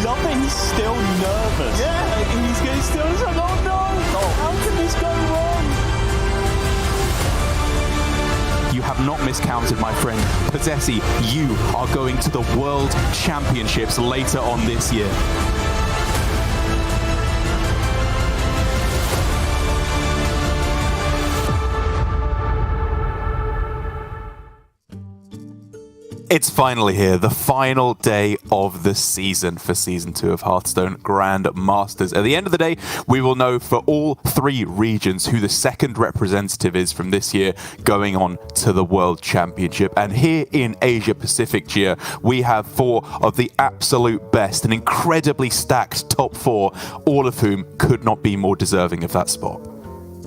love that he's still nervous. Yeah. Like, he's getting still like, oh no, how can this go wrong? You have not miscounted, my friend. Possessi, you are going to the World Championships later on this year. It's finally here, the final day of the season for Season 2 of Hearthstone Grandmasters. At the end of the day, we will know for all 3 regions who the second representative is from this year going on to the World Championship. And here in Asia Pacific, Gia, we have 4 of the absolute best, an incredibly stacked top 4, all of whom could not be more deserving of that spot.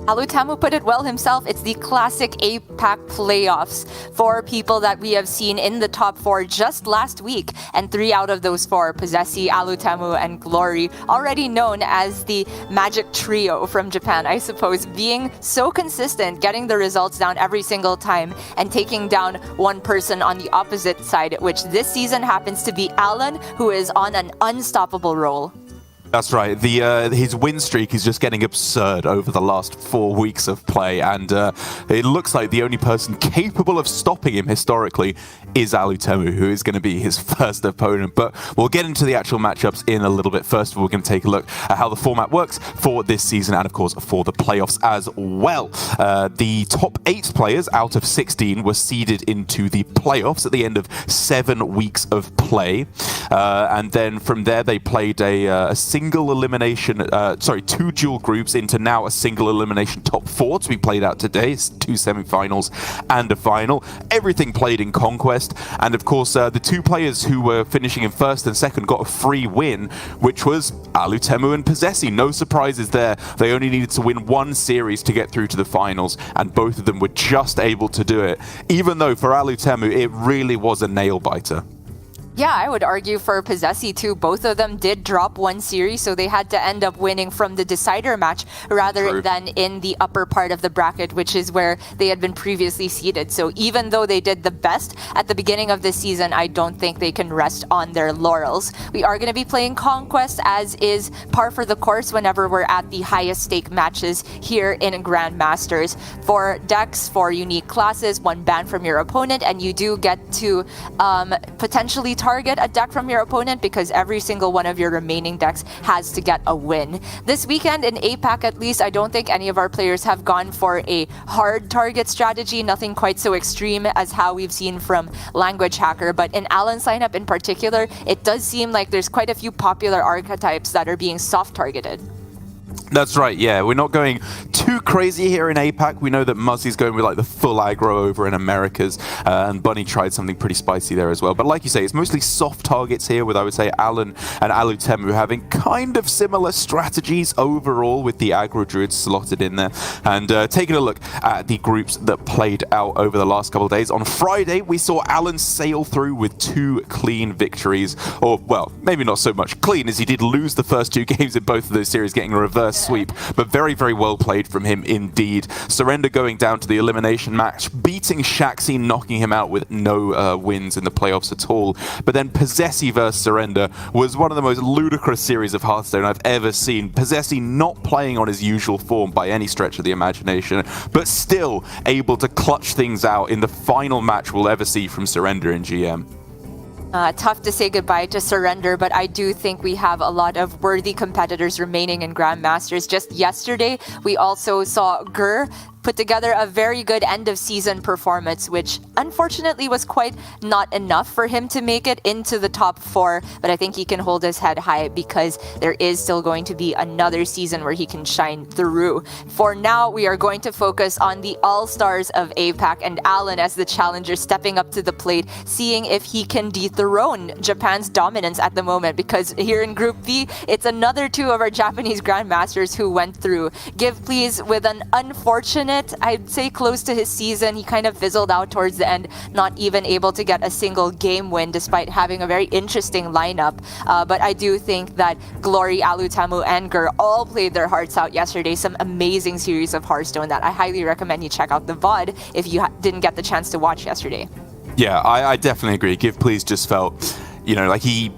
Alutamu put it well himself. It's the classic APAC playoffs for people that we have seen in the top 4 just last week. And 3 out of those 4, Possessi, Alutamu, and Glory, already known as the magic trio from Japan, I suppose, being so consistent, getting the results down every single time and taking down one person on the opposite side, which this season happens to be Alan, who is on an unstoppable roll. That's right. His win streak is just getting absurd over the last 4 weeks of play, and it looks like the only person capable of stopping him historically is Alutamu, who is going to be his first opponent. But we'll get into the actual matchups in a little bit. First of all, we're going to take a look at how the format works for this season and, of course, for the playoffs as well. The top 8 players out of 16 were seeded into the playoffs at the end of 7 weeks of play. And then from there, they played a single elimination, 2 dual groups into now a single elimination top 4 to be played out today. It's 2 semi-finals and a final. Everything played in Conquest. And of course, the 2 players who were finishing in first and second got a free win, which was Alutamu and Possessi. No surprises there. They only needed to win 1 series to get through to the finals, and both of them were just able to do it. Even though for Alutamu, it really was a nail-biter. Yeah, I would argue for Possessi too. Both of them did drop 1 series, so they had to end up winning from the decider match rather than in the upper part of the bracket, which is where they had been previously seeded. So even though they did the best at the beginning of the season, I don't think they can rest on their laurels. We are going to be playing Conquest, as is par for the course whenever we're at the highest stake matches here in Grandmasters. 4 decks, 4 unique classes, 1 ban from your opponent, and you do get to potentially target a deck from your opponent because every single one of your remaining decks has to get a win. This weekend in APAC, at least, I don't think any of our players have gone for a hard target strategy, nothing quite so extreme as how we've seen from Language Hacker, but in Alan's lineup in particular, it does seem like there's quite a few popular archetypes that are being soft targeted. That's right, yeah. We're not going too crazy here in APAC. We know that Muzzy's going with like the full aggro over in Americas, and Bunny tried something pretty spicy there as well. But like you say, it's mostly soft targets here, with I would say Alan and Alutemu having kind of similar strategies overall, with the aggro druids slotted in there. And taking a look at the groups that played out over the last couple of days. On Friday, we saw Alan sail through with 2 clean victories, or well, maybe not so much clean, as he did lose the first 2 games in both of those series, getting a reverse sweep, but very, very well played from him indeed. Surrender going down to the elimination match, beating Shaxi, knocking him out with no wins in the playoffs at all. But then Possessi versus Surrender was one of the most ludicrous series of Hearthstone I've ever seen. Possessi not playing on his usual form by any stretch of the imagination, but still able to clutch things out in the final match we'll ever see from Surrender in GM. Tough to say goodbye to Surrender, but I do think we have a lot of worthy competitors remaining in Grandmasters. Just yesterday, we also saw Gur put together a very good end-of-season performance, which unfortunately was quite not enough for him to make it into the top 4, but I think he can hold his head high because there is still going to be another season where he can shine through. For now, we are going to focus on the all-stars of APAC and Alan as the challenger stepping up to the plate, seeing if he can dethrone Japan's dominance at the moment, because here in Group B, it's another 2 of our Japanese Grandmasters who went through. Give Please with an unfortunate, I'd say close to his season. He kind of fizzled out towards the end, not even able to get a single game win despite having a very interesting lineup. But I do think that Glory, Alutamu, and Gur all played their hearts out yesterday. Some amazing series of Hearthstone that I highly recommend you check out the VOD if you didn't get the chance to watch yesterday. Yeah, I definitely agree. Give Please just felt like he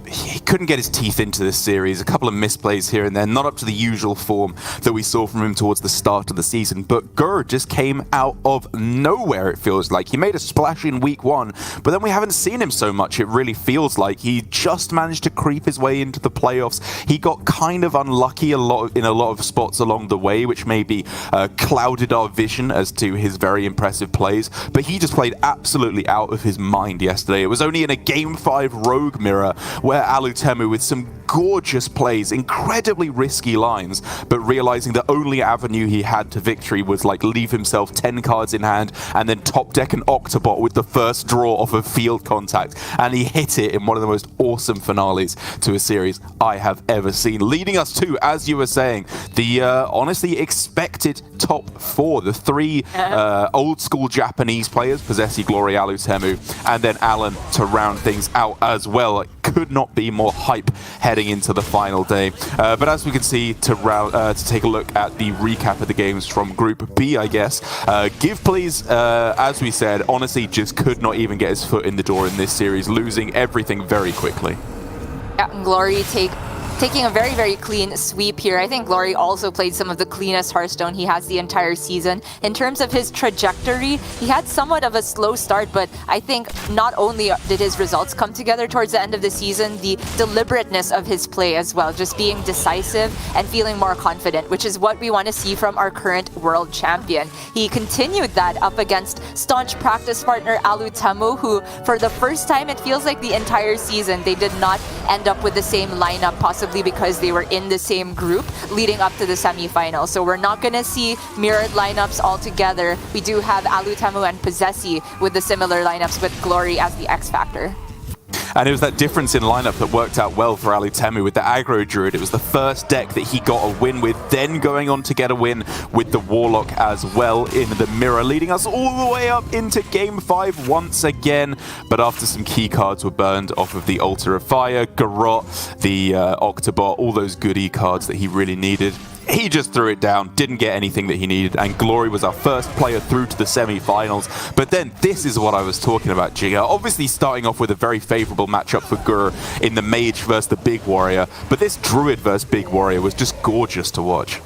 couldn't get his teeth into this series. A couple of misplays here and there, not up to the usual form that we saw from him towards the start of the season. But Gur just came out of nowhere, it feels like. He made a splash in week 1, but then we haven't seen him so much. It really feels like he just managed to creep his way into the playoffs. He got kind of unlucky in a lot of spots along the way, which maybe clouded our vision as to his very impressive plays. But he just played absolutely out of his mind yesterday. It was only in a Game 5 Rogue mirror where Alutemu, with some gorgeous plays, incredibly risky lines, but realizing the only avenue he had to victory was like leave himself 10 cards in hand and then top deck an Octobot with the first draw off of field contact, and he hit it in one of the most awesome finales to a series I have ever seen, leading us to, as you were saying, the honestly expected top 4, the 3 old school Japanese players, Possessi, Glory, Alutemu, and then Alan to round things out as well. It could not be more hype heading into the final day. But as we can see, to take a look at the recap of the games from Group B, I guess, Give Please, as we said, honestly just could not even get his foot in the door in this series, losing everything very quickly. Yeah, Glory taking a very, very clean sweep here. I think Glory also played some of the cleanest Hearthstone he has the entire season. In terms of his trajectory, he had somewhat of a slow start, but I think not only did his results come together towards the end of the season, the deliberateness of his play as well, just being decisive and feeling more confident, which is what we want to see from our current world champion. He continued that up against staunch practice partner Alutemu, who for the first time, it feels like the entire season, they did not end up with the same lineup, possibly because they were in the same group leading up to the semifinals. So we're not going to see mirrored lineups altogether. We do have Alutemu and Possessi with the similar lineups with Glory as the X factor. And it was that difference in lineup that worked out well for Alutemu with the aggro druid. It was the first deck that he got a win with, then going on to get a win with the Warlock as well in the mirror, leading us all the way up into Game 5 once again. But after some key cards were burned off of the Altar of Fire, Garrot, the Octobot, all those goodie cards that he really needed, he just threw it down, didn't get anything that he needed, and Glory was our first player through to the semi-finals. But then this is what I was talking about, Jigga. Obviously starting off with a very favorable matchup for Gur in the Mage versus the Big Warrior, but this Druid versus Big Warrior was just gorgeous to watch.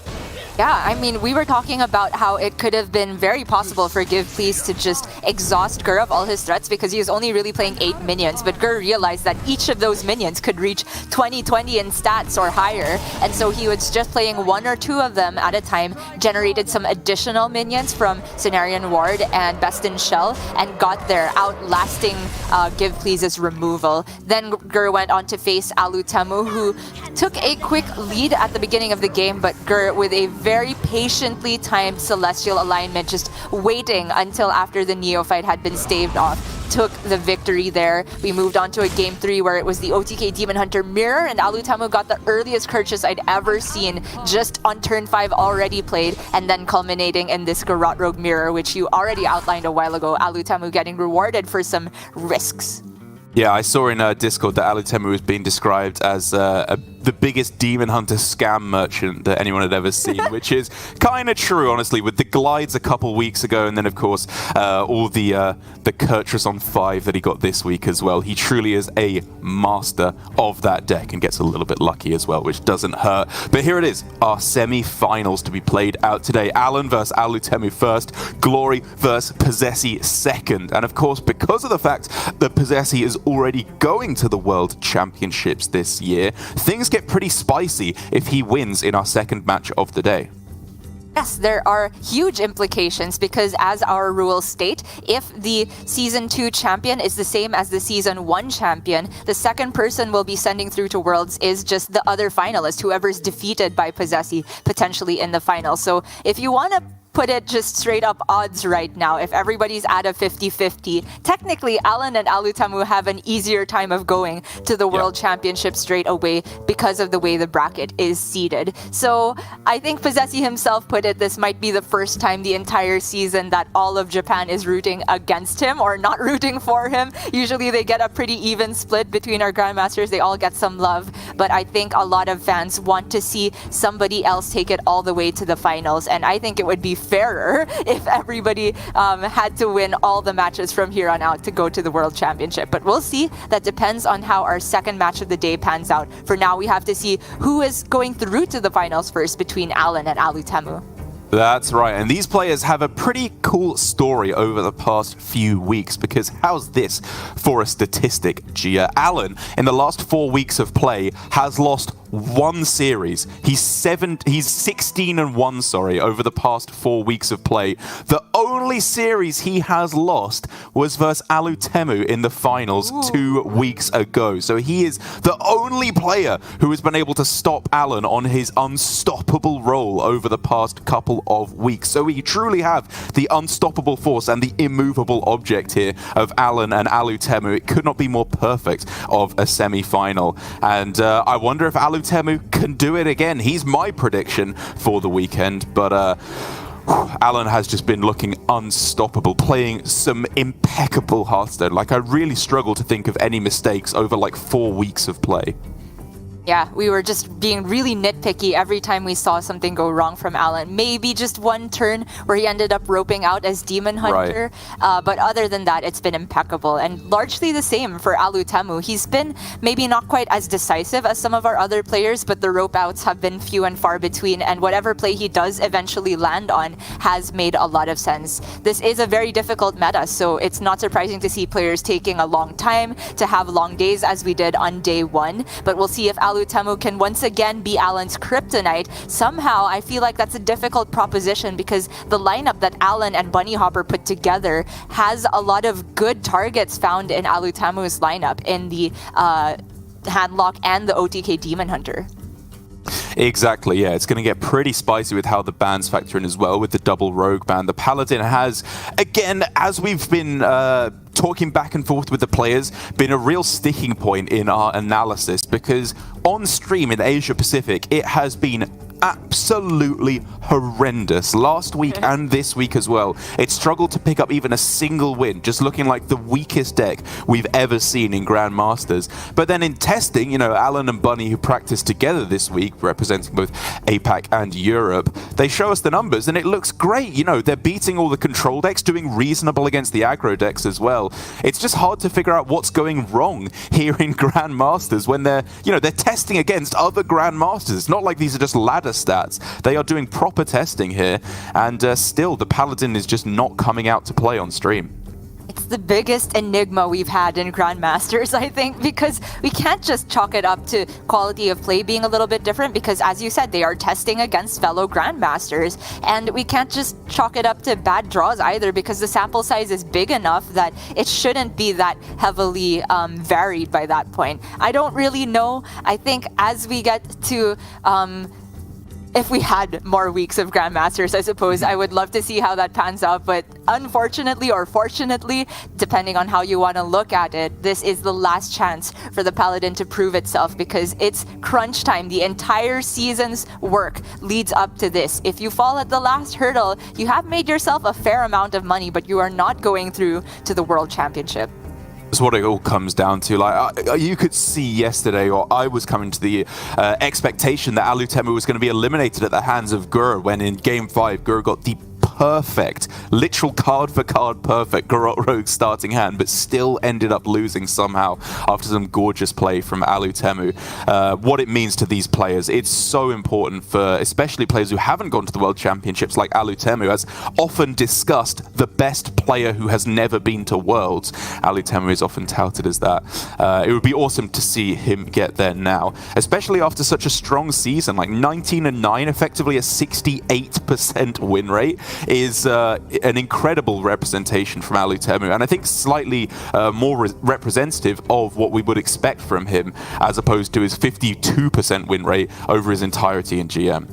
Yeah, I mean, we were talking about how it could have been very possible for Give Please to just exhaust Gur of all his threats because he was only really playing 8 minions, but Gur realized that each of those minions could reach 20/20 in stats or higher, and so he was just playing 1 or 2 of them at a time, generated some additional minions from Cenarian Ward and Best in Shell, and got there, outlasting Give Please's removal. Then Gur went on to face Alutemu, who took a quick lead at the beginning of the game, but Gur, with a very patiently timed Celestial alignment, just waiting until after the Neophyte had been staved off, took the victory there. We moved on to a Game 3 where it was the OTK Demon Hunter mirror, and Alutemu got the earliest purchase I'd ever seen just on turn 5 already played, and then culminating in this Garrot Rogue mirror, which you already outlined a while ago, Alutemu getting rewarded for some risks. Yeah, I saw in Discord that Alutemu was being described as the biggest Demon Hunter scam merchant that anyone had ever seen, which is kind of true, honestly, with the glides a couple weeks ago, and then, of course, all the Kurtrus on 5 that he got this week as well. He truly is a master of that deck and gets a little bit lucky as well, which doesn't hurt. But here it is, our semi-finals to be played out today. Alan versus Alutemu first, Glory versus Possessi second. And, of course, because of the fact that Possessi is already going to the World Championships this year, things get pretty spicy if he wins in our second match of the day. Yes, there are huge implications because, as our rules state, if the Season 2 champion is the same as the Season 1 champion, the second person we'll be sending through to Worlds is just the other finalist, whoever's defeated by Possessi, potentially in the final. So if you want to put it just straight up odds right now, if everybody's at a 50-50, technically Alan and Alutemu have an easier time of going to the World Championship straight away because of the way the bracket is seeded. So I think Possessi himself put it, this might be the first time the entire season that all of Japan is rooting against him or not rooting for him. Usually they get a pretty even split between our Grandmasters. They all get some love. but I think a lot of fans want to see somebody else take it all the way to the finals, and I think it would be fairer if everybody had to win all the matches from here on out to go to the World Championship. But we'll see. That depends on how our second match of the day pans out. For now, we have to see who is going through to the finals first between Alan and Alutemu. That's right, and these players have a pretty cool story over the past few weeks, because how's this for a statistic, Gia? Alan, in the last 4 weeks of play, has lost one series. He's 16-1, over the past 4 weeks of play. The only series he has lost was versus Alutemu in the finals 2 weeks ago. So he is the only player who has been able to stop Alan on his unstoppable roll over the past couple of weeks. So we truly have the unstoppable force and the immovable object here of Alan and Alutemu. It could not be more perfect of a semi-final. And I wonder if Alutemu can do it again. He's my prediction for the weekend, but Alan has just been looking unstoppable, playing some impeccable Hearthstone. Like, I really struggle to think of any mistakes over like 4 weeks of play. Yeah, we were just being really nitpicky every time we saw something go wrong from Alan. Maybe just one turn where he ended up roping out as Demon Hunter. Right. But other than that, it's been impeccable. And largely the same for Alutemu. He's been maybe not quite as decisive as some of our other players, but the rope outs have been few and far between. And whatever play he does eventually land on has made a lot of sense. This is a very difficult meta, so it's not surprising to see players taking a long time to have long days as we did on day one. But we'll see if Alutemu can once again be Alan's kryptonite. Somehow, I feel like that's a difficult proposition because the lineup that Alan and Bunny Hopper put together has a lot of good targets found in Alutemu's lineup in the Handlock and the OTK Demon Hunter. Exactly, yeah. It's going to get pretty spicy with how the bans factor in as well with the double rogue ban. The Paladin has, again, as we've been talking back and forth with the players, been a real sticking point in our analysis, because on stream in Asia Pacific, it has been absolutely horrendous last week and this week as well. It struggled to pick up even a single win, just looking like the weakest deck we've ever seen in Grandmasters. But then in testing, you know, Alan and Bunny, who practiced together this week, representing both APAC and Europe, they show us the numbers and it looks great. You know, they're beating all the control decks, doing reasonable against the aggro decks as well. It's just hard to figure out what's going wrong here in Grandmasters when they're testing against other Grandmasters. It's not like these are just ladder stats. They are doing proper testing here, and still the Paladin is just not coming out to play on stream. It's the biggest enigma we've had in Grandmasters, I think, because we can't just chalk it up to quality of play being a little bit different, because as you said, they are testing against fellow Grandmasters, and we can't just chalk it up to bad draws either, because the sample size is big enough that it shouldn't be that heavily varied by that point. I don't really know. I think as we get to if we had more weeks of Grandmasters, I suppose I would love to see how that pans out. But unfortunately or fortunately, depending on how you want to look at it, this is the last chance for the Paladin to prove itself, because it's crunch time. The entire season's work leads up to this. If you fall at the last hurdle, you have made yourself a fair amount of money, but you are not going through to the World Championship. That's what it all comes down to. Like, you could see yesterday, or I was coming to the expectation that Alutemu was going to be eliminated at the hands of Gur, when in Game 5, Gur got the perfect, literal card for card perfect Garrote Rogue starting hand, but still ended up losing somehow after some gorgeous play from Alutemu. What it means to these players, it's so important for especially players who haven't gone to the World Championships like Alutemu, as often discussed the best player who has never been to Worlds. Alutemu is often touted as that. It would be awesome to see him get there now, especially after such a strong season, like 19-9, effectively a 68% win rate. Is an incredible representation from Alutemu, and I think slightly more representative of what we would expect from him, as opposed to his 52% win rate over his entirety in GM.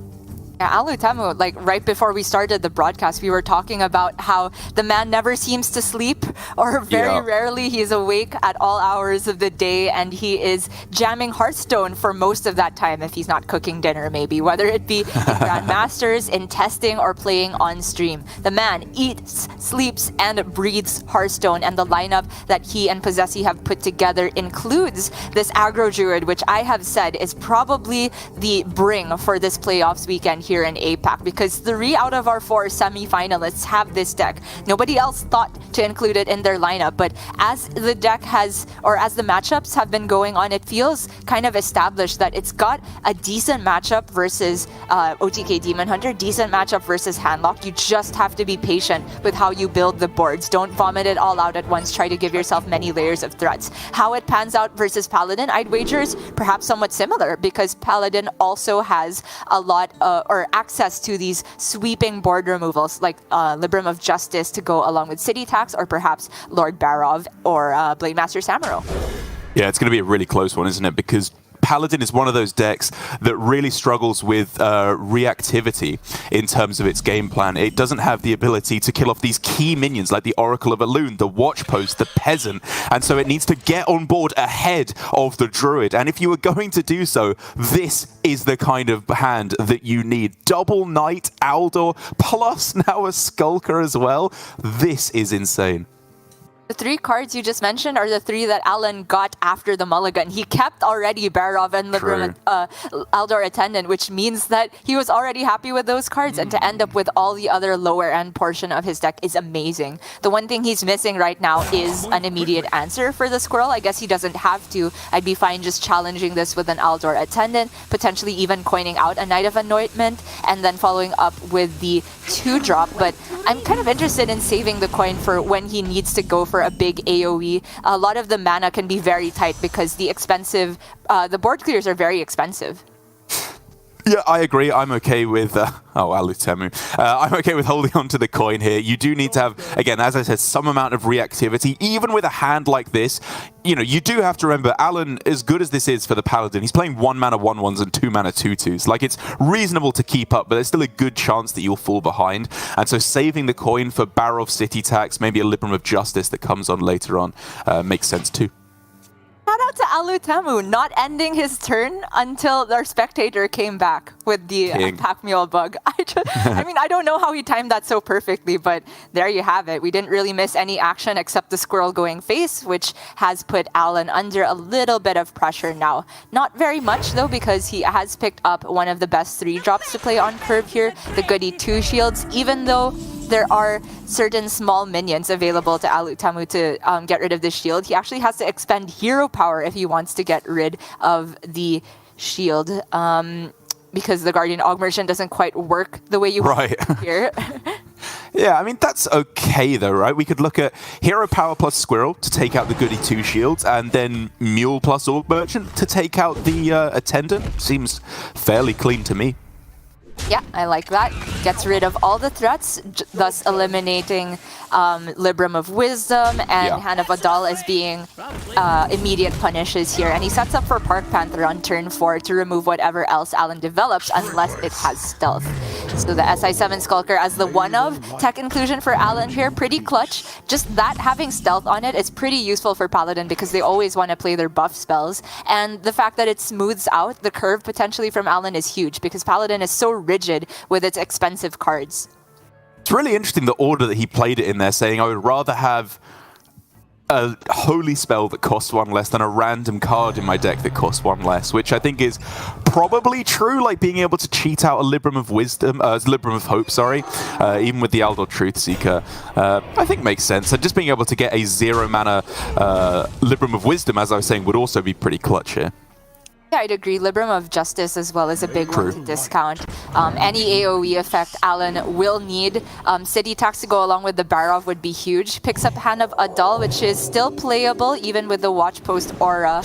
Alu Temu, like right before we started the broadcast, we were talking about how the man never seems to sleep, or very rarely he's awake at all hours of the day, and he is jamming Hearthstone for most of that time if he's not cooking dinner, maybe, whether it be in Grandmasters, in testing, or playing on stream. The man eats, sleeps, and breathes Hearthstone, and the lineup that he and Possessi have put together includes this aggro druid, which I have said is probably the bring for this playoffs weekend here in APAC, because 3 out of our 4 semi-finalists have this deck. Nobody else thought to include it in their lineup, but as the deck has, or as the matchups have been going on, it feels kind of established that it's got a decent matchup versus OTK Demon Hunter, decent matchup versus Handlock. You just have to be patient with how you build the boards. Don't vomit it all out at once. Try to give yourself many layers of threats. How it pans out versus Paladin, I'd wager is perhaps somewhat similar, because Paladin also has a lot or access to these sweeping board removals like Libram of Justice to go along with City Tax, or perhaps Lord Barov or Blademaster Samuro. Yeah, it's going to be a really close one, isn't it? Because Paladin is one of those decks that really struggles with reactivity in terms of its game plan. It doesn't have the ability to kill off these key minions like the Oracle of Elune, the Watchpost, the Peasant, and so it needs to get on board ahead of the Druid. And if you were going to do so, this is the kind of hand that you need. Double Knight, Aldor, plus now a Skulker as well. This is insane. The 3 cards you just mentioned are the 3 that Alan got after the mulligan. He kept already Barov and Libram, Aldor Attendant, which means that he was already happy with those cards, and to end up with all the other lower end portion of his deck is amazing. The one thing he's missing right now is an immediate answer for the Squirrel. I guess he doesn't have to. I'd be fine just challenging this with an Aldor Attendant, potentially even coining out a Knight of Anointment, and then following up with the 2-drop. But I'm kind of interested in saving the coin for when he needs to go for a big AoE. A lot of the mana can be very tight because the board clears are very expensive. Yeah, I agree. I'm okay with Alu Temu. I'm okay with holding on to the coin here. You do need to have, again, as I said, some amount of reactivity. Even with a hand like this, you know, you do have to remember, Alan, as good as this is for the Paladin, he's playing 1 mana 1/1s and 2 mana 2/2s. Like, it's reasonable to keep up, but there's still a good chance that you'll fall behind. And so saving the coin for Barov City Tax, maybe a Libram of Justice that comes on later on, makes sense too. Shout out to Alu Temu, not ending his turn until their spectator came back with the Pack Mule bug. I mean, I don't know how he timed that so perfectly, but there you have it. We didn't really miss any action except the squirrel going face, which has put Alan under a little bit of pressure now. Not very much, though, because he has picked up one of the best 3-drops to play on curve here, the Goody 2 shields, even though there are certain small minions available to Alu Temu to get rid of the shield. He actually has to expend hero power if he wants to get rid of the shield, because the Guardian Augmerchant doesn't quite work the way you want it here. Yeah, I mean, that's okay, though, right? We could look at Hero Power plus Squirrel to take out the Goody 2 shields, and then Mule plus Augmerchant to take out the Attendant. Seems fairly clean to me. Yeah, I like that. Gets rid of all the threats, thus eliminating Libram of Wisdom and Hand of Adal as being immediate punishes here. And he sets up for Park Panther on turn 4 to remove whatever else Alan develops unless it has stealth. So the SI7 Skulker as the one-of tech inclusion for Alan here, pretty clutch. Just that having stealth on it is pretty useful for Paladin because they always want to play their buff spells. And the fact that it smooths out the curve potentially from Alan is huge because Paladin is so rigid with its expensive cards. It's really interesting the order that he played it in there, saying I would rather have a holy spell that costs 1 less than a random card in my deck that costs 1 less, which I think is probably true, like being able to cheat out a Libram of Wisdom, Libram of Hope, sorry, even with the Aldor Truthseeker, I think makes sense. And just being able to get a 0 mana Libram of Wisdom, as I was saying, would also be pretty clutch here. Yeah, I'd agree. Libram of Justice as well is a big one to discount. Any AoE effect Alan will need. City Tax to go along with the Barov would be huge. Picks up Hand of Adal, which is still playable even with the Watchpost aura,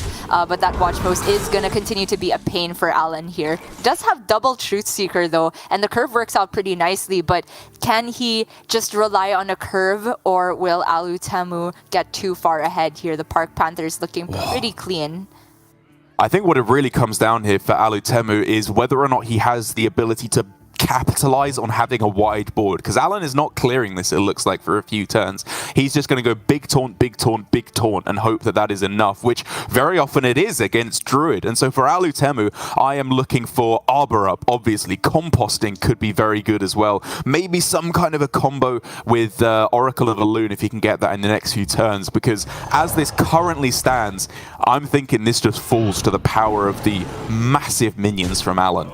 but that Watchpost is going to continue to be a pain for Alan here. Does have double Truthseeker though, and the curve works out pretty nicely, but can he just rely on a curve, or will Alu Temu get too far ahead here? The Park Panther's looking pretty clean. I think what it really comes down here for Alu Temu is whether or not he has the ability to capitalize on having a wide board, because Alan is not clearing this, it looks like, for a few turns. He's just going to go big taunt, big taunt, big taunt, and hope that that is enough, which very often it is against Druid. And so for Alutemu, I am looking for Arbor Up, obviously. Composting could be very good as well. Maybe some kind of a combo with Oracle of Elune if he can get that in the next few turns, because as this currently stands, I'm thinking this just falls to the power of the massive minions from Alan.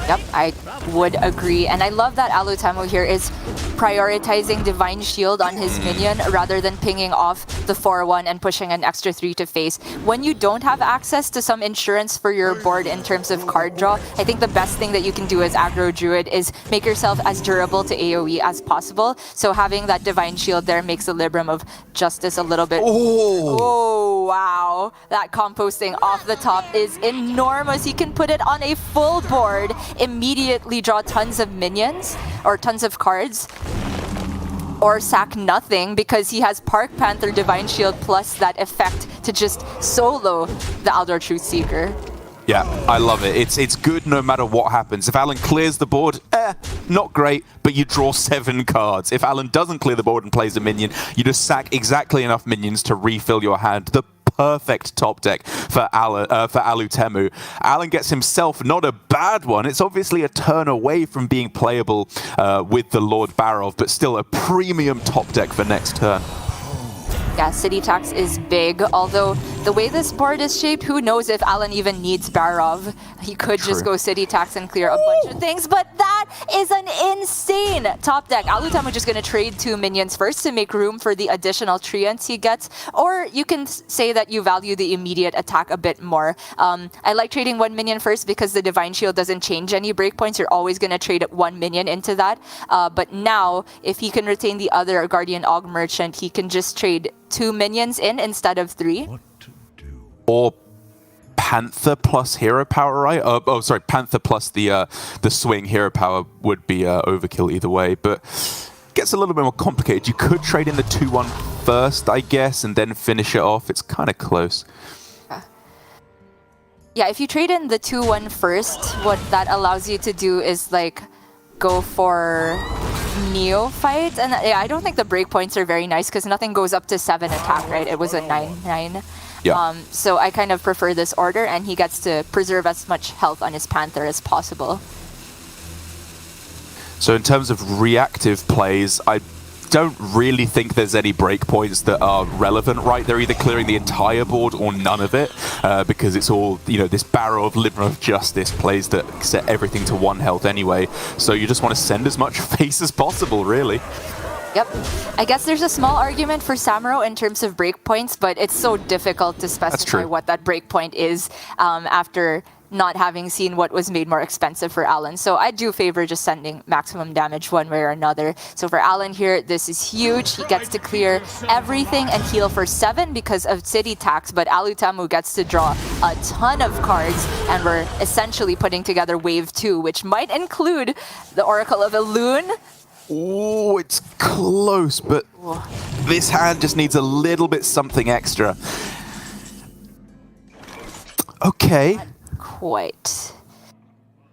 Yep, I would agree. And I love that Alutemu here is prioritizing Divine Shield on his minion rather than pinging off the 4-1 and pushing an extra 3 to face. When you don't have access to some insurance for your board in terms of card draw, I think the best thing that you can do as aggro Druid is make yourself as durable to AoE as possible. So having that Divine Shield there makes the Libram of Justice a little bit... Oh, wow. That composting off the top is enormous. You can put it on a full board, immediately draw tons of minions or tons of cards, or sack nothing because he has Park Panther Divine Shield plus that effect to just solo the Aldor Truthseeker. Yeah, I love it. It's good no matter what happens. If Alan clears the board, not great, but you draw 7 cards. If Alan doesn't clear the board and plays a minion, you just sack exactly enough minions to refill your hand. The perfect top deck for Alutemu. Alan gets himself not a bad one. It's obviously a turn away from being playable with the Lord Barov, but still a premium top deck for next turn. Yeah, City Tax is big, although the way this board is shaped, who knows if Alan even needs Barov. He could just go City Tax and clear a bunch of things, but that is an insane top deck. Alutemu just going to trade 2 minions first to make room for the additional treants he gets, or you can say that you value the immediate attack a bit more. I like trading 1 minion first because the Divine Shield doesn't change any breakpoints. You're always going to trade 1 minion into that, but now, if he can retain the other Guardian Aug Merchant, he can just trade 2 minions in instead of 3. Or Panther plus hero power, right? Sorry, Panther plus the swing hero power would be overkill either way, but gets a little bit more complicated. You could trade in the 2-1 first, I guess, and then finish it off. It's kind of close. Yeah, if you trade in the 2-1 first, what that allows you to do is like go for Neophyte, and yeah, I don't think the breakpoints are very nice because nothing goes up to 7 attack, right? It was a 9/9. Yeah. So I kind of prefer this order, and he gets to preserve as much health on his Panther as possible. So in terms of reactive plays, I don't really think there's any breakpoints that are relevant, right? They're either clearing the entire board or none of it, because it's all, this Barrow of Libra of Justice plays that set everything to 1 health anyway. So you just want to send as much face as possible, really. Yep. I guess there's a small argument for Samuro in terms of breakpoints, but it's so difficult to specify what that breakpoint is after not having seen what was made more expensive for Alan. So I do favor just sending maximum damage one way or another. So for Alan here, this is huge. He gets to clear everything and heal for 7 because of City Tax, but Alutemu gets to draw a ton of cards, and we're essentially putting together Wave 2, which might include the Oracle of Elune. Oh, it's close, but this hand just needs a little bit something extra. Okay. Not quite.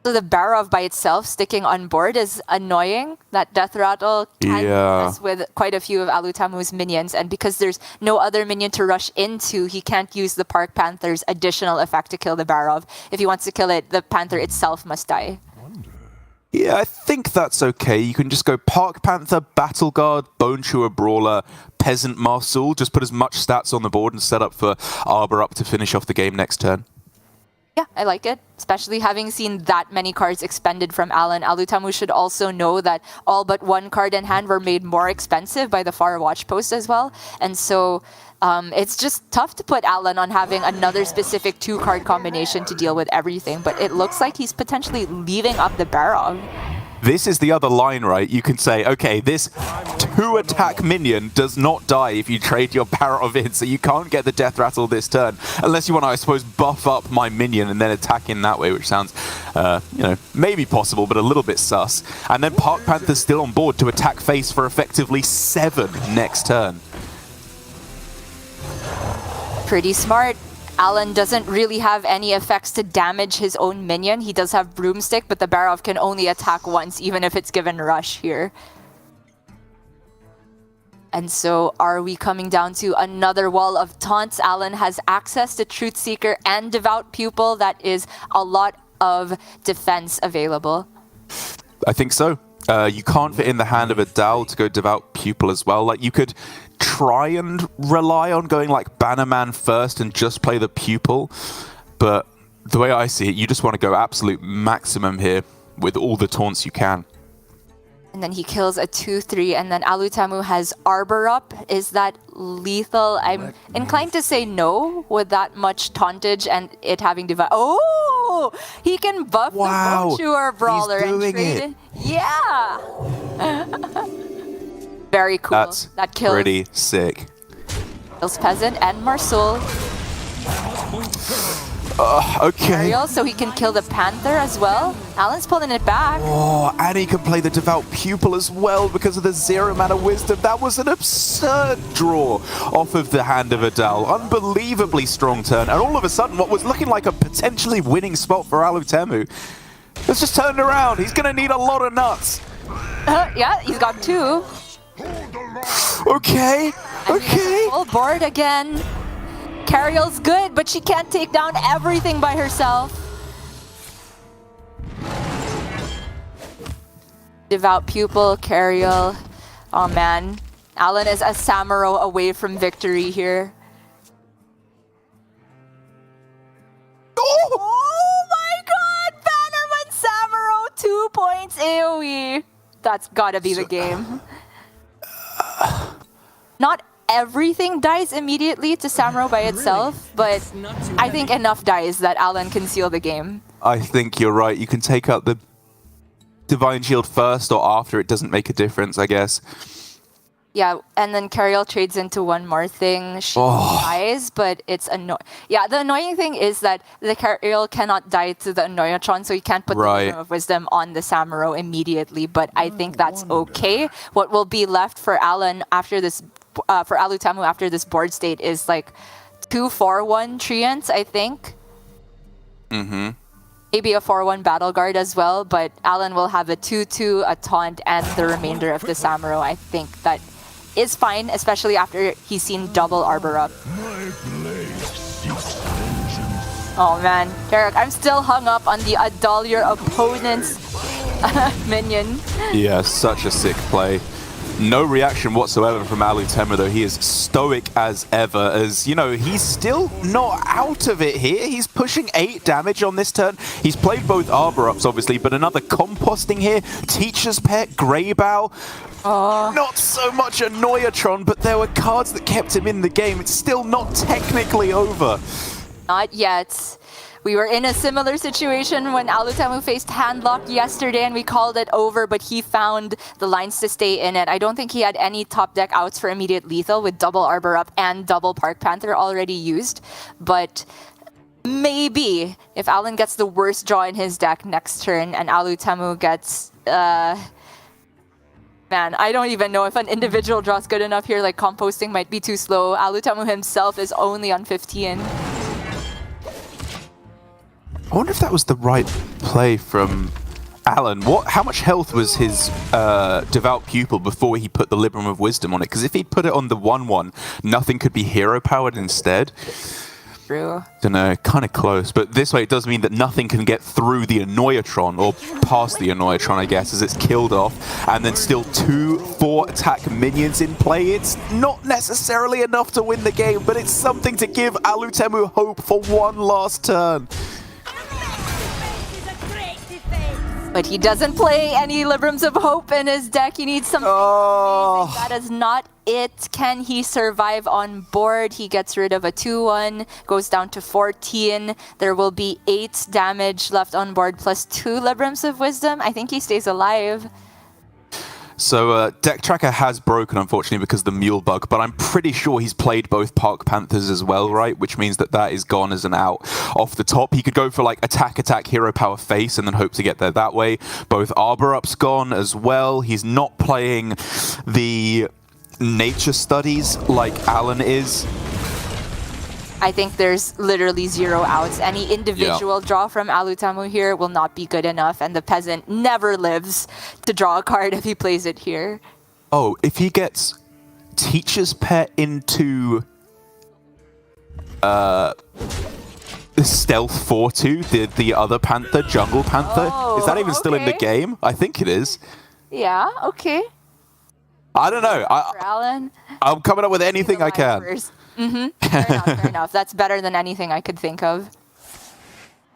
So the Barov by itself sticking on board is annoying. That Death Rattle can mess with quite a few of Alutemu's minions, and because there's no other minion to rush into, he can't use the Park Panther's additional effect to kill the Barov. If he wants to kill it, the Panther itself must die. Yeah, I think that's okay. You can just go Park Panther, Battle Guard, Bone Chewer Brawler, Peasant Marsul. Just put as much stats on the board and set up for Arbor Up to finish off the game next turn. Yeah, I like it, especially having seen that many cards expended from Alan. Alutemu should also know that all but 1 card in hand were made more expensive by the Far Watch Post as well. And so it's just tough to put Alan on having another specific 2-card combination to deal with everything. But it looks like he's potentially leaving up the Barov. This is the other line, right? You can say, okay, this 2-attack minion does not die if you trade your Barov in, so you can't get the Death Rattle this turn, unless you want to, I suppose, buff up my minion and then attack in that way, which sounds, maybe possible, but a little bit sus. And then Park Panther's still on board to attack face for effectively 7 next turn. Pretty smart. Alan doesn't really have any effects to damage his own minion. He does have Broomstick, but the Barov can only attack once, even if it's given Rush here. And so are we coming down to another wall of taunts? Alan has access to Truth Seeker and Devout Pupil. That is a lot of defense available. I think so. You can't fit in the hand of a Dal to go Devout Pupil as well. Like, you could try and rely on going like Bannerman first and just play the Pupil, but the way I see it, you just want to go absolute maximum here with all the taunts you can. And then he kills a 2-3, and then Alutamu has Arbor up. Is that lethal? I'm inclined to say no with that much tauntage and it having Devout. Oh! He can buff the Bonjour Brawler and trade it. Yeah! Very cool. That kills. Pretty sick. Kills Peasant and Marsul. Okay. Ariel, so he can kill the Panther as well. Alan's pulling it back. Oh, and he can play the Devout Pupil as well because of the 0 mana Wisdom. That was an absurd draw off of the hand of Adal. Unbelievably strong turn. And all of a sudden, what was looking like a potentially winning spot for Alutemu has just turned around. He's going to need a lot of nuts. Yeah, he's got 2. Okay, okay. Full board again. Cariel's good, but she can't take down everything by herself. Devout Pupil, Cariel. Oh man, Alan is a Samuro away from victory here. Oh my god, Bannerman Samuro, 2 points AoE. That's gotta be the game. Not everything dies immediately to Samuro by itself, but I think enough dies that Alan can seal the game. I think you're right. You can take out the Divine Shield first or after. It doesn't make a difference, I guess. Yeah, and then Cariel trades into one more thing. She dies, but it's annoying. Yeah, the annoying thing is that the Cariel cannot die to the Annoyatron, so you can't put the Wisdom of Wisdom on the Samuro immediately, but I think that's okay. What will be left for Alan after this for Alutamu after this board state is like 2-4-1 Treants, I think. Mm-hmm. Maybe a 4-1 Battle Guard as well, but Alan will have a 2-2, a Taunt, and the remainder of the Samuro. I think that is fine, especially after he's seen double Arbor up. Oh man, Derek, I'm still hung up on the Adal your opponent's minion. Yeah, such a sick play. No reaction whatsoever from Alutemu, though. He is stoic as ever, as, you know, he's still not out of it here. He's pushing 8 damage on this turn. He's played both Arbor ups, obviously, but another composting here. Teacher's Pet, Greybow. Not so much Annoyatron, but there were cards that kept him in the game. It's still not technically over. Not yet. We were in a similar situation when Alutamu faced Handlock yesterday and we called it over, but he found the lines to stay in it. I don't think he had any top deck outs for immediate lethal with double Arbor up and double Park Panther already used. But maybe if Alan gets the worst draw in his deck next turn and Alutamu gets... Man, I don't even know if an individual draw is good enough here. Like, composting might be too slow. Alutamu himself is only on 15. I wonder if that was the right play from Alan. How much health was his Devout Pupil before he put the Libram of Wisdom on it? Because if he'd put it on the 1-1, nothing could be hero-powered instead. True. Don't know, kind of close. But this way it does mean that nothing can get through the Annoyatron, or past the Annoyatron, I guess, as it's killed off. And then still 2 4-attack minions in play. It's not necessarily enough to win the game, but it's something to give Alutemu hope for one last turn. But he doesn't play any Librams of Hope in his deck. He needs something amazing. That is not it. Can he survive on board? He gets rid of a 2-1, goes down to 14. There will be 8 damage left on board, plus 2 Librams of Wisdom. I think he stays alive. So Deck Tracker has broken, unfortunately, because of the Mule Bug, but I'm pretty sure he's played both Park Panthers as well, right? Which means that that is gone as an out off the top. He could go for like attack, hero power face, and then hope to get there that way. Both Arbor Up's gone as well. He's not playing the Nature Studies like Alan is. I think there's literally 0 outs. Any individual draw from Alutemu here will not be good enough, and the peasant never lives to draw a card if he plays it here. Oh, if he gets Teacher's Pet into Stealth 4-2, the other Panther, Jungle Panther, is that even still in the game? I think it is. Yeah, okay. I don't know. Alan, I'm coming up with anything I can. Fair enough. That's better than anything I could think of.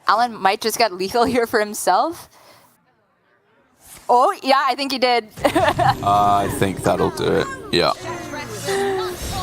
Alan might just get lethal here for himself. Oh, yeah, I think he did. I think that'll do it. Yeah.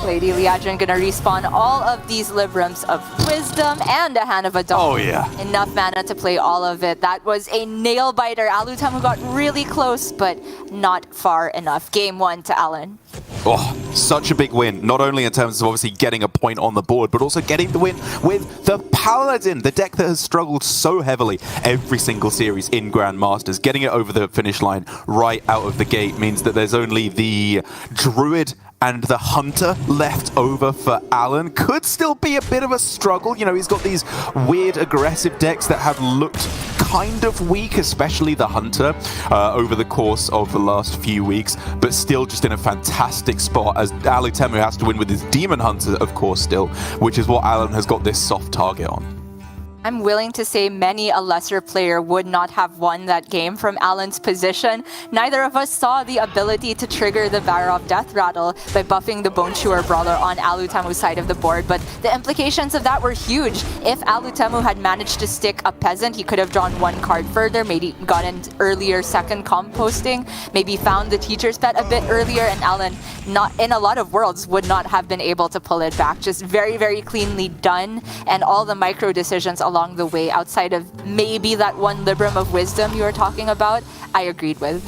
Lady Liadrin gonna respawn all of these Librams of Wisdom and a Hand of a Dog. Oh, yeah. Enough mana to play all of it. That was a nail biter. Alutemu got really close, but not far enough. Game 1 to Alan. Oh, such a big win. Not only in terms of obviously getting a point on the board, but also getting the win with the Paladin, the deck that has struggled so heavily every single series in Grandmasters. Getting it over the finish line right out of the gate means that there's only the Druid and the Hunter left over for Alan. Could still be a bit of a struggle. You know, he's got these weird aggressive decks that have looked kind of weak, especially the Hunter, over the course of the last few weeks, but still just in a fantastic spot as Alutemu has to win with his Demon Hunter, of course, still, which is what Alan has got this soft target on. I'm willing to say many a lesser player would not have won that game from Alan's position. Neither of us saw the ability to trigger the Varrock Death Rattle by buffing the Bone Chewer Brawler on Alutemu's side of the board, but the implications of that were huge. If Alutemu had managed to stick a Peasant, he could have drawn 1 card further, maybe gotten earlier second composting, maybe found the Teacher's Pet a bit earlier, and Alan, not in a lot of worlds, would not have been able to pull it back. Just very, very cleanly done, and all the micro decisions along the way, outside of maybe that 1 Libram of Wisdom you were talking about, I agreed with.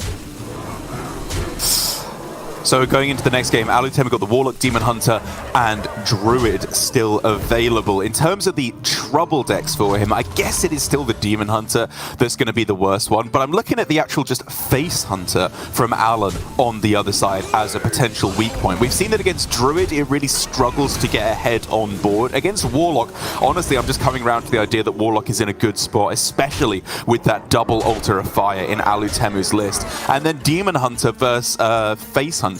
So going into the next game, Alutemu got the Warlock, Demon Hunter, and Druid still available. In terms of the trouble decks for him, I guess it is still the Demon Hunter that's going to be the worst one, but I'm looking at the actual just Face Hunter from Alan on the other side as a potential weak point. We've seen that against Druid, it really struggles to get ahead on board. Against Warlock, honestly, I'm just coming around to the idea that Warlock is in a good spot, especially with that double Altar of Fire in Alutemu's list. And then Demon Hunter versus Face Hunter.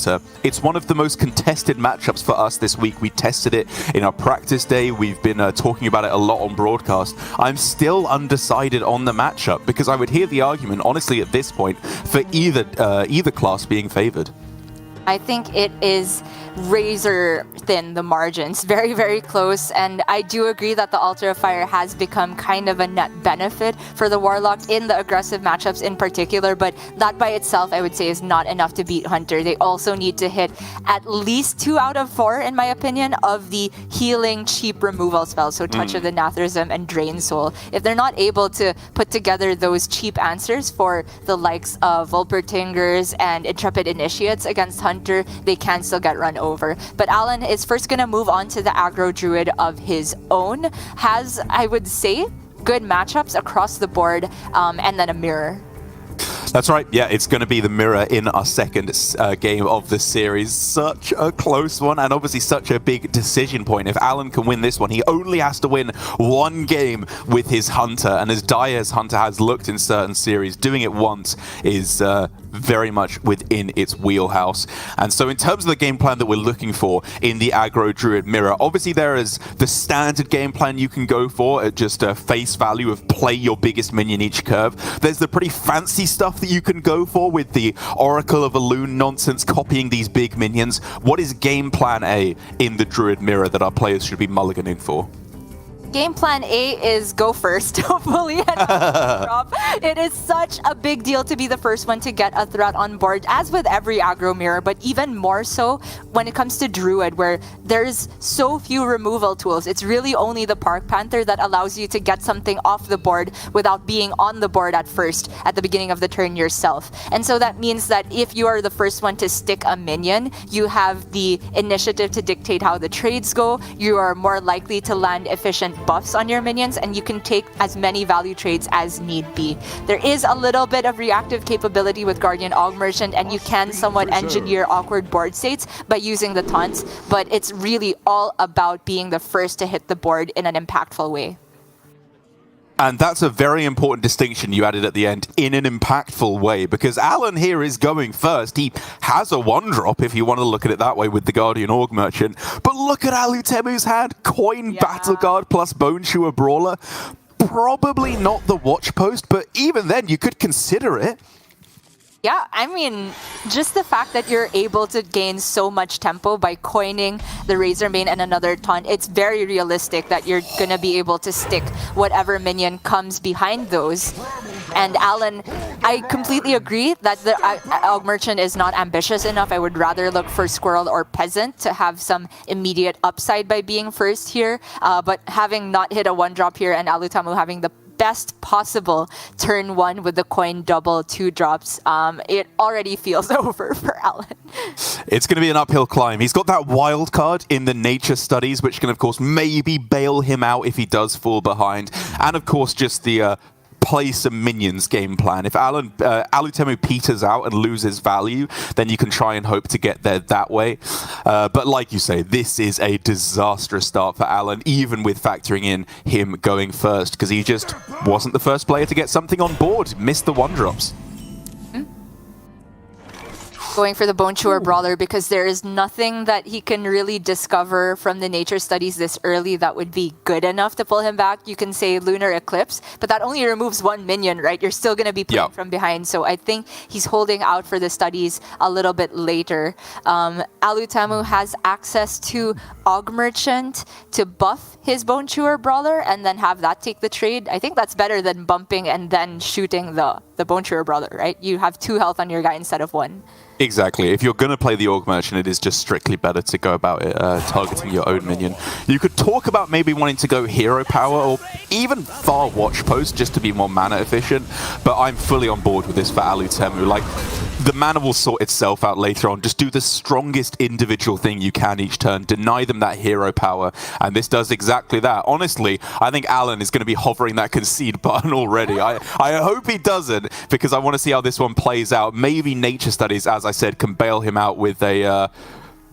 It's one of the most contested matchups for us this week. We tested it in our practice day. We've been talking about it a lot on broadcast. I'm still undecided on the matchup because I would hear the argument, honestly, at this point, for either class being favored. I think it is razor thin, the margins. Very, very close. And I do agree that the Altar of Fire has become kind of a net benefit for the Warlock in the aggressive matchups in particular. But that by itself, I would say, is not enough to beat Hunter. They also need to hit at least 2 out of 4, in my opinion, of the healing cheap removal spells. So Touch of the Nathrism and Drain Soul. If they're not able to put together those cheap answers for the likes of Volpertingers and Intrepid Initiates against Hunter, they can still get run over. But Alan is first going to move on to the aggro druid of his own. Has, I would say, good matchups across the board, and then a mirror. That's right. Yeah, it's going to be the mirror in our second game of the series. Such a close one, and obviously such a big decision point. If Alan can win this one, he only has to win 1 game with his Hunter, and as dire as Hunter has looked in certain series, doing it once is very much within its wheelhouse. And so in terms of the game plan that we're looking for in the aggro druid mirror, obviously there is the standard game plan you can go for at just a face value of play your biggest minion each curve. There's the pretty fancy stuff that you can go for with the Oracle of Elune nonsense, copying these big minions. What is game plan A in the druid mirror that our players should be mulliganing for? Game plan A is go first, hopefully, and drop. It is such a big deal to be the first one to get a threat on board, as with every aggro mirror, but even more so when it comes to Druid, where there's so few removal tools. It's really only the Park Panther that allows you to get something off the board without being on the board at first, at the beginning of the turn yourself. And so that means that if you are the first one to stick a minion, you have the initiative to dictate how the trades go. You are more likely to land efficient buffs on your minions, and you can take as many value trades as need be. There is a little bit of reactive capability with Guardian Og Merchant, and you can somewhat engineer awkward board states by using the taunts, but it's really all about being the first to hit the board in an impactful way. And that's a very important distinction you added at the end, in an impactful way, because Alan here is going first. He has a 1-drop, if you want to look at it that way, with the Guardian Org Merchant. But look at Alutemu's hand. Coin, Battle Guard plus Bone Chewer Brawler. Probably not the Watch Post, but even then, you could consider it. Yeah, I mean, just the fact that you're able to gain so much tempo by coining the Razormane and another taunt, it's very realistic that you're going to be able to stick whatever minion comes behind those. And Alan, I completely agree that the Og Merchant is not ambitious enough. I would rather look for Squirrel or Peasant to have some immediate upside by being first here. But having not hit a 1-drop here and Alutamu having the best possible turn 1 with the coin double 2 drops, it already feels over for Alan. It's going to be an uphill climb. He's got that wild card in the nature studies, which can, of course, maybe bail him out if he does fall behind. And, of course, just the play some minions game plan. If Alutemu peters out and loses value, then you can try and hope to get there that way. But like you say, this is a disastrous start for Alan, even with factoring in him going first, because he just wasn't the first player to get something on board. Missed the 1-drops. Going for the Bone Chewer Brawler because there is nothing that he can really discover from the nature studies this early that would be good enough to pull him back. You can say Lunar Eclipse, but that only removes 1 minion, right? You're still going to be playing from behind. So I think he's holding out for the studies a little bit later. Alutamu has access to Og Merchant to buff his Bone Chewer Brawler and then have that take the trade. I think that's better than bumping and then shooting the Bone Chewer Brawler, right? You have 2 health on your guy instead of 1. Exactly. If you're going to play the Org Merchant, it is just strictly better to go about it targeting your own minion. You could talk about maybe wanting to go Hero Power or even Far Watch Post just to be more mana efficient, but I'm fully on board with this for Alutemu. Like, the mana will sort itself out later on. Just do the strongest individual thing you can each turn. Deny them that hero power, and this does exactly that. Honestly, I think Alan is going to be hovering that concede button already. I hope he doesn't, because I want to see how this one plays out. Maybe Nature Studies, as I said, can bail him out with a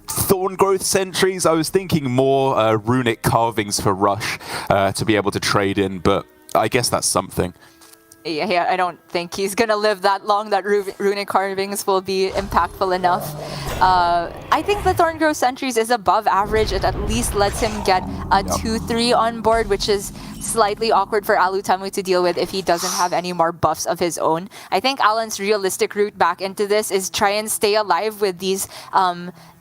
Thorn Growth Sentries. I was thinking more runic carvings for Rush to be able to trade in, but I guess that's something. Yeah, I don't think he's going to live that long that runic carvings will be impactful enough. I think the Thorn Growth Sentries is above average. It at least lets him get a 2-3 on board, which is slightly awkward for Alutamu to deal with if he doesn't have any more buffs of his own. I think Alan's realistic route back into this is try and stay alive with these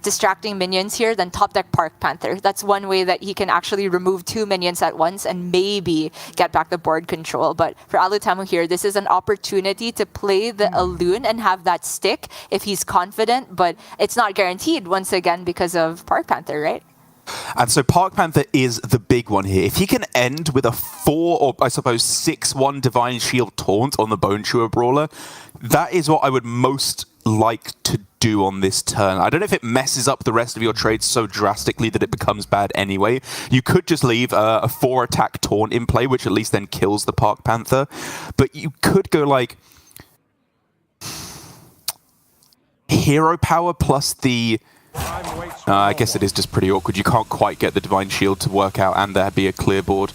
distracting minions here, then top deck Park Panther. That's one way that he can actually remove 2 minions at once and maybe get back the board control. But for Alutamu here, this is an opportunity to play the Elune and have that stick if he's confident, but it's not guaranteed once again because of Park Panther, right? And so Park Panther is the big one here. If he can end with a 4 or I suppose 6-1 Divine Shield Taunt on the Bone Chewer Brawler, that is what I would most like to do on this turn. I don't know if it messes up the rest of your trades so drastically that it becomes bad anyway. You could just leave a 4-attack Taunt in play, which at least then kills the Park Panther. But you could go like Hero Power plus the... I guess it is just pretty awkward. You can't quite get the Divine Shield to work out and there be a clear board.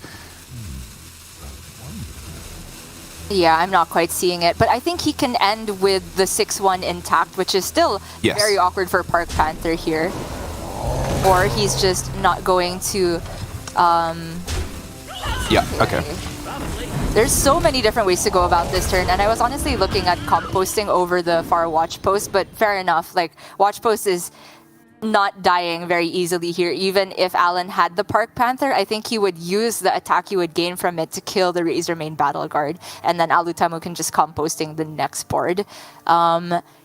Yeah, I'm not quite seeing it. But I think he can end with the 6-1 intact, which is still very awkward for Park Panther here. Or he's just not going to... Yeah, okay. There's so many different ways to go about this turn, and I was honestly looking at composting over the Far Watch Post, but fair enough. Like, Watch Post is not dying very easily here. Even if Alan had the Park Panther, I think he would use the attack he would gain from it to kill the Razormane Battle Guard, and then Alutamu can just composting the next board.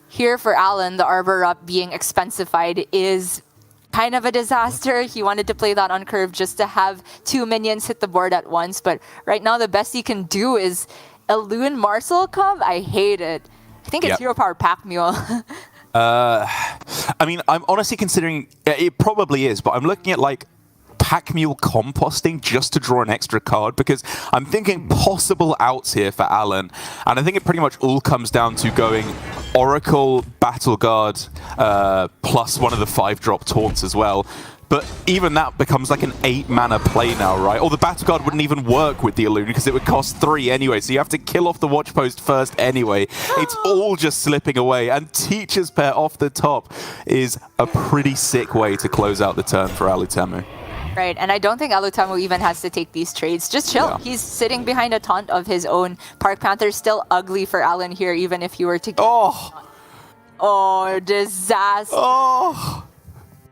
Here for Alan, the Arbor Up being expensified is kind of a disaster. He wanted to play that on curve just to have 2 minions hit the board at once, but right now the best he can do is Elune Marcel Cub. I hate it. I think it's Hero Power Pack Mule. I mean, I'm honestly considering, it probably is, but I'm looking at like Pack Mule composting just to draw an extra card? Because I'm thinking possible outs here for Alan, and I think it pretty much all comes down to going Oracle, Battle Guard, plus one of the 5-drop taunts as well. But even that becomes like an 8-mana play now, right? Or the Battle Guard wouldn't even work with the Elune because it would cost 3 anyway, so you have to kill off the Watch Post first anyway. It's all just slipping away, and Teacher's Pet off the top is a pretty sick way to close out the turn for Alutemu. Right, and I don't think Alutemu even has to take these trades. Just chill. Yeah. He's sitting behind a taunt of his own. Park Panther's still ugly for Alan here, even if you were to get... Oh, disaster. Oh,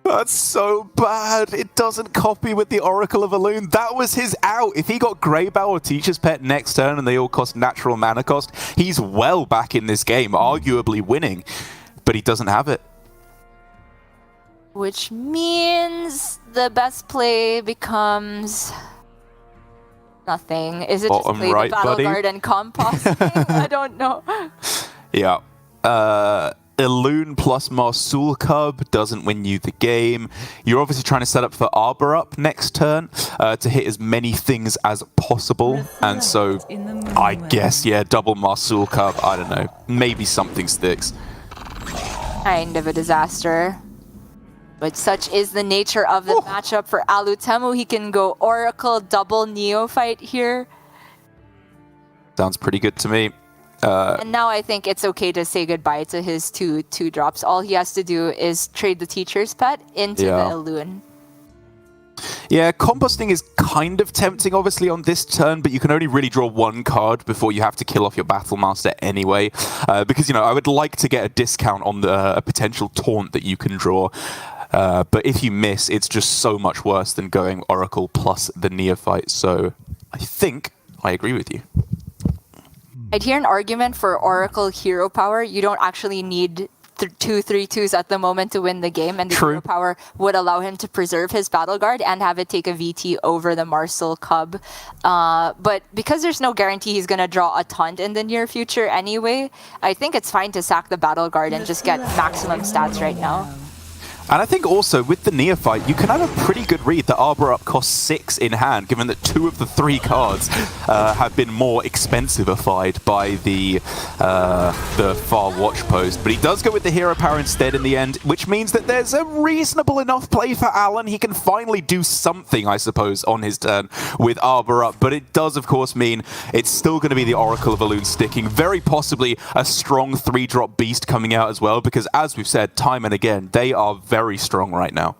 that's so bad. It doesn't copy with the Oracle of Elune. That was his out. If he got Greybow or Teacher's Pet next turn and they all cost natural mana cost, he's well back in this game, arguably winning. But he doesn't have it. Which means the best play becomes nothing. Is it just play the Battle Guard and composting? I don't know. Yeah. Elune plus Marsul Cub doesn't win you the game. You're obviously trying to set up for Arbor Up next turn to hit as many things as possible. And so I guess, yeah, double Marsul Cub. I don't know. Maybe something sticks. Kind of a disaster. But such is the nature of the matchup for Alutemu. He can go Oracle, double Neophyte here. Sounds pretty good to me. And now I think it's okay to say goodbye to his two drops. All he has to do is trade the Teacher's Pet into the Elune. Yeah, composting is kind of tempting, obviously, on this turn, but you can only really draw one card before you have to kill off your Battle Master anyway. Because, you know, I would like to get a discount on a potential taunt that you can draw. But if you miss, it's just so much worse than going Oracle plus the Neophyte. So I think I agree with you. I'd hear an argument for Oracle hero power. You don't actually need 2 3/2s at the moment to win the game, and the hero power would allow him to preserve his Battle Guard and have it take a VT over the Marsul Cub. But because there's no guarantee he's going to draw a taunt in the near future anyway, I think it's fine to sack the Battle Guard and just get maximum stats right now. And I think also with the Neophyte, you can have a pretty good read that Arbor Up costs 6 in hand, given that 2 of the 3 cards have been more expensivified by the Far Watch Post. But he does go with the Hero Power instead in the end, which means that there's a reasonable enough play for Alan. He can finally do something, I suppose, on his turn with Arbor Up. But it does, of course, mean it's still going to be the Oracle of Elune sticking. Very possibly a strong 3-drop beast coming out as well, because as we've said time and again, they are very strong right now.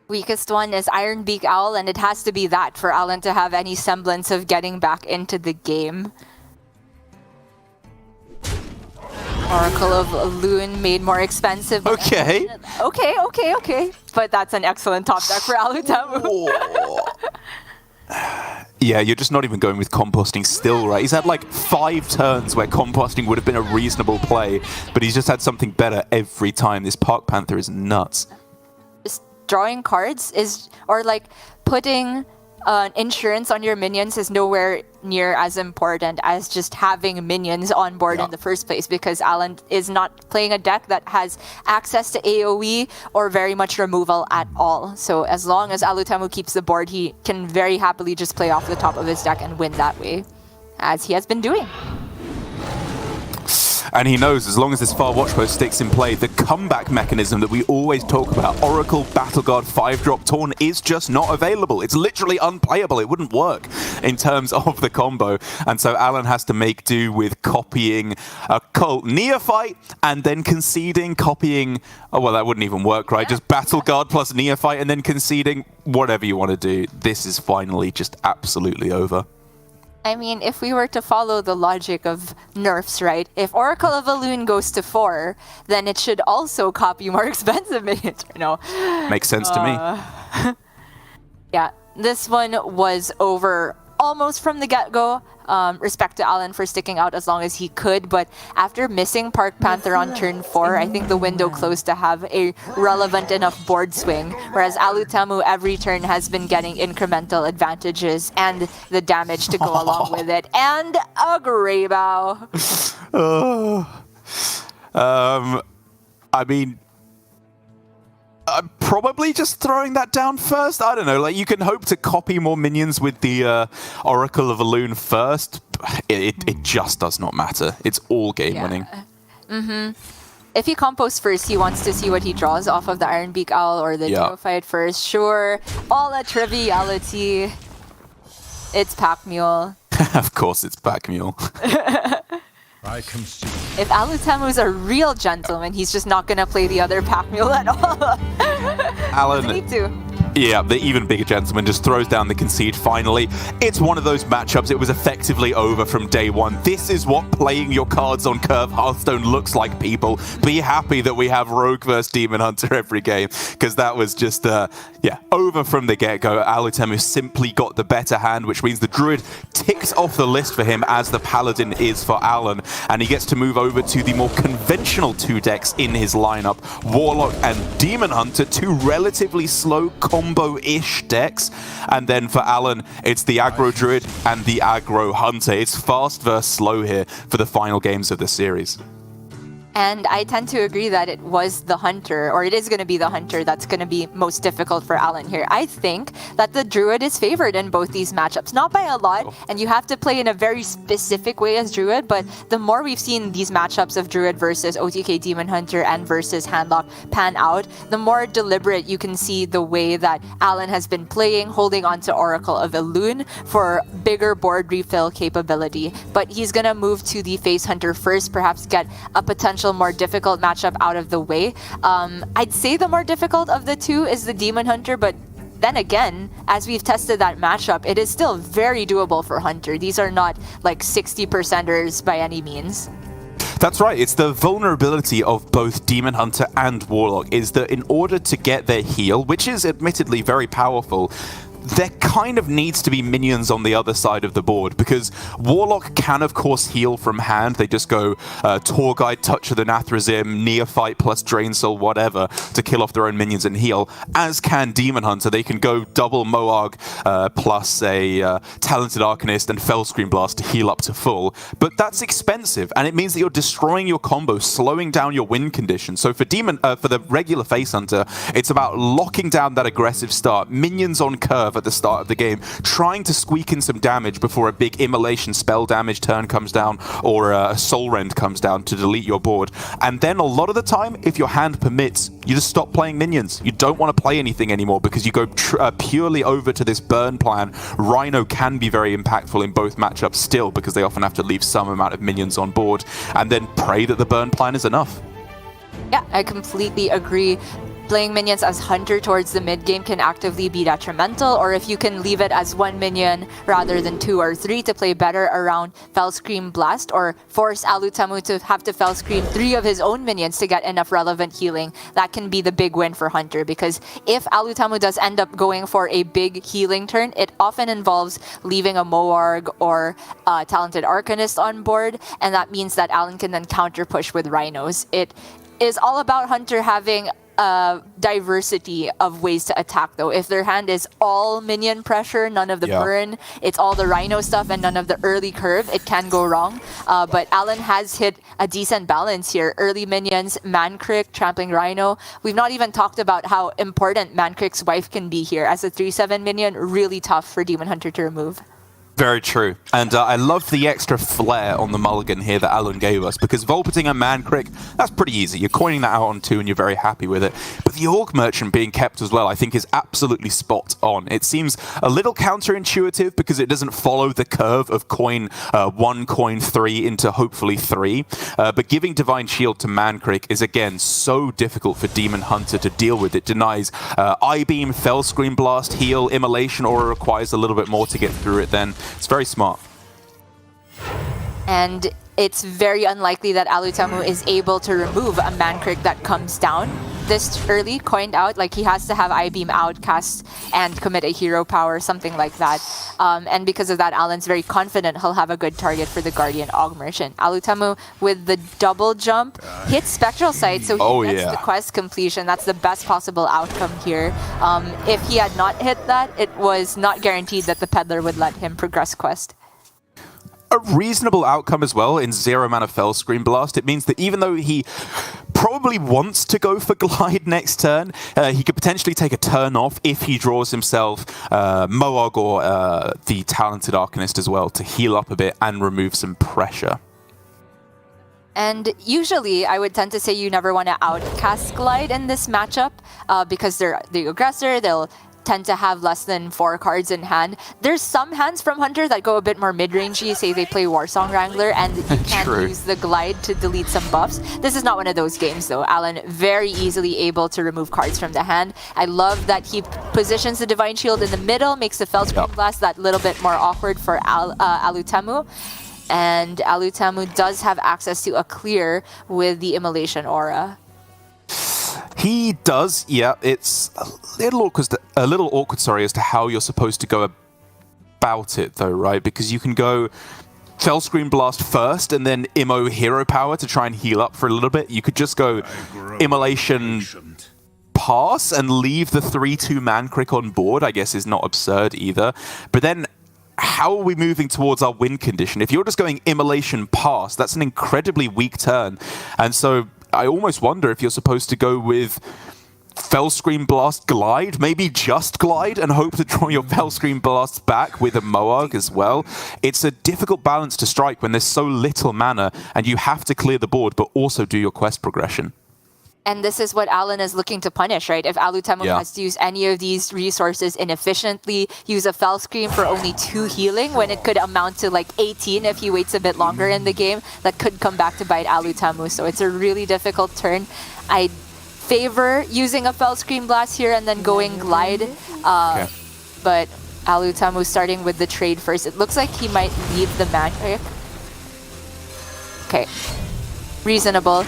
Weakest one is Ironbeak Owl, and it has to be that for Alan to have any semblance of getting back into the game. Oracle of Elune made more expensive. Okay. Okay. But that's an excellent top deck for Alutemu. Yeah, you're just not even going with composting still, right? He's had like 5 turns where composting would have been a reasonable play, but he's just had something better every time. This Park Panther is nuts. Just drawing cards is, or like putting insurance on your minions is nowhere near as important as just having minions on board in the first place, because Alan is not playing a deck that has access to AoE or very much removal at all. So as long as Alutemu keeps the board, he can very happily just play off the top of his deck and win that way, as he has been doing. And he knows as long as this Far Watch Post sticks in play, the comeback mechanism that we always talk about, Oracle Battle Guard 5-drop Taunt, is just not available. It's literally unplayable. It wouldn't work in terms of the combo. And so Alan has to make do with copying a Cult Neophyte and then conceding, copying... Oh, well, that wouldn't even work, right? Just Battle Guard plus Neophyte and then conceding whatever you want to do. This is finally just absolutely over. I mean, if we were to follow the logic of nerfs, right? If Oracle of Elune goes to 4, then it should also copy more expensive minions, you know? Makes sense to me. Yeah, this one was over almost from the get-go. Respect to Alan for sticking out as long as he could, but after missing Park Panther on turn 4, I think the window closed to have a relevant enough board swing, whereas Alutemu every turn has been getting incremental advantages and the damage to go along with it, and a Greybow. I mean, Probably just throwing that down first. I don't know. Like, you can hope to copy more minions with the Oracle of Elune first. It just does not matter. It's all game winning. If he compos first, he wants to see what he draws off of the Ironbeak Owl or the Neophyte first. Sure, all a triviality. It's Pack Mule. Of course it's Pack Mule. If Alutamu's a real gentleman, he's just not going to play the other Pack Mule at all. Alan, doesn't need to. Yeah, the even bigger gentleman just throws down the concede finally. It's one of those matchups. It was effectively over from day one. This is what playing your cards on Curve Hearthstone looks like, people. Be happy that we have Rogue versus Demon Hunter every game, because that was just, over from the get-go. Alutamu simply got the better hand, which means the Druid ticked off the list for him as the Paladin is for Alan, and he gets to move over to the more conventional two decks in his lineup. Warlock and Demon Hunter, two relatively slow combo-ish decks, and then for Alan, it's the Aggro Druid and the Aggro Hunter. It's fast versus slow here for the final games of the series. And I tend to agree that it was the Hunter, or it is going to be the Hunter, that's going to be most difficult for Alan here. I think that the Druid is favored in both these matchups, not by a lot, and you have to play in a very specific way as Druid, but the more we've seen these matchups of Druid versus OTK Demon Hunter and versus Handlock pan out, the more deliberate you can see the way that Alan has been playing, holding on to Oracle of Elune for bigger board refill capability. But he's going to move to the Face Hunter first, perhaps get a potential more difficult matchup out of the way. I'd say the more difficult of the two is the Demon Hunter, but then again, as we've tested that matchup, it is still very doable for Hunter. These are not like 60%ers by any means. That's right, it's the vulnerability of both Demon Hunter and Warlock is that in order to get their heal, which is admittedly very powerful, there kind of needs to be minions on the other side of the board, because Warlock can, of course, heal from hand. They just go Tour Guide, Touch of the Nathrazim, Neophyte plus Drain Soul, whatever, to kill off their own minions and heal, as can Demon Hunter. They can go double Moarg plus a Talented Arcanist and Fellscream Blast to heal up to full. But that's expensive, and it means that you're destroying your combo, slowing down your win condition. So for the regular Face Hunter, it's about locking down that aggressive start, minions on curve at the start of the game, trying to squeak in some damage before a big Immolation spell damage turn comes down or a Soul Rend comes down to delete your board. And then a lot of the time, if your hand permits, you just stop playing minions. You don't want to play anything anymore because you go purely over to this burn plan. Rhino can be very impactful in both matchups still, because they often have to leave some amount of minions on board, and then pray that the burn plan is enough. Yeah, I completely agree. Playing minions as Hunter towards the mid-game can actively be detrimental, or if you can leave it as one minion rather than 2 or 3 to play better around Fellscream Blast, or force Alutamu to have to Fellscream 3 of his own minions to get enough relevant healing, that can be the big win for Hunter, because if Alutamu does end up going for a big healing turn, it often involves leaving a Moarg or a Talented Arcanist on board, and that means that Alan can then counter push with Rhinos. It is all about Hunter having diversity of ways to attack, though. If their hand is all minion pressure, none of the burn, it's all the Rhino stuff and none of the early curve, it can go wrong. But Alan has hit a decent balance here. Early minions, Mankrik, Trampling Rhino. We've not even talked about how important Mankrik's wife can be here. As a 3/7 minion, really tough for Demon Hunter to remove. Very true. And I love the extra flair on the mulligan here that Alan gave us, because Volpating and Mankrik, that's pretty easy. You're coining that out on 2 and you're very happy with it. But the Orc Merchant being kept as well, I think, is absolutely spot on. It seems a little counterintuitive because it doesn't follow the curve of coin 1, coin 3 into hopefully 3. But giving Divine Shield to Mankrik is, again, so difficult for Demon Hunter to deal with. It denies I-Beam, Fellscream Blast, heal, Immolation, or it requires a little bit more to get through it then. It's very smart. And it's very unlikely that Alutamu is able to remove a Mankrik that comes down this early, coined out. Like, he has to have I-Beam out, cast, and commit a hero power, something like that. And because of that, Alan's very confident he'll have a good target for the Guardian Aug Merchant. Alutamu, with the double jump, hits Spectral Sight, so he gets the quest completion. That's the best possible outcome here. If he had not hit that, it was not guaranteed that the Peddler would let him progress quest. A reasonable outcome as well in 0 mana Fellscream Blast. It means that even though he probably wants to go for Glide next turn. He could potentially take a turn off if he draws himself Moog or the Talented Arcanist as well to heal up a bit and remove some pressure. And usually, I would tend to say you never want to outcast Glide in this matchup because they're the aggressor. They'll tend to have less than 4 cards in hand. There's some hands from Hunter that go a bit more mid-rangey, say they play Warsong Wrangler, and you can use the Glide to delete some buffs. This is not one of those games, though. Alan very easily able to remove cards from the hand. I love that he positions the Divine Shield in the middle, makes the Fellscream Blast that little bit more awkward for Alutemu. And Alutemu does have access to a clear with the Immolation Aura. He does, yeah. It's a little awkward, sorry, as to how you're supposed to go about it, though, right? Because you can go Fellscream Blast first and then Immo Hero Power to try and heal up for a little bit. You could just go Immolation Pass and leave the 3/2 Mankrik on board, I guess is not absurd either. But then how are we moving towards our win condition? If you're just going Immolation Pass, that's an incredibly weak turn. And so I almost wonder if you're supposed to go with Fellscream Blast Glide, maybe just Glide, and hope to draw your Fellscream Blasts back with a Moog as well. It's a difficult balance to strike when there's so little mana and you have to clear the board but also do your quest progression. And this is what Alan is looking to punish, right? If Alutemu has to use any of these resources inefficiently, use a Fellscream for only 2 healing, when it could amount to like 18 if he waits a bit longer in the game, that could come back to bite Alutemu. So it's a really difficult turn. I favor using a Fellscream Blast here and then going Glide. But Alutemu starting with the trade first. It looks like he might leave the Mankrik. Okay. Reasonable.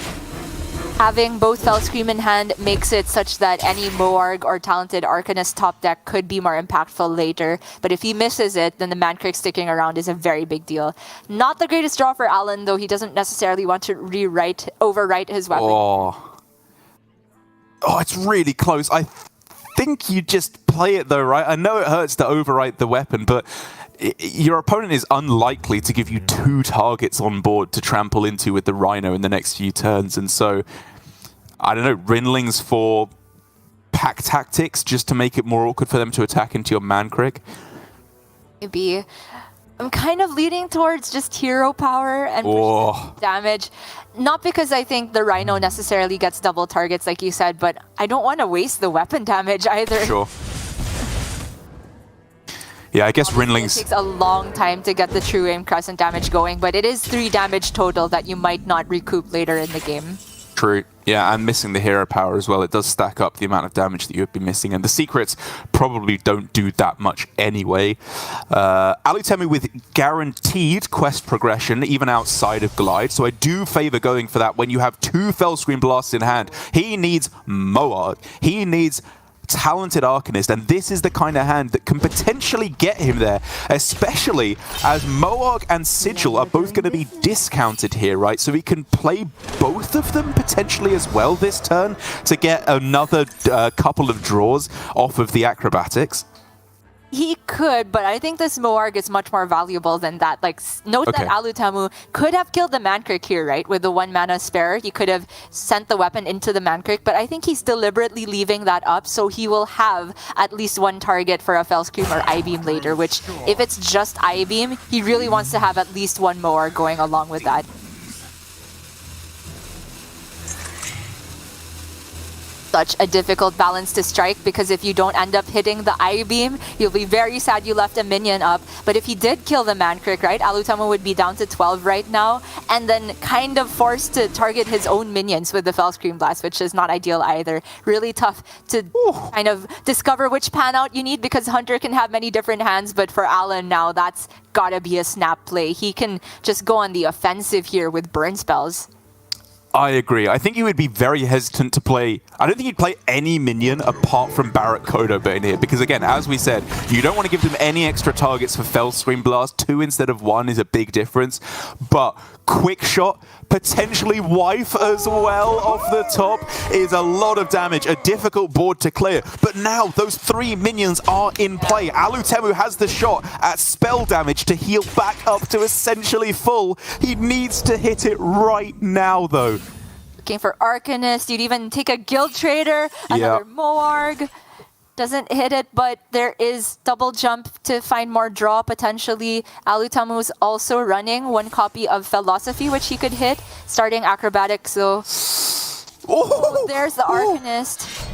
Having both Fellscream in hand makes it such that any Moarg or Talented Arcanist top deck could be more impactful later. But if he misses it, then the Mankrik sticking around is a very big deal. Not the greatest draw for Alan, though he doesn't necessarily want to overwrite his weapon. Oh, it's really close. I think you just play it though, right? I know it hurts to overwrite the weapon, but your opponent is unlikely to give you 2 targets on board to trample into with the Rhino in the next few turns. And so, I don't know, Rinlings for pack tactics just to make it more awkward for them to attack into your Mankrik? Maybe. I'm kind of leaning towards just hero power and damage. Not because I think the Rhino necessarily gets double targets like you said, but I don't want to waste the weapon damage either. Sure. Yeah, I guess Rinlings... It takes a long time to get the True Aim Crescent damage going, but it is 3 damage total that you might not recoup later in the game. True. Yeah, and missing the hero power as well. It does stack up the amount of damage that you would be missing, and the secrets probably don't do that much anyway. Alutemu with guaranteed quest progression, even outside of Glide, so I do favor going for that when you have 2 Fellscream Blasts in hand. He needs Moarg. He needs Talented Arcanist, and this is the kind of hand that can potentially get him there, especially as Moarg and Sigil are both going to be discounted here, right? So he can play both of them potentially as well this turn to get another couple of draws off of the acrobatics. He could, but I think this Moarg is much more valuable than that. Like, note that Alutemu could have killed the Mankrik here, right? With the 1 mana spare, he could have sent the weapon into the Mankrik, but I think he's deliberately leaving that up, so he will have at least 1 target for a Fellscream or I-Beam later, which, if it's just I-Beam, he really wants to have at least 1 Moarg going along with that. Such a difficult balance to strike, because if you don't end up hitting the I-Beam, you'll be very sad you left a minion up. But if he did kill the Mankrik, right, Alutemu would be down to 12 right now, and then kind of forced to target his own minions with the Fellscream Blast, which is not ideal either. Really tough to kind of discover which pan out you need, because Hunter can have many different hands, but for Alan now, that's gotta be a snap play. He can just go on the offensive here with burn spells. I agree. I think he would be very hesitant to play... I don't think he'd play any minion apart from Barrack Kodobane here, because again, as we said, you don't want to give them any extra targets for Fellscream Blast. 2 instead of 1 is a big difference, but Quick Shot, potentially Wife as well off the top, is a lot of damage, a difficult board to clear. But now those 3 minions are in play. Alutemu has the shot at spell damage to heal back up to essentially full. He needs to hit it right now, though. Looking for Arcanist. You'd even take a Guild Trader. Another Moarg. Doesn't hit it, but there is double jump to find more draw potentially. Alutamu's also running one copy of Philosophy, which he could hit. Starting Acrobatics, though. Oh, there's the Arcanist.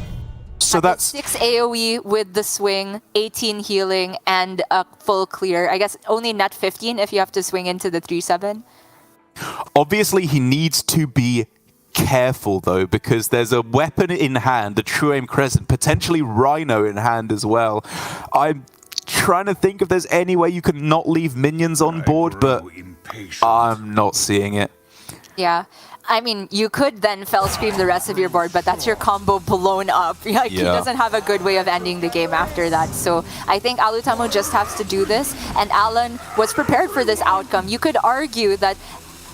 So that's 6 AoE with the swing, 18 healing, and a full clear. I guess only net 15 if you have to swing into the 3/7. Obviously, he needs to be careful, though, because there's a weapon in hand, the True Aim Crescent, potentially Rhino in hand as well. I'm trying to think if there's any way you can not leave minions on board, but I'm not seeing it. Yeah. I mean, you could then Fell Scream the rest of your board, but that's your combo blown up. Like, he doesn't have a good way of ending the game after that. So I think Alutamu just has to do this, and Alan was prepared for this outcome. You could argue that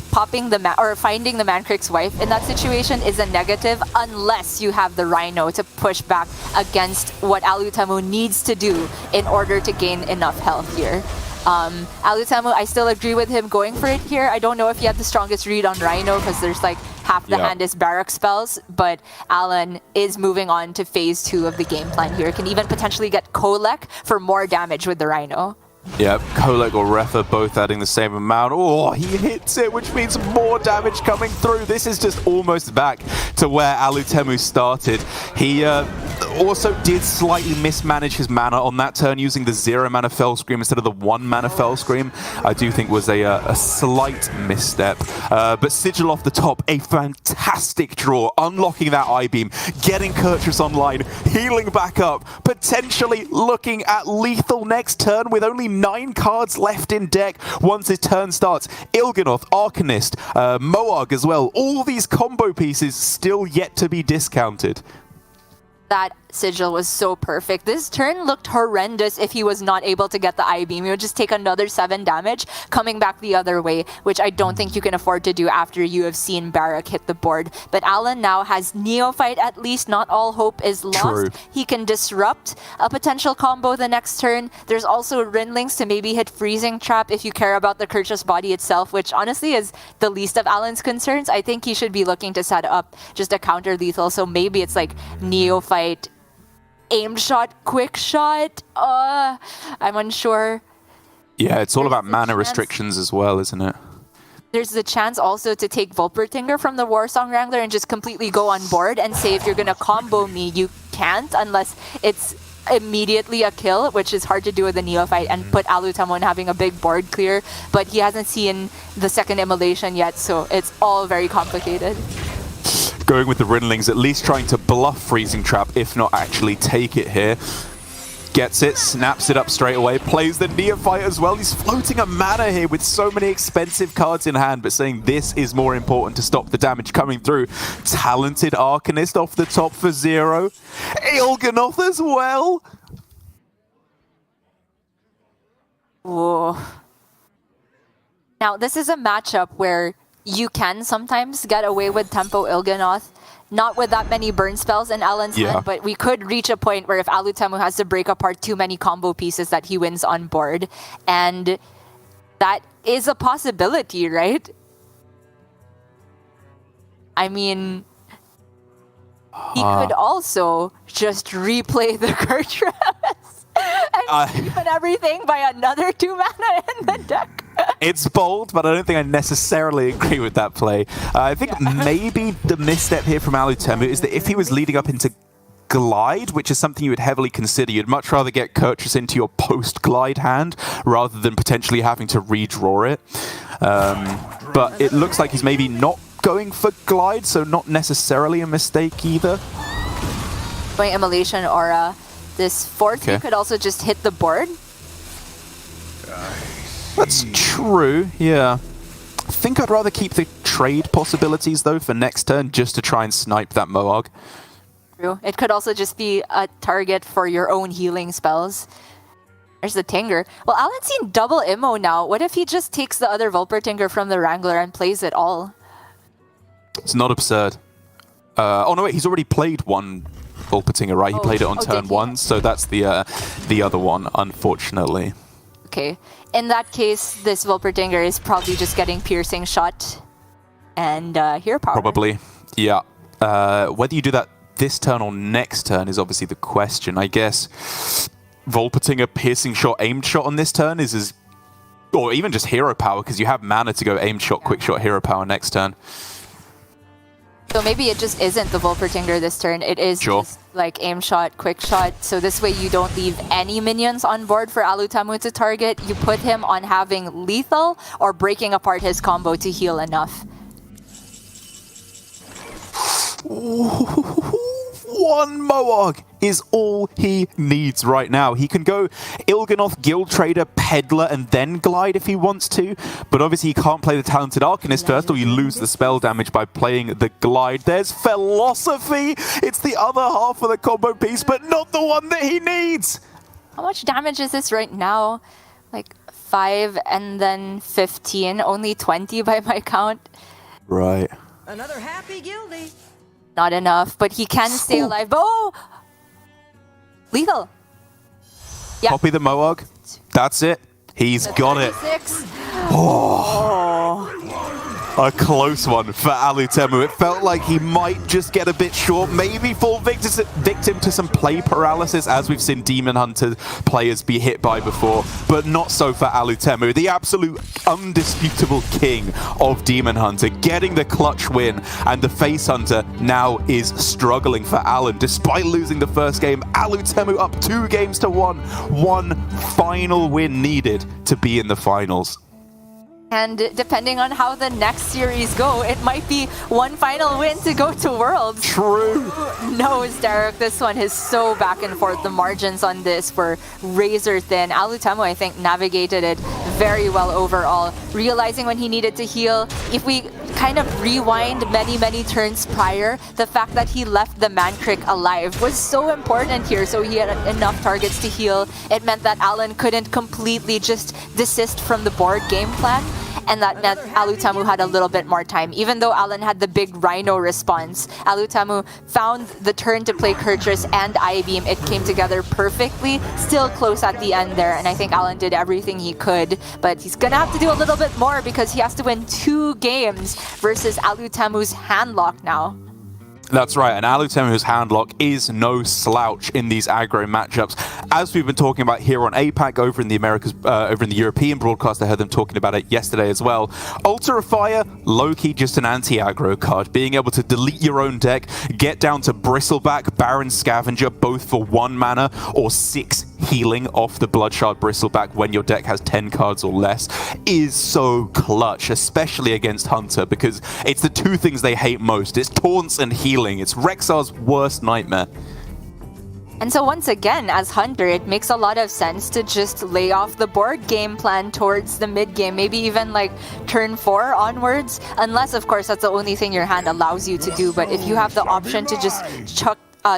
popping the or finding the Mancrick's wife in that situation is a negative unless you have the Rhino to push back against what Alutamu needs to do in order to gain enough health here. Alutamu, I still agree with him going for it here. I don't know if he had the strongest read on Rhino because there's like half the hand is barrack spells, but Alan is moving on to phase 2 of the game plan here. Can even potentially get Kolek for more damage with the Rhino. Yep, Kolek or Retha both adding the same amount. Oh, he hits it, which means more damage coming through. This is just almost back to where Alutemu started. He also did slightly mismanage his mana on that turn using the 0 mana Fell Scream instead of the 1 mana Fell Scream. I do think was a slight misstep. But Sigil off the top, a fantastic draw, unlocking that I-Beam, getting Kurtrus online, healing back up, potentially looking at lethal next turn with only 9 cards left in deck once his turn starts. Il'gynoth, Arcanist, Moarg as well. All these combo pieces still yet to be discounted. That Sigil was so perfect. This turn looked horrendous if he was not able to get the I-Beam. He would just take another 7 damage coming back the other way, which I don't think you can afford to do after you have seen Barrack hit the board. But Alan now has Neophyte at least. Not all hope is lost. True. He can disrupt a potential combo the next turn. There's also Rinlings to maybe hit Freezing Trap if you care about the Kurtrus body itself, which honestly is the least of Alan's concerns. I think he should be looking to set up just a counter lethal. So maybe it's like Neophyte, aim shot, quick shot. I'm unsure. Yeah, it's all about mana restrictions as well, isn't it? There's the chance also to take Volpertinger from the Warsong Wrangler and just completely go on board and say, if you're going to combo me, you can't unless it's immediately a kill, which is hard to do with the Neophyte, and put Alutamu in having a big board clear. But he hasn't seen the second immolation yet, so it's all very complicated. Going with the Rinlings, at least trying to bluff Freezing Trap, if not actually take it here. Gets it, snaps it up straight away, plays the Neophyte as well. He's floating a mana here with so many expensive cards in hand, but saying this is more important to stop the damage coming through. Talented Arcanist off the top for 0. Il'gynoth as well. Whoa. Now, this is a matchup where you can sometimes get away with Tempo Il'gynoth. Not with that many burn spells in Alan's hand, but we could reach a point where if Alutemu has to break apart too many combo pieces that he wins on board. And that is a possibility, right? I mean, he could also just replay the Kurtrus and cheapen everything by another 2 mana in the deck. It's bold, but I don't think I necessarily agree with that play. I think maybe the misstep here from Alutemu is that if he was leading up into Glide, which is something you would heavily consider, you'd much rather get Kurtrus into your post-Glide hand rather than potentially having to redraw it. But it looks like he's maybe not going for Glide, so not necessarily a mistake either. By Immolation Aura, this 4/3 could also just hit the board. That's true, yeah. I think I'd rather keep the trade possibilities, though, for next turn, just to try and snipe that Moarg. True. It could also just be a target for your own healing spells. There's the Tinger. Well, Alan's seen double Immo now. What if he just takes the other Volpertinger from the Wrangler and plays it all? It's not absurd. Oh, no, wait, he's already played one Volpertinger, right? He played it on turn 1, so that's the other one, unfortunately. Okay. In that case, this Volpertinger is probably just getting Piercing Shot and Hero Power. Probably. Yeah. Whether you do that this turn or next turn is obviously the question. I guess Volpating a piercing shot, aimed shot on this turn is as... Or even just hero power, because you have mana to go aimed shot, quick shot, hero power next turn. So maybe it just isn't the Volpertinger this turn. It is just like aim shot, quick shot. So this way you don't leave any minions on board for Alutamu to target. You put him on having lethal or breaking apart his combo to heal enough. One Moog is all he needs right now. He can go Il'gynoth, Guild Trader, Peddler, and then Glide if he wants to. But obviously he can't play the Talented Arcanist first, or you lose the spell damage by playing the Glide. There's Philosophy. It's the other half of the combo piece, but not the one that he needs. How much damage is this right now? Like 5 and then 15. Only 20 by my count. Right. Another happy guildie. Not enough, but he can stay alive. Oh! Lethal. Yeah. Copy the Moog. That's it. He's got it. 36. A close one for Alutemu. It felt like he might just get a bit short, maybe fall victim to some play paralysis, as we've seen Demon Hunter players be hit by before, but not so for Alutemu, the absolute undisputable king of Demon Hunter, getting the clutch win, and the Face Hunter now is struggling for Alan. Despite losing the first game, Alutemu up 2 games to 1. One final win needed to be in the finals. And depending on how the next series go, it might be one final win to go to Worlds. True. Who knows, Derek? This one is so back and forth. The margins on this were razor thin. Alutemu, I think, navigated it very well overall, realizing when he needed to heal. If we kind of rewind many turns prior, the fact that he left the Mankrik alive was so important here, so he had enough targets to heal. It meant that Alan couldn't completely just desist from the board game plan, and that meant Alutemu had a little bit more time. Even though Alan had the big Rhino response, Alutemu found the turn to play Kurtrus and I-Beam. It came together perfectly, still close at the end there, and I think Alan did everything he could, but he's gonna have to do a little bit more because he has to win 2 games versus Alutemu's handlock now. That's right, and Alutemu's handlock is no slouch in these aggro matchups. As we've been talking about here on APAC, over in the Americas, over in the European broadcast, I heard them talking about it yesterday as well. Altar of Fire, low-key just an anti-aggro card. Being able to delete your own deck, get down to Bristleback, Baron Scavenger, both for 1 mana or 6 healing off the Bloodshard Bristleback when your deck has 10 cards or less, is so clutch, especially against Hunter, because it's the 2 things they hate most. It's taunts and healing. It's Rexar's worst nightmare. And so once again, as Hunter, it makes a lot of sense to just lay off the board game plan towards the mid game, maybe even like turn 4 onwards, unless of course that's the only thing your hand allows you to do. But if you have the option to just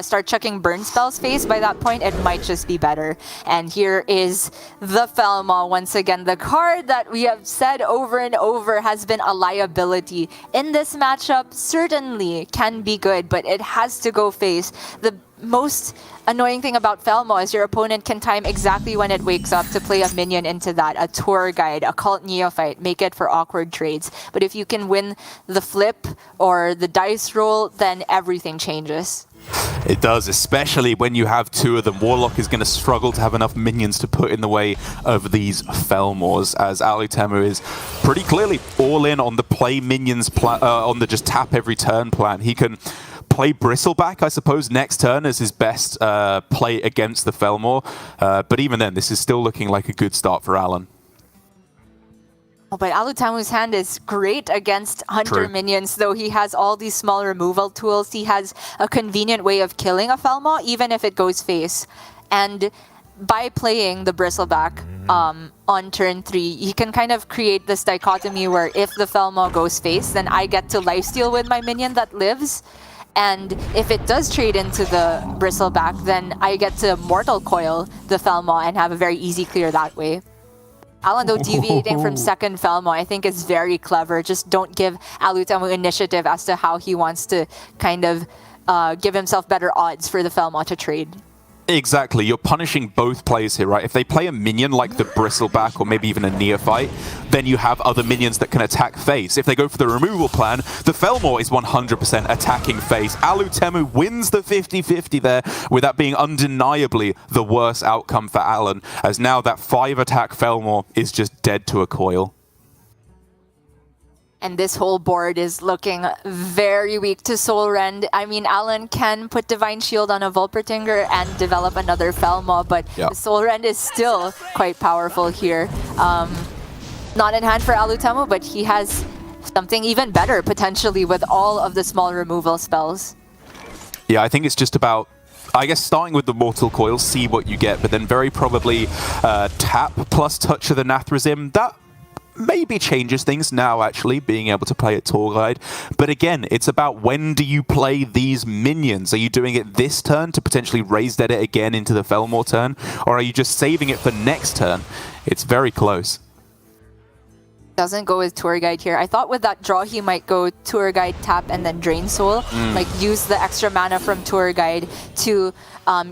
start chucking burn spells face, by that point it might just be better. And here is the Felmaw once again, the card that we have said over and over has been a liability in this matchup. Certainly can be good, but it has to go face. The most annoying thing about Felmaw is your opponent can time exactly when it wakes up to play a minion into that, a tour guide, a cult neophyte, make it for awkward trades. But if you can win the flip or the dice roll, then everything changes. It does, especially when you have 2 of them. Warlock is going to struggle to have enough minions to put in the way of these Felmaws, as Alutemu is pretty clearly all in on the play minions on the just tap every turn plan. He can play Bristleback, I suppose, next turn as his best play against the Felmaw. But even then, this is still looking like a good start for Alan. Oh, but Alutemu's hand is great against Hunter minions, though he has all these small removal tools. He has a convenient way of killing a Felmaw, even if it goes face. And by playing the Bristleback on turn 3, he can kind of create this dichotomy where if the Felmaw goes face, then I get to lifesteal with my minion that lives. And if it does trade into the Bristleback, then I get to Mortal Coil the Felmaw and have a very easy clear that way. Alan, though, deviating from second Felmaw, I think is very clever. Just don't give Alutemu initiative as to how he wants to kind of give himself better odds for the Felmaw to trade. Exactly, you're punishing both players here, right? If they play a minion like the Bristleback or maybe even a Neophyte, then you have other minions that can attack face. If they go for the removal plan, the Felmore is 100% attacking face. Alutemu wins the 50-50 there, with that being undeniably the worst outcome for Alan, as now that 5-attack Felmore is just dead to a coil. And this whole board is looking very weak to Soul Rend. I mean, Alan can put Divine Shield on a Volpertinger and develop another Felma, but the Soul Rend is still quite powerful here. Not in hand for Alutemu, but he has something even better, potentially, with all of the small removal spells. Yeah, I think it's just about, I guess, starting with the Mortal Coil, see what you get, but then very probably tap plus Touch of the Nathrazim. That maybe changes things now, actually, being able to play a Tour Guide. But again, it's about when do you play these minions? Are you doing it this turn to potentially raise dead it again into the Felmore turn? Or are you just saving it for next turn? It's very close. Doesn't go with Tour Guide here. I thought with that draw he might go Tour Guide, tap, and then Drain Soul. Like use the extra mana from Tour Guide to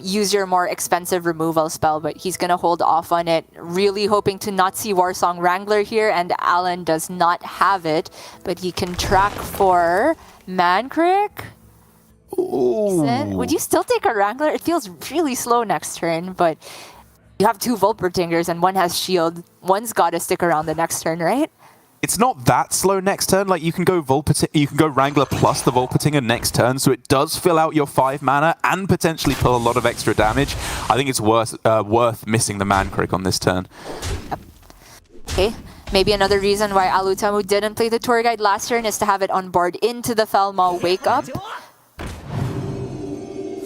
use your more expensive removal spell, but he's gonna hold off on it, really hoping to not see Warsong Wrangler here, and Alan does not have it, but he can track for Mancrick. Would you still take a Wrangler? It feels really slow next turn, but you have 2 Volpertingers and one has shield. One's gotta stick around the next turn, right? It's not that slow next turn. Like, you can go Wrangler plus the Volpertinger next turn, so it does fill out your 5 mana and potentially pull a lot of extra damage. I think it's worth missing the Mancrick on this turn. Okay, maybe another reason why Alutemu didn't play the Tour Guide last turn is to have it on board into the Felma Wake Up.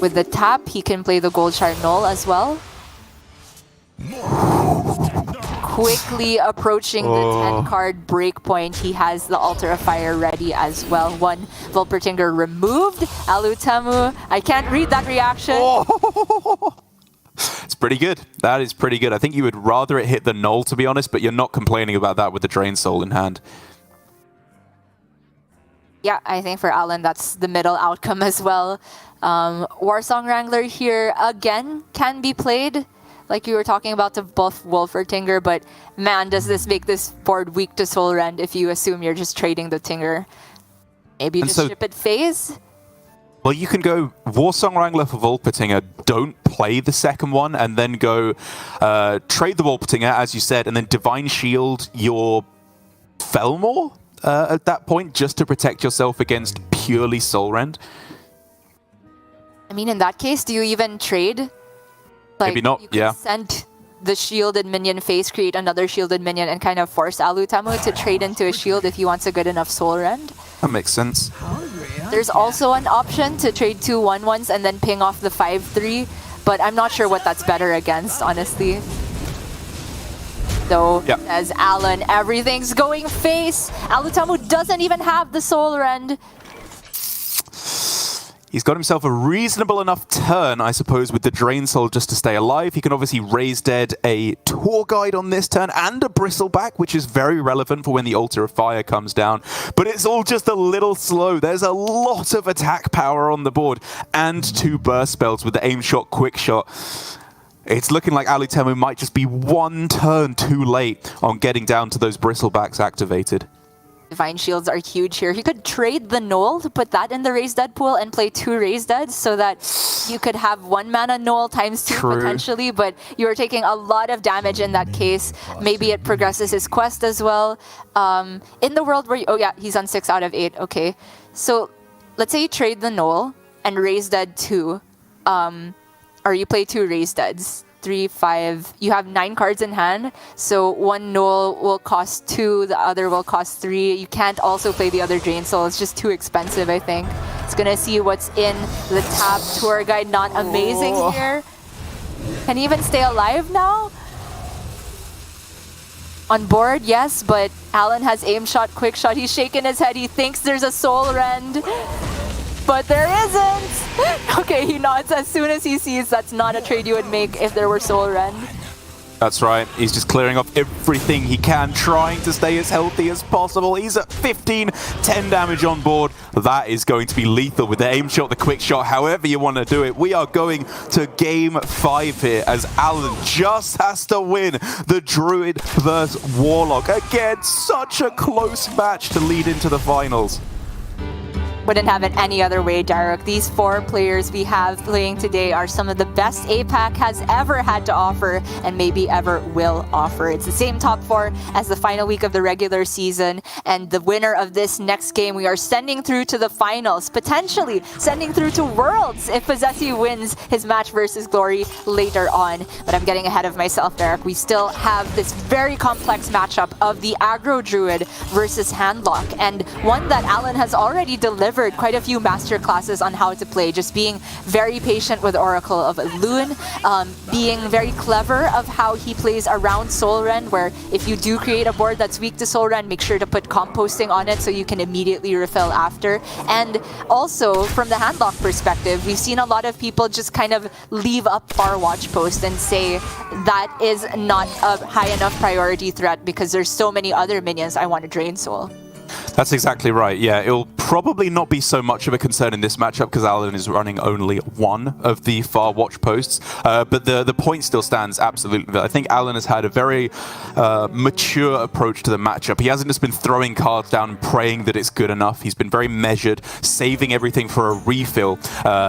With the tap, he can play the Gold Shard Null as well. Quickly approaching the 10-card breakpoint. He has the Altar of Fire ready as well. 1 Volpertinger removed. Alutemu, I can't read that reaction. It's pretty good. That is pretty good. I think you would rather it hit the Null, to be honest, but you're not complaining about that with the Drain Soul in hand. Yeah, I think for Alan, that's the middle outcome as well. Warsong Wrangler here, again, can be played. Like you were talking about to both Wolfertinger, but man, does this make this board weak to Soul Rend if you assume you're just trading the Tinger. Maybe you just ship it phase? Well, you can go Warsong Wrangler for Volpertinger, don't play the second one, and then go trade the Volpertinger, as you said, and then Divine Shield your Felmore at that point, just to protect yourself against purely Soul Rend. I mean, in that case, do you even trade? Like, maybe not, you could send the shielded minion face, create another shielded minion, and kind of force Alutemu to trade into a shield if he wants a good enough Soul Rend. That makes sense. There's also an option to trade 2 1/1s and then ping off the 5/3, but I'm not sure what that's better against, honestly. So, as Alan, everything's going face. Alutemu doesn't even have the Soul Rend. He's got himself a reasonable enough turn, I suppose, with the Drain Soul just to stay alive. He can obviously raise dead a Tour Guide on this turn and a Bristleback, which is very relevant for when the Altar of Fire comes down. But it's all just a little slow. There's a lot of attack power on the board and 2 burst spells with the Aim Shot, Quick Shot. It's looking like Alutemu might just be 1 turn too late on getting down to those Bristlebacks activated. Divine Shields are huge here. He could trade the Null to put that in the Raise Dead pool and play 2 Raise Deads so that you could have 1 mana Null times 2 potentially, but you are taking a lot of damage in that case. Maybe it progresses his quest as well. In the world where you, oh yeah, he's on 6 out of 8, okay. So let's say you trade the Null and Raise Dead 2, or you play 2 Raise Deads. 3, 5. You have 9 cards in hand, so 1 Null will cost 2, the other will cost 3. You can't also play the other Drain Soul, it's just too expensive, I think. It's gonna see what's in the tap. Tour Guide not amazing here. Can he even stay alive now? On board, yes, but Alan has Aim Shot, Quick Shot. He's shaking his head, he thinks there's a Soul Rend. But there isn't! Okay, he nods as soon as he sees that's not a trade you would make if there were Soul Rend. That's right. He's just clearing off everything he can, trying to stay as healthy as possible. He's at 15, 10 damage on board. That is going to be lethal with the aim shot, the quick shot, however you want to do it. We are going to game 5 here as Alan just has to win the Druid versus Warlock. Again, such a close match to lead into the finals. Wouldn't have it any other way, Daruk. These 4 players we have playing today are some of the best APAC has ever had to offer and maybe ever will offer. It's the same top 4 as the final week of the regular season, and the winner of this next game we are sending through to the finals, potentially sending through to Worlds if Possessi wins his match versus Glory later on. But I'm getting ahead of myself, Daruk. We still have this very complex matchup of the Aggro Druid versus Handlock, and one that Alan has already delivered quite a few master classes on how to play, just being very patient with Oracle of Loon, being very clever of how he plays around Soul Rend, where if you do create a board that's weak to Soul Rend, make sure to put composting on it so you can immediately refill after. And also, from the Handlock perspective, we've seen a lot of people just kind of leave up Far Watch Post and say that is not a high enough priority threat because there's so many other minions I want to drain Soul. That's exactly right. Yeah, it'll probably not be so much of a concern in this matchup because Alan is running only one of the Far Watch posts. But the point still stands absolutely. I think Alan has had a very mature approach to the matchup. He hasn't just been throwing cards down and praying that it's good enough. He's been very measured, saving everything for a refill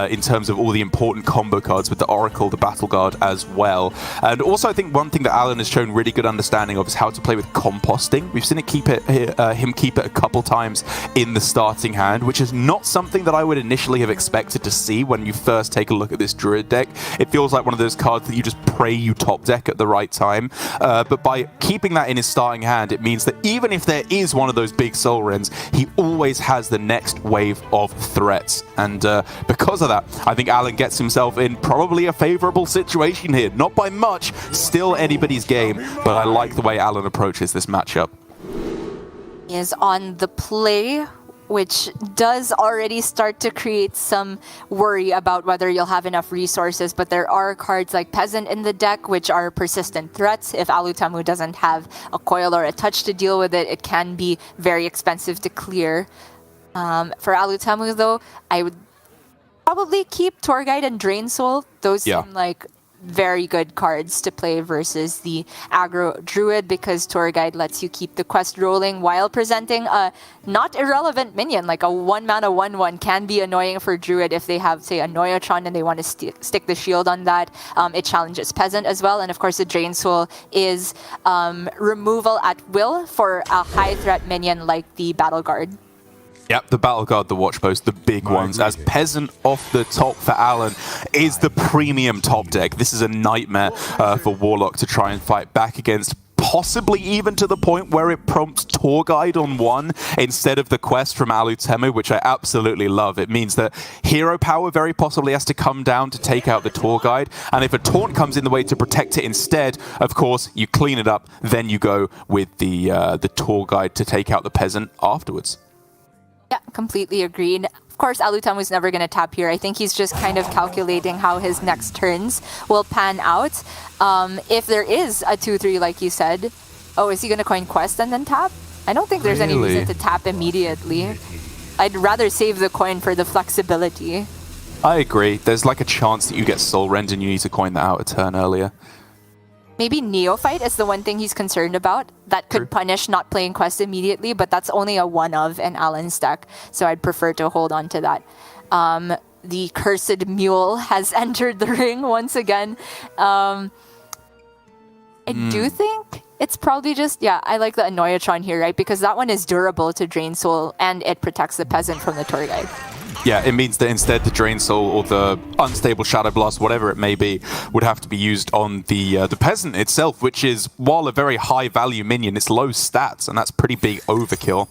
in terms of all the important combo cards with the Oracle, the Battle Guard as well. And also I think one thing that Alan has shown really good understanding of is how to play with composting. We've seen him keep it a couple times in the starting hand, which is not something that I would initially have expected to see when you first take a look at this Druid deck. It feels like one of those cards that you just pray you top deck at the right time. But by keeping that in his starting hand, it means that even if there is one of those big Soul Rends, he always has the next wave of threats. And because of that, I think Alan gets himself in probably a favorable situation here. Not by much, still anybody's game, but I like the way Alan approaches this matchup. Is on the play, which does already start to create some worry about whether you'll have enough resources, but there are cards like Peasant in the deck which are persistent threats. If Alutamu doesn't have a coil or a touch to deal with it, it can be very expensive to clear. For Alutamu though, I would probably keep Tour Guide and Drain Soul. Those seem like very good cards to play versus the Aggro Druid because Tour Guide lets you keep the quest rolling while presenting a not irrelevant minion. Like a 1-mana 1/1 can be annoying for Druid if they have, say, a Noyatron and they want to stick the shield on that. It challenges Peasant as well. And of course, the Drain Soul is removal at will for a high threat minion like the Battle Guard. Yep, the Battle Guard, the Watch Post, the big ones. As Peasant off the top for Alan is the premium top deck. This is a nightmare for Warlock to try and fight back against. Possibly even to the point where it prompts Tour Guide on 1 instead of the quest from Alutemu, which I absolutely love. It means that hero power very possibly has to come down to take out the Tour Guide, and if a taunt comes in the way to protect it instead, of course, you clean it up, then you go with the Tour Guide to take out the Peasant afterwards. Yeah, completely agreed. Of course, Alutamu is never going to tap here. I think he's just kind of calculating how his next turns will pan out. If there is a 2-3, like you said, is he going to coin quest and then tap? I don't think there's any reason to tap immediately. I'd rather save the coin for the flexibility. I agree. There's like a chance that you get Soul Rend and you need to coin that out a turn earlier. Maybe Neophyte is the one thing he's concerned about. That could punish not playing quest immediately, but that's only a 1-of in Alan's deck, so I'd prefer to hold on to that. The Cursed Mule has entered the ring once again. I do think it's probably just, I like the Anoyatron here, right? Because that one is durable to Drain Soul, and it protects the Peasant from the Tour Guide. Yeah, it means that instead the Drain Soul or the Unstable Shadow Blast, whatever it may be, would have to be used on the Peasant itself, which is, while a very high value minion, it's low stats, and that's pretty big overkill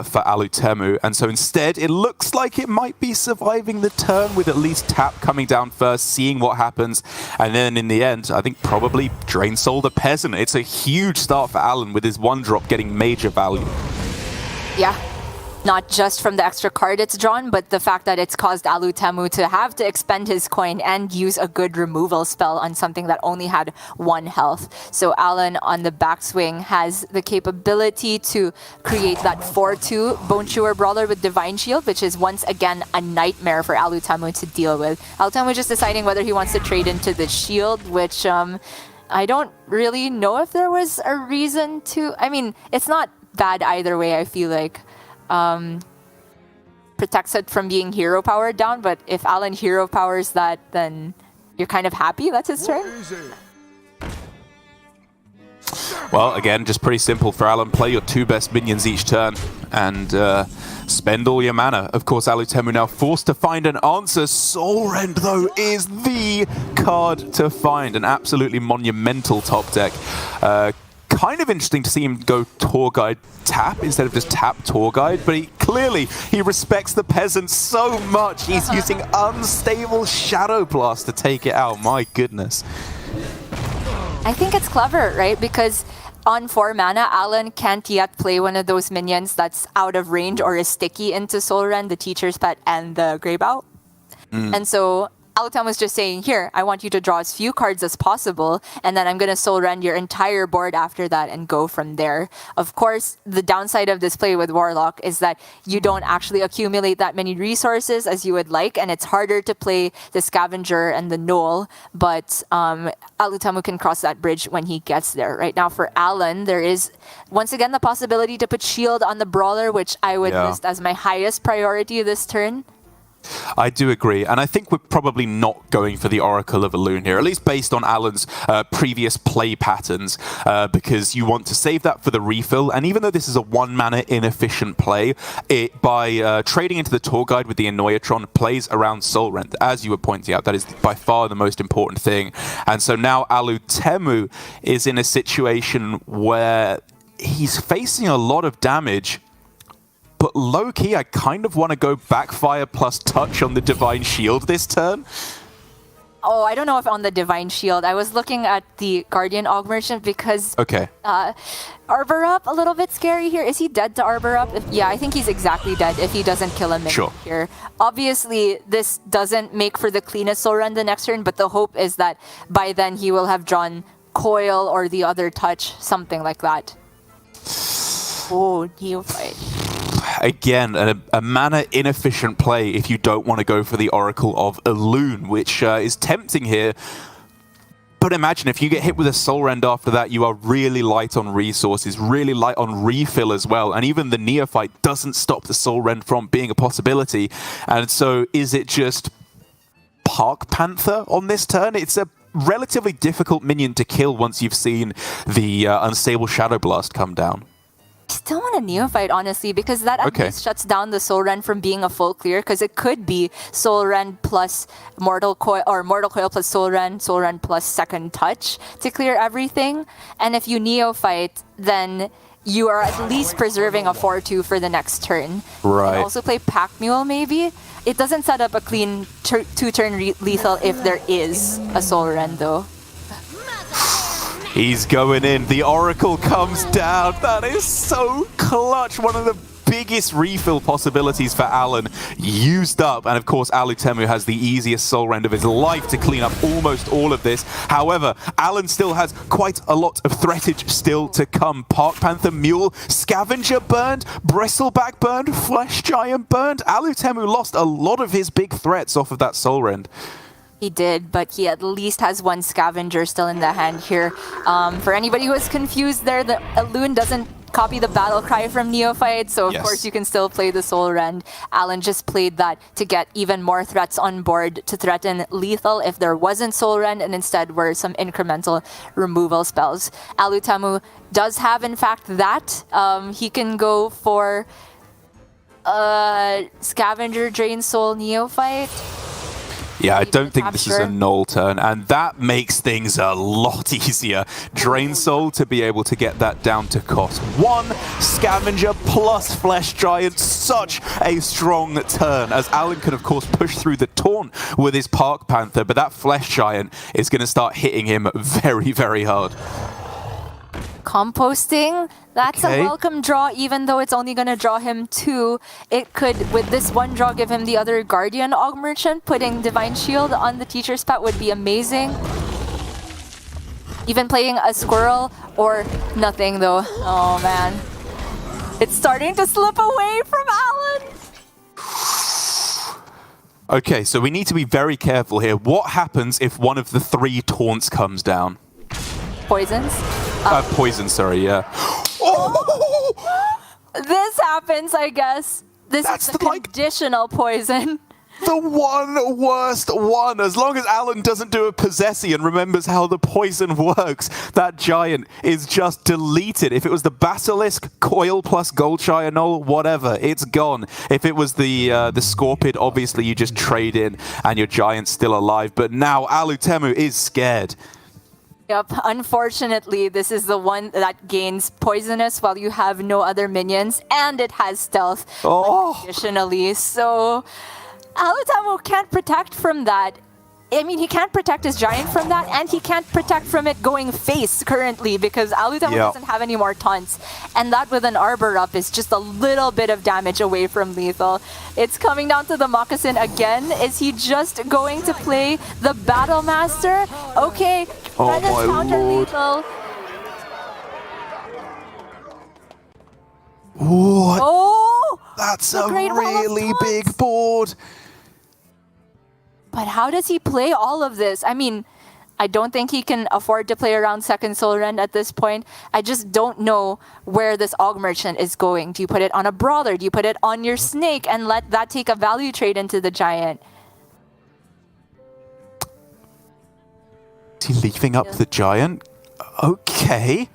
for Alutemu. And so instead, it looks like it might be surviving the turn with at least tap coming down first, seeing what happens, and then in the end, I think probably Drain Soul the Peasant. It's a huge start for Alan with his 1-drop getting major value. Yeah. not just from the extra card it's drawn, but the fact that it's caused Alutemu to have to expend his coin and use a good removal spell on something that only had 1 health. So Alan on the backswing has the capability to create that 4-2 Bone Chewer Brawler with Divine Shield, which is once again a nightmare for Alutemu to deal with. Alutemu just deciding whether he wants to trade into the shield, which I don't really know if there was a reason to. I mean, it's not bad either way, I feel like. Protects it from being hero powered down, but if Alan hero powers that, then you're kind of happy that's his turn. Well, again, just pretty simple for Alan. Play your 2 best minions each turn and spend all your mana. Of course, Alutemu now forced to find an answer. Soul Rend, though, is the card to find. An absolutely monumental top deck. Kind of interesting to see him go Tour Guide tap instead of just tap Tour Guide, but he respects the peasants so much. He's using Unstable Shadow Blast to take it out. My goodness. I think it's clever, right? Because on 4 mana, Alan can't yet play one of those minions that's out of range or is sticky into Soul Rend, the Teacher's Pet, and the Greybow. And so Alutemu was just saying, here, I want you to draw as few cards as possible, and then I'm going to Soul Rend your entire board after that and go from there. Of course, the downside of this play with Warlock is that you don't actually accumulate that many resources as you would like, and it's harder to play the Scavenger and the Knoll, but Alutemu can cross that bridge when he gets there. Right now for Alan, there is, once again, the possibility to put Shield on the Brawler, which I would list as my highest priority this turn. I do agree, and I think we're probably not going for the Oracle of Elune here, at least based on Alan's previous play patterns, because you want to save that for the refill, and even though this is a 1-mana inefficient play, it by trading into the Tour Guide with the Annoyatron plays around Soul Rend. As you were pointing out, that is by far the most important thing, and so now Alutemu is in a situation where he's facing a lot of damage. But low-key, I kind of want to go Backfire plus Touch on the Divine Shield this turn. Oh, I don't know if on the Divine Shield. I was looking at the Guardian Augmerchant because Arbor Up, a little bit scary here. Is he dead to Arbor Up? Yeah, I think he's exactly dead if he doesn't kill a minion here. Obviously, this doesn't make for the cleanest Soul Rend the next turn, but the hope is that by then he will have drawn Coil or the other Touch, something like that. Oh, Neophyte. Again, a mana inefficient play if you don't want to go for the Oracle of Elune, which is tempting here. But imagine if you get hit with a Soul Rend after that, you are really light on resources, really light on refill as well. And even the Neophyte doesn't stop the Soul Rend from being a possibility. And so is it just Park Panther on this turn? It's a relatively difficult minion to kill once you've seen the Unstable Shadow Blast come down. I still want a Neophyte, honestly, because that at least shuts down the Soul Rend from being a full clear, because it could be Soul Rend plus Mortal Coil, or Mortal Coil plus Soul Rend plus Second Touch to clear everything. And if you Neophyte, then you are at least preserving a 4-2 for the next turn. Right. And also play Pack Mule, maybe. It doesn't set up a clean 2-turn lethal if there is a Soul Rend, though. He's going in. The Oracle comes down. That is so clutch. One of the biggest refill possibilities for Alan used up. And of course, Alutemu has the easiest Soul Rend of his life to clean up almost all of this. However, Alan still has quite a lot of threatage still to come. Park Panther, Mule, Scavenger burned, Bristleback burned, Flesh Giant burned. Alutemu lost a lot of his big threats off of that Soul Rend. He did, but he at least has one Scavenger still in the hand here. For anybody who is confused there, the Elune doesn't copy the battle cry from Neophyte, so of course you can still play the Soul Rend. Alan just played that to get even more threats on board to threaten lethal if there wasn't Soul Rend, and instead were some incremental removal spells. Alutemu does have, in fact, that. He can go for Scavenger, Drain Soul, Neophyte. Yeah, I don't think this is a null turn, and that makes things a lot easier. Drain Soul to be able to get that down to cost 1. Scavenger plus Flesh Giant, such a strong turn, as Alan can of course push through the taunt with his Park Panther, but that Flesh Giant is going to start hitting him very, very hard. Composting That's Okay. a welcome draw, even though it's only going to draw him 2. It could, with this one draw, give him the other Guardian Og Merchant. Putting Divine Shield on the Teacher's Pet would be amazing. Even playing a Squirrel or nothing, though. Oh, man. It's starting to slip away from Alan. Okay, so we need to be very careful here. What happens if one of the 3 taunts comes down? Poisons. Poison, sorry, yeah. Oh! This happens, I guess. This That's is the like- conditional poison. The one worst one. As long as Alan doesn't do a Possessi and remembers how the poison works, that giant is just deleted. If it was the Basilisk, Coil plus Goldshire Knoll, whatever, it's gone. If it was the Scorpid, obviously you just trade in and your giant's still alive. But now Alutemu is scared. Yep, unfortunately, this is the one that gains poisonous while you have no other minions, and it has stealth additionally. So Alutemu can't protect from that. I mean, he can't protect his giant from that, and he can't protect from it going face currently because Alutemu doesn't have any more taunts. And that with an Arbor up is just a little bit of damage away from lethal. It's coming down to the Moccasin again. Is he just going to play the Battle Master? Okay, that is counter lethal. What? Oh! That's the a Great Wall of really Taunts. big board. But how does he play all of this? I mean, I don't think he can afford to play around second Soul Rend at this point. I just don't know where this Og Merchant is going. Do you put it on a Brawler? Do you put it on your Snake and let that take a value trade into the Giant? Is he leaving up the giant? Okay.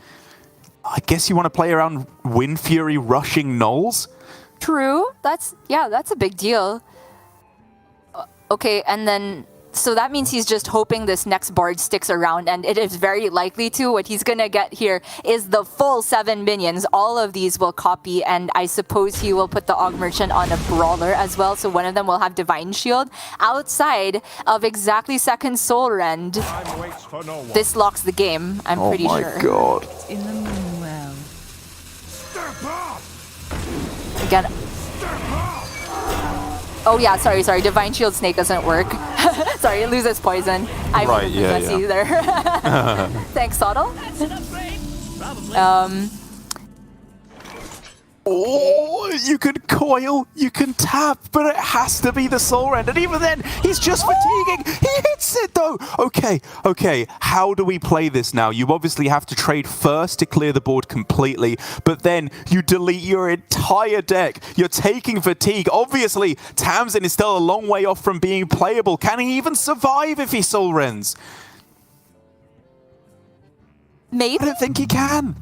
I guess you want to play around Wind Fury rushing Knolls? True. That's a big deal. Okay, and then so that means he's just hoping this next board sticks around, and it is very likely to. What he's gonna get here is the full 7 minions. All of these will copy, and I suppose he will put the Og Merchant on a Brawler as well, so one of them will have Divine Shield. Outside of exactly second Soul Rend, this locks the game, I'm pretty sure. Oh my god. In the moonwell. Again. Oh yeah, sorry. Divine Shield Snake doesn't work. Sorry, it loses poison. I Right, wouldn't possess either. Thanks, Soddle. Oh, you can coil, you can tap, but it has to be the Soul Rend. And even then, he's just fatiguing. He hits it though. Okay. How do we play this now? You obviously have to trade first to clear the board completely, but then you delete your entire deck. You're taking fatigue. Obviously, Tamsin is still a long way off from being playable. Can he even survive if he Soul Rends? Maybe. I don't think he can.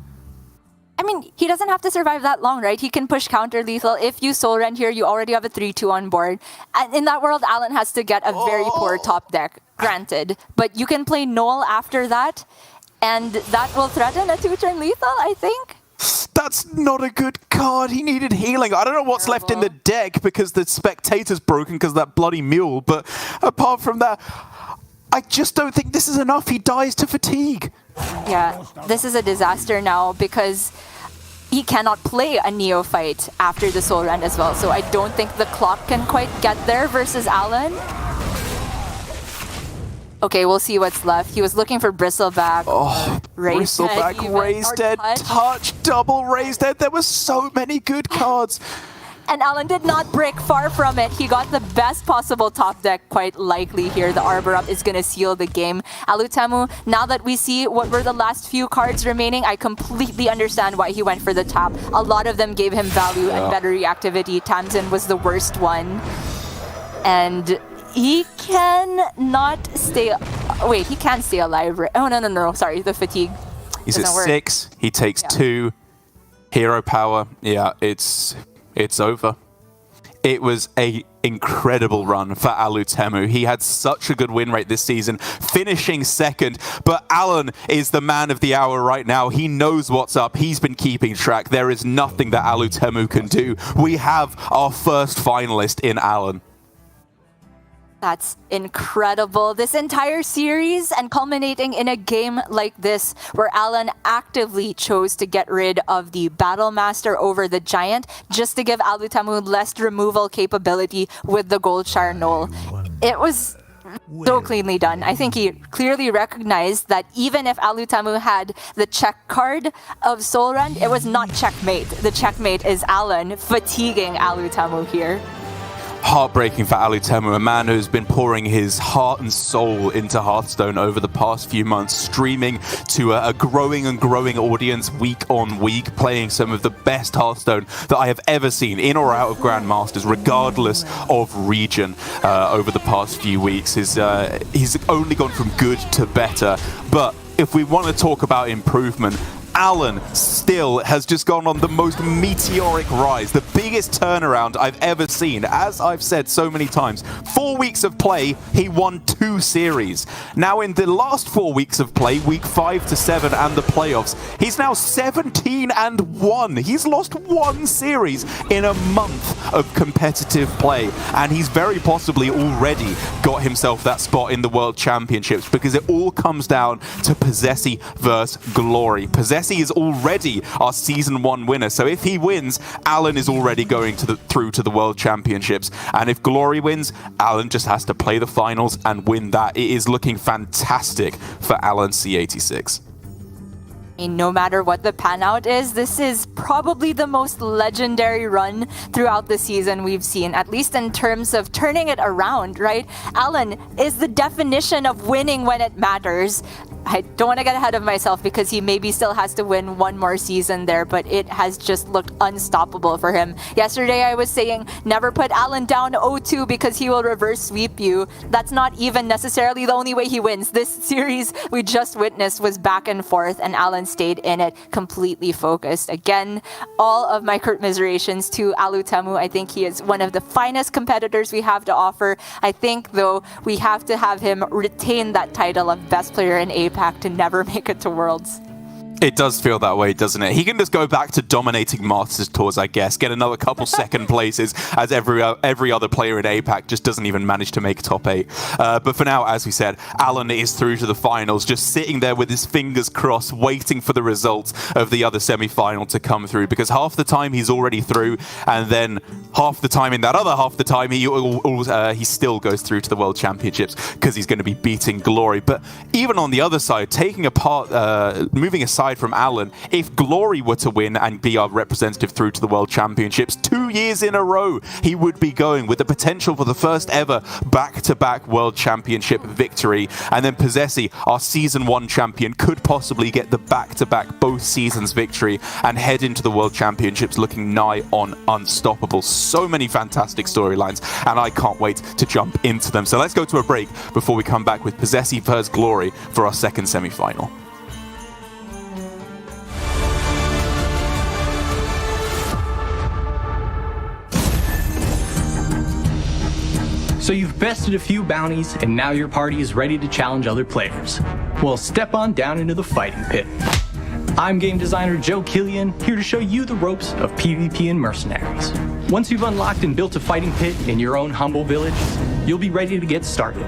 I mean, he doesn't have to survive that long, right? He can push counter lethal. If you Soul Rend here, you already have a 3-2 on board. And in that world, Alan has to get a very poor top deck, granted. But you can play Knoll after that, and that will threaten a 2-turn lethal, I think. That's not a good card. He needed healing. I don't know what's left in the deck because the Spectator's broken because of that bloody mule. But apart from that, I just don't think this is enough. He dies to fatigue. Yeah, this is a disaster now because he cannot play a Neophyte after the Soul Rend as well. So I don't think the clock can quite get there versus Alan. Okay, we'll see what's left. He was looking for Bristleback. Oh, Bristleback, Raised Dead, Touch, double Raised Dead. There were so many good cards. And Alan did not break far from it. He got the best possible top deck quite likely here. The Arbor Up is going to seal the game. Alutemu, now that we see what were the last few cards remaining, I completely understand why he went for the tap. A lot of them gave him value and better reactivity. Tamsin was the worst one. And he cannot stay... Wait, he can stay alive. Oh, no. Sorry, the fatigue. He's at 6. He takes 2. Hero power. Yeah, it's over. It was an incredible run for Alutemu. He had such a good win rate this season, finishing second. But Alan is the man of the hour right now. He knows what's up. He's been keeping track. There is nothing that Alutemu can do. We have our first finalist in Alan. That's incredible. This entire series and culminating in a game like this where Alan actively chose to get rid of the Battle Master over the Giant just to give Alutamu less removal capability with the Goldshire Knoll. It was so cleanly done. I think he clearly recognized that even if Alutamu had the check card of Soul Rend, it was not checkmate. The checkmate is Alan fatiguing Alutamu here. Heartbreaking for Alutemu, a man who's been pouring his heart and soul into Hearthstone over the past few months, streaming to a growing and growing audience week on week, playing some of the best Hearthstone that I have ever seen, in or out of Grandmasters, regardless of region, over the past few weeks. He's only gone from good to better. But if we want to talk about improvement, Alan still has just gone on the most meteoric rise, the biggest turnaround I've ever seen. As I've said so many times, 4 weeks of play, he won 2 series. Now in the last 4 weeks of play, week 5 to 7 and the playoffs, he's now 17-1. He's lost 1 series in a month of competitive play, and he's very possibly already got himself that spot in the World Championships, because it all comes down to Possessi versus Glory. Possessi is already our Season 1 winner, so if he wins, Alan is already going through to the World Championships. And if Glory wins, Alan just has to play the finals and win that. It is looking fantastic for Alan C86. No matter what the pan out is, this is probably the most legendary run throughout the season we've seen, at least in terms of turning it around, right? Alan is the definition of winning when it matters. I don't want to get ahead of myself because he maybe still has to win 1 more season there, but it has just looked unstoppable for him. Yesterday I was saying, never put Alan down 0-2 because he will reverse sweep you. That's not even necessarily the only way he wins. This series we just witnessed was back and forth, and Alan stayed in it, completely focused. Again, all of my commiserations to Alutemu. I think he is one of the finest competitors we have to offer. I think, though, we have to have him retain that title of best player in APAC to never make it to Worlds. It does feel that way, doesn't it? He can just go back to dominating Masters tours, I guess, get another couple second places, as every other player in APAC just doesn't even manage to make top 8. But for now, as we said, Alan is through to the finals, just sitting there with his fingers crossed, waiting for the results of the other semi-final to come through, because half the time he's already through, and then half the time in that other half the time he still goes through to the World Championships because he's going to be beating Glory. But even on the other side, moving aside from Alan, if Glory were to win and be our representative through to the World Championships 2 years in a row, he would be going with the potential for the first ever back-to-back World Championship victory. And then Possessi, our Season 1 champion, could possibly get the back-to-back both seasons victory and head into the World Championships looking nigh on unstoppable. So many fantastic storylines, and I can't wait to jump into them. So let's go to a break before we come back with Possessi versus Glory for our second semi-final. So you've bested a few bounties, and now your party is ready to challenge other players. Well, step on down into the fighting pit. I'm game designer Joe Killian, here to show you the ropes of PvP and Mercenaries. Once you've unlocked and built a fighting pit in your own humble village, you'll be ready to get started.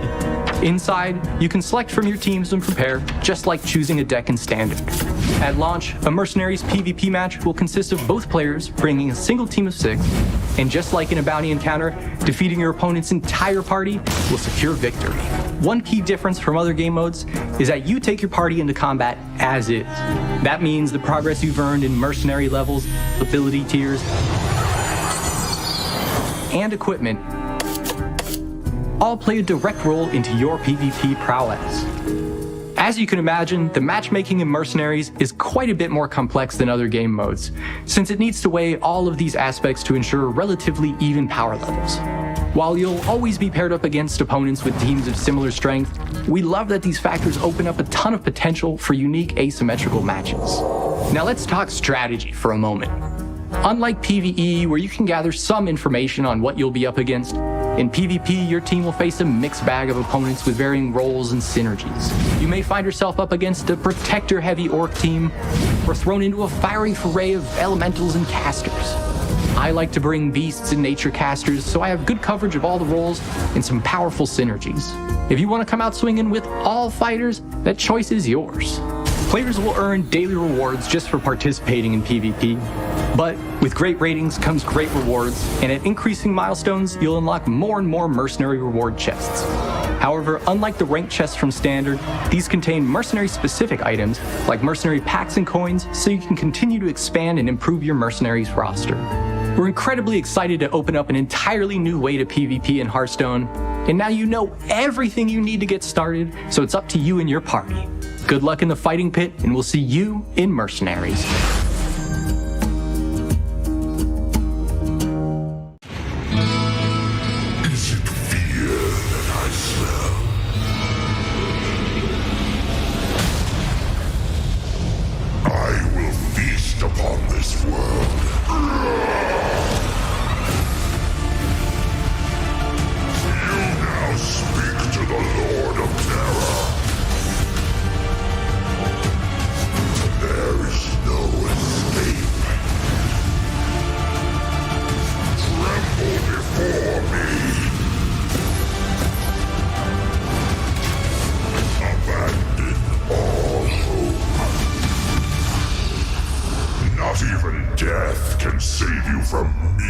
Inside, you can select from your teams and prepare, just like choosing a deck in Standard. At launch, a Mercenaries PvP match will consist of both players bringing a single team of 6, and just like in a bounty encounter, defeating your opponent's entire party will secure victory. One key difference from other game modes is that you take your party into combat as is. That means the progress you've earned in mercenary levels, ability tiers, and equipment all play a direct role into your PvP prowess. As you can imagine, the matchmaking in Mercenaries is quite a bit more complex than other game modes, since it needs to weigh all of these aspects to ensure relatively even power levels. While you'll always be paired up against opponents with teams of similar strength, we love that these factors open up a ton of potential for unique asymmetrical matches. Now let's talk strategy for a moment. Unlike PvE, where you can gather some information on what you'll be up against, in PvP, your team will face a mixed bag of opponents with varying roles and synergies. You may find yourself up against a protector-heavy orc team, or thrown into a fiery foray of elementals and casters. I like to bring beasts and nature casters, so I have good coverage of all the roles and some powerful synergies. If you want to come out swinging with all fighters, that choice is yours. Players will earn daily rewards just for participating in PvP, but with great ratings comes great rewards, and at increasing milestones, you'll unlock more and more mercenary reward chests. However, unlike the ranked chests from Standard, these contain mercenary-specific items, like mercenary packs and coins, so you can continue to expand and improve your mercenaries roster. We're incredibly excited to open up an entirely new way to PvP in Hearthstone, and now you know everything you need to get started, so it's up to you and your party. Good luck in the fighting pit, and we'll see you in Mercenaries. Is it fear that I smell? I will feast upon this world. You now speak to the Lord of Terror. There is no escape. Tremble before me. Abandon all hope. Not even death can save you from me.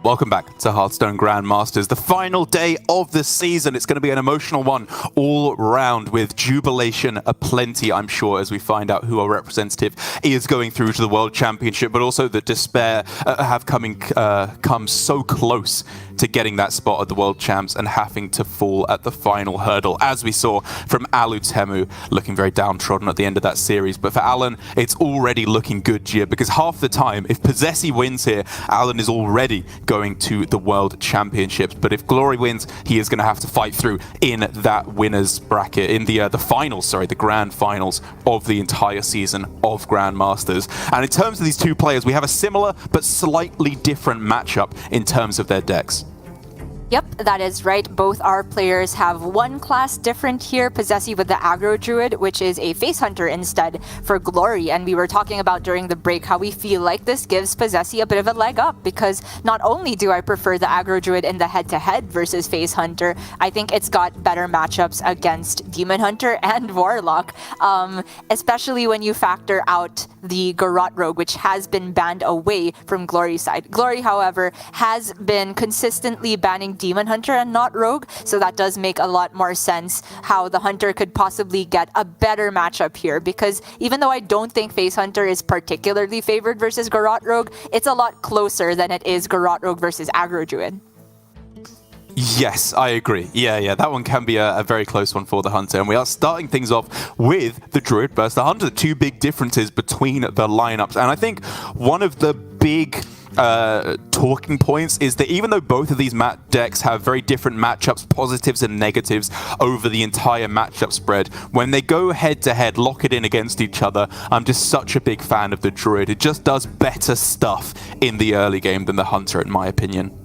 Welcome back to Hearthstone Grandmasters, the final day of the season. It's going to be an emotional one all round, with jubilation aplenty, I'm sure, as we find out who our representative is going through to the World Championship, but also that despair have come so close to getting that spot at the World Champs and having to fall at the final hurdle, as we saw from Alutemu, looking very downtrodden at the end of that series. But for Alan, it's already looking good, Gia, because half the time, if Possessi wins here, Alan is already going to the World Championships. But if Glory wins, he is going to have to fight through in that winners bracket, in the grand finals of the entire season of Grandmasters. And in terms of these two players, we have a similar but slightly different matchup in terms of their decks. Yep, that is right. Both our players have one class different here, Possessi with the Aggro Druid, which is a Face Hunter instead for Glory. And we were talking about during the break how we feel like this gives Possessi a bit of a leg up, because not only do I prefer the Aggro Druid in the head-to-head versus Face Hunter, I think it's got better matchups against Demon Hunter and Warlock, especially when you factor out the Garrote Rogue, which has been banned away from Glory's side. Glory, however, has been consistently banning Demon Hunter and not Rogue, so that does make a lot more sense how the Hunter could possibly get a better matchup here, because even though I don't think Face Hunter is particularly favored versus Garrote Rogue, it's a lot closer than it is Garrote Rogue versus Aggro Druid. Yes, I agree. Yeah, that one can be a very close one for the Hunter. And we are starting things off with the Druid versus the Hunter, the two big differences between the lineups. And I think one of the big talking points is that even though both of these decks have very different matchups, positives and negatives over the entire matchup spread, when they go head to head, lock it in against each other, I'm just such a big fan of the Druid. It just does better stuff in the early game than the Hunter, in my opinion.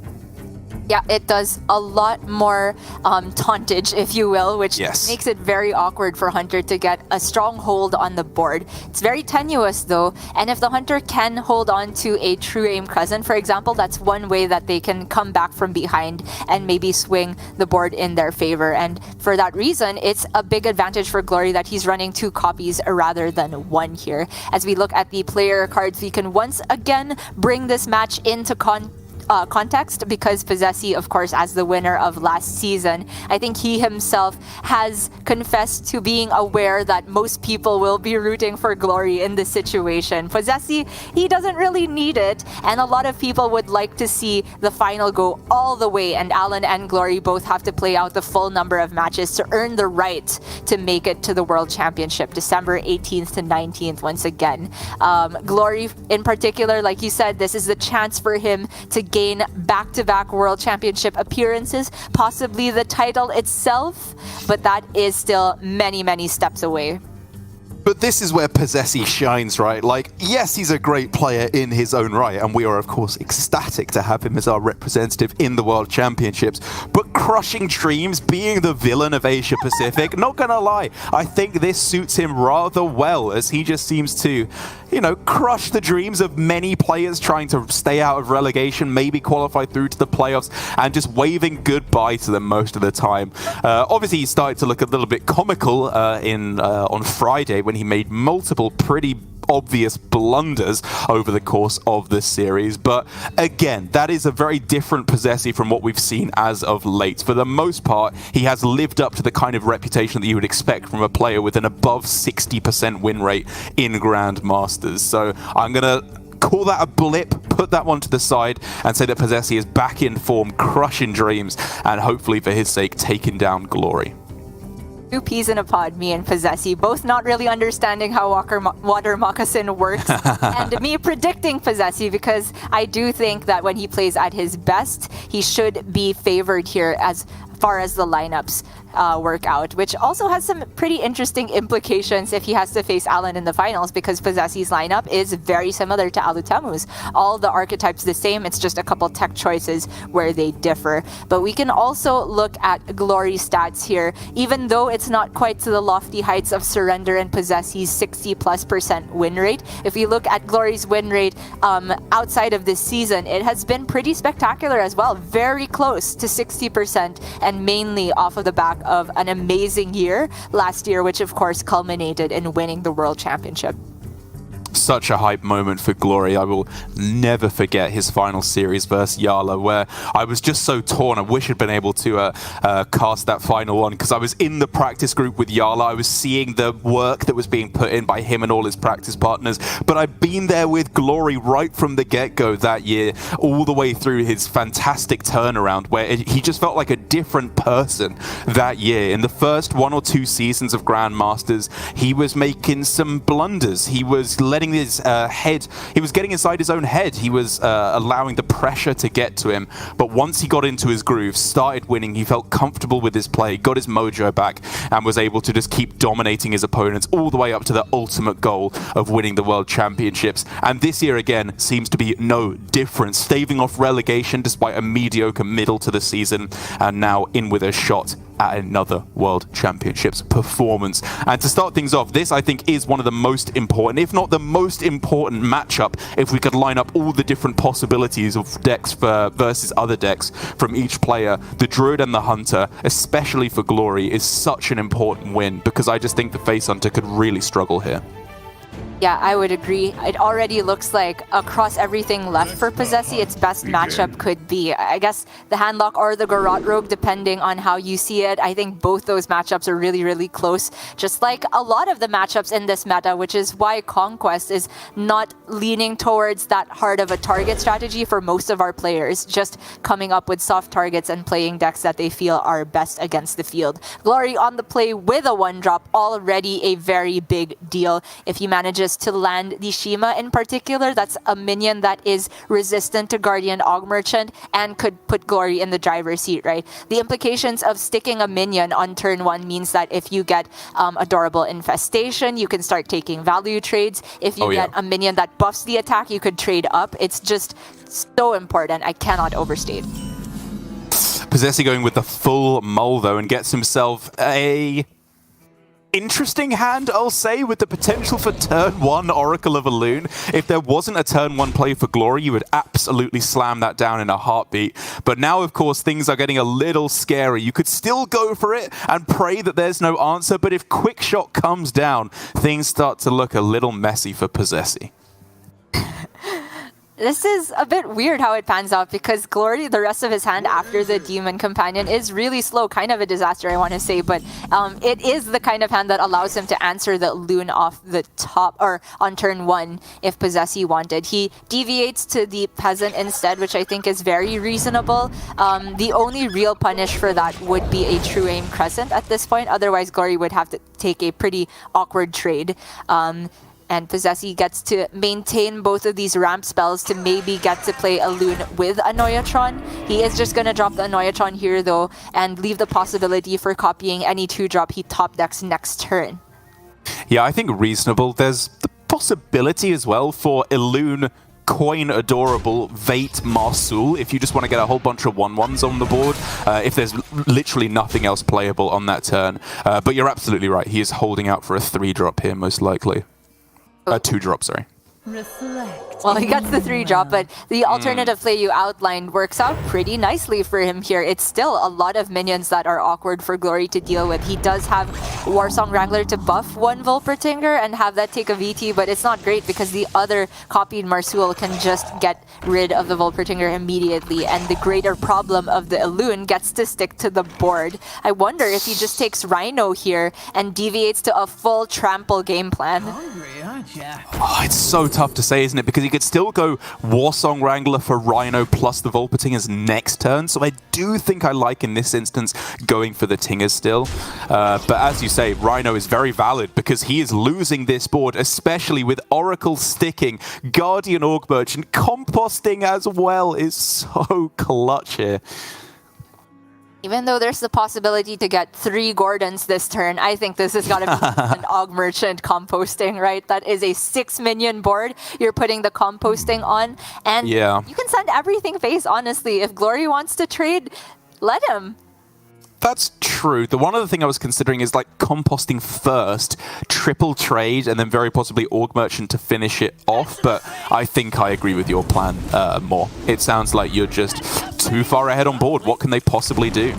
Yeah, it does a lot more tauntage, if you will, which makes it very awkward for Hunter to get a strong hold on the board. It's very tenuous though, and if the Hunter can hold on to a true aim Crescent, for example, that's one way that they can come back from behind and maybe swing the board in their favor. And for that reason, it's a big advantage for Glory that he's running 2 copies rather than 1 here. As we look at the player cards, we can once again bring this match into context, because Possessi, of course, as the winner of last season, I think he himself has confessed to being aware that most people will be rooting for Glory in this situation. Possessi, he doesn't really need it, and a lot of people would like to see the final go all the way, and Alan and Glory both have to play out the full number of matches to earn the right to make it to the World Championship, December 18th to 19th once again. Glory in particular, like you said, this is the chance for him to gain back-to-back World Championship appearances, possibly the title itself, but that is still many, many steps away. But this is where Possessi shines, right? Like, yes, he's a great player in his own right, and we are, of course, ecstatic to have him as our representative in the World Championships. But crushing dreams, being the villain of Asia Pacific, not gonna lie, I think this suits him rather well, as he just seems to, you know, crush the dreams of many players trying to stay out of relegation, maybe qualify through to the playoffs, and just waving goodbye to them most of the time. Obviously, he started to look a little bit comical on Friday when he made multiple pretty obvious blunders over the course of this series. But again, that is a very different Possessi from what we've seen as of late. For the most part, he has lived up to the kind of reputation that you would expect from a player with an above 60% win rate in Grandmasters. So I'm going to call that a blip, put that one to the side, and say that Possessi is back in form, crushing dreams, and hopefully for his sake, taking down Glory. 2 peas in a pod, me and Possessi, both not really understanding how water moccasin works, and me predicting Possessi, because I do think that when he plays at his best, he should be favored here as far as the lineups work out, which also has some pretty interesting implications if he has to face Alan in the finals, because Possessi's lineup is very similar to Alutemu's. All the archetypes the same, it's just a couple tech choices where they differ. But we can also look at Glory stats here, even though it's not quite to the lofty heights of Surrender and Possessi's 60+% win rate. If we look at Glory's win rate outside of this season, it has been pretty spectacular as well, very close to 60%, and mainly off of the back of an amazing year last year, which of course culminated in winning the World Championship. Such a hype moment for Glory. I will never forget his final series versus Yala, where I was just so torn. I wish I'd been able to cast that final one, because I was in the practice group with Yala. I was seeing the work that was being put in by him and all his practice partners, but I'd been there with Glory right from the get-go that year, all the way through his fantastic turnaround, where he just felt like a different person that year. In the first 1 or 2 seasons of Grandmasters, he was making some blunders. He was letting his head, he was getting inside his own head. He was allowing the pressure to get to him. But once he got into his groove, started winning, he felt comfortable with his play, got his mojo back, and was able to just keep dominating his opponents all the way up to the ultimate goal of winning the World Championships. And this year again seems to be no different, staving off relegation despite a mediocre middle to the season, and now in with a shot at another World Championships performance. And to start things off, this I think is one of the most important, if not the most important matchup, if we could line up all the different possibilities of decks versus other decks from each player. The Druid and the Hunter, especially for Glory, is such an important win, because I just think the Face Hunter could really struggle here. Yeah, I would agree. It already looks like across everything left for Possessi, its best matchup could be, I guess, the Handlock or the Garrote Rogue, depending on how you see it. I think both those matchups are really, really close, just like a lot of the matchups in this meta, which is why Conquest is not leaning towards that hard of a target strategy for most of our players, just coming up with soft targets and playing decks that they feel are best against the field. Glory on the play with a 1-drop, already a very big deal. If he manages to land the Shima in particular, that's a minion that is resistant to Guardian Og Merchant and could put Glory in the driver's seat, right? The implications of sticking a minion on turn 1 means that if you get Adorable Infestation, you can start taking value trades. If you get a minion that buffs the attack, you could trade up. It's just so important. I cannot overstate. Possessi going with the full mull, though, and gets himself a interesting hand, I'll say, with the potential for turn 1 Oracle of Elune. If there wasn't a turn 1 play for Glory, you would absolutely slam that down in a heartbeat. But now, of course, things are getting a little scary. You could still go for it and pray that there's no answer, but if Quick Shot comes down, things start to look a little messy for Possessi. This is a bit weird how it pans out because Glory, the rest of his hand after the Demon Companion, is really slow. Kind of a disaster, I want to say, but it is the kind of hand that allows him to answer the Loon off the top or on turn 1 if Possessi wanted. He deviates to the Peasant instead, which I think is very reasonable. The only real punish for that would be a True Aim Crescent at this point. Otherwise, Glory would have to take a pretty awkward trade. And Possessi gets to maintain both of these ramp spells to maybe get to play a Loon with Annoyatron. He is just going to drop the Annoyatron here, though, and leave the possibility for copying any 2-drop he top decks next turn. Yeah, I think reasonable. There's the possibility as well for Elune Coin Adorable Vate Marsul if you just want to get a whole bunch of 1/1s on the board, if there's literally nothing else playable on that turn. But you're absolutely right. He is holding out for a 3-drop here, most likely. 2-drop, sorry. Well, he gets the 3-drop, but the alternative play you outlined works out pretty nicely for him here. It's still a lot of minions that are awkward for Glory to deal with. He does have Warsong Wrangler to buff one Volpertinger and have that take a VT, but it's not great because the other copied Marsul can just get rid of the Volpertinger immediately, and the greater problem of the Elune gets to stick to the board. I wonder if he just takes Rhino here and deviates to a full trample game plan. Oh, it's so tough to say, isn't it? Because he could still go Warsong Wrangler for Rhino plus the Volpertingers next turn. So I do think I like, in this instance, going for the Tingers still. But as you say, Rhino is very valid because he is losing this board, especially with Oracle sticking, Guardian Orc Merchant, composting as well is so clutch here. Even though there's the possibility to get 3 Gordons this turn, I think this has got to be an Og Merchant composting, right? That is a 6-minion board you're putting the composting on. And you can send everything face, honestly. If Glory wants to trade, let him. That's true. The one other thing I was considering is like composting first, triple trade, and then very possibly Org Merchant to finish it off. But I think I agree with your plan more. It sounds like you're just too far ahead on board. What can they possibly do?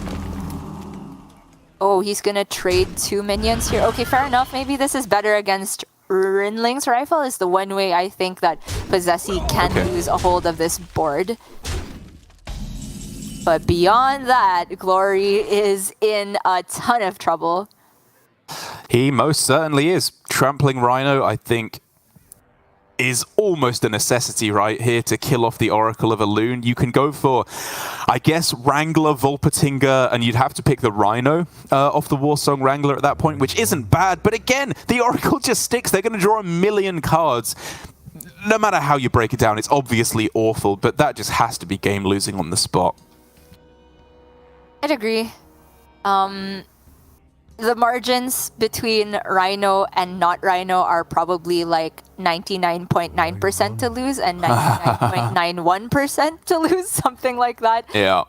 Oh, he's going to trade 2 minions here. Okay, fair enough. Maybe this is better against Rinling's Rifle is the one way I think that Possessi can lose a hold of this board. But beyond that, Glory is in a ton of trouble. He most certainly is. Trampling Rhino, I think, is almost a necessity right here to kill off the Oracle of Elune. You can go for, I guess, Wrangler, Volpertinger, and you'd have to pick the Rhino off the Warsong Wrangler at that point, which isn't bad. But again, the Oracle just sticks. They're going to draw 1,000,000 cards. No matter how you break it down, it's obviously awful, but that just has to be game losing on the spot. I'd agree. The margins between Rhino and not Rhino are probably like 99.9% to lose and 99.91% to lose, something like that. Yeah.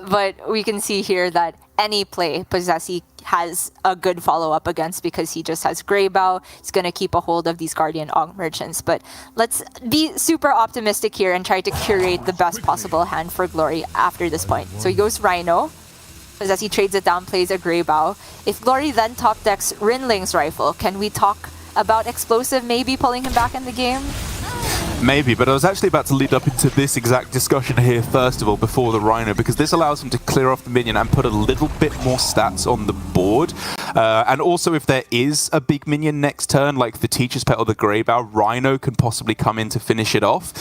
But we can see here that any play Possessi has a good follow-up against because he just has Greybow. He's going to keep a hold of these Guardian Og Merchants. But let's be super optimistic here and try to curate the best possible hand for Glory after this point. So he goes Rhino. Possessi trades it down, plays a Greybow. If Glory then top decks Rinling's Rifle, can we talk about Explosive maybe pulling him back in the game? Maybe, but I was actually about to lead up into this exact discussion here first of all before the Rhino, because this allows him to clear off the minion and put a little bit more stats on the board. And also if there is a big minion next turn, like the Teacher's Pet or the Greybow, Rhino can possibly come in to finish it off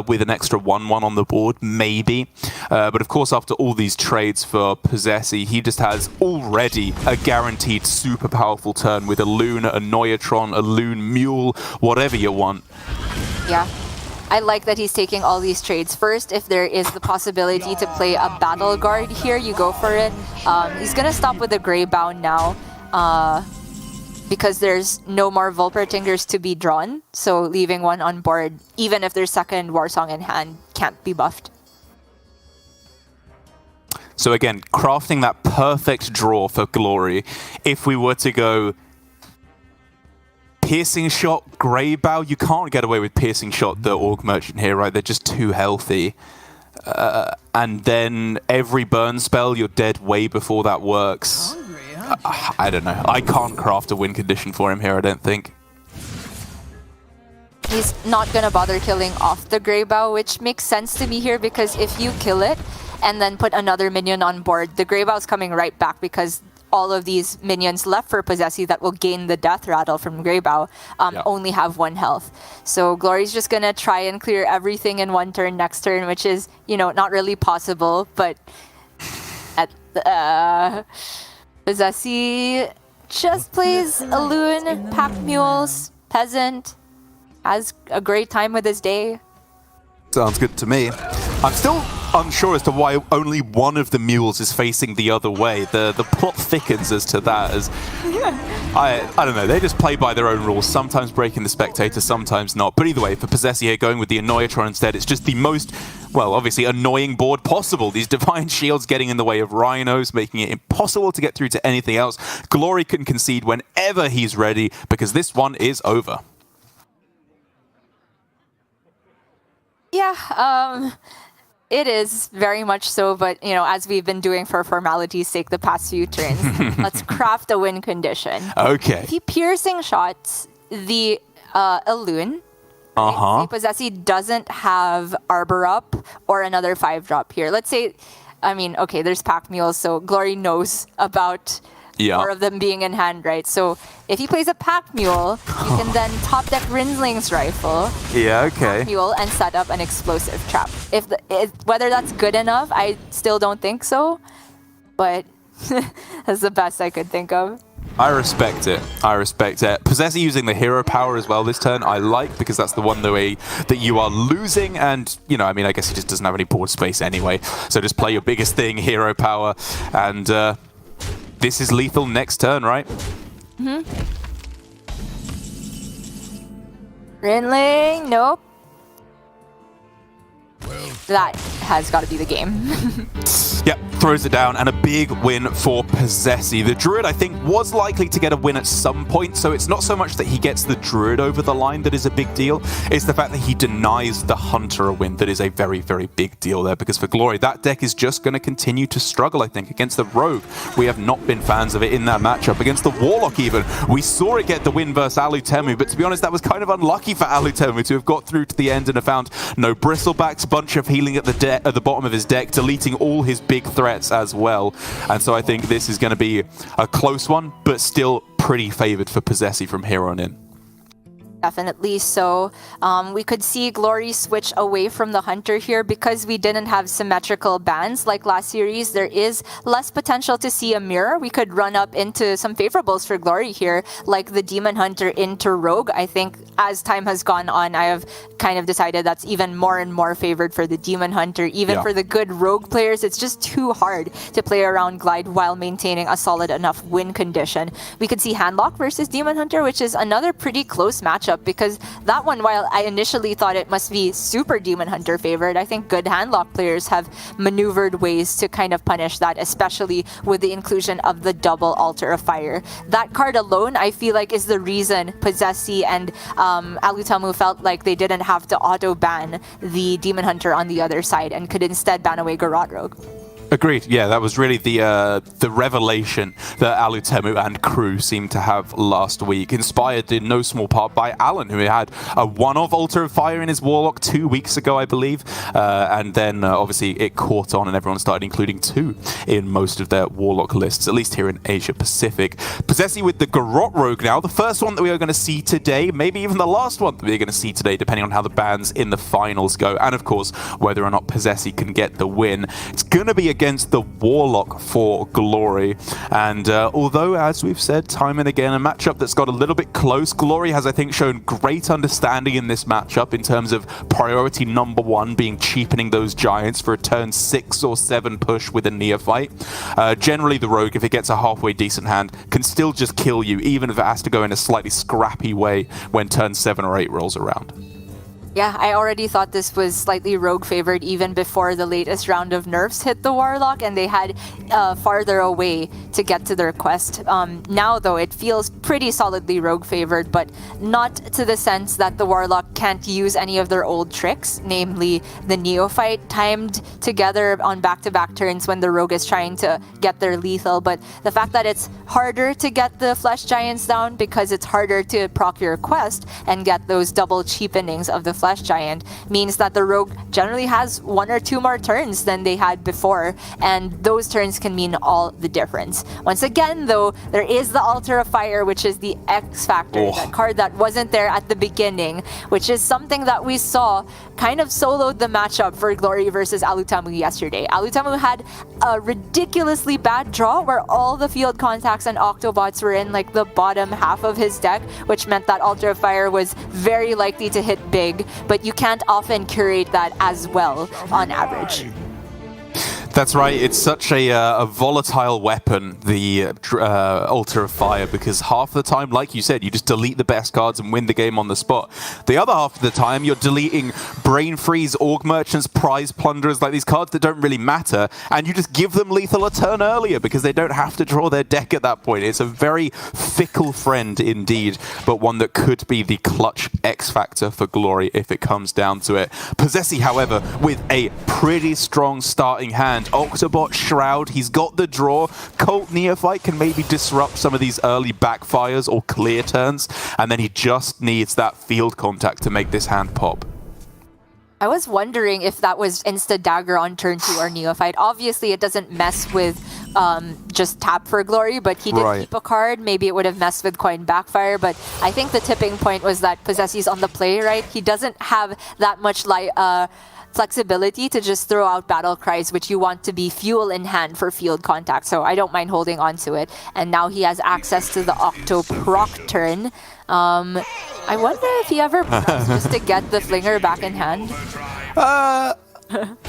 with an extra 1/1 on the board, maybe. But of course, after all these trades for Possessi, he just has already a guaranteed super powerful turn with a Loon, a Noyatron, a Loon Mule, whatever you want. Yeah. I like that he's taking all these trades. First, if there is the possibility to play a Battle Guard here, you go for it. He's going to stop with the Greybow now because there's no more Volpertingers to be drawn. So leaving one on board, even if there's second Warsong in hand, can't be buffed. So again, crafting that perfect draw for Glory. If we were to go Piercing Shot, Grey Bow, you can't get away with Piercing Shot, the Orc Merchant here, right? They're just too healthy. And then every burn spell, you're dead way before that works. I don't know. I can't craft a win condition for him here, I don't think. He's not gonna bother killing off the Grey Bow, which makes sense to me here because if you kill it and then put another minion on board, the Grey Bow's coming right back because all of these minions left for Possessy that will gain the Death Rattle from Grey Bow only have 1 health. So Glory's just gonna try and clear everything in 1 turn next turn, which is, you know, not really possible, but at Possessy just plays a Loon, Pack Mules, Peasant, has a great time with his day. Sounds good to me. I'm still unsure as to why only one of the mules is facing the other way. The plot thickens as to that. As I don't know, they just play by their own rules, sometimes breaking the spectator, sometimes not. But either way, for Possessy here going with the Annoyatron instead, it's just the most, well, obviously annoying board possible. These Divine Shields getting in the way of Rhinos, making it impossible to get through to anything else. Glory can concede whenever he's ready, because this one is over. Yeah, it is very much so, but you know, as we've been doing for formality's sake the past few turns, let's craft a win condition. Okay. If he Piercing Shots the Elune, say Possessy doesn't have Arbor Up or another 5-drop here. Let's say, I mean, okay, there's Pack Mules, so Glory knows about more of them being in hand, right? So if he plays a Pack Mule, you can then top deck Rinsling's Rifle, Pack Mule, and set up an explosive trap. Whether that's good enough, I still don't think so, but that's the best I could think of. I respect it. I respect it. Possessy using the hero power as well this turn, I like, because that's the one the way that you are losing. And, you know, I mean, I guess he just doesn't have any board space anyway. So just play your biggest thing, hero power. And this is lethal next turn, right? Rinling, nope. That has got to be the game. Yep, throws it down, and a big win for Possessy. The Druid, I think, was likely to get a win at some point, so it's not so much that he gets the Druid over the line that is a big deal, it's the fact that he denies the Hunter a win that is a very, very big deal there, because for Glory, that deck is just going to continue to struggle, I think, against the Rogue. We have not been fans of it in that matchup. Against the Warlock, even, we saw it get the win versus Alutemu, but to be honest, that was kind of unlucky for Alutemu to have got through to the end and have found no Bristlebacks, bunch of healing at the bottom of his deck, deleting all his big threats as well. And so I think this is going to be a close one, but still pretty favored for Possessy from here on in. Definitely so. We could see Glory switch away from the Hunter here because we didn't have symmetrical bans like last series. There is less potential to see a mirror. We could run up into some favorables for Glory here, like the Demon Hunter into Rogue. I think as time has gone on, I have kind of decided that's even more and more favored for the Demon Hunter. Even for the good Rogue players, it's just too hard to play around Glide while maintaining a solid enough win condition. We could see Handlock versus Demon Hunter, which is another pretty close matchup, because that one, while I initially thought it must be super Demon Hunter favored, I think good Handlock players have maneuvered ways to kind of punish that, especially with the inclusion of the double Altar of Fire. That card alone, I feel like, is the reason Possessy and Alutemu felt like they didn't have to auto-ban the Demon Hunter on the other side and could instead ban away Garrote Rogue. Agreed. Yeah, that was really the revelation that Alutemu and crew seemed to have last week, inspired in no small part by Alan, who had a one-off Altar of Fire in his Warlock 2 weeks ago, I believe, and then obviously it caught on and everyone started including 2 in most of their Warlock lists, at least here in Asia Pacific. Possessy with the Garrote Rogue now, the first one that we are going to see today, maybe even the last one that we're going to see today, depending on how the bans in the finals go, and of course, whether or not Possessy can get the win. It's going to be against the Warlock for Glory. And although, as we've said time and again, a matchup that's got a little bit close, Glory has, I think, shown great understanding in this matchup in terms of priority number 1 being cheapening those Giants for a turn 6 or 7 push with a Neophyte. Generally, the Rogue, if it gets a halfway decent hand, can still just kill you, even if it has to go in a slightly scrappy way when turn 7 or 8 rolls around. Yeah, I already thought this was slightly rogue favored even before the latest round of nerfs hit the Warlock and they had farther away to get to their quest. Now though, it feels pretty solidly rogue favored, but not to the sense that the Warlock can't use any of their old tricks, namely the Neophyte timed together on back-to-back turns when the Rogue is trying to get their lethal, but the fact that it's harder to get the Flesh Giants down because it's harder to proc your quest and get those double cheapenings of the Flesh Giant means that the Rogue generally has 1 or 2 more turns than they had before, and those turns can mean all the difference. Once again though, there is the Altar of Fire, which is the X factor, that card that wasn't there at the beginning, which is something that we saw kind of soloed the matchup for Glory versus Alutamu yesterday. Alutamu had a ridiculously bad draw where all the field contacts and Octobots were in like the bottom half of his deck, which meant that Altar of Fire was very likely to hit big, but you can't often curate that as well on average. That's right, it's such a volatile weapon, the Altar of Fire, because half the time, like you said, you just delete the best cards and win the game on the spot. The other half of the time, you're deleting Brain Freeze, Org Merchants, Prize Plunderers, like these cards that don't really matter, and you just give them lethal a turn earlier because they don't have to draw their deck at that point. It's a very fickle friend indeed, but one that could be the clutch X factor for Glory if it comes down to it. Possessi, however, with a pretty strong starting hand. Octobot, Shroud, he's got the draw. Cult Neophyte can maybe disrupt some of these early backfires or clear turns, and then he just needs that field contact to make this hand pop. I was wondering if that was Insta Dagger on turn 2 or Neophyte. Obviously, it doesn't mess with just tap for Glory, but he did keep a card. Maybe it would have messed with Coin Backfire, but I think the tipping point was that Possessi's on the play, right? He doesn't have that much flexibility to just throw out battle cries, which you want to be fuel in hand for field contact, so I don't mind holding on to it. And now he has access to the Octo proc turn. I wonder if he ever pressed just to get the Flinger back in hand.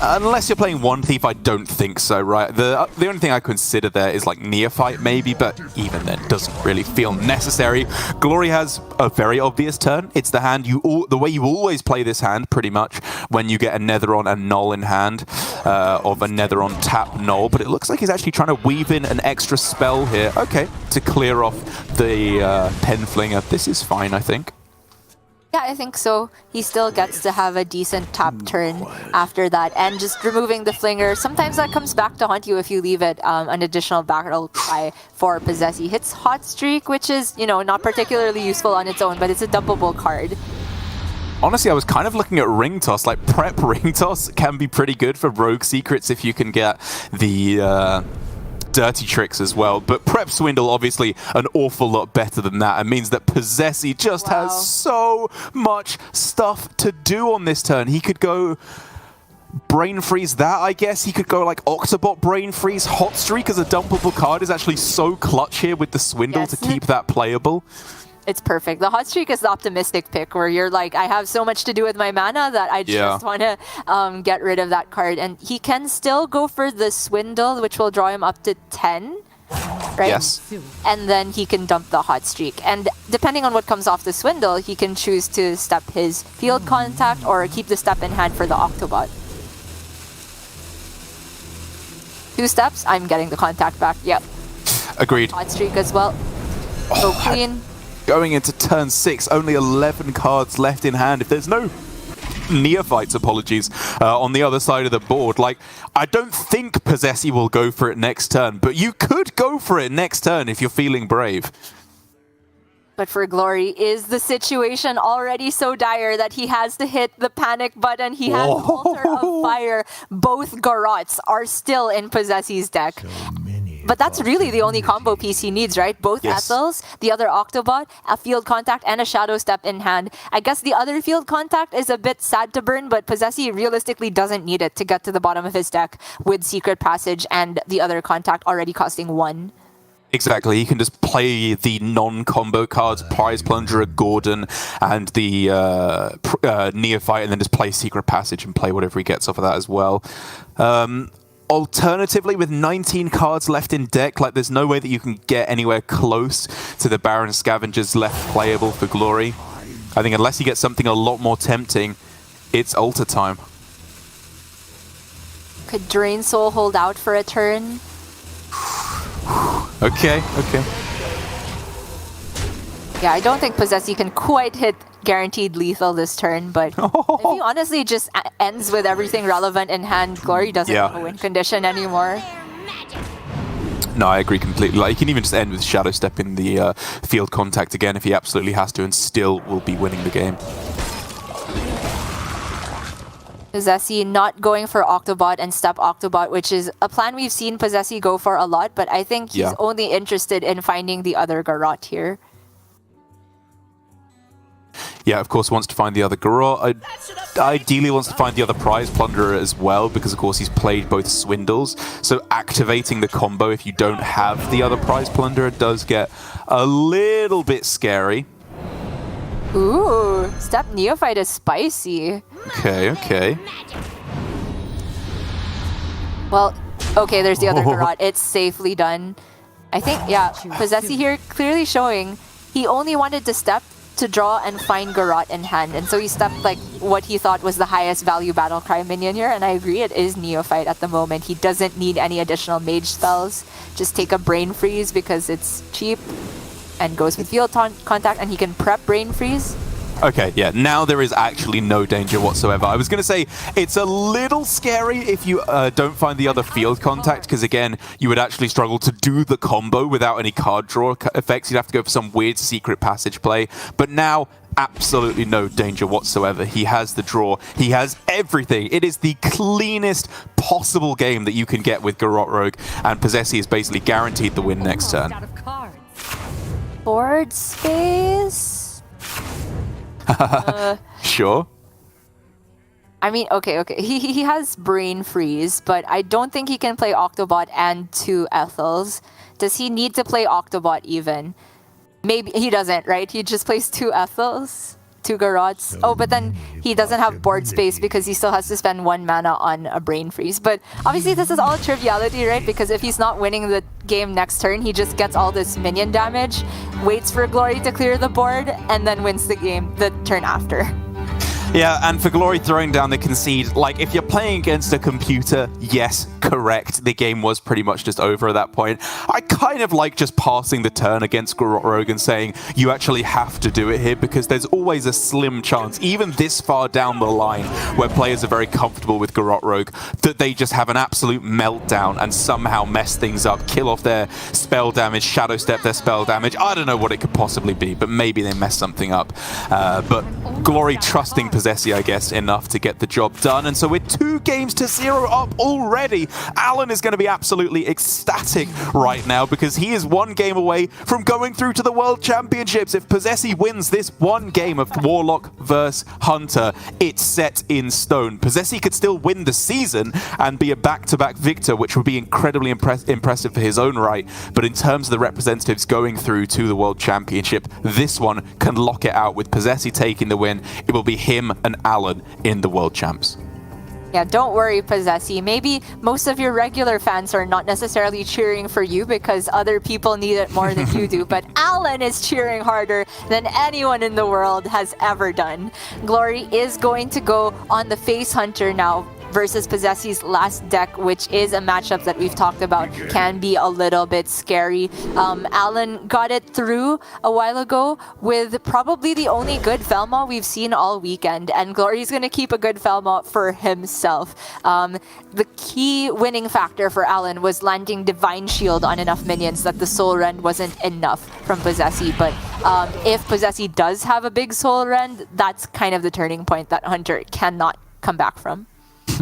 Unless you're playing One Thief, I don't think so, right? The only thing I consider there is like Neophyte maybe, but even then doesn't really feel necessary. Glory has a very obvious turn. It's the hand the way you always play this hand pretty much when you get a Netheron and Null in hand, of a Netheron tap Null, but it looks like he's actually trying to weave in an extra spell here. Okay, to clear off the Pen Flinger. This is fine, I think. Yeah, I think so. He still gets to have a decent tap turn after that. And just removing the Flinger, sometimes that comes back to haunt you if you leave it an additional battle cry for Possessi. Hits Hot Streak, which is, you know, not particularly useful on its own, but it's a dumpable card. Honestly, I was kind of looking at Ring Toss. Like, Prep Ring Toss can be pretty good for Rogue Secrets if you can get the dirty tricks as well, but Prep Swindle obviously an awful lot better than that. It means that Possessi just has so much stuff to do on this turn. He could go Brain Freeze that, I guess. He could go like Octobot Brain Freeze. Hot Streak as a dumpable card is actually so clutch here with the Swindle to keep that playable. It's perfect. The Hot Streak is the optimistic pick where you're like, I have so much to do with my mana that I just want to get rid of that card. And he can still go for the Swindle, which will draw him up to 10, right? Yes. And then he can dump the Hot Streak. And depending on what comes off the Swindle, he can choose to step his field contact or keep the step in hand for the Octobot. 2 steps, I'm getting the contact back. Yep. Agreed. Hot Streak as well. So clean. Going into turn 6, only 11 cards left in hand. If there's no Neophytes, apologies, on the other side of the board, like, I don't think Possessi will go for it next turn, but you could go for it next turn if you're feeling brave. But for Glory, is the situation already so dire that he has to hit the panic button? He has Altar of Fire. Both Garots are still in Possessi's deck. But that's really the only combo piece he needs, right? Both Ethels, the other Octobot, a field contact, and a Shadow Step in hand. I guess the other field contact is a bit sad to burn, but Possessi realistically doesn't need it to get to the bottom of his deck with Secret Passage and the other contact already costing 1. Exactly, he can just play the non-combo cards, Prize Plunderer, Gordon, and the Neophyte, and then just play Secret Passage and play whatever he gets off of that as well. Alternatively, with 19 cards left in deck, like, there's no way that you can get anywhere close to the Baron Scavengers left playable for Glory. I think unless you get something a lot more tempting, it's Ulta time. Could Drain Soul hold out for a turn? Okay. Yeah, I don't think Possessy can quite hit guaranteed lethal this turn, but if he honestly just ends with everything relevant in hand, Glory doesn't have a win condition anymore. No, I agree completely. Like, he can even just end with Shadow Step in the field contact again if he absolutely has to, and still will be winning the game. Possessy not going for Octobot and Step Octobot, which is a plan we've seen Possessy go for a lot, but I think he's only interested in finding the other Garrote here. Yeah, of course, wants to find the other Garrote. Ideally wants to find the other Prize Plunderer as well, because of course he's played both Swindles. So activating the combo if you don't have the other Prize Plunderer does get a little bit scary. Ooh, Step Neophyte is spicy. Okay. Well, okay, there's the other Garrote. It's safely done. I think, yeah, Possessy here clearly showing he only wanted to step to draw and find Garrote in hand, and so he stepped like what he thought was the highest value battle cry minion here, and I agree, it is Neophyte at the moment. He doesn't need any additional mage spells. Just take a Brain Freeze because it's cheap and goes with field contact, and he can prep Brain Freeze. Okay, yeah, now there is actually no danger whatsoever. I was going to say, it's a little scary if you don't find the other field contact, because again, you would actually struggle to do the combo without any card draw effects. You'd have to go for some weird secret passage play. But now, absolutely no danger whatsoever. He has the draw. He has everything. It is the cleanest possible game that you can get with Garrote Rogue, and Possessy is basically guaranteed the win next turn. Board space? Sure. I mean, okay. He has Brain Freeze, but I don't think he can play Octobot and 2 Ethels. Does he need to play Octobot even? Maybe he doesn't, right? He just plays 2 Ethels, 2 Garrotes. Oh, but then he doesn't have board space because he still has to spend 1 mana on a Brain Freeze. But obviously this is all triviality, right? Because if he's not winning the game next turn, he just gets all this minion damage, waits for Glory to clear the board, and then wins the game the turn after. Yeah, and for Glory throwing down the concede, like, if you're playing against a computer, yes, correct, the game was pretty much just over at that point. I kind of like just passing the turn against Garrote Rogue and saying, you actually have to do it here, because there's always a slim chance, even this far down the line, where players are very comfortable with Garrote Rogue, that they just have an absolute meltdown and somehow mess things up, kill off their spell damage, shadow step their spell damage. I don't know what it could possibly be, but maybe they mess something up. But Glory trusting Possessy, I guess, enough to get the job done. And so we're 2 games to 0 up already. Alan is going to be absolutely ecstatic right now, because he is 1 game away from going through to the World Championships. If Possessy wins this 1 game of Warlock versus Hunter, it's set in stone. Possessy could still win the season and be a back-to-back victor, which would be incredibly impressive for his own right. But in terms of the representatives going through to the World Championship, this one can lock it out. With Possessy taking the win, it will be him and Alan in the World Champs. Yeah, don't worry, Possessy. Maybe most of your regular fans are not necessarily cheering for you because other people need it more than you do, but Alan is cheering harder than anyone in the world has ever done. Glory is going to go on the Face Hunter now versus Possessy's last deck, which is a matchup that we've talked about can be a little bit scary. Alan got it through a while ago with probably the only good Velma we've seen all weekend, and Glory's going to keep a good Velma for himself. The key winning factor for Alan was landing Divine Shield on enough minions that the Soul Rend wasn't enough from Possessy, but if Possessy does have a big Soul Rend, that's kind of the turning point that Hunter cannot come back from.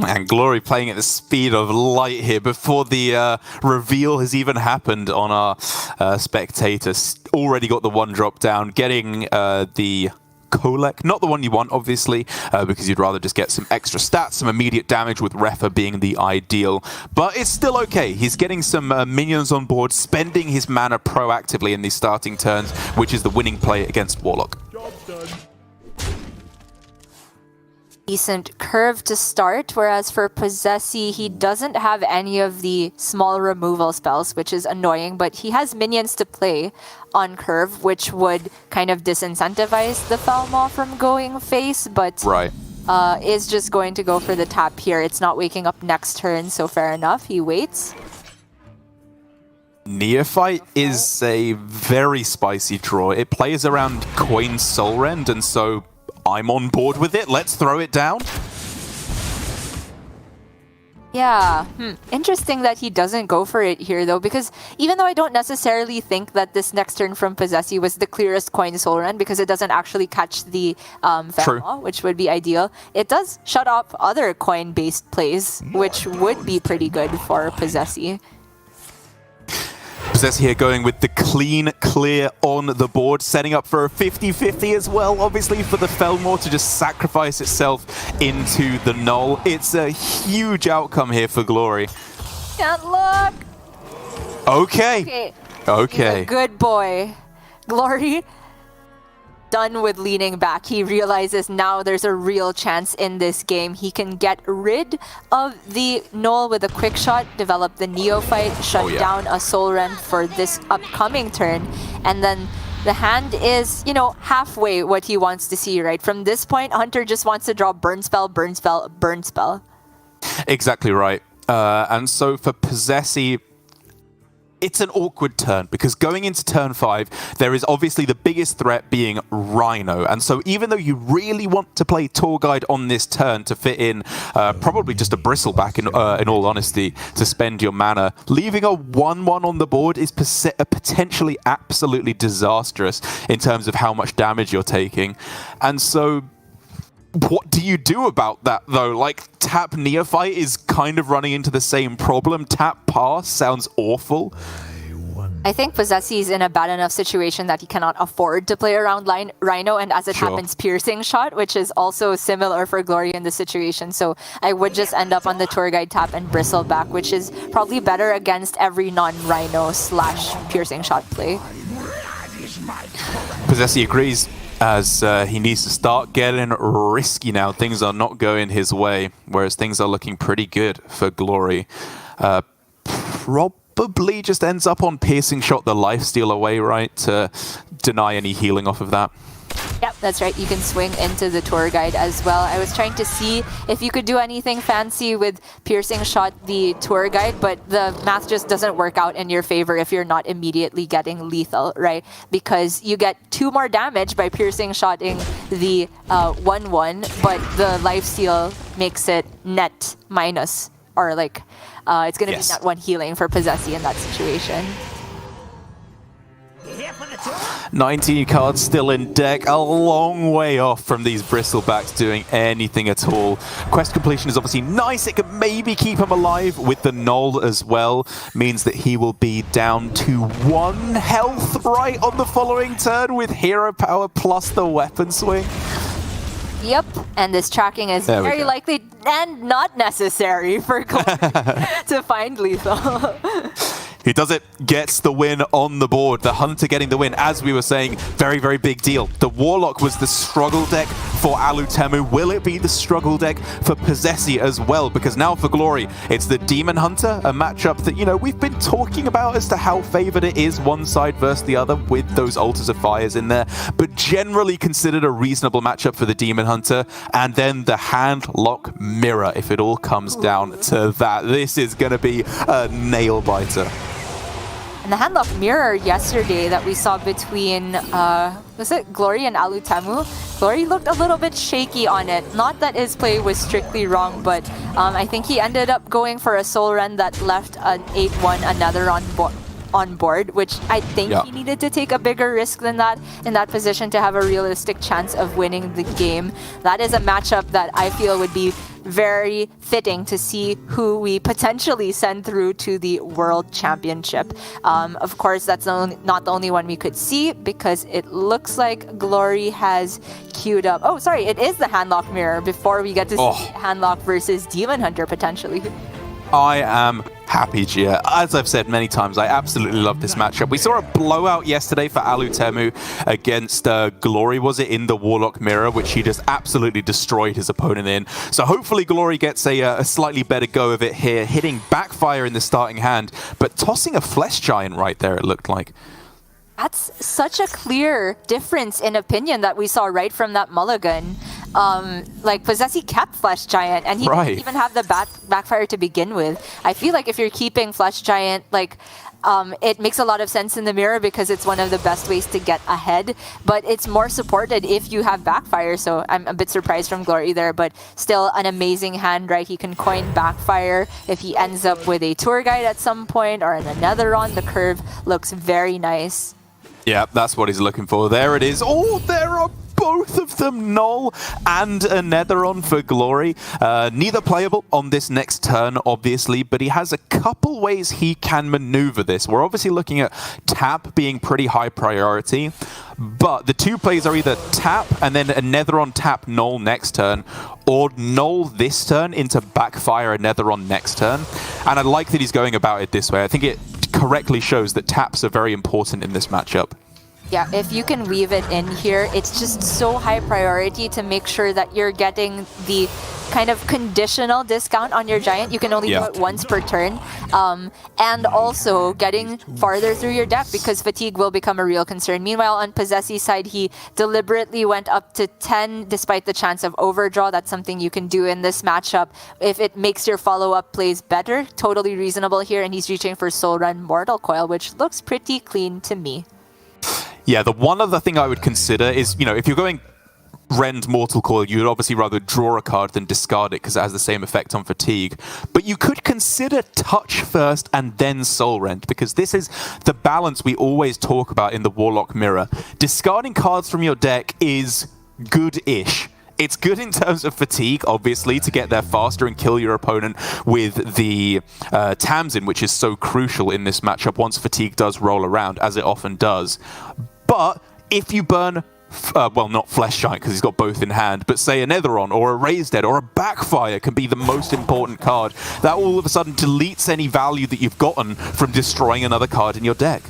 And Glory playing at the speed of light here before the reveal has even happened on our spectators. Already got the 1 drop down, getting the Kolek. Not the one you want, obviously, because you'd rather just get some extra stats, some immediate damage, with Refa being the ideal. But it's still okay. He's getting some minions on board, spending his mana proactively in these starting turns, which is the winning play against Warlock. Job done. Decent curve to start, whereas for Possessy, he doesn't have any of the small removal spells, which is annoying, but he has minions to play on curve, which would kind of disincentivize the Falmaw from going face, but right. is just going to go for the tap here. It's not waking up next turn, so fair enough. He waits. Neophyte is a very spicy draw. It plays around Coin Soul Rend, and so I'm on board with it. Let's throw it down. Yeah, interesting that he doesn't go for it here though, because even though I don't necessarily think that this next turn from Possessi was the clearest Coin Soul Rend because it doesn't actually catch the Fenlaw, which would be ideal, it does shut up other coin-based plays, which would be pretty good for Possessi. Possessi here going with the clean clear on the board, setting up for a 50-50 as well, obviously for the Felmore to just sacrifice itself into the null. It's a huge outcome here for Glory. Can't look! Okay. He's a good boy. Glory, done with leaning back. He realizes now there's a real chance in this game. He can get rid of the Null with a quick shot, develop the Neophyte, shut down a Soul Rend for this upcoming turn, and then the hand is, you know, halfway what he wants to see, right? From this point, Hunter just wants to draw Burn Spell, Burn Spell, Burn Spell. Exactly right. And so for Possessi, it's an awkward turn because going into turn 5, there is obviously the biggest threat being Rhino. And so even though you really want to play Tour Guide on this turn to fit in probably just a Bristleback in all honesty to spend your mana, leaving a 1-1 on the board is potentially absolutely disastrous in terms of how much damage you're taking. And so what do you do about that, though? Like, tap Neophyte is kind of running into the same problem. Tap Pass sounds awful. I think Possessi's in a bad enough situation that he cannot afford to play around Rhino, and as it happens, Piercing Shot, which is also similar for Glory in this situation. So I would just end up on the Tour Guide tap and Bristleback, which is probably better against every non-Rhino / Piercing Shot play. Possessi agrees, as he needs to start getting risky now. Things are not going his way, whereas things are looking pretty good for Glory. Probably just ends up on Piercing Shot, the lifesteal away, right, to deny any healing off of that. Yep, that's right. You can swing into the Tour Guide as well. I was trying to see if you could do anything fancy with Piercing Shot the Tour Guide, but the math just doesn't work out in your favor if you're not immediately getting lethal, right? Because you get 2 more damage by Piercing Shotting the 1-1, but the lifesteal makes it net minus, or like, it's going to be net 1 healing for Possessi in that situation. 19 cards still in deck, a long way off from these Bristlebacks doing anything at all. Quest completion is obviously nice. It could maybe keep him alive with the Null as well. Means that he will be down to 1 health right on the following turn with Hero Power plus the Weapon Swing. Yep, and this tracking is very likely and not necessary for to find lethal. He does it, gets the win on the board. The Hunter getting the win, as we were saying, very, very big deal. The Warlock was the struggle deck for Alutemu. Will it be the struggle deck for Possessi as well? Because now for Glory, it's the Demon Hunter, a matchup that, you know, we've been talking about as to how favored it is one side versus the other with those Altars of Fires in there, but generally considered a reasonable matchup for the Demon Hunter. And then the Handlock Mirror, if it all comes down to that. This is going to be a nail-biter. And the Handlock Mirror yesterday that we saw between, was it Glory and Alutemu? Glory looked a little bit shaky on it. Not that his play was strictly wrong, but I think he ended up going for a Soul Rend that left an 8-1 another on board, which I think he needed to take a bigger risk than that in that position to have a realistic chance of winning the game. That is a matchup that I feel would be very fitting to see who we potentially send through to the World Championship. Of course, that's not the only one we could see, because it looks like Glory has queued up. Oh, sorry, it is the Handlock Mirror before we get to see Handlock versus Demon Hunter potentially. I am happy, Gia. As I've said many times, I absolutely love this matchup. We saw a blowout yesterday for Alutemu against Glory, was it, in the Warlock Mirror, which he just absolutely destroyed his opponent in. So hopefully Glory gets a slightly better go of it here, hitting Backfire in the starting hand, but tossing a Flesh Giant right there, it looked like. That's such a clear difference in opinion that we saw right from that mulligan. like Possessi kept Flesh Giant, and he didn't even have the backfire to begin with. I feel like if you're keeping Flesh Giant, like it makes a lot of sense in the mirror because it's one of the best ways to get ahead, but it's more supported if you have backfire, so I'm a bit surprised from Glory there, but still an amazing hand, right? He can coin backfire if he ends up with a tour guide at some point or in another on. The curve looks very nice. Yeah, that's what he's looking for. There it is. Oh, there are both of them, Null and a Netheron for Glory. Neither playable on this next turn, obviously, but he has a couple ways he can maneuver this. We're obviously looking at tap being pretty high priority, but the two plays are either tap and then a Netheron tap Null next turn, or Null this turn into backfire a Netheron next turn. And I like that he's going about it this way. I think it correctly shows that taps are very important in this matchup. Yeah, if you can weave it in here, it's just so high priority to make sure that you're getting the kind of conditional discount on your Giant. You can only do it once per turn. And also getting farther through your deck because fatigue will become a real concern. Meanwhile, on Possessi's side, he deliberately went up to 10 despite the chance of overdraw. That's something you can do in this matchup. If it makes your follow-up plays better, totally reasonable here. And he's reaching for Soul Run Mortal Coil, which looks pretty clean to me. Yeah, the one other thing I would consider is, you know, if you're going Rend Mortal Coil, you would obviously rather draw a card than discard it because it has the same effect on fatigue. But you could consider Touch first and then Soul Rend, because this is the balance we always talk about in the Warlock Mirror. Discarding cards from your deck is good-ish. It's good in terms of fatigue, obviously, to get there faster and kill your opponent with the Tamsin, which is so crucial in this matchup once fatigue does roll around, as it often does. But if you burn, well, not Flesh Giant because he's got both in hand, but say a Netheron or a Raised Dead or a Backfire can be the most important card. That all of a sudden deletes any value that you've gotten from destroying another card in your deck.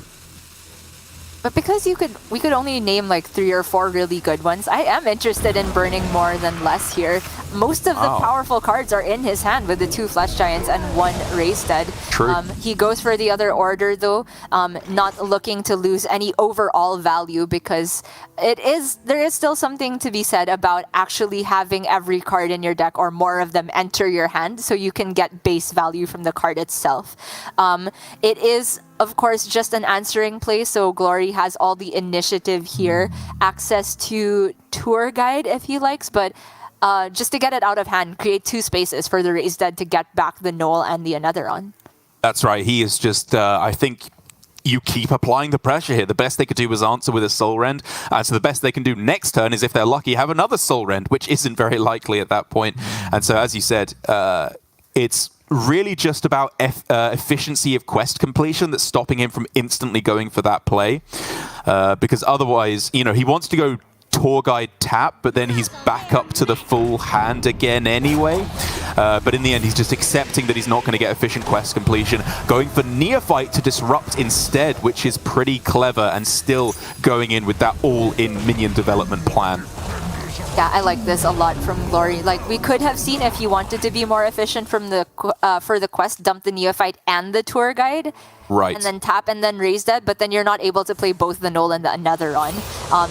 But because we could only name like 3 or 4 really good ones, I am interested in burning more than less here. Most of the powerful cards are in his hand with the 2 Flesh Giants and 1 Raised Dead. True. He goes for the other order though, not looking to lose any overall value because there is still something to be said about actually having every card in your deck or more of them enter your hand so you can get base value from the card itself. It is of course just an answering play, so Glory has all the initiative here, access to Tour Guide if he likes, but just to get it out of hand, create 2 spaces for the Raised Dead to get back the Null and the Netheron. That's right, he is just, I think you keep applying the pressure here. The best they could do was answer with a Soul Rend, so the best they can do next turn is, if they're lucky, have another Soul Rend, which isn't very likely at that point. And so as you said, it's really just about efficiency of quest completion that's stopping him from instantly going for that play. Because otherwise, you know, he wants to go Tour Guide tap, but then he's back up to the full hand again anyway. But in the end, he's just accepting that he's not going to get efficient quest completion, going for Neophyte to disrupt instead, which is pretty clever, and still going in with that all-in minion development plan. Yeah, I like this a lot from Glory. Like, we could have seen, if he wanted to be more efficient from the for the quest, dump the Neophyte and the Tour Guide. Right. And then tap and then Raise Dead, but then you're not able to play both the Null and the Netheron.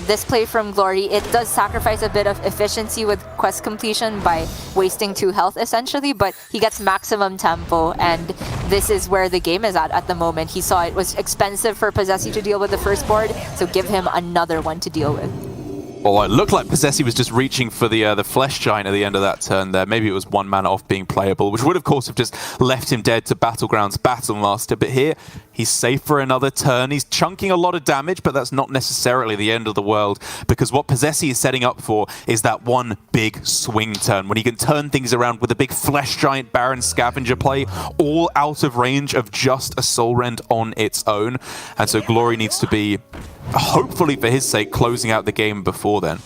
This play from Glory, it does sacrifice a bit of efficiency with quest completion by wasting 2 health, essentially, but he gets maximum tempo, and this is where the game is at the moment. He saw it was expensive for Possessi to deal with the first board, so give him another one to deal with. Well, it looked like Possessi was just reaching for the Flesh Giant at the end of that turn there. Maybe it was 1 mana off being playable, which would, of course, have just left him dead to Battlegrounds Battlemaster. But here, he's safe for another turn. He's chunking a lot of damage, but that's not necessarily the end of the world, because what Possessi is setting up for is that one big swing turn, when he can turn things around with a big Flesh Giant Baron Scavenger play, all out of range of just a Soul Rend on its own. And so Glory needs to be, hopefully for his sake, closing out the game before then.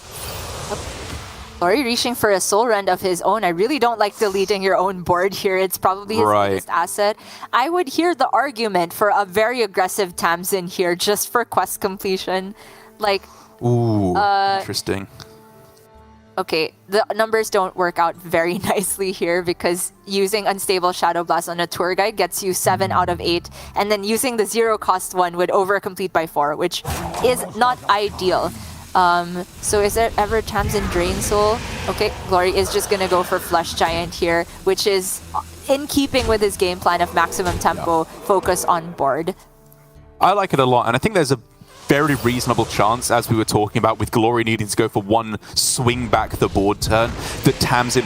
Glory reaching for a Soul Rend of his own. I really don't like deleting your own board here. It's probably his biggest asset. I would hear the argument for a very aggressive Tamsin here just for quest completion. Like, ooh, interesting. Okay, the numbers don't work out very nicely here because using Unstable Shadow Blast on a Tour Guide gets you 7 out of 8, and then using the 0 cost one would overcomplete by 4, which is not ideal. So is there ever Tamsin Drain Soul? Okay, Glory is just gonna go for Flesh Giant here, which is in keeping with his game plan of maximum tempo, focus on board. I like it a lot, and I think there's a very reasonable chance, as we were talking about, with Glory needing to go for one swing back the board turn, that Tamsin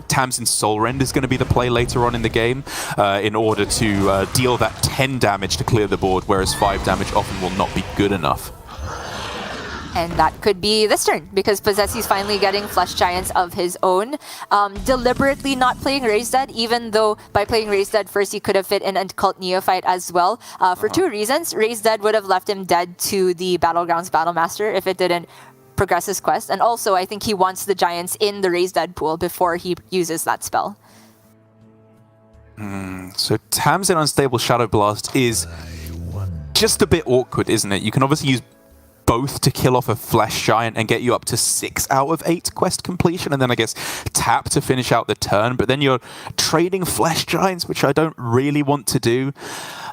Tamsin Soul Rend is going to be the play later on in the game in order to deal that 10 damage to clear the board, whereas 5 damage often will not be good enough. And that could be this turn, because Possessi's finally getting Flesh Giants of his own. Deliberately not playing Raised Dead, even though by playing Raised Dead first he could have fit in a Cult Neophyte as well. For two reasons. Raised Dead would have left him dead to the Battlegrounds Battlemaster if it didn't progress his quest. And also, I think he wants the Giants in the Raised Dead pool before he uses that spell. So Tamsin Unstable Shadow Blast is just a bit awkward, isn't it? You can obviously use both to kill off a Flesh Giant and get you up to 6 out of 8 quest completion, and then I guess tap to finish out the turn, but then you're trading Flesh Giants, which I don't really want to do.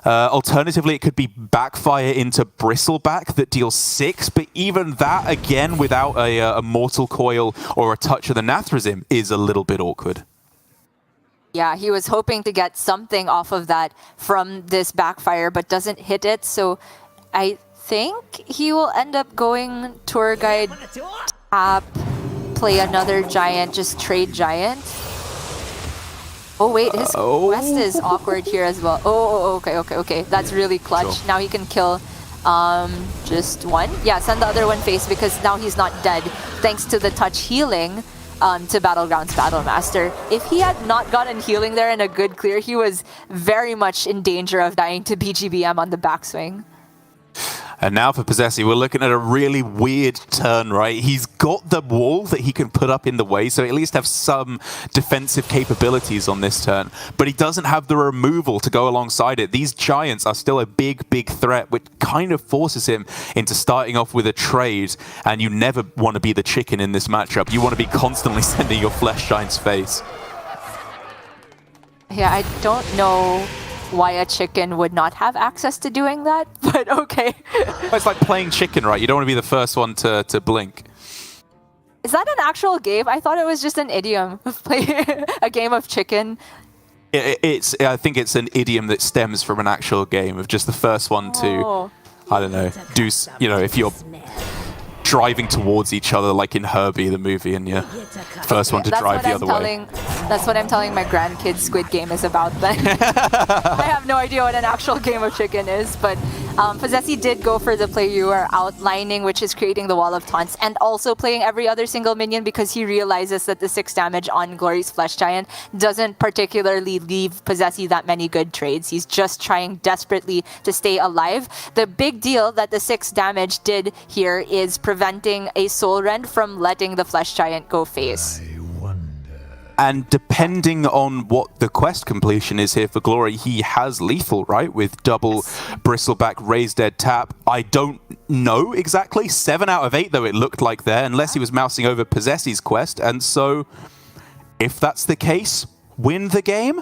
Alternatively, it could be Backfire into Bristleback that deals 6, but even that, again, without a Mortal Coil or a Touch of the Nathrazim, is a little bit awkward. Yeah, he was hoping to get something off of that from this Backfire, but doesn't hit it, so I think he will end up going Tour Guide, tap, play another Giant, just trade Giant. Oh wait, his quest is awkward here as well. Okay. That's really clutch. Sure. Now he can kill just one. Yeah, send the other one face because now he's not dead thanks to the touch healing to Battlegrounds Battlemaster. If he had not gotten healing there and a good clear, he was very much in danger of dying to BGBM on the backswing. And now for Possessi, we're looking at a really weird turn, right? He's got the wall that he can put up in the way, so at least have some defensive capabilities on this turn. But he doesn't have the removal to go alongside it. These Giants are still a big, big threat, which kind of forces him into starting off with a trade. And you never want to be the chicken in this matchup. You want to be constantly sending your Flesh Giants face. Yeah, I don't know why a chicken would not have access to doing that, but okay. It's like playing chicken, right? You don't want to be the first one to blink. Is that an actual game? I thought it was just an idiom of playing a game of chicken. I think it's an idiom that stems from an actual game of just the first one to, I don't know, do, if you're driving towards each other like in Herbie the movie and you're first one to drive the other way. That's what I'm telling my grandkids Squid Game is about then. I have no idea what an actual game of chicken is, but Possessi did go for the play you are outlining, which is creating the Wall of Taunts and also playing every other single minion because he realizes that the 6 damage on Glory's Flesh Giant doesn't particularly leave Possessi that many good trades. He's just trying desperately to stay alive. The big deal that the 6 damage did here is preventing a Soul Rend from letting the Flesh Giant go face. And depending on what the quest completion is here for Glory, he has lethal, right? With double Bristleback, Raised Dead tap. I don't know exactly. 7 out of 8, though, it looked like there, unless he was mousing over Possessi's quest. And so, if that's the case, win the game?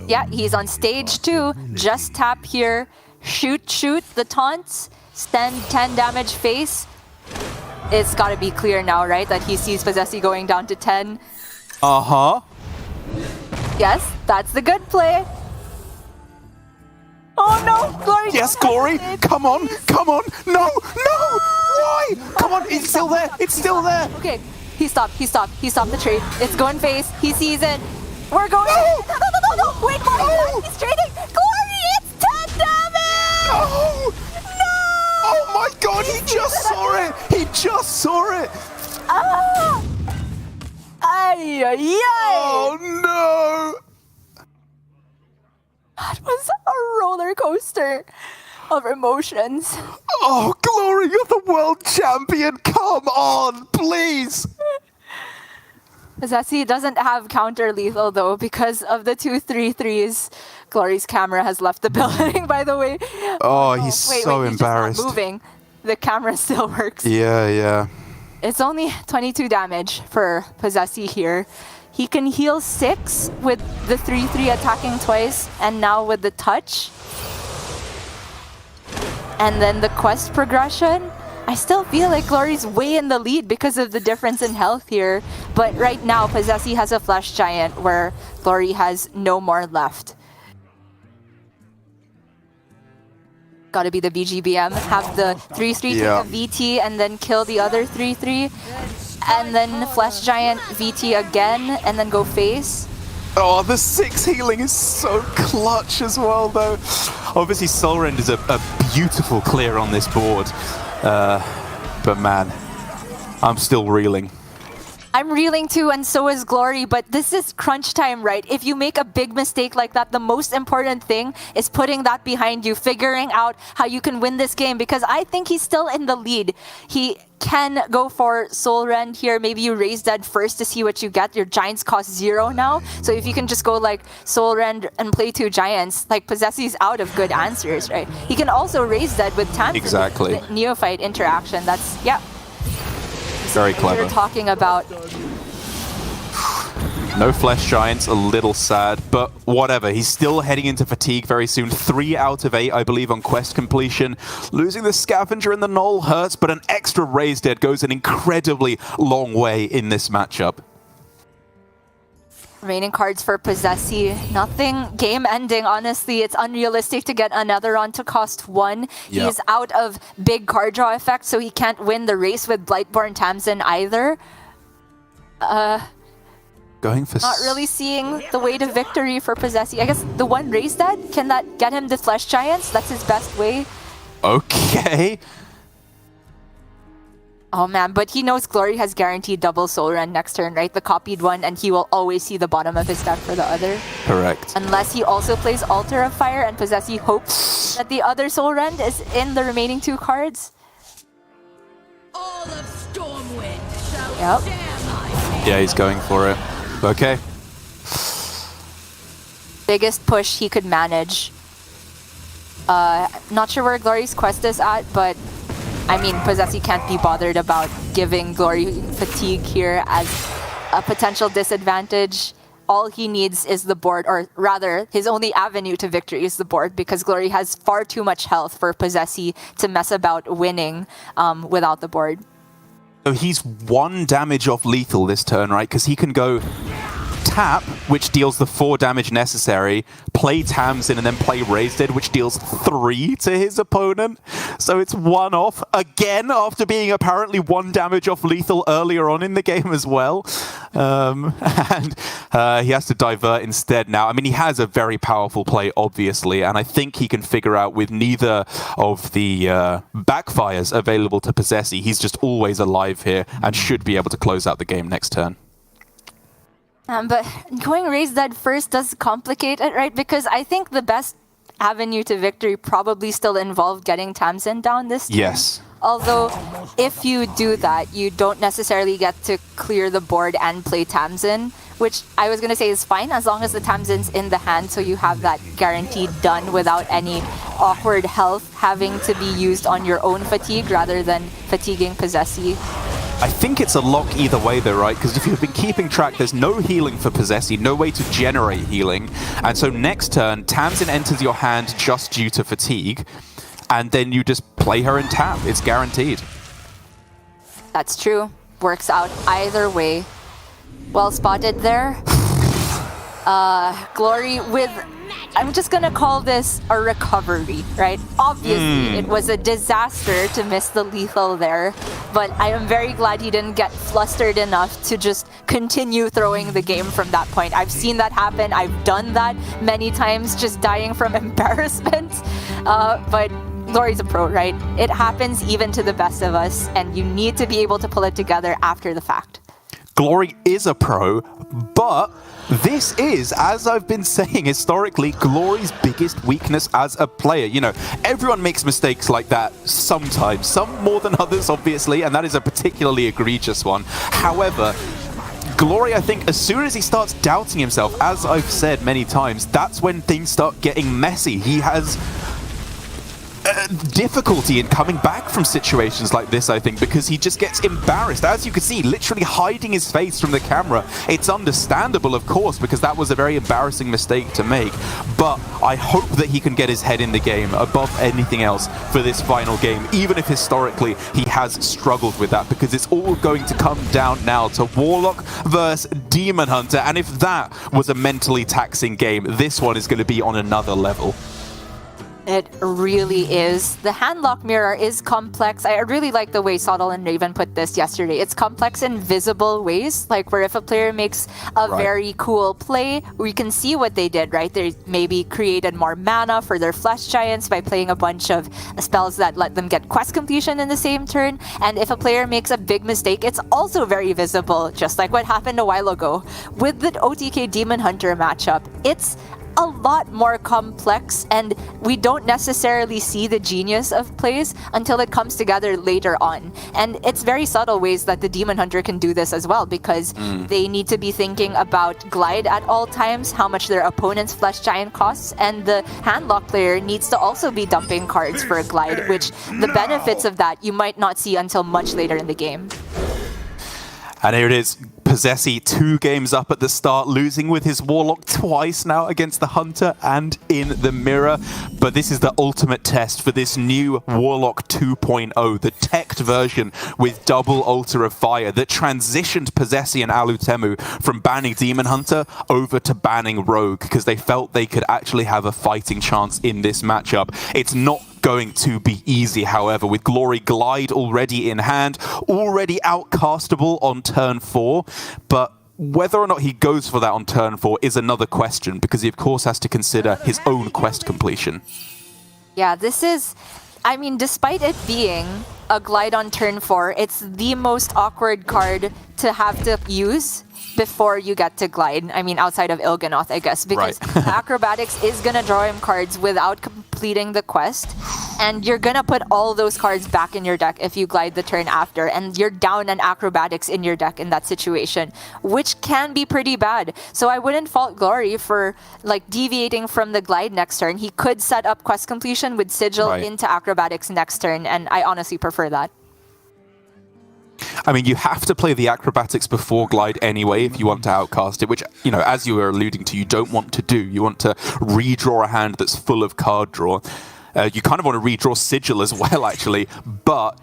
Yeah, he's on stage 2. Just tap here. Shoot the taunts. Send 10 damage face. It's got to be clear now, right? That he sees Possessi going down to 10. Yes, that's the good play. Oh no, Glory! Yes, Glory! Come on! No! Why? Come on, it's still there! Okay, he stopped the trade. It's going face. He sees it. We're going. No! Wait, Glory! He's trading. Glory, it's 10 damage! No! Oh my God! He just saw it! Ah! Ay! Oh no! That was a roller coaster of emotions. Oh, Glory, you're the world champion! Come on, please! Possessi doesn't have counter lethal though because of the 2 3/3s. Glory's camera has left the building, by the way. Oh, he's so he's embarrassed. Just not moving. The camera still works. Yeah. It's only 22 damage for Possessi here. He can heal 6 with the 3/3 attacking twice, and now with the touch. And then the quest progression. I still feel like Glory's way in the lead because of the difference in health here. But right now, Possessi has a Flesh Giant where Glory has no more left. Gotta be the BGBM, have the 3-3 take a VT and then kill the other 3-3. And then Flesh Giant VT again and then go face. Oh, the 6 healing is so clutch as well, though. Obviously, Soul Rend is a beautiful clear on this board. But man, I'm still reeling. I'm reeling too, and so is Glory, but this is crunch time, right? If you make a big mistake like that, the most important thing is putting that behind you, figuring out how you can win this game, because I think he's still in the lead. He can go for Soul Rend here. Maybe you raise Dead first to see what you get. Your Giants cost 0 now, so if you can just go like Soul Rend and play 2 Giants, like Possessi's out of good answers, right? He can also raise Dead with Tamsin. Exactly. Neophyte interaction. That's, yeah. Very clever. We're talking about. No Flesh Giants, a little sad, but whatever. He's still heading into fatigue very soon. 3 out of 8, I believe, on quest completion. Losing the Scavenger and the Null hurts, but an extra Raise Dead goes an incredibly long way in this matchup. Remaining cards for Possessi. Nothing game-ending, honestly. It's unrealistic to get another on to cost 1. Yep. He is out of big card draw effect, so he can't win the race with Blightborn Tamsin either. Going for not really seeing the way to victory for Possessi. I guess the 1 Raise Dead, can that get him the Flesh Giants? That's his best way. Okay. Oh man, but he knows Glory has guaranteed double Soul Rend next turn, right? The copied one, and he will always see the bottom of his deck for the other. Correct. Unless he also plays Altar of Fire and Possessi hopes that the other Soul Rend is in the remaining 2 cards. All of Stormwind shall Yep. share my Yeah, he's going for it. Okay. Biggest push he could manage. Not sure where Glory's quest is at, but I mean, Possessi can't be bothered about giving Glory fatigue here as a potential disadvantage. All he needs is the board, or rather, his only avenue to victory is the board, because Glory has far too much health for Possessi to mess about winning without the board. So he's 1 damage off lethal this turn, right? Because he can go tap, which deals the 4 damage necessary, play Tamsin, and then play Raise Dead, which deals 3 to his opponent. So it's 1 off again after being apparently 1 damage off lethal earlier on in the game as well. And he has to divert instead now. I mean, he has a very powerful play, obviously, and I think he can figure out with neither of the backfires available to Possessi, he's just always alive here and should be able to close out the game next turn. But going Raise Dead first does complicate it, right? Because I think the best avenue to victory probably still involved getting Tamsin down this turn. Yes. Although, if you do that, you don't necessarily get to clear the board and play Tamsin, which I was going to say is fine as long as the Tamsin's in the hand, so you have that guaranteed done without any awkward health having to be used on your own fatigue rather than fatiguing Possessi. I think it's a lock either way though, right? Because if you've been keeping track, there's no healing for Possessi, no way to generate healing. And so next turn, Tamsin enters your hand just due to fatigue, and then you just play her and tap. It's guaranteed. That's true. Works out either way. Well spotted there. Glory with... I'm just gonna call this a recovery, right? Obviously, it was a disaster to miss the lethal there, but I am very glad he didn't get flustered enough to just continue throwing the game from that point. I've seen that happen. I've done that many times, just dying from embarrassment. But Glory's a pro, right? It happens even to the best of us, and you need to be able to pull it together after the fact. Glory is a pro, but this is, as I've been saying historically, Glory's biggest weakness as a player. You know, everyone makes mistakes like that sometimes, some more than others, obviously, and that is a particularly egregious one. However, Glory, I think, as soon as he starts doubting himself, as I've said many times, that's when things start getting messy. He has difficulty in coming back from situations like this, I think, because he just gets embarrassed. As you can see, literally hiding his face from the camera. It's understandable, of course, because that was a very embarrassing mistake to make. But I hope that he can get his head in the game above anything else for this final game, even if historically he has struggled with that, because it's all going to come down now to Warlock versus Demon Hunter. And if that was a mentally taxing game, this one is going to be on another level. It really is. The handlock mirror is complex. I really like the way Sottle and Raven put this yesterday. It's complex in visible ways, like where if a player makes a very cool play, we can see what they did, right? They maybe created more mana for their Flesh Giants by playing a bunch of spells that let them get quest completion in the same turn. And if a player makes a big mistake, it's also very visible, just like what happened a while ago. With the OTK Demon Hunter matchup, it's a lot more complex, and we don't necessarily see the genius of plays until it comes together later on. And it's very subtle ways that the Demon Hunter can do this as well, because they need to be thinking about glide at all times, how much their opponent's Flesh Giant costs, and the handlock player needs to also be dumping cards for a glide, which the benefits of that you might not see until much later in the game. And here it is, Possessi 2 games up at the start, losing with his Warlock twice now against the Hunter and in the mirror. But this is the ultimate test for this new Warlock 2.0, the teched version with double Altar of Fire that transitioned Possessi and Alutemu from banning Demon Hunter over to banning Rogue, because they felt they could actually have a fighting chance in this matchup. It's not going to be easy, however, with Glory Glide already in hand, already outcastable on turn 4, but whether or not he goes for that on turn 4 is another question, because he of course has to consider his own quest completion. Yeah, this is, I mean, despite it being a glide on turn 4, it's the most awkward card to have to use before you get to glide. I mean, outside of Il'gynoth, I guess, because Acrobatics is gonna draw him cards without completing the quest, and you're gonna put all those cards back in your deck if you glide the turn after, and you're down an Acrobatics in your deck in that situation, which can be pretty bad. So I wouldn't fault Glory for like deviating from the glide next turn. He could set up quest completion with Sigil into Acrobatics next turn, and I honestly prefer that. I mean, you have to play the Acrobatics before Glide anyway if you want to outcast it, which, you know, as you were alluding to, you don't want to do. You want to redraw a hand that's full of card draw. You kind of want to redraw Sigil as well, actually, but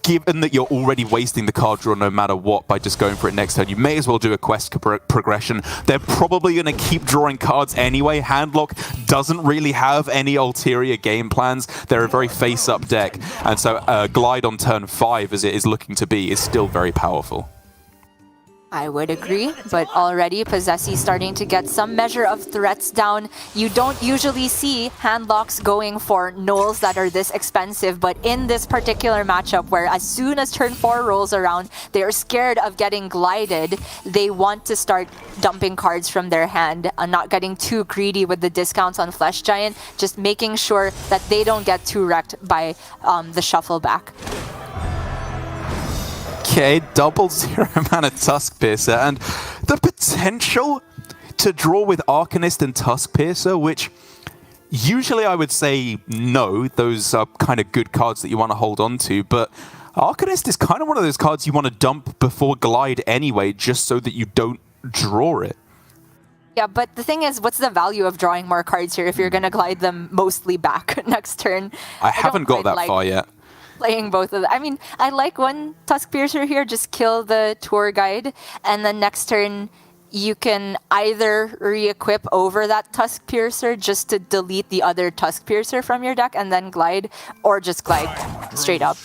given that you're already wasting the card draw no matter what by just going for it next turn, you may as well do a quest progression. They're probably going to keep drawing cards anyway. Handlock doesn't really have any ulterior game plans. They're a very face-up deck, and so Glide on turn 5, as it is looking to be, is still very powerful. I would agree, but already Possessi starting to get some measure of threats down. You don't usually see handlocks going for knolls that are this expensive, but in this particular matchup where as soon as turn 4 rolls around, they're scared of getting glided, they want to start dumping cards from their hand, not getting too greedy with the discounts on Flesh Giant, just making sure that they don't get too wrecked by the shuffle back. Okay, double 0 mana Tusk Piercer, and the potential to draw with Arcanist and Tusk Piercer, which usually I would say no, those are kind of good cards that you want to hold on to, but Arcanist is kind of one of those cards you want to dump before Glide anyway, just so that you don't draw it. Yeah, but the thing is, what's the value of drawing more cards here if you're going to glide them mostly back next turn? I haven't got that far yet. Playing both of them. I mean, I like one Tusk Piercer here, just kill the tour guide, and then next turn you can either re-equip over that Tusk Piercer just to delete the other Tusk Piercer from your deck and then glide, or just glide straight up.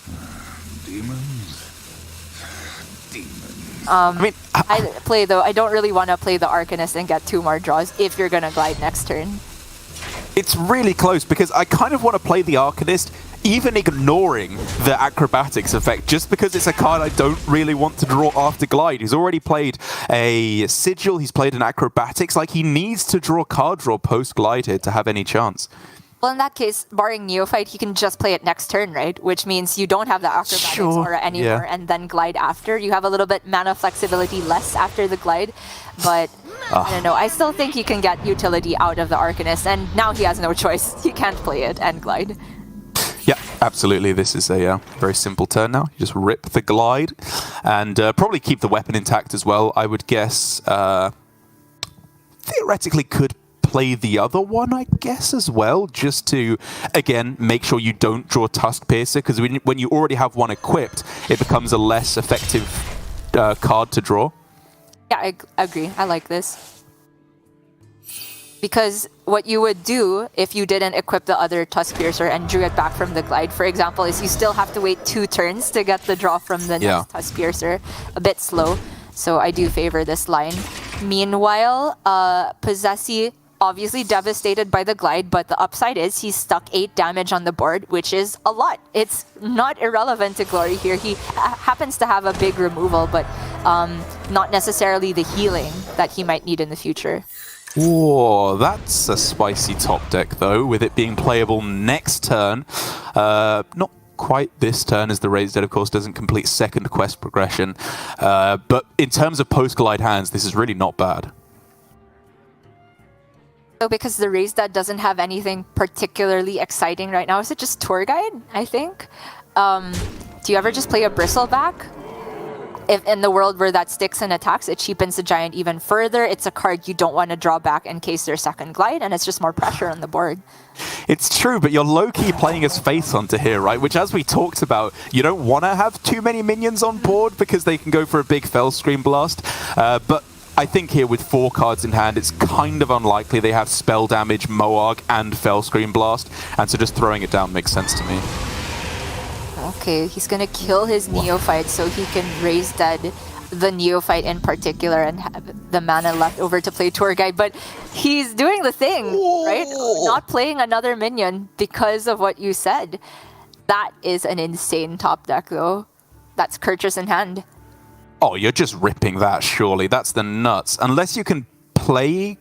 I don't really want to play the Arcanist and get 2 more draws if you're gonna glide next turn. It's really close because I kind of want to play the Arcanist, even ignoring the Acrobatics effect, just because it's a card I don't really want to draw after Glide. He's already played a Sigil, he's played an Acrobatics, like he needs to draw card draw post-Glide here to have any chance. Well, in that case, barring Neophyte, he can just play it next turn, right? Which means you don't have the Acrobatics aura anymore, and then Glide after. You have a little bit mana flexibility less after the Glide, but I don't know. I still think he can get utility out of the Arcanist, and now he has no choice. He can't play it and Glide. Absolutely, this is a very simple turn now. You just rip the glide and probably keep the weapon intact as well, I would guess. Theoretically could play the other one, I guess, as well, just to, again, make sure you don't draw Tusk Piercer, because when you already have one equipped, it becomes a less effective card to draw. Yeah, I agree. I like this. Because what you would do if you didn't equip the other Tusk Piercer and drew it back from the glide, for example, is you still have to wait 2 turns to get the draw from the next Tusk Piercer. A bit slow. So I do favor this line. Meanwhile, Possessi obviously devastated by the glide, but the upside is he's stuck 8 damage on the board, which is a lot. It's not irrelevant to Glory here. He happens to have a big removal, but not necessarily the healing that he might need in the future. Whoa, that's a spicy top deck, though, with it being playable next turn. Not quite this turn, as the Raised Dead, of course, doesn't complete second quest progression. But in terms of post-glide hands, this is really not bad. So because the Raised Dead doesn't have anything particularly exciting right now, is it just Tour Guide, I think? Do you ever just play a Bristleback? If in the world where that sticks and attacks, it cheapens the Giant even further. It's a card you don't want to draw back in case there's second glide, and it's just more pressure on the board. It's true, but you're low-key playing as Face Hunter here, right? Which, as we talked about, you don't want to have too many minions on board because they can go for a big Fellscream Blast. But I think here with 4 cards in hand, it's kind of unlikely they have Spell Damage, Moarg, and Fellscream Blast, and so just throwing it down makes sense to me. Okay, he's gonna kill his Neophyte so he can raise dead the Neophyte in particular and have the mana left over to play Tour Guide, but he's doing the thing, right? Not playing another minion because of what you said. That is an insane top deck, though. That's Kurtrus in hand. Oh, you're just ripping that, surely. That's the nuts. Unless you can play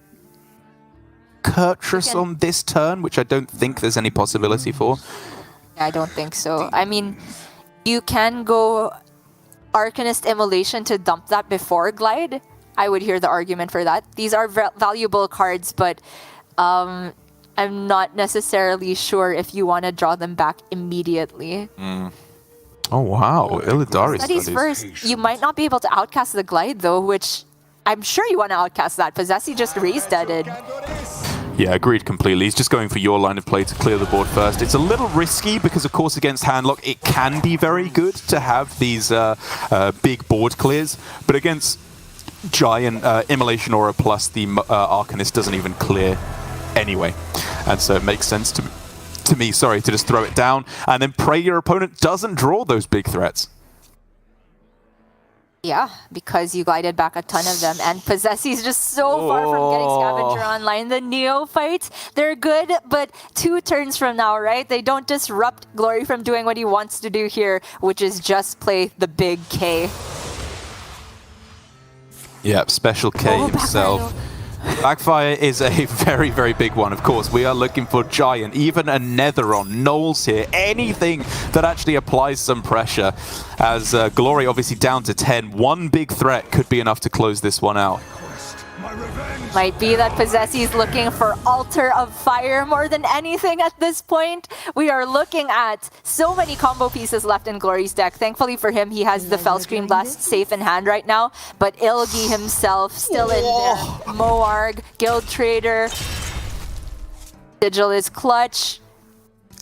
Kurtrus on this turn, which I don't think there's any possibility for. I don't think so. I mean, you can go Arcanist Immolation to dump that before Glide. I would hear the argument for that. These are valuable cards, but I'm not necessarily sure if you want to draw them back immediately. Oh, wow. Illidari Studies first. You might not be able to outcast the Glide, though, which I'm sure you want to outcast that. Possessi just Raised Deaded. Yeah, agreed completely. He's just going for your line of play to clear the board first. It's a little risky because, of course, against Handlock, it can be very good to have these big board clears. But against Giant, Immolation Aura plus the Arcanist doesn't even clear anyway. And so it makes sense to me, to just throw it down and then pray your opponent doesn't draw those big threats. Yeah, because you glided back a ton of them, and Possessi's just so far from getting Scavenger online. The Neophytes, they're good, but 2 turns from now, right? They don't disrupt Glory from doing what he wants to do here, which is just play the big K. Yep, Special K himself. Backfire is a very, very big one, of course. We are looking for Giant, even a Netheron, Knowles here, anything that actually applies some pressure. As Glory obviously down to 10. One big threat could be enough to close this one out. Might be that Possessi's looking for Altar of Fire more than anything at this point. We are looking at so many combo pieces left in Glory's deck. Thankfully for him, he has the Fellscream Blast safe in hand right now, but Ilgi himself still in there. Moarg, Guild Trader. Sigil is clutch.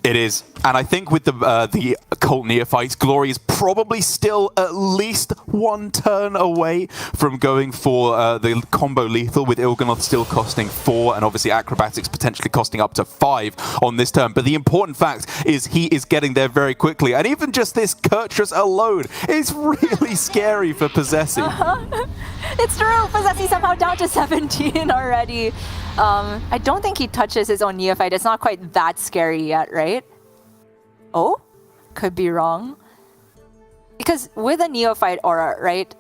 It is. And I think with the Cult Neophytes, Glory is probably still at least 1 turn away from going for the combo lethal, with Ilganoth still costing 4 and obviously Acrobatics potentially costing up to 5 on this turn. But the important fact is he is getting there very quickly. And even just this Kurtrus alone is really scary for Possessi. It's true. Possessi somehow down to 17 already. I don't think he touches his own Neophyte. It's not quite that scary yet, right? Oh? Could be wrong. Because with a Neophyte aura, right?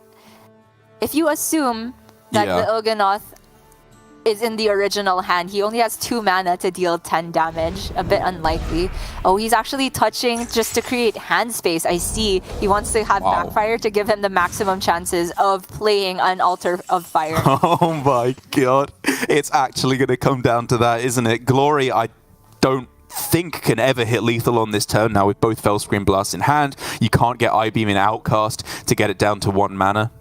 If you assume that the Ilganoth is in the original hand, he only has 2 mana to deal 10 damage. A bit unlikely. Oh, he's actually touching just to create hand space. I see. He wants to have Backfire to give him the maximum chances of playing an Altar of Fire. Oh my god. It's actually going to come down to that, isn't it? Glory, I don't think can ever hit lethal on this turn. Now with both Fell Screen Blasts in hand, you can't get Eye-Beam in Outcast to get it down to 1 mana.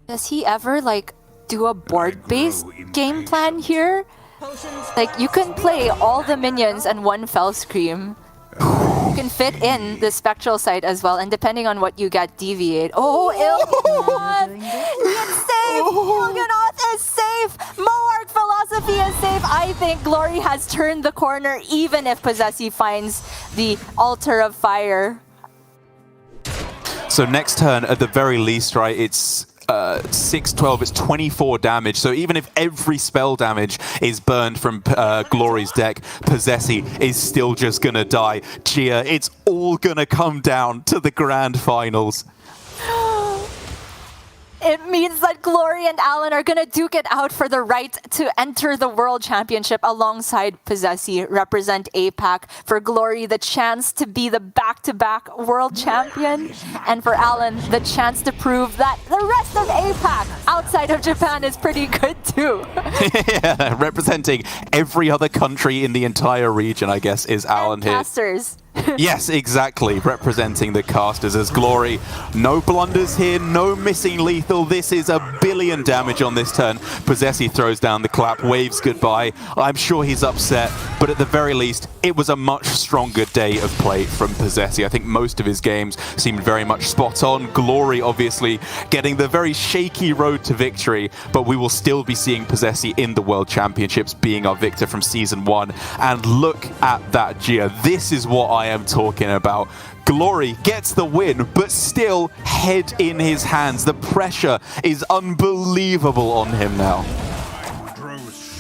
Does he ever, like, do a board-based game plan here? Like, you can play all the minions and 1 Fell Scream. You can fit in the Spectral Sight as well, and depending on what you get, deviate. Oh, Il'gynoth! It's safe! Il'gynoth is safe! Moarg Philosophy is safe! I think Glory has turned the corner, even if Possessy finds the Altar of Fire. So next turn, at the very least, right, it's 6-12, it's 24 damage. So even if every spell damage is burned from Glory's deck, Possessy is still just gonna die. Gia, it's all gonna come down to the grand finals. It means that Glory and Alan are going to duke it out for the right to enter the World Championship alongside Possessy, represent APAC. For Glory, the chance to be the back-to-back World Champion. And for Alan, the chance to prove that the rest of APAC outside of Japan is pretty good too. Yeah, representing every other country in the entire region, I guess, is Alan here. Casters. Yes, exactly. Representing the casters as Glory. No blunders here, no missing lethal. This is 1 billion damage on this turn. Possessy throws down the clap, waves goodbye. I'm sure he's upset, but at the very least, it was a much stronger day of play from Possessy. I think most of his games seemed very much spot on. Glory, obviously, getting the very shaky road to victory, but we will still be seeing Possessy in the World Championships, being our victor from Season 1. And look at that, Gia. This is what I am talking about. Glory gets the win, but still head in his hands. The pressure is unbelievable on him now.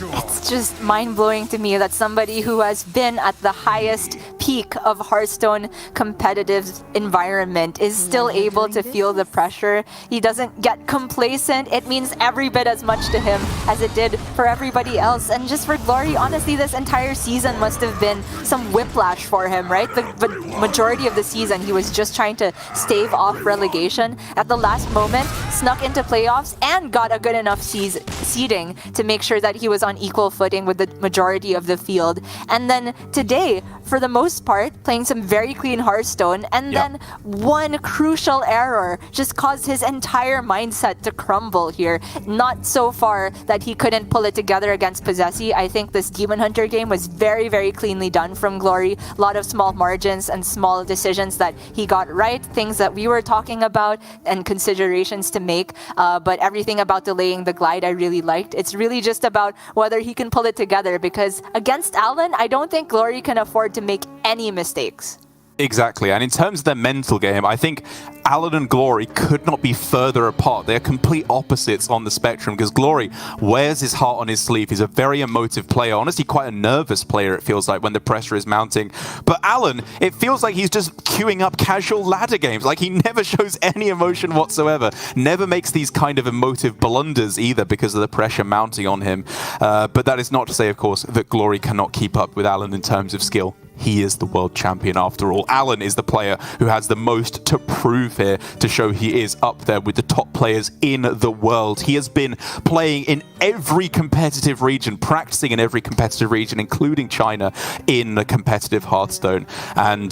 It's just mind-blowing to me that somebody who has been at the highest peak of Hearthstone competitive environment is still able to feel the pressure. He doesn't get complacent. It means every bit as much to him as it did for everybody else. And just for Glory, honestly, this entire season must have been some whiplash for him, right? The majority of the season, he was just trying to stave off relegation. At the last moment, snuck into playoffs and got a good enough seeding to make sure that he was on equal footing with the majority of the field. And then today, for the most part, playing some very clean Hearthstone, and then one crucial error just caused his entire mindset to crumble here. Not so far that he couldn't pull it together against Possessy. I think this Demon Hunter game was very, very cleanly done from Glory. A lot of small margins and small decisions that he got right, things that we were talking about and considerations to make. But everything about delaying the glide I really liked. It's really just about whether he can pull it together, because against Alan, I don't think Glory can afford to make any mistakes. Exactly, and in terms of their mental game, I think Alan and Glory could not be further apart. They're complete opposites on the spectrum, because Glory wears his heart on his sleeve. He's a very emotive player, honestly quite a nervous player, it feels like, when the pressure is mounting. But Alan, it feels like he's just queuing up casual ladder games. Like, he never shows any emotion whatsoever, never makes these kind of emotive blunders either because of the pressure mounting on him. But that is not to say, of course, that Glory cannot keep up with Alan in terms of skill. He is the world champion after all. Alan is the player who has the most to prove here, to show he is up there with the top players in the world. He has been playing in every competitive region, practicing in every competitive region, including China, in the competitive Hearthstone, and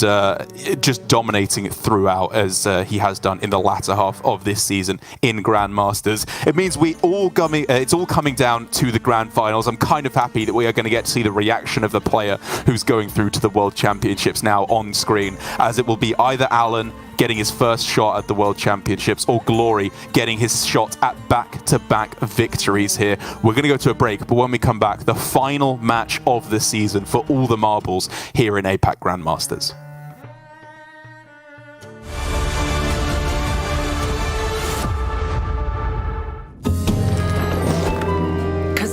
just dominating it throughout, as he has done in the latter half of this season in Grandmasters. It means it's all coming down to the grand finals. I'm kind of happy that we are going to get to see the reaction of the player who's going through to the World Championships now on screen, as it will be either Alan getting his first shot at the World Championships or Glory getting his shot at back-to-back victories here. We're going to go to a break, but when we come back, the final match of the season for all the marbles here in APAC Grandmasters.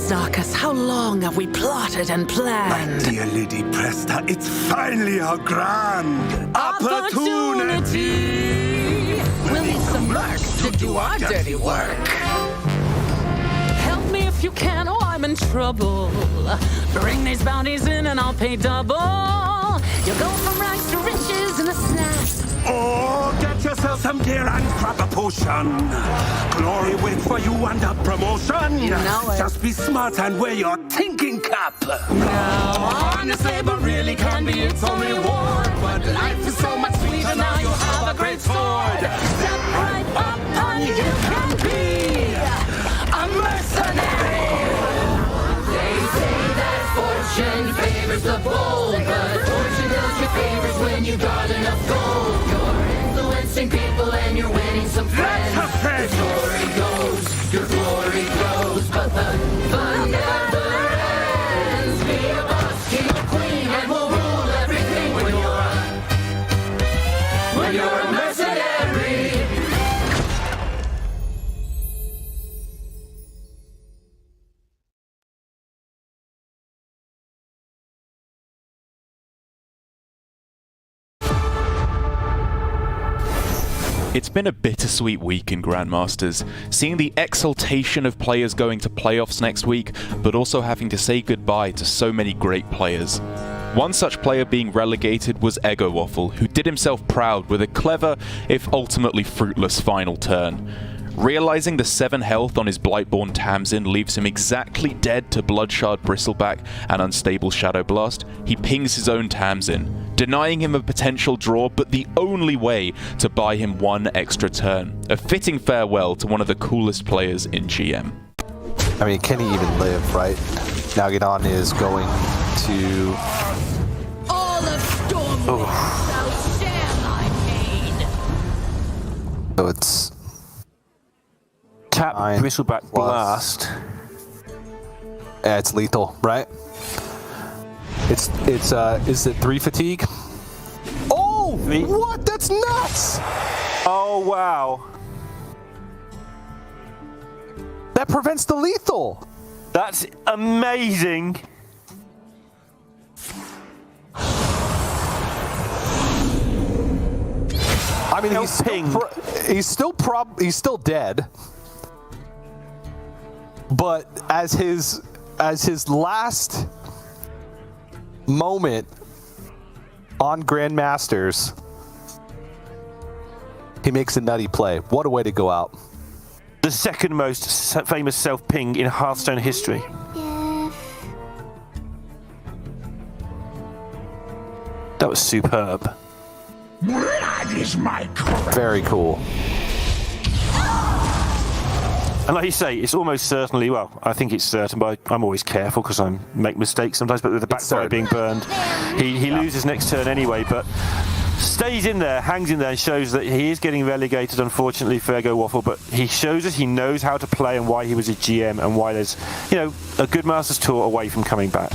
Zarkus, how long have we plotted and planned? My dear Lady Presta, it's finally our grand opportunity! We'll need some merc to do our dirty work. Help me if you can, or I'm in trouble. Bring these bounties in and I'll pay double. You'll go from rags to riches in a snap. Oh, get yourself some gear and grab a potion. Glory wait for you and a promotion. You know it. Just be smart and wear your thinking cap. Now, honest labor really can be its own reward. But life is so much sweeter now you have a great sword. Step right up and you can be a mercenary. They say that fortune favors the bold, but fortune does you favors when you got enough gold. You're influencing people and you're winning some friends. The story goes, your glory grows, but the fun never ends. Be a boss, king or queen, and we'll rule everything when you're a mercenary. It's been a bittersweet week in Grandmasters, seeing the exultation of players going to playoffs next week, but also having to say goodbye to so many great players. One such player being relegated was Ego Waffle, who did himself proud with a clever, if ultimately fruitless, final turn. Realizing the 7 health on his Blightborn Tamsin leaves him exactly dead to Bloodshard Bristleback and Unstable Shadow Blast, he pings his own Tamsin, denying him a potential draw, but the only way to buy him 1 extra turn. A fitting farewell to one of the coolest players in GM. I mean, can he even live, right? Nalgadon is going to... All of Storm thou share my pain. So it's... Tap 9 Bristleback plus- Blast. Yeah, it's lethal, right? It's is it 3 fatigue? Oh, 3? what? That's nuts! Oh, wow. That prevents the lethal. That's amazing. I mean, he's still dead. But as his last moment on Grandmasters, he makes a nutty play. What a way to go out. The second most famous self-ping in Hearthstone history. That was superb. Blood is my crown. Very cool. And like you say, it's almost certainly, well, I think it's certain, but I'm always careful because I make mistakes sometimes, but with the backfire being burned, he loses next turn anyway, but stays in there, hangs in there, and shows that he is getting relegated, unfortunately, for Ego Waffle, but he shows us he knows how to play and why he was a GM and why there's, you know, a good Masters Tour away from coming back.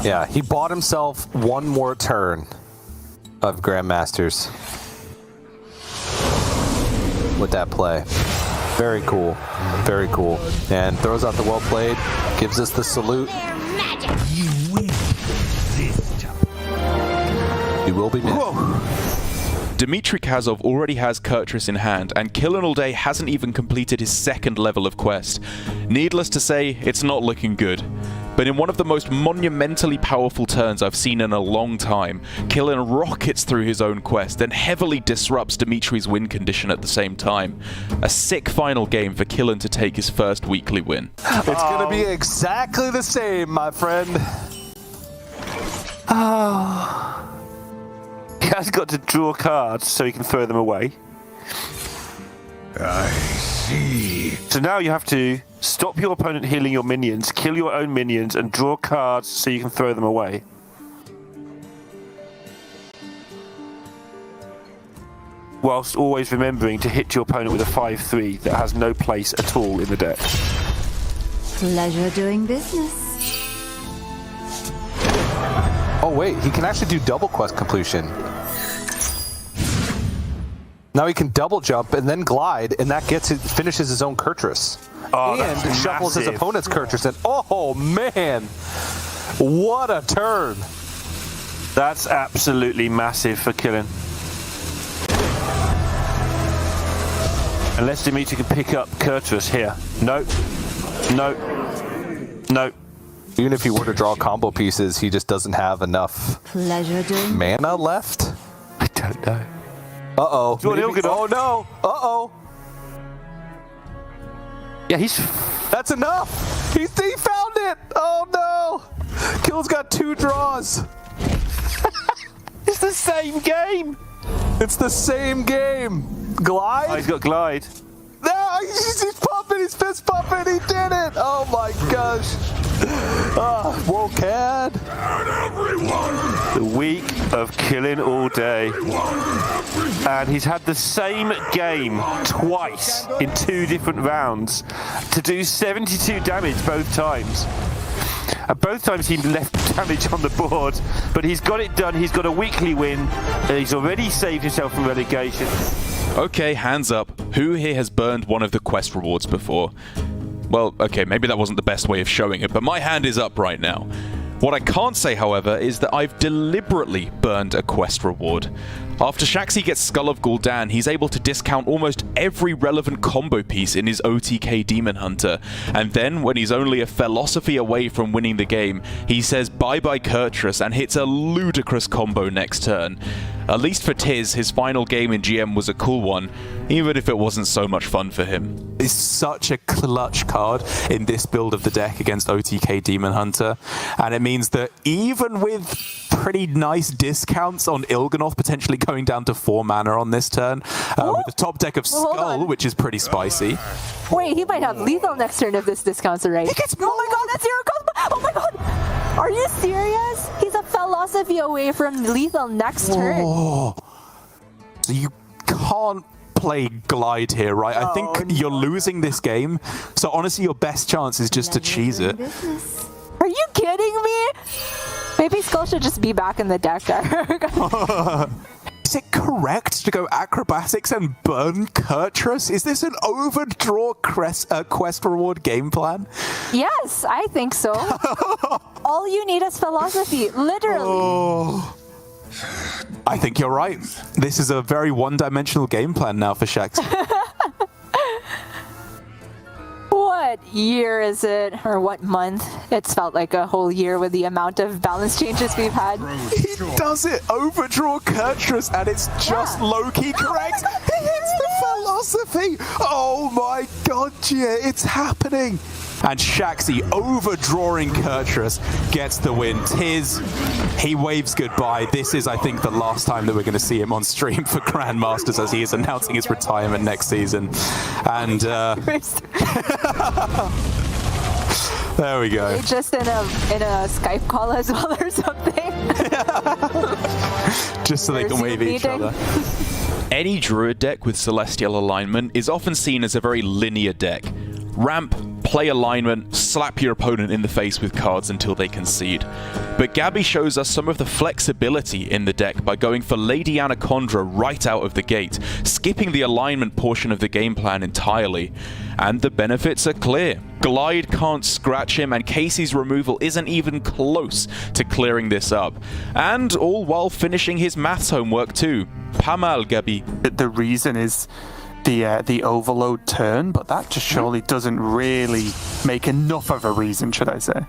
Yeah, he bought himself 1 more turn of Grandmasters with that play. Very cool. Very cool. And throws out the well played, gives us the salute. You win this time. You will be missed. Dmitry Kazov already has Kurtrus in hand, and Killen All Day hasn't even completed his 2nd level of quest. Needless to say, it's not looking good. But in one of the most monumentally powerful turns I've seen in a long time, Killen rockets through his own quest and heavily disrupts Dimitri's win condition at the same time. A sick final game for Killen to take his first weekly win. It's going to be exactly the same, my friend. Oh. He has got to draw cards so he can throw them away. I see. So now you have to stop your opponent healing your minions, kill your own minions, and draw cards so you can throw them away. Whilst always remembering to hit your opponent with a 5/3 that has no place at all in the deck. Pleasure doing business. Oh wait, he can actually do double quest completion. Now he can double jump and then glide, and that finishes his own Kurtrus. Oh, and that's shuffles his massive. opponent's Kurtrus in. Oh man, what a turn! That's absolutely massive for Killen. Unless Dimitri can pick up Kurtrus here. No. No. No. Even if he were to draw combo pieces, he just doesn't have enough Pleasure doing mana left. I don't know. Uh-oh. Maybe- Oh, no. Uh-oh. Yeah, he's... That's enough. He found it. Oh, no. Kill's got 2 draws. It's the same game. It's the same game. Glide? Oh, he's got Glide. No, he's pumping. He's fist pumping. He did it. Oh, my gosh. Wokad. The week of killing all day. And he's had the same game twice in 2 different rounds to do 72 damage both times. And both times he left damage on the board, but he's got it done. He's got a weekly win, and he's already saved himself from relegation. Okay, hands up. Who here has burned one of the quest rewards before? Well, okay, maybe that wasn't the best way of showing it, but my hand is up right now. What I can't say, however, is that I've deliberately burned a quest reward. After Shaxi gets Skull of Gul'dan, he's able to discount almost every relevant combo piece in his OTK Demon Hunter, and then, when he's only a philosophy away from winning the game, he says bye-bye Kurtrus and hits a ludicrous combo next turn. At least for Tiz, his final game in GM was a cool one, even if it wasn't so much fun for him. It's such a clutch card in this build of the deck against OTK Demon Hunter, and it means that even with pretty nice discounts on Il'gynoth potentially going down to 4 mana on this turn, with the top deck of Skull, which is pretty spicy. Wait, he might have lethal next turn if this discounts are right. He gets Oh my god, that's zero cost! Oh my god! Are you serious? He's a philosophy away from lethal next turn. Oh. So you can't play Glide here, right? I think you're losing this game. So honestly, your best chance is just to cheese it. business. Are you kidding me? Maybe Skull should just be back in the deck. Is it correct to go acrobatics and burn Kurtrus? Is this an overdraw quest reward game plan? Yes, I think so. All you need is philosophy, literally. Oh. I think you're right. This is a very one-dimensional game plan now for Shax. What year is it? Or what month? It's felt like a whole year with the amount of balance changes we've had. He does it! Overdraw Kurtrus, and it's just low-key correct! He hits the philosophy! Oh my god, yeah, it's happening! And Shaxi, overdrawing Kurtrus, gets the win. Tiz, he waves goodbye. This is, I think, the last time that we're going to see him on stream for Grandmasters, as he is announcing his retirement next season. And there we go. Just in a Skype call as well or something. Just so they can wave at each other. Any Druid deck with Celestial alignment is often seen as a very linear deck. Ramp, play alignment, slap your opponent in the face with cards until they concede. But Gabby shows us some of the flexibility in the deck by going for Lady Anacondra right out of the gate, skipping the alignment portion of the game plan entirely. And the benefits are clear. Glide can't scratch him, and Casey's removal isn't even close to clearing this up. And all while finishing his maths homework too. Pamal, Gabby. The reason is the overload turn, but that just surely doesn't really make enough of a reason, should I say?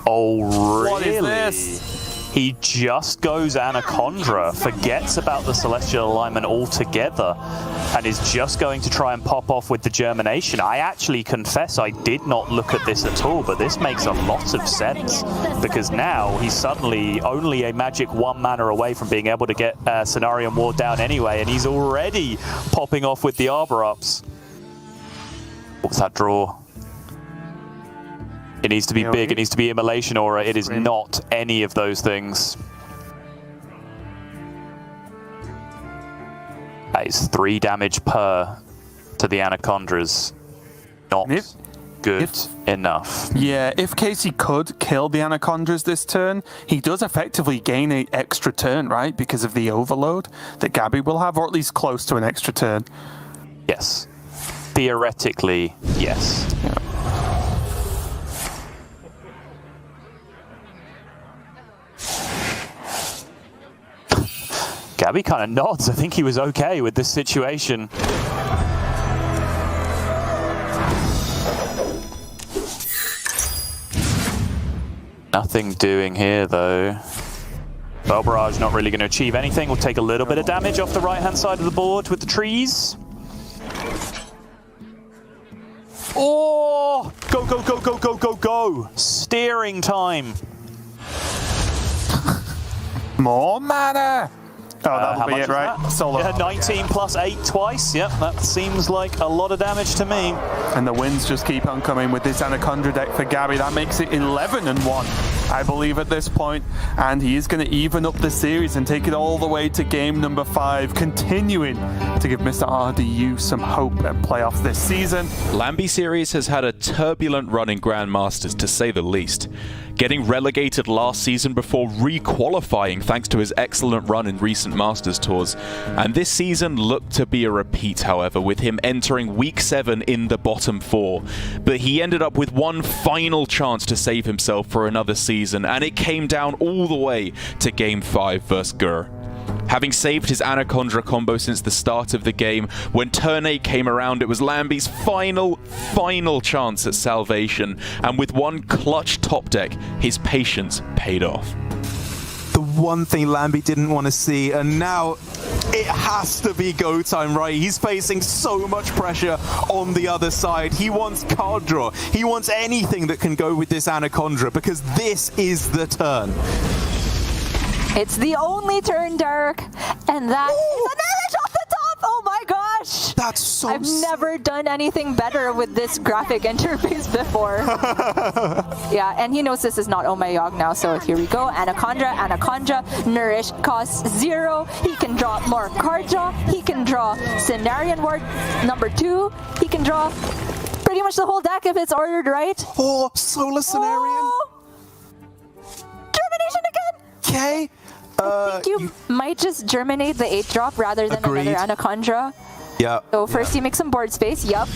Oh, really? What is this? He just goes Anacondra, forgets about the Celestial Alignment altogether, and is just going to try and pop off with the Germination. I actually confess I did not look at this at all, but this makes a lot of sense, because now he's suddenly only a magic 1 mana away from being able to get Cenarion Ward down anyway, and he's already popping off with the Arbor Ups. What's that draw? It needs to be big, it needs to be Immolation Aura. It is not any of those things. That is 3 damage per to the Anacondras. Not good enough. Yeah, if Casey could kill the Anacondras this turn, he does effectively gain an extra turn, right? Because of the overload that Gabby will have, or at least close to an extra turn. Yes. Theoretically, yes. Yeah. Gabby kind of nods. I think he was okay with this situation. Nothing doing here, though. Bell Barrage not really going to achieve anything. We'll take a little bit of damage off the right-hand side of the board with the trees. Oh! Go, go, go, go, go, go, go! Steering time. More mana! Oh, that'll be it, right? Solo. Yeah, 19 plus 8 twice. Yep, that seems like a lot of damage to me. And the wins just keep on coming with this Anaconda deck for Gabby. That makes it 11-1, I believe, at this point. And he is going to even up the series and take it all the way to game number 5, continuing to give Mr. RDU some hope at playoffs this season. Lambie series has had a turbulent run in Grandmasters, to say the least. Getting relegated last season before re-qualifying thanks to his excellent run in recent Masters tours. And this season looked to be a repeat, however, with him entering Week 7 in the bottom 4. But he ended up with one final chance to save himself for another season, and it came down all the way to Game 5 versus Gur. Having saved his Anaconda combo since the start of the game, when turn 8 came around, it was Lambie's final chance at salvation, and with one clutch top deck, his patience paid off. The one thing Lambie didn't want to see, and now it has to be go time, right? He's facing so much pressure on the other side. He wants card draw. He wants anything that can go with this Anaconda, because this is the turn. It's the only turn, Derek, and that is an edge off the top. Oh my gosh! That's so I've never done anything better with this graphic interface before. Yeah, and he knows this is not Oh My Yogg now, so here we go. Anaconda, Nourish costs 0. He can draw more card draw. He can draw Cenarian Ward number 2. He can draw pretty much the whole deck if it's ordered right. Oh, Solar Cenarian. Oh. Germination again. Okay. I think you might just germinate the 8-drop rather than Agreed. another Anaconda. Yeah. So first you make some board space. Yup.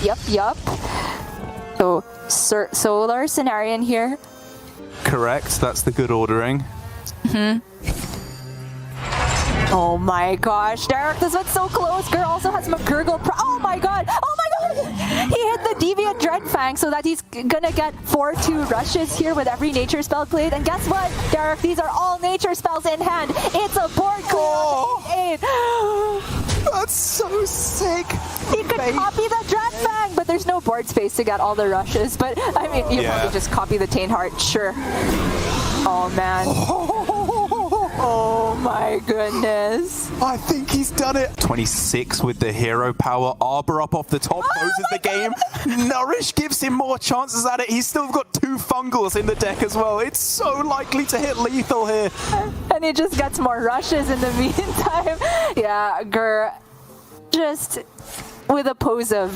So Solar Cenarian here. Correct. That's the good ordering. Oh my gosh, Derek, this one's so close. Gur also has McGurgle. Oh my god. He hit the Deviant Dreadfang so that he's gonna get 4-2 rushes here with every nature spell played. And guess what, Derek? These are all nature spells in hand. It's a board clear on 8. That's so sick. He could copy the Dreadfang, but there's no board space to get all the rushes. But I mean, you probably just copy the Taint Heart, sure. Oh man. Oh my goodness. I think he's done it. 26 with the hero power. Arbor up off the top closes the game. Nourish gives him more chances at it. He's still got 2 fungals in the deck as well. It's so likely to hit lethal here. And he just gets more rushes in the meantime. Yeah, Gur just with a pose of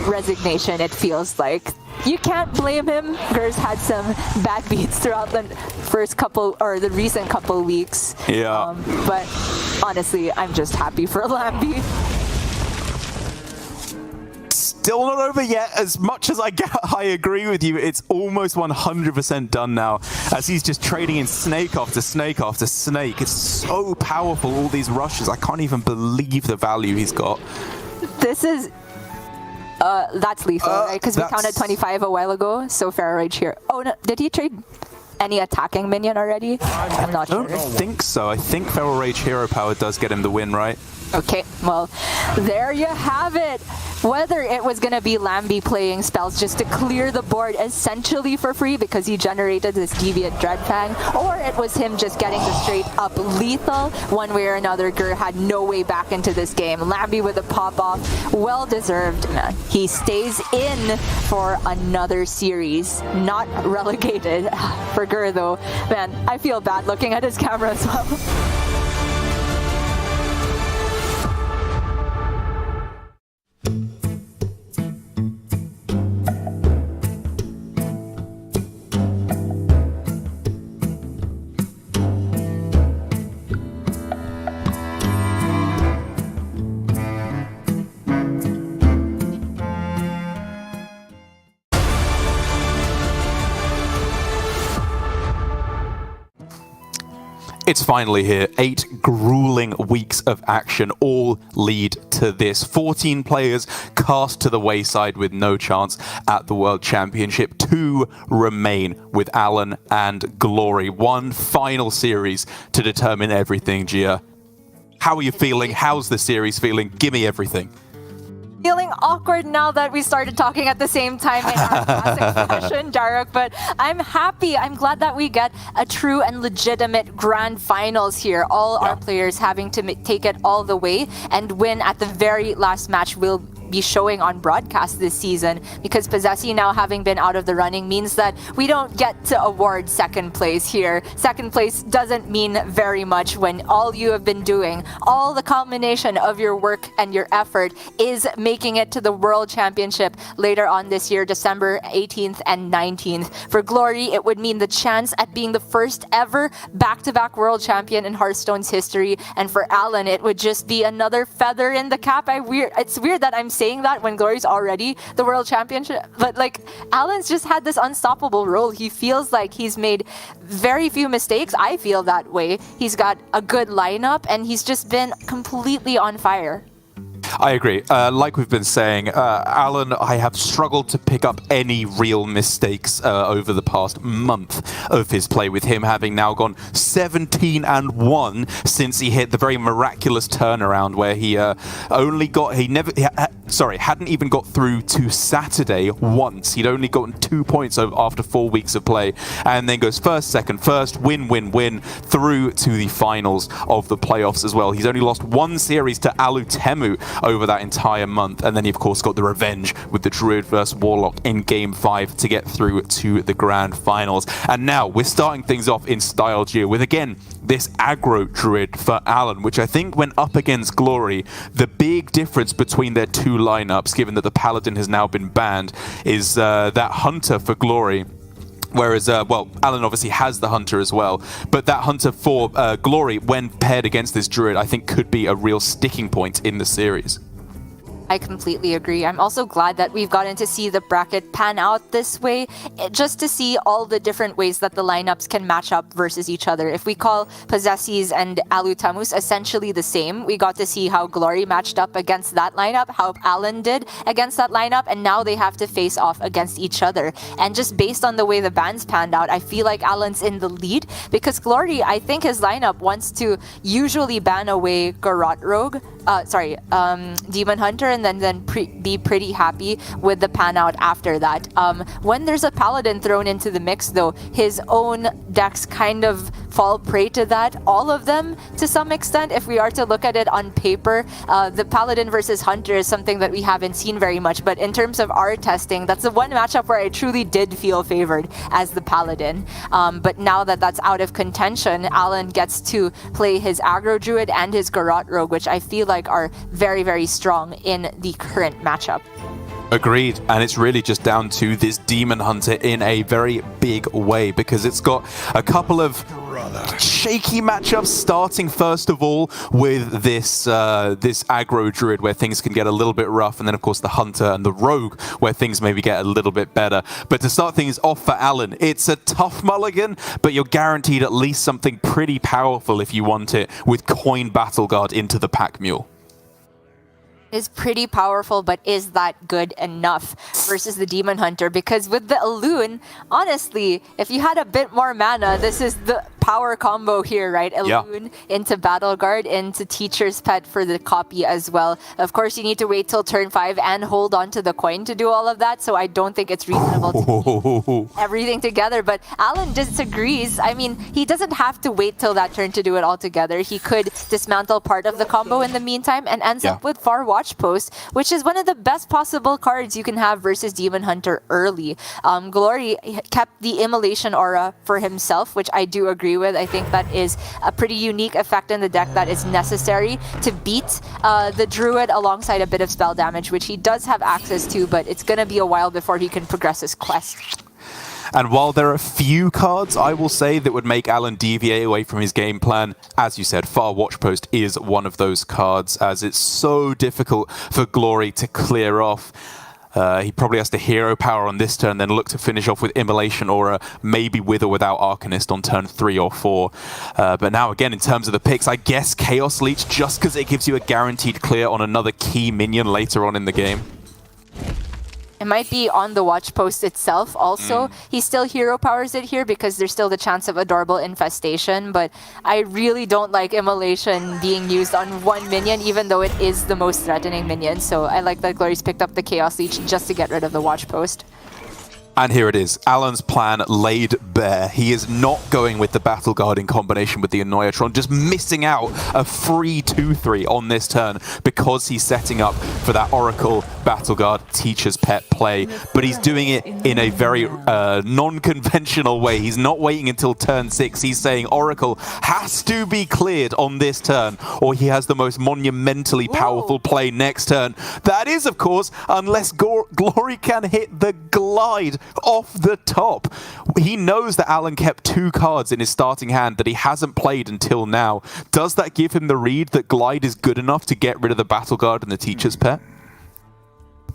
resignation, it feels like. You can't blame him. Gur's had some bad beats throughout the first couple, or the recent couple weeks. Yeah. But honestly, I'm just happy for Lambie. Still not over yet. As much as I agree with you, it's almost 100% done now, as he's just trading in snake after snake after snake. It's so powerful, all these rushes. I can't even believe the value he's got. This is... that's lethal, right? Because we counted 25 a while ago, so Pharaoh Rage here. Oh, no, did he trade any attacking minion already? I'm not sure. I don't think so. I think Feral Rage Hero Power does get him the win, right? Okay, well, there you have it. Whether it was going to be Lambie playing spells just to clear the board essentially for free because he generated this Deviant Dreadfang, or it was him just getting the straight up lethal, one way or another, Gur had no way back into this game. Lambie with a pop-off, well deserved. He stays in for another series, not relegated. For Gur though, man, I feel bad looking at his camera as well. It's finally here. 8 grueling weeks of action all lead to this. 14 players cast to the wayside with no chance at the World Championship. 2 remain with Alan and Glory. One final series to determine everything, Gia. How are you feeling? How's the series feeling? Give me everything. Feeling awkward now that we started talking at the same time in our classic fashion, Daruk, but I'm happy. I'm glad that we get a true and legitimate grand finals here. All our players having to take it all the way and win at the very last match will be showing on broadcast this season, because Possessi now having been out of the running means that we don't get to award second place here. Second place doesn't mean very much when all you have been doing, all the culmination of your work and your effort is making it to the World Championship later on this year, December 18th and 19th. For Glory, it would mean the chance at being the first ever back-to-back World Champion in Hearthstone's history, and for Alan, it would just be another feather in the cap. It's weird that I'm saying that when Glory's already the World Championship, but like Alan's just had this unstoppable role. He feels like he's made very few mistakes. I feel that way. He's got a good lineup and he's just been completely on fire. I agree. Like we've been saying, Alan, I have struggled to pick up any real mistakes over the past month of his play, with him having now gone 17-1 since he hit the very miraculous turnaround where he hadn't even got through to Saturday once. He'd only gotten 2 points after 4 weeks of play, and then goes first, second, first, win, through to the finals of the playoffs as well. He's only lost 1 series to Alutemu over that entire month, and then he of course got the revenge with the Druid vs Warlock in Game 5 to get through to the grand finals. And now we're starting things off in style, Gia, with again this aggro Druid for Alan, which I think when up against Glory, the big difference between their 2 lineups, given that the Paladin has now been banned, is that Hunter for Glory. Whereas, Alan obviously has the Hunter as well, but that Hunter for Glory, when paired against this Druid, I think could be a real sticking point in the series. I completely agree. I'm also glad that we've gotten to see the bracket pan out this way, just to see all the different ways that the lineups can match up versus each other. If we call Possessis and Alutamus essentially the same, we got to see how Glory matched up against that lineup, how Alan did against that lineup, and now they have to face off against each other. And just based on the way the bans panned out, I feel like Alan's in the lead, because Glory, I think his lineup wants to usually ban away Garrote Rogue, Demon Hunter, and then be pretty happy with the pan out after that. When there's a Paladin thrown into the mix though, his own decks kind of fall prey to that. All of them to some extent, if we are to look at it on paper. The Paladin versus Hunter is something that we haven't seen very much, but in terms of our testing, that's the one matchup where I truly did feel favored as the Paladin. But now that that's out of contention, Alan gets to play his aggro Druid and his Garrote Rogue, which I feel like are very, very strong in the current matchup. Agreed, and it's really just down to this Demon Hunter in a very big way, because it's got a couple of shaky matchups, starting first of all with this aggro Druid where things can get a little bit rough, and then of course the Hunter and the Rogue where things maybe get a little bit better. But to start things off for Alan, it's a tough mulligan, but you're guaranteed at least something pretty powerful if you want it, with Coin Battleguard into the Pack Mule. Is pretty powerful, but is that good enough versus the Demon Hunter? Because with the Elune, honestly, if you had a bit more mana, this is the power combo here, right? Elune into Battleguard, into Teacher's Pet for the copy as well. Of course, you need to wait till turn 5 and hold on to the coin to do all of that, so I don't think it's reasonable to keep everything together. But Alan disagrees. I mean, he doesn't have to wait till that turn to do it all together. He could dismantle part of the combo in the meantime and ends up with Far Watch Post, which is one of the best possible cards you can have versus Demon Hunter early. Glory kept the Immolation Aura for himself, which I do agree with. I think that is a pretty unique effect in the deck that is necessary to beat the Druid alongside a bit of spell damage, which he does have access to, but it's going to be a while before he can progress his quest. And while there are a few cards, I will say, that would make Alan deviate away from his game plan, as you said, Far Watch Post is one of those cards, as it's so difficult for Glory to clear off. He probably has to hero power on this turn, then look to finish off with Immolation Aura, maybe with or without Arcanist on turn 3 or 4. But now again, in terms of the picks, I guess Chaos Leech, just because it gives you a guaranteed clear on another key minion later on in the game. It might be on the watch post itself also. He still hero powers it here because there's still the chance of Adorable Infestation, but I really don't like Immolation being used on one minion, even though it is the most threatening minion. So I like that Glory's picked up the Chaos Leech just to get rid of the watch post. And here it is, Alan's plan laid bare. He is not going with the Battle Guard in combination with the Annoyatron, just missing out a free 2-3 on this turn because he's setting up for that Oracle Battle Guard Teacher's Pet play. But he's doing it in a very non-conventional way. He's not waiting until turn 6. He's saying Oracle has to be cleared on this turn, or he has the most monumentally powerful play next turn. That is, of course, unless Glory can hit the Glide off the top. He knows that Alan kept 2 cards in his starting hand that he hasn't played until now. Does that give him the read that Glide is good enough to get rid of the Battle Guard and the Teacher's Pet?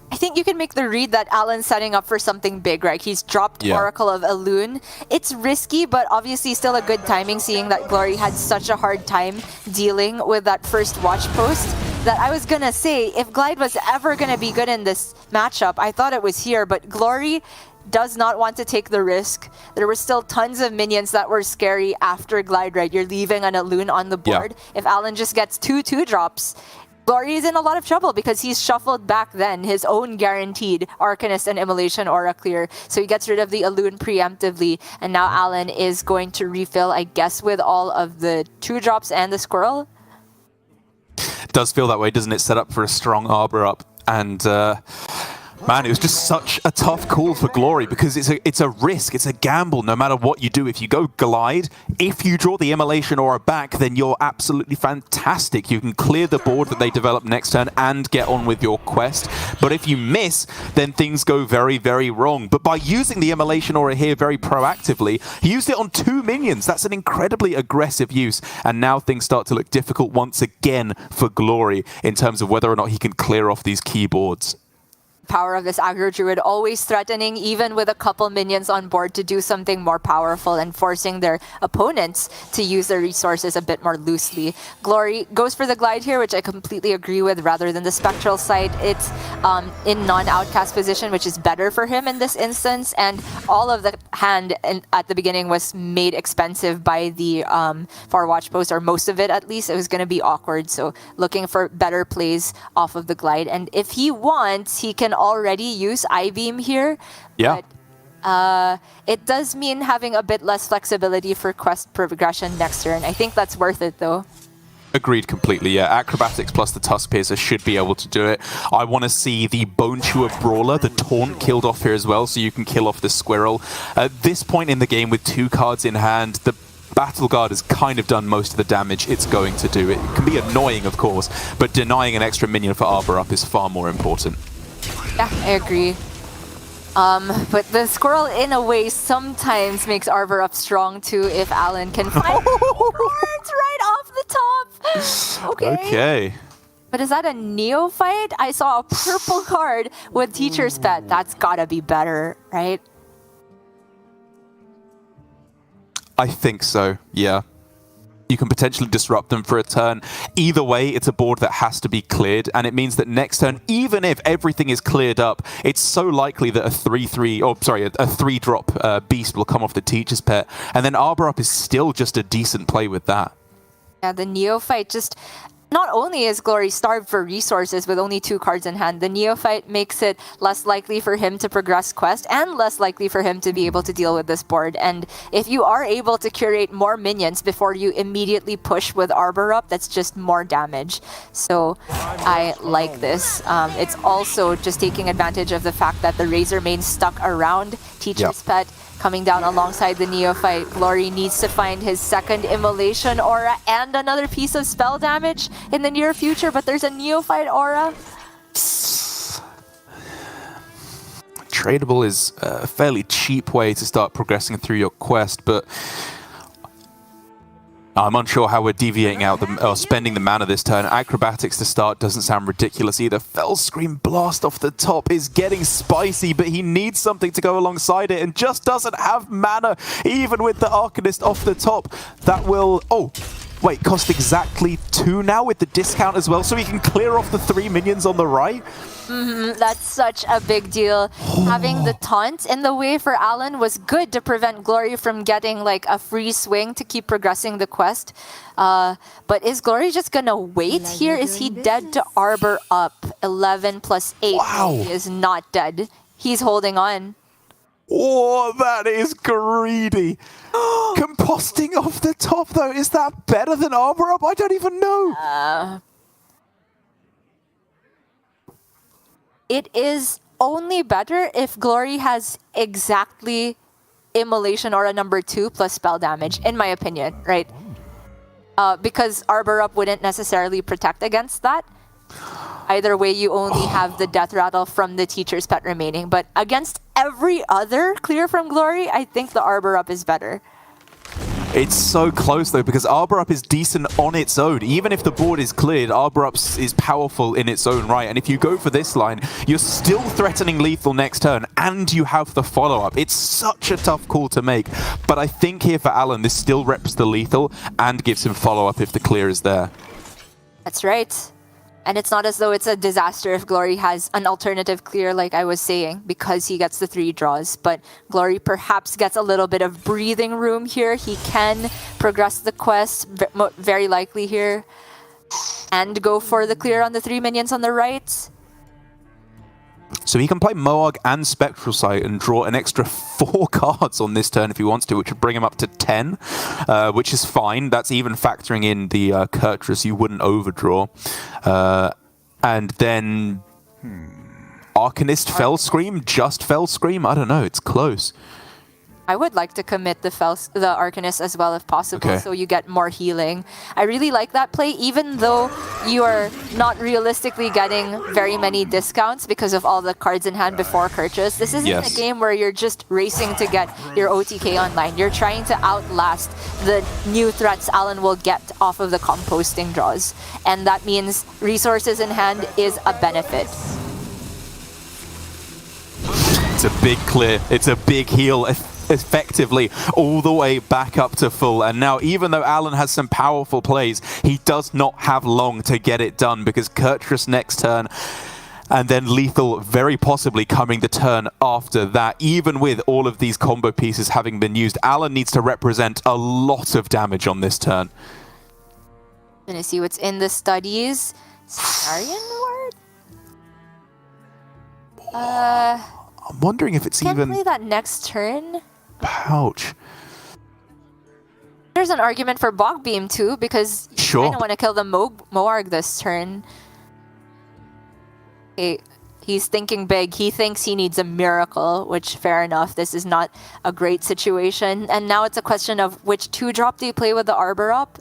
I think you can make the read that Alan's setting up for something big, right? He's dropped Oracle of Elune. It's risky, but obviously still a good timing, seeing that Glory had such a hard time dealing with that first watch post. That I was gonna say, if Glide was ever gonna be good in this matchup, I thought it was here, but Glory does not want to take the risk. There were still tons of minions that were scary after Glide, right? You're leaving an Elune on the board. If Alan just gets 2 2-drops, Glory is in a lot of trouble because he's shuffled back then his own guaranteed Arcanist and Immolation Aura clear. So he gets rid of the Elune preemptively, and now Alan is going to refill, I guess, with all of the 2-drops and the Squirrel. Does feel that way, doesn't it? Set up for a strong Arbor up, and man, it was just such a tough call for Glory because it's a risk, it's a gamble no matter what you do. If you go Glide, if you draw the Immolation Aura back, then you're absolutely fantastic. You can clear the board that they develop next turn and get on with your quest. But if you miss, then things go very, very wrong. But by using the Immolation Aura here very proactively, he used it on 2 minions. That's an incredibly aggressive use. And now things start to look difficult once again for Glory in terms of whether or not he can clear off these keyboards. Power of this aggro druid, always threatening, even with a couple minions on board, to do something more powerful and forcing their opponents to use their resources a bit more loosely. Glory goes for the Glide here, which I completely agree with, rather than the Spectral Sight. It's in non-outcast position, which is better for him in this instance, and all of the hand at the beginning was made expensive by the far watch post, or most of it at least. It was going to be awkward, so looking for better plays off of the Glide. And if he wants, he can already use I-Beam here. Yeah. But it does mean having a bit less flexibility for quest progression next turn. I think that's worth it though. Agreed completely, yeah. Acrobatics plus the Tusk Piercer should be able to do it. I want to see the Bone Chewer Brawler, the Taunt, killed off here as well, so you can kill off the Squirrel. At this point in the game with 2 cards in hand, the Battle Guard has kind of done most of the damage it's going to do. It can be annoying, of course, but denying an extra minion for Arbor Up is far more important. Yeah, I agree. But the Squirrel, in a way, sometimes makes Arbor Up strong too if Alan can find cards right off the top. Okay. But is that a Neophyte? I saw a purple card with Teacher's Pet. That's gotta be better, right? I think so, yeah. You can potentially disrupt them for a turn. Either way, it's a board that has to be cleared, and it means that next turn, even if everything is cleared up, it's so likely that a 3-drop beast will come off the Teacher's Pet, and then Arbor Up is still just a decent play with that. Yeah, the Neophyte just... Not only is Glory starved for resources with only 2 cards in hand, the Neophyte makes it less likely for him to progress quest and less likely for him to be able to deal with this board. And if you are able to curate more minions before you immediately push with Arbor Up, that's just more damage. So I like this. It's also just taking advantage of the fact that the Razormane's stuck around Teacher's Pet, coming down alongside the Neophyte. Glory needs to find his second Immolation Aura and another piece of spell damage in the near future, but there's a Neophyte Aura. Tradable is a fairly cheap way to start progressing through your quest, but I'm unsure how we're deviating out or spending the mana this turn. Acrobatics to start doesn't sound ridiculous either. Fell Scream Blast off the top is getting spicy, but he needs something to go alongside it and just doesn't have mana, even with the Arcanist off the top. That will... Oh, wait, cost exactly 2 now with the discount as well, so he can clear off the 3 minions on the right. That's such a big deal. Having the taunt in the way for Alan was good to prevent Glory from getting like a free swing to keep progressing the quest. But is Glory just gonna wait here? Is he dead to Arbor up? 11 plus 8. Wow. He is not dead. He's holding on. Oh, that is greedy. Composting off the top, though. Is that better than Arbor Up? I don't even know. It is only better if Glory has exactly Immolation or a number 2 plus spell damage, in my opinion, right? Because Arbor Up wouldn't necessarily protect against that. Either way, you only have the Death Rattle from the Teacher's Pet remaining. But against every other clear from Glory, I think the Arbor Up is better. It's so close, though, because Arbor Up is decent on its own. Even if the board is cleared, Arbor Up is powerful in its own right. And if you go for this line, you're still threatening lethal next turn, and you have the follow-up. It's such a tough call to make. But I think here for Alan, this still reps the lethal and gives him follow-up if the clear is there. That's right. And it's not as though it's a disaster if Glory has an alternative clear, like I was saying, because he gets the 3 draws. But Glory perhaps gets a little bit of breathing room here. He can progress the quest, very likely here, and go for the clear on the 3 minions on the right. So he can play Moarg and Spectral Sight and draw an extra 4 cards on this turn if he wants to, which would bring him up to 10, which is fine. That's even factoring in the Kurtrus you wouldn't overdraw. And then Arcanist Fell Scream, just Fell Scream? I don't know, it's close. I would like to commit the Arcanist as well if possible, so you get more healing. I really like that play, even though you are not realistically getting very many discounts because of all the cards in hand before purchase. This isn't a game where you're just racing to get your OTK online. You're trying to outlast the new threats Alan will get off of the composting draws. And that means resources in hand is a benefit. It's a big clear. It's a big heal. Effectively all the way back up to full, and now even though Alan has some powerful plays, he does not have long to get it done because Kurtrus next turn and then lethal very possibly coming the turn after that. Even with all of these combo pieces having been used, Alan needs to represent a lot of damage on this turn. Gonna see what's in the studies. Sarian Ward? I'm wondering if it's can't even play that next turn. Pouch. There's an argument for Bog Beam too, because I don't want to kill the Moarg this turn. Okay, he's thinking big. He thinks he needs a miracle, which fair enough. This is not a great situation. And now it's a question of which 2-drop do you play with the Arbor up?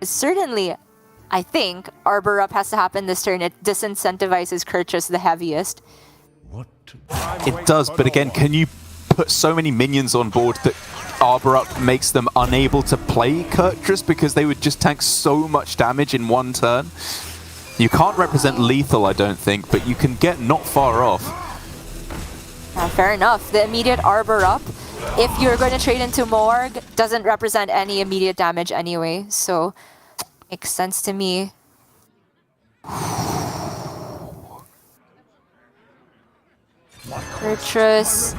Certainly, I think Arbor up has to happen this turn. It disincentivizes Kurtrus the heaviest. It does, but again, can you put so many minions on board that Arbor Up makes them unable to play Kurtrus because they would just tank so much damage in one turn? You can't represent lethal, I don't think, but you can get not far off. Fair enough. The immediate Arbor Up, if you're going to trade into Moarg, doesn't represent any immediate damage anyway, so makes sense to me. Kurtrus.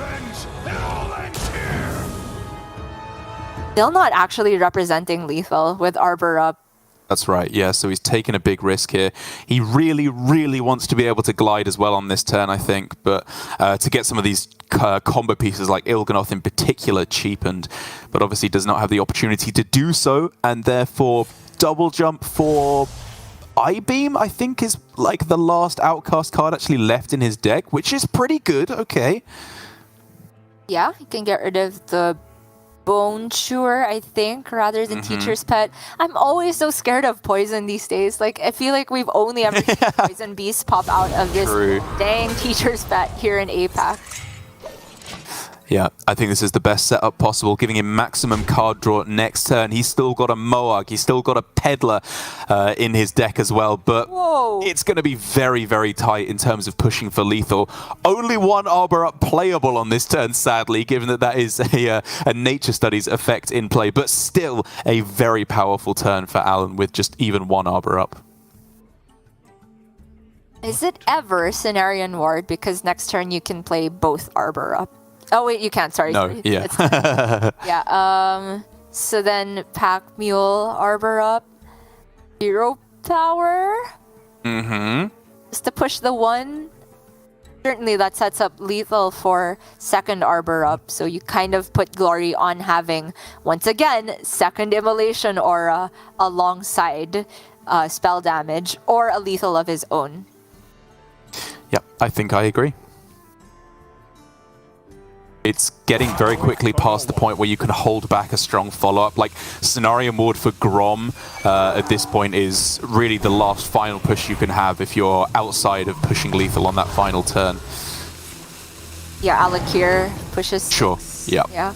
Still not actually representing lethal with Arbor up. That's right, yeah, so he's taking a big risk here. He really, really wants to be able to glide as well on this turn, I think, but to get some of these combo pieces like Il'gynoth in particular cheapened, but obviously does not have the opportunity to do so, and therefore double jump for I-Beam, I think, is like the last Outcast card actually left in his deck, which is pretty good, okay. Yeah, you can get rid of the Bone Chewer, I think, rather than Teacher's Pet. I'm always so scared of poison these days. Like, I feel like we've only ever seen poison beasts pop out of this dang Teacher's Pet here in APAC. Yeah, I think this is the best setup possible, giving him maximum card draw next turn. He's still got a Moarg, he's still got a Peddler in his deck as well, but it's going to be very, very tight in terms of pushing for lethal. Only one Arbor up playable on this turn, sadly, given that that is a Nature Studies effect in play, but still a very powerful turn for Alan with just even one Arbor up. Is it ever Cenarian Ward? Because next turn you can play both Arbor up. Oh wait, you can't. Sorry. No. Yeah. Yeah. So then Pack Mule Arbor up, Hero Power. Just to push the one. Certainly that sets up lethal for second Arbor up. So you kind of put Glory on having once again second Immolation Aura alongside spell damage or a lethal of his own. Yep, I think I agree. It's getting very quickly past the point where you can hold back a strong follow-up. Like, Scenario Mord for Grom at this point is really the last final push you can have if you're outside of pushing lethal on that final turn. Yeah, Alakir pushes. Sure, yeah. Yeah.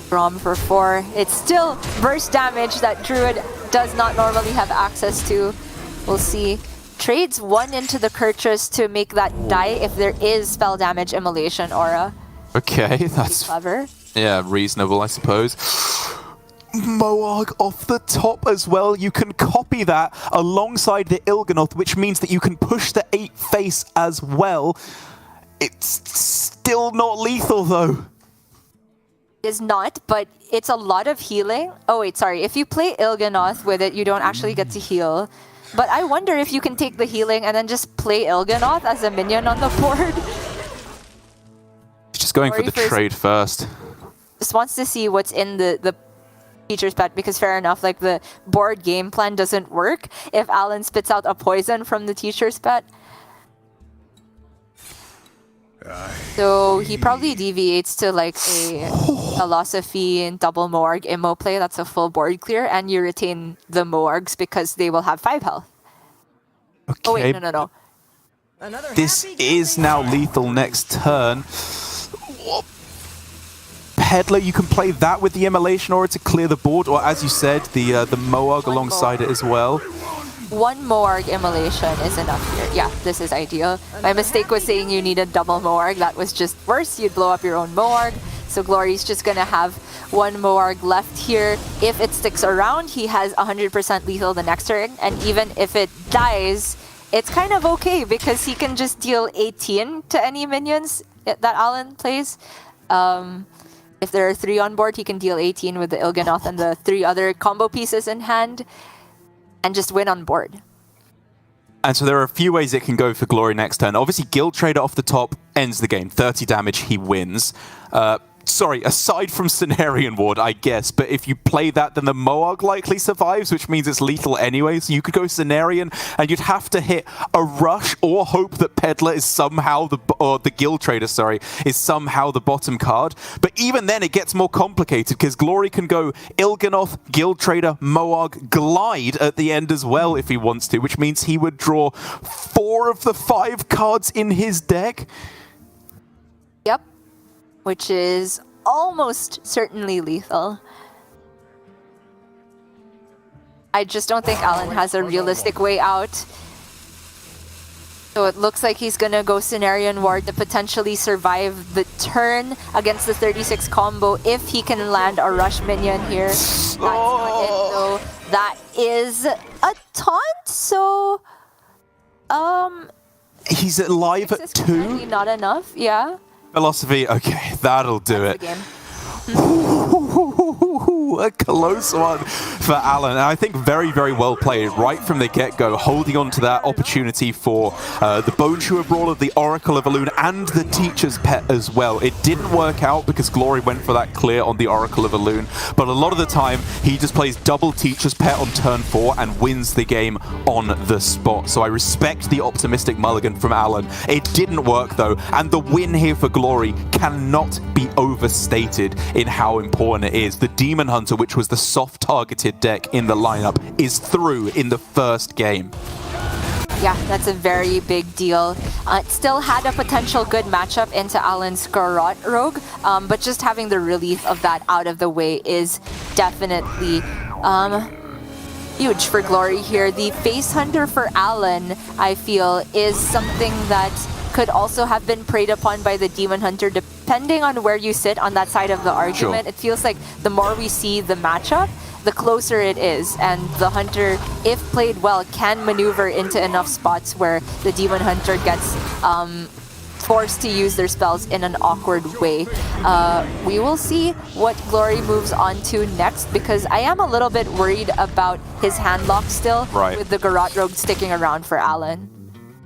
Grom for 4. It's still burst damage that Druid does not normally have access to. We'll see. Trades 1 into the Kurtrus to make that die if there is spell damage Immolation Aura. Okay, that's clever. Yeah, reasonable, I suppose. Moarg off the top as well. You can copy that alongside the Il'gynoth, which means that you can push the 8 face as well. It's still not lethal, though. Is not, but it's a lot of healing. Oh wait, sorry. If you play Il'gynoth with it, you don't actually get to heal. But I wonder if you can take the healing and then just play Il'gynoth as a minion on the board. Just going for the trade first. Just wants to see what's in the teacher's pet, because fair enough, like the board game plan doesn't work if Alan spits out a poison from the teacher's pet. So he probably deviates to like a philosophy and double Moarg immo play. That's a full board clear, and you retain the Moargs because they will have 5 health. Okay. Oh wait, no. This is now lethal next turn. Peddler, you can play that with the Immolation Aura to clear the board, or as you said, the Moarg alongside it as well. 1 Moarg Immolation is enough here. Yeah, this is ideal. My mistake was saying you need a double Moarg. That was just worse. You'd blow up your own Moarg. So Glory's just going to have 1 Moarg left here. If it sticks around, he has 100% lethal the next turn. And even if it dies, it's kind of okay because he can just deal 18 to any minions that Alan plays. If there are 3 on board, he can deal 18 with the Il'gynoth and the 3 other combo pieces in hand and just win on board. And so there are a few ways it can go for Glory next turn. Obviously, Guild Trader off the top ends the game. 30 damage, he wins. Sorry, aside from Cenarian Ward, I guess, but if you play that, then the Moarg likely survives, which means it's lethal anyway, so you could go Cenarian, and you'd have to hit a Rush or hope that Peddler is somehow the Guild Trader, sorry, is somehow the bottom card. But even then, it gets more complicated, because Glory can go Il'gynoth, Guild Trader, Moarg, Glide at the end as well if he wants to, which means he would draw 4 of the 5 cards in his deck. Yep. Which is almost certainly lethal. I just don't think Alan has a realistic way out. So it looks like he's gonna go Cenarian Ward to potentially survive the turn against the 36 combo if he can land a rush minion here. That's not it though. That is a taunt, so he's alive at 2. Not enough, yeah. Philosophy, okay, that'll do it. A close one for Alan, and I think very, very well played right from the get-go, holding on to that opportunity for the Bone Chewer Brawler, the Oracle of Elune, and the Teacher's Pet as well. It didn't work out because Glory went for that clear on the Oracle of Elune, but a lot of the time he just plays double Teacher's Pet on turn 4 and wins the game on the spot. So I respect the optimistic mulligan from Alan. It didn't work though, and the win here for Glory cannot be overstated in how important it is. The Demon Hunter, which was the soft targeted deck in the lineup, is through in the first game. Yeah, that's a very big deal. It still had a potential good matchup into Alan's Garrote Rogue, but just having the relief of that out of the way is definitely huge for Glory here. The Face Hunter for Alan, I feel, is something that could also have been preyed upon by the Demon Hunter, depending on where you sit on that side of the argument. Sure. It feels like the more we see the matchup, the closer it is, and the Hunter, if played well, can maneuver into enough spots where the Demon Hunter gets forced to use their spells in an awkward way. We will see what Glory moves on to next, because I am a little bit worried about his handlock still, with the Garrote Rogue sticking around for Alan.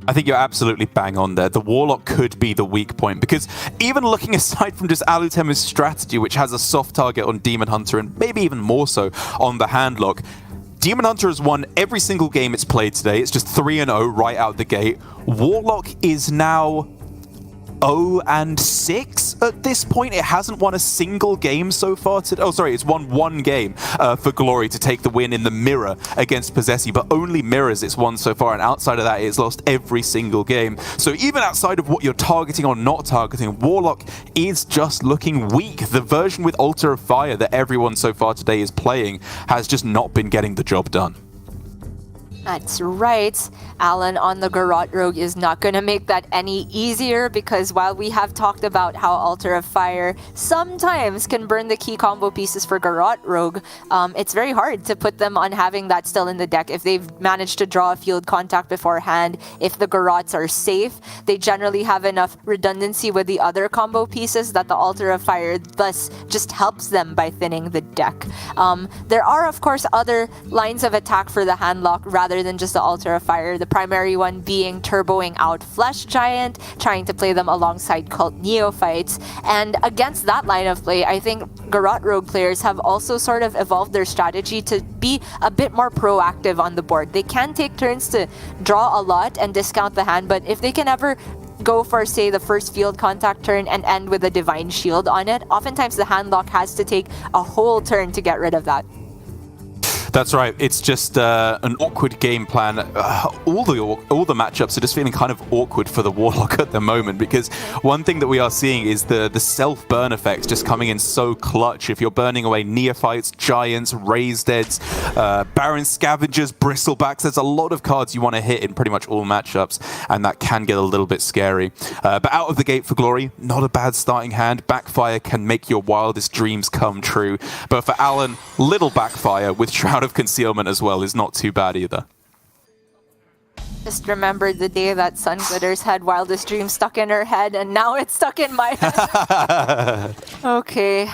I think you're absolutely bang on there. The Warlock could be the weak point, because even looking aside from just Alutemu's strategy, which has a soft target on Demon Hunter and maybe even more so on the handlock, Demon Hunter has won every single game it's played today. It's just 3-0 right out the gate. Warlock is now 0-6 at this point. It hasn't won a single game so far today. Oh, sorry, it's won one game for Glory to take the win in the mirror against Possessi, but only mirrors it's won so far, and outside of that, it's lost every single game. So even outside of what you're targeting or not targeting, Warlock is just looking weak. The version with Altar of Fire that everyone so far today is playing has just not been getting the job done. That's right. Alan on the Garrote Rogue is not going to make that any easier, because while we have talked about how Altar of Fire sometimes can burn the key combo pieces for Garrote Rogue, it's very hard to put them on having that still in the deck. If they've managed to draw a field contact beforehand, if the Garrotes are safe, they generally have enough redundancy with the other combo pieces that the Altar of Fire thus just helps them by thinning the deck. There are, of course, other lines of attack for the handlock rather than just the Altar of Fire. The primary one being turboing out Flesh Giant, trying to play them alongside Cult Neophytes. And against that line of play, I think Garrote Rogue players have also sort of evolved their strategy to be a bit more proactive on the board. They can take turns to draw a lot and discount the hand, but if they can ever go for, say, the first field contact turn and end with a Divine Shield on it, oftentimes the handlock has to take a whole turn to get rid of that. That's right. It's just an awkward game plan. All the matchups are just feeling kind of awkward for the Warlock at the moment, because one thing that we are seeing is the self-burn effects just coming in so clutch. If you're burning away Neophytes, Giants, Raised Deads, Baron Scavengers, Bristlebacks, there's a lot of cards you want to hit in pretty much all matchups, and that can get a little bit scary. But out of the gate for Glory, not a bad starting hand. Backfire can make your wildest dreams come true. But for Alan, little Backfire with Shroud of Concealment as well is not too bad either. Just remembered the day that Sun Glitters had Wildest Dream stuck in her head, and now it's stuck in my head. Okay.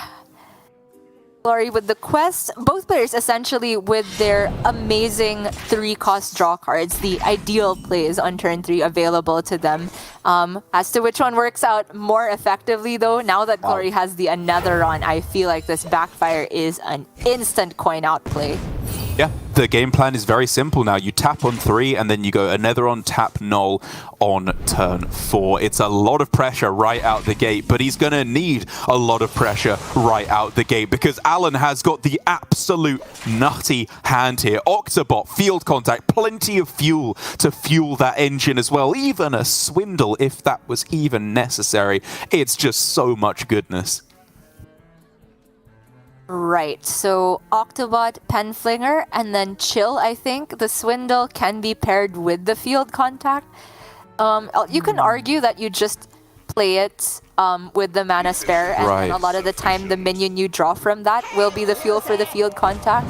Glory with the quest. Both players essentially with their amazing 3-cost draw cards, the ideal plays on turn 3 available to them. As to which one works out more effectively, though, now that Glory has the Anetheron, I feel like this Backfire is an instant coin out play. Yeah, the game plan is very simple now. You tap on 3 and then you go Anetheron, tap Null on turn 4. It's a lot of pressure right out the gate, but he's going to need a lot of pressure right out the gate, because Alan has got the absolute nutty hand here. Octobot, field contact, plenty of fuel to fuel that engine as well. Even a Swindle if that was even necessary. It's just so much goodness. Right, so Octobot, Penflinger, and then Chill, I think. The Swindle can be paired with the field contact. You can argue that you just play it with the mana spare, and a lot of the time the minion you draw from that will be the fuel for the field contact.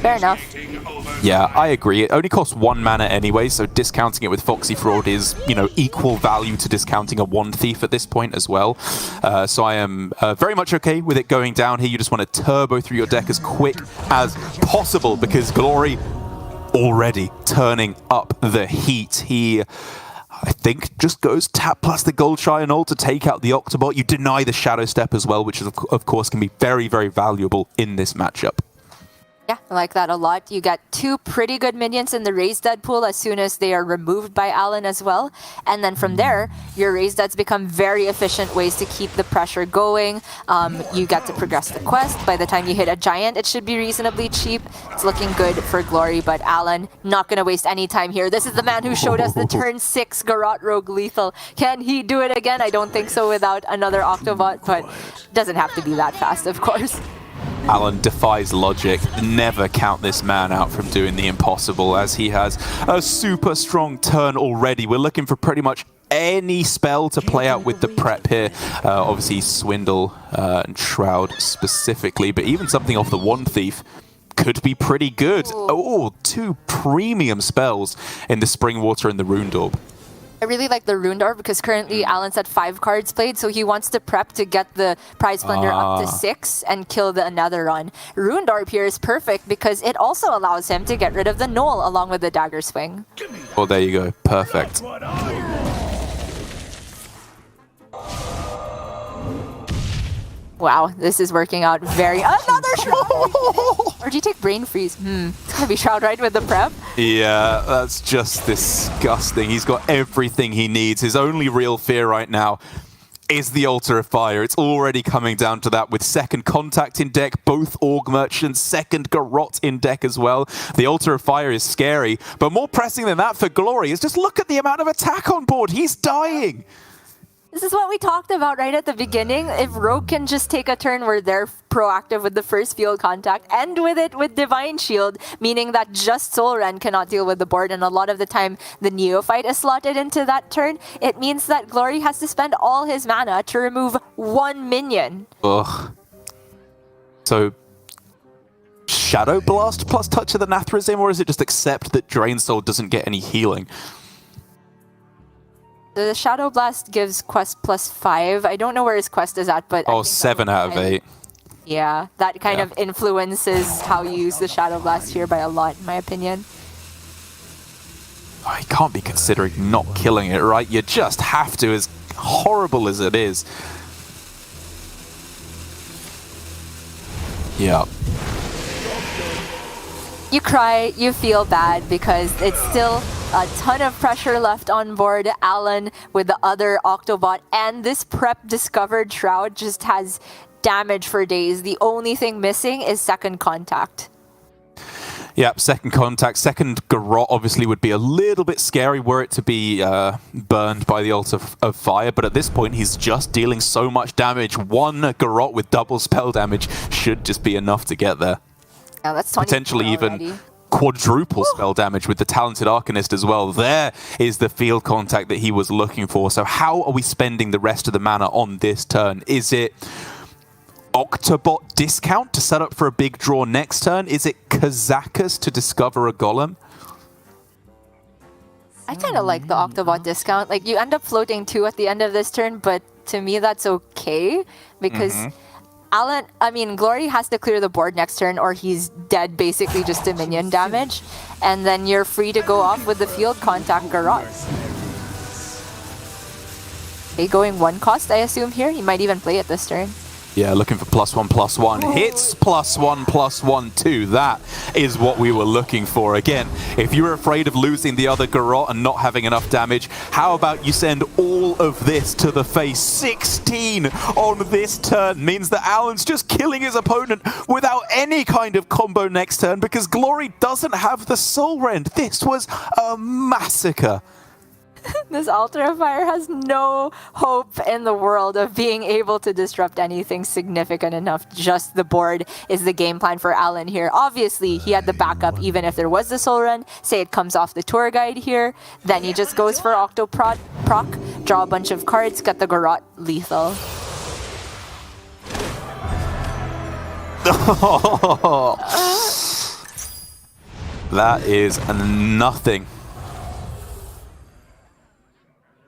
Fair enough. Yeah, I agree. It only costs 1 mana anyway, so discounting it with Foxy Fraud is, equal value to discounting a Wand Thief at this point as well. So I am very much okay with it going down here. You just want to turbo through your deck as quick as possible, because Glory already turning up the heat. He, I think, just goes tap plus the Gold Triangle to take out the Octobot. You deny the Shadow Step as well, which is, of course can be very, very valuable in this matchup. Yeah, I like that a lot. You get 2 pretty good minions in the raised dead pool as soon as they are removed by Alan as well. And then from there, your raised deads become very efficient ways to keep the pressure going. You get to progress the quest. By the time you hit a giant, it should be reasonably cheap. It's looking good for Glory, but Alan, not going to waste any time here. This is the man who showed us the turn 6 Garrote Rogue lethal. Can he do it again? I don't think so without another Octobot, but doesn't have to be that fast, of course. Alan defies logic. Never count this man out from doing the impossible, as he has a super strong turn already. We're looking for pretty much any spell to play out with the prep here. Obviously, Swindle and Shroud specifically, but even something off the Wand Thief could be pretty good. Oh, 2 premium spells in the Spring Water and the Rune Orb. I really like the Rune Orb because currently Alan's at 5 cards played, so he wants to prep to get the Prize Plunder up to 6 and kill the Another-on. Rune Orb here is perfect because it also allows him to get rid of the Knoll along with the Dagger Swing. Oh, there you go. Perfect. Wow, this is working out very... Another Shroud! Or do you take Brain Freeze? It's gonna be Shroud, right, with the prep? Yeah, that's just disgusting. He's got everything he needs. His only real fear right now is the Altar of Fire. It's already coming down to that with second Contact in deck, both Org Merchants, second Garrote in deck as well. The Altar of Fire is scary, but more pressing than that for Glory is just look at the amount of attack on board. He's dying. This is what we talked about right at the beginning. If Rogue can just take a turn where they're proactive with the first field contact, and with it with Divine Shield, meaning that just Soul Rend cannot deal with the board, and a lot of the time the Neophyte is slotted into that turn, it means that Glory has to spend all his mana to remove 1 minion. Ugh. So, Shadow Blast plus Touch of the Nathrazim, or is it just accept that Drain Soul doesn't get any healing? The Shadow Blast gives Quest +5. I don't know where his Quest is at, but... Oh, 7 out of 8. Yeah, that kind of influences how you use the Shadow Blast here by a lot, in my opinion. Oh, you can't be considering not killing it, right? You just have to, as horrible as it is. Yeah. You cry, you feel bad, because it's still a ton of pressure left on board. Alan with the other Octobot, and this prep discovered Shroud just has damage for days. The only thing missing is second contact. Yep, second contact. Second Garrote obviously would be a little bit scary were it to be burned by the Altar of Fire, but at this point he's just dealing so much damage. 1 Garrote with double spell damage should just be enough to get there. Yeah, that's potentially even quadruple spell damage with the Talented Arcanist as well. There is the field contact that he was looking for. So how are we spending the rest of the mana on this turn? Is it Octobot discount to set up for a big draw next turn? Is it Kazakus to discover a Golem? I kind of like the Octobot discount. Like, you end up floating 2 at the end of this turn, but to me that's okay because Glory has to clear the board next turn or he's dead, basically just to minion damage. And then you're free to go off with the field contact Garrote. Okay, going 1 cost, I assume here. You might even play it this turn. Yeah, looking for +1/+1. Hits +1/+1 too. That is what we were looking for. Again, if you're afraid of losing the other Garrote and not having enough damage, how about you send all of this to the face? 16 on this turn means that Alan's just killing his opponent without any kind of combo next turn because Glory doesn't have the Soul Rend. This was a massacre. This Altar of Fire has no hope in the world of being able to disrupt anything significant enough. Just the board is the game plan for Alan here. Obviously, he had the backup even if there was the Soul Run. Say it comes off the tour guide here. Then he just goes for Octo proc, draw a bunch of cards, get the Garrote lethal. That is nothing.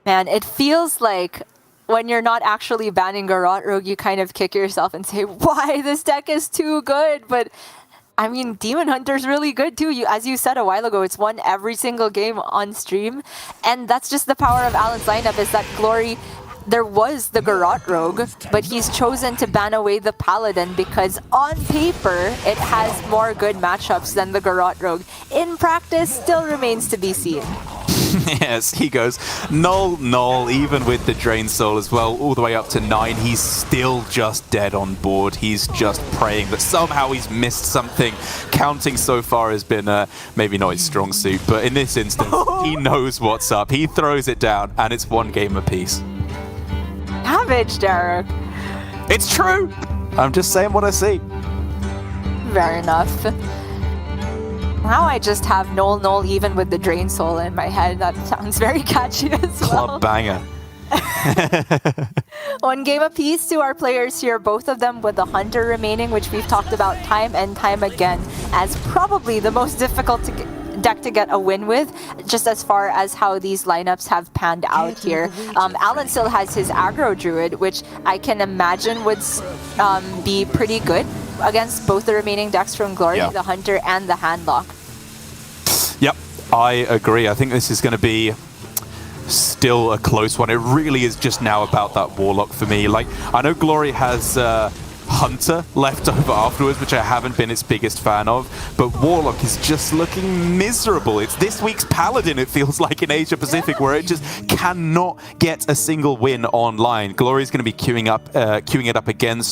Man, it feels like when you're not actually banning Garrote Rogue, you kind of kick yourself and say, why? This deck is too good. But, I mean, Demon Hunter's really good too. As you said a while ago, it's won every single game on stream. And that's just the power of Alan's lineup, is that Glory there was the Garrote Rogue, but he's chosen to ban away the Paladin because on paper it has more good matchups than the Garrote Rogue. In practice, still remains to be seen. Yes, he goes null, even with the Drain Soul as well, all the way up to 9. He's still just dead on board. He's just praying that somehow he's missed something. Counting so far has been maybe not his strong suit, but in this instance, he knows what's up. He throws it down, and it's one game apiece. Savage, Derek. It's true! I'm just saying what I see. Fair enough. Now I just have null even with the Drain Soul in my head. That sounds very catchy as well. Club banger. One game apiece to our players here, both of them with the Hunter remaining, which we've talked about time and time again as probably the most difficult deck to get a win with, just as far as how these lineups have panned out here. Alan still has his Aggro Druid, which I can imagine would be pretty good against both the remaining decks from Glory, the Hunter and the Handlock. Yep, I agree. I think this is going to be still a close one. It really is just now about that Warlock for me. Like, I know Glory has Hunter left over afterwards, which I haven't been its biggest fan of, but Warlock is just looking miserable. It's this week's Paladin, it feels like, in Asia Pacific, where it just cannot get a single win online. Glory's going to be queuing it up again,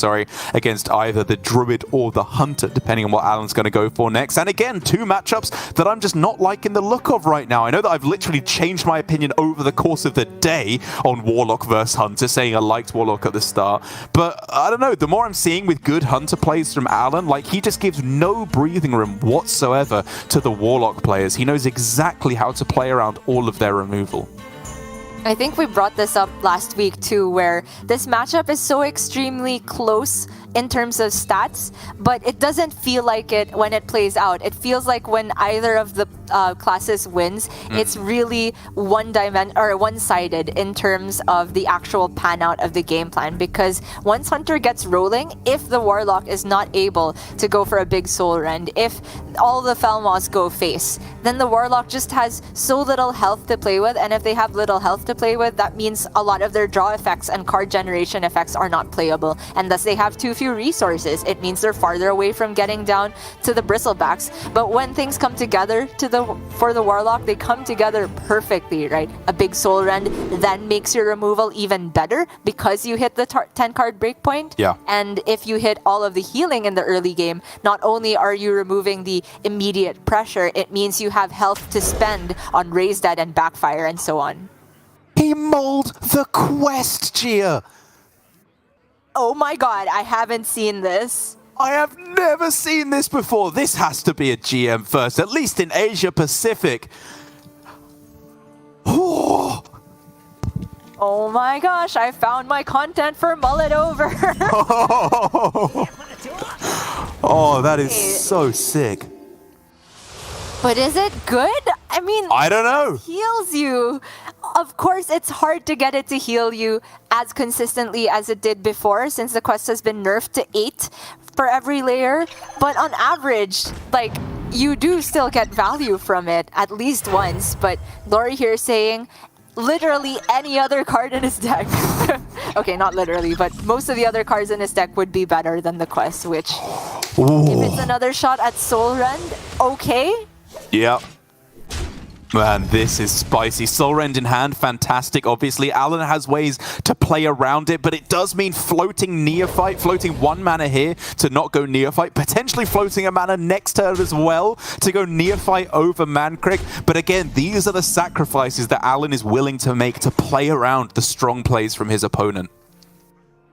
against either the Druid or the Hunter, depending on what Alan's going to go for next. And again, two matchups that I'm just not liking the look of right now. I know that I've literally changed my opinion over the course of the day on Warlock versus Hunter, saying I liked Warlock at the start, but I don't know, the more I'm seeing with good Hunter plays from Alan, like, he just gives no breathing room whatsoever to the Warlock players. He knows exactly how to play around all of their removal. I think we brought this up last week too, where this matchup is so extremely close in terms of stats, but it doesn't feel like it when it plays out. It feels like when either of the classes wins, it's really one-sided in terms of the actual pan out of the game plan, because once Hunter gets rolling, if the Warlock is not able to go for a big Soul Rend, if all the Felmoss go face, then the Warlock just has so little health to play with, and if they have little health to play with, that means a lot of their draw effects and card generation effects are not playable, and thus they have too few resources. It means they're farther away from getting down to the Bristlebacks. But when things come together for the Warlock, they come together perfectly, right? A big Soul Rend then makes your removal even better because you hit the 10-card breakpoint. Yeah. And if you hit all of the healing in the early game, not only are you removing the immediate pressure, it means you have health to spend on Raise Dead and Backfire and so on. He mauled the quest, Gia! Oh my god, I haven't seen this. I have never seen this before. This has to be a GM first, at least in Asia Pacific. Oh, oh my gosh, I found my content for Mullet Over. Oh, that is so sick. But is it good? I mean, I don't know. It heals you. Of course, it's hard to get it to heal you as consistently as it did before, since the quest has been nerfed to 8 for every layer. But on average, like, you do still get value from it at least once. But Glory here saying literally any other card in his deck. Okay, not literally, but most of the other cards in his deck would be better than the quest, which, if it's another shot at Soul Rend, okay. Yep. Man, this is spicy. Soul Rend in hand, fantastic. Obviously, Alan has ways to play around it, but it does mean floating Neophyte, floating 1 mana here to not go Neophyte, potentially floating a mana next turn as well to go Neophyte over Mankrik. But again, these are the sacrifices that Alan is willing to make to play around the strong plays from his opponent.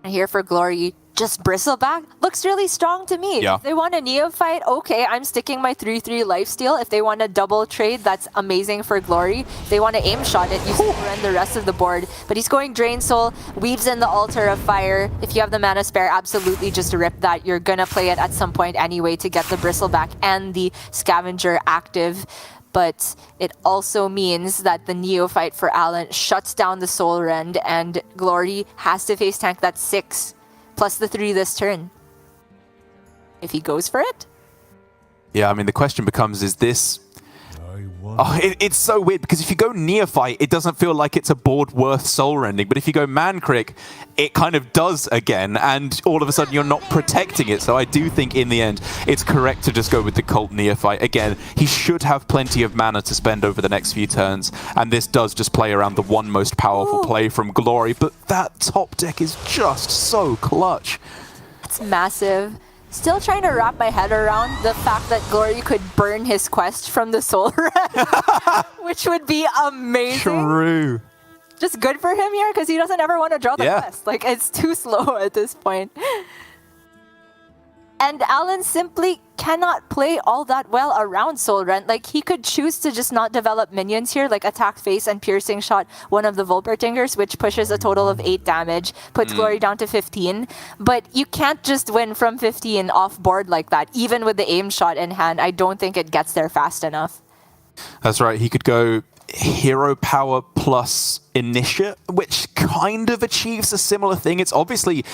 Here for Glory, just Bristleback looks really strong to me. Yeah. If they want a Neophyte, okay, I'm sticking my 3/3 lifesteal. If they want a double trade, that's amazing for Glory. If they want to aim shot it, you still run the rest of the board. But he's going Drain Soul, weaves in the Altar of Fire. If you have the mana spare, absolutely just rip that. You're gonna play it at some point anyway to get the Bristleback and the Scavenger active. But it also means that the Neophyte for Alan shuts down the Soul Rend, and Glory has to face tank that 6 plus the 3 this turn. If he goes for it? Yeah, I mean, the question becomes, is this Oh, it's so weird because if you go Neophyte, it doesn't feel like it's a board worth soul rending. But if you go Mancrick, it kind of does again, and all of a sudden you're not protecting it. So I do think in the end, it's correct to just go with the Cult Neophyte. Again, he should have plenty of mana to spend over the next few turns, and this does just play around the one most powerful play from Glory. But that top deck is just so clutch. It's massive. Still trying to wrap my head around the fact that Glory could burn his quest from the Soul Red, which would be amazing. True. Just good for him here because he doesn't ever want to draw the quest. Like, it's too slow at this point. And Alan simply cannot play all that well around Soul Rend. Like, he could choose to just not develop minions here, like attack face and piercing shot one of the Volpertingers, which pushes a total of 8 damage, puts Glory down to 15. But you can't just win from 15 off board like that. Even with the aim shot in hand, I don't think it gets there fast enough. That's right. He could go Hero Power plus Initiate, which kind of achieves a similar thing. It's obviously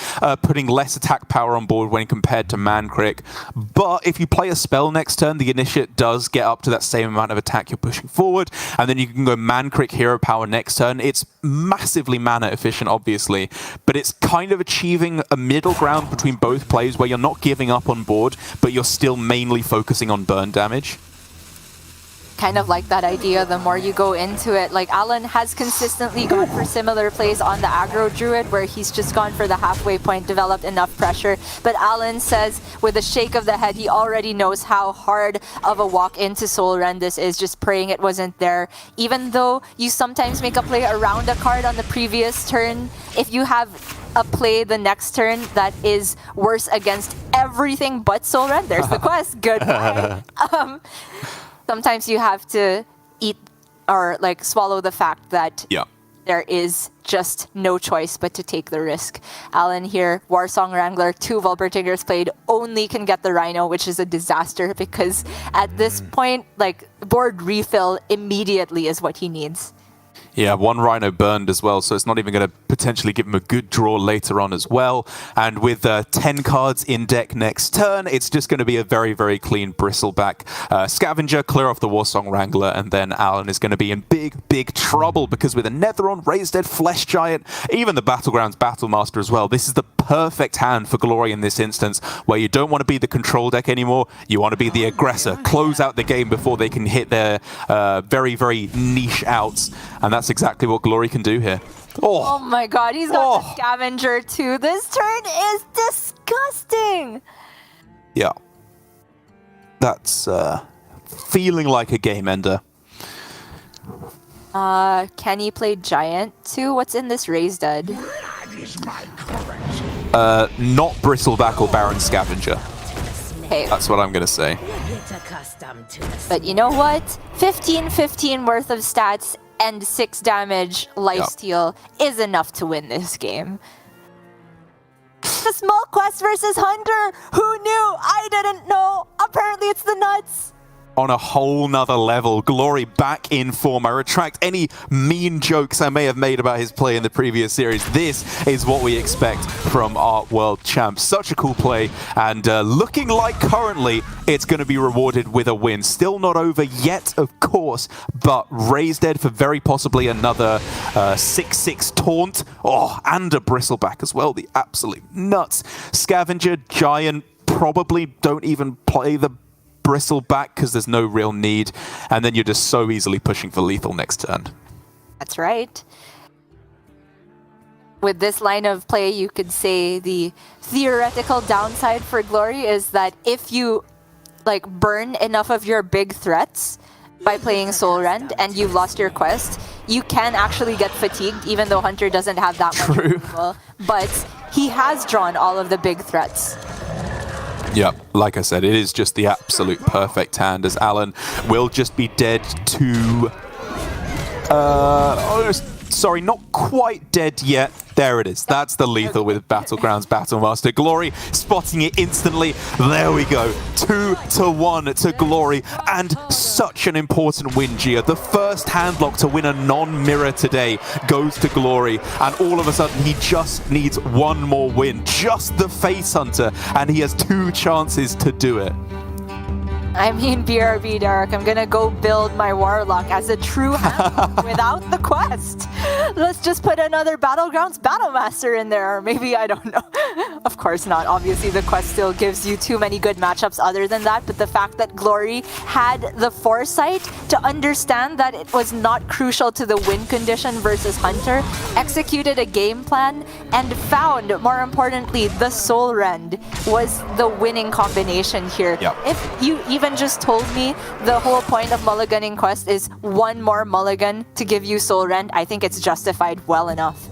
putting less attack power on board when compared to Mancrick, but if you play a spell next turn, the Initiate does get up to that same amount of attack you're pushing forward, and then you can go Mancrick Hero Power next turn. It's massively mana efficient, obviously, but it's kind of achieving a middle ground between both plays where you're not giving up on board, but you're still mainly focusing on burn damage. Kind of like that idea the more you go into it. Like, Alan has consistently gone for similar plays on the aggro druid where he's just gone for the halfway point, developed enough pressure. But Alan says with a shake of the head, he already knows how hard of a walk into Soul Rend this is, just praying it wasn't there. Even though you sometimes make a play around a card on the previous turn, if you have a play the next turn that is worse against everything but Soul Rend, there's the quest, goodbye. Sometimes you have to eat or like swallow the fact that there is just no choice but to take the risk. Alan here, Warsong Wrangler, 2 Volpertingers played, only can get the Rhino, which is a disaster because at this point, like, board refill immediately is what he needs. Yeah, 1 Rhino burned as well, so it's not even going to potentially give him a good draw later on as well. And with 10 cards in deck next turn, it's just going to be a very, very clean Bristleback Scavenger, clear off the Warsong Wrangler, and then Alan is going to be in big, big trouble because with a Netheron, Raised Dead, Flesh Giant, even the Battlegrounds Battlemaster as well, this is the perfect hand for Glory in this instance, where you don't want to be the control deck anymore, you want to be the aggressor, close out the game before they can hit their very, very niche outs, and that's exactly what Glory can do here. Oh my god, he's got the Scavenger too. This turn is disgusting. Yeah. That's feeling like a game ender. Can he play Giant too? What's in this Raised Dead? Not Bristleback or Baron Scavenger. Hey. That's what I'm going to say. But you know what? 15-15 worth of stats and 6 damage lifesteal is enough to win this game. The small quest versus Hunter! Who knew? I didn't know! Apparently it's the nuts! On a whole nother level, Glory back in form. I retract any mean jokes I may have made about his play in the previous series. This is what we expect from our world champ. Such a cool play, and looking like currently it's going to be rewarded with a win. Still not over yet, of course, but Raised Dead for very possibly another 6-6 taunt. Oh, and a Bristleback as well. The absolute nuts. Scavenger, Giant, probably don't even play the Bristleback because there's no real need, and then you're just so easily pushing for lethal next turn. That's right. With this line of play, you could say the theoretical downside for Glory is that if you like burn enough of your big threats by playing Soul Rend and you've lost your quest, you can actually get fatigued, even though Hunter doesn't have that much removal. But he has drawn all of the big threats. Yeah, like I said, it is just the absolute perfect hand, as Alan will just be dead to... sorry, not quite dead yet. There it is. That's the lethal with Battlegrounds Battlemaster. Glory spotting it instantly. There we go. 2-1 to Glory, and such an important win, Gia. The first handlock to win a non-mirror today goes to Glory, and all of a sudden he just needs one more win. Just the Face Hunter, and he has 2 chances to do it. I mean, BRB, Derek, I'm gonna go build my Warlock as a true hand without the quest. Let's just put another Battlegrounds Battlemaster in there, or maybe, I don't know. Of course not. Obviously, the quest still gives you too many good matchups other than that, but the fact that Glory had the foresight to understand that it was not crucial to the win condition versus Hunter, executed a game plan, and found, more importantly, the Soul Rend was the winning combination here. Yep. If you even just told me the whole point of mulliganing quest is one more mulligan to give you Soul Rend, I think it's justified well enough.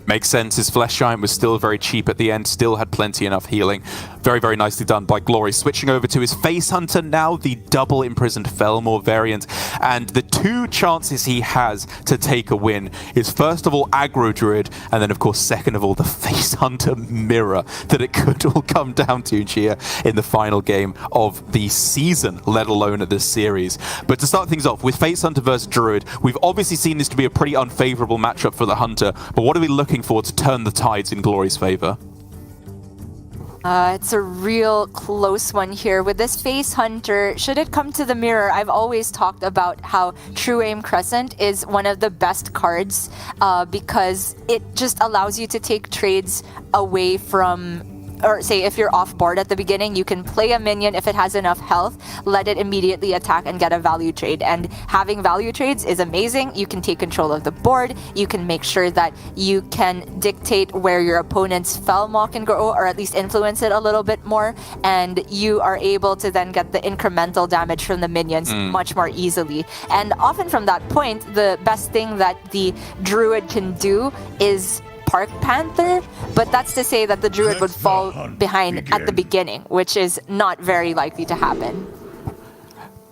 Makes sense. His Flesh Giant was still very cheap at the end, still had plenty enough healing. Very, very nicely done by Glory. Switching over to his Face Hunter now, the double Imprisoned Felmore variant. And the two chances he has to take a win is first of all Aggro Druid, and then of course second of all the Face Hunter mirror that it could all come down to here in the final game of the season, let alone of this series. But to start things off, with Face Hunter versus Druid, we've obviously seen this to be a pretty unfavorable matchup for the Hunter, but what are we looking for to turn the tides in Glory's favor? It's a real close one here. With this Face Hunter, should it come to the mirror, I've always talked about how True Aim Crescent is one of the best cards because it just allows you to take trades away from, or say if you're off board at the beginning, you can play a minion if it has enough health, let it immediately attack and get a value trade. And having value trades is amazing. You can take control of the board. You can make sure that you can dictate where your opponent's Felmaw can go, or at least influence it a little bit more. And you are able to then get the incremental damage from the minions much more easily. And often from that point, the best thing that the Druid can do is Park Panther, but that's to say that the Druid would fall behind at the beginning, which is not very likely to happen.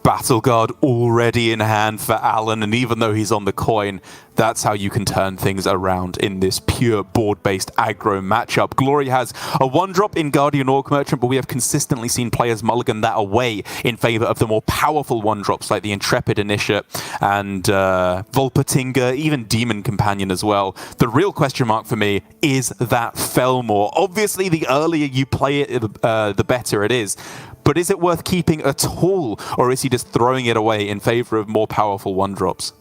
Battle Guard already in hand for Alan, and even though he's on the coin, that's how you can turn things around in this pure board-based aggro matchup. Glory has a 1-drop in Guardian Orc Merchant, but we have consistently seen players mulligan that away in favor of the more powerful 1-drops like the Intrepid Initiate and Volpatinger, even Demon Companion as well. The real question mark for me is that Felmore. Obviously, the earlier you play it, the better it is. But is it worth keeping at all, or is he just throwing it away in favor of more powerful 1-drops?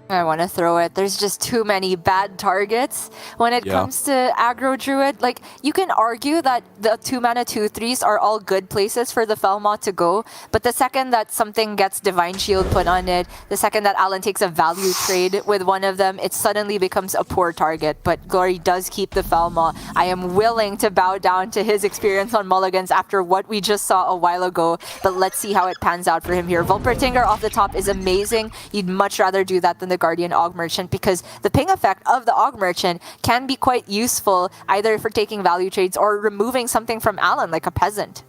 I want to throw it. There's just too many bad targets when it comes to aggro Druid. Like, you can argue that the 2-mana 2/3s are all good places for the Felmaw to go, but the second that something gets Divine Shield put on it, the second that Alan takes a value trade with one of them, it suddenly becomes a poor target. But Glory does keep the Felmaw. I am willing to bow down to his experience on mulligans after what we just saw a while ago, but let's see how it pans out for him here. Volpertinger off the top is amazing. You'd much rather do that than the Guardian Og Merchant, because the ping effect of the Og Merchant can be quite useful either for taking value trades or removing something from Alan, like a peasant.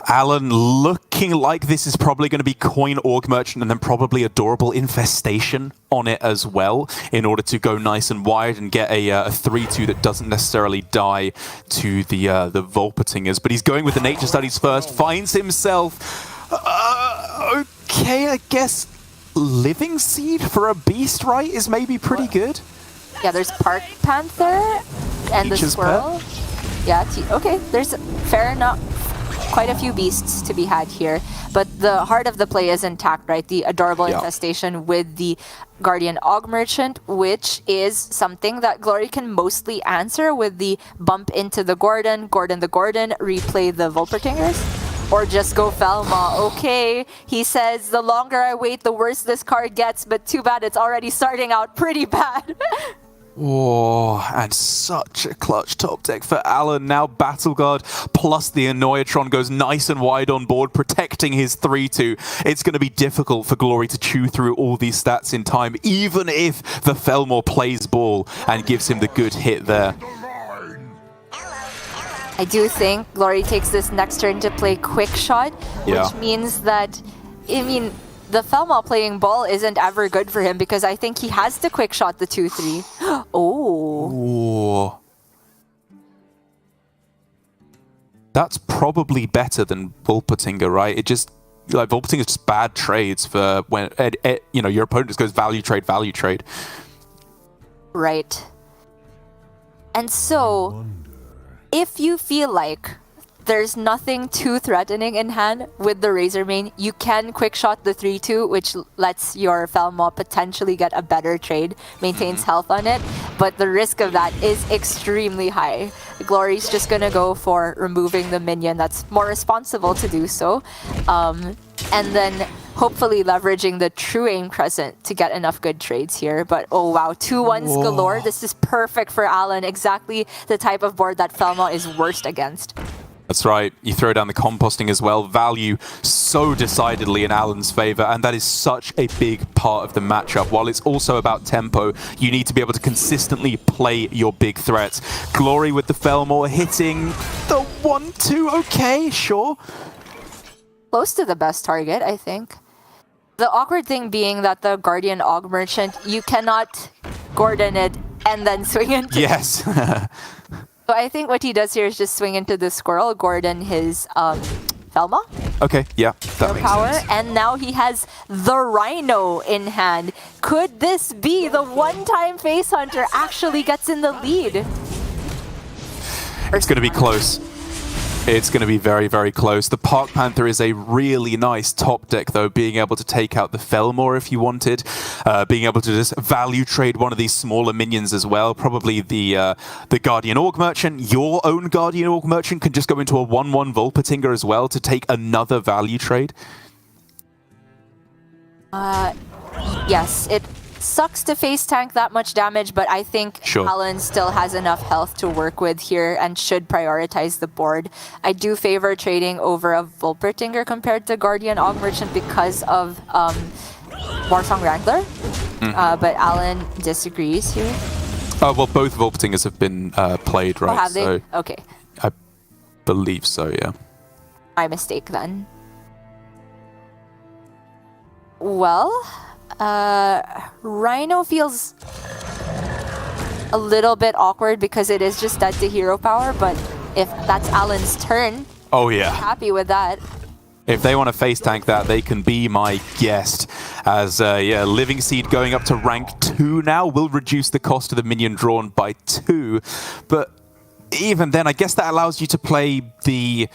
Alan looking like this is probably going to be Coin Orc Merchant and then probably Adorable Infestation on it as well in order to go nice and wide and get a 3-2 that doesn't necessarily die to the Volpatingers. But he's going with the Nature Studies first, finds himself... okay, I guess Living Seed for a beast, right, is maybe pretty good. Yeah, there's Park Panther and the Squirrel. Pet? Yeah, okay, there's fair enough. Quite a few beasts to be had here, but the heart of the play is intact, right? The Adorable Infestation with the Guardian Og Merchant, which is something that Glory can mostly answer with the bump into the Gordon, replay the Volpertingers, or just go Felmaw. Okay, he says, the longer I wait, the worse this card gets, but too bad it's already starting out pretty bad. Oh, and such a clutch top deck for Alan. Now Battle Guard plus the Annoyatron goes nice and wide on board, protecting his 3-2. It's going to be difficult for Glory to chew through all these stats in time, even if the Felmore plays ball and gives him the good hit there. I do think Glory takes this next turn to play Quick Shot, which means that, the Felmaw playing ball isn't ever good for him because I think he has to Quick Shot the 2-3. Oh. That's probably better than Volpatinger, right? It just, like, Volpatinger's just bad trades for when, your opponent just goes value trade. Right. And so, if you feel like there's nothing too threatening in hand with the Razormane. You can quick shot the 3-2, which lets your Felmaw potentially get a better trade, maintains health on it, but the risk of that is extremely high. Glory's just gonna go for removing the minion that's more responsible to do so, and then hopefully leveraging the True Aim Crescent to get enough good trades here. But oh wow, 2-1s galore. This is perfect for Alan, exactly the type of board that Felmaw is worst against. That's right. You throw down the composting as well. Value so decidedly in Alan's favor, and that is such a big part of the matchup. While it's also about tempo, you need to be able to consistently play your big threats. Glory with the Felmaw hitting the 1-2. Okay, sure. Close to the best target, I think. The awkward thing being that the Guardian Og Merchant, you cannot Gordon it and then swing into Yes. So I think what he does here is just swing into the Squirrel, Gordon his Felmaw. Okay, yeah, that makes sense. And now he has the Rhino in hand. Could this be the one-time Face Hunter actually gets in the lead? It's going to be close. It's going to be very, very close. The Park Panther is a really nice top deck, though, being able to take out the Felmaw if you wanted, being able to just value trade one of these smaller minions as well. Probably the Guardian Orc Merchant, your own Guardian Orc Merchant, can just go into a 1-1 Volpatinger as well to take another value trade. Yes, it sucks to face tank that much damage, but I think Alan still has enough health to work with here and should prioritize the board. I do favor trading over a Volpertinger compared to Guardian Og Merchant because of Warsong Wrangler, but Alan disagrees here. Oh, well, both Volpetingers have been played, right? Oh, have they? So Okay. I believe so, yeah. My mistake then. Well, Rhino feels a little bit awkward because it is just dead to hero power, but if that's Alan's turn, oh yeah, I'm happy with that. If they want to face tank that, they can be my guest. As yeah, Living Seed going up to rank 2 now will reduce the cost of the minion drawn by 2, but even then, I guess that allows you to play the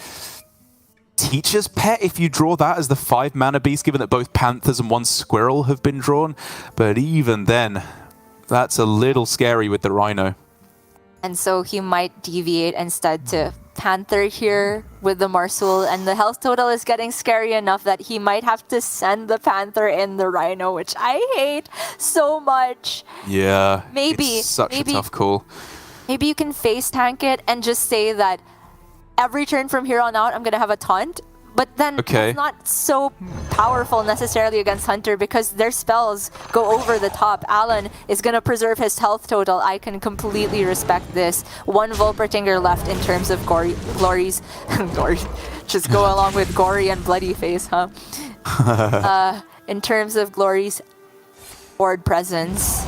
Teacher's Pet if you draw that as the 5-mana beast, given that both Panthers and 1 Squirrel have been drawn. But even then, that's a little scary with the Rhino. And so he might deviate instead to Panther here with the Marsul, and the health total is getting scary enough that he might have to send the Panther in the Rhino, which I hate so much. Yeah, maybe it's such a tough call. Maybe you can face tank it and just say that every turn from here on out, I'm going to have a taunt. But then it's not so powerful necessarily against Hunter because their spells go over the top. Alan is going to preserve his health total. I can completely respect this. 1 Volpertinger left in terms of Glory's... Glory. Just go along with Gory and Bloody Face, huh? In terms of Glory's board presence...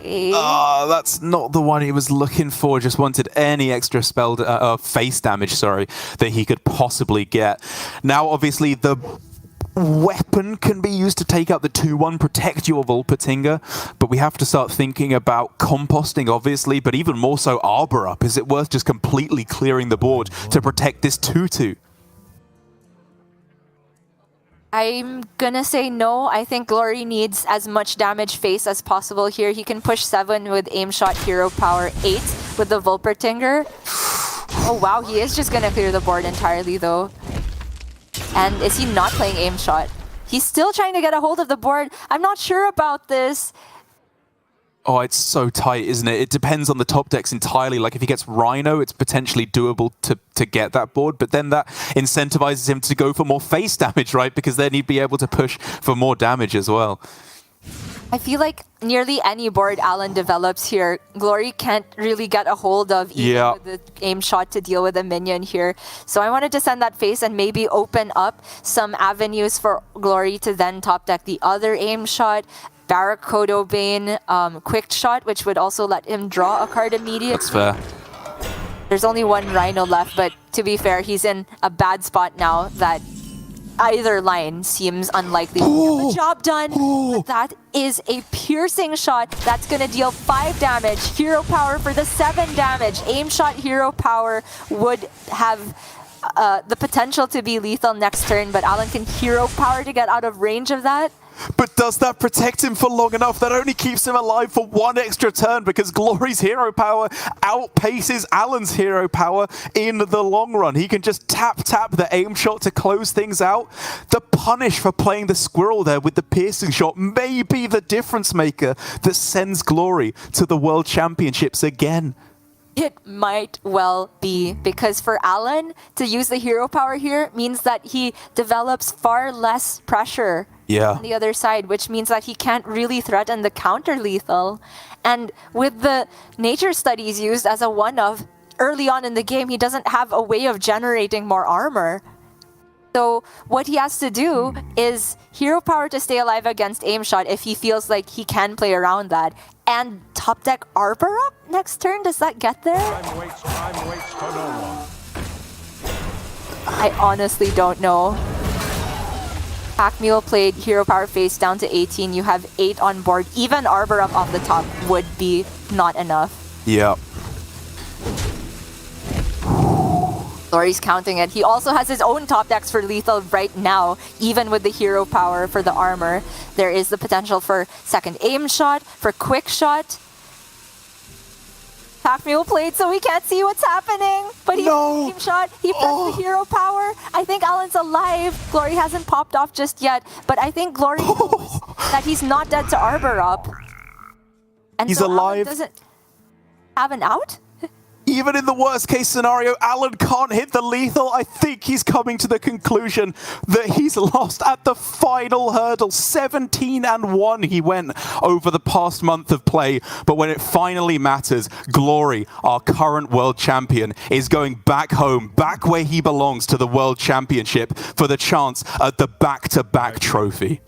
that's not the one he was looking for. Just wanted any extra spell face damage, that he could possibly get. Now, obviously, the weapon can be used to take out the 2-1, protect your Volpatinger, but we have to start thinking about composting, obviously, but even more so Arbor Up. Is it worth just completely clearing the board to protect this 2-2? I'm gonna say no. I think Glory needs as much damage face as possible here. He can push 7 with aim shot, hero power 8 with the Volpertinger. Oh wow, he is just gonna clear the board entirely though. And is he not playing aim shot? He's still trying to get a hold of the board. I'm not sure about this. Oh, it's so tight, isn't it? It depends on the top decks entirely. Like, if he gets Rhino, it's potentially doable to get that board, but then that incentivizes him to go for more face damage, right? Because then he'd be able to push for more damage as well. I feel like nearly any board Alan develops here, Glory can't really get a hold of even with the aim shot to deal with a minion here. So I wanted to send that face and maybe open up some avenues for Glory to then top deck the other aim shot. Barracuda Bane, quick shot, which would also let him draw a card immediately. That's fair. There's only 1 Rhino left, but to be fair, he's in a bad spot now that either line seems unlikely to get the job done. But that is a piercing shot that's going to deal 5 damage. Hero power for the 7 damage. Aim shot hero power would have the potential to be lethal next turn, but Alan can hero power to get out of range of that. But does that protect him for long enough? That only keeps him alive for 1 extra turn because Glory's hero power outpaces Alan's hero power in the long run. He can just tap the aim shot to close things out. The punish for playing the squirrel there with the piercing shot may be the difference maker that sends Glory to the World Championships again. It might well be, because for Alan to use the hero power here means that he develops far less pressure on the other side, which means that he can't really threaten the counter lethal. And with the nature studies used as a one-off early on in the game, he doesn't have a way of generating more armor. So what he has to do is hero power to stay alive against aim shot if he feels like he can play around that. And top deck Arbor up next turn? Does that get there? Time waits for no one. I honestly don't know. Pack-Mule played hero power face down to 18. You have 8 on board. Even Arbor up off the top would be not enough. Yeah. Glory's counting it. He also has his own top decks for lethal right now, even with the hero power for the armor. There is the potential for second aim shot, for quick shot. Pack-Mule played so we can't see what's happening. But he aim shot, he pressed the hero power. I think Alan's alive. Glory hasn't popped off just yet, but I think Glory knows that he's not dead to Arbor up. And he's so alive. Alan doesn't have an out? Even in the worst case scenario, Alan can't hit the lethal. I think he's coming to the conclusion that he's lost at the final hurdle. 17-1 he went over the past month of play. But when it finally matters, Glory, our current world champion, is going back home, back where he belongs, to the World Championship for the chance at the back-to-back trophy.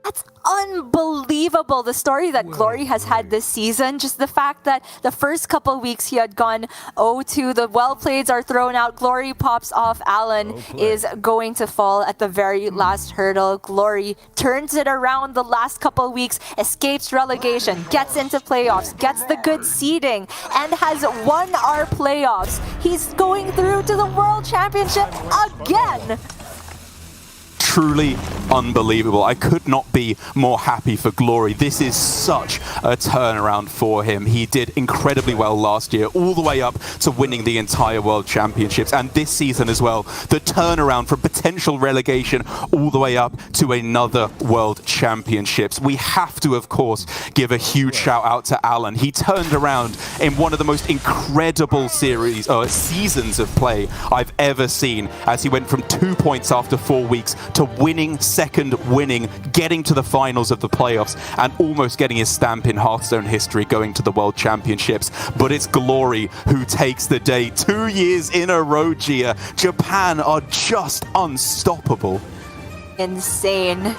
That's unbelievable, the story that Glory has had this season. Just the fact that the first couple weeks he had gone 0-2, the well-playeds are thrown out, Glory pops off, Alan is going to fall at the very last hurdle. Glory turns it around the last couple weeks, escapes relegation, gets into playoffs, gets the good seeding, and has won our playoffs. He's going through to the World Championship again! Truly unbelievable. I could not be more happy for Glory. This is such a turnaround for him. He did incredibly well last year, all the way up to winning the entire World Championships, and this season as well, the turnaround from potential relegation all the way up to another World Championships. We have to, of course, give a huge shout out to Alan. He turned around in one of the most incredible seasons of play I've ever seen, as he went from 2 points after 4 weeks to winning, getting to the finals of the playoffs, and almost getting his stamp in Hearthstone history, going to the World Championships. But it's Glory who takes the day 2 years in a row, Gia. Japan are just unstoppable. Insane.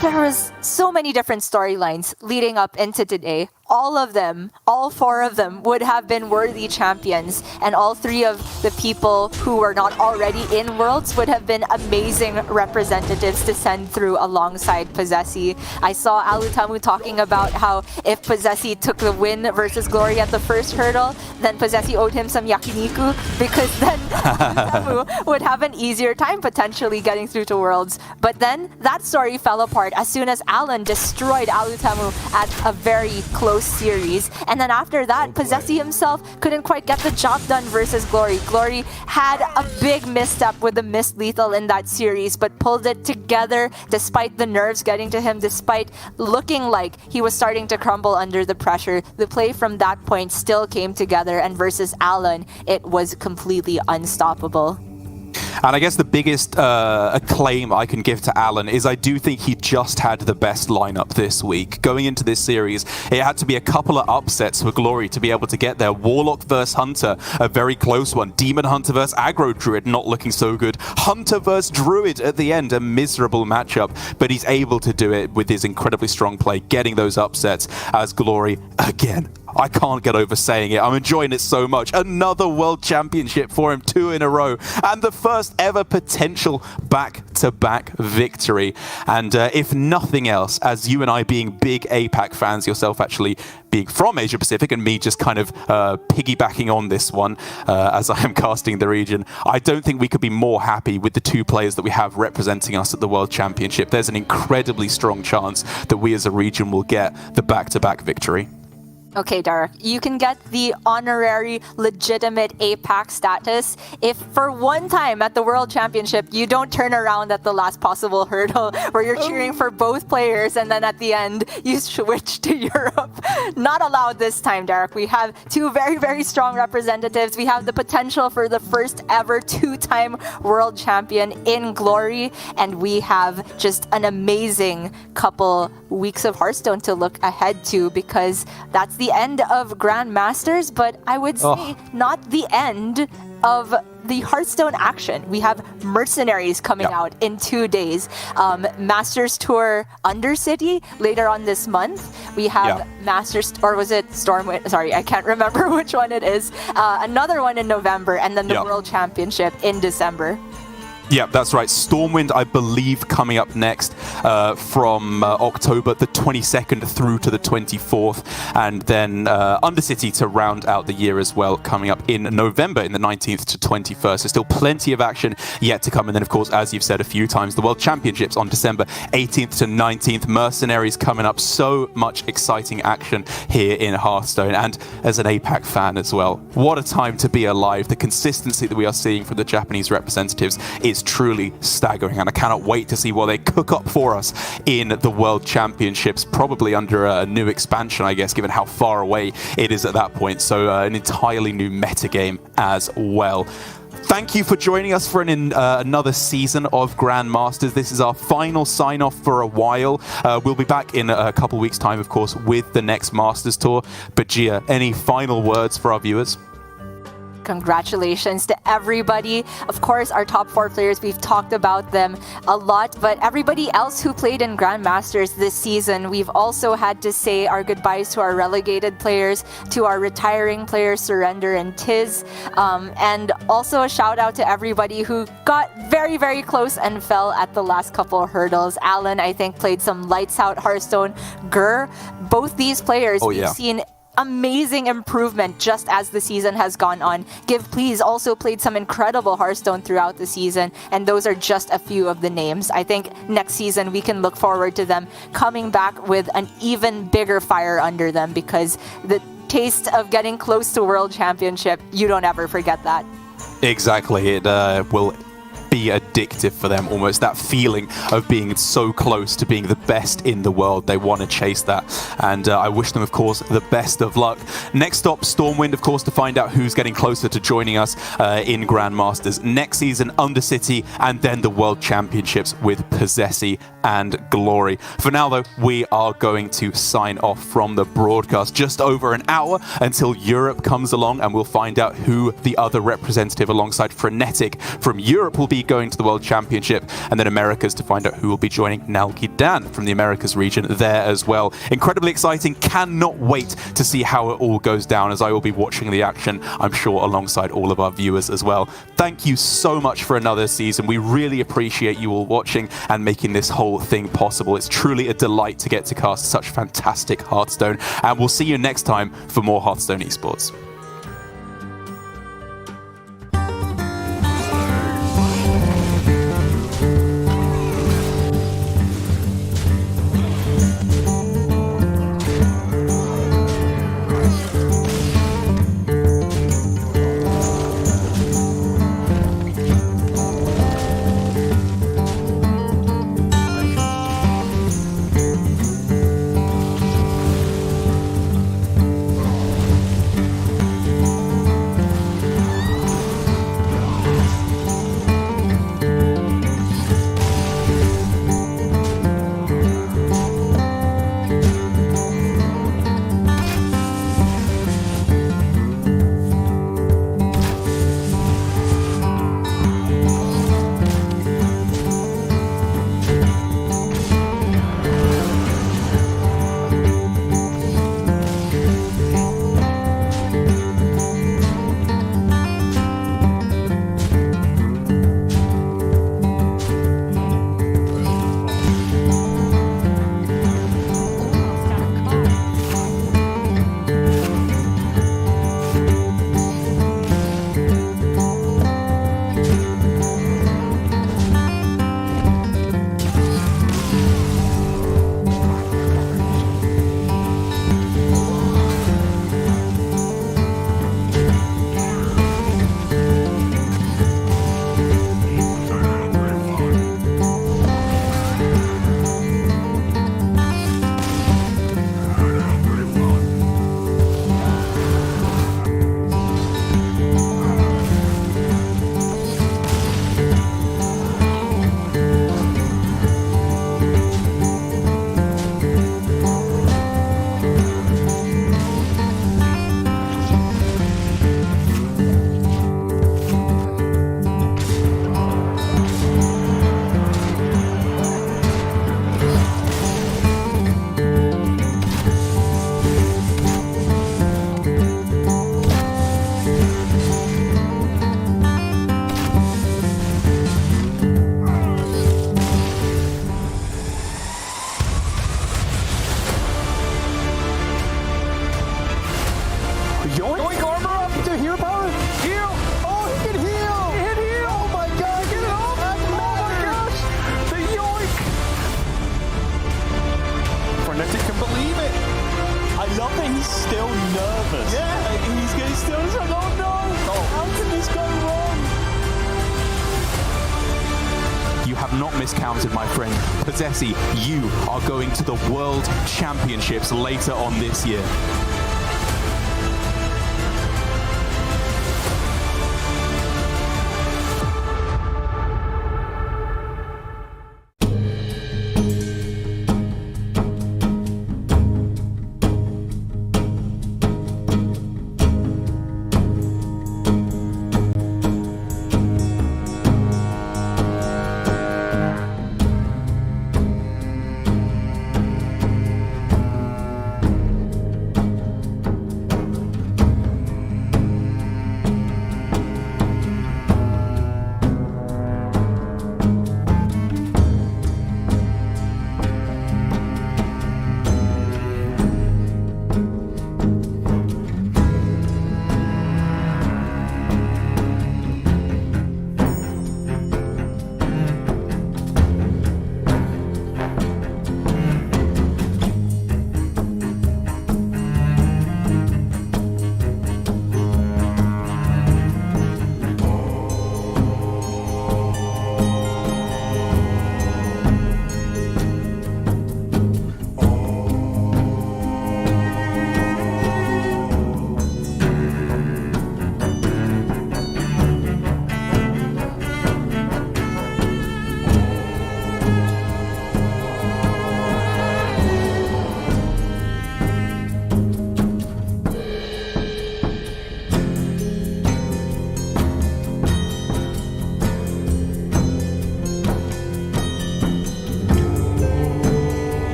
There was so many different storylines leading up into today. All of them, all 4 of them, would have been worthy champions. And all 3 of the people who were not already in Worlds would have been amazing representatives to send through alongside Possessi. I saw Alutamu talking about how if Possessi took the win versus Glory at the first hurdle, then Possessi owed him some yakiniku, because then Alutamu would have an easier time potentially getting through to Worlds. But then that story fell apart as soon as Alan destroyed Alutamu at a very close series. And then after that, Possessi himself couldn't quite get the job done versus Glory. Glory had a big misstep with the missed lethal in that series, but pulled it together despite the nerves getting to him, despite looking like he was starting to crumble under the pressure. The play from that point still came together, and versus Alan, it was completely unstoppable. And I guess the biggest acclaim I can give to Alan is I do think he just had the best lineup this week. Going into this series, it had to be a couple of upsets for Glory to be able to get there. Warlock versus Hunter, a very close one. Demon Hunter versus Aggro Druid, not looking so good. Hunter versus Druid at the end, a miserable matchup. But he's able to do it with his incredibly strong play, getting those upsets as Glory, again, I can't get over saying it. I'm enjoying it so much. Another World Championship for him, 2 in a row, and the first ever potential back-to-back victory. And if nothing else, as you and I being big APAC fans, yourself actually being from Asia Pacific and me just kind of piggybacking on this one as I am casting the region, I don't think we could be more happy with the 2 players that we have representing us at the World Championship. There's an incredibly strong chance that we as a region will get the back-to-back victory. Okay, Derek, you can get the honorary legitimate APAC status if for one time at the World Championship you don't turn around at the last possible hurdle where you're cheering for both players and then at the end you switch to Europe. Not allowed this time, Derek. We have 2 very, very strong representatives. We have the potential for the first ever 2-time world champion in Glory, and we have just an amazing couple weeks of Hearthstone to look ahead to, because that's the end of Grandmasters, but I would say not the end of the Hearthstone action. We have Mercenaries coming out in 2 days. Masters Tour Undercity later on this month. We have Masters, or was it Stormwind? Sorry, I can't remember which one it is. Another one in November, and then the World Championship in December. Yeah, that's right. Stormwind, I believe, coming up next from October the 22nd through to the 24th. And then Undercity to round out the year as well, coming up in November in the 19th to 21st. So still plenty of action yet to come. And then, of course, as you've said a few times, the World Championships on December 18th to 19th. Mercenaries coming up. So much exciting action here in Hearthstone. And as an APAC fan as well, what a time to be alive. The consistency that we are seeing from the Japanese representatives is truly staggering, and I cannot wait to see what they cook up for us in the World Championships, probably under a new expansion, I guess, given how far away it is at that point. So an entirely new meta game as well. Thank you for joining us for another season of Grandmasters. This is our final sign-off for a while. We'll be back in a couple weeks' time, of course, with the next Masters Tour. But Gia, any final words for our viewers? Congratulations to everybody. Of course, our top 4 players, we've talked about them a lot, but everybody else who played in Grandmasters this season, we've also had to say our goodbyes to our relegated players, to our retiring players, Surrender and Tiz, and also a shout out to everybody who got very, very close and fell at the last couple of hurdles. Alan, I think, played some lights out Hearthstone. Gur, both these players, we've seen amazing improvement just as the season has gone on. Give Please also played some incredible Hearthstone throughout the season, and those are just a few of the names. I think next season we can look forward to them coming back with an even bigger fire under them, because the taste of getting close to World Championship, you don't ever forget that. Exactly. It will be addictive for them, almost that feeling of being so close to being the best in the world. They want to chase that, and I wish them, of course, the best of luck. Next stop, Stormwind, of course, to find out who's getting closer to joining us in Grandmasters next season. Undercity, and then the World Championships with Possessi and Glory. For now, though, we are going to sign off from the broadcast. Just over an hour until Europe comes along, and we'll find out who the other representative alongside Frenetic from Europe will be going to the World Championship, and then Americas to find out who will be joining Nalki Dan from the Americas region there as well. Incredibly exciting. Cannot wait to see how it all goes down, as I will be watching the action, I'm sure, alongside all of our viewers as well. Thank you so much for another season. We really appreciate you all watching and making this whole thing possible. It's truly a delight to get to cast such fantastic Hearthstone, and we'll see you next time for more Hearthstone esports. Yoink armor up to hero power. Heal. Oh, he can heal. He hit heal. Oh my god. Get it off. Oh my gosh. The yoink. Frenetic can believe it. I love that he's still nervous. Yeah. He's getting still. Oh no. How can this go wrong? You have not miscounted, my friend. Possessi, you are going to the World Championships later on this year.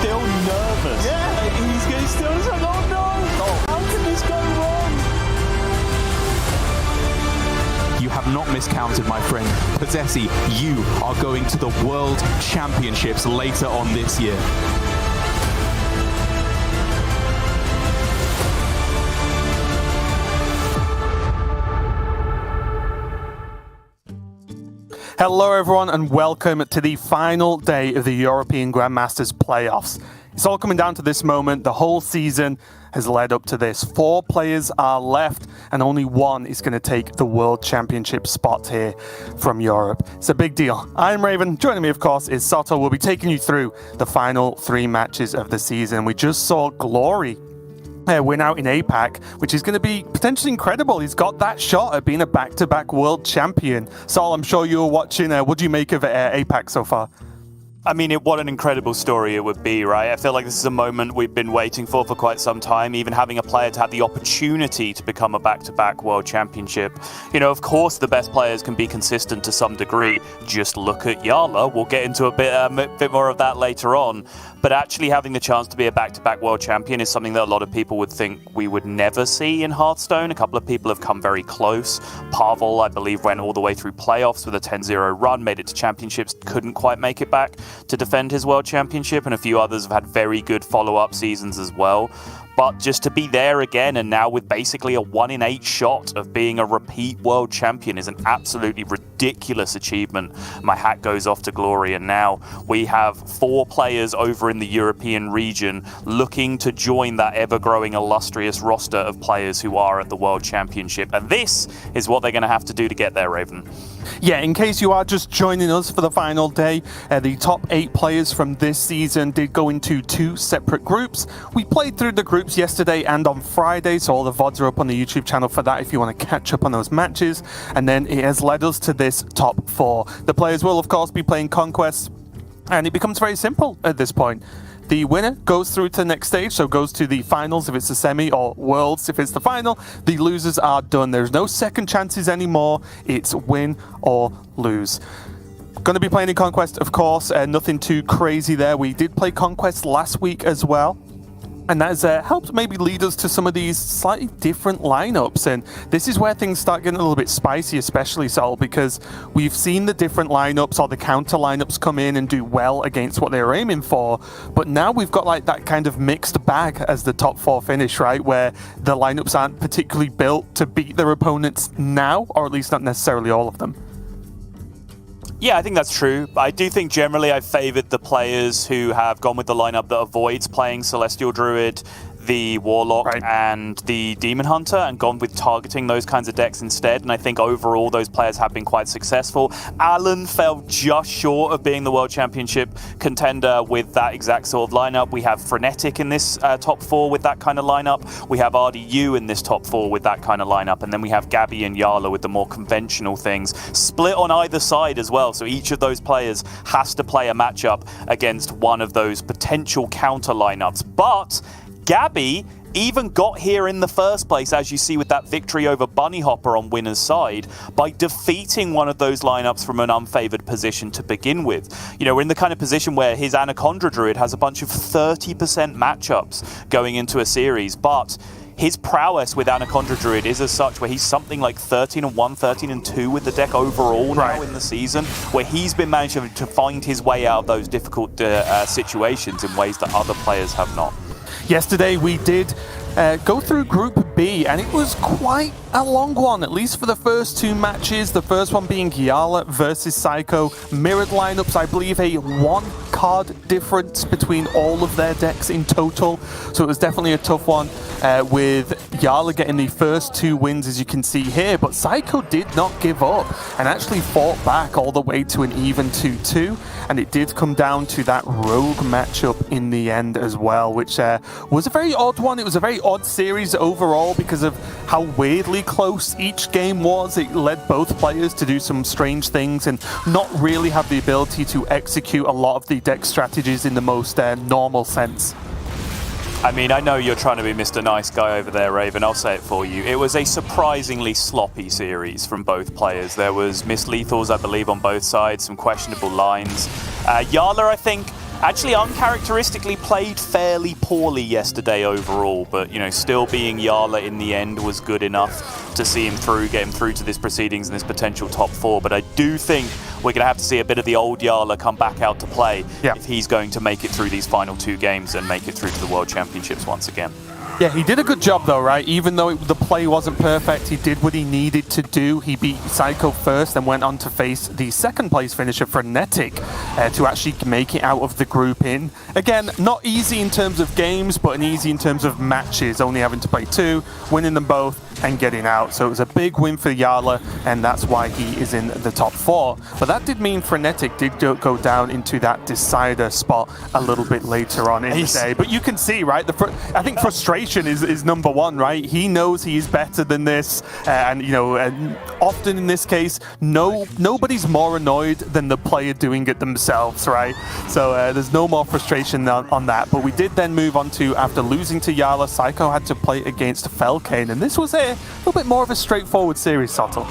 still nervous. Yeah. He's still like, oh no, how can this go wrong? You have not miscounted, my friend. Possessi, you are going to the World Championships later on this year. Hello everyone and welcome to the final day of the European Grandmasters playoffs. It's all coming down to this moment. The whole season has led up to this. 4 players are left and only one is going to take the World Championship spot here from Europe. It's a big deal. I'm Raven. Joining me, of course, is Soto. We'll be taking you through the final 3 matches of the season. We just saw Glory win out in APAC, which is going to be potentially incredible. He's got that shot at being a back-to-back world champion. Sol, I'm sure you were watching. What do you make of APAC so far? I mean, what an incredible story it would be, right? I feel like this is a moment we've been waiting for quite some time, even having a player to have the opportunity to become a back-to-back world championship. You know, of course, the best players can be consistent to some degree. Just look at Jarla. We'll get into a bit more of that later on. But actually having the chance to be a back-to-back world champion is something that a lot of people would think we would never see in Hearthstone. A couple of people have come very close. Pavel, I believe, went all the way through playoffs with a 10-0 run, made it to championships, couldn't quite make it back to defend his world championship, and a few others have had very good follow-up seasons as well. But just to be there again, and now with basically a 1 in 8 shot of being a repeat world champion, is an absolutely ridiculous achievement. My hat goes off to Glory, and now we have 4 players over in the European region looking to join that ever-growing illustrious roster of players who are at the World Championship. And this is what they're going to have to do to get there, Raven. Yeah, in case you are just joining us for the final day, the top 8 players from this season did go into 2 separate groups. We played through the groups yesterday and on Friday, so all the VODs are up on the YouTube channel for that if you want to catch up on those matches. And then it has led us to this top 4. The players will, of course, be playing Conquest, and it becomes very simple at this point. The winner goes through to the next stage, so goes to the finals if it's the semi, or worlds if it's the final. The losers are done. There's no second chances anymore. It's win or lose. Going to be playing in Conquest, of course. Nothing too crazy there. We did play Conquest last week as well, and that has helped maybe lead us to some of these slightly different lineups. And this is where things start getting a little bit spicy, especially, Sol, because we've seen the different lineups or the counter lineups come in and do well against what they were aiming for. But now we've got like that kind of mixed bag as the top 4 finish, right? Where the lineups aren't particularly built to beat their opponents now, or at least not necessarily all of them. Yeah, I think that's true. I do think generally I've favoured the players who have gone with the lineup that avoids playing Celestial Druid, the Warlock, and the Demon Hunter, and gone with targeting those kinds of decks instead. And I think overall those players have been quite successful. Alan fell just short of being the World Championship contender with that exact sort of lineup. We have Frenetic in this top 4 with that kind of lineup. We have RDU in this top 4 with that kind of lineup. And then we have Gabby and Jarla with the more conventional things. Split on either side as well. So each of those players has to play a matchup against one of those potential counter lineups. But Gabby even got here in the first place, as you see with that victory over Bunny Hopper on winner's side, by defeating one of those lineups from an unfavored position to begin with. You know, we're in the kind of position where his Anaconda Druid has a bunch of 30% matchups going into a series, but his prowess with Anaconda Druid is as such where he's something like 13-1, 13-2 with the deck overall now in the season, where he's been managing to find his way out of those difficult situations in ways that other players have not. Yesterday we did go through Group B, and it was quite a long one, at least for the first 2 matches. The first one being Jarla versus Psycho. Mirrored lineups, I believe a 1 card difference between all of their decks in total. So it was definitely a tough one, with Jarla getting the first 2 wins, as you can see here. But Psycho did not give up and actually fought back all the way to an even 2-2. And it did come down to that rogue matchup in the end as well, which was a very odd one. It was a very odd series overall because of how weirdly close each game was. It led both players to do some strange things and not really have the ability to execute a lot of the deck strategies in the most normal sense. I mean, I know you're trying to be Mr. Nice Guy over there, Raven. I'll say it for you. It was a surprisingly sloppy series from both players. There was mislethals, I believe, on both sides, some questionable lines. Jarla, I think, actually uncharacteristically played fairly poorly yesterday overall, but still being Yala in the end was good enough to see him through, get him through to this proceedings and this potential top 4. But I do think we're going to have to see a bit of the old Yala come back out to play if he's going to make it through these final 2 games and make it through to the World Championships once again. Yeah, he did a good job though, right? Even though the play wasn't perfect, he did what he needed to do. He beat Psycho first and went on to face the second place finisher, Frenetic, to actually make it out of the group in. Again, not easy in terms of games, but an easy in terms of matches, only having to play 2, winning them both and getting out. So it was a big win for Yala, and that's why he is in the top 4. But that did mean Frenetic did go down into that decider spot a little bit later on in the day. But you can see, right, I think frustration is number 1, right? He knows he is better than this, and often in this case, nobody's more annoyed than the player doing it themselves, right? So there's no more frustration on that. But we did then move on to, after losing to Yala, Psycho had to play against Felkane, and this was a little bit more of a straightforward series, Soto.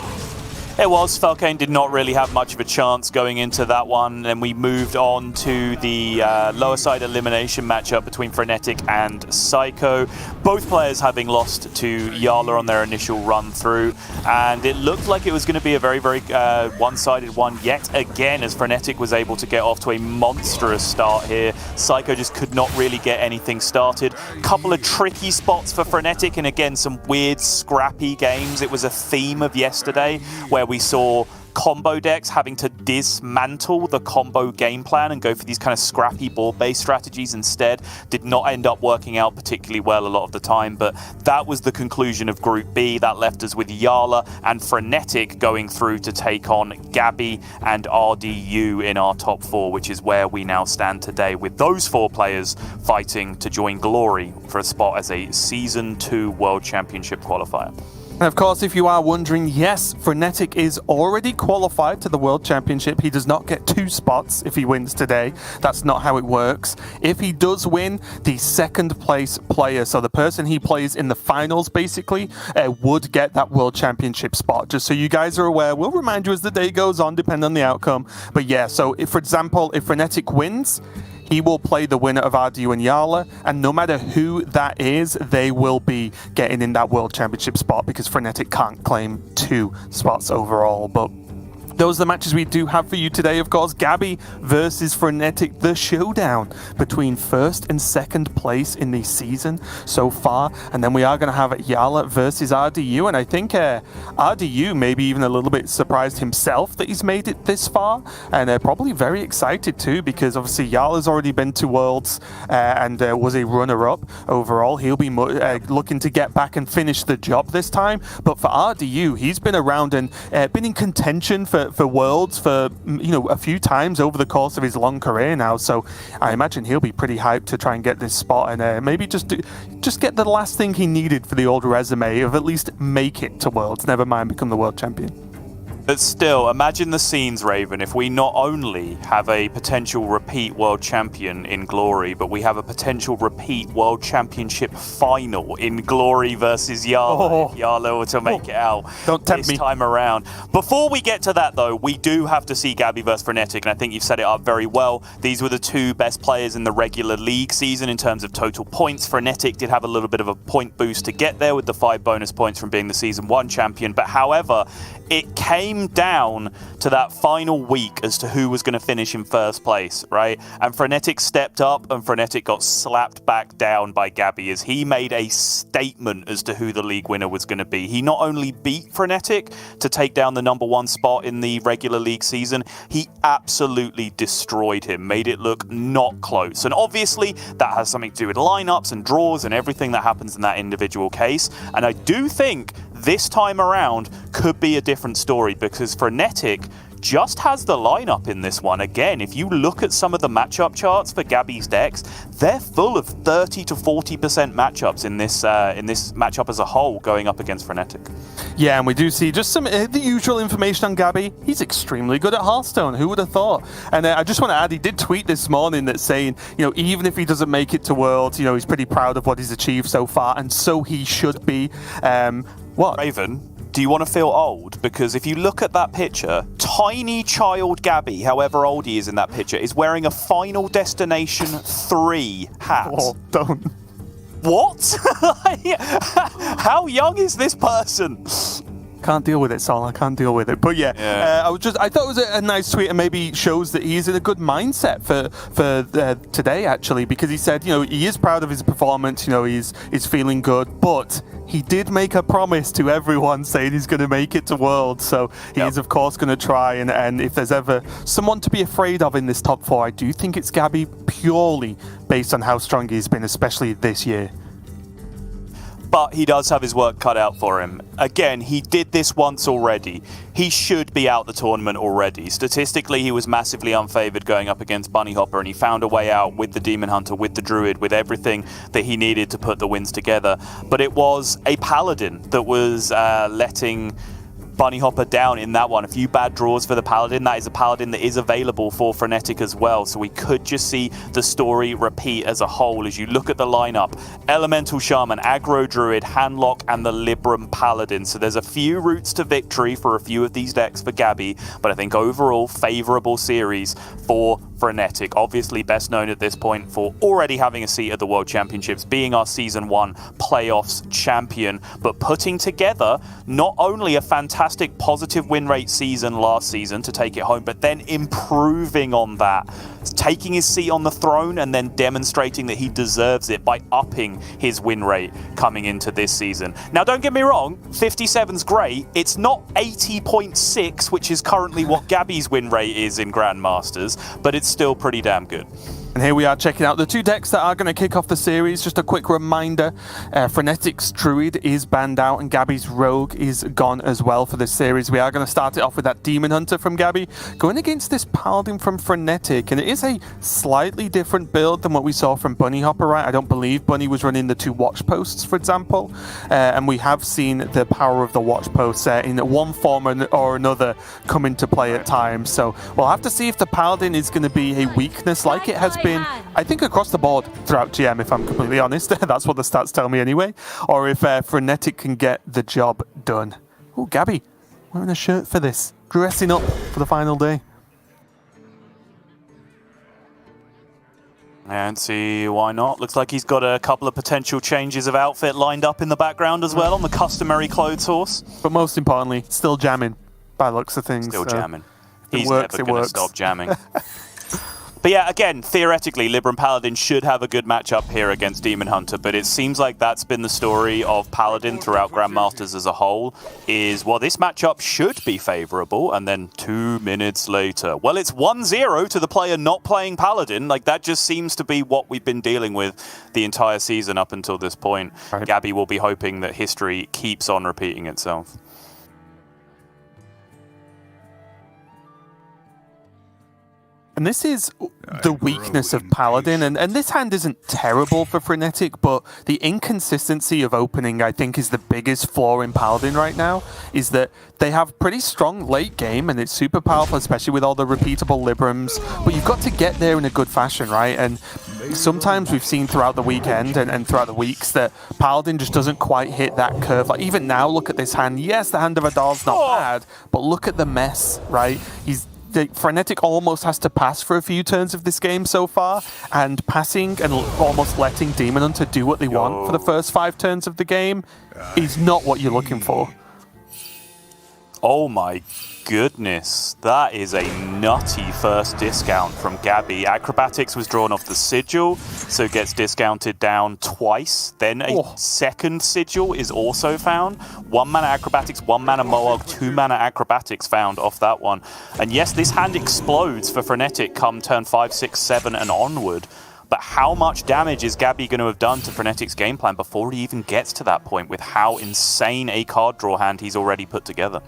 It was. Felkane did not really have much of a chance going into that one. Then we moved on to the lower side elimination matchup between Frenetic and Psycho. Both players having lost to Yala on their initial run through. And it looked like it was going to be a very, very one-sided one yet again, as Frenetic was able to get off to a monstrous start here. Psycho just could not really get anything started. Couple of tricky spots for Frenetic, and again, some weird, scrappy games. It was a theme of yesterday where we saw combo decks having to dismantle the combo game plan and go for these kind of scrappy board-based strategies instead. Did not end up working out particularly well a lot of the time, but that was the conclusion of Group B. That left us with Yala and Frenetic going through to take on Gabby and RDU in our top 4, which is where we now stand today, with those 4 players fighting to join Glory for a spot as a Season 2 World Championship qualifier. And of course, if you are wondering, yes, Frenetic is already qualified to the World Championship. He does not get 2 spots if he wins today. That's not how it works. If he does win, the second place player, so the person he plays in the finals basically, would get that World Championship spot. Just so you guys are aware, we'll remind you as the day goes on, depending on the outcome. But yeah, so if, for example, if Frenetic wins, he will play the winner of RDU and Yala, and no matter who that is, they will be getting in that World Championship spot, because Frenetic can't claim 2 spots overall. But those are the matches we do have for you today, of course. Gabby versus Frenetic, the showdown between first and second place in the season so far. And then we are going to have Yala versus RDU. And I think RDU maybe even a little bit surprised himself that he's made it this far. And they're probably very excited too, because obviously Yala's already been to Worlds and was a runner-up overall. He'll be looking to get back and finish the job this time. But for RDU, he's been around and been in contention for Worlds for a few times over the course of his long career now, so I imagine he'll be pretty hyped to try and get this spot and maybe just get the last thing he needed for the old resume of at least make it to Worlds, never mind become the world champion. But still, imagine the scenes, Raven, if we not only have a potential repeat world champion in Glory, but we have a potential repeat world championship final in Glory versus Yala. If Yala were to make it out this time around. Before we get to that, though, we do have to see Gabby versus Frenetic, and I think you've set it up very well. These were the 2 best players in the regular league season in terms of total points. Frenetic did have a little bit of a point boost to get there with the 5 bonus points from being the Season 1 champion, but however, it came down to that final week as to who was going to finish in first place, right? And Frenetic stepped up, and Frenetic got slapped back down by Gabby as he made a statement as to who the league winner was going to be. He not only beat Frenetic to take down the number 1 spot in the regular league season, he absolutely destroyed him, made it look not close. And obviously, that has something to do with lineups and draws and everything that happens in that individual case. And I do think this time around could be a different story, because Frenetic just has the lineup in this one. Again, if you look at some of the matchup charts for Gabby's decks, they're full of 30 to 40% matchups in this matchup as a whole going up against Frenetic. Yeah, and we do see just some the usual information on Gabby. He's extremely good at Hearthstone. Who would have thought? And I just want to add, he did tweet this morning that saying, even if he doesn't make it to Worlds, he's pretty proud of what he's achieved so far, and so he should be. Raven, do you want to feel old? Because if you look at that picture, tiny child Gabby, however old he is in that picture, is wearing a Final Destination 3 hat. Oh, don't. What? How young is this person? Can't deal with it, Sol. I can't deal with it. But yeah. I thought it was a nice tweet, and maybe shows that he is in a good mindset for today, actually, because he said, he is proud of his performance. He's feeling good, but he did make a promise to everyone saying he's going to make it to Worlds. So he is, of course, going to try. And if there's ever someone to be afraid of in this top 4, I do think it's Gabby, purely based on how strong he's been, especially this year. But he does have his work cut out for him. Again, he did this once already. He should be out the tournament already. Statistically, he was massively unfavored going up against Bunny Hopper, and he found a way out with the Demon Hunter, with the Druid, with everything that he needed to put the wins together. But it was a Paladin that was letting Bunny Hopper down in that one. A few bad draws for the Paladin. That is a Paladin that is available for Frenetic as well. So we could just see the story repeat as a whole. As you look at the lineup, Elemental Shaman, Aggro Druid, Handlock, and the Libram Paladin. So there's a few routes to victory for a few of these decks for Gabby, but I think overall favourable series for Frenetic. Obviously best known at this point for already having a seat at the World Championships, being our Season 1 playoffs champion, but putting together not only a fantastic positive win rate season last season to take it home, but then improving on that, taking his seat on the throne and then demonstrating that he deserves it by upping his win rate coming into this season. Now, don't get me wrong, 57's great. It's not 80.6, which is currently what Gabby's win rate is in Grandmasters, but it's still pretty damn good. And here we are checking out the two decks that are going to kick off the series. Just a quick reminder, Frenetic's Druid is banned out and Gabby's Rogue is gone as well for this series. We are going to start it off with that Demon Hunter from Gabby, going against this Paladin from Frenetic. And it is a slightly different build than what we saw from Bunny Hopper, right? I don't believe Bunny was running the 2 watch posts, for example. And we have seen the power of the watch posts in one form or another come into play at times. So we'll have to see if the Paladin is going to be a weakness like it has been, I think, across the board throughout GM, if I'm completely honest. That's what the stats tell me anyway. Or if Frenetic can get the job done. Oh, Gabby, wearing a shirt for this. Dressing up for the final day. And see why not. Looks like he's got a couple of potential changes of outfit lined up in the background as well on the customary clothes horse. But most importantly, still jamming by looks of things. Still jamming. He's never going to stop jamming. But yeah, again, theoretically, Libram Paladin should have a good matchup here against Demon Hunter, but it seems like that's been the story of Paladin throughout Grandmasters as a whole, is, well, this matchup should be favourable, and then 2 minutes later, well, it's 1-0 to the player not playing Paladin. Like, that just seems to be what we've been dealing with the entire season up until this point. Right. Gabby will be hoping that history keeps on repeating itself. And this is the weakness of Paladin, and this hand isn't terrible for Frenetic, but the inconsistency of opening, I think, is the biggest flaw in Paladin right now, is that they have pretty strong late game, and it's super powerful, especially with all the repeatable Librams, but you've got to get there in a good fashion, right? And sometimes we've seen throughout the weekend and throughout the weeks that Paladin just doesn't quite hit that curve. Like, even now, look at this hand. Yes, the Hand of Adal's not bad, but look at the mess, right? Frenetic almost has to pass for a few turns of this game so far, and passing and almost letting Demon Hunter do what they want for the first 5 turns of the game is not what you're looking for. Oh my goodness, that is a nutty first discount from Gabby. Acrobatics was drawn off the sigil, so it gets discounted down twice. Then a second sigil is also found. 1 mana Acrobatics, 1 mana Moog, 2 mana Acrobatics found off that one. And yes, this hand explodes for Frenetic come turn 5, 6, 7 and onward. But how much damage is Gabby going to have done to Frenetic's game plan before he even gets to that point with how insane a card draw hand he's already put together?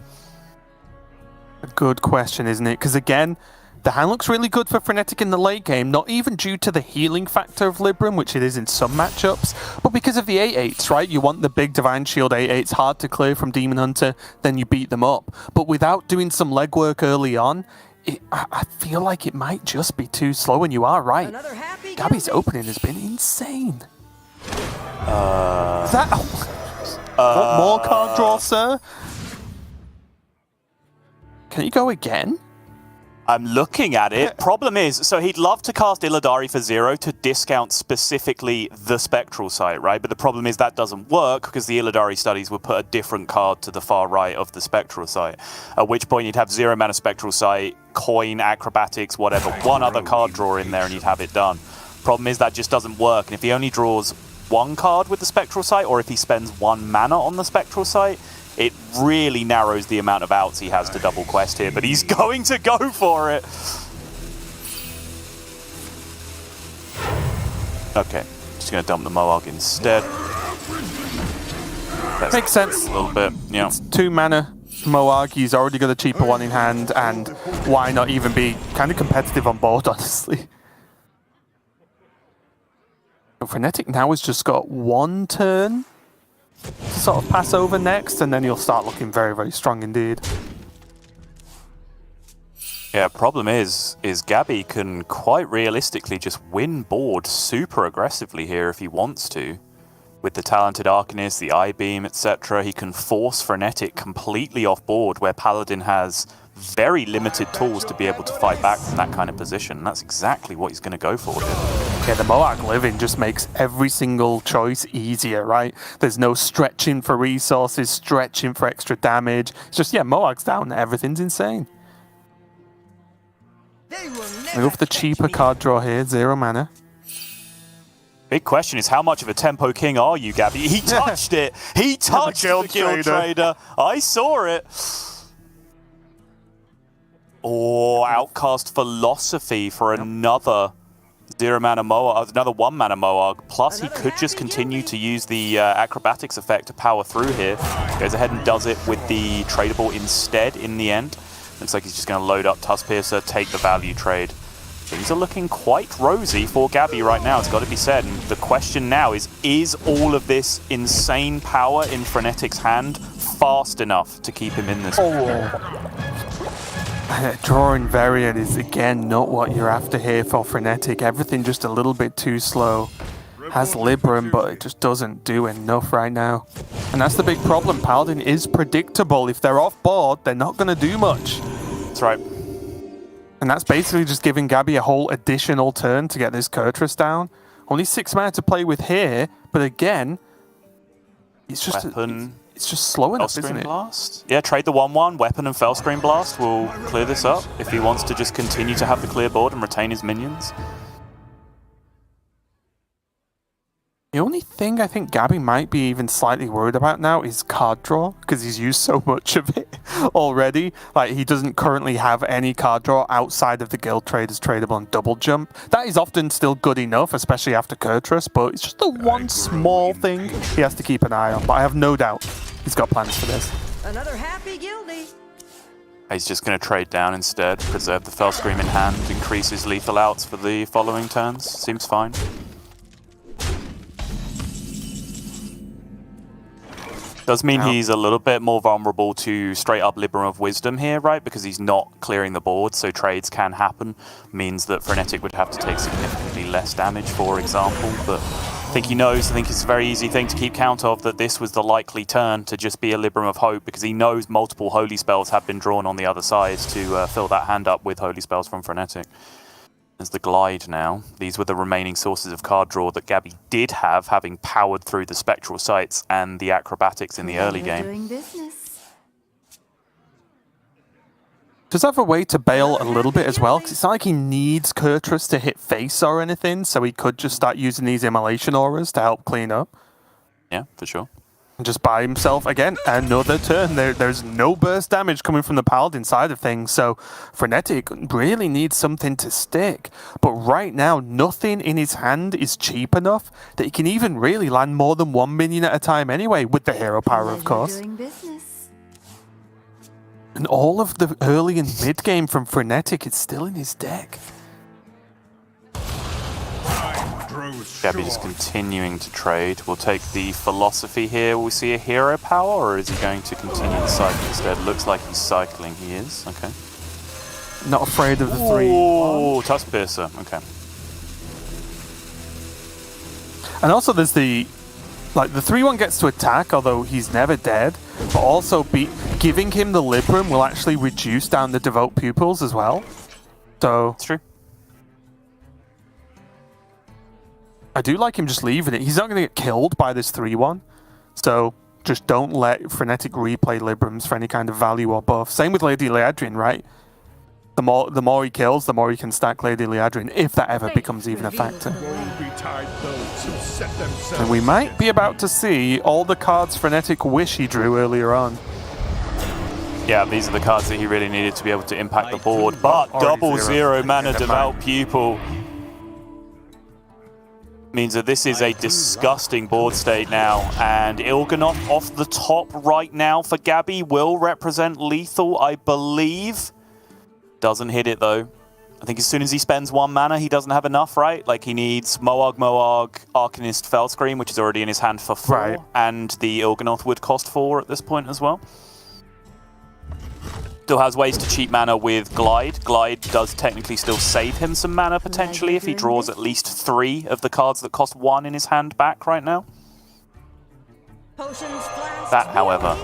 A good question, isn't it? Because again, the hand looks really good for Frenetic in the late game, not even due to the healing factor of Libram, which it is in some matchups, but because of the 8/8s, right? You want the big Divine Shield 8/8s hard to clear from Demon Hunter, then you beat them up. But without doing some legwork early on, I feel like it might just be too slow, and you are right. Gabby's opening has been insane. Is that... What more card draw, sir? Can he go again? I'm looking at it. Problem is, so he'd love to cast Illidari for 0 to discount specifically the Spectral Sight, right? But the problem is that doesn't work because the Illidari studies would put a different card to the far right of the Spectral Sight. At which point you'd have 0 mana Spectral Sight, coin, acrobatics, whatever, one other card draw in there and you'd have it done. Problem is that just doesn't work. And if he only draws one card with the Spectral Sight, or if he spends 1 mana on the Spectral Sight, it really narrows the amount of outs he has to double quest here, but he's going to go for it. Okay, just going to dump the Moarg instead. Makes sense. A little bit, yeah. It's 2 mana Moarg, he's already got a cheaper one in hand, and why not even be kind of competitive on board, honestly. Frenetic now has just got 1 turn to sort of pass over next, and then he'll start looking very, very strong indeed. Yeah, problem is Gabby can quite realistically just win board super aggressively here if he wants to. With the Talented Arcanist, the I-Beam, etc., he can force Frenetic completely off board where Paladin has very limited tools to be able to fight back from that kind of position. And that's exactly what he's going to go for here. Yeah, the Moarg Living just makes every single choice easier, right? There's no stretching for resources, stretching for extra damage. It's just, yeah, Moarg's down, everything's insane. I go for the cheaper card draw here, 0 mana. Big question is, how much of a tempo king are you, Gabby? He touched it! He touched the Guild Trader! I saw it! Oh, Outcast Philosophy for another 0 mana Moarg, another 1 mana Moarg. Plus, he could just continue to use the acrobatics effect to power through here. Goes ahead and does it with the tradable instead in the end. Looks like he's just going to load up Tuskpiercer, take the value trade. Things are looking quite rosy for Gabby right now, it's got to be said. And the question now is all of this insane power in Frenetic's hand fast enough to keep him in this? Drawing Variant is again not what you're after here for Frenetic. Everything just a little bit too slow. Has Libram, but it just doesn't do enough right now. And that's the big problem. Paladin is predictable. If they're off board, they're not going to do much. That's right. And that's basically just giving Gabby a whole additional turn to get this Kurtrus down. Only 6 mana to play with here, but again, it's just it's just slow enough, isn't it? Blast? Yeah, trade the 1/1. Weapon and Fellscreen Blast will clear this up if he wants to just continue to have the clear board and retain his minions. The only thing I think Gabby might be even slightly worried about now is card draw, because he's used so much of it already. Like, he doesn't currently have any card draw outside of the Guild Trader's tradable and double jump. That is often still good enough, especially after Kurtrus, but it's just the one small thing he has to keep an eye on. But I have no doubt he's got plans for this. Another happy guildie. He's just going to trade down instead, preserve the Fellscream in hand, increase his lethal outs for the following turns. Seems fine. Does mean he's a little bit more vulnerable to straight up Libram of Wisdom here, right? Because he's not clearing the board, so trades can happen. Means that Frenetic would have to take significantly less damage, for example. But I think he knows, I think it's a very easy thing to keep count of, that this was the likely turn to just be a Libram of Hope, because he knows multiple Holy Spells have been drawn on the other side to fill that hand up with Holy Spells from Frenetic. There's the Glide now. These were the remaining sources of card draw that Gabby did have, having powered through the Spectral Sights and the Acrobatics in the early game. Doing business. Does have a way to bail a little bit as well, because it's not like he needs Kurtrus to hit face or anything, so he could just start using these Immolation Auras to help clean up. Yeah, for sure. And just buy himself, again, another turn. There's no burst damage coming from the Paladin side of things, so Frenetic really needs something to stick. But right now, nothing in his hand is cheap enough that he can even really land more than 1 minion at a time anyway, with the hero power, of course. Doing business. And all of the early and mid game from Frenetic is still in his deck. Gabby just continuing to trade. We'll take the Philosophy here. Will we see a hero power, or is he going to continue the cycle instead? Looks like he's cycling. He is. Okay. Not afraid of the 3. Oh, Tuskpiercer. Okay. And also there's the 3/1 gets to attack, although he's never dead. but also giving him the Libram will actually reduce down the Devote Pupils as well. So it's true. I do like him just leaving it. He's not going to get killed by this 3-1. So just don't let Frenetic replay Librams for any kind of value or buff. Same with Lady Liadrin, right? The more he kills, the more he can stack Lady Liadrin, if that ever becomes even a factor. And we might be about to see all the cards Frenetic wish he drew earlier on. Yeah, these are the cards that he really needed to be able to impact the board. But double zero mana Devout Pupil means that this is a disgusting board state now, and Il'gynoth off the top right now for Gabby will represent lethal, I believe. Doesn't hit it though. I think as soon as he spends 1 mana, he doesn't have enough, right? Like he needs Moarg, Arcanist, Felscream, which is already in his hand for 4, right. And the Il'gynoth would cost 4 at this point as well. Still has ways to cheat mana with Glide. Glide does technically still save him some mana potentially if he draws at least 3 of the cards that cost 1 in his hand back right now. That, however,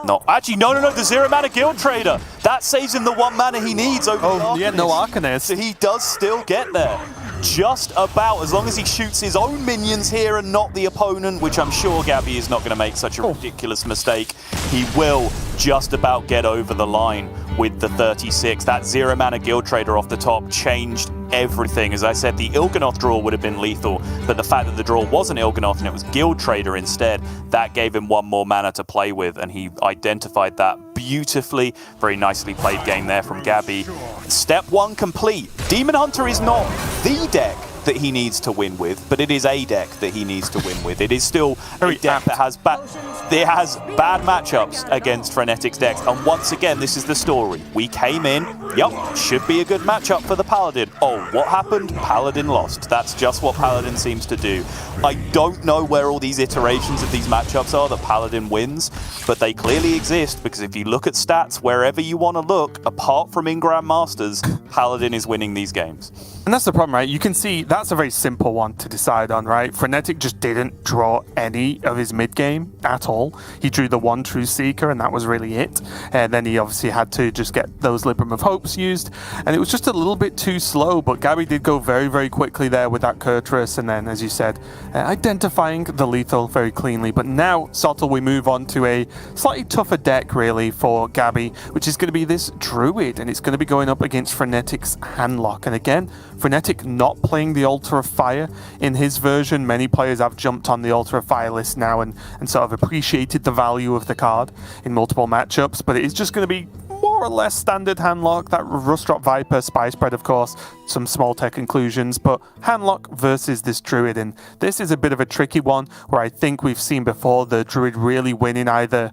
no. Actually, no, the 0 mana Guild Trader. That saves him the 1 mana he needs over the Arcanist. Yeah, no Arcanist. So he does still get there. Just about, as long as he shoots his own minions here and not the opponent, which I'm sure Gabby is not going to make such a ridiculous mistake. He will just about get over the line with the 36. That 0 mana Guild Trader off the top changed everything. As I said, the Il'gynoth draw would have been lethal, but the fact that the draw wasn't Il'gynoth and it was Guild Trader instead, that gave him 1 more mana to play with, and he identified that beautifully. Very nicely played game there from Gabby. Step 1 complete. Demon Hunter is not the deck that he needs to win with, but it is a deck that he needs to win with. It is still a deck that has bad matchups against Frenetic's decks, and once again, this is the story. We came in, yep, should be a good matchup for the Paladin. Oh, what happened? Paladin lost. That's just what Paladin seems to do. I don't know where all these iterations of these matchups are that Paladin wins, but they clearly exist, because if you look at stats wherever you want to look, apart from in Grandmasters, Paladin is winning these games. And that's the problem, right? You can see that's a very simple one to decide on, right? Frenetic just didn't draw any of his mid-game at all. He drew the 1 True Seeker, and that was really it. And then he obviously had to just get those Libram of Hopes used, and it was just a little bit too slow, but Gabby did go very, very quickly there with that Kurtrus, and then, as you said, identifying the lethal very cleanly. But now, Sottle, we move on to a slightly tougher deck, really, for Gabby, which is going to be this Druid, and it's going to be going up against Frenetic's Handlock. And again, Frenetic not playing the Altar of Fire in his version. Many players have jumped on the Altar of Fire list now and sort of appreciated the value of the card in multiple matchups, but it is just going to be more or less standard Handlock. That Rustdrop Viper, Spy Spread, of course, some small tech inclusions, but Handlock versus this Druid, and this is a bit of a tricky one where I think we've seen before the Druid really winning either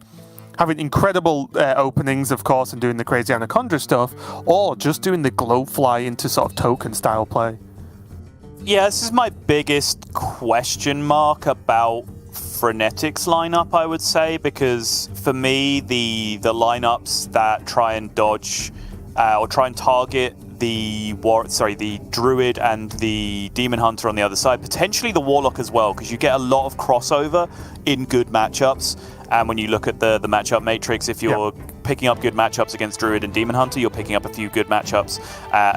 having incredible openings, of course, and doing the crazy Anaconda stuff, or just doing the glow fly into sort of token style play. Yeah, this is my biggest question mark about Frenetic's lineup, I would say, because for me, the lineups that try and dodge or try and target the Druid and the Demon Hunter on the other side, potentially the Warlock as well, because you get a lot of crossover in good matchups. And when you look at the matchup matrix, if you're picking up good matchups against Druid and Demon Hunter, you're picking up a few good matchups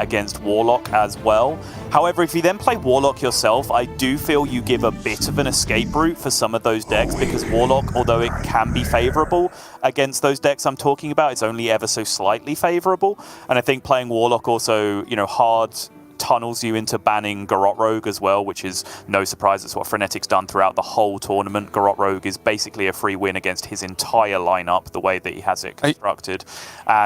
against Warlock as well. However, if you then play Warlock yourself, I do feel you give a bit of an escape route for some of those decks, because Warlock, although it can be favorable against those decks I'm talking about, it's only ever so slightly favorable. And I think playing Warlock also, hard tunnels you into banning Garrote Rogue as well, which is no surprise. That's what Frenetic's done throughout the whole tournament. Garrote Rogue is basically a free win against his entire lineup, the way that he has it constructed.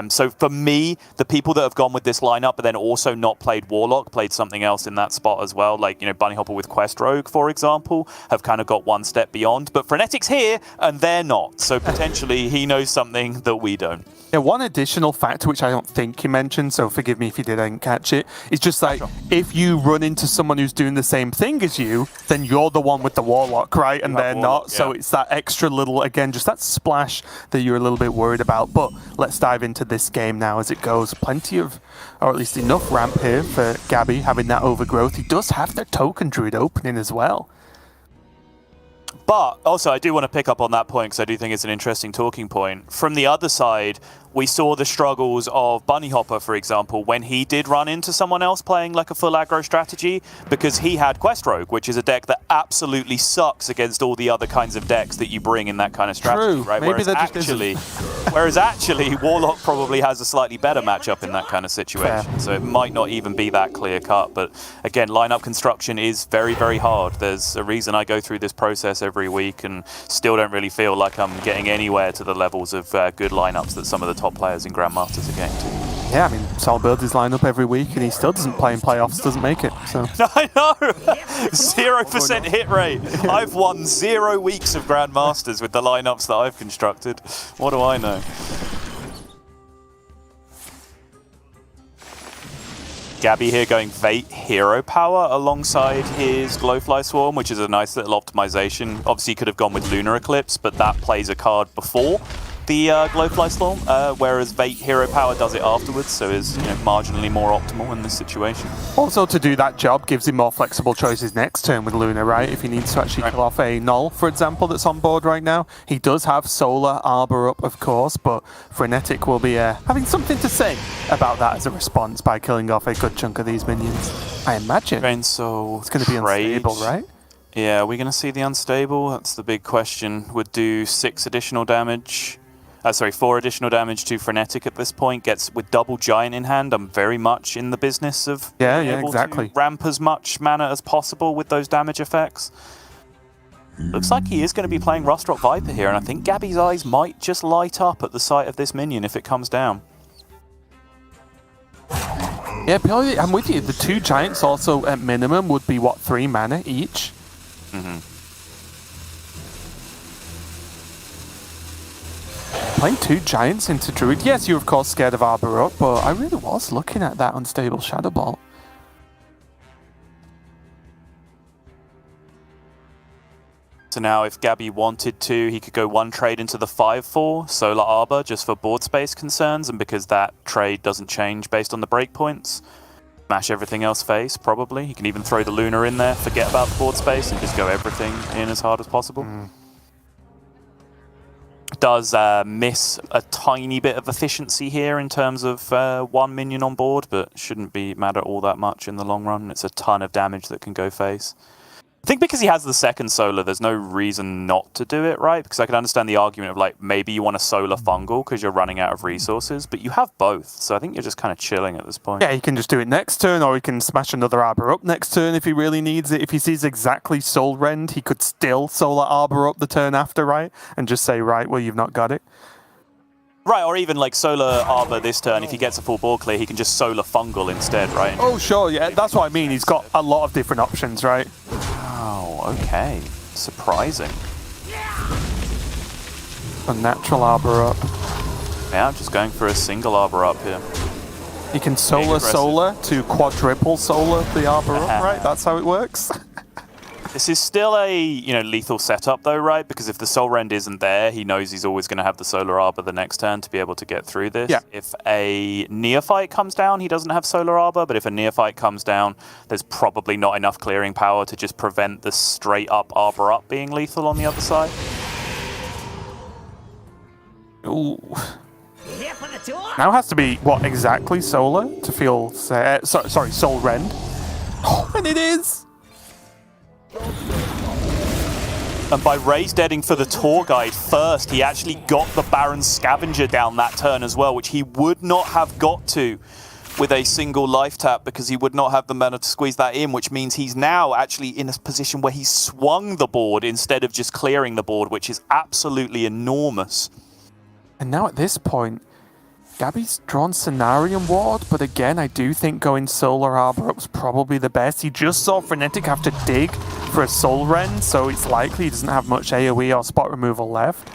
So for me, the people that have gone with this lineup but then also not played Warlock, played something else in that spot as well, like, Bunny Hopper with Quest Rogue, for example, have kind of got one step beyond. But Frenetic's here and they're not. So potentially he knows something that we don't. Yeah, one additional factor, which I don't think you mentioned, so forgive me if you didn't catch it, is just like, if you run into someone who's doing the same thing as you, then you're the one with the Warlock, right? And they're not. Yeah. So it's that extra little, again, just that splash that you're a little bit worried about. But let's dive into this game now as it goes. Plenty of, or at least enough ramp here for Gabby having that overgrowth. He does have the token Druid opening as well. But also, I do want to pick up on that point because I do think it's an interesting talking point. From the other side, we saw the struggles of Bunny Hopper, for example, when he did run into someone else playing like a full aggro strategy, because he had Quest Rogue, which is a deck that absolutely sucks against all the other kinds of decks that you bring in that kind of strategy. True. Right? Maybe Whereas actually, Warlock probably has a slightly better matchup in that kind of situation. Fair. So it might not even be that clear cut. But again, lineup construction is very, very hard. There's a reason I go through this process every week and still don't really feel like I'm getting anywhere to the levels of good lineups that some of the top players in Grandmasters are getting to. Yeah, I mean, Sol builds his lineup every week and he still doesn't play in playoffs, doesn't make it. So I know! 0% hit rate. I've won 0 weeks of Grandmasters with the lineups that I've constructed. What do I know? Gabby here going Vate Hero Power alongside his Glowfly Swarm, which is a nice little optimization. Obviously, he could have gone with Lunar Eclipse, but that plays a card before the Glowfly Swarm, whereas Vate Hero Power does it afterwards, so is marginally more optimal in this situation. also to do that job gives him more flexible choices next turn with Luna, right? If he needs to actually kill off a Null, for example, that's on board right now. He does have Solar Arbor up, of course, but Frenetic will be having something to say about that as a response by killing off a good chunk of these minions, I imagine. Chainsaw It's going to be unstable, right? Yeah, we're going to see the unstable. That's the big question. Would do 4 additional damage to Frenetic at this point. Gets with double Giant in hand. I'm very much in the business of being able to ramp as much mana as possible with those damage effects. Looks like he is going to be playing Rustrock Viper here, and I think Gabby's eyes might just light up at the sight of this minion if it comes down. Yeah, purely, I'm with you. The 2 Giants also at minimum would be, what, 3 mana each? Mm-hmm. Playing 2 Giants into Druid. Yes, you're of course scared of Arbor up, but I really was looking at that unstable Shadow Ball. So now if Gabby wanted to, he could go 1 trade into the 5/4 Solar Arbor just for board space concerns, and because that trade doesn't change based on the breakpoints, smash everything else face, probably. He can even throw the Lunar in there, forget about the board space, and just go everything in as hard as possible. Does miss a tiny bit of efficiency here in terms of 1 minion on board, but shouldn't matter all that much in the long run. It's a ton of damage that can go face. I think because he has the second solar, there's no reason not to do it, right? Because I can understand the argument of, like, maybe you want a solar fungal because you're running out of resources, but you have both, so I think you're just kind of chilling at this point. Yeah, he can just do it next turn, or he can smash another Arbor up next turn if he really needs it. If he sees exactly Soul Rend, he could still Solar Arbor up the turn after, right? And just say, right, well, you've not got it. Right, or even like Solar Arbor this turn, if he gets a full board clear, he can just Solar Fungal instead, right? Oh, sure, yeah, that's what I mean. He's got a lot of different options, right? Oh, okay. Surprising. Unnatural Arbor up. Yeah, I'm just going for a single Arbor up here. You can Solar to quadruple Solar the Arbor up, right? That's how it works. This is still a lethal setup though, right? Because if the Soul Rend isn't there, he knows he's always going to have the Solar Arbor the next turn to be able to get through this. Yeah. If a Neophyte comes down, he doesn't have Solar Arbor, but if a Neophyte comes down, there's probably not enough clearing power to just prevent the straight up Arbor up being lethal on the other side. Ooh. Now has to be, what, exactly Solar to feel... sorry, Soul Rend. Oh, and it is! And by Raise Deading for the Tour Guide first, he actually got the Baron Scavenger down that turn as well, which he would not have got to with a single life tap because he would not have the mana to squeeze that in, which means he's now actually in a position where he's swung the board instead of just clearing the board, which is absolutely enormous. And now at this point, Gabby's drawn Cenarium Ward, but again, I do think going Solar Arbor up's probably the best. He just saw Frenetic have to dig for a Soul Rend, so it's likely he doesn't have much AoE or spot removal left.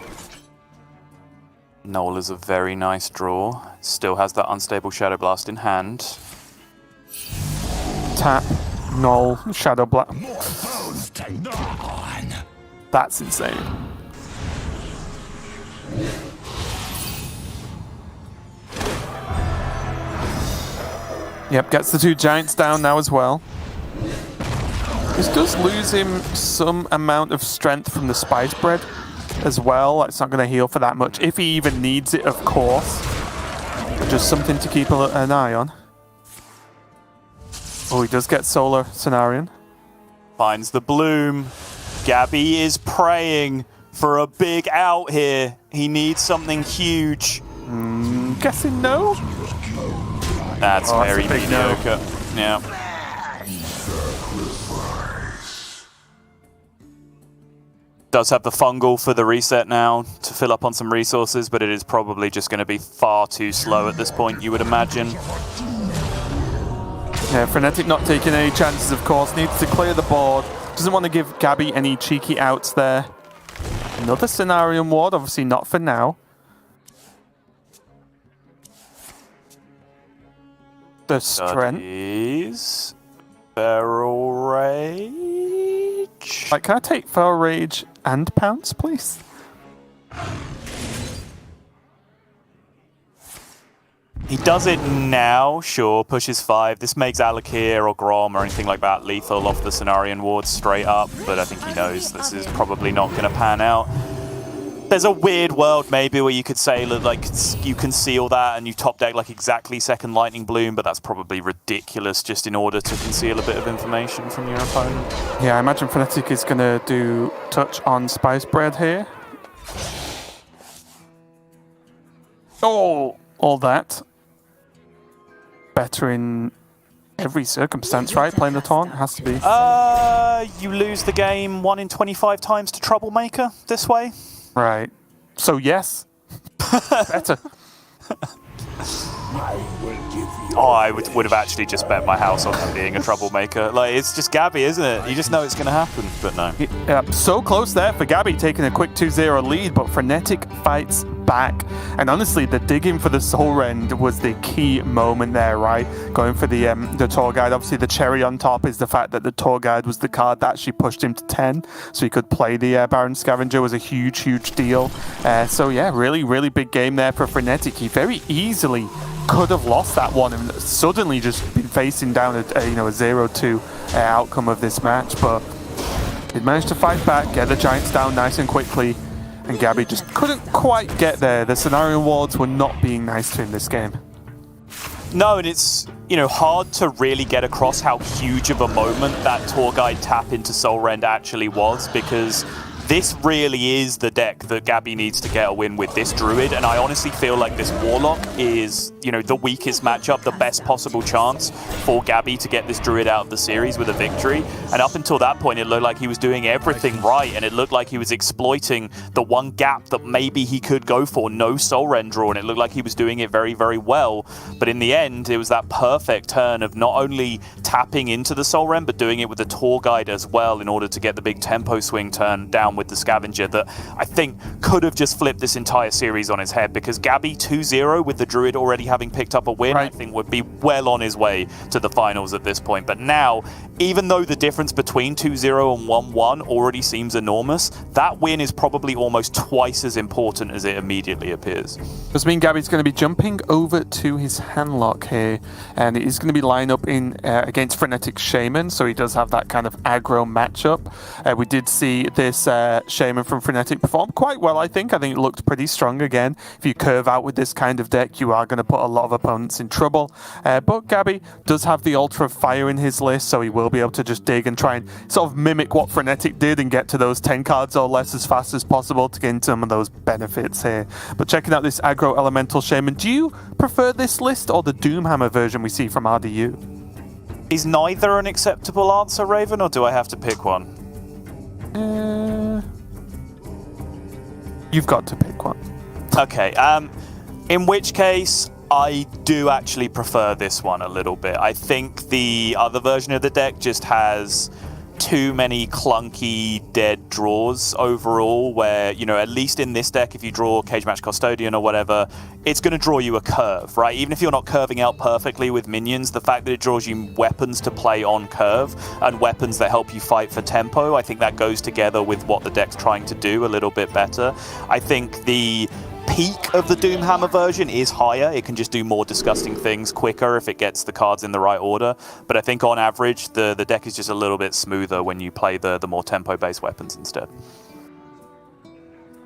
Noel is a very nice draw. Still has that Unstable Shadow Blast in hand. Tap, Null, Shadow Blast. That's insane. Yep, gets the 2 Giants down now as well. This does lose him some amount of strength from the spice bread as well. It's not going to heal for that much, if he even needs it, of course. But just something to keep an eye on. Oh, he does get Solar Cenarion. Finds the bloom. Gabby is praying for a big out here. He needs something huge. Guessing no? That's very mediocre. No. Yeah. Does have the fungal for the reset now to fill up on some resources, but it is probably just going to be far too slow at this point, you would imagine. Yeah, Frenetic not taking any chances, of course. Needs to clear the board. Doesn't want to give Gabby any cheeky outs there. Another Cenarion ward, obviously not for now. The strength. Feral Rage. Like, can I take Feral Rage and Pounce, please? He does it now, sure, pushes 5. This makes Alakir or Grom or anything like that lethal off the Cenarion wards straight up, but I think he knows this is probably not going to pan out. There's a weird world maybe where you could say like you conceal that and you top deck like exactly second Lightning Bloom, but that's probably ridiculous just in order to conceal a bit of information from your opponent. Yeah, I imagine Frenetic is going to do touch on Spice Bread here. Oh, all that. Better in every circumstance, right? Playing the taunt has to be. You lose the game 1 in 25 times to Troublemaker this way. Right. So yes. Better. I would have actually just bet my house on him being a troublemaker. Like, it's just Gabby, isn't it? You just know it's going to happen, but no. Yeah, so close there for Gabby, taking a quick 2-0 lead, but Frenetic fights back. And honestly, the digging for the Soul Rend was the key moment there, right? Going for the Tour Guide. Obviously, the cherry on top is the fact that the Tour Guide was the card that actually pushed him to 10, so he could play the Baron Scavenger. Was a huge, huge deal. So yeah, really, really big game there for Frenetic. He very easily could have lost that one and suddenly just been facing down a 0-2 outcome of this match, but he managed to fight back, get the Giants down nice and quickly, and Gabby just couldn't quite get there. The scenario wards were not being nice to him this game. No, and it's hard to really get across how huge of a moment that Tour Guide tap into Soul Rend actually was, because this really is the deck that Gabby needs to get a win with, this Druid, and I honestly feel like this Warlock is, the weakest matchup, the best possible chance for Gabby to get this Druid out of the series with a victory. And up until that point, it looked like he was doing everything right, and it looked like he was exploiting the one gap that maybe he could go for, no Soul Rend draw, and it looked like he was doing it very, very well. But in the end, it was that perfect turn of not only tapping into the Soul Rend, but doing it with the Tour Guide as well in order to get the big tempo swing turn down with the Scavenger that I think could have just flipped this entire series on its head, because Gabby 2-0 with the Druid already having picked up a win, right, I think would be well on his way to the finals at this point. But now, even though the difference between 2-0 and 1-1 already seems enormous, that win is probably almost twice as important as it immediately appears. Does mean Gabby's going to be jumping over to his handlock here, and he's going to be lined up in against Frenetic Shaman, so he does have that kind of aggro matchup. We did see this Shaman from Frenetic perform quite well, I think. I think it looked pretty strong again. If you curve out with this kind of deck, you are going to put a lot of opponents in trouble. But Gabby does have the Altar of Fire in his list, so he will be able to just dig and try and sort of mimic what Frenetic did and get to those 10 cards or less as fast as possible to gain some of those benefits here. But checking out this aggro elemental Shaman, do you prefer this list or the Doomhammer version we see from RDU? Is neither an acceptable answer, Raven, or do I have to pick one? You've got to pick one. Okay, in which case, I do actually prefer this one a little bit. I think the other version of the deck just has too many clunky dead draws overall, where, at least in this deck, if you draw Cage Match Custodian or whatever, it's going to draw you a curve, right? Even if you're not curving out perfectly with minions, the fact that it draws you weapons to play on curve and weapons that help you fight for tempo, I think that goes together with what the deck's trying to do a little bit better. I think the peak of the Doomhammer version is higher. It can just do more disgusting things quicker if it gets the cards in the right order. But I think on average, the deck is just a little bit smoother when you play the more tempo-based weapons instead.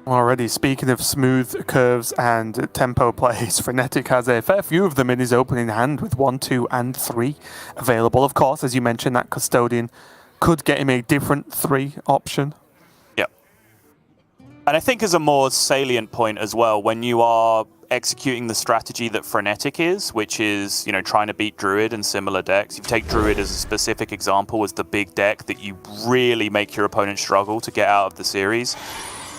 Already, speaking of smooth curves and tempo plays, Frenetic has a fair few of them in his opening hand with 1, 2, and 3 available. Of course, as you mentioned, that Custodian could get him a different 3 option. Yep. And I think as a more salient point as well, when you are executing the strategy that Frenetic is, which is, trying to beat Druid and similar decks, you take Druid as a specific example as the big deck that you really make your opponent struggle to get out of the series.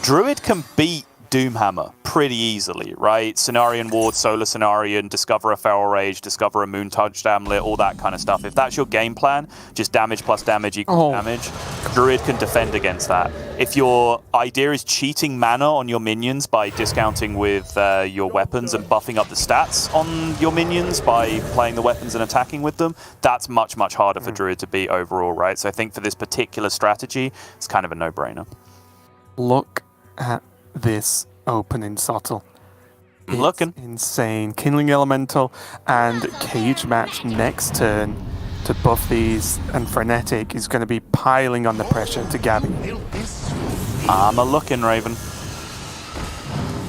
Druid can beat Doomhammer pretty easily, right? Cenarion Ward, Solar Cenarion, discover a Feral Rage, discover a Moon Touch Damlet, all that kind of stuff. If that's your game plan, just damage plus damage equals damage, Druid can defend against that. If your idea is cheating mana on your minions by discounting with your weapons and buffing up the stats on your minions by playing the weapons and attacking with them, that's much, much harder for Druid to beat overall, right? So I think for this particular strategy, it's kind of a no-brainer. Look at this opening, Sottle. It's looking insane. Kindling Elemental and Cage Match next turn to buff these, and Frenetic is going to be piling on the pressure to Gabby. I'm a looking, Raven.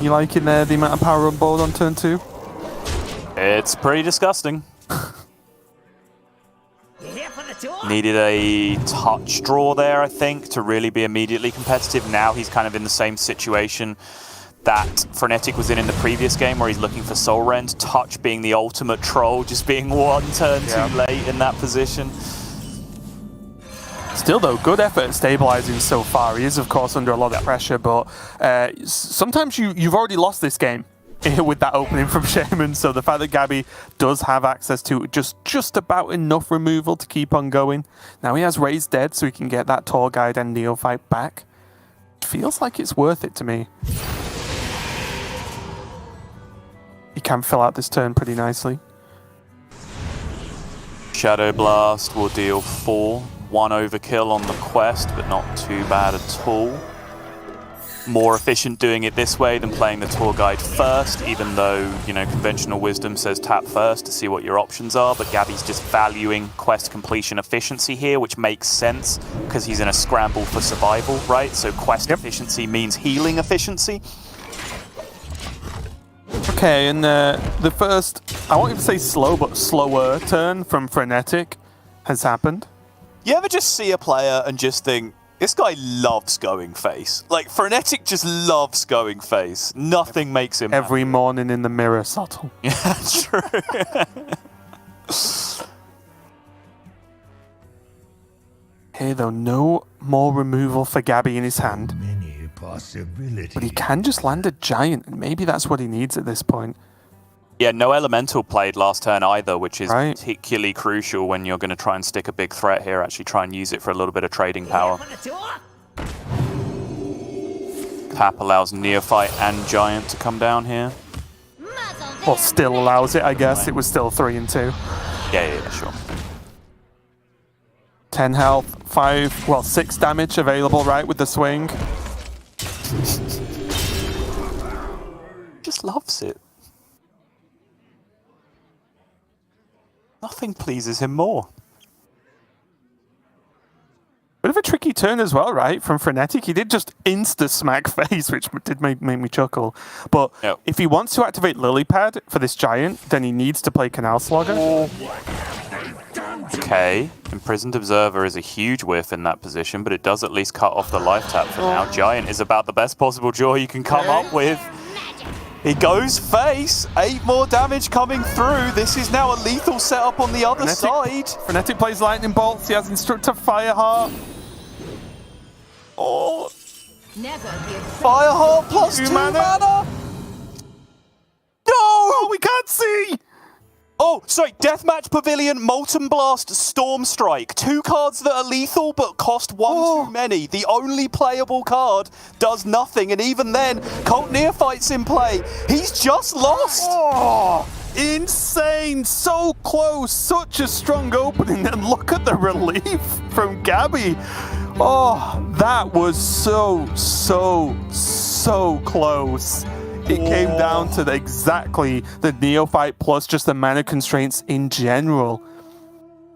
You liking the amount of power on board on turn 2? It's pretty disgusting. Needed a touch draw there, I think, to really be immediately competitive. Now he's kind of in the same situation that Frenetic was in the previous game, where he's looking for Soul Rend. Touch being the ultimate troll, just being one turn too late in that position. Still, though, good effort at stabilizing so far. He is, of course, under a lot of pressure, but sometimes you've already lost this game with that opening from Shaman, so the fact that Gabby does have access to just about enough removal to keep on going. Now he has Raised Dead, so he can get that Tour Guide and Neophyte back. Feels like it's worth it to me. He can fill out this turn pretty nicely. Shadow Blast will deal 4. 1 overkill on the quest, but not too bad at all. More efficient doing it this way than playing the Tour Guide first, even though, conventional wisdom says tap first to see what your options are, but Gabby's just valuing quest completion efficiency here, which makes sense because he's in a scramble for survival, right? So quest efficiency means healing efficiency. Okay, and the first, I won't even say slow, but slower turn from Frenetic has happened. You ever just see a player and just think, this guy loves going face. Like, Frenetic just loves going face. Nothing makes him every happy. Morning in the mirror, Sottle. Yeah, true. Here, though, no more removal for Gabby in his hand. But he can just land a giant, and maybe that's what he needs at this point. Yeah, no elemental played last turn either, which is particularly crucial when you're going to try and stick a big threat here, actually try and use it for a little bit of trading power. Tap allows Neophyte and Giant to come down here. Well, still allows it, I guess. It was still 3 and 2. Yeah, sure. 10 health, 6 damage available, right, with the swing. Just loves it. Nothing pleases him more. Bit of a tricky turn as well, right? From Frenetic. He did just insta-smack face, which did make me chuckle. But if he wants to activate Lilypad for this giant, then he needs to play Canal Slogger. Okay, Imprisoned Observer is a huge whiff in that position, but it does at least cut off the life tap for now. Giant is about the best possible draw you can come up with. He goes face, 8 more damage coming through. This is now a lethal setup on the other side. Frenetic plays Lightning Bolts. He has Instructor Fireheart. Oh, Fireheart plus 2 mana. No, we can't see. Oh, sorry, Deathmatch Pavilion, Molten Blast, Storm Strike. 2 cards that are lethal but cost 1 too many. The only playable card does nothing, and even then, Cult Neophyte's in play. He's just lost. Oh, insane. So close. Such a strong opening, and look at the relief from Gabby. Oh, that was so close. It came down to exactly the Neophyte plus just the mana constraints in general.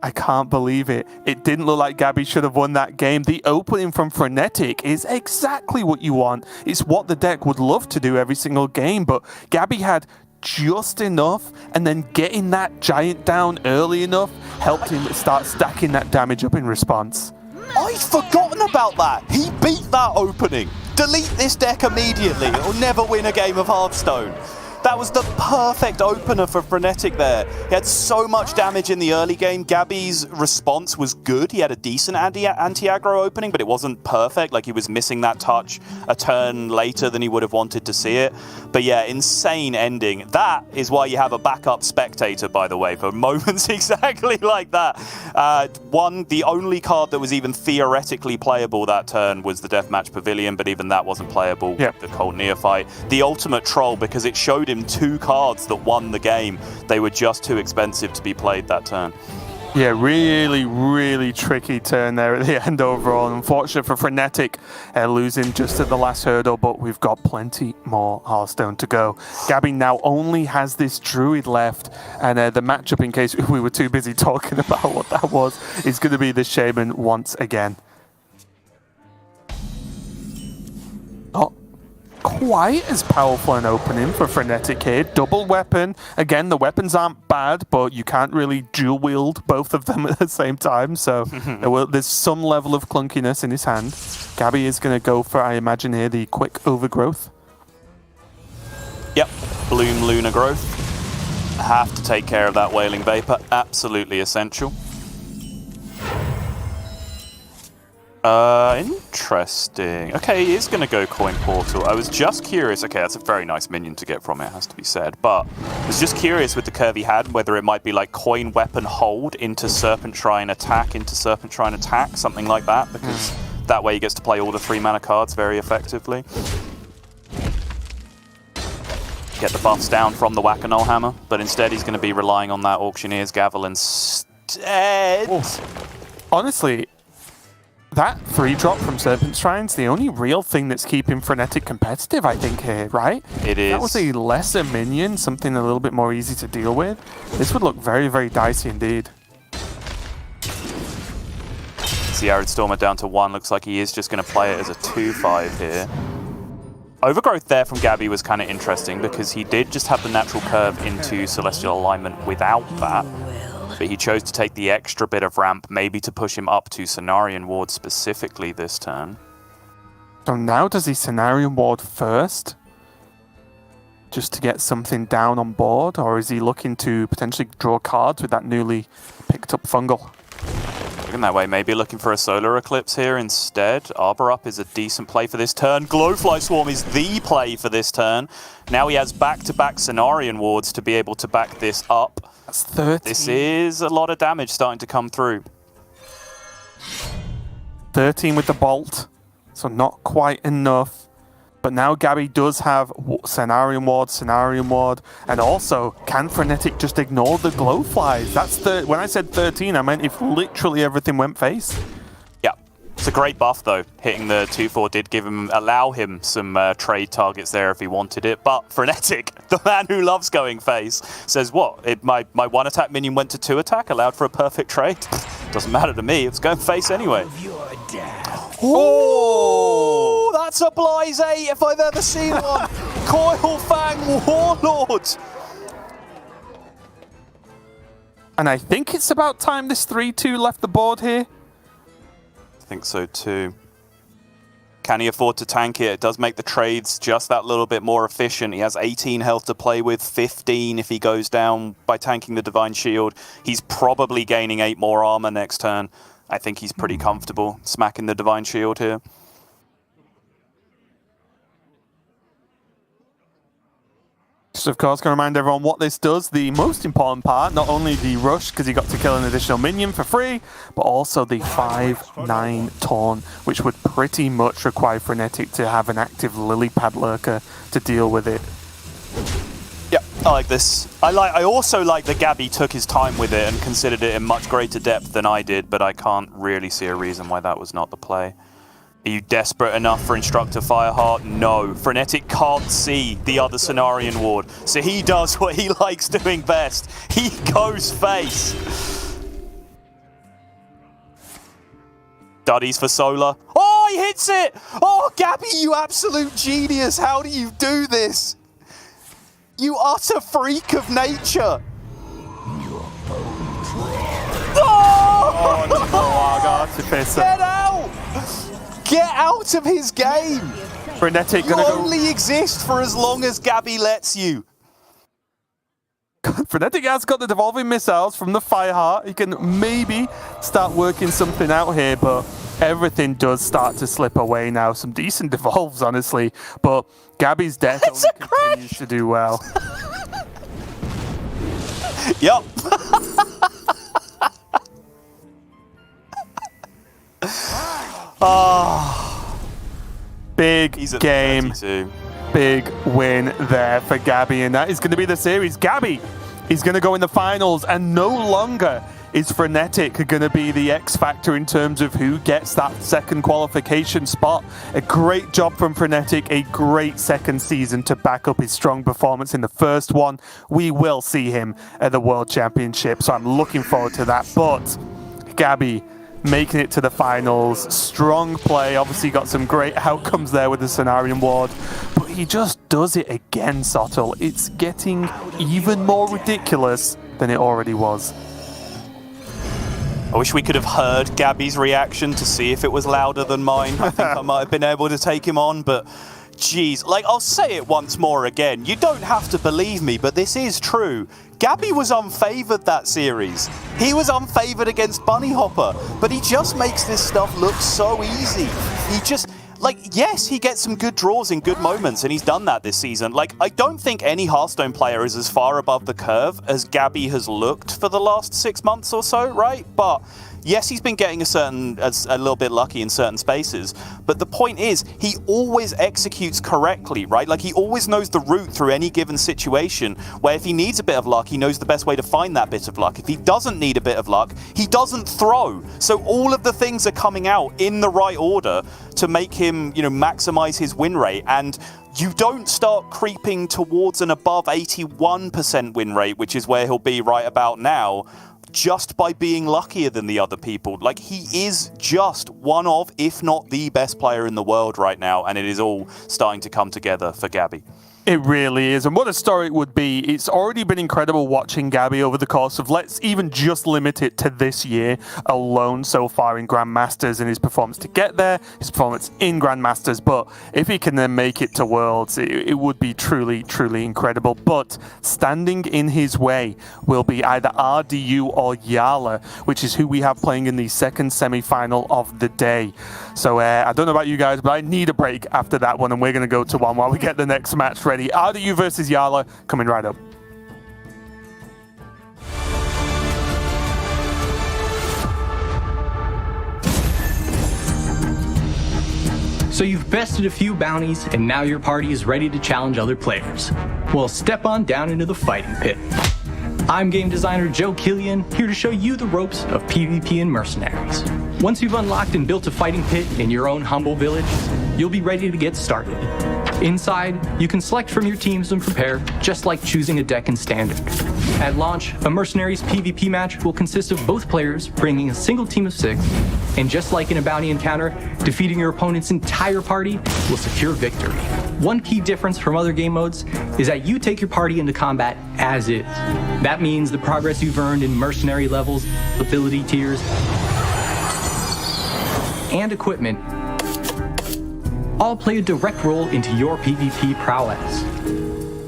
I can't believe it. It didn't look like Gabby should have won that game. The opening from Frenetic is exactly what you want. It's what the deck would love to do every single game, but Gabby had just enough, and then getting that giant down early enough helped him start stacking that damage up in response. I'd forgotten about that. He beat that opening. Delete this deck immediately. It'll never win a game of Hearthstone. That was the perfect opener for Frenetic there. He had so much damage in the early game. Gabby's response was good. He had a decent anti-aggro opening, but it wasn't perfect. Like, he was missing that touch a turn later than he would have wanted to see it. But yeah, insane ending. That is why you have a backup spectator, by the way, for moments exactly like that. The only card that was even theoretically playable that turn was the Deathmatch Pavilion, but even that wasn't playable with the Cold Neophyte. The ultimate troll, because it showed him 2 cards that won the game. They were just too expensive to be played that turn. Yeah, really, really tricky turn there at the end overall. Unfortunate for Frenetic, losing just at the last hurdle, but we've got plenty more Hearthstone to go. Gabby now only has this Druid left, and the matchup, in case we were too busy talking about what that was, is going to be the Shaman once again. Oh. Quite as powerful an opening for Frenetic here. Double weapon. Again, the weapons aren't bad, but you can't really dual wield both of them at the same time, so there's some level of clunkiness in his hand. Gabby is going to go for, I imagine here, the quick overgrowth. Yep, Bloom Lunar Growth. Have to take care of that Wailing Vapor. Absolutely essential. Interesting. Okay, he is going to go Coin Portal. I was just curious. Okay, that's a very nice minion to get from it, has to be said. But I was just curious with the curve he had, whether it might be like Coin Weapon Hold into Serpent Shrine Attack, into Serpent Shrine Attack, something like that, because that way he gets to play all the 3 mana cards very effectively. Get the buffs down from the Whack-A-Null Hammer, but instead he's going to be relying on that Auctioneer's Gavel instead. Honestly, that 3-drop from Serpent Shrine's the only real thing that's keeping Frenetic competitive, I think, here, right? It is. That was a lesser minion, something a little bit more easy to deal with. This would look very, very dicey indeed. See Arid Stormer down to 1. Looks like he is just going to play it as a 2/5 here. Overgrowth there from Gabby was kind of interesting because he did just have the natural curve into Celestial Alignment without that. But he chose to take the extra bit of ramp, maybe to push him up to Cenarion Ward specifically this turn. So now does he Cenarion Ward first? Just to get something down on board? Or is he looking to potentially draw cards with that newly picked up Fungal? Looking that way, maybe looking for a Solar Eclipse here instead. Arbor Up is a decent play for this turn. Glowfly Swarm is the play for this turn. Now he has back-to-back Cenarion Wards to be able to back this up. That's 13. This is a lot of damage starting to come through. 13 with the Bolt, so not quite enough. But now Gabby does have Cenarion Ward, and also, can Frenetic just ignore the Glowflies? That's when I said 13, I meant if literally everything went face. Yeah, it's a great buff though. Hitting the 2/4 did allow him some trade targets there if he wanted it. But Frenetic, the man who loves going face, says what? My 1-attack minion went to 2-attack, allowed for a perfect trade. Doesn't matter to me, it's going face anyway. Oh, that's a Blaze 8 if I've ever seen one. Coilfang Warlord. And I think it's about time this 3/2 left the board here. I think so too. Can he afford to tank it? It does make the trades just that little bit more efficient. He has 18 health to play with, 15 if he goes down by tanking the Divine Shield. He's probably gaining 8 more armor next turn. I think he's pretty comfortable smacking the Divine Shield here. Just of course, can remind everyone what this does. The most important part, not only the rush, because he got to kill an additional minion for free, but also the 5/9 Taunt, which would pretty much require Frenetic to have an active Lily Pad Lurker to deal with it. Yeah, I like this. I also like that Gabby took his time with it and considered it in much greater depth than I did, but I can't really see a reason why that was not the play. Are you desperate enough for Instructor Fireheart? No. Frenetic can't see the other Cenarian Ward, so he does what he likes doing best. He goes face. Duddies for Solar. Oh, he hits it! Oh, Gabby, you absolute genius. How do you do this? You utter freak of nature. Oh, no, Artificer. Get out! Get out of his game! Frenetic You gonna go. only exist for as long as Gabby lets you. Frenetic has got the devolving missiles from the Fireheart. He can maybe start working something out here, but everything does start to slip away now. Some decent devolves, honestly, but Gabby's deck only continues to do well. Yup. Big He's at game. 32. Big win there for Gabby, and that is going to be the series. Gabby is going to go in the finals, and no longer is Frenetic going to be the X factor in terms of who gets that second qualification spot. A great job from Frenetic, a great second season to back up his strong performance in the first one. We will see him at the World Championship, so I'm looking forward to that. But Gabby making it to the finals, strong play, obviously got some great outcomes there with the Cenarian Ward, but he just does it again, Sottle. It's getting even more ridiculous than it already was. I wish we could have heard Gabby's reaction to see if it was louder than mine. I think I might have been able to take him on, but geez, like, I'll say it once more again. You don't have to believe me, but this is true. Gabby was unfavored that series. He was unfavored against Bunny Hopper, but he just makes this stuff look so easy. He just, like, yes, he gets some good draws in good moments, and he's done that this season. Like, I don't think any Hearthstone player is as far above the curve as Gabby has looked for the last 6 months or so, right? But yes, he's been getting a little bit lucky in certain spaces, but the point is, he always executes correctly, right? Like, he always knows the route through any given situation, where if he needs a bit of luck, he knows the best way to find that bit of luck. If he doesn't need a bit of luck, he doesn't throw. So all of the things are coming out in the right order to make him, you know, maximize his win rate. And you don't start creeping towards an above 81% win rate, which is where he'll be right about now, just by being luckier than the other people. Like, he is just one of, if not the best player in the world right now, and it is all starting to come together for Gabby. It really is, and what a story it would be. It's already been incredible watching Gabby over the course of, let's even just limit it to this year alone so far in Grandmasters, and his performance to get there, his performance in Grandmasters, but if he can then make it to Worlds, it would be truly, truly incredible. But standing in his way will be either RDU or Yala, which is who we have playing in the second semi-final of the day. So I don't know about you guys, but I need a break after that one, and we're going to go to one while we get the next match ready. RDU versus Yala coming right up. So you've bested a few bounties, and now your party is ready to challenge other players. Well, step on down into the fighting pit. I'm game designer Joe Killian, here to show you the ropes of PvP and mercenaries. Once you've unlocked and built a fighting pit in your own humble village, you'll be ready to get started. Inside, you can select from your teams and prepare, just like choosing a deck in Standard. At launch, a Mercenaries PvP match will consist of both players bringing a single team of 6, and just like in a bounty encounter, defeating your opponent's entire party will secure victory. One key difference from other game modes is that you take your party into combat as is. That means the progress you've earned in mercenary levels, ability tiers, and equipment all play a direct role into your PvP prowess.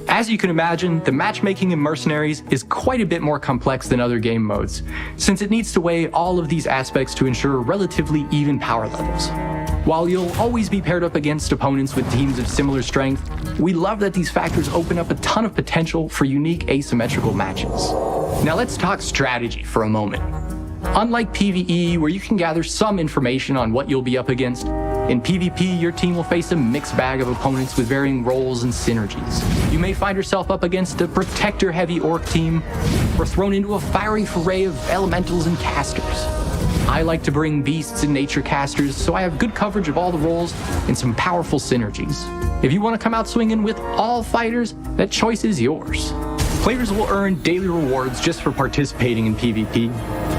As you can imagine, the matchmaking in Mercenaries is quite a bit more complex than other game modes, since it needs to weigh all of these aspects to ensure relatively even power levels. While you'll always be paired up against opponents with teams of similar strength, we love that these factors open up a ton of potential for unique asymmetrical matches. Now let's talk strategy for a moment. Unlike PvE, where you can gather some information on what you'll be up against, in PvP, your team will face a mixed bag of opponents with varying roles and synergies. You may find yourself up against a protector-heavy orc team, or thrown into a fiery foray of elementals and casters. I like to bring beasts and nature casters, so I have good coverage of all the roles and some powerful synergies. If you want to come out swinging with all fighters, that choice is yours. Players will earn daily rewards just for participating in PvP,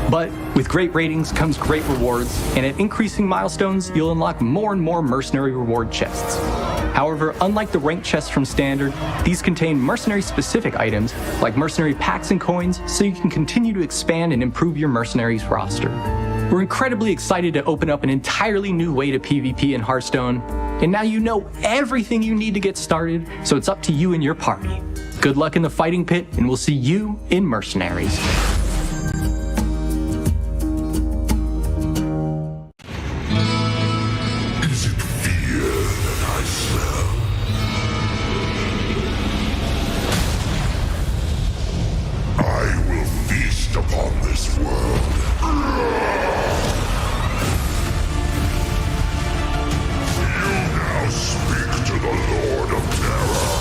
but with great ratings comes great rewards, and at increasing milestones, you'll unlock more and more mercenary reward chests. However, unlike the ranked chests from Standard, these contain mercenary-specific items, like mercenary packs and coins, so you can continue to expand and improve your mercenaries roster. We're incredibly excited to open up an entirely new way to PvP in Hearthstone, and now you know everything you need to get started, so it's up to you and your party. Good luck in the fighting pit, and we'll see you in Mercenaries. Upon this world. You now speak to the Lord of Terror.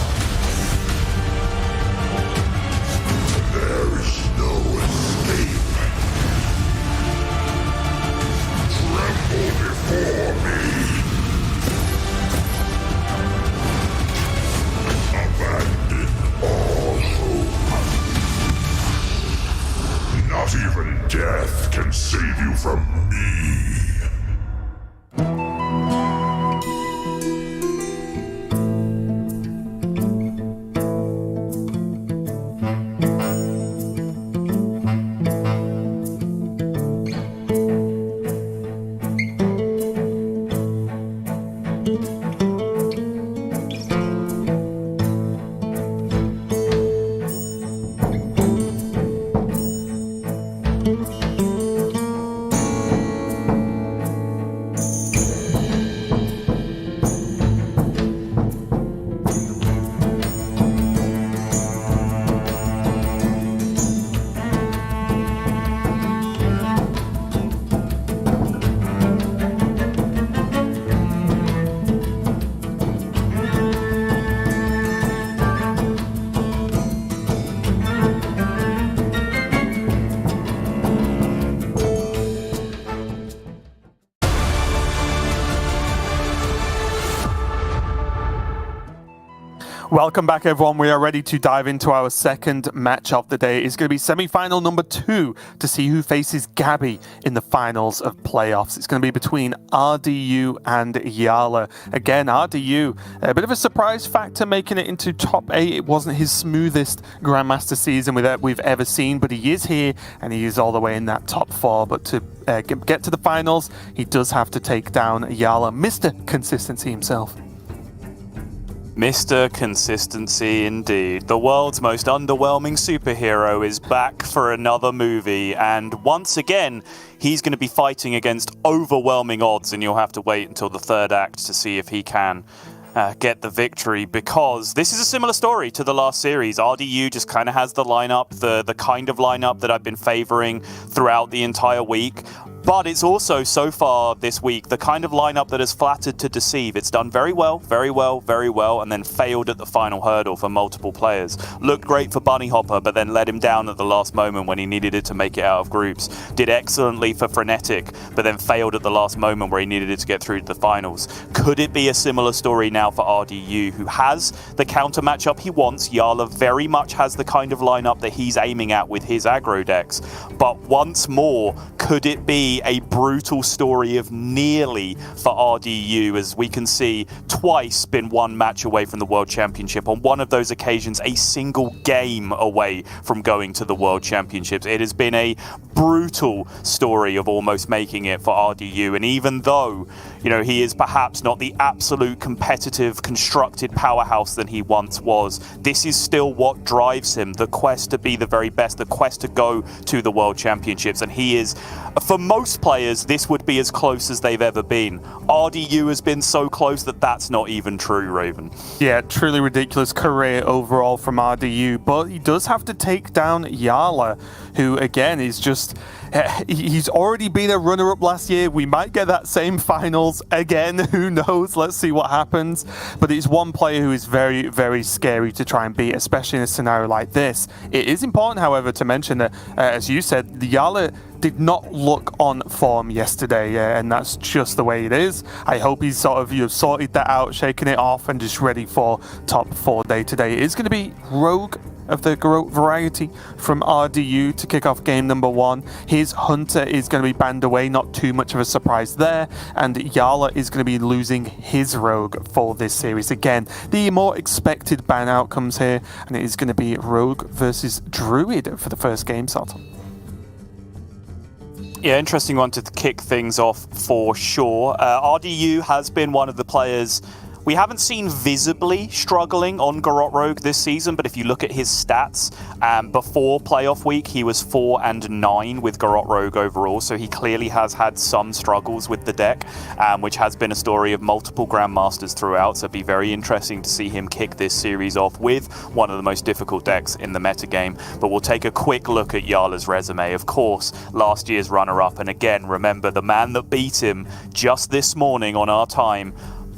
There is no escape. Tremble before me. Abandon all hope. Not even death can save you from me. Welcome back, everyone. We are ready to dive into our second match of the day. It's going to be semi-final number 2 to see who faces Gabby in the finals of playoffs. It's going to be between RDU and Yala. Again, RDU, a bit of a surprise factor making it into top 8. It wasn't his smoothest Grandmaster season we've ever seen, but he is here and he is all the way in that top 4. But to get to the finals, he does have to take down Yala, Mr. Consistency himself. Mr. Consistency indeed. The world's most underwhelming superhero is back for another movie, and once again, he's going to be fighting against overwhelming odds, and you'll have to wait until the third act to see if he can get the victory, because this is a similar story to the last series. RDU just kind of has the lineup, the kind of lineup that I've been favoring throughout the entire week. But it's also, so far this week, the kind of lineup that has flattered to deceive. It's done very well, and then failed at the final hurdle for multiple players. Looked great for Bunny Hopper, but then let him down at the last moment when he needed it to make it out of groups. Did excellently for Frenetic, but then failed at the last moment where he needed it to get through to the finals. Could it be a similar story now for RDU, who has the counter matchup he wants? Yala very much has the kind of lineup that he's aiming at with his aggro decks. But once more, could it be a brutal story of nearly for RDU, as we can see twice been one match away from the World Championship, on one of those occasions a single game away from going to the World Championships. It has been a brutal story of almost making it for RDU, and even though, you know, he is perhaps not the absolute competitive constructed powerhouse that he once was, this is still what drives him, the quest to be the very best, the quest to go to the World Championships. And he is, for most players, this would be as close as they've ever been. RDU has been so close that that's not even true, Raven. Yeah, truly ridiculous career overall from RDU, but he does have to take down Yala, who again is just, he's already been a runner-up last year. We might get that same finals again, who knows? Let's see what happens. But it's one player who is very, very scary to try and beat, especially in a scenario like this. It is important, however, to mention that, as you said, Yala did not look on form yesterday, and that's just the way it is. I hope he's sort of sorted that out, shaking it off, and just ready for top 4 day today. It is going to be Rogue of the Garrote variety from RDU to kick off game number 1. His Hunter is going to be banned away, not too much of a surprise there, and Yala is going to be losing his Rogue for this series. Again, the more expected ban outcomes here, and it is going to be Rogue versus Druid for the first game slot. Yeah, interesting one to kick things off for sure. RDU has been one of the players we haven't seen visibly struggling on Garrote Rogue this season, but if you look at his stats, before playoff week, he was 4-9 with Garrote Rogue overall, so he clearly has had some struggles with the deck, which has been a story of multiple Grandmasters throughout, so it'd be very interesting to see him kick this series off with one of the most difficult decks in the metagame. But we'll take a quick look at Yala's resume. Of course, last year's runner-up, and again, remember, the man that beat him just this morning on our time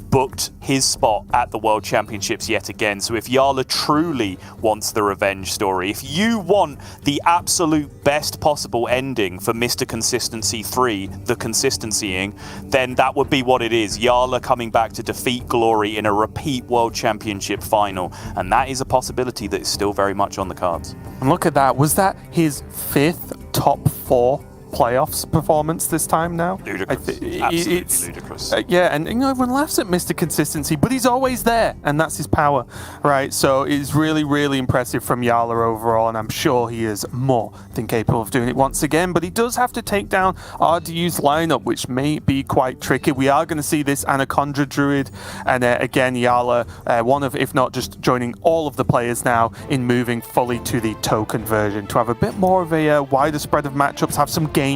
booked his spot at the World Championships yet again. So if Yala truly wants the revenge story, if you want the absolute best possible ending for Mr. Consistency 3, the consistencying, then that would be what it is. Yala coming back to defeat Glory in a repeat World Championship final. And that is a possibility that is still very much on the cards. And look at that. Was that his 5th top 4 playoffs performance this time now? Ludicrous. Absolutely ludicrous. Yeah, and everyone laughs at Mr. Consistency, but he's always there, and that's his power, right? So it's really, really impressive from Yala overall, and I'm sure he is more than capable of doing it once again, but he does have to take down RDU's lineup, which may be quite tricky. We are going to see this Anaconda Druid, and again, Yala, one of, if not just joining all of the players now in moving fully to the token version to have a bit more of a wider spread of matchups, have some game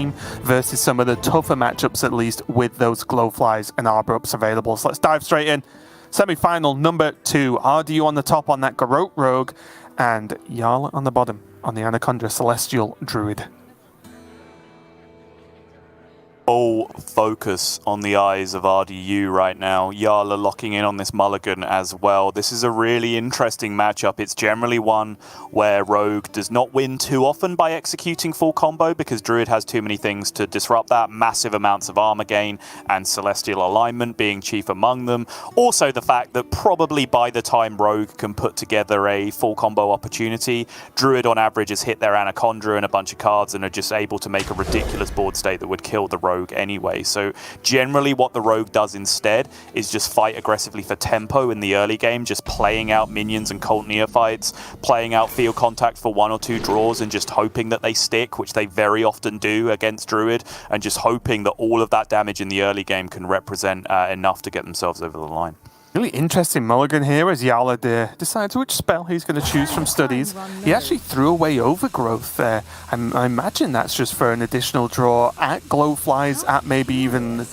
versus some of the tougher matchups, at least with those Glowflies and Arbor ups available. So let's dive straight in. Semi-final number 2. RDU on the top on that Garrote Rogue, and Yala on the bottom on the Anaconda Celestial Druid. Full focus on the eyes of RDU right now. Yala locking in on this mulligan as well. This is a really interesting matchup. It's generally one where Rogue does not win too often by executing full combo because Druid has too many things to disrupt that. Massive amounts of armor gain and Celestial alignment being chief among them. Also the fact that probably by the time Rogue can put together a full combo opportunity, Druid on average has hit their Anaconda and a bunch of cards and are just able to make a ridiculous board state that would kill the Rogue anyway. So generally what the Rogue does instead is just fight aggressively for tempo in the early game, just playing out minions and cult neophytes, playing out field contact for 1 or 2 draws and just hoping that they stick, which they very often do against Druid, and just hoping that all of that damage in the early game can represent enough to get themselves over the line. Really interesting mulligan here as Yala decides which spell he's going to choose from studies. He actually threw away Overgrowth there. I imagine that's just for an additional draw at Glowflies, at maybe even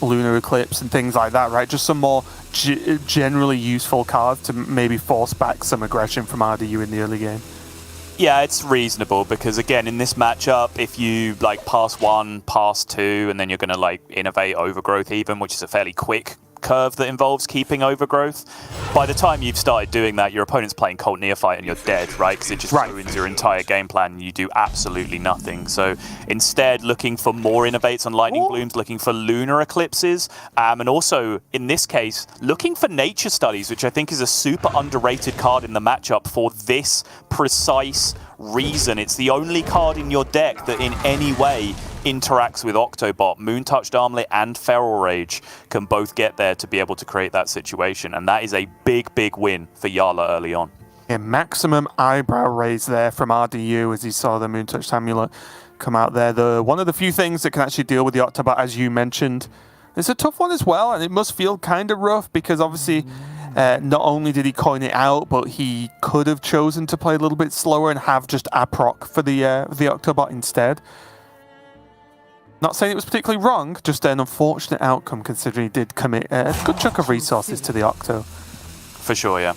Lunar Eclipse and things like that, right? Just some more generally useful cards to maybe force back some aggression from RDU in the early game. Yeah, it's reasonable because, again, in this matchup, if you pass 1, pass 2, and then you're going to innovate Overgrowth even, which is a fairly quick curve that involves keeping Overgrowth, by the time you've started doing that, your opponent's playing Cult Neophyte and you're dead, right? Because it just ruins your entire game plan and you do absolutely nothing. So instead, looking for more innovates on Lightning Blooms, looking for Lunar Eclipses, and also, in this case, looking for Nature Studies, which I think is a super underrated card in the matchup for this precise reason. It's the only card in your deck that in any way interacts with Octobot. Moon-Touched Armlet and Feral Rage can both get there to be able to create that situation, and that is a big, big win for Yala early on. Yeah, maximum eyebrow raise there from RDU as he saw the Moon-Touched Amulet come out there. One of the few things that can actually deal with the Octobot, as you mentioned. It's a tough one as well, and it must feel kind of rough because obviously not only did he coin it out, but he could have chosen to play a little bit slower and have just a proc for the Octobot instead. Not saying it was particularly wrong, just an unfortunate outcome considering he did commit a good chunk of resources to the Octo. For sure, yeah.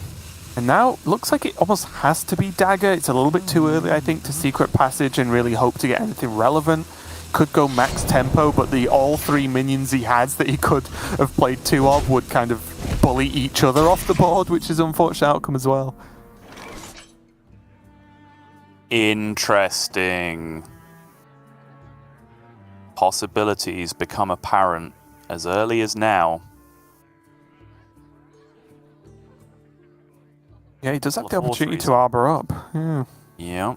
And now, looks like it almost has to be Dagger. It's a little bit too early, I think, to Secret Passage and really hope to get anything relevant. Could go max tempo, but all 3 minions he has that he could have played 2 of would kind of bully each other off the board, which is an unfortunate outcome as well. Interesting. possibilities become apparent as early as now. Yeah, he does have the opportunity to arbor up. Yeah.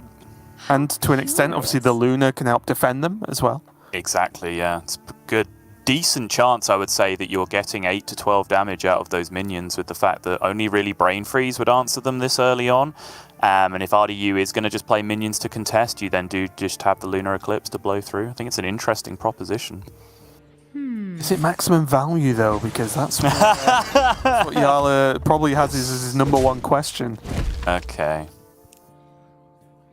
And to an extent, obviously, the Luna can help defend them as well. Exactly, yeah. It's a good, decent chance, I would say, that you're getting 8 to 12 damage out of those minions with the fact that only really Brain Freeze would answer them this early on. And if RDU is going to just play minions to contest, you then do just have the Lunar Eclipse to blow through. I think it's an interesting proposition. Is it maximum value, though? Because that's what, that's what Yala probably has as his number one question. Okay.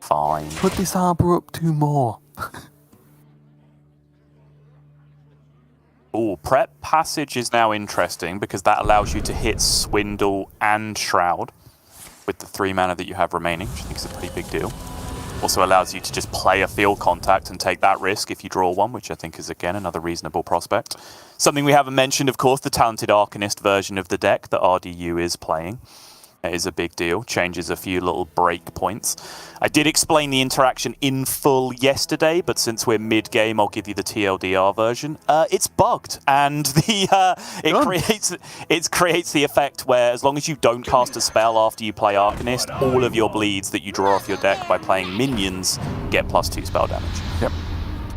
Fine. Could this arbor up do more? Oh, Prep Passage is now interesting because that allows you to hit Swindle and Shroud with the 3 mana that you have remaining, which I think is a pretty big deal. Also allows you to just play a field contact and take that risk if you draw one, which I think is, again, another reasonable prospect. Something we haven't mentioned, of course, the Talented Arcanist version of the deck that RDU is playing. It is a big deal. Changes a few little break points. I did explain the interaction in full yesterday, but since we're mid-game, I'll give you the TLDR version. It's bugged, and it creates the effect where as long as you don't cast a spell after you play Arcanist, all of your bleeds that you draw off your deck by playing minions get +2 spell damage. Yep.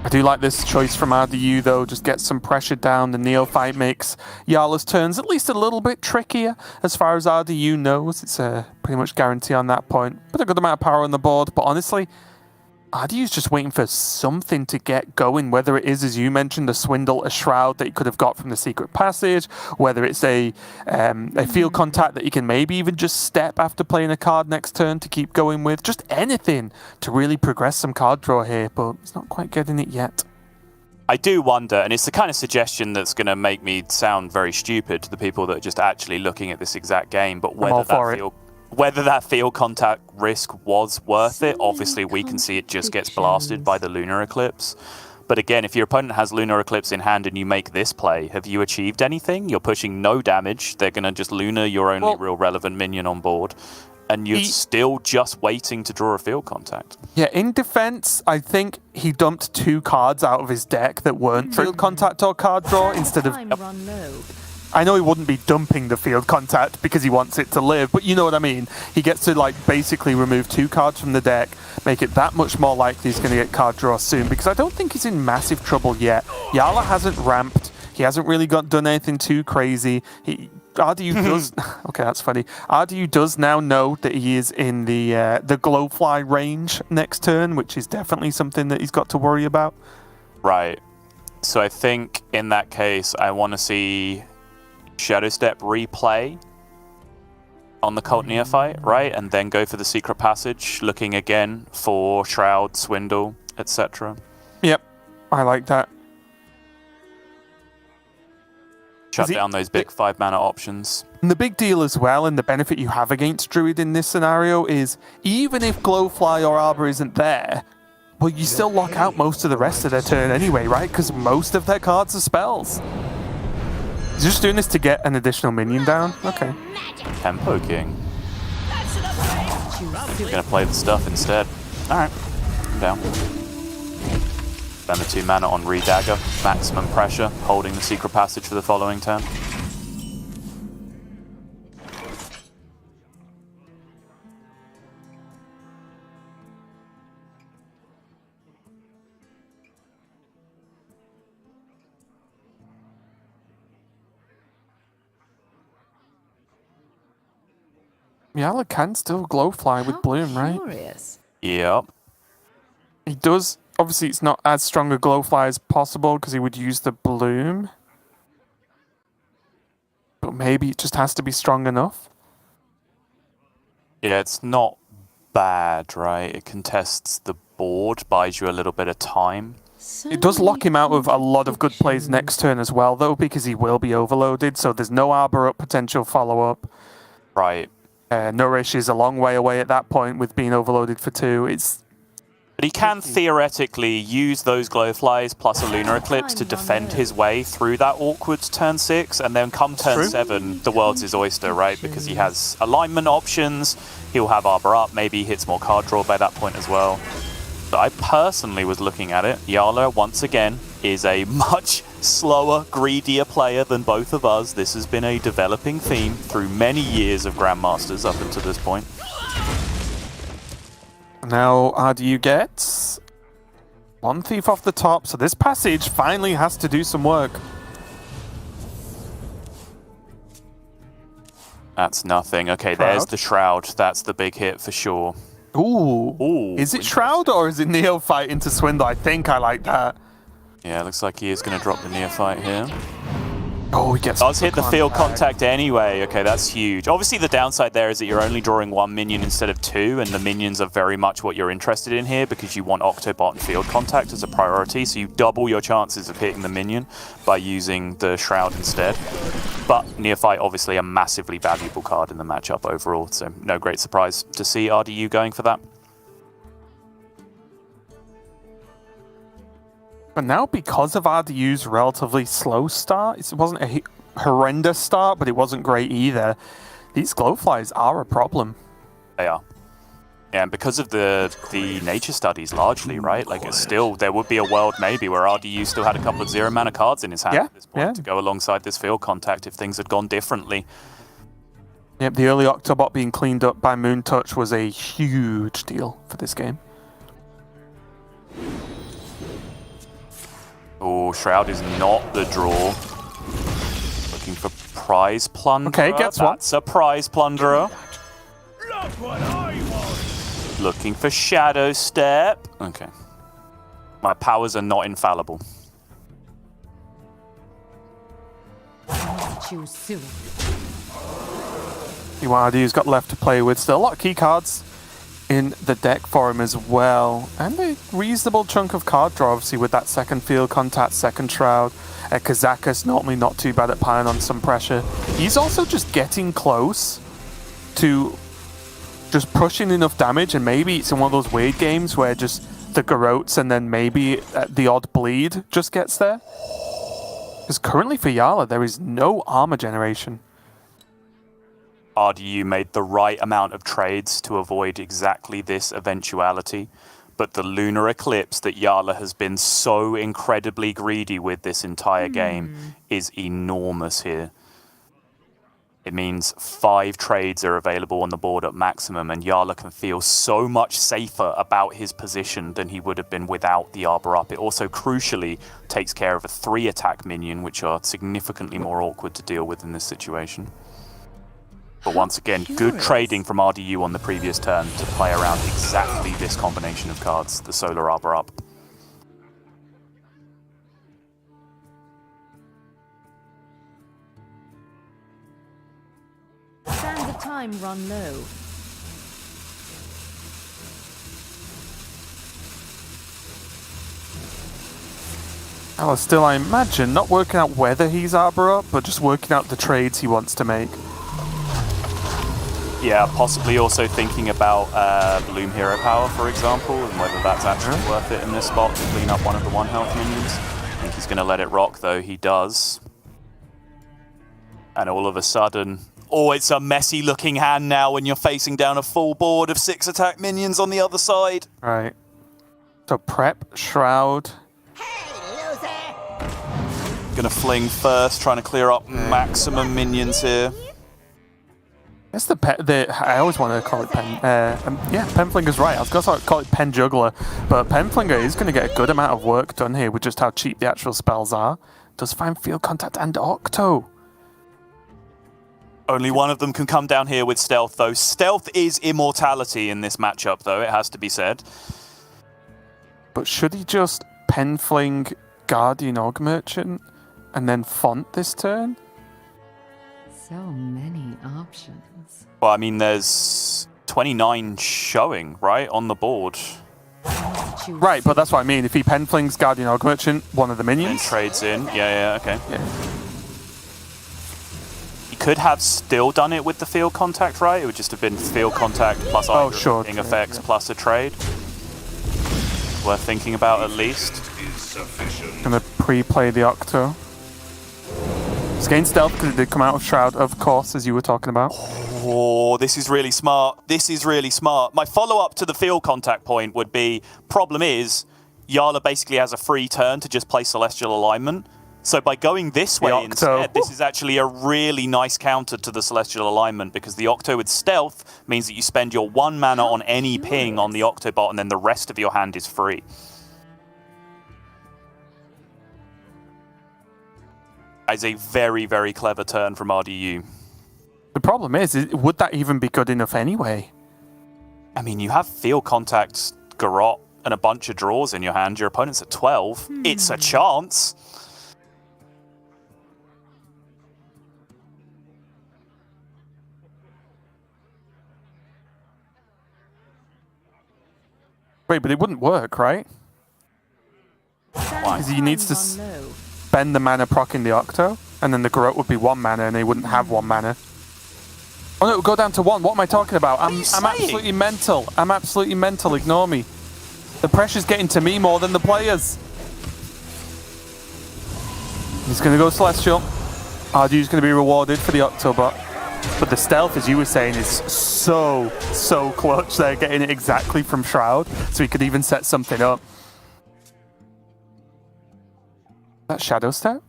I do like this choice from RDU, though. Just get some pressure down. The Neophyte makes Yala's turns at least a little bit trickier as far as RDU knows. It's a pretty much guarantee on that point. But a good amount of power on the board. But honestly, RDU's just waiting for something to get going, whether it is, as you mentioned, a Swindle, a Shroud that he could have got from the Secret Passage, whether it's a field contact that he can maybe even just step after playing a card next turn to keep going with. Just anything to really progress some card draw here, but he's not quite getting it yet. I do wonder, and it's the kind of suggestion that's going to make me sound very stupid to the people that are just actually looking at this exact game, but whether that field contact risk was worth it. Obviously, we can see it just gets blasted by the Lunar Eclipse. But again, if your opponent has Lunar Eclipse in hand and you make this play, have you achieved anything? You're pushing no damage. They're going to just Lunar your only real relevant minion on board. And you're still just waiting to draw a field contact. Yeah, in defense, I think he dumped 2 cards out of his deck that weren't field contact or card draw instead of... I know he wouldn't be dumping the field contact because he wants it to live, but you know what I mean. He gets to basically remove 2 cards from the deck, make it that much more likely he's going to get card draw soon, because I don't think he's in massive trouble yet. Yala hasn't ramped. He hasn't really done anything too crazy. RDU does... Okay, that's funny. RDU does now know that he is in the Glowfly range next turn, which is definitely something that he's got to worry about. Right. So I think in that case, I want to see Shadow Step replay on the Cult Neophyte, right? And then go for the Secret Passage, looking again for Shroud, Swindle, etc. Yep, I like that. Shut down those big 5 mana options. And the big deal as well, and the benefit you have against Druid in this scenario is, even if Glowfly or Arbor isn't there, well, you still lock out most of the rest of their turn anyway, right? Because most of their cards are spells. He's just doing this to get an additional minion down? Okay. Tempo King. You're going to play the stuff instead. Alright. I'm down. Spend the 2 mana on Redagger. Maximum pressure. Holding the Secret Passage for the following turn. Yala can still Glowfly with Bloom, right? Yep. He does. Obviously, it's not as strong a Glowfly as possible because he would use the Bloom. But maybe it just has to be strong enough. Yeah, it's not bad, right? It contests the board, buys you a little bit of time. It does lock him out of a lot of good plays next turn as well, though, because he will be overloaded, so there's no Arbor Up potential follow-up. Right. Nourish is a long way away at that point with being overloaded for 2. But he can theoretically use those Glowflies plus a Lunar Eclipse to defend his way through that awkward turn 6, and then come turn 7, the world's his oyster, right? Because he has alignment options, he'll have Arbor Up, maybe he hits more card draw by that point as well. But I personally was looking at it. Yala, once again, is a much slower, greedier player than both of us. This has been a developing theme through many years of Grandmasters up until this point. Now RDU gets one thief off the top, so this passage finally has to do some work. That's nothing. Okay, there's the Shroud. That's the big hit for sure. Ooh. Is it Shroud or is it Neophyte into Swindle? I think I like that. Yeah, looks like he is going to drop the Neophyte here. Oh, he gets... Does hit the field contact anyway. Okay, that's huge. Obviously, the downside there is that you're only drawing one minion instead of two, and the minions are very much what you're interested in here because you want Octobot and field contact as a priority, so you double your chances of hitting the minion by using the Shroud instead. But Neophyte, obviously, a massively valuable card in the matchup overall, so no great surprise to see RDU going for that. But now, because of RDU's relatively slow start, it wasn't a horrendous start, but it wasn't great either. These Glowflies are a problem. They are. Yeah, and because of the nature studies largely, right? Like, it's still, there would be a world maybe where RDU still had a couple of 0-mana cards in his hand at this point to go alongside this field contact if things had gone differently. Yep, the early Octobot being cleaned up by Moon Touch was a huge deal for this game. Oh, Shroud is not the draw. Looking for Prize Plunderer. Okay, gets one. That's a Prize Plunderer. Looking for Shadow Step. Okay. My powers are not infallible. Too soon. RDU's got left to play with. Still a lot of key cards in the deck for him as well. And a reasonable chunk of card draw, obviously, with that second field contact, second Shroud. Kazakus normally not too bad at piling on some pressure. He's also just getting close to just pushing enough damage, and maybe it's in one of those weird games where just the Garrotes and then maybe the odd bleed just gets there. Because currently for Yala, there is no armor generation. RDU made the right amount of trades to avoid exactly this eventuality, but the lunar eclipse that Yala has been so incredibly greedy with this entire game is enormous here. It means 5 trades are available on the board at maximum, and Yala can feel so much safer about his position than he would have been without the Arbor up. It also crucially takes care of a 3-attack minion, which are significantly more awkward to deal with in this situation. But once again, good trading from RDU on the previous turn to play around exactly this combination of cards, the Solar Arbor up. Sands of time run low. Still, I imagine, not working out whether he's Arbor up, but just working out the trades he wants to make. Yeah, possibly also thinking about Bloom Hero Power, for example, and whether that's actually worth it in this spot to clean up one of the 1-health minions. I think he's going to let it rock, though. He does. And all of a sudden... Oh, it's a messy-looking hand now when you're facing down a full board of 6-attack minions on the other side. Right. So prep, Shroud. Going to fling first, trying to clear up maximum minions here. That's I always want to call it Pen. Yeah, Penflinger's right. I was going to call it Pen Juggler, but Penflinger is going to get a good amount of work done here with just how cheap the actual spells are. Does find field contact and Octo. Only one of them can come down here with stealth, though. Stealth is immortality in this matchup, though, it has to be said. But should he just Penfling Guardian Og Merchant and then Font this turn? So many options. Well, I mean, there's 29 showing, right, on the board. Right, but that's what I mean. If he Penflings Guardian Og Merchant, one of the minions... And trades in. Yeah, okay. Yeah. He could have still done it with the field contact, right? It would just have been field contact plus effects plus a trade. Worth thinking about at least. Gonna pre-play the Octo. It's gain stealth because it did come out of Shroud, of course, as you were talking about. Oh, this is really smart. This is really smart. My follow-up to the field contact point would be, problem is, Yala basically has a free turn to just play Celestial Alignment. So by going this way instead, this is actually a really nice counter to the Celestial Alignment, because the Octo with Stealth means that you spend your 1 mana on any ping on the Octobot, and then the rest of your hand is free. It's a very, very clever turn from RDU. The problem is, would that even be good enough anyway? I mean, you have Field Contact, Garrot, and a bunch of draws in your hand. Your opponent's at 12. It's a chance. Wait, but it wouldn't work, right? Because he needs to spend the mana proccing the Octo, and then the Garrot would be 1 mana, and he wouldn't have 1 mana. Oh no, it would go down to 1. What am I talking about? I'm absolutely mental. I'm absolutely mental. Ignore me. The pressure's getting to me more than the players. He's going to go Celestial. Ardu's going to be rewarded for the Octobot. But the stealth, as you were saying, is so clutch. They're getting it exactly from Shroud, so he could even set something up. That Shadow Step?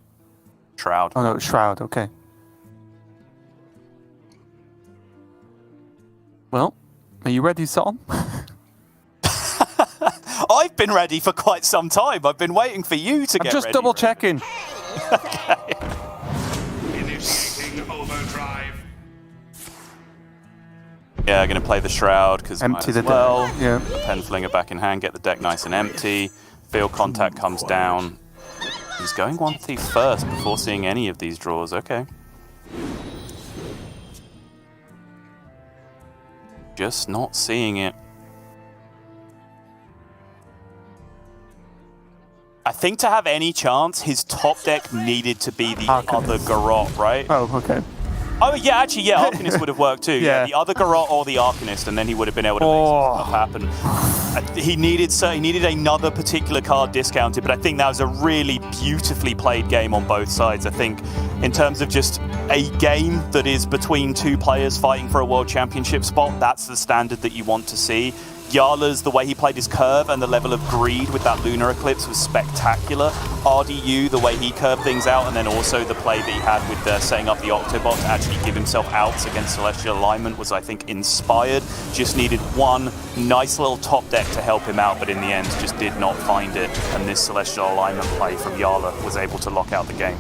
Shroud. Oh no, Shroud, okay. Well, are you ready, Son? I've been ready for quite some time. I've been waiting for you to get ready. I'm just double checking. Okay. Initiating overdrive. Yeah, going to play the Shroud because empty the well. deck. Yeah. Pen Flinger back in hand, get the deck nice and empty. Field Contact comes down. He's going 1 thief first before seeing any of these draws. Okay. Just not seeing it. I think to have any chance, his top deck needed to be the other Garrot, right? Oh, okay. Oh, yeah, actually, yeah, Arcanist would have worked too. Yeah, the other Garrot or the Arcanist, and then he would have been able to make some stuff happen. He needed another particular card discounted, but I think that was a really beautifully played game on both sides. I think in terms of just a game that is between 2 players fighting for a World Championship spot, that's the standard that you want to see. Yala's, the way he played his curve and the level of greed with that Lunar Eclipse was spectacular. RDU, the way he curved things out, and then also the play that he had with setting up the Octobot to actually give himself outs against Celestial Alignment was, I think, inspired. Just needed one nice little top deck to help him out, but in the end just did not find it. And this Celestial Alignment play from Yala was able to lock out the game.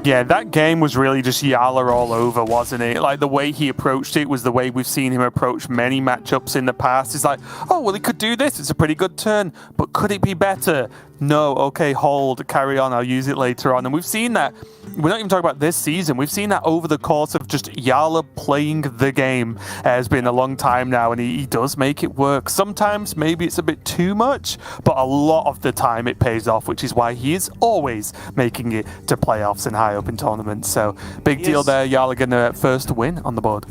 Yeah, that game was really just Yala all over, wasn't it? Like, the way he approached it was the way we've seen him approach many matchups in the past. It's like, oh, well, he could do this. It's a pretty good turn. But could it be better? No. Okay, hold. Carry on. I'll use it later on. And we've seen that. We're not even talking about this season. We've seen that over the course of just Yala playing the game. It's been a long time now, and he does make it work. Sometimes maybe it's a bit too much, but a lot of the time it pays off, which is why he is always making it to playoffs and high up in tournaments. So big deal there. Yala getting a first win on the board.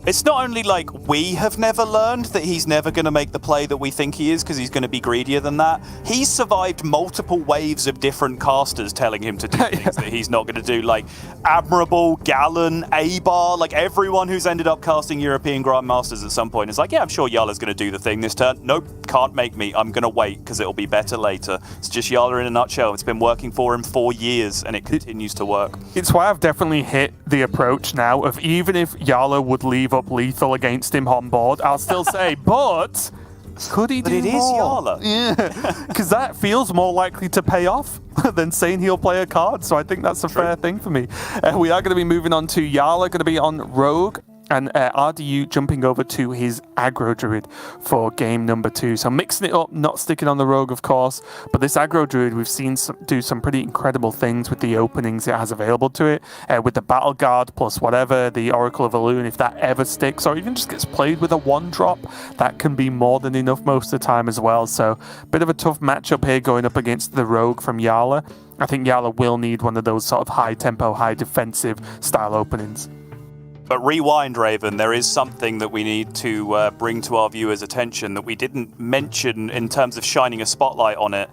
It's not only like we have never learned that he's never going to make the play that we think he is because he's going to be greedier than that. He's survived multiple waves of different casters telling him to do things that he's not going to do, like Admirable, Gallon, A-Bar, like everyone who's ended up casting European Grandmasters at some point is like, yeah, I'm sure Yala's going to do the thing this turn. Nope, can't make me. I'm going to wait because it'll be better later. It's just Yala in a nutshell. It's been working for him for years and it continues to work. It's why I've definitely hit the approach now of even if Yala would leave up lethal against him on board, I'll still say, but could he do more? But it is Yala. Yeah, because that feels more likely to pay off than saying he'll play a card, so I think that's a fair thing for me. We are going to be moving on to Yala, going to be on Rogue, and RDU jumping over to his Aggro Druid for game number 2. So mixing it up, not sticking on the Rogue, of course, but this Aggro Druid, we've seen do some pretty incredible things with the openings it has available to it, with the Battle Guard plus whatever, the Oracle of Elune, if that ever sticks, or even just gets played with a 1-drop, that can be more than enough most of the time as well. So bit of a tough matchup here going up against the Rogue from Yala. I think Yala will need one of those sort of high-tempo, high-defensive style openings. But rewind, Raven, there is something that we need to bring to our viewers' attention that we didn't mention in terms of shining a spotlight on it.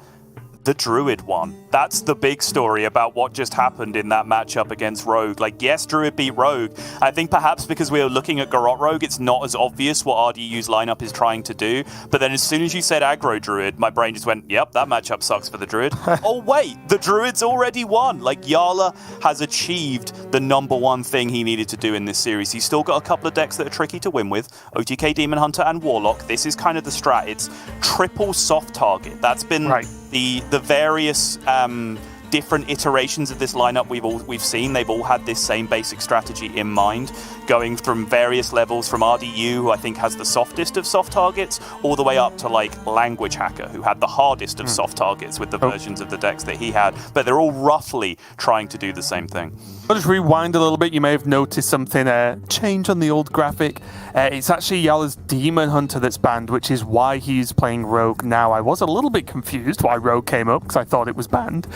The Druid won. That's the big story about what just happened in that matchup against Rogue. Like, yes, Druid beat Rogue. I think perhaps because we were looking at Garrote Rogue, it's not as obvious what RDU's lineup is trying to do. But then as soon as you said aggro Druid, my brain just went, yep, that matchup sucks for the Druid. Oh, wait, the Druid's already won. Like, Yala has achieved the number one thing he needed to do in this series. He's still got a couple of decks that are tricky to win with. OTK, Demon Hunter, and Warlock. This is kind of the strat. It's triple soft target. That's been... Right. The various different iterations of this lineup we've seen, they've all had this same basic strategy in mind, going from various levels from RDU, who I think has the softest of soft targets, all the way up to like Language Hacker, who had the hardest of soft targets with the versions of the decks that he had, but they're all roughly trying to do the same thing. I'll just rewind a little bit. You may have noticed something change on the old graphic. It's actually Yala's Demon Hunter that's banned, which is why he's playing Rogue now. I was a little bit confused why Rogue came up, because I thought it was banned.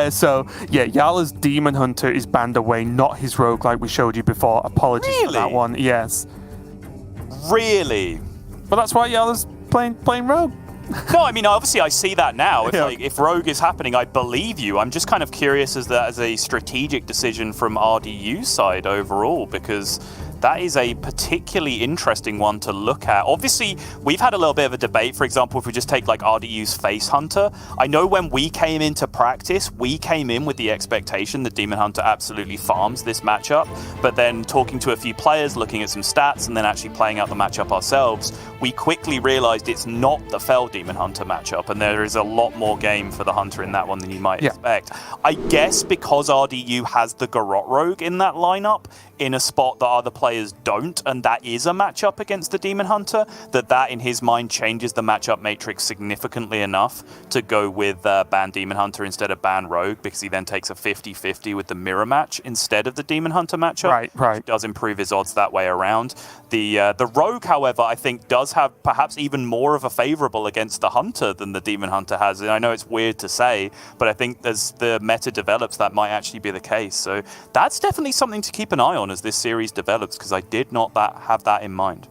So, yeah, Yala's Demon Hunter is banned away, not his Rogue like we showed you before. Apologies for that one. Yes. Really? But that's why Yala's playing Rogue. No, I mean, obviously I see that now. If Rogue is happening, I believe you. I'm just kind of curious as a strategic decision from RDU's side overall, because that is a particularly interesting one to look at. Obviously, we've had a little bit of a debate. For example, if we just take like RDU's Face Hunter, I know when we came into practice, we came in with the expectation that Demon Hunter absolutely farms this matchup. But then talking to a few players, looking at some stats, and then actually playing out the matchup ourselves, we quickly realized it's not the Fell Demon Hunter matchup, and there is a lot more game for the Hunter in that one than you might expect. I guess because RDU has the Garrote Rogue in that lineup, in a spot that other players don't, and that is a matchup against the Demon Hunter, that in his mind changes the matchup matrix significantly enough to go with ban Demon Hunter instead of ban Rogue, because he then takes a 50-50 with the mirror match instead of the Demon Hunter matchup. Right. It does improve his odds that way around. The Rogue, however, I think does have perhaps even more of a favorable against the Hunter than the Demon Hunter has. And I know it's weird to say, but I think as the meta develops, that might actually be the case. So that's definitely something to keep an eye on as this series develops, because I did not have that in mind.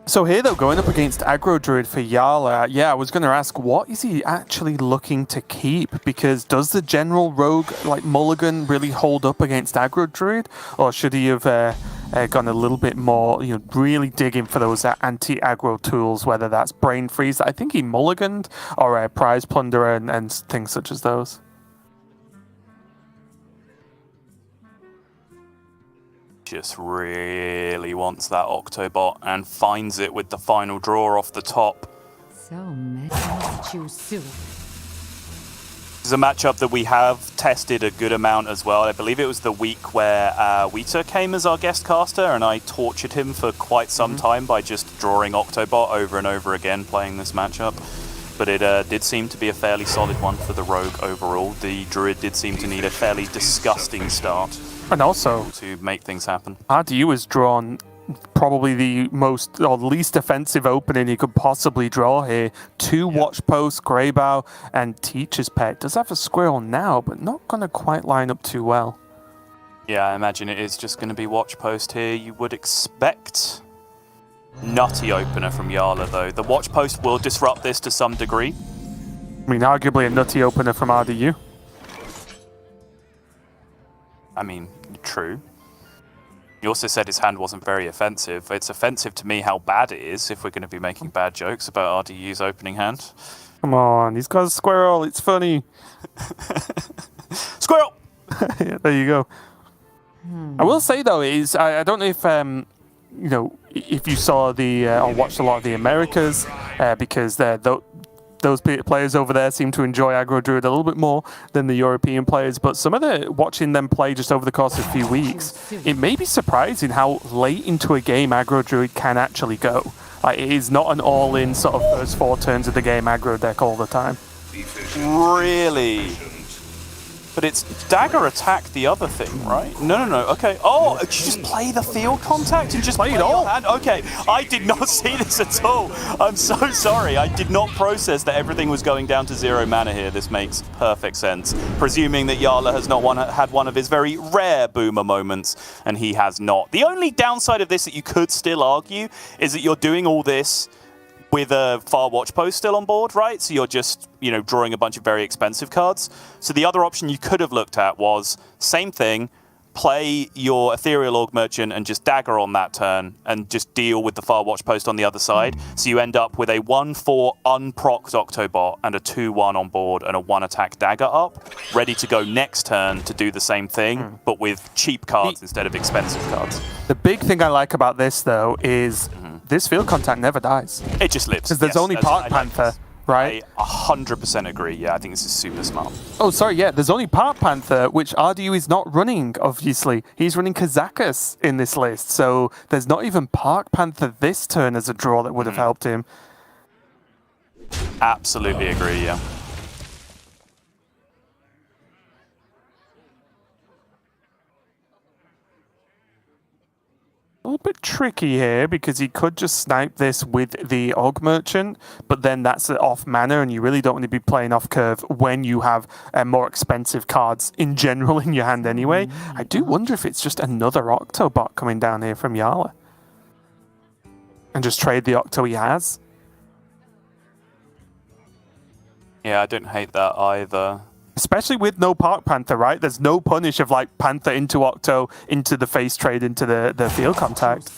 So here, though, going up against Aggro Druid for Yala, I was going to ask, what is he actually looking to keep? Because does the general Rogue, like Mulligan, really hold up against Aggro Druid? Or should he have gone a little bit more, really digging for those anti-aggro tools, whether that's Brain Freeze, I think he mulliganed, or Prize Plunderer and things such as those? Just really wants that Octobot and finds it with the final draw off the top. So many to choose soon. This is a matchup that we have tested a good amount as well. I believe it was the week where Weta came as our guest caster, and I tortured him for quite some time by just drawing Octobot over and over again playing this matchup. But it did seem to be a fairly solid one for the Rogue overall. The Druid did seem to need a fairly disgusting start. And also, to make things happen. RDU has drawn probably the most or least offensive opening he could possibly draw here. 2 Watch Posts, Greybow, and Teacher's Pet. Does have a Squirrel now, but not going to quite line up too well. Yeah, I imagine it is just going to be Watch Post here. You would expect nutty opener from Yala, though. The Watch Post will disrupt this to some degree. I mean, arguably a nutty opener from RDU. I mean, true. He also said his hand wasn't very offensive. It's offensive to me how bad it is if we're going to be making bad jokes about RDU's opening hand. Come on, he's got a squirrel. It's funny. Squirrel! Yeah, there you go. I will say, though, I don't know if if you saw or watched a lot of the Americas, because those players over there seem to enjoy Aggro Druid a little bit more than the European players, but watching them play just over the course of a few weeks, it may be surprising how late into a game Aggro Druid can actually go. Like, it is not an all-in sort of first 4 turns of the game aggro deck all the time. Really? But it's dagger attack the other thing, right? No. Okay. Oh, did you just play the field contact and just play it all? Okay, I did not see this at all. I'm so sorry. I did not process that everything was going down to 0 mana here. This makes perfect sense. Presuming that Yala has not had one of his very rare boomer moments, and he has not. The only downside of this that you could still argue is that you're doing all this with a Far Watch Post still on board, right? So you're just, drawing a bunch of very expensive cards. So the other option you could have looked at was same thing, play your Ethereal Org Merchant and just dagger on that turn and just deal with the Far Watch Post on the other side. So you end up with a 1/4 unprocced Octobot and a 2/1 on board and a 1 attack dagger up, ready to go next turn to do the same thing, but with cheap cards instead of expensive cards. The big thing I like about this, though, is this field contact never dies. It just lives. Because there's only Park Panther, right? I 100% agree. Yeah, I think this is super smart. Oh, sorry, yeah. There's only Park Panther, which RDU is not running, obviously. He's running Kazakus in this list. So there's not even Park Panther this turn as a draw that would have helped him. Absolutely agree, yeah. A little bit tricky here because he could just snipe this with the Og Merchant, but then that's off mana and you really don't want to be playing off curve when you have more expensive cards in general in your hand anyway. I do wonder if it's just another Octobot coming down here from Yala. And just trade the Octo he has. Yeah, I don't hate that either. Especially with no Park Panther, right? There's no punish of like Panther into Octo, into the face trade, into the field contact.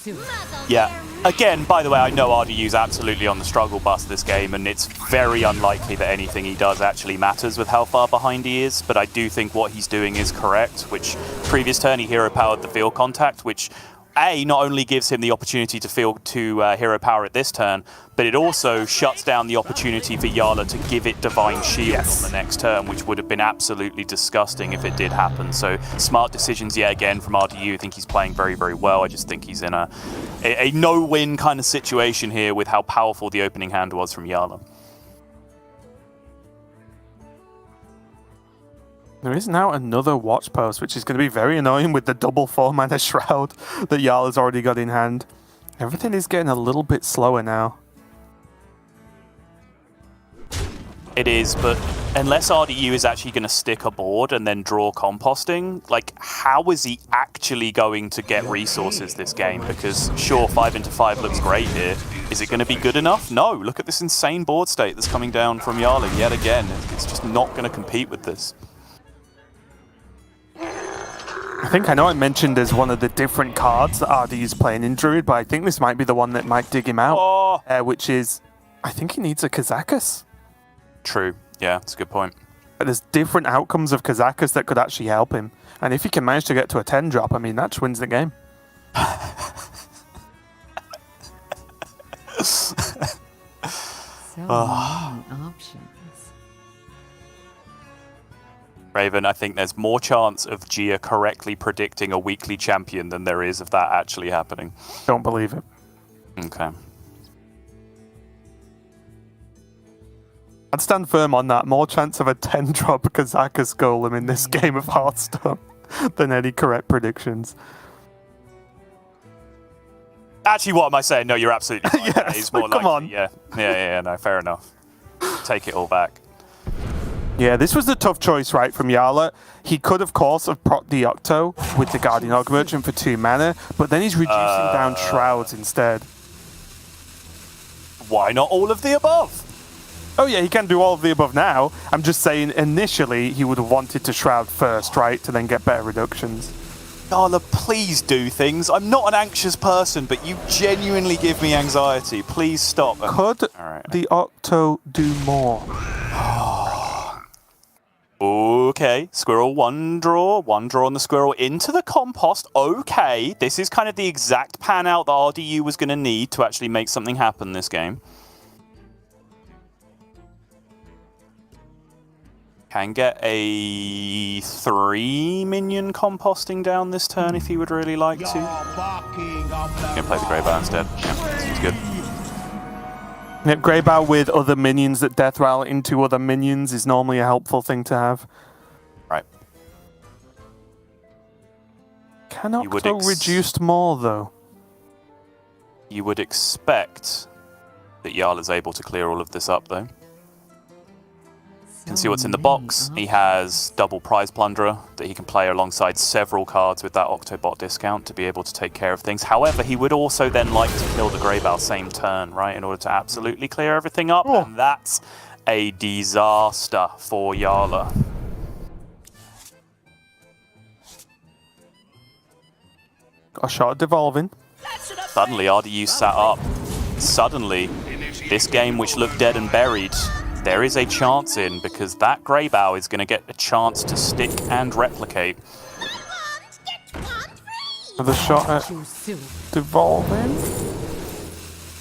Yeah. Again, by the way, I know RDU's absolutely on the struggle bus this game, and it's very unlikely that anything he does actually matters with how far behind he is, but I do think what he's doing is correct, which previous turn he hero powered the field contact, which not only gives him the opportunity to hero power it this turn, but it also shuts down the opportunity for Yala to give it Divine Shield on the next turn, which would have been absolutely disgusting if it did happen. So smart decisions yet again from RDU. I think he's playing very, very well. I just think he's in a no-win kind of situation here with how powerful the opening hand was from Yala. There is now another Watch Post, which is going to be very annoying with the double 4-mana Shroud that Yala's already got in hand. Everything is getting a little bit slower now. It is, but unless RDU is actually going to stick a board and then draw composting, like, how is he actually going to get resources this game? Because, sure, 5x5 looks great here. Is it going to be good enough? No. Look at this insane board state that's coming down from Yala yet again. It's just not going to compete with this. I know I mentioned as one of the different cards that RDU's playing in Druid, but I think this might be the one that might dig him out, which is, I think he needs a Kazakus. True. Yeah, that's a good point. But there's different outcomes of Kazakus that could actually help him. And if he can manage to get to a 10 drop, I mean, that just wins the game. So many options. Raven, I think there's more chance of Gia correctly predicting a weekly champion than there is of that actually happening. Don't believe it. Okay. I'd stand firm on that. More chance of a 10 drop Kazakus Golem in this game of Hearthstone than any correct predictions. Actually, what am I saying? No, you're absolutely right. Yes, It's more come likely. on. Yeah, no, fair enough. Take it all back. Yeah, this was the tough choice, right, from Yala. He could, of course, have procced the Octo with the Guardian Og Merchant for 2 mana, but then he's reducing down Shrouds instead. Why not all of the above? Oh yeah, he can do all of the above now. I'm just saying, initially, he would have wanted to Shroud first, right, to then get better reductions. Yala, please do things. I'm not an anxious person, but you genuinely give me anxiety. Please stop. Could the Octo do more? Okay, Squirrel, one draw on the Squirrel into the compost. Okay, this is kind of the exact pan out that RDU was going to need to actually make something happen this game. Can get a 3-minion composting down this turn if he would really like to. Gonna play the Grey Bar instead. Yeah, seems good. Yep, Grey Bow with other minions that death rattle into other minions is normally a helpful thing to have. Right. Can Octo reduced more, though? You would expect that Yala's able to clear all of this up, though. You can see what's in the box. He has double prize plunderer that he can play alongside several cards with that Octobot discount to be able to take care of things. However, he would also then like to kill the Greybow same turn, right, in order to absolutely clear everything up. And that's a disaster for Yala. Got a shot at devolving. Suddenly, RDU sat up. Suddenly, this game which looked dead and buried, there is a chance in, because that Greybow is going to get a chance to stick and replicate. Another shot at devolving.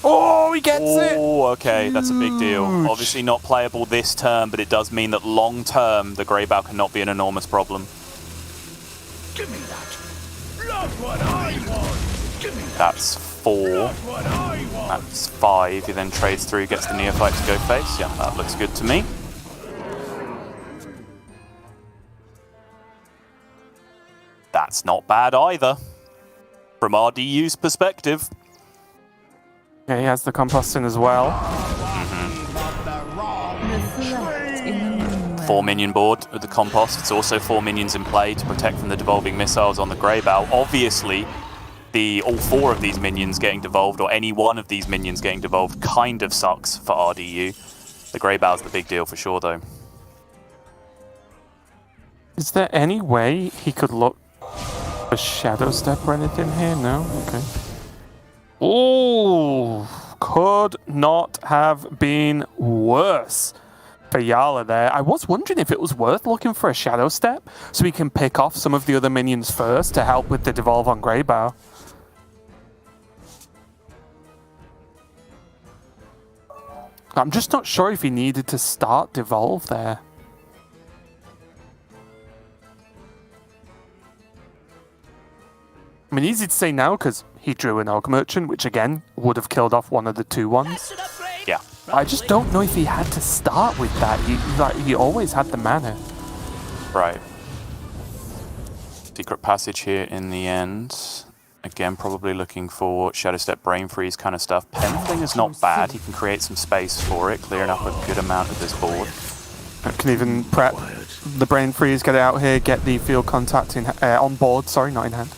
Oh, he gets it! Oh, okay, that's a big deal. Obviously not playable this turn, but it does mean that long term, the Greybow cannot be an enormous problem. Give me that. Love what I want. Give me that. That's 4. That's 5. He then trades through, gets the Neophyte to go face. Yeah, that looks good to me. That's not bad either, from RDU's perspective. Yeah, he has the compost in as well. 4 minion board with the compost. It's also 4 minions in play to protect from the devolving missiles on the Greybow. Obviously, all 4 of these minions getting devolved, or any one of these minions getting devolved, kind of sucks for RDU. The Greybow's the big deal for sure, though. Is there any way he could look for Shadow Step or anything here? No? Okay. Oh, could not have been worse for Yala there. I was wondering if it was worth looking for a Shadow Step so he can pick off some of the other minions first to help with the devolve on Greybow. I'm just not sure if he needed to start devolve there. I mean, easy to say now because he drew an Og Merchant, which again would have killed off one of the 2/1s. Yeah. I just don't know if he had to start with that. He always had the mana. Right. Secret passage here in the end. Again, probably looking for Shadow Step, Brain Freeze kind of stuff. Penfling is not bad. He can create some space for it, clearing up a good amount of this board. Can even prep the Brain Freeze, get it out here, get the field contact in on board. Sorry, not in hand.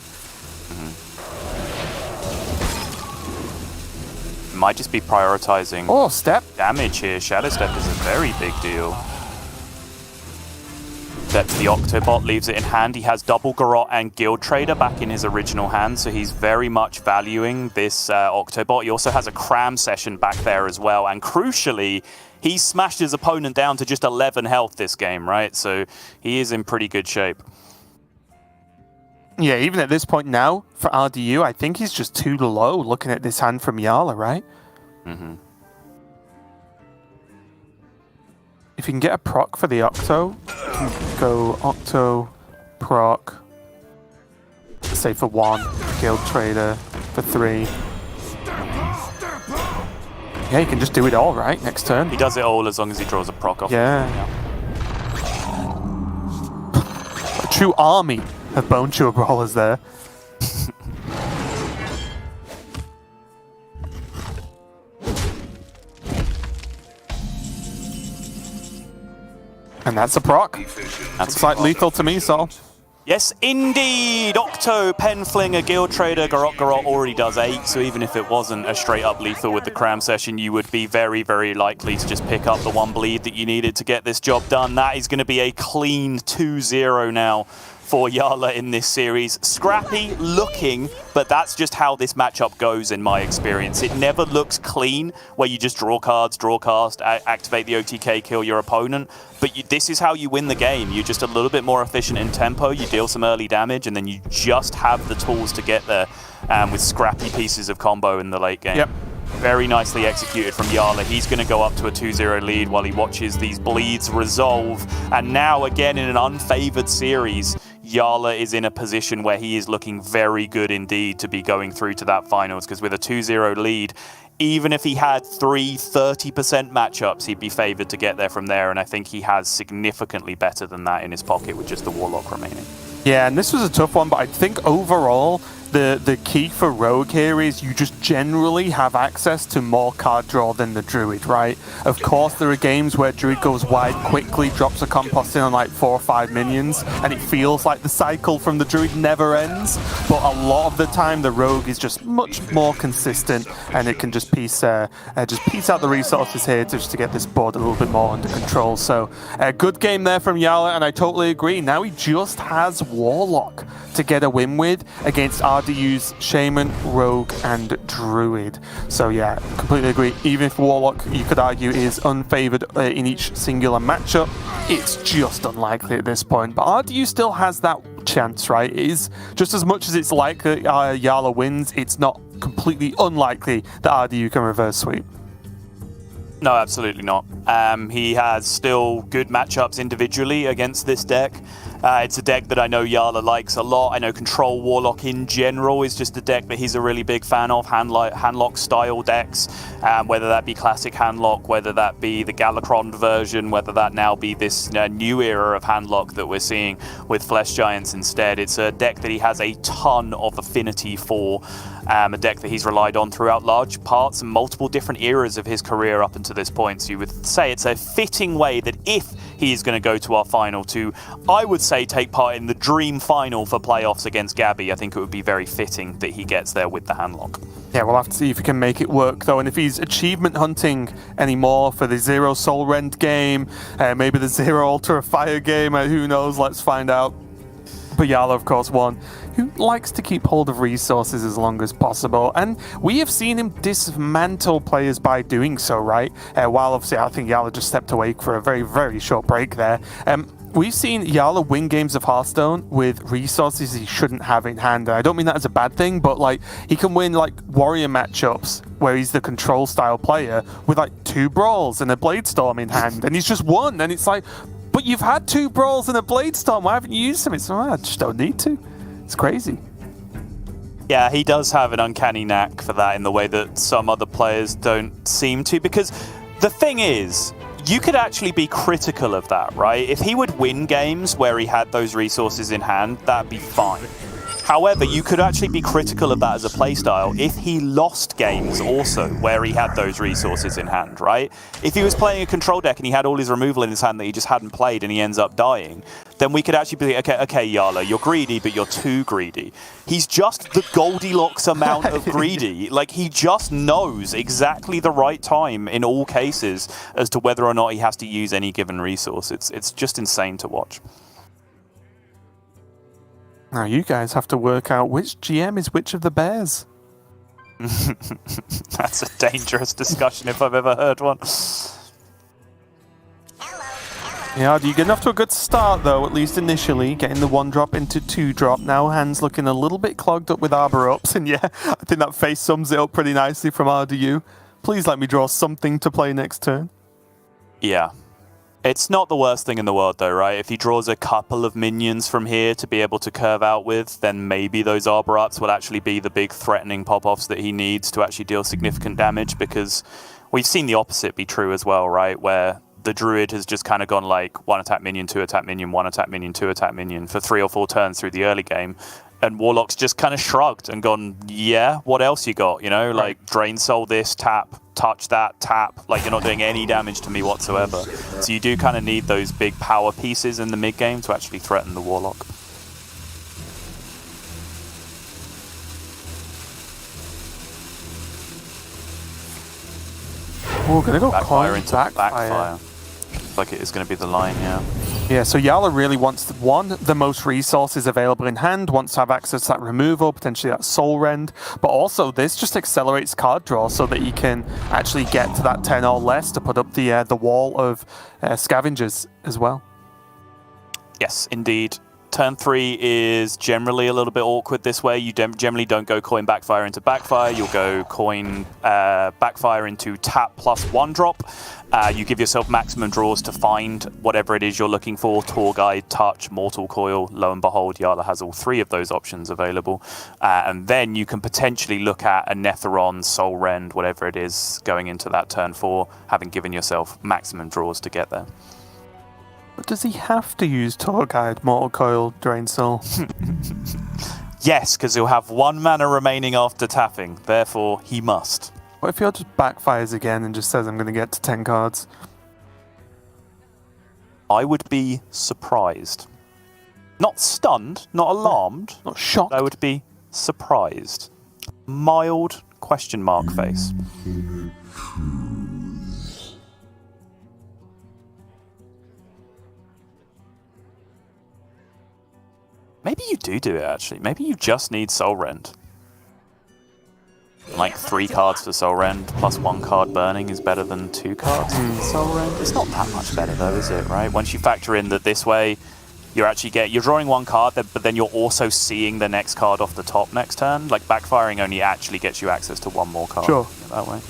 Might just be prioritizing step damage here. Shadow Step is a very big deal. That's the Octobot, leaves it in hand. He has double Garrote and Guild Trader back in his original hand, so he's very much valuing this Octobot. He also has a Cram Session back there as well, and crucially, he smashed his opponent down to just 11 health this game, right? So he is in pretty good shape. Yeah, even at this point now, for RDU, I think he's just too low looking at this hand from Yala, right? If you can get a proc for the Octo, you can go Octo, proc, say for 1, Guild Trader for 3. Yeah, you can just do it all, right, next turn. He does it all as long as he draws a proc off. Yeah. A true army of Bone Chewer Brawlers there. And that's a proc. Looks like lethal to me, Sol. Yes, indeed! Octo, Penflinger, Guild Trader, Garrote already does 8, so even if it wasn't a straight-up lethal with the Cram Session, you would be very, very likely to just pick up the 1 bleed that you needed to get this job done. That is going to be a clean 2-0 now for Yala in this series. Scrappy looking, but that's just how this matchup goes in my experience. It never looks clean, where you just draw cards, draw cast, activate the OTK, kill your opponent. But this is how you win the game. You're just a little bit more efficient in tempo, you deal some early damage, and then you just have the tools to get there with scrappy pieces of combo in the late game. Yep. Very nicely executed from Yala. He's going to go up to a 2-0 lead while he watches these bleeds resolve. And now, again, in an unfavored series, Yala is in a position where he is looking very good indeed to be going through to that finals, because with a 2-0 lead, even if he had 30% matchups, he'd be favored to get there from there, and I think he has significantly better than that in his pocket with just the Warlock remaining. Yeah, and this was a tough one, but I think overall, the key for Rogue here is you just generally have access to more card draw than the Druid, right? Of course, there are games where Druid goes wide quickly, drops a compost in on like 4 or 5 minions, and it feels like the cycle from the Druid never ends. But a lot of the time, the Rogue is just much more consistent, and it can just piece out the resources here just to get this board a little bit more under control. So a good game there from Yala, and I totally agree. Now he just has Warlock to get a win with against RDU's Shaman, Rogue, and Druid. So yeah, completely agree. Even if Warlock, you could argue, is unfavored in each singular matchup, it's just unlikely at this point. But RDU still has that chance, right? It is just as much as it's likely Yala wins, it's not completely unlikely that RDU can reverse sweep. No, absolutely not. He has still good matchups individually against this deck. It's a deck that I know Yala likes a lot. I know Control Warlock in general is just a deck that he's a really big fan of, handlock style decks, whether that be classic handlock, whether that be the Galakron version, whether that now be this new era of handlock that we're seeing with Flesh Giants instead. It's a deck that he has a ton of affinity for, a deck that he's relied on throughout large parts and multiple different eras of his career up until this point. So you would say it's a fitting way that if he is going to go to our final to, I would say, take part in the dream final for playoffs against Gabby, I think it would be very fitting that he gets there with the handlock. Yeah, we'll have to see if he can make it work, though. And if he's achievement hunting anymore for the Zero Soul Rend game, maybe the Zero Altar of Fire game, who knows, let's find out. But Yala, of course, one who likes to keep hold of resources as long as possible. And we have seen him dismantle players by doing so, right? While obviously I think Yala just stepped away for a very, very short break there. We've seen Yala win games of Hearthstone with resources he shouldn't have in hand. And I don't mean that as a bad thing, but like he can win like warrior matchups where he's the control style player with like 2 brawls and a Bladestorm in hand, and he's just won. And it's like, but you've had 2 brawls and a Bladestorm. Why haven't you used them? It's I just don't need to. It's crazy. Yeah, he does have an uncanny knack for that in the way that some other players don't seem to, because the thing is, you could actually be critical of that, right? If he would win games where he had those resources in hand, that'd be fine. However, you could actually be critical of that as a playstyle if he lost games also where he had those resources in hand, right? If he was playing a control deck and he had all his removal in his hand that he just hadn't played and he ends up dying, then we could actually be, okay, Yala, you're greedy, but you're too greedy. He's just the Goldilocks amount of greedy. Like, he just knows exactly the right time in all cases as to whether or not he has to use any given resource. It's just insane to watch. Now you guys have to work out which GM is which of the bears. That's a dangerous discussion if I've ever heard one. Yeah, you get off to a good start though, at least initially, getting the 1-drop into 2-drop. Now hands looking a little bit clogged up with Arbor Ups, and yeah, I think that face sums it up pretty nicely from RDU. Please let me draw something to play next turn. Yeah. It's not the worst thing in the world, though, right? If he draws a couple of minions from here to be able to curve out with, then maybe those Arbor Ups will actually be the big threatening pop-offs that he needs to actually deal significant damage, because we've seen the opposite be true as well, right? Where the Druid has just kind of gone like 1 attack minion, 2 attack minion, 1 attack minion, 2 attack minion for 3 or 4 turns through the early game. And Warlock's just kind of shrugged and gone, yeah, what else you got? You know, like Drain Soul this, tap, touch that, tap. Like, you're not doing any damage to me whatsoever. So you do kind of need those big power pieces in the mid game to actually threaten the Warlock. Oh, gonna go backfire into backfire. Like it is going to be the line, yeah. Yeah, so Yala really wants, the most resources available in hand, wants to have access to that removal, potentially that Soul Rend, but also this just accelerates card draw so that he can actually get to that 10 or less to put up the wall of scavengers as well. Yes, indeed. Turn 3 is generally a little bit awkward this way. You generally don't go coin backfire into backfire. You'll go coin backfire into tap plus 1-drop. You give yourself maximum draws to find whatever it is you're looking for. Tour Guide, Touch, Mortal Coil. Lo and behold, Yala has all 3 of those options available. And then you can potentially look at a Netheron, Soul Rend, whatever it is, going into that turn 4, having given yourself maximum draws to get there. But does he have to use Tour Guide, Mortal Coil, Drain Soul? Yes, because he'll have 1 mana remaining after tapping. Therefore, he must. What if he just backfires again and just says, I'm going to get to 10 cards? I would be surprised. Not stunned, not alarmed. Not shocked. I would be surprised. Mild question mark face. Maybe you do it, actually. Maybe you just need Soul Rend. Like 3 cards for Soul Rend plus 1 card burning is better than 2 cards for Soul Rend. It's not that much better though, is it, right? Once you factor in that this way, you're drawing 1 card, but then you're also seeing the next card off the top next turn. Like backfiring only actually gets you access to 1 more card. Sure. That way.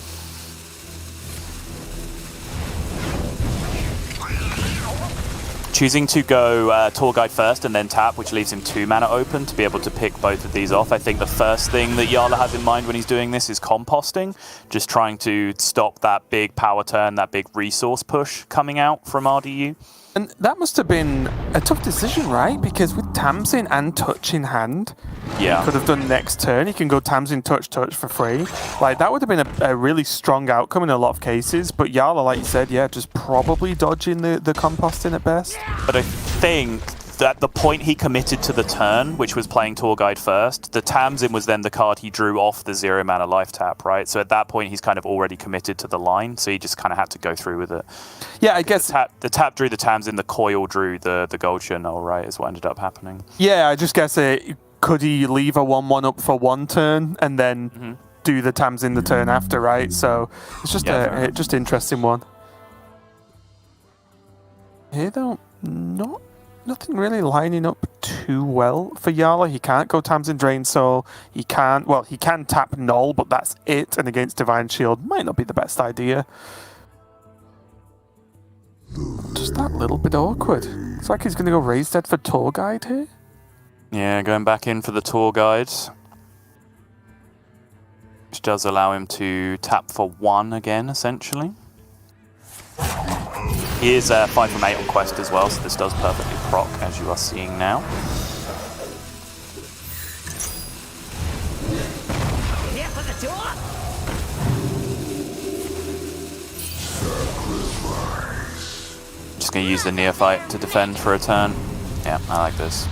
Choosing to go Tour Guide first and then tap, which leaves him 2 mana open to be able to pick both of these off. I think the first thing that Jarla has in mind when he's doing this is composting, just trying to stop that big power turn, that big resource push coming out from RDU. And that must have been a tough decision, right? Because with Tamsin and Touch in hand, yeah, he could have done next turn. He can go Tamsin, Touch for free. Like, that would have been a really strong outcome in a lot of cases. But Jarla, like you said, yeah, just probably dodging the composting at best. But I think at the point he committed to the turn, which was playing Tour Guide first, the Tamsin was then the card he drew off the 0 mana life tap, right? So at that point, he's kind of already committed to the line, so he just kind of had to go through with it. Yeah, I guess... The tap drew the Tamsin, the coil drew the Gold Journal, right, is what ended up happening. Yeah, I just guess could he leave a 1/1 up for 1 turn and then do the Tamsin the turn after, right? So it's just just interesting one. Here, though, nothing really lining up too well for Jarla. He can't go Tamsin Drain Soul. He can tap Null, but that's it. And against Divine Shield might not be the best idea. Just that little bit awkward. It's like he's going to go Raised Dead for Tour Guide here. Yeah, going back in for the Tour Guide. Which does allow him to tap for 1 again, essentially. He is 5 from 8 on Quest as well, so this does perfectly proc, as you are seeing now. Here for the door. Just going to use the Neophyte to defend for a turn. Yeah, I like this.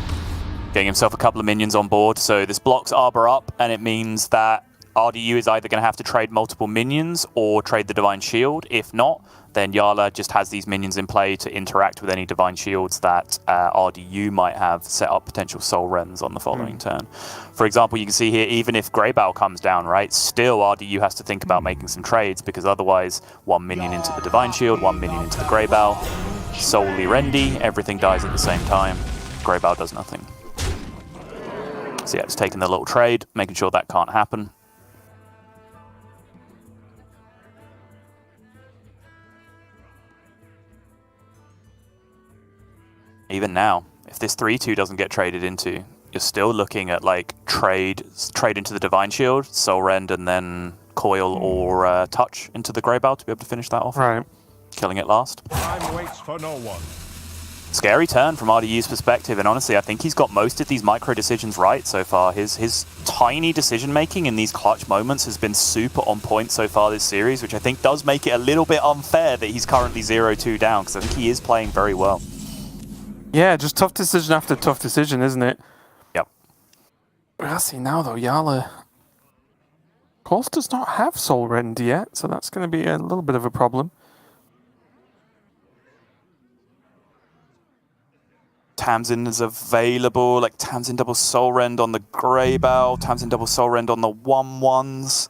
Getting himself a couple of minions on board, so this blocks Arbor up, and it means that RDU is either going to have to trade multiple minions or trade the Divine Shield. If not, then Jarla just has these minions in play to interact with any Divine Shields that RDU might have set up potential Soul Rends on the following turn. For example, you can see here, even if Greybow comes down, right, still RDU has to think about making some trades, because otherwise 1 minion into the Divine Shield, 1 minion into the Greybow, solely Rendy, everything dies at the same time, Greybow does nothing. So yeah, it's taking the little trade, making sure that can't happen. Even now, if this 3/2 doesn't get traded into, you're still looking at like trade into the Divine Shield, Soul Rend, and then Coil or Touch into the Greybow to be able to finish that off. Right. Killing it last. Time waits for no one. Scary turn from RDU's perspective, and honestly, I think he's got most of these micro decisions right so far. His tiny decision making in these clutch moments has been super on point so far this series, which I think does make it a little bit unfair that he's currently 0-2 down, because I think he is playing very well. Yeah, just tough decision after tough decision, isn't it? Yep. I see now, though, Jarla, of course, does not have Soul Rend yet, so that's going to be a little bit of a problem. Tamsin is available, like Tamsin double Soul Rend on the Greybow, Tamsin double Soul Rend on the 1/1s.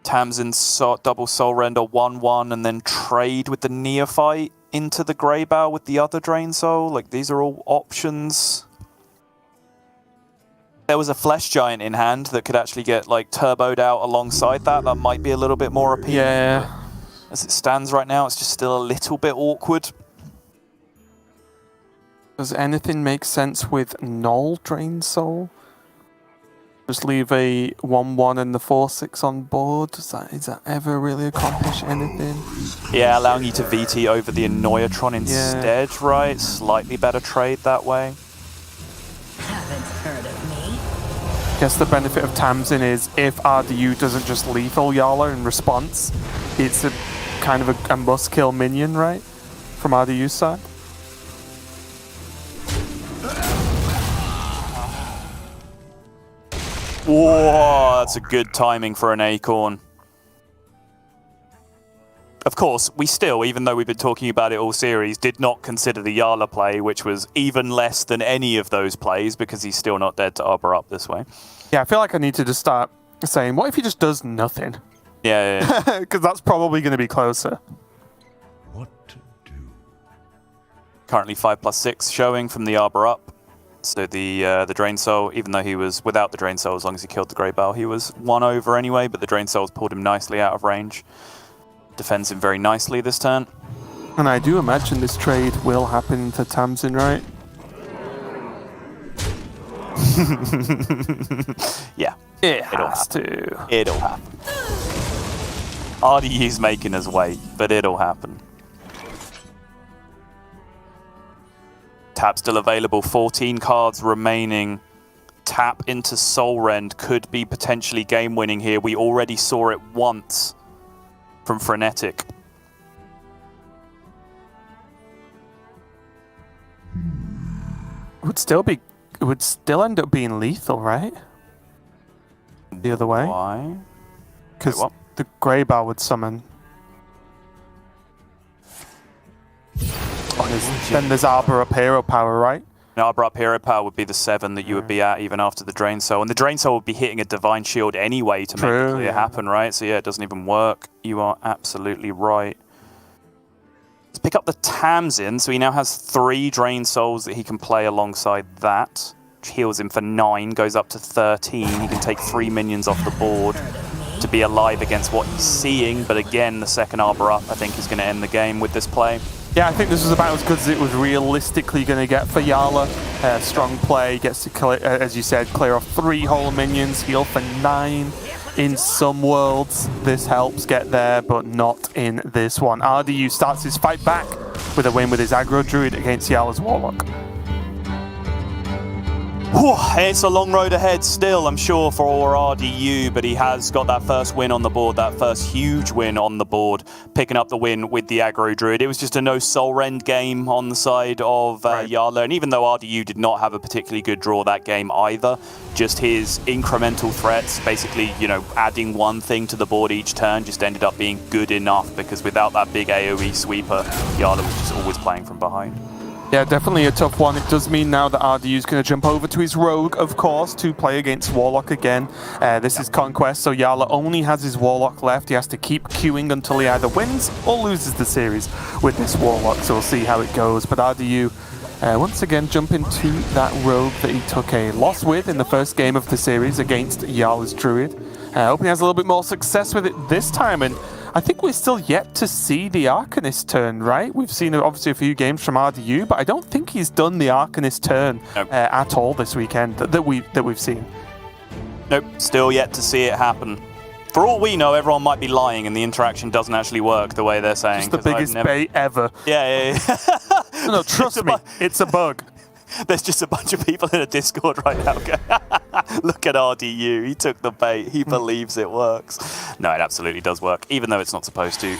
Tamsin double Soul Rend a 1/1 and then trade with the Neophyte into the Greybow with the other Drain Soul. Like, these are all options. There was a Flesh Giant in hand that could actually get like turboed out alongside that. That might be a little bit more appealing. Yeah. As it stands right now, it's just still a little bit awkward. Does anything make sense with Null Drain Soul? Just leave a 1/1 and the 4/6 on board. Does that ever really accomplish anything? Yeah, allowing you to VT over the Annoyatron instead, right? Slightly better trade that way. guess the benefit of Tamsin is if RDU doesn't just lethal Yala in response, it's a kind of a must-kill minion, right? From RDU's side. Whoa, that's a good timing for an Acorn. Of course, we still, even though we've been talking about it all series, did not consider the Yala play, which was even less than any of those plays because he's still not dead to Arbor up this way. Yeah, I feel like I need to just start saying, what if he just does nothing? Yeah. Because that's probably going to be closer. Currently 5+6 showing from the Arbor up. So the Drain Soul, even though he was without the Drain Soul, as long as he killed the Grey Bell, he was 1 over anyway, but the Drain Soul's pulled him nicely out of range. Defends him very nicely this turn. And I do imagine this trade will happen to Tamsin, right? Yeah. It'll has to. It'll happen. RDU's making his way, but it'll happen. Tap still available, 14 cards remaining. Tap into Soul Rend could be potentially game-winning here. We already saw it once from Frenetic. It would still end up being lethal, right? The other way. Why? Because the Grey Bell would summon. Then there's Arbor up hero power, right? No, Arbor up hero power would be the 7 that you would be at even after the Drain Soul. And the Drain Soul would be hitting a Divine Shield anyway to make the clear happen, right? So yeah, it doesn't even work. You are absolutely right. Let's pick up the Tamsin. So he now has 3 Drain Souls that he can play alongside that. Which heals him for 9, goes up to 13. He can take 3 minions off the board to be alive against what he's seeing. But again, the second Arbor up, I think, is going to end the game with this play. Yeah, I think this was about as good as it was realistically going to get for Yala. Strong play, gets to, clear, as you said, clear off 3 whole minions, heal for 9. In some worlds, this helps get there, but not in this one. RDU starts his fight back with a win with his aggro druid against Yala's Warlock. Whew, it's a long road ahead still, I'm sure, for RDU, but he has got that first win on the board, that first huge win on the board, picking up the win with the aggro druid. It was just a no Soul Rend game on the side of Yala, and even though RDU did not have a particularly good draw that game either, just his incremental threats, basically, you know, adding one thing to the board each turn, just ended up being good enough, because without that big AoE sweeper, Yala was just always playing from behind. Yeah, definitely a tough one. It does mean now that RDU is going to jump over to his Rogue, of course, to play against Warlock again. This is Conquest, so Yala only has his Warlock left. He has to keep queuing until he either wins or loses the series with this Warlock, so we'll see how it goes. But RDU, once again, jump into that Rogue that he took a loss with in the first game of the series against Yala's Druid. Hoping he has a little bit more success with it this time, and I think we're still yet to see the Arcanist turn, right? We've seen obviously a few games from RDU, but I don't think he's done the Arcanist turn at all this weekend that we've seen. Nope, still yet to see it happen. For all we know, everyone might be lying and the interaction doesn't actually work the way they're saying. It's the biggest bait ever. Yeah. No, trust me, it's a bug. There's just a bunch of people in a Discord right now going, look at RDU, he took the bait, he believes it works. No, it absolutely does work, even though it's not supposed to.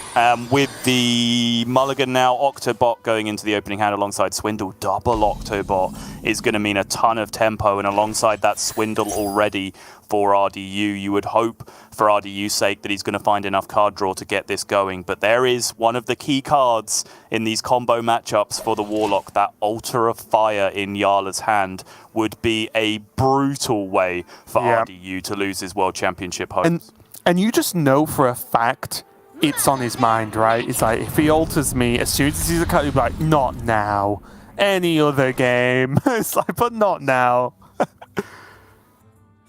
With the Mulligan now, Octobot going into the opening hand alongside Swindle, double Octobot is going to mean a ton of tempo, and alongside that Swindle already for RDU, you would hope for RDU's sake that he's going to find enough card draw to get this going. But there is one of the key cards in these combo matchups for the Warlock. That Altar of Fire in Yala's hand would be a brutal way for RDU to lose his World Championship hopes. And you just know for a fact it's on his mind, right? It's like, if he alters me, as soon as he's a card, he'll be like, not now. Any other game. It's like, but not now.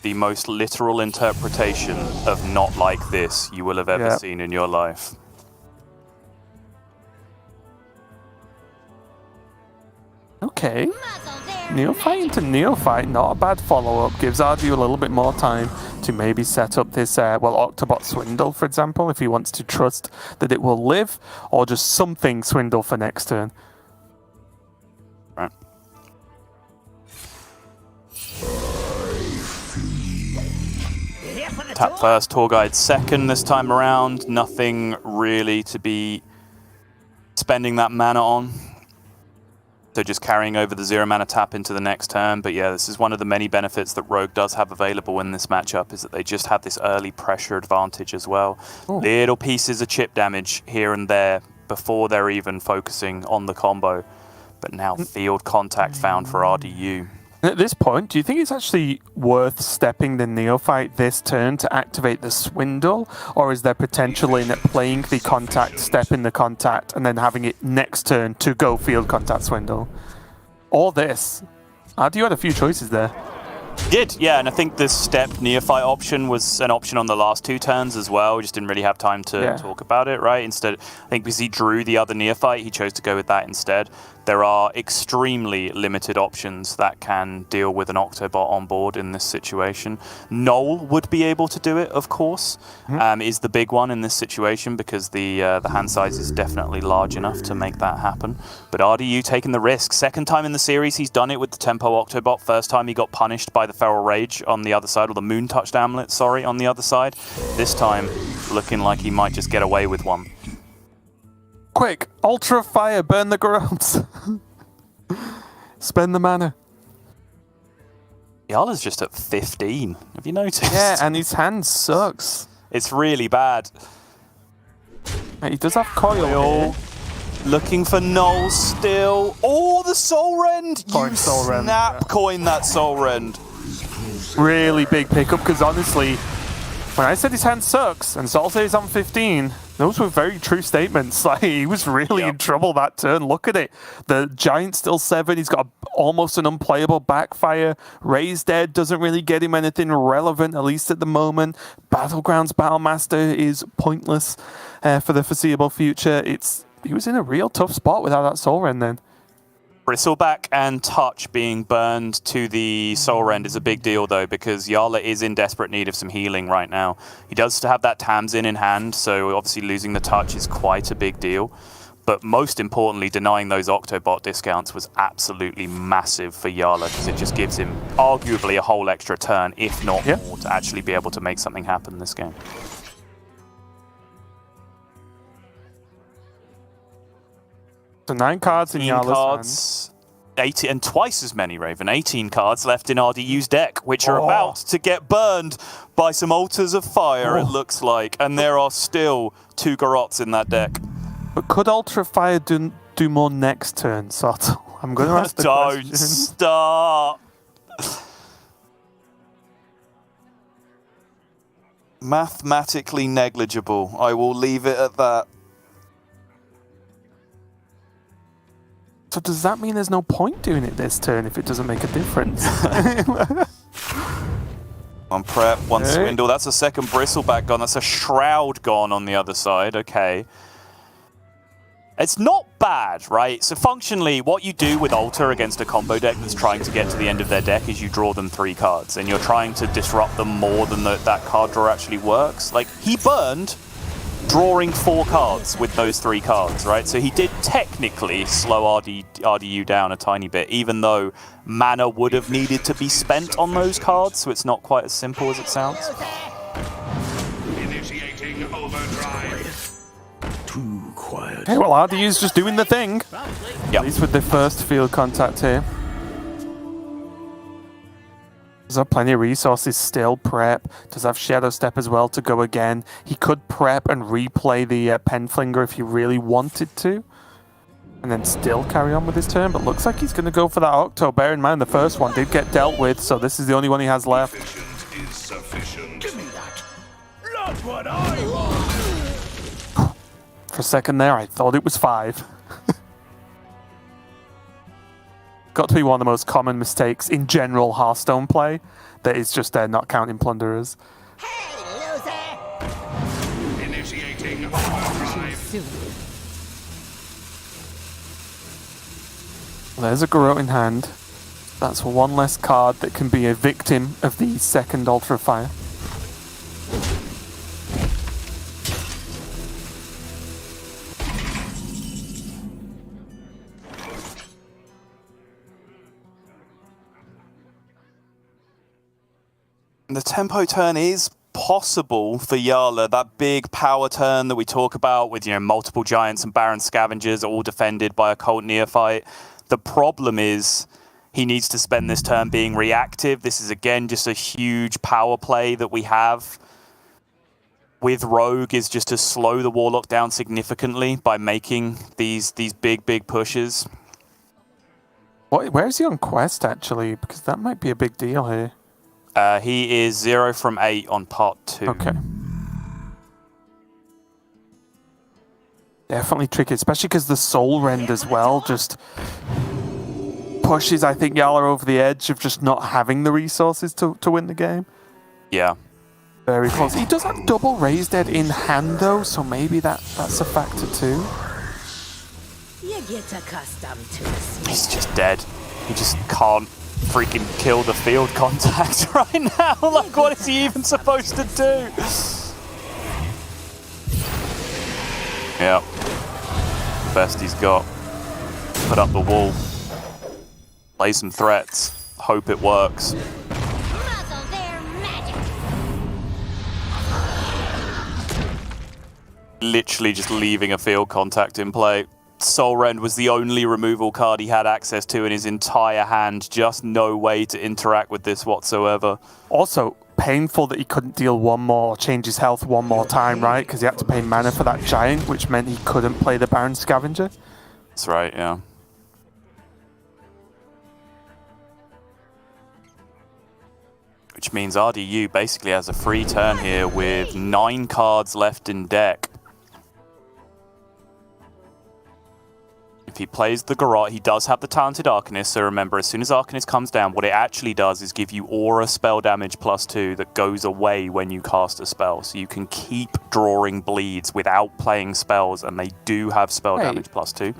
The most literal interpretation of not like this you will have ever seen in your life. Okay. Neophyte into Neophyte, not a bad follow-up. Gives RDU a little bit more time to maybe set up this, Octobot Swindle, for example, if he wants to trust that it will live, or just something Swindle for next turn. Right. Tap first, Tour Guide second this time around. Nothing really to be spending that mana on. So just carrying over the 0 mana tap into the next turn. But yeah, this is one of the many benefits that Rogue does have available in this matchup, is that they just have this early pressure advantage as well. Ooh. Little pieces of chip damage here and there before they're even focusing on the combo. But now field contact found for RDU. At this point, do you think it's actually worth stepping the Neophyte this turn to activate the Swindle? Or is there potential in playing the contact, stepping the contact, and then having it next turn to go field contact Swindle? Or this? You had a few choices there. Did, yeah, and I think the step Neophyte option was an option on the last 2 turns as well. We just didn't really have time to talk about it, right? Instead, I think because he drew the other Neophyte, he chose to go with that instead. There are extremely limited options that can deal with an Octobot on board in this situation. Null would be able to do it, of course, is the big one in this situation, because the hand size is definitely large enough to make that happen. But RDU taking the risk. Second time in the series he's done it with the Tempo Octobot. First time he got punished by the Feral Rage on the other side, or the Moon Touched Amulet, sorry, on the other side. This time, looking like he might just get away with one. Quick, Ultra Fire, burn the Garrotes. Spend the mana. Yala's just at 15. Have you noticed? Yeah, and his hand sucks. It's really bad. He does have Coil. Looking for Null still. Oh, the Soul Rend! You snap coin that Soul Rend. Really big pickup, because honestly, when I said his hand sucks and Sol said he's on 15, those were very true statements. Like, he was really in trouble that turn. Look at it. The Giant's still 7. He's got almost an unplayable backfire. Ray's dead. Doesn't really get him anything relevant, at least at the moment. Battlegrounds Battlemaster is pointless for the foreseeable future. He was in a real tough spot without that Soul Rend then. Bristleback and Touch being burned to the Soul Rend is a big deal, though, because Yala is in desperate need of some healing right now. He does have that Tamsin in hand, so obviously losing the Touch is quite a big deal. But most importantly, denying those Octobot discounts was absolutely massive for Yala, because it just gives him arguably a whole extra turn, if not more, to actually be able to make something happen this game. So 9 cards in Yala's hand. 80, and twice as many, Raven. 18 cards left in RDU's deck, which are about to get burned by some Altars of Fire, it looks like. And there are still 2 Garrots in that deck. But could Ultra of Fire do more next turn, Soto? I'm going to ask the question. Don't start. Mathematically negligible. I will leave it at that. So does that mean there's no point doing it this turn if it doesn't make a difference? One prep, one Swindle. That's a second Bristleback gone. That's a Shroud gone on the other side. Okay. It's not bad, right? So functionally, what you do with Alter against a combo deck that's trying to get to the end of their deck is you draw them 3 cards, and you're trying to disrupt them more than that card draw actually works. Like, he burned drawing 4 cards with those 3 cards, right? So he did technically slow RDU down a tiny bit, even though mana would have needed to be spent on those cards, so it's not quite as simple as it sounds. Initiating overdrive. Too quiet. Okay, well, RDU's just doing the thing. At least with the first field contact here. Does have plenty of resources still, prep. Does have Shadow Step as well to go again. He could prep and replay the Penflinger if he really wanted to. And then still carry on with his turn, but looks like he's going to go for that Octo. Bear in mind, the first one did get dealt with, so this is the only one he has left. Give me that. Not what I want. For a second there, I thought it was 5. Got to be one of the most common mistakes in general Hearthstone play, that is just not counting Plunderers. Hey, loser! Initiating overdrive. There's a Garrote in hand. That's one less card that can be a victim of the second Altar of Fire. The tempo turn is possible for Jarla, that big power turn that we talk about with, multiple giants and Baron Scavengers all defended by a Cult Neophyte. The problem is he needs to spend this turn being reactive. This is, again, just a huge power play that we have with Rogue, is just to slow the Warlock down significantly by making these big pushes. Where is he on quest, actually? Because that might be a big deal here. He is 0 from 8 on part 2. Okay. Definitely tricky, especially because the Soul Rend as well just pushes, I think, Jarla over the edge of just not having the resources to win the game. Yeah. Very close. He does have double Raise Dead in hand, though, so maybe that's a factor too. You get accustomed to it. He's just dead. He just can't freaking kill the field contact right now. Like, what is he even supposed to do? Yeah. Best he's got. Put up the wall. Play some threats. Hope it works. Literally just leaving a field contact in play. Soul Rend was the only removal card he had access to in his entire hand. Just no way to interact with this whatsoever. Also, painful that he couldn't deal one more, change his health one more time, right? Because he had to pay mana for that giant, which meant he couldn't play the Baron Scavenger. That's right, yeah. Which means RDU basically has a free turn here with 9 cards left in deck. If he plays the Garrote, he does have the Talented Arcanist, so remember, as soon as Arcanist comes down, what it actually does is give you aura spell damage +2 that goes away when you cast a spell. So you can keep drawing bleeds without playing spells, and they do have spell damage +2.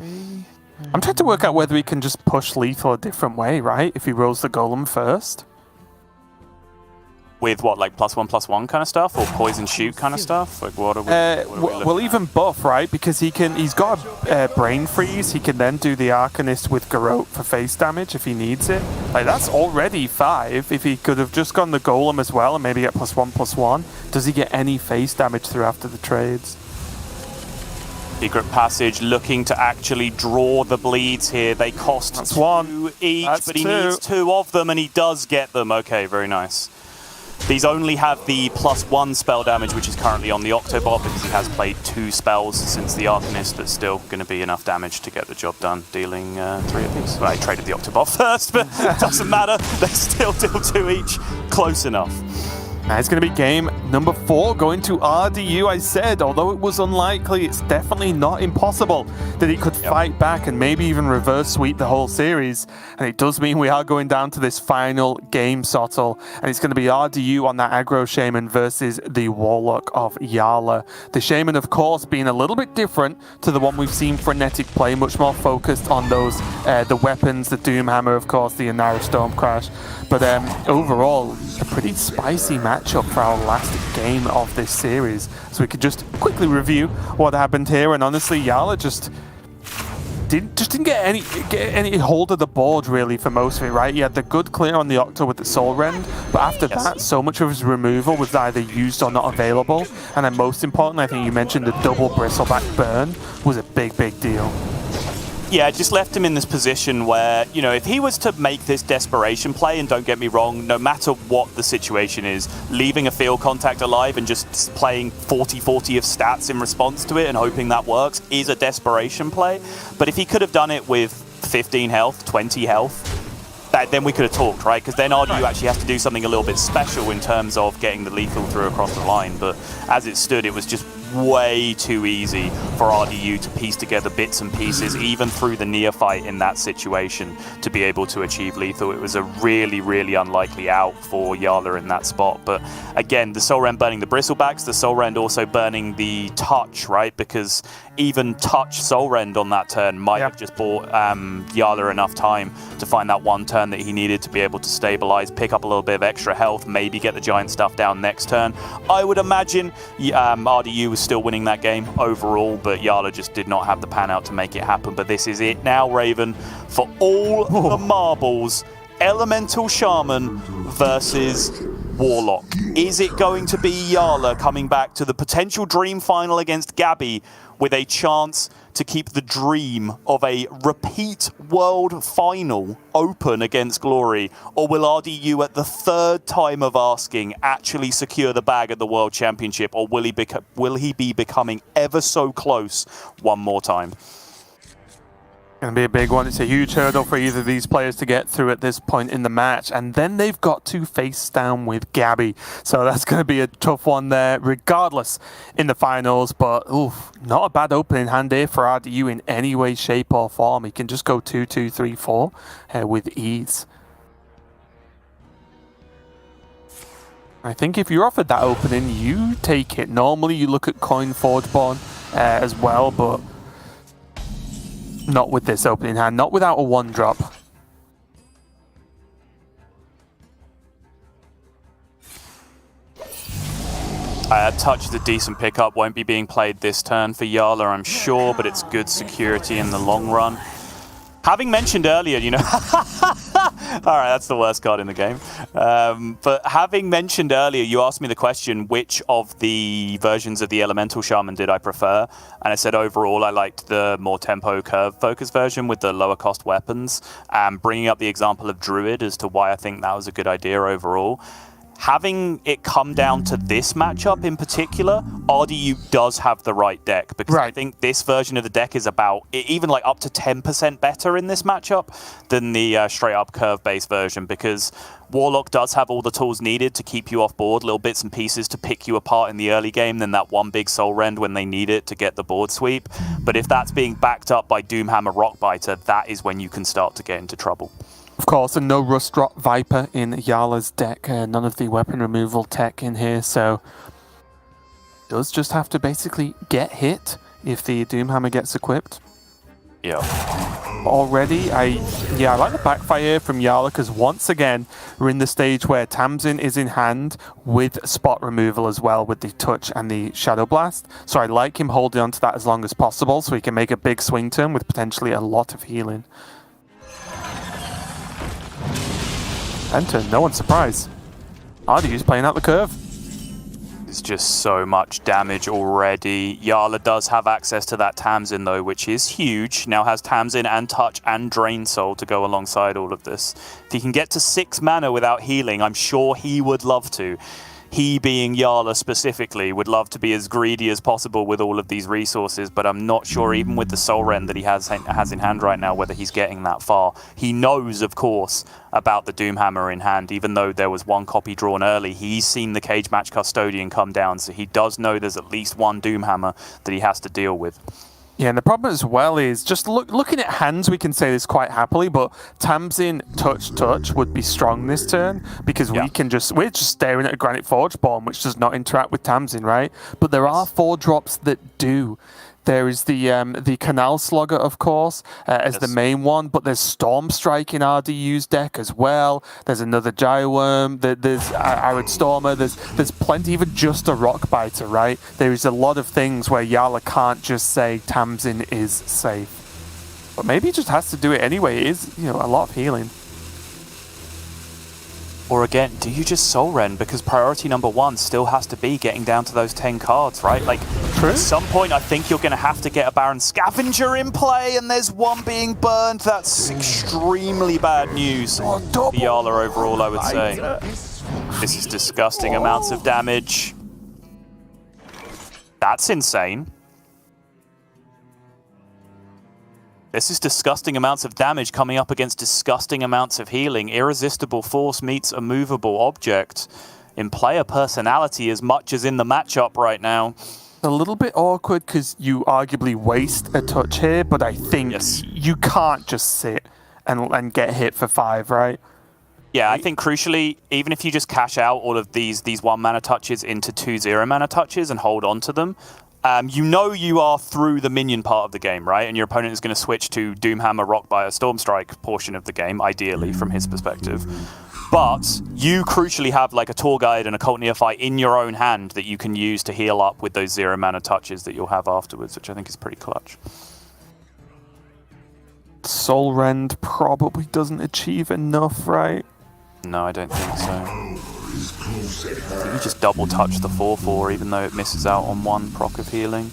I'm trying to work out whether he can just push lethal a different way, right? If he rolls the Golem first. With what, like +1/+1 kind of stuff, or poison shoot kind of stuff? Like what are we? Well, even buff, right? Because he's got a brain freeze. He can then do the Arcanist with Garrote for face damage if he needs it. Like, that's already 5. If he could have just gone the Golem as well and maybe get +1/+1, does he get any face damage through after the trades? Secret Passage looking to actually draw the bleeds here. They cost 2 each, but he needs 2 of them, and he does get them. Okay, very nice. These only have the +1 spell damage, which is currently on the Octobot, because he has played 2 spells since the Arcanist, but still going to be enough damage to get the job done, dealing 3 apiece. Well, I traded the Octobot first, but it doesn't matter. They still deal 2 each. Close enough. Now it's going to be game number 4 going to RDU. I said, although it was unlikely, it's definitely not impossible that he could fight back and maybe even reverse sweep the whole series. And it does mean we are going down to this final game, Sottle. And it's going to be RDU on that aggro Shaman versus the Warlock of Jarla. The Shaman, of course, being a little bit different to the one we've seen Frenetic play, much more focused on those, the weapons, the Doomhammer, of course, the Inara Stormcrash. But overall, a pretty spicy matchup for our last game of this series. So we could just quickly review what happened here. And honestly, Jarla just didn't get any hold of the board really for most of it, right? He had the good clear on the Octo with the Soul Rend, but after that, so much of his removal was either used or not available. And then most important, I think you mentioned the double Bristleback burn was a big deal. Yeah, it just left him in this position where, if he was to make this desperation play, and don't get me wrong, no matter what the situation is, leaving a field contact alive and just playing 40/40 of stats in response to it and hoping that works is a desperation play. But if he could have done it with 15 health, 20 health, then we could have talked, right? Because then RDU actually has to do something a little bit special in terms of getting the lethal through across the line. But as it stood, it was just way too easy for RDU to piece together bits and pieces, even through the Neophyte in that situation, to be able to achieve lethal. It was a really unlikely out for Jarla in that spot. But again, the Soul Rend burning the Bristlebacks, the Soul Rend also burning the Touch, right? Because even Touch Soul Rend on that turn might have just bought Jarla enough time to find that one turn that he needed to be able to stabilize, pick up a little bit of extra health, maybe get the giant stuff down next turn. I would imagine RDU was still winning that game overall, but Jarla just did not have the pan out to make it happen. But this is it now, Raven, for all the marbles. Elemental Shaman versus Warlock? Is it going to be Yala coming back to the potential dream final against Gabby with a chance to keep the dream of a repeat world final open against Glory? Or will RDU at the third time of asking actually secure the bag at the World Championship? Or will he be becoming ever so close one more time? Going to be a big one. It's a huge hurdle for either of these players to get through at this point in the match, and then they've got to face down with Gabby, so that's going to be a tough one there regardless in the finals. But oof, not a bad opening hand here for RDU in any way, shape or form. He can just go 2-2-3-4 with ease. I think if you're offered that opening, you take it. Normally you look at Coin Forgeborn as well, but not with this opening hand, not without a 1-drop. Touch is a decent pickup, won't be being played this turn for Yala, I'm sure, but it's good security in the long run. Having mentioned earlier, you know, alright, that's the worst card in the game. But having mentioned earlier, you asked me the question, which of the versions of the Elemental Shaman did I prefer? And I said overall I liked the more tempo curve focus version with the lower cost weapons. Bringing up the example of Druid as to why I think that was a good idea overall. Having it come down to this matchup in particular, RDU does have the right deck, because I think this version of the deck is about even like up to 10% better in this matchup than the straight up curve based version, because Warlock does have all the tools needed to keep you off board, little bits and pieces to pick you apart in the early game, then that one big soul rend when they need it to get the board sweep. But if that's being backed up by Doomhammer Rockbiter, that is when you can start to get into trouble. Of course, and no Rust-Rot Viper in Yala's deck, none of the weapon removal tech in here, so does just have to basically get hit if the Doomhammer gets equipped. Yeah. Already, I like the backfire from Yala, because once again, we're in the stage where Tamsin is in hand with spot removal as well, with the touch and the Shadow Blast. So I like him holding on to that as long as possible, so he can make a big swing turn with potentially a lot of healing. And to no one's surprise, RDU's playing out the curve. It's just so much damage already. Yala does have access to that Tamsin though, which is huge. Now has Tamsin and Touch and Drain Soul to go alongside all of this. If he can get to 6 mana without healing, I'm sure he would love to. He, being Yala specifically, would love to be as greedy as possible with all of these resources, but I'm not sure, even with the Soul Rend that he has in hand right now, whether he's getting that far. He knows, of course, about the Doomhammer in hand, even though there was 1 copy drawn early. He's seen the Cage Match Custodian come down, so he does know there's at least 1 Doomhammer that he has to deal with. Yeah, and the problem as well is, just looking at hands, we can say this quite happily, but Tamsin Touch would be strong this turn, because we're just staring at a Granite Forgeborn, which does not interact with Tamsin, right? But there are 4 drops that do. There is the Canal Slugger, of course, as the main one, but there's Storm Strike in RDU's deck as well. There's another Gyroworm, there's Arid Stormer, there's plenty, even just a Rockbiter, right? There is a lot of things where Yala can't just say Tamsin is safe. But maybe he just has to do it anyway. It is, you know, a lot of healing. Or again, do you just Soul Rend? Because priority number 1 still has to be getting down to those 10 cards, right? Like, at some point, I think you're going to have to get a Baron Scavenger in play, and there's 1 being burned. That's extremely bad news for Yala overall, I would say. This is disgusting amounts of damage. That's insane. This is disgusting amounts of damage coming up against disgusting amounts of healing. Irresistible Force meets a movable object in player personality as much as in the matchup right now. A little bit awkward because you arguably waste a touch here, but I think you can't just sit and get hit for 5, right? Yeah, I think crucially, even if you just cash out all of these 1 mana touches into 2 0 mana touches and hold on to them, you know you are through the minion part of the game, right? And your opponent is going to switch to Doomhammer, Rockbiter, Stormstrike portion of the game, ideally, from his perspective. But you crucially have like a Tour Guide and a Cult Neophyte in your own hand that you can use to heal up with those 0 mana touches that you'll have afterwards, which I think is pretty clutch. Soul Rend probably doesn't achieve enough, right? No, I don't think so. I think you just double touch the 4/4 even though it misses out on 1 proc of healing.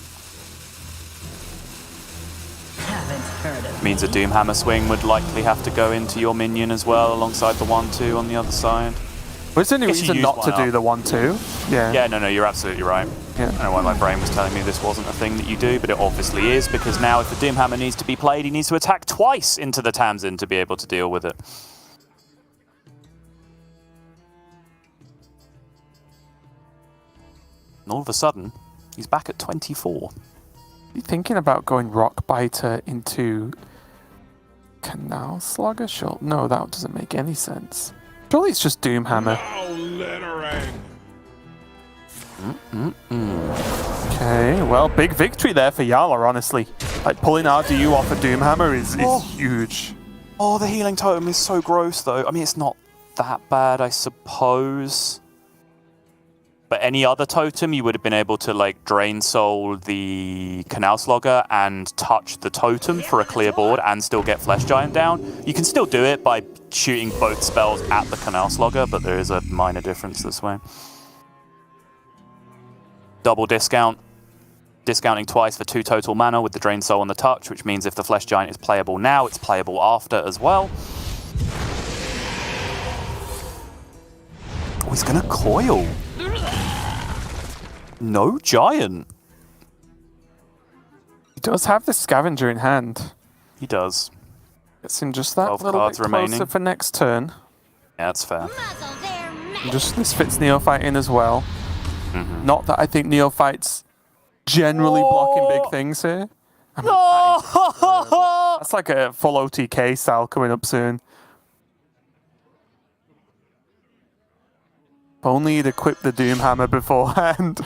Means a Doomhammer swing would likely have to go into your minion as well alongside the 1/2 on the other side. Well, is there any reason not to do the 1/2? Yeah. Yeah, no, you're absolutely right. Yeah. I don't know why my brain was telling me this wasn't a thing that you do, but it obviously is, because now if the Doomhammer needs to be played, he needs to attack twice into the Tamsin to be able to deal with it. And all of a sudden, he's back at 24. You thinking about going Rock Biter into Canal Slugger? Sure. No, that doesn't make any sense. Surely it's just Doomhammer. Okay, well, big victory there for Yala, honestly. Like, pulling RDU off a Doomhammer is huge. Oh, the healing totem is so gross, though. I mean, it's not that bad, I suppose. But any other totem, you would have been able to, like, Drain Soul the Canal Slogger and touch the totem for a clear board and still get Flesh Giant down. You can still do it by shooting both spells at the Canal Slogger, but there is a minor difference this way. Double discount. Discounting twice for 2 total mana with the Drain Soul and the touch, which means if the Flesh Giant is playable now, it's playable after as well. Oh, he's gonna coil. No Giant. He does have the Scavenger in hand. He does. It's in just that 12 little cards bit closer remaining. for next turn. Yeah, that's fair. And just this fits Neophyte in as well. Not that I think Neophyte's generally blocking big things here. I mean, that's like a full OTK style coming up soon. If only he'd equipped the Doomhammer beforehand.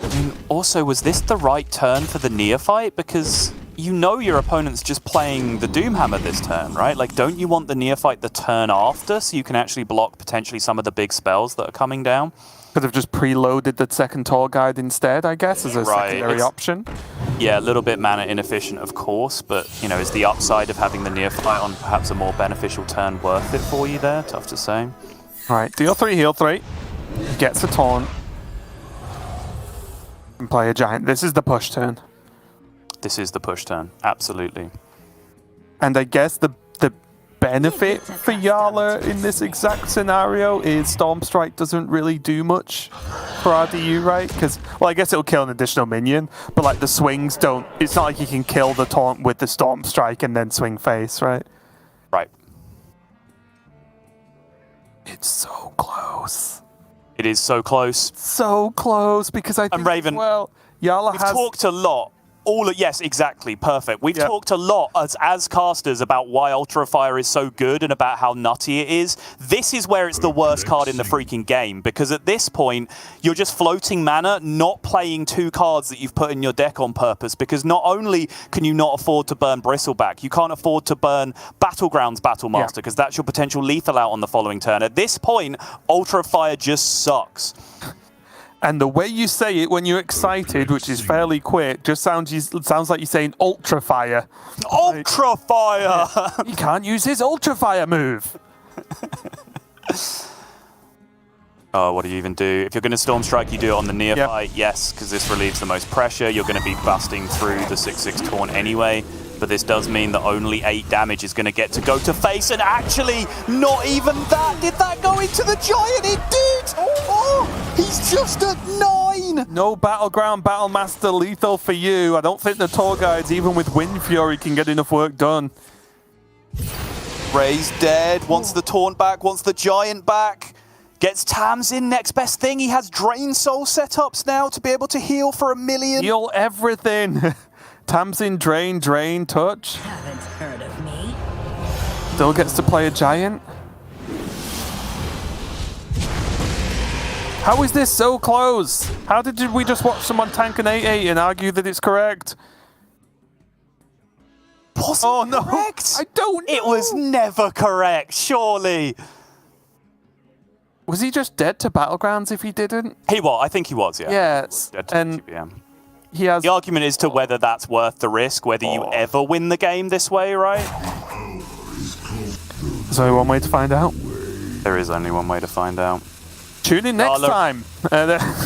I mean, also, was this the right turn for the Neophyte? Because you know your opponent's just playing the Doomhammer this turn, right? Like, don't you want the Neophyte the turn after so you can actually block potentially some of the big spells that are coming down? Could have just preloaded the second Tour Guide instead, I guess, as a secondary option. Yeah, a little bit mana inefficient, of course, but, you know, is the upside of having the Neophyte on perhaps a more beneficial turn worth it for you there? Tough to say. Alright, deal 3, heal 3. Gets a taunt. And play a Giant. This is the push turn. This is the push turn, absolutely. And I guess the benefit for Yala in this exact scenario is Storm Strike doesn't really do much for RDU, right? Because, well, I guess it'll kill an additional minion, but like the swings don't, it's not like you can kill the taunt with the Storm Strike and then swing face, right? Right. It's so close. It is so close. So close, because I think Raven, well, Yala we've has... talked a lot. Yes, exactly. Perfect. We've talked a lot as casters about why Ultra Fire is so good and about how nutty it is. This is where it's the worst card in the freaking game, because at this point, you're just floating mana, not playing 2 cards that you've put in your deck on purpose, because not only can you not afford to burn Bristleback, you can't afford to burn Battlegrounds Battlemaster, because that's your potential lethal out on the following turn. At this point, Ultra Fire just sucks. And the way you say it when you're excited, which is fairly quick, just sounds like you're saying Ultra Fire. Ultra Fire! He can't use his Ultra Fire move. Oh, what do you even do? If you're going to Storm Strike, you do it on the Neophyte, yes, because this relieves the most pressure. You're going to be busting through the 6/6 taunt anyway. But this does mean that only 8 damage is going to get to go to face, and actually, not even that. Did that go into the Giant? It did! Oh, he's just at 9! No Battleground Battlemaster lethal for you. I don't think the Tour Guides, even with Wind Fury, can get enough work done. Ray's dead, wants the taunt back, wants the Giant back. Gets Tamsin, next best thing. He has Drain Soul setups now to be able to heal for 1 million. Heal everything. Tamsin, drain, touch. Haven't heard of me. Still gets to play a Giant. How is this so close? How did we just watch someone tank an 8/8 and argue that it's correct? Wasn't correct? I don't know. It was never correct, surely. Was he just dead to Battlegrounds if he didn't? He was, I think he was, yeah. Yes, and he has... The argument is to whether that's worth the risk, whether you ever win the game this way, right? There's only one way to find out. There is only one way to find out. Tune in next time.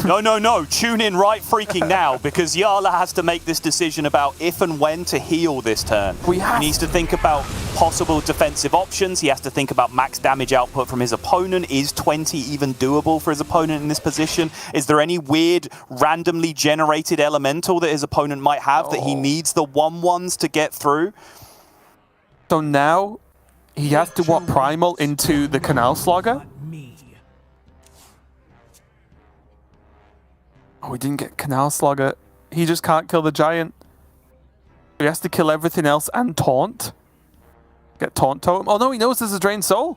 No. Tune in right freaking now, because Yala has to make this decision about if and when to heal this turn. He needs to think about possible defensive options. He has to think about max damage output from his opponent. Is 20 even doable for his opponent in this position? Is there any weird, randomly generated elemental that his opponent might have that he needs the 1/1s to get through? So now he has to primal into the Canal Slugger? Oh, we didn't get Canal Slugger. He just can't kill the giant. He has to kill everything else and taunt. Get taunt totem. Oh no, he knows there's a Drained Soul.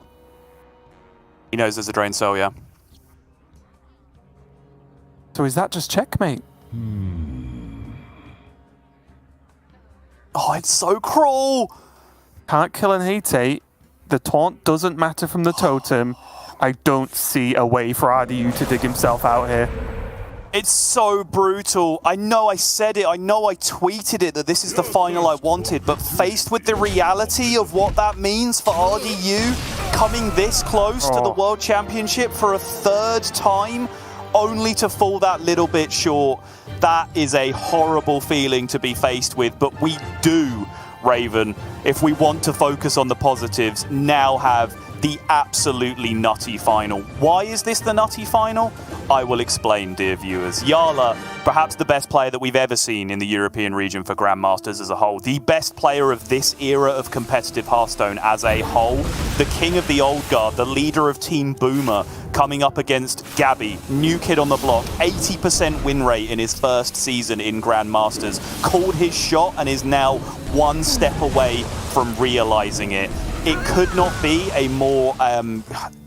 He knows there's a Drained Soul, yeah. So is that just checkmate? Oh, it's so cruel. Can't kill an 8/8. The taunt doesn't matter from the totem. I don't see a way for RDU to dig himself out here. It's so brutal. I know I said it. I know I tweeted it that this is the final I wanted, but faced with the reality of what that means for RDU, coming this close to the World Championship for a third time, only to fall that little bit short, that is a horrible feeling to be faced with. But we do, Raven, if we want to focus on the positives, now have the absolutely nutty final. Why is this the nutty final? I will explain, dear viewers. Yala, perhaps the best player that we've ever seen in the European region for Grandmasters as a whole. The best player of this era of competitive Hearthstone as a whole. The king of the old guard, the leader of Team Boomer, coming up against Gabby, new kid on the block, 80% win rate in his first season in Grandmasters. Called his shot and is now one step away from realizing it. It could not be a more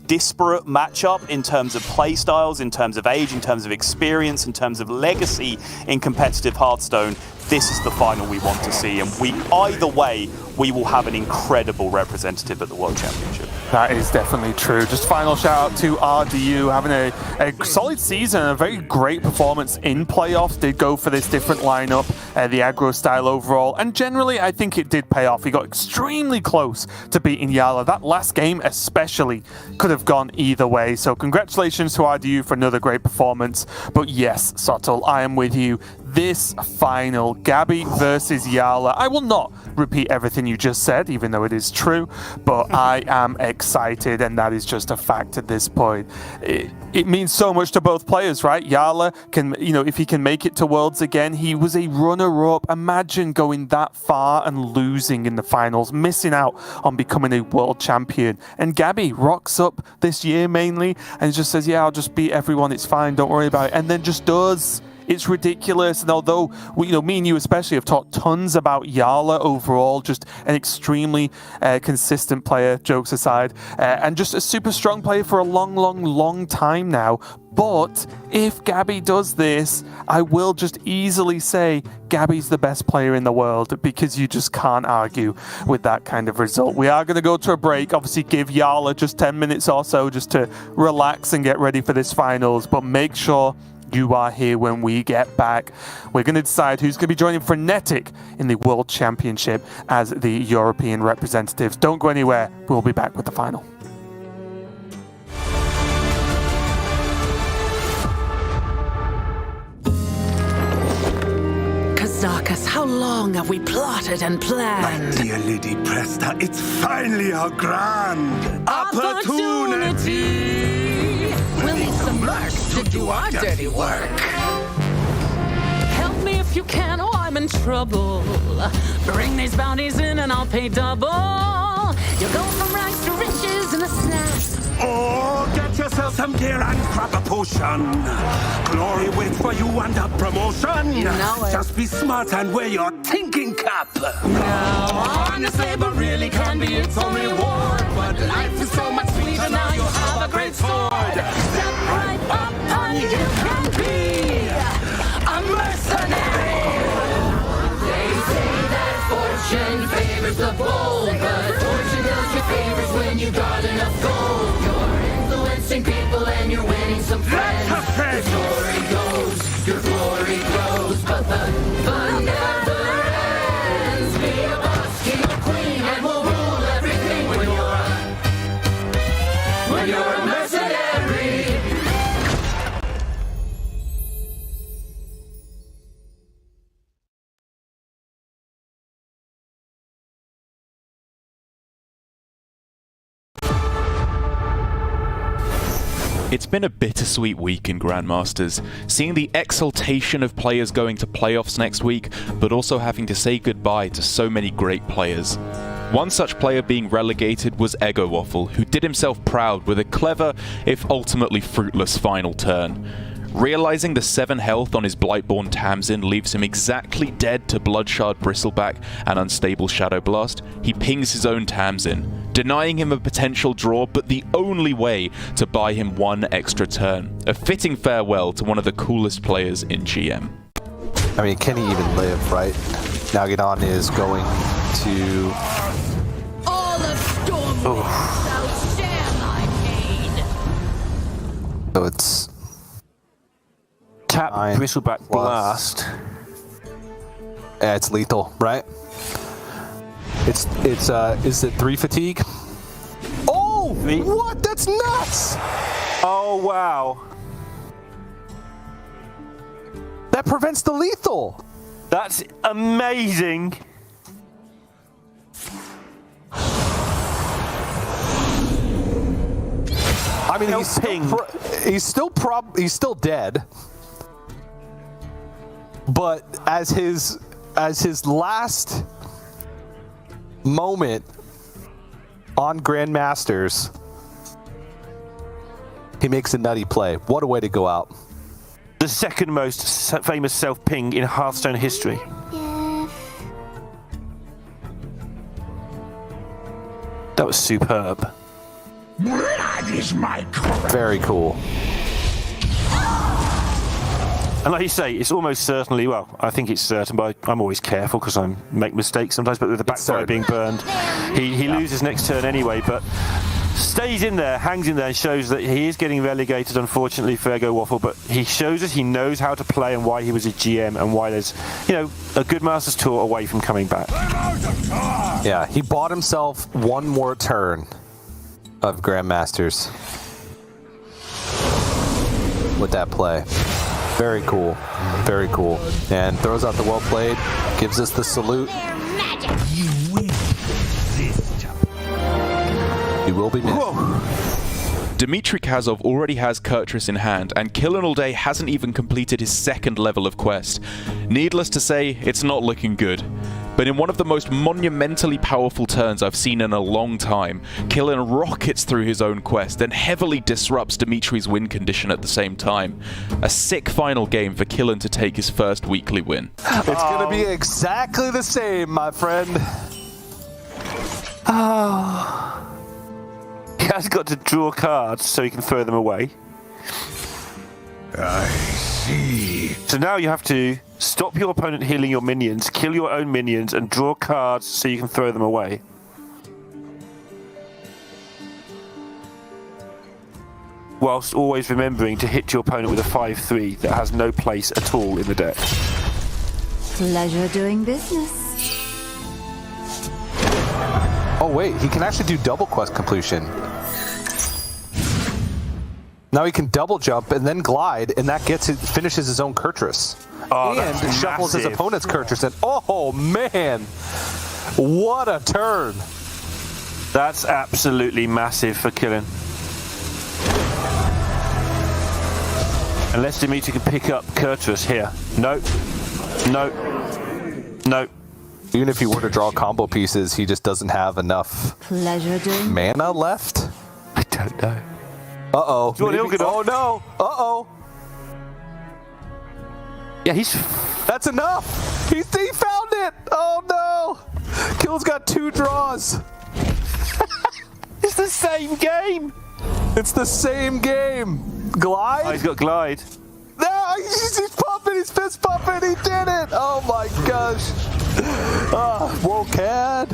disparate matchup in terms of play styles, in terms of age, in terms of experience, in terms of legacy in competitive Hearthstone. This is the final we want to see, and either way, we will have an incredible representative at the World Championship. That is definitely true. Just final shout out to RDU having a solid season, a very great performance in playoffs. Did go for this different lineup, the aggro style overall, and generally I think it did pay off. He got extremely close to beating Yala. That last game especially could have gone either way. So congratulations to RDU for another great performance. But yes, Subtle, I am with you. This final, Gabby versus Yala. I will not repeat everything you just said, even though it is true, but I am excited, and that is just a fact at this point. It means so much to both players, right? Yala can, if he can make it to Worlds again, he was a runner-up. Imagine going that far and losing in the finals, missing out on becoming a world champion. And Gabby rocks up this year mainly and just says, yeah, I'll just beat everyone, it's fine, don't worry about it, and then just does. It's ridiculous, and although me and you especially have talked tons about Yala overall, just an extremely consistent player, jokes aside, and just a super strong player for a long time now. But if Gabby does this, I will just easily say Gabby's the best player in the world, because you just can't argue with that kind of result. We are going to go to a break, obviously give Yala just 10 minutes or so just to relax and get ready for this finals, but make sure you are here when we get back. We're going to decide who's going to be joining Frenetic in the World Championship as the European representatives. Don't go anywhere. We'll be back with the final. Kazakus, how long have we plotted and planned? My dear Lady Presta, it's finally our grand opportunity. We'll need some merch to do our dirty work. Help me if you can, oh, I'm in trouble. Bring these bounties in and I'll pay double. You'll go from rags to riches in a snap. Oh, get yourself some gear and grab a potion. Glory waits for you and a promotion. You know it. Just be smart and wear your thinking cap. Now, honest labor really can be its own reward. But life is so much sweeter now you have a great sword. Step right up and you can be a mercenary. They say that fortune favors the bold, but fortune does you favors when you got enough gold. People and you're winning some friends. The story goes, your glory grows, but the fun never ends. Be a boss, king or queen, and we'll rule everything when you're a It's been a bittersweet week in Grandmasters, seeing the exultation of players going to playoffs next week, but also having to say goodbye to so many great players. One such player being relegated was Ego Waffle, who did himself proud with a clever, if ultimately fruitless, final turn. Realizing the 7 health on his Blightborn Tamsin leaves him exactly dead to Bloodshard Bristleback and Unstable Shadow Blast, he pings his own Tamsin, denying him a potential draw, but the only way to buy him 1 extra turn. A fitting farewell to one of the coolest players in GM. I mean, can he even live, right? Naganon is going to... All of Storm shall share my pain. So it's... Tap Bristleback Blast. Yeah, it's lethal, right? It's is it 3 fatigue? Oh, what? That's nuts! Oh, wow. That prevents the lethal. That's amazing. I mean, he's still dead. But as his last moment on Grandmasters, he makes a nutty play. What a way to go out. The second most famous self-ping in Hearthstone history. That was superb. Blood is my Very cool. And like you say, it's almost certainly, well, I think it's certain, but I'm always careful because I make mistakes sometimes, but with the backfire being burned, he loses next turn anyway, but stays in there, hangs in there, and shows that he is getting relegated, unfortunately, for Ego Waffle, but he shows us he knows how to play and why he was a GM and why there's, you know, a good Masters Tour away from coming back. Yeah, he bought himself 1 more turn of Grandmasters with that play. Very cool. Very cool. And throws out the well played, gives us the salute. You win this time. He will be missed. Dmitry Kazov already has Kurtrus in hand, and Killin All Day hasn't even completed his 2nd level of quest. Needless to say, it's not looking good. But in one of the most monumentally powerful turns I've seen in a long time, Killin rockets through his own quest and heavily disrupts Dimitri's win condition at the same time. A sick final game for Killin to take his first weekly win. It's going to be exactly the same, my friend. Oh. He has got to draw cards so he can throw them away. I see. So now you have to stop your opponent healing your minions, kill your own minions, and draw cards so you can throw them away. Whilst always remembering to hit your opponent with a 5/3 that has no place at all in the deck. Pleasure doing business. Oh wait, he can actually do double quest completion. Now he can double jump and then glide, and that finishes his own Kurtrus. Oh, and that's shuffles massive. his opponent's Kurtrus. And oh man, what a turn! That's absolutely massive for Killin. Unless Dimitri can pick up Kurtrus here. Nope. Nope. Nope. Even if he were to draw combo pieces, he just doesn't have enough Pleasure doing mana left. I don't know. Uh-oh. Maybe. Oh no. Uh-oh. Yeah, That's enough. He found it. Oh no. Kill's got 2 draws. It's the same game. It's the same game. Glide? Oh, he's got glide. No, he's pumping, he's fist pumping, he did it! Oh my gosh. Wokad.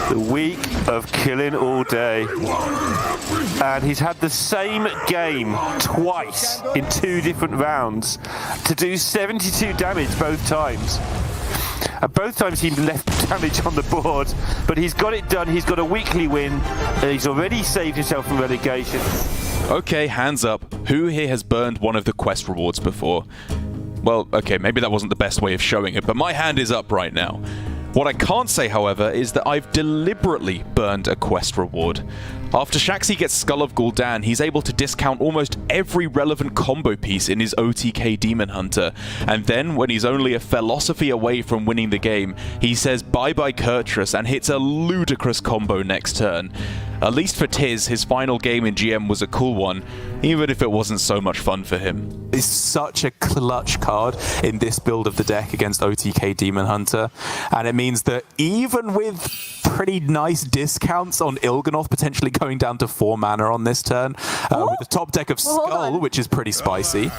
The week of Killin All Day. And he's had the same game twice in 2 different rounds to do 72 damage both times. And both times he left damage on the board, but he's got it done. He's got a weekly win, and he's already saved himself from relegation. Okay, hands up. Who here has burned one of the quest rewards before? Well, okay, maybe that wasn't the best way of showing it, but my hand is up right now. What I can't say, however, is that I've deliberately burned a quest reward. After Shaxi gets Skull of Gul'dan, he's able to discount almost every relevant combo piece in his OTK Demon Hunter. And then, when he's only a philosophy away from winning the game, he says bye-bye Kurtrus and hits a ludicrous combo next turn. At least for Tiz, his final game in GM was a cool one, even if it wasn't so much fun for him. It's such a clutch card in this build of the deck against OTK Demon Hunter, and it means that even with pretty nice discounts on Il'gynoth potentially going down to 4 mana on this turn, with the top deck of Skull, which is pretty spicy.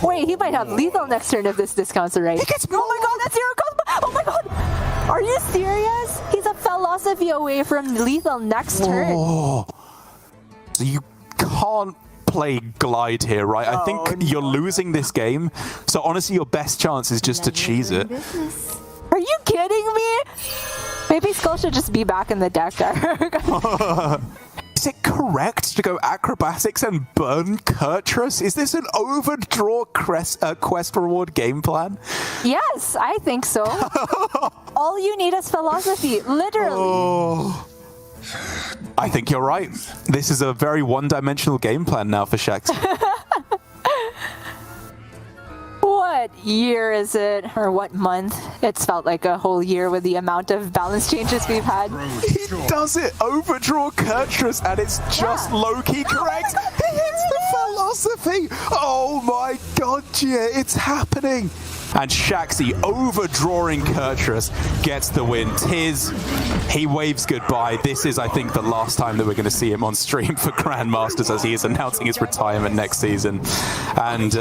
Wait, he might have lethal next turn if this discounts are right. Oh my god, that's zero cost! Oh my god! Are you serious? He's a philosophy away from lethal next turn. So you can't play Glide here, right? I think you're losing this game. So honestly, your best chance is just to cheese it. Are you kidding me? Maybe Skull should just be back in the deck there. Is it correct to go acrobatics and burn Kurtrus? Is this an overdraw quest reward game plan? Yes, I think so. All you need is philosophy, literally. I think you're right. This is a very one-dimensional game plan now for Shaxi. What year is it? Or what month? It's felt like a whole year with the amount of balance changes we've had. He does it! Overdraw Kurtrus, and it's just low-key correct! He hits the philosophy! Oh my god, yeah, it's happening! And Shaxi, overdrawing Kurtrus, gets the win. Tiz, he waves goodbye. This is, I think, the last time that we're going to see him on stream for Grandmasters, as he is announcing his retirement next season. And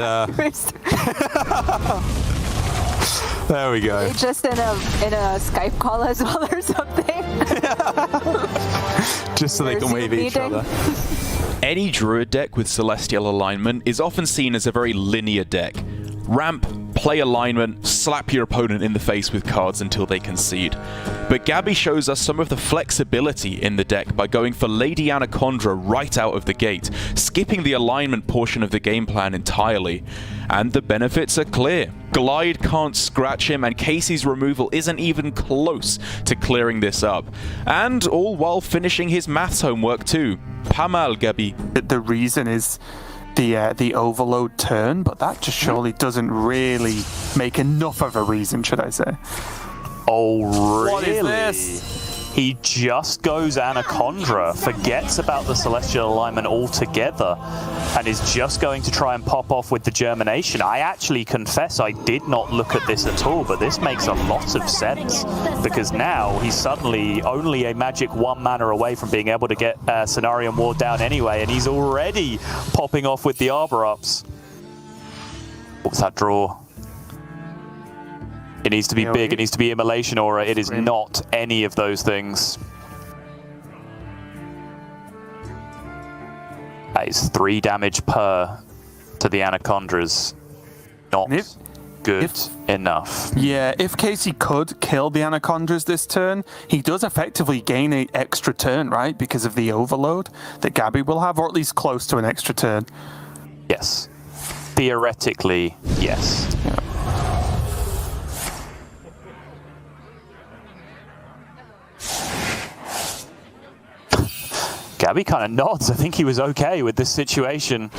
there we go. Just in a Skype call as well or something. Just so they can wave at each other. Any Druid deck with Celestial alignment is often seen as a very linear deck. Ramp, play alignment, slap your opponent in the face with cards until they concede. But Gabby shows us some of the flexibility in the deck by going for Lady Anaconda right out of the gate, skipping the alignment portion of the game plan entirely. And the benefits are clear. Glide can't scratch him, and Casey's removal isn't even close to clearing this up. And all while finishing his maths homework too. Pamal, Gabby. The reason is the overload turn, but that just surely doesn't really make enough of a reason, should I say? Oh, really? What is this? He just goes Anaconda, forgets about the Celestial Alignment altogether, and is just going to try and pop off with the Germination. I actually confess I did not look at this at all, but this makes a lot of sense, because now he's suddenly only a magic 1 mana away from being able to get Cenarion Ward down anyway, and he's already popping off with the Arbor Ups. What's that draw? It needs to be big, it needs to be Immolation Aura. It is not any of those things. That is 3 damage per to the Anacondas. Not good enough. Yeah, if Casey could kill the Anacondas this turn, he does effectively gain an extra turn, right? Because of the overload that Gabby will have, or at least close to an extra turn. Yes. Theoretically, yes. Yeah. Gabby kind of nods. I think he was okay with this situation.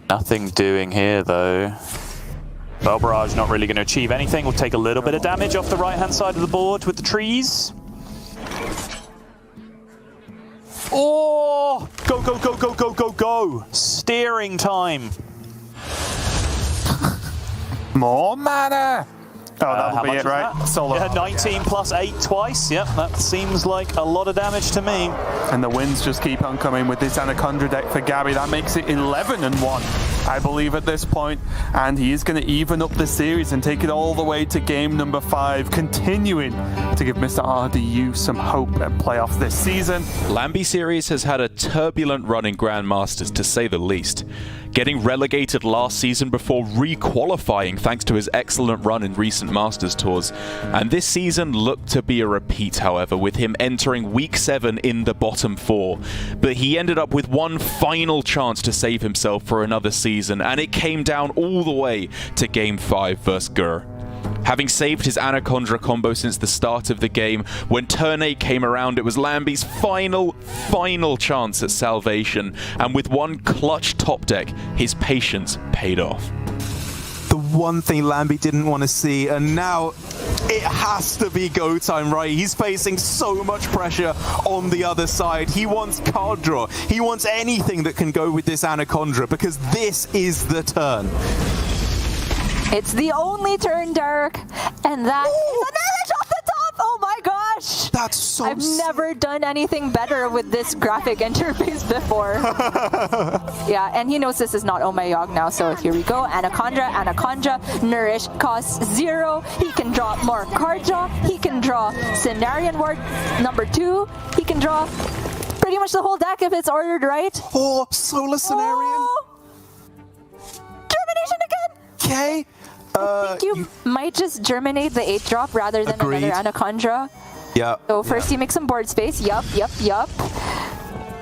Nothing doing here, though. Bell Barrage not really going to achieve anything. We'll take a little bit of damage off the right-hand side of the board with the trees. Oh! Go, go, go, go, go, go, go! Steering time. More mana! Oh, that'll be it, right? That? Solo. Yeah, 19 plus 8 twice. Yep, that seems like a lot of damage to me. And the wins just keep on coming with this Anaconda deck for Gabby. That makes it 11-1, I believe, at this point. And he is going to even up the series and take it all the way to game number 5, continuing to give Mr. RDU some hope at playoffs this season. Lambie series has had a turbulent run in Grandmasters, to say the least. Getting relegated last season before re-qualifying thanks to his excellent run in recent Masters tours. And this season looked to be a repeat, however, with him entering Week 7 in the bottom 4. But he ended up with one final chance to save himself for another season, and it came down all the way to Game 5 versus Gur. Having saved his Anacondra combo since the start of the game, when turn 8 came around, it was Lamby's final chance at salvation, and with one clutch top deck, his patience paid off. The one thing Lamby didn't want to see, and now it has to be go time, right? He's facing so much pressure on the other side. He wants card draw. He wants anything that can go with this Anacondra, because this is the turn. It's the only turn, Derek, and that is an edge off the top! Oh my gosh! That's so I've never done anything better with this graphic interface before. Yeah, and he knows this is not Oh My Yogg now, so here we go. Anaconda, Nourish costs 0. He can draw more card draw. He can draw Cenarian Ward number 2. He can draw pretty much the whole deck if it's ordered right. Oh, Solar Cenarian. Germination again! Okay. I think you might just germinate the 8-drop rather than Agreed. another Anacondra. Yeah. So first you make some board space. Yup.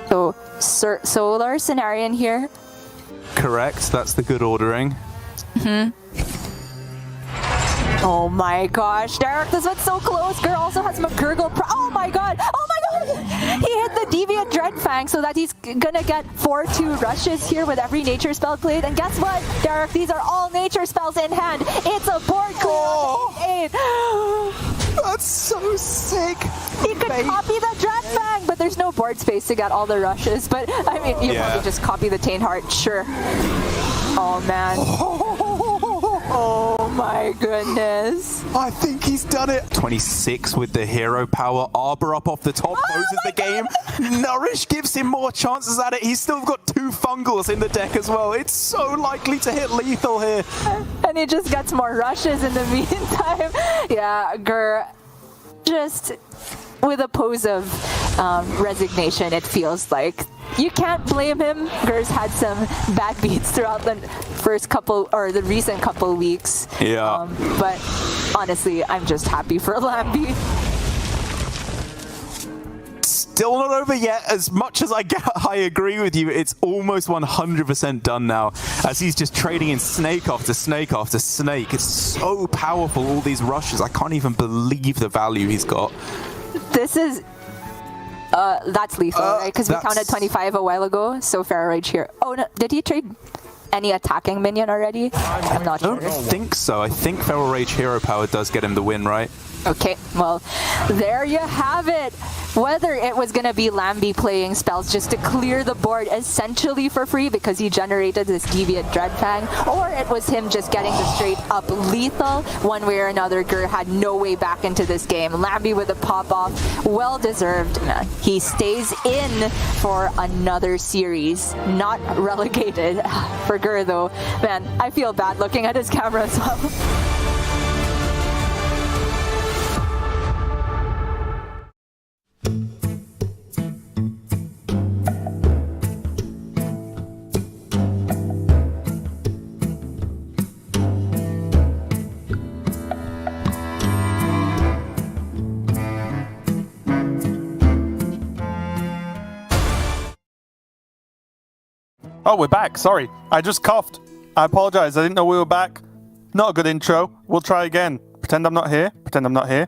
So Solar Cenarian here. Correct. That's the good ordering. Oh my gosh, Derek, this one's so close. Girl also has McGurgle. Oh my god! He hit the Deviant Dreadfang so that he's gonna get 4/2 rushes here with every nature spell played. And guess what, Derek? These are all nature spells in hand. It's a board clear. 8. That's so sick. He could copy the Dreadfang, but there's no board space to get all the rushes. But I mean, you probably just copy the Taintheart, sure. Oh man. Oh my goodness. I think he's done it. 26 with the hero power. Arbor up off the top closes the game. Nourish gives him more chances at it. He's still got 2 fungals in the deck as well. It's so likely to hit lethal here. And he just gets more rushes in the meantime. Yeah, Gur just with a pose of resignation, it feels like. You can't blame him. Gur's had some bad beats throughout the the recent couple weeks. Yeah. But honestly, I'm just happy for Lamby. Still not over yet. As much as I agree with you, it's almost 100% done now, as he's just trading in snake after snake after snake. It's so powerful, all these rushes. I can't even believe the value he's got. This is... that's lethal, right? Because we counted 25 a while ago, so Pharaoh Rage here. Oh, no, did he trade any attacking minion already? I'm not sure. I don't think so. I think Feral Rage Hero Power does get him the win, right? Okay, well, there you have it. Whether it was going to be Lamby playing spells just to clear the board essentially for free because he generated this Deviant Dreadfang, or it was him just getting the straight up lethal, one way or another, Gur had no way back into this game. Lamby with a pop-off, well deserved. He stays in for another series, not relegated. For Gur though, man, I feel bad looking at his camera as well. Oh, we're back. Sorry. I just coughed. I apologize. I didn't know we were back. Not a good intro. We'll try again. Pretend I'm not here. Pretend I'm not here.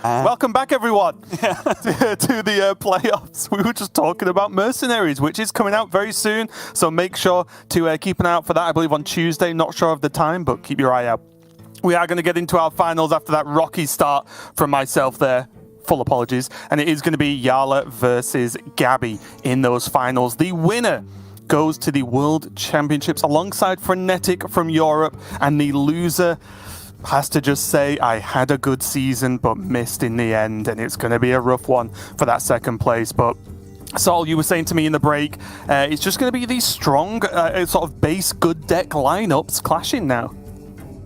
Welcome back, everyone, to the playoffs. We were just talking about Mercenaries, which is coming out very soon. So make sure to keep an eye out for that. I believe on Tuesday. Not sure of the time, but keep your eye out. We are going to get into our finals after that rocky start from myself there. Full apologies. And it is going to be Yala versus Gabby in those finals. The winner goes to the World Championships alongside Frenetic from Europe, and the loser has to just say, I had a good season but missed in the end, and it's going to be a rough one for that second place. But Saul, you were saying to me in the break, it's just going to be these strong sort of base good deck lineups clashing now.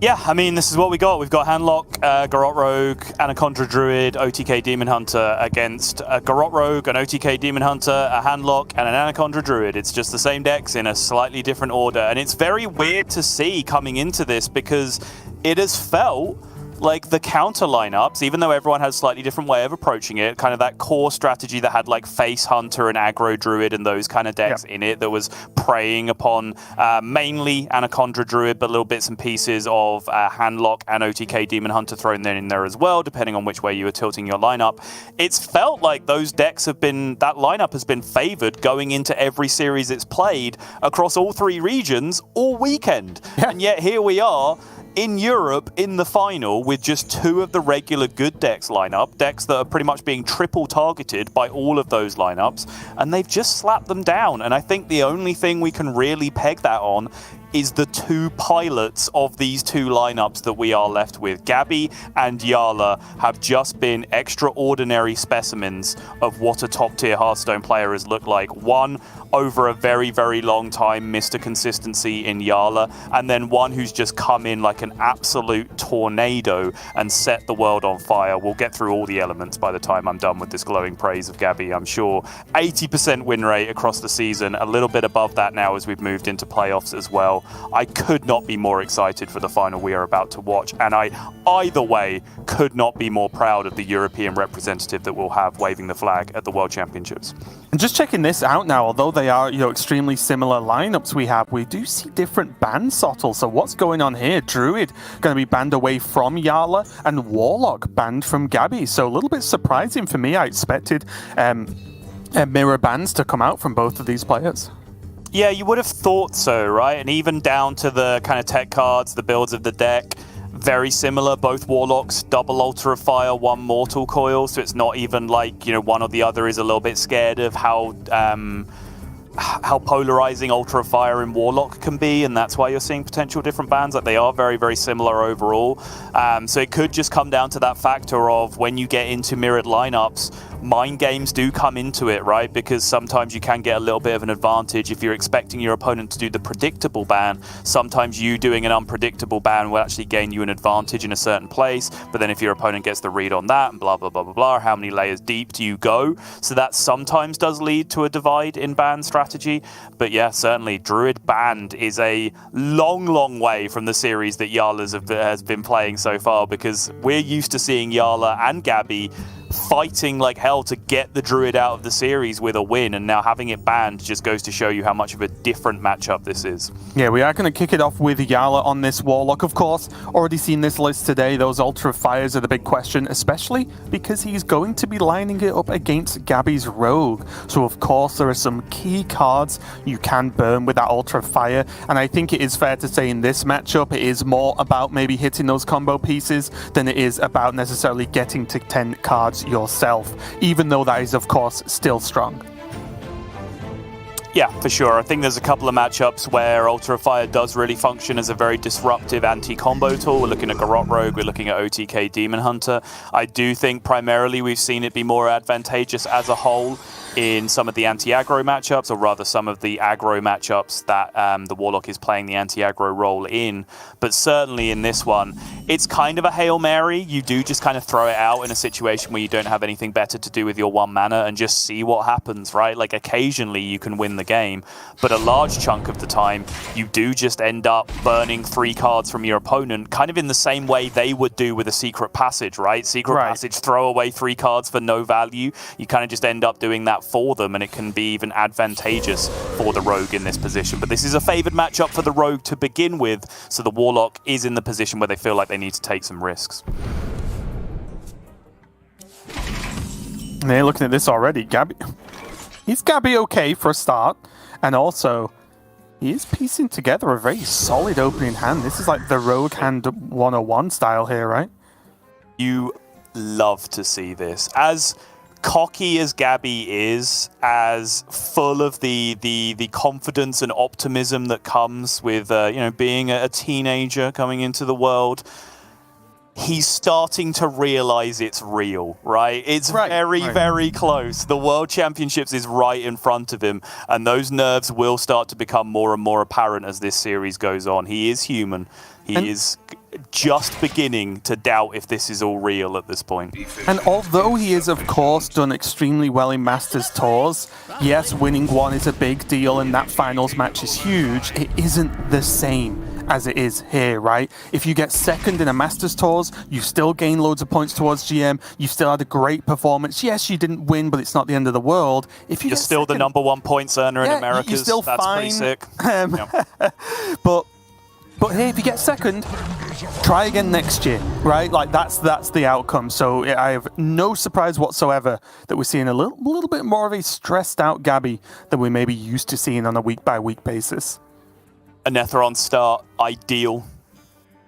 Yeah, I mean, this is what we got. We've got Handlock, Garrote Rogue, Anaconda Druid, OTK Demon Hunter against a Garrote Rogue, an OTK Demon Hunter, a Handlock, and an Anaconda Druid. It's just the same decks in a slightly different order. And it's very weird to see coming into this because it has felt like the counter lineups, even though everyone has a slightly different way of approaching it, kind of that core strategy that had like Face Hunter and Aggro Druid and those kind of decks in it, that was preying upon mainly Anaconda Druid, but little bits and pieces of Handlock and OTK Demon Hunter thrown in there as well, depending on which way you were tilting your lineup. It's felt like those decks have been, that lineup has been favored going into every series it's played across all 3 regions all weekend. And yet here we are in Europe in the final with just 2 of the regular good decks lineup, decks that are pretty much being triple targeted by all of those lineups, and they've just slapped them down. And I think the only thing we can really peg that on is the 2 pilots of these 2 lineups that we are left with. Gabby and Yala have just been extraordinary specimens of what a top-tier Hearthstone player has looked like. One, over a very, very long time, Mr. Consistency in Yala, and then one who's just come in like an absolute tornado and set the world on fire. We'll get through all the elements by the time I'm done with this glowing praise of Gabby, I'm sure. 80% win rate across the season, a little bit above that now as we've moved into playoffs as well. I could not be more excited for the final we are about to watch, and I, either way, could not be more proud of the European representative that we'll have waving the flag at the World Championships. And just checking this out now, although they are, extremely similar lineups we do see different bans, Sottle. So what's going on here? Druid going to be banned away from Yala, and Warlock banned from Gabby. So a little bit surprising for me. I expected mirror bans to come out from both of these players. Yeah, you would have thought so, right? And even down to the kind of tech cards, the builds of the deck, very similar. Both Warlocks, double Altar of Fire, 1 Mortal Coil, so it's not even like, one or the other is a little bit scared of how polarizing Altar of Fire in Warlock can be, and that's why you're seeing potential different bans. Like, they are very, very similar overall. So it could just come down to that factor of when you get into mirrored lineups, mind games do come into it, right? Because sometimes you can get a little bit of an advantage if you're expecting your opponent to do the predictable ban. Sometimes you doing an unpredictable ban will actually gain you an advantage in a certain place, but then if your opponent gets the read on that and blah, blah, blah, blah, blah, how many layers deep do you go? So that sometimes does lead to a divide in ban strategy. But yeah, certainly Druid banned is a long, long way from the series that Yala's has been playing so far, because we're used to seeing Yala and Gabby fighting like hell to get the Druid out of the series with a win, and now having it banned just goes to show you how much of a different matchup this is. Yeah, we are going to kick it off with Yala on this Warlock, of course. Already seen this list today. Those Altar of Fires are the big question, especially because he's going to be lining it up against Gabby's Rogue. So of course there are some key cards you can burn with that Altar of Fire, and I think it is fair to say in this matchup it is more about maybe hitting those combo pieces than it is about necessarily getting to 10 cards yourself, even though that is of course still strong. Yeah, for sure. I think there's a couple of matchups where Altar of Fire does really function as a very disruptive anti-combo tool. We're looking at Garrote Rogue, we're looking at OTK Demon Hunter. I do think primarily we've seen it be more advantageous as a whole in some of the anti-aggro matchups, or rather some of the aggro matchups that the Warlock is playing the anti-aggro role in. But certainly in this one, it's kind of a Hail Mary. You do just kind of throw it out in a situation where you don't have anything better to do with your 1 mana and just see what happens, right? Like, occasionally you can win the game, but a large chunk of the time you do just end up burning 3 cards from your opponent, kind of in the same way they would do with a Secret Passage, right? Secret Passage, throw away 3 cards for no value. You kind of just end up doing that for them, and it can be even advantageous for the Rogue in this position. But this is a favored matchup for the Rogue to begin with, so the Warlock is in the position where they feel like they need to take some risks. And they're looking at this already. Gabby, is Gabby okay for a start? And also, he is piecing together a very solid opening hand. This is like the Rogue hand 101 style here, right? You love to see this. As cocky as Gabby is, as full of the confidence and optimism that comes with being a teenager coming into the world, he's starting to realize it's real, right? It's very close. The World Championships is right in front of him, and those nerves will start to become more and more apparent as this series goes on. He is human. He is just beginning to doubt if this is all real at this point. And although he has, of course, done extremely well in Masters tours, yes, winning one is a big deal and that finals match is huge, it isn't the same as it is here, right? If you get second in a Masters Tours, you still gain loads of points towards GM. You still had a great performance. Yes, you didn't win, but it's not the end of the world. If you're still the #1 points earner in Americas, you're still that's fine. pretty sick. But hey, if you get second, try again next year, right? Like that's the outcome. So I have no surprise whatsoever that we're seeing a little bit more of a stressed out Gabby than we may be used to seeing on a week-by-week basis. A Netheron start, ideal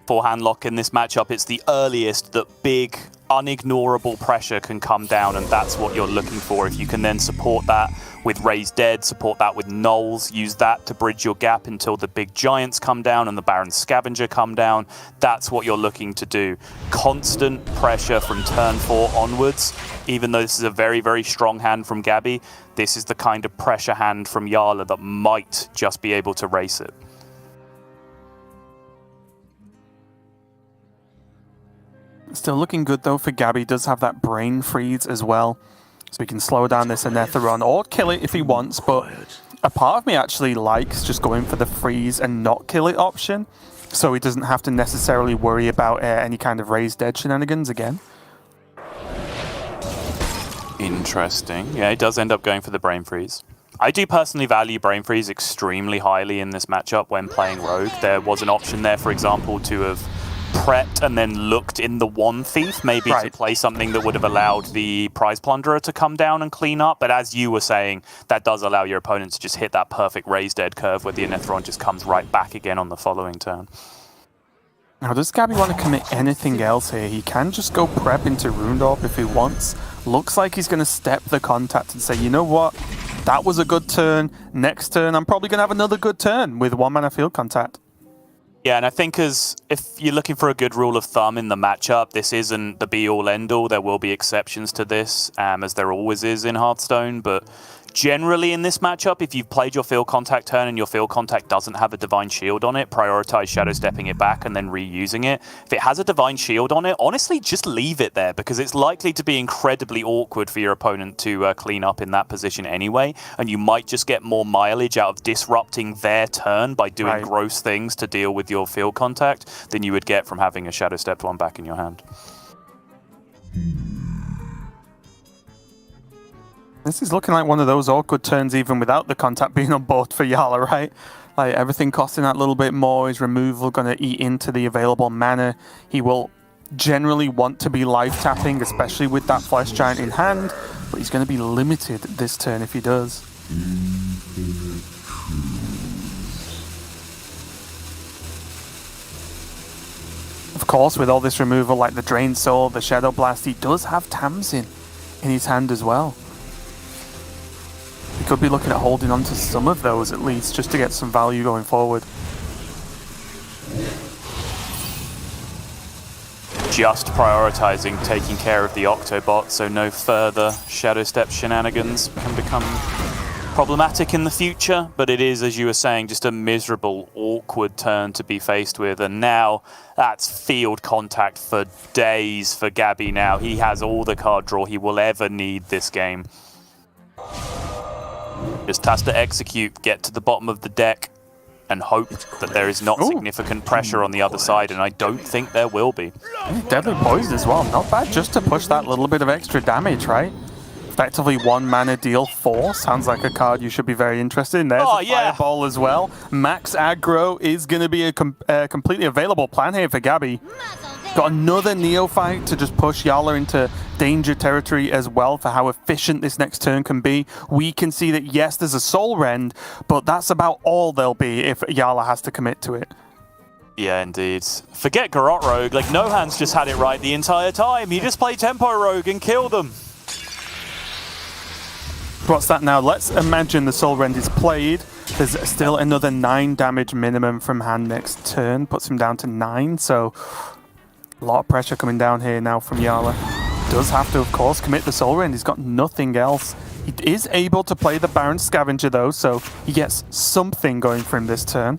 for Handlock in this matchup. It's the earliest that big, unignorable pressure can come down, and that's what you're looking for. If you can then support that with Raised Dead, support that with Knolls, use that to bridge your gap until the big giants come down and the Baron Scavenger come down, that's what you're looking to do. Constant pressure from turn 4 onwards. Even though this is a very, very strong hand from Gabby, this is the kind of pressure hand from Jarla that might just be able to race it. Still looking good though for Gabby. Does have that brain freeze as well, so he can slow down this Anetheron or kill it if he wants. But a part of me actually likes just going for the freeze and not kill it option, so he doesn't have to necessarily worry about any kind of Raised Dead shenanigans again. Interesting. Yeah, he does end up going for the brain freeze. I do personally value brain freeze extremely highly in this matchup when playing Rogue. There was an option there, for example, to have prepped and then looked in the One Thief, maybe to play something that would have allowed the Prize Plunderer to come down and clean up. But as you were saying, that does allow your opponent to just hit that perfect Raised Dead curve where the Anetheron just comes right back again on the following turn. Now, does Gabby want to commit anything else here? He can just go prep into Rune Orb if he wants. Looks like he's going to step the contact and say, you know what? That was a good turn. Next turn, I'm probably going to have another good turn with 1-mana field contact. Yeah, and I think if you're looking for a good rule of thumb in the matchup, this isn't the be-all, end-all. There will be exceptions to this, as there always is in Hearthstone, but generally in this matchup, if you've played your field contact turn and your field contact doesn't have a Divine Shield on it, prioritize Shadow Stepping it back and then reusing it. If it has a Divine Shield on it, honestly, just leave it there, because it's likely to be incredibly awkward for your opponent to clean up in that position anyway, and you might just get more mileage out of disrupting their turn by doing gross things to deal with your field contact than you would get from having a Shadow Stepped one back in your hand. This is looking like one of those awkward turns even without the contact being on board for Jarla, right? Like everything costing that little bit more, his removal going to eat into the available mana. He will generally want to be life tapping, especially with that Flesh Giant in hand, but he's going to be limited this turn if he does. Of course, with all this removal like the Drained Soul, the Shadow Blast, he does have Tamsin in his hand as well. He could be looking at holding on to some of those at least, just to get some value going forward. Just prioritizing taking care of the Octobot, so no further Shadow Step shenanigans can become problematic in the future, but it is, as you were saying, just a miserable, awkward turn to be faced with, and now that's field contact for days for Gabby now. He has all the card draw he will ever need this game. Just has to execute, get to the bottom of the deck, and hope that there is not significant pressure on the other side, and I don't think there will be. Deadly Poison as well, not bad, just to push that little bit of extra damage, right? Effectively 1 mana deal 4, sounds like a card you should be very interested in. There's a Fireball as well. Max aggro is going to be a completely available plan here for Gabby. Got another Neophyte to just push Jarla into danger territory as well for how efficient this next turn can be. We can see that, yes, there's a Soul Rend, but that's about all there'll be if Jarla has to commit to it. Yeah, indeed. Forget Garrote Rogue. Like, Nohan's just had it right the entire time. You just play Tempo Rogue and kill them. What's that now? Let's imagine the Soul Rend is played. There's still another 9 damage minimum from hand next turn. Puts him down to 9, so a lot of pressure coming down here now from Jarla. Does have to, of course, commit the Soul Rend. He's got nothing else. He is able to play the Baron Scavenger, though, so he gets something going for him this turn.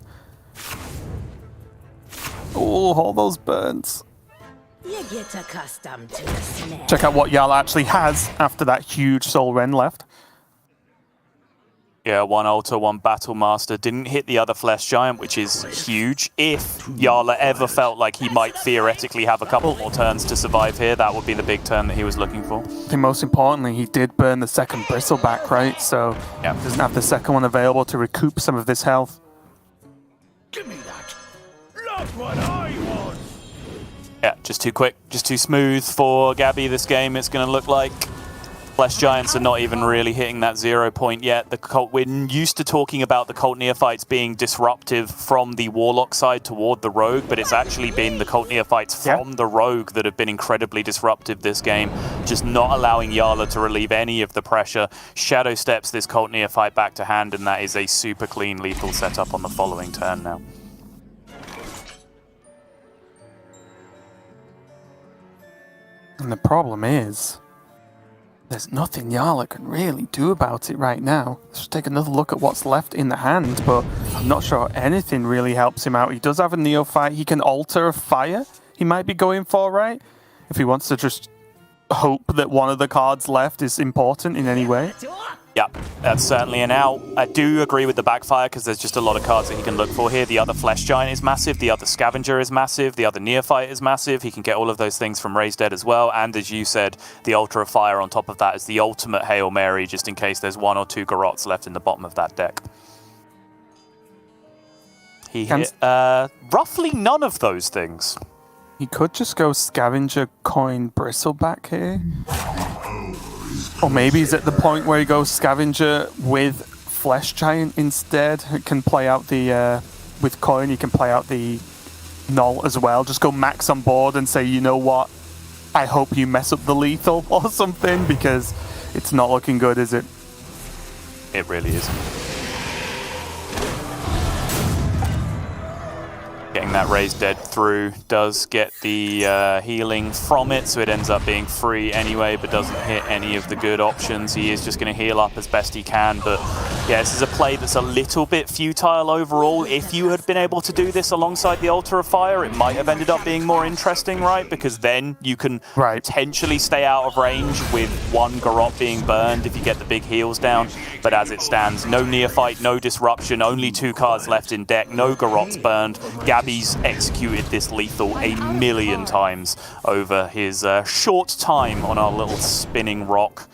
Oh, all those burns. You get accustomed to the smell. Check out what Jarla actually has after that huge Soul Rend left. Yeah, one Altar, one Battle Master. Didn't hit the other Flesh Giant, which is huge. If Jarla ever felt like he might theoretically have a couple more turns to survive here, that would be the big turn that he was looking for. I think most importantly, he did burn the second Bristleback, right? So yeah, doesn't have the second one available to recoup some of this health. Give me that. Look what I want. Yeah, just too quick, just too smooth for Gabby this game, it's going to look like. Flesh Giants are not even really hitting that 0 point yet. We're used to talking about the Cult Neophytes being disruptive from the Warlock side toward the Rogue, but it's actually been the Cult Neophytes from the Rogue that have been incredibly disruptive this game, just not allowing Jarla to relieve any of the pressure. Shadow steps this Cult Neophyte back to hand, and that is a super clean lethal setup on the following turn now. And the problem is, there's nothing Jarla can really do about it right now. Let's just take another look at what's left in the hand, but I'm not sure anything really helps him out. He does have a Neophyte. He can alter a fire. He might be going for, right? If he wants to just hope that one of the cards left is important in any way. Yeah, that's certainly an out. I do agree with the backfire because there's just a lot of cards that he can look for here. The other Flesh Giant is massive, the other Scavenger is massive, the other Neophyte is massive. He can get all of those things from Raised Dead as well. And as you said, the Altar of Fire on top of that is the ultimate Hail Mary, just in case there's 1 or 2 Garots left in the bottom of that deck. He hit roughly none of those things. He could just go Scavenger, Coin, Bristleback here. Or maybe he's at the point where he goes Scavenger with Flesh Giant instead. It can play out the, with Coin, you can play out the Null as well. Just go max on board and say, you know what, I hope you mess up the lethal or something, because it's not looking good, is it? It really isn't. Getting that Raised Dead through does get the healing from it, so it ends up being free anyway, but doesn't hit any of the good options. He is just going to heal up as best he can, but yeah, this is a play that's a little bit futile overall. If you had been able to do this alongside the Altar of Fire, it might have ended up being more interesting, right? Because then you can potentially stay out of range with one Garrote being burned if you get the big heals down. But as it stands, no Neophyte, no Disruption, only 2 cards left in deck, no Garrotes burned. Gabby's executed this lethal a million times over his short time on our little spinning rock.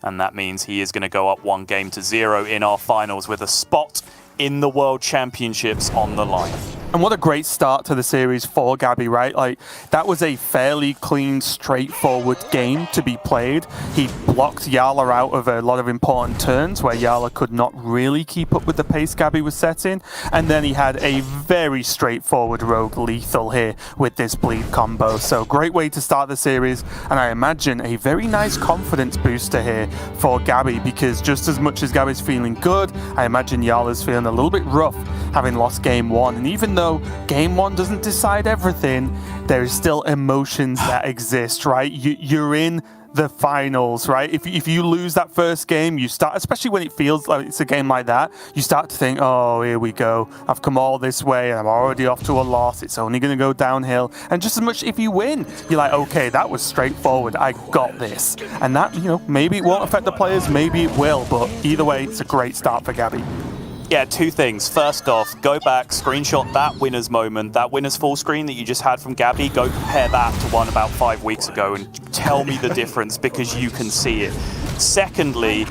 And that means he is going to go up 1-0 in our finals with a spot in the World Championships on the line. And what a great start to the series for Gabby, right? Like, that was a fairly clean, straightforward game to be played. He blocked Jarla out of a lot of important turns where Jarla could not really keep up with the pace Gabby was setting. And then he had a very straightforward rogue lethal here with this bleed combo. So great way to start the series. And I imagine a very nice confidence booster here for Gabby, because just as much as Gabby's feeling good, I imagine Jarla's feeling a little bit rough having lost game 1. And even though game 1 doesn't decide everything, there is still emotions that exist, right? You're in the finals, right? If you lose that first game, you start, especially when it feels like it's a game like that, you start to think, oh, here we go. I've come all this way and I'm already off to a loss. It's only going to go downhill. And just as much if you win, you're like, okay, that was straightforward. I got this. And that, you know, maybe it won't affect the players, maybe it will, but either way, it's a great start for Gabby. Yeah, 2 things. First off, go back, screenshot that winner's moment, that winner's full screen that you just had from Gabby. Go compare that to one about 5 weeks ago and tell me the difference, because you can see it. Secondly,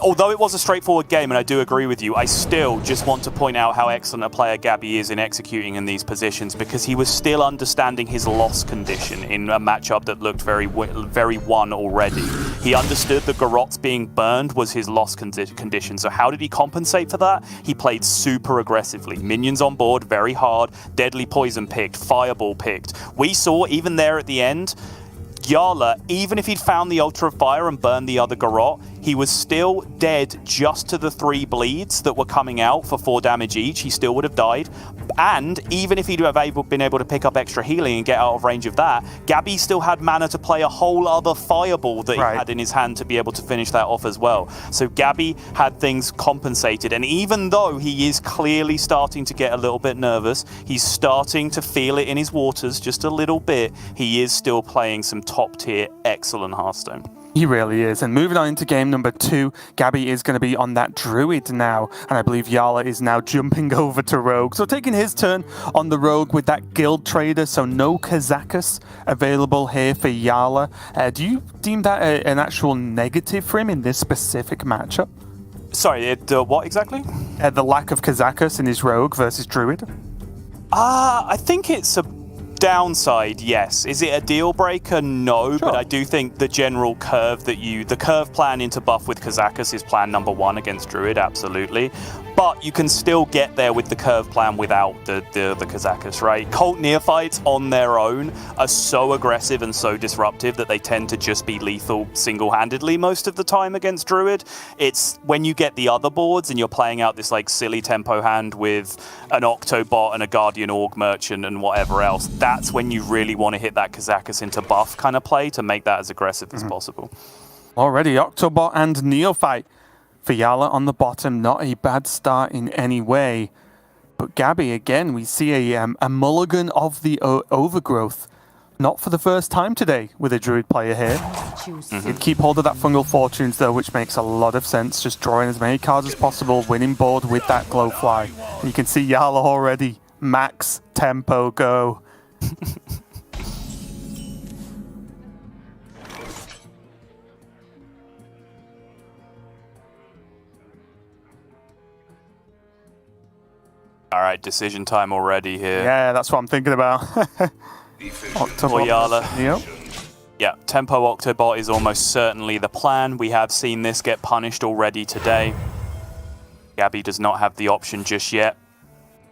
although it was a straightforward game, and I do agree with you, I still just want to point out how excellent a player Gabby is in executing in these positions, because he was still understanding his loss condition in a matchup that looked very won already. He understood that Garrote's being burned was his loss condition, so how did he compensate for that? He played super aggressively. Minions on board, very hard, Deadly Poison picked, Fireball picked. We saw, even there at the end, Jarla, even if he'd found the Altar of Fire and burned the other Garrote, he was still dead just to the 3 bleeds that were coming out for 4 damage each. He still would have died. And even if he'd have been able to pick up extra healing and get out of range of that, Gabby still had mana to play a whole other Fireball that he had in his hand to be able to finish that off as well. So Gabby had things compensated. And even though he is clearly starting to get a little bit nervous, he's starting to feel it in his waters just a little bit, he is still playing some top-tier, excellent Hearthstone. He really is. And moving on into game number 2, Gabby is going to be on that Druid now. And I believe Yala is now jumping over to Rogue. So taking his turn on the Rogue with that Guild Trader. So no Kazakus available here for Yala. Do you deem that an actual negative for him in this specific matchup? Sorry, what exactly? The lack of Kazakus in his Rogue versus Druid. I think it's a downside, yes. Is it a deal breaker? No, but I do think the general curve the curve plan into buff with Kazakus is plan number 1 against Druid, absolutely. But you can still get there with the curve plan without the Kazakus, right? Cult Neophytes on their own are so aggressive and so disruptive that they tend to just be lethal single-handedly most of the time against Druid. It's when you get the other boards and you're playing out this like silly tempo hand with an Octobot and a Guardian Org Merchant and whatever else, that's when you really want to hit that Kazakus into buff kind of play to make that as aggressive as possible. Already Octobot and Neophyte. For Yala on the bottom, not a bad start in any way. But Gabby, again, we see a mulligan of the overgrowth. Not for the first time today with a Druid player here. He'd keep hold of that Fungal Fortunes, though, which makes a lot of sense. Just drawing as many cards as possible, winning board with that Glowfly. And you can see Yala already. Max tempo go. All right, decision time already here. Yeah, that's what I'm thinking about. Octobot. Yala. Yep. Yeah, Tempo Octobot is almost certainly the plan. We have seen this get punished already today. Gabby does not have the option just yet.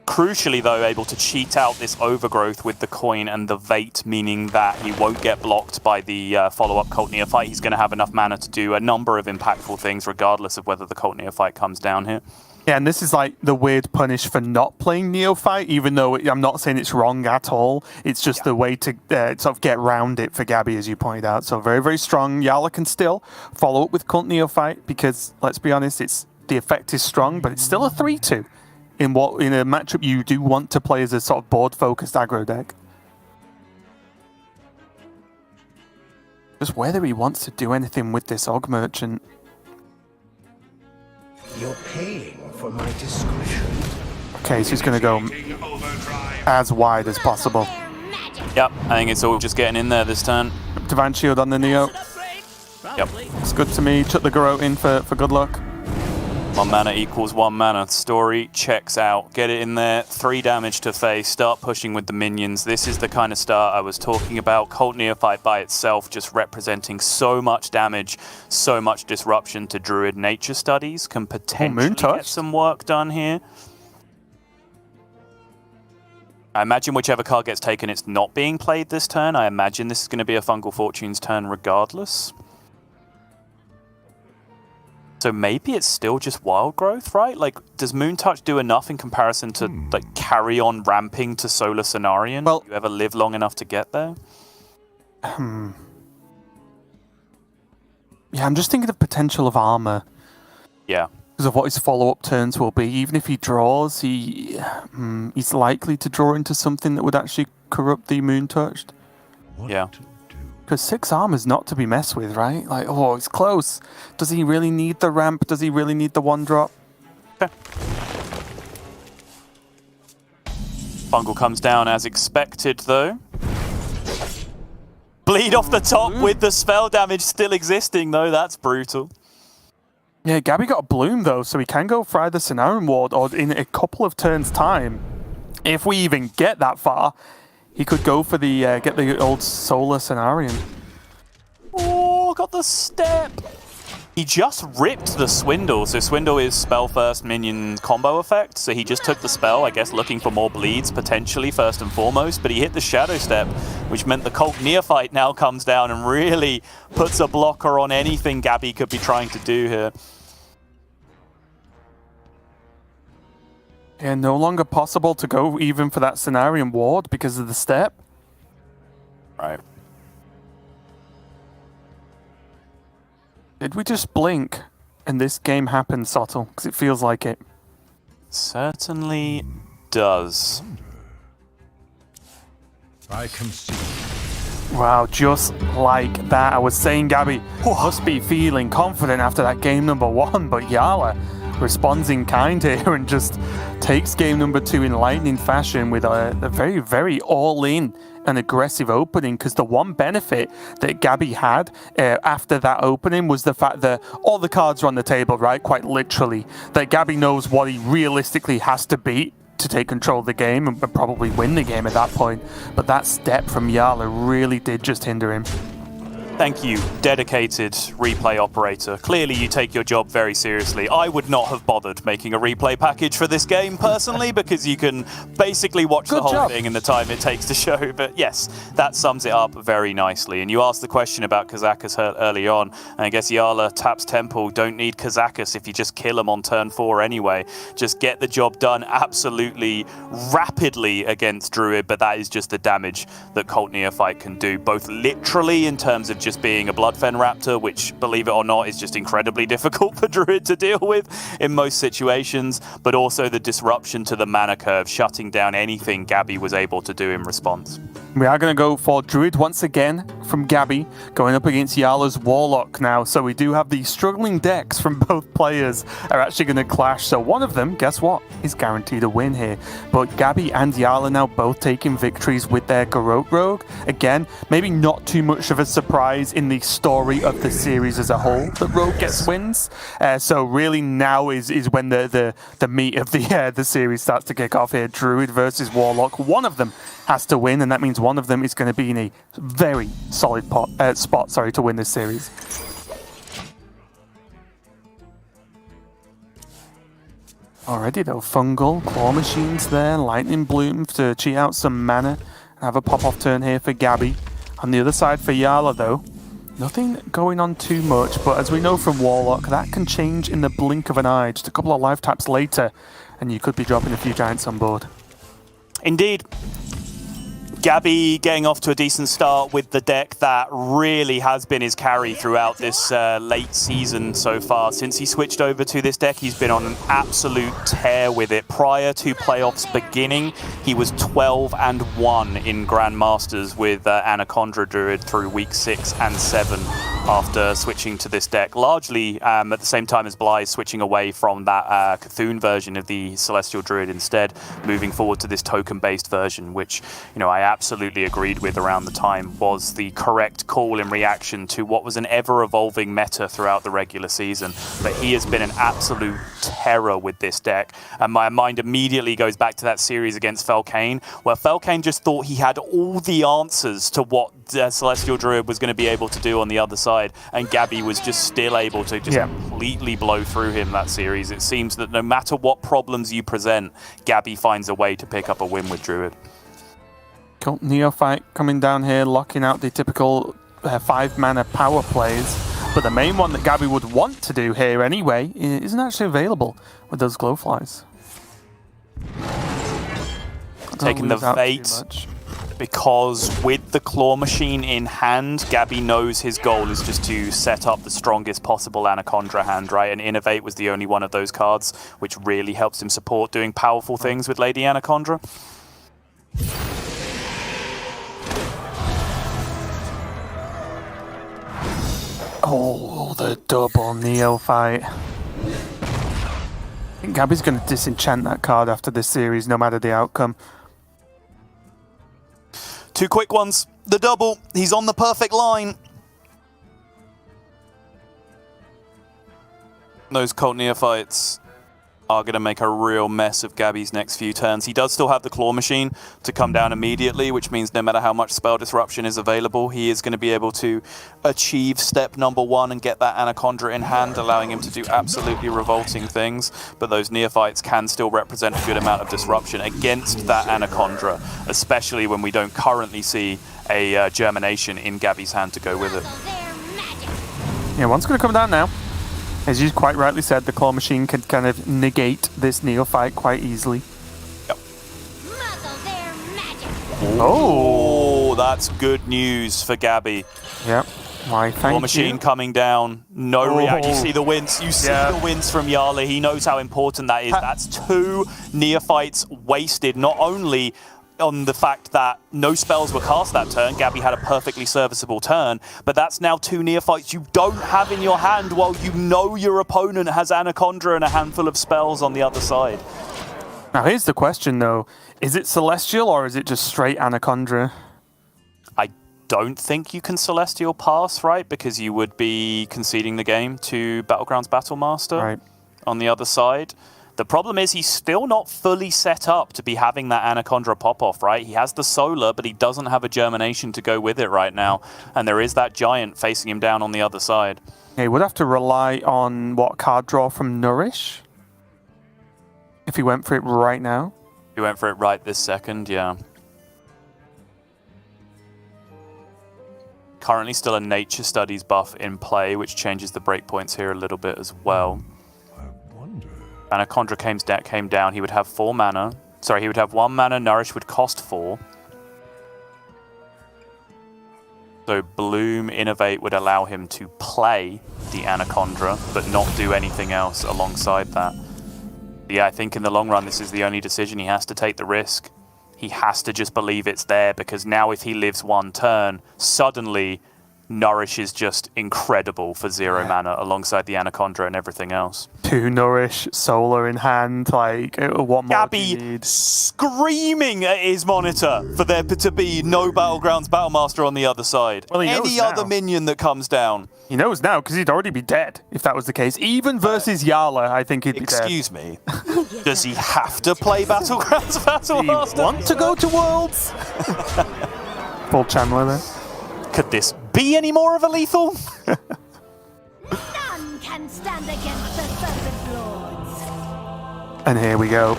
Crucially, though, able to cheat out this overgrowth with the coin and the Vate, meaning that he won't get blocked by the follow-up Cult Neophyte. He's going to have enough mana to do a number of impactful things, regardless of whether the Cult Neophyte comes down here. Yeah, and this is like the weird punish for not playing Neophyte, even though I'm not saying it's wrong at all. It's just the way to sort of get around it for Gabby, as you pointed out. So very, very strong. Yala can still follow up with Cult Neophyte because, let's be honest, the effect is strong, but it's still a 3-2 in a matchup you do want to play as a sort of board-focused aggro deck. Just whether he wants to do anything with this Og Merchant. You're paying for my discretion. Okay, so he's going to go as wide as possible. Yep, I think it's all just getting in there this turn. Divine Shield on the Neo. Yep. It's good to me. Chuck the Garrote in for good luck. 1 mana equals 1 mana. Story checks out. Get it in there. 3 damage to face. Start pushing with the minions. This is the kind of start I was talking about. Cult Neophyte by itself just representing so much damage, so much disruption to Druid. Nature Studies can potentially get some work done here. I imagine whichever card gets taken, it's not being played this turn. I imagine this is going to be a Fungal Fortunes turn regardless. So maybe it's still just Wild Growth, right? Like, does Moontouch do enough in comparison to like carry on ramping to Solar Cenarian? Well, do you ever live long enough to get there? Yeah, I'm just thinking of potential of armor. Yeah. Because of what his follow-up turns will be. Even if he draws, he's likely to draw into something that would actually corrupt the Moontouched. Yeah. Because 6 armor's not to be messed with, right? Like, oh, it's close. Does he really need the ramp? Does he really need the 1-drop? Okay. Fungal comes down as expected, though. Bleed off the top with the spell damage still existing, though. That's brutal. Yeah, Gabby got a Bloom, though, so he can go for either Cenarian Ward or in a couple of turns' time. If we even get that far, he could go for the get the old Solar Cenarian. Oh, got the step. He just ripped the Swindle. So Swindle is spell first minion combo effect. So he just took the spell, I guess, looking for more bleeds, potentially, first and foremost. But he hit the Shadow Step, which meant the Cult Neophyte now comes down and really puts a blocker on anything Gabby could be trying to do here. Yeah, no longer possible to go even for that Cenarian Ward because of the step. Right. Did we just blink and this game happened, Sottle? Because it feels like it. Certainly does. I concede. Wow, just like that. I was saying Gabby must be feeling confident after that game number 1, but Yala responds in kind here and just takes game number 2 in lightning fashion with a very, very all-in and aggressive opening, because the one benefit that Gabby had after that opening was the fact that all the cards are on the table, right? Quite literally. That Gabby knows what he realistically has to beat to take control of the game and probably win the game at that point. But that step from Yala really did just hinder him. Thank you, dedicated replay operator. Clearly you take your job very seriously. I would not have bothered making a replay package for this game personally, because you can basically watch the whole thing in the time it takes to show. But yes, that sums it up very nicely. And you asked the question about Kazakus early on, and I guess Yala taps Temple. Don't need Kazakus if you just kill him on turn 4 anyway. Just get the job done absolutely rapidly against Druid, but that is just the damage that Cult Neophyte can do, both literally in terms of just being a Bloodfen Raptor, which, believe it or not, is just incredibly difficult for Druid to deal with in most situations, but also the disruption to the mana curve, shutting down anything Gabby was able to do in response. We are going to go for Druid once again from Gabby, going up against Yala's Warlock now. So we do have the struggling decks from both players are actually going to clash. So one of them, guess what, is guaranteed a win here. But Gabby and Yala now both taking victories with their Garrote Rogue. Again, maybe not too much of a surprise in the story of the series as a whole that Rogue gets wins. So really now is when the meat of the series starts to kick off here. Druid versus Warlock. One of them has to win, and that means one of them is going to be in a very solid spot to win this series. Already though, Fungal, Claw Machines there, Lightning Bloom to cheat out some mana, and have a pop-off turn here for Gabby. On the other side for Yala though, nothing going on too much, but as we know from Warlock, that can change in the blink of an eye. Just a couple of life taps later, and you could be dropping a few giants on board. Indeed. Gabby getting off to a decent start with the deck that really has been his carry throughout this late season so far. Since he switched over to this deck, he's been on an absolute tear with it. Prior to playoffs beginning, he was 12-1 in Grandmasters with Anaconda Druid through week 6 and 7 after switching to this deck. Largely at the same time as Blythe switching away from that Cthulhu version of the Celestial Druid, instead moving forward to this token-based version, which, you know, I absolutely agreed with around the time was the correct call in reaction to what was an ever-evolving meta throughout the regular season. But he has been an absolute terror with this deck, and my mind immediately goes back to that series against Felkane, where Felkane just thought he had all the answers to what Celestial Druid was going to be able to do on the other side, and Gabby was just still able to just completely blow through him that series. It seems that no matter what problems you present, Gabby finds a way to pick up a win with Druid. Cult Neophyte coming down here, locking out the typical 5-mana power plays. But the main one that Gabby would want to do here anyway isn't actually available with those Glowflies. Taking the Fate, because with the Claw Machine in hand, Gabby knows his goal is just to set up the strongest possible Anaconda hand, right? And Innovate was the only one of those cards, which really helps him support doing powerful things with Lady Anaconda. Oh, the double Neophyte. I think Gabby's going to disenchant that card after this series, no matter the outcome. Two quick ones. The double. He's on the perfect line. Those Cult Neophytes are going to make a real mess of Gabby's next few turns. He does still have the Claw Machine to come down immediately, which means no matter how much spell disruption is available, he is going to be able to achieve step number 1 and get that Anaconda in hand, allowing him to do absolutely revolting things. But those Neophytes can still represent a good amount of disruption against that Anaconda, especially when we don't currently see a Germination in Gabby's hand to go with it. Yeah, one's going to come down now. As you quite rightly said, the Claw Machine can kind of negate this Neophyte quite easily. Yep. Oh, that's good news for Gabby. Yep. Why, thank Claw Machine coming down. No reaction. You see the wins. You see the wins from Yala. He knows how important that is. That's 2 Neophytes wasted. Not only on the fact that no spells were cast that turn. Gabby had a perfectly serviceable turn, but that's now 2 neophytes you don't have in your hand while you know your opponent has Anaconda and a handful of spells on the other side. Now here's the question though, is it Celestial or is it just straight Anaconda? I don't think you can Celestial pass, right? Because you would be conceding the game to Battlegrounds Battlemaster on the other side. The problem is he's still not fully set up to be having that Anaconda pop-off, right? He has the Solar, but he doesn't have a Germination to go with it right now. And there is that Giant facing him down on the other side. He would have to rely on, what, card draw from Nourish? If he went for it right now? He went for it right this second, yeah. Currently still a Nature Studies buff in play, which changes the breakpoints here a little bit as well. Anaconda came down, he would have 4 mana. Sorry, he would have 1 mana, Nourish would cost 4. So Bloom, Innovate would allow him to play the Anaconda, but not do anything else alongside that. Yeah, I think in the long run, this is the only decision. He has to take the risk. He has to just believe it's there, because now if he lives 1 turn, suddenly Nourish is just incredible for 0 mana alongside the Anaconda and everything else. 2 Nourish, Solar in hand, like, what more do you need? Screaming at his monitor for there to be no Battlegrounds Battlemaster on the other side. Well, any other minion that comes down. He knows now, because he'd already be dead if that was the case. Even versus Yala, I think he'd be dead. Excuse me. Does he have to play Battlegrounds Battlemaster? Do you want to go to Worlds? Full Chandler there. Could this be any more of a lethal? None can stand against the Serpent Lords. And here we go.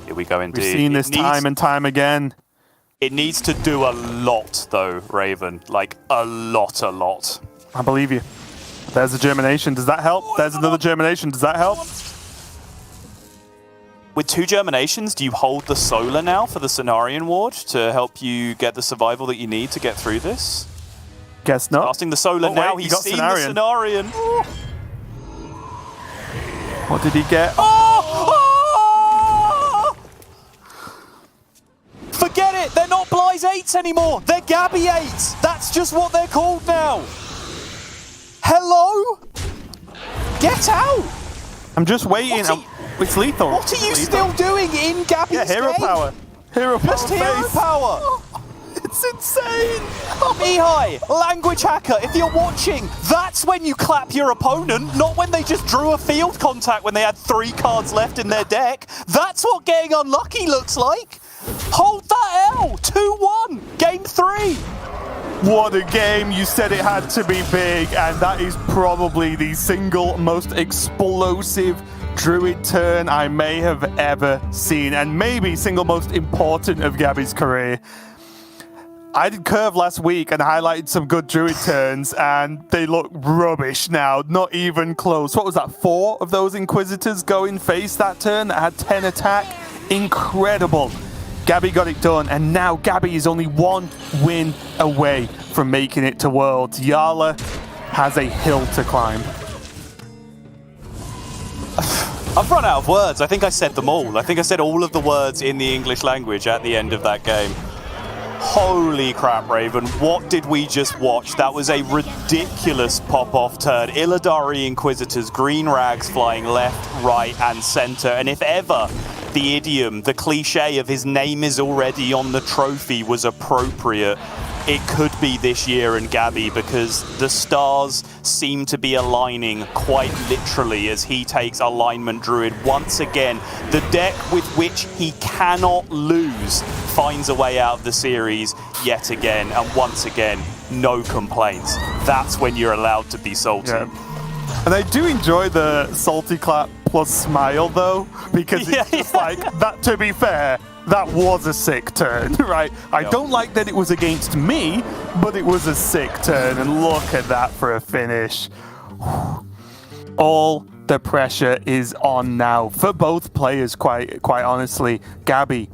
Here we go indeed. We've seen this time and time again. It needs to do a lot, though, Raven. Like, a lot. I believe you. There's a Germination. Does that help? There's another Germination. Does that help? With 2 Germinations, do you hold the Solar now for the Cenarian Ward to help you get the survival that you need to get through this? Guess not. Casting the Solar now, he's seen the Cenarian. What did he get? Forget it! They're not Bly's 8s anymore! They're Gabby 8s! That's just what they're called now! Hello? Get out! I'm just waiting. It's lethal. What are you still doing in Gabby's hero game? power. Hero power. Just hero power! It's insane! Mihai, language hacker, if you're watching, that's when you clap your opponent, not when they just drew a field contact when they had 3 cards left in their deck. That's what getting unlucky looks like. Hold that L! 2-1! Game 3! What a game. You said it had to be big, and that is probably the single most explosive Druid turn I may have ever seen, and maybe single most important of Gabby's career. I did Curve last week and highlighted some good Druid turns, and they look rubbish now. Not even close. What was that? 4 of those Inquisitors going face that turn that had 10 attack? Incredible. Gabby got it done, and now Gabby is only 1 win away from making it to Worlds. Yala has a hill to climb. I've run out of words. I think I said them all. I think I said all of the words in the English language at the end of that game. Holy crap, Raven. What did we just watch? That was a ridiculous pop-off turn. Illidari Inquisitors, green rags flying left, right, and center. And if ever the idiom, the cliche of his name is already on the trophy was appropriate, it could be this year in Gabby, because the stars seem to be aligning quite literally as he takes Alignment Druid once again. The deck with which he cannot lose finds a way out of the series yet again, and once again, no complaints. That's when you're allowed to be salty. Yeah. And I do enjoy the salty clap plus smile though, because it's just like, that, to be fair, that was a sick turn, right? I don't like that it was against me, but it was a sick turn, and look at that for a finish. All the pressure is on now for both players, quite honestly. Gabby,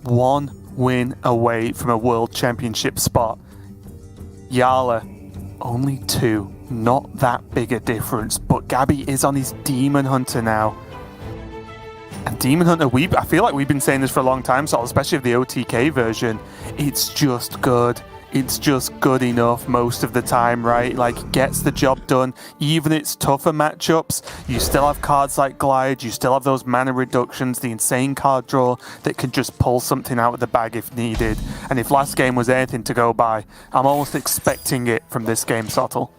1 win away from a World Championship spot. Yala, only 2. Not that big a difference, but Gabby is on his Demon Hunter now. And Demon Hunter, I feel like we've been saying this for a long time, so especially of the OTK version, it's just good. It's just good enough most of the time, right? Like, it gets the job done. Even its tougher matchups, you still have cards like Glide, you still have those mana reductions, the insane card draw that can just pull something out of the bag if needed. And if last game was anything to go by, I'm almost expecting it from this game, Sottle.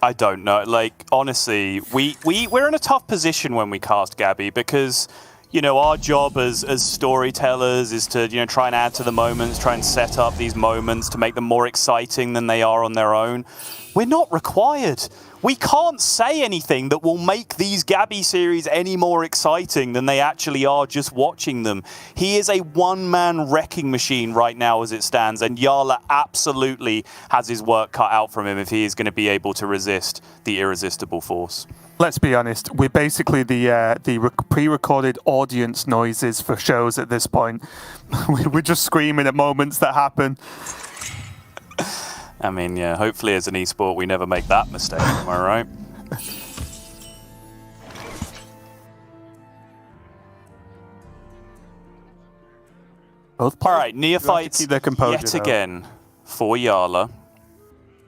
I don't know. Like, honestly, we're in a tough position when we cast Gabby because, you know, our job as storytellers is to, you know, try and add to the moments, try and set up these moments to make them more exciting than they are on their own. We're not required. We can't say anything that will make these Gabby series any more exciting than they actually are just watching them. He is a one-man wrecking machine right now as it stands, and Yala absolutely has his work cut out from him if he is going to be able to resist the irresistible force. Let's be honest, we're basically the pre-recorded audience noises for shows at this point. We're just screaming at moments that happen. I mean, yeah, hopefully as an esport we never make that mistake, am I right? Alright, Neophytes yet again for Yala,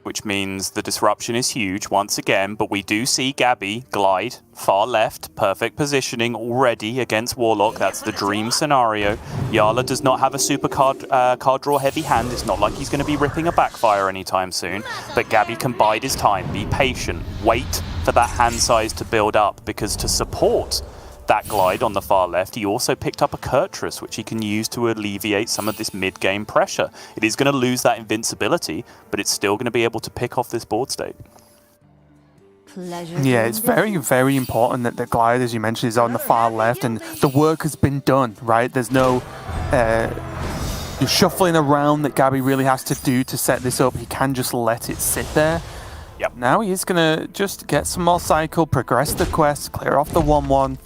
which means the disruption is huge once again, but we do see Gabby glide far left, perfect positioning already against Warlock. That's the dream scenario. Yala does not have a super card draw heavy hand. It's not like he's going to be ripping a backfire anytime soon, but Gabby can bide his time, be patient, wait for that hand size to build up, because to support that glide on the far left, he also picked up a Kurtrus, which he can use to alleviate some of this mid-game pressure. It is going to lose that invincibility, but it's still going to be able to pick off this board state. Yeah, it's very, very important that the glide, as you mentioned, is on the far left, and the work has been done, right? There's no shuffling around that Gabby really has to do to set this up. He can just let it sit there. Yep. Now he's going to just get some more cycle, progress the quest, clear off the 1-1.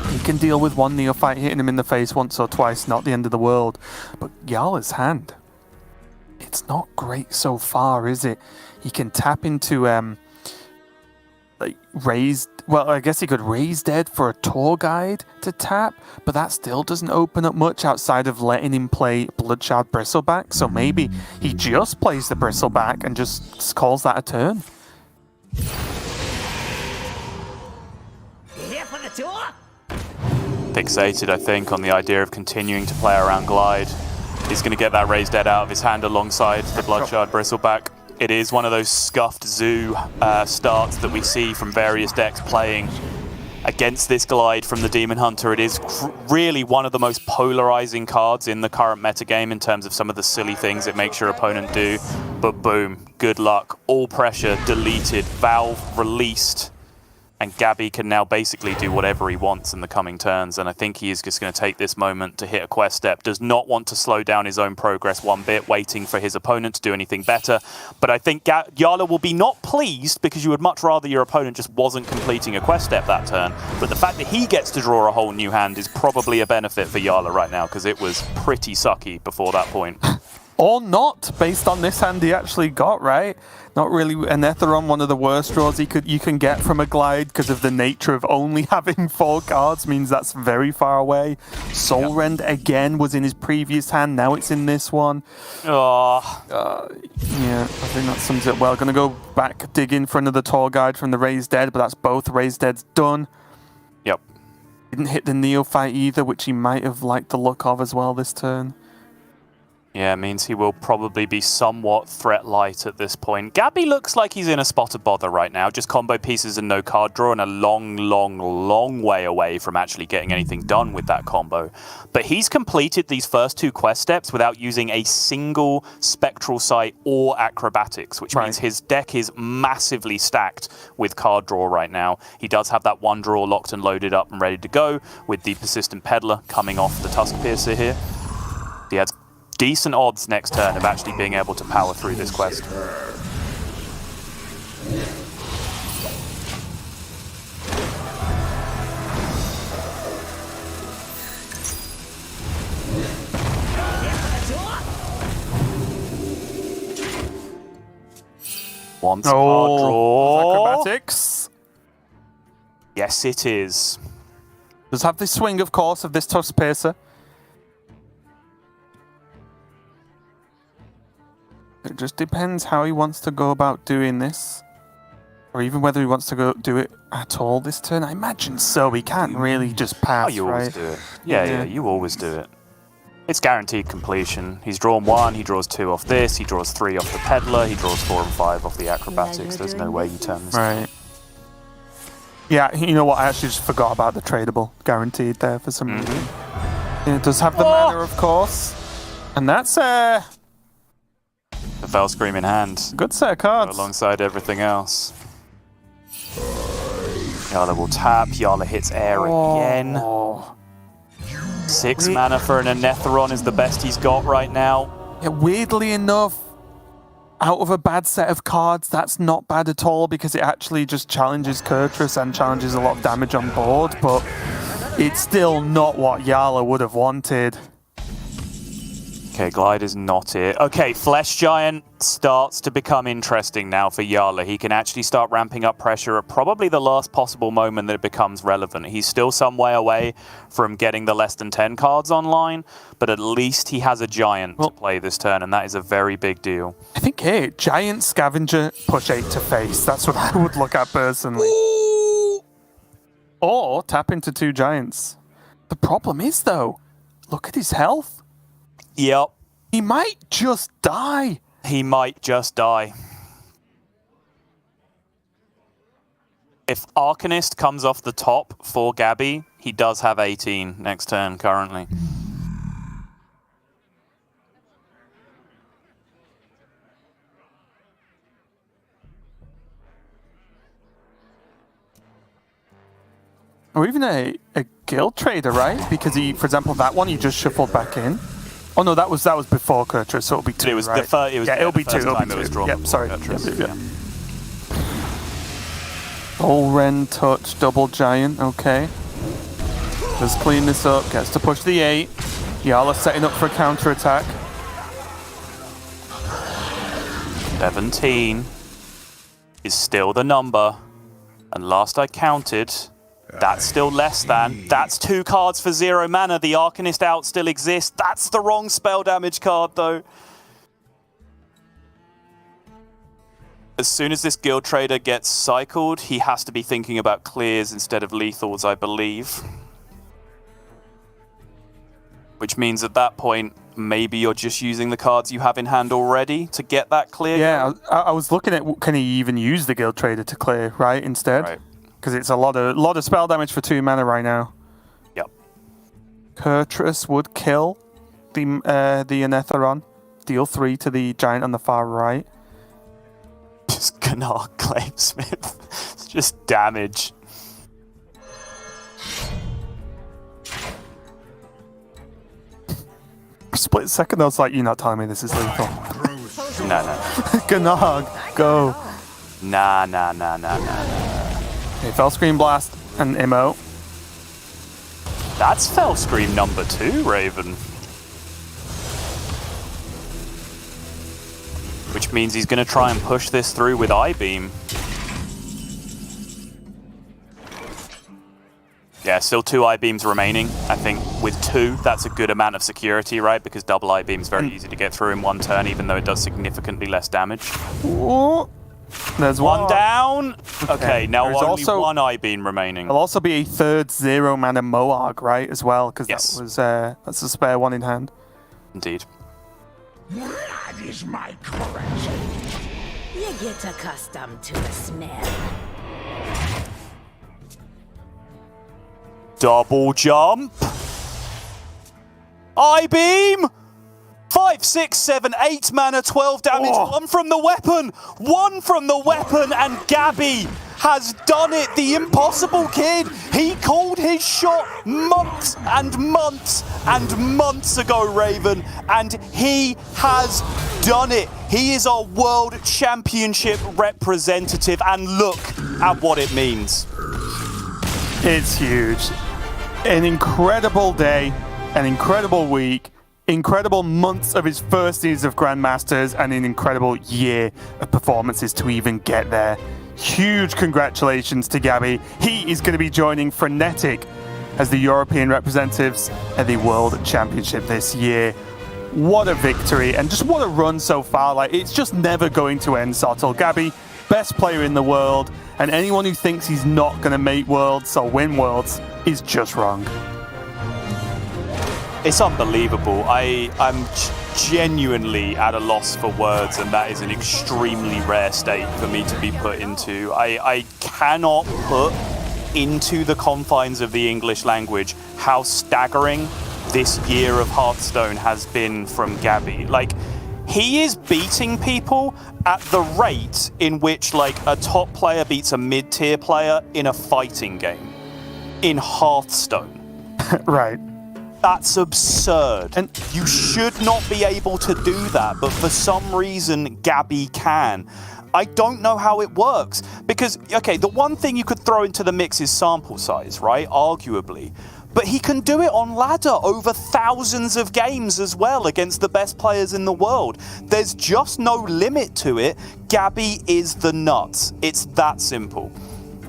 He can deal with one Neophyte hitting him in the face once or twice, not the end of the world. But Yala's hand, it's not great so far, is it? He can tap into, like, raised... Well, I guess he could raise dead for a tour guide to tap, but that still doesn't open up much outside of letting him play Bloodshard Bristleback. So maybe he just plays the Bristleback and just calls that a turn. Here for the tour? Fixated, I think, on the idea of continuing to play around Glide. He's going to get that raised dead out of his hand alongside the Bloodshard Bristleback. It is one of those scuffed zoo starts that we see from various decks playing against this Glide from the Demon Hunter. It is really one of the most polarizing cards in the current metagame in terms of some of the silly things it makes your opponent do. But boom, good luck. All pressure deleted, Valve released, and Gabby can now basically do whatever he wants in the coming turns. And I think he is just going to take this moment to hit a quest step. Does not want to slow down his own progress one bit, waiting for his opponent to do anything better. But I think Yala will be not pleased, because you would much rather your opponent just wasn't completing a quest step that turn. But the fact that he gets to draw a whole new hand is probably a benefit for Yala right now, because it was pretty sucky before that point. Or not, based on this hand he actually got, right? Not really an Etheron, one of the worst draws you can get from a Glide, because of the nature of only having 4 cards means that's very far away. Soul Rend again was in his previous hand, now it's in this one. Yeah, I think that sums it well. Gonna go back, dig in for another tour guide from the Raised Dead, but that's both Raised Deads done. Yep. Didn't hit the Neophyte either, which he might have liked the look of as well this turn. Yeah, it means he will probably be somewhat threat light at this point. Gabby looks like he's in a spot of bother right now. Just combo pieces and no card draw, and a long, long, long way away from actually getting anything done with that combo. But he's completed these first 2 quest steps without using a single Spectral Sight or Acrobatics, which means his deck is massively stacked with card draw right now. He does have that 1 draw locked and loaded up and ready to go, with the Persistent Peddler coming off the Tusk Piercer here. He has decent odds next turn of actually being able to power through this quest. Once card draw. Acrobatics. Yes, it is. Does have the swing, of course, of this Tusk Piercer. It just depends how he wants to go about doing this. Or even whether he wants to go do it at all this turn. I imagine so. He can't really just pass, you right? always do it. Yeah, you always do it. It's guaranteed completion. He's drawn 1, he draws 2 off this, he draws 3 off the Peddler, he draws 4 and 5 off the Acrobatics. There's no way you turn this. Right. Yeah, you know what? I actually just forgot about the tradable guaranteed there for some reason. Yeah, it does have the mana, of course. And that's the Fell Scream in hand. Good set of cards. Alongside everything else. Yala will tap, Yala hits air again. 6 mana for an Anetheron is the best he's got right now. Yeah, weirdly enough, out of a bad set of cards, that's not bad at all because it actually just challenges Kurtrus and challenges a lot of damage on board, but it's still not what Yala would have wanted. Okay, Glide is not it. Okay, Flesh Giant starts to become interesting now for Yala. He can actually start ramping up pressure at probably the last possible moment that it becomes relevant. He's still some way away from getting the less than 10 cards online, but at least he has a Giant to play this turn, and that is a very big deal. I think, hey, Giant Scavenger, push 8 to face. That's what I would look at personally. Ooh. Or tap into 2 Giants. The problem is, though, look at his health. Yep. He might just die. He might just die. If Arcanist comes off the top for Gabby, he does have 18 next turn currently. Or even a guild trader, right? Because he, for example, that one he just shuffled back in. Oh no, that was before Kurtrus, so it'll be 2. It was right? It'll be 2. Yep, sorry. Yep. All Ren touch, double Giant. Okay. Let's clean this up. Gets to push the 8. Yala setting up for a counter attack. 17 is still the number, and last I counted, that's still less than. That's 2 cards for 0 mana. The Arcanist out still exists. That's the wrong spell damage card, though. As soon as this guild trader gets cycled, he has to be thinking about clears instead of lethals, I believe. Which means at that point, maybe you're just using the cards you have in hand already to get that clear. Yeah, I was looking at, can he even use the guild trader to clear, right, instead? Right. Because it's a lot of spell damage for 2 mana right now. Yep. Kurtrus would kill the Anetheron. Deal 3 to the Giant on the far right. Just Gnar Glamesmith. It's just damage. For a split second, I was like, you're not telling me this is lethal. No. Gnar, go. Nah. Okay, Fell Scream Blast and Immo. That's Fell Scream number 2, Raven. Which means he's going to try and push this through with I-Beam. Yeah, still 2 I-Beams remaining. I think with 2, that's a good amount of security, right? Because double I-Beam is very easy to get through in 1 turn, even though it does significantly less damage. Ooh. There's one down. Okay, now only also 1 I-Beam remaining. There'll also be a 3rd 0 mana Moarg, right, as well? Because yes. That was that's a spare 1 in hand. Indeed. That is my currency. You get accustomed to the smell. Double jump. I-Beam. 5, 6, 7, 8 mana, 12 damage. Oh. 1 from the weapon. 1 from the weapon, and Gabby has done it. The impossible kid. He called his shot months and months and months ago, Raven, and he has done it. He is our World Championship representative, and look at what it means. It's huge. An incredible day, an incredible week, incredible months of his first season of Grandmasters, and an incredible year of performances to even get there. Huge congratulations to Gabby. He is going to be joining Frenetic as the European representatives at the World Championship this year. What a victory, and just what a run so far. Like, it's just never going to end, Sottle. Gabby, best player in the world, and anyone who thinks he's not going to make Worlds or win Worlds is just wrong. It's unbelievable. I'm genuinely at a loss for words, and that is an extremely rare state for me to be put into. I cannot put into the confines of the English language how staggering this year of Hearthstone has been from Gabby. Like, he is beating people at the rate in which, like, a top player beats a mid-tier player in a fighting game in Hearthstone. Right. That's absurd. And you should not be able to do that, but for some reason, Gabby can. I don't know how it works. Because, okay, the one thing you could throw into the mix is sample size, right? Arguably. But he can do it on ladder over thousands of games as well against the best players in the world. There's just no limit to it. Gabby is the nuts. It's that simple.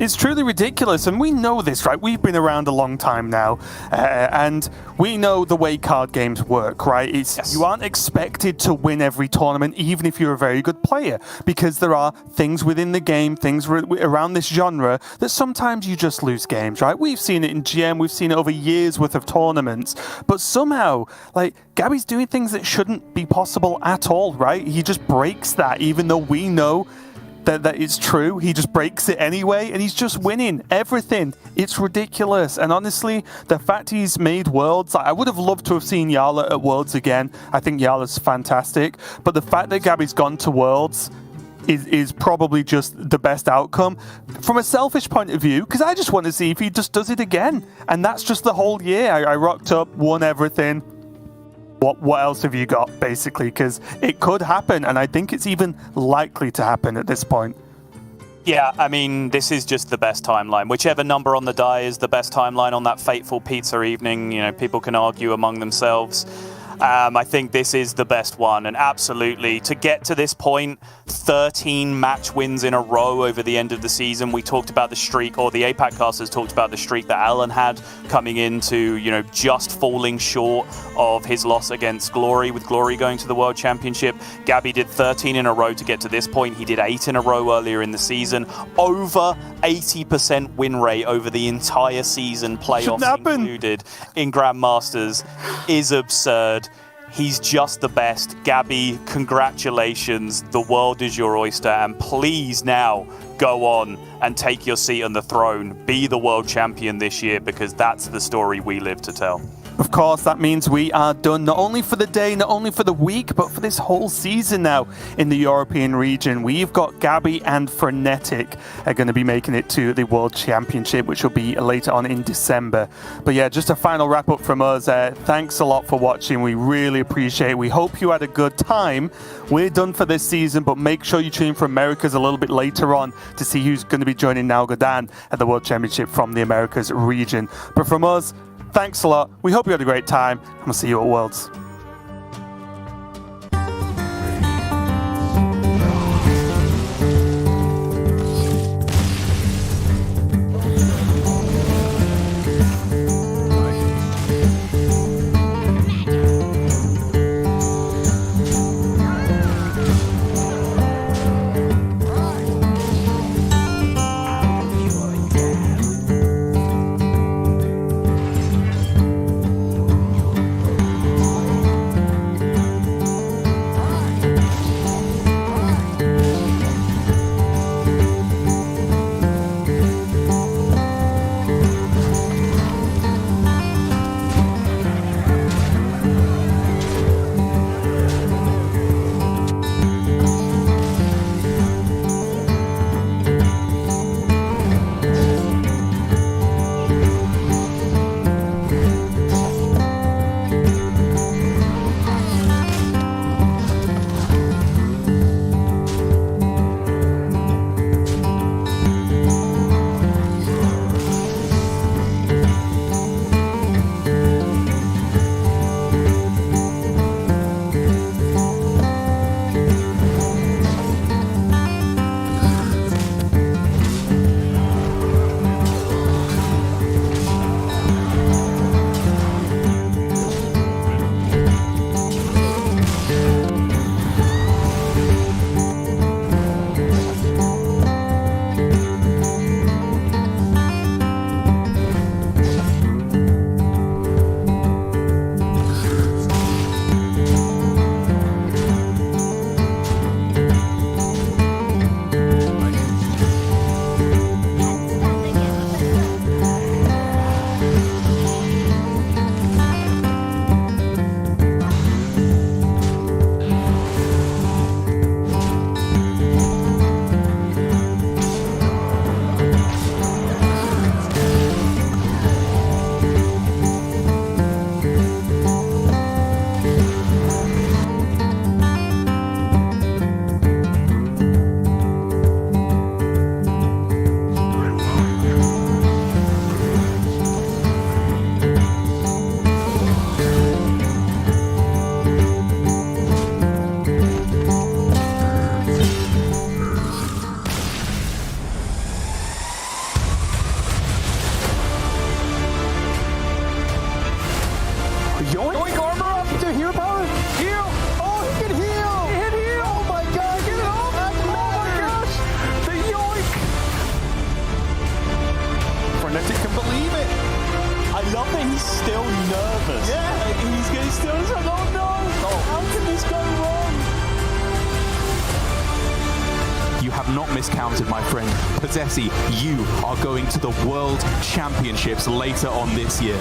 It's truly ridiculous, and we know this, right? We've been around a long time now, and we know the way card games work, right? You aren't expected to win every tournament, even if you're a very good player, because there are things within the game, things around this genre, that sometimes you just lose games, right? We've seen it in GM, we've seen it over years worth of tournaments, but somehow, like, Gabby's doing things that shouldn't be possible at all, right? He just breaks that, even though we know that it's true. He just breaks it anyway, and he's just winning everything. It's ridiculous. And honestly, the fact he's made Worlds, I would have loved to have seen Yala at Worlds again. I think Yala's fantastic. But the fact that Gabby's gone to Worlds is probably just the best outcome from a selfish point of view, because I just want to see if he just does it again. And that's just the whole year. I rocked up, won everything. What else have you got, basically? Because it could happen, and I think it's even likely to happen at this point. Yeah, I mean, this is just the best timeline. Whichever number on the die is the best timeline on that fateful pizza evening, you know, people can argue among themselves. I think this is the best one, and absolutely, to get to this point, 13 match wins in a row over the end of the season. We talked about the streak, or the APAC casters talked about the streak that Alan had coming into, you know, just falling short of his loss against Glory, with Glory going to the World Championship. Gabby did 13 in a row to get to this point. He did 8 in a row earlier in the season. Over 80% win rate over the entire season, playoffs included, in Grandmasters is absurd. He's just the best. Gabby, congratulations. The world is your oyster. And please now go on and take your seat on the throne. Be the world champion this year, because that's the story we live to tell. Of course, that means we are done, not only for the day, not only for the week, but for this whole season now in the European region. We've got Gabby and Frenetic are going to be making it to the World Championship, which will be later on in December. But yeah, just a final wrap up from us. Thanks a lot for watching. We really appreciate it. We hope you had a good time. We're done for this season, but make sure you tune in for Americas a little bit later on to see who's going to be joining Nao Godan at the World Championship from the Americas region. But from us, thanks a lot. We hope you had a great time, and we'll see you at Worlds. so nervous. Yeah, he's going to steal his like, oh no! How can this go wrong? You have not miscounted, my friend. Possessi, you are going to the World Championships later on this year.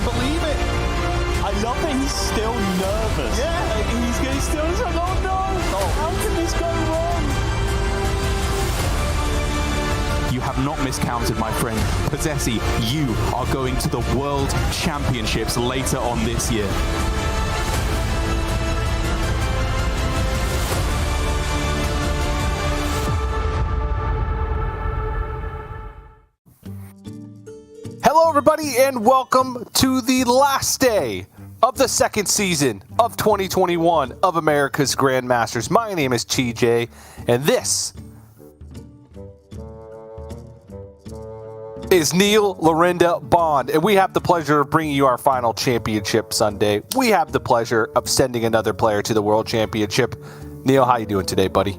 believe it. I love that he's still nervous. Yeah, he's still like, oh no, how can this go wrong? You have not miscounted, my friend. Possessi, you are going to the World Championships later on this year. Hello, everybody, and welcome to the last day of the second season of 2021 of America's Grandmasters. My name is TJ, and this is Neil Lorinda Bond, and we have the pleasure of bringing you our final championship Sunday. We have the pleasure of sending another player to the World Championship. Neil, how you doing today, buddy?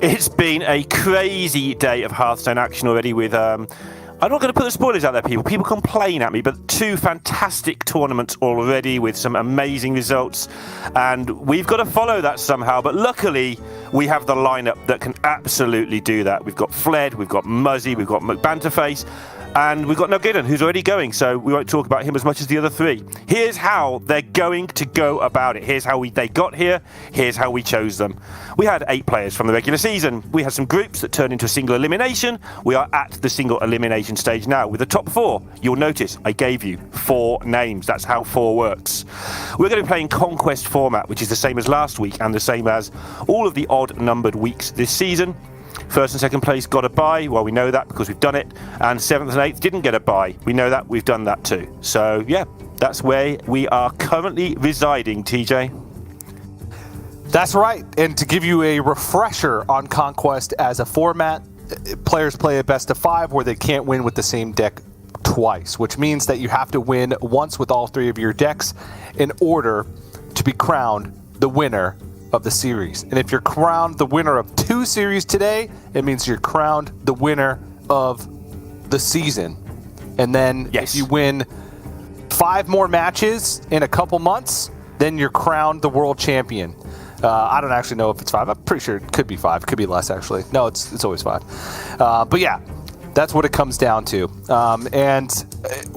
It's been a crazy day of Hearthstone action already with... I'm not going to put the spoilers out there, people. People complain at me, but 2 fantastic tournaments already with some amazing results. And we've got to follow that somehow. But luckily, we have the lineup that can absolutely do that. We've got Fled, we've got Muzzy, we've got McBanterface, and we've got Nogidon, who's already going. So we won't talk about him as much as the other 3. Here's how they're going to go about it. Here's how they got here. Here's how we chose them. We had 8 players from the regular season. We had some groups that turned into a single elimination. We are at the single elimination stage now with the top 4. You'll notice I gave you 4 names. That's how 4 works. We're going to be playing Conquest format, which is the same as last week and the same as all of the odd numbered weeks this season. First and second place got a bye. Well, we know that because we've done it. And 7th and 8th didn't get a bye. We know that. We've done that too. So, yeah, that's where we are currently residing, TJ. That's right. And to give you a refresher on Conquest as a format, players play a best of 5 where they can't win with the same deck twice, which means that you have to win once with all 3 of your decks in order to be crowned the winner of the series. And if you're crowned the winner of 2 series today, it means you're crowned the winner of the season. And then if you win 5 more matches in a couple months, then you're crowned the world champion. I don't actually know if it's 5. I'm pretty sure it could be 5. It could be less, actually. No, it's always 5. But yeah, that's what it comes down to. And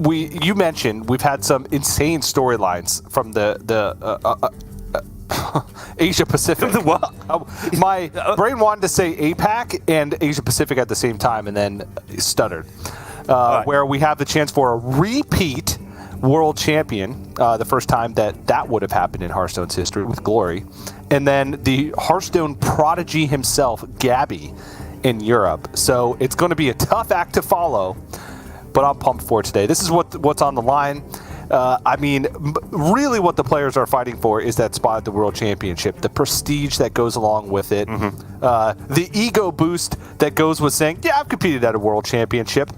you mentioned we've had some insane storylines from the Asia Pacific. What? My brain wanted to say APAC and Asia Pacific at the same time and then stuttered. Where we have the chance for a repeat world champion, the first time that would have happened in Hearthstone's history with Glory. And then the Hearthstone prodigy himself, Gabby, in Europe. So it's going to be a tough act to follow, but I'm pumped for it today. This is what's on the line. I mean, really what the players are fighting for is that spot at the World Championship, the prestige that goes along with it, the ego boost that goes with saying, yeah, I've competed at a World Championship,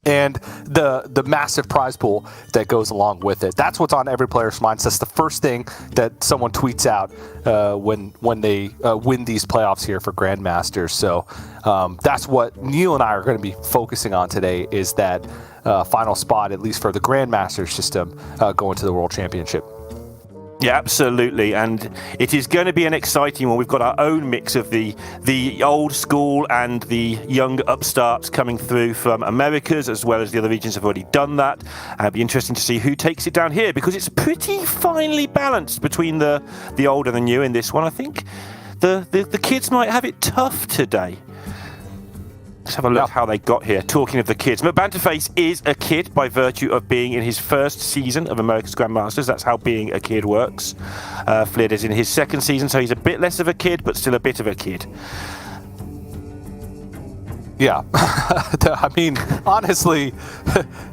and the massive prize pool that goes along with it. That's what's on every player's mind. So that's the first thing that someone tweets out when they win these playoffs here for Grandmasters. So that's what Neil and I are going to be focusing on today, is that final spot, at least for the Grandmasters system, going to the World Championship. Yeah, absolutely, and it is going to be an exciting one. We've got our own mix of the old school and the young upstarts coming through from Americas, as well as the other regions have already done that. And it'll be interesting to see who takes it down here, because it's pretty finely balanced between the old and the new in this one. I think the kids might have it tough today. Let's have a look how they got here. Talking of the kids, McBanterface is a kid by virtue of being in his first season of America's Grandmasters. That's how being a kid works. Flid is in his second season, so he's a bit less of a kid, but still a bit of a kid. Yeah. I mean, honestly,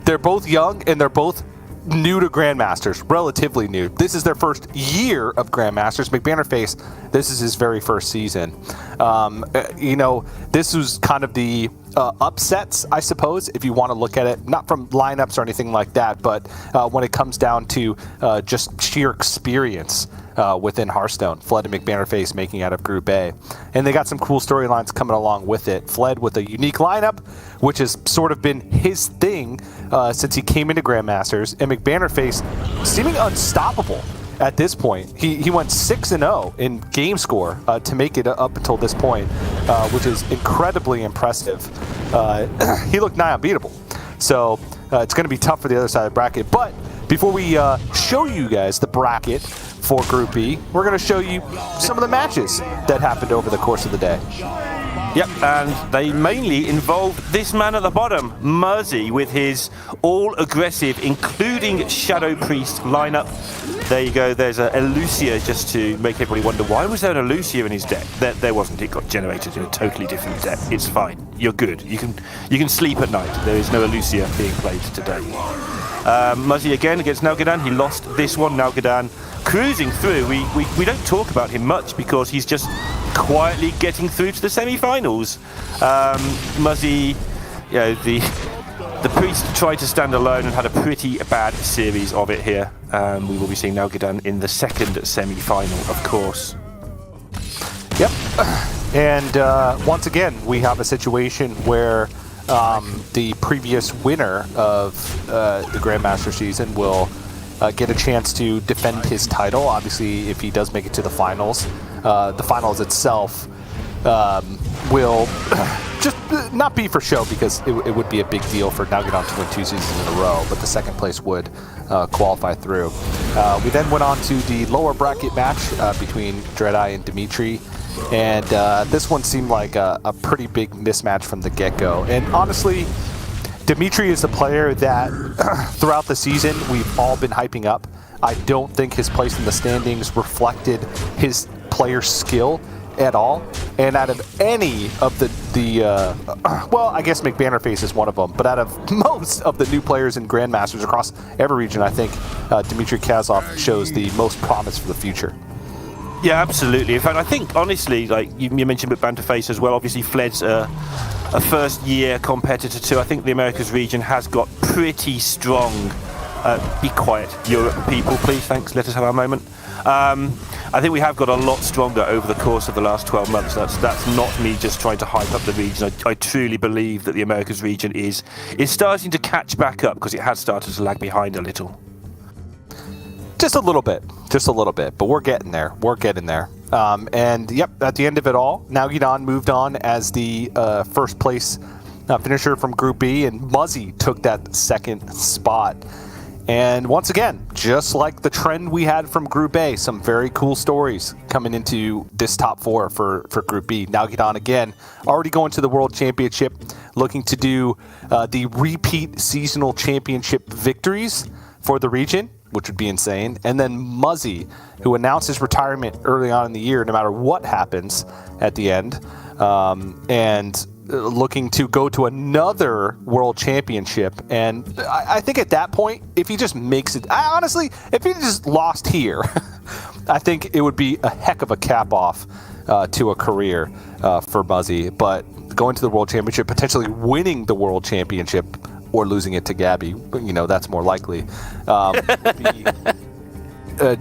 they're both young and they're both new to Grandmasters, relatively new. This is their first year of Grandmasters. McBanterface, this is his very first season. This was kind of the upsets, I suppose, if you want to look at it, not from lineups or anything like that, but when it comes down to just sheer experience within Hearthstone. Fled and McBanterface making out of Group A. And they got some cool storylines coming along with it. Fled with a unique lineup, which has sort of been his thing since he came into Grandmasters, and McBanterface seeming unstoppable at this point. He went 6-0 in game score to make it up until this point, which is incredibly impressive. He looked nigh unbeatable. So it's going to be tough for the other side of the bracket. But before we show you guys the bracket for Group B, we're going to show you some of the matches that happened over the course of the day. Yep, and they mainly involved this man at the bottom, Muzzy, with his all-aggressive, including Shadow Priest lineup. There you go, there's a Lucia, just to make everybody wonder, why was there a Lucia in his deck? There wasn't, it got generated in a totally different deck. It's fine, you're good. You can sleep at night. There is no Lucia being played today. Muzzy again against Nalgadan, he lost this one. Nalgadan cruising through. We don't talk about him much because he's just quietly getting through to the semi-finals. Muzzy, you know, the Priest tried to stand alone and had a pretty bad series of it here. We will be seeing Nalgadan in the second semi-final, of course. Yep, and once again, we have a situation where the previous winner of the Grandmaster season will get a chance to defend his title. Obviously, if he does make it to the finals itself will just not be for show, because it would be a big deal for Nalgadan to win 2 seasons in a row, but the second place would qualify through. We then went on to the lower bracket match between Dreadeye and Dimitri, and this one seemed like a pretty big mismatch from the get-go. And honestly, Dimitri is a player that throughout the season we've all been hyping up. I don't think his place in the standings reflected his player skill at all. And out of any of well, I guess McBannerface is one of them, but out of most of the new players in Grandmasters across every region, I think Dmitry Kazov shows the most promise for the future. Yeah, absolutely. In fact, I think, honestly, like you mentioned McBannerface as well, obviously Fled's a first-year competitor too. I think the Americas region has got pretty strong. Be quiet, Europe people, please, thanks, let us have our moment. I think we have got a lot stronger over the course of the last 12 months. That's not me just trying to hype up the region. I truly believe that the Americas region is starting to catch back up, because it has started to lag behind a little. Just a little bit, but we're getting there. And yep, at the end of it all, Nalgadan moved on as the first place finisher from Group B, and Muzzy took that second spot. And once again, just like the trend we had from Group A, some very cool stories coming into this top 4 for Group B. Nalgadan again, already going to the World Championship, looking to do the repeat seasonal championship victories for the region, which would be insane. And then Muzzy, who announced his retirement early on in the year, no matter what happens at the end, and looking to go to another world championship. And I think at that point, if he just makes it, honestly, if he just lost here, I think it would be a heck of a cap off to a career for Muzzy. But going to the world championship, potentially winning the world championship, or losing it to Gabby, that's more likely.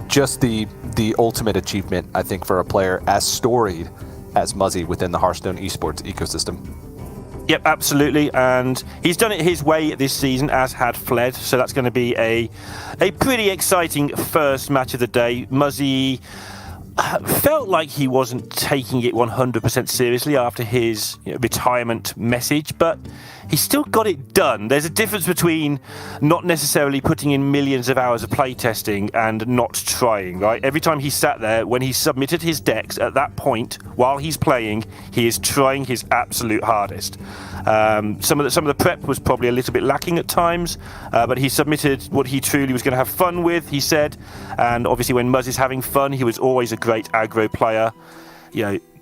Just the ultimate achievement, I think, for a player as storied as Muzzy within the Hearthstone esports ecosystem. Yep, absolutely, and he's done it his way this season, as had Fled, so that's going to be a pretty exciting first match of the day. Muzzy felt like he wasn't taking it 100% seriously after his retirement message, but he still got it done. There's a difference between not necessarily putting in millions of hours of playtesting and not trying, right? Every time he sat there, when he submitted his decks at that point, while he's playing, he is trying his absolute hardest. Some of the prep was probably a little bit lacking at times, but he submitted what he truly was going to have fun with, he said. And obviously when Muzz is having fun, he was always a great aggro player.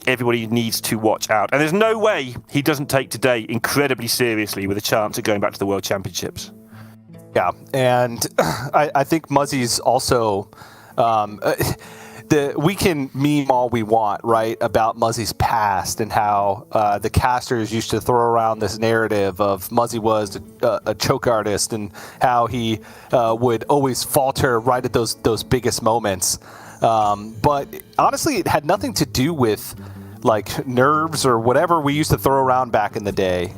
Everybody needs to watch out. And there's no way he doesn't take today incredibly seriously with a chance of going back to the World Championships. Yeah, and I think Muzzy's also... we can meme all we want, right, about Muzzy's past and how the casters used to throw around this narrative of Muzzy was a choke artist, and how he would always falter right at those biggest moments. But honestly, it had nothing to do with like nerves or whatever we used to throw around back in the day.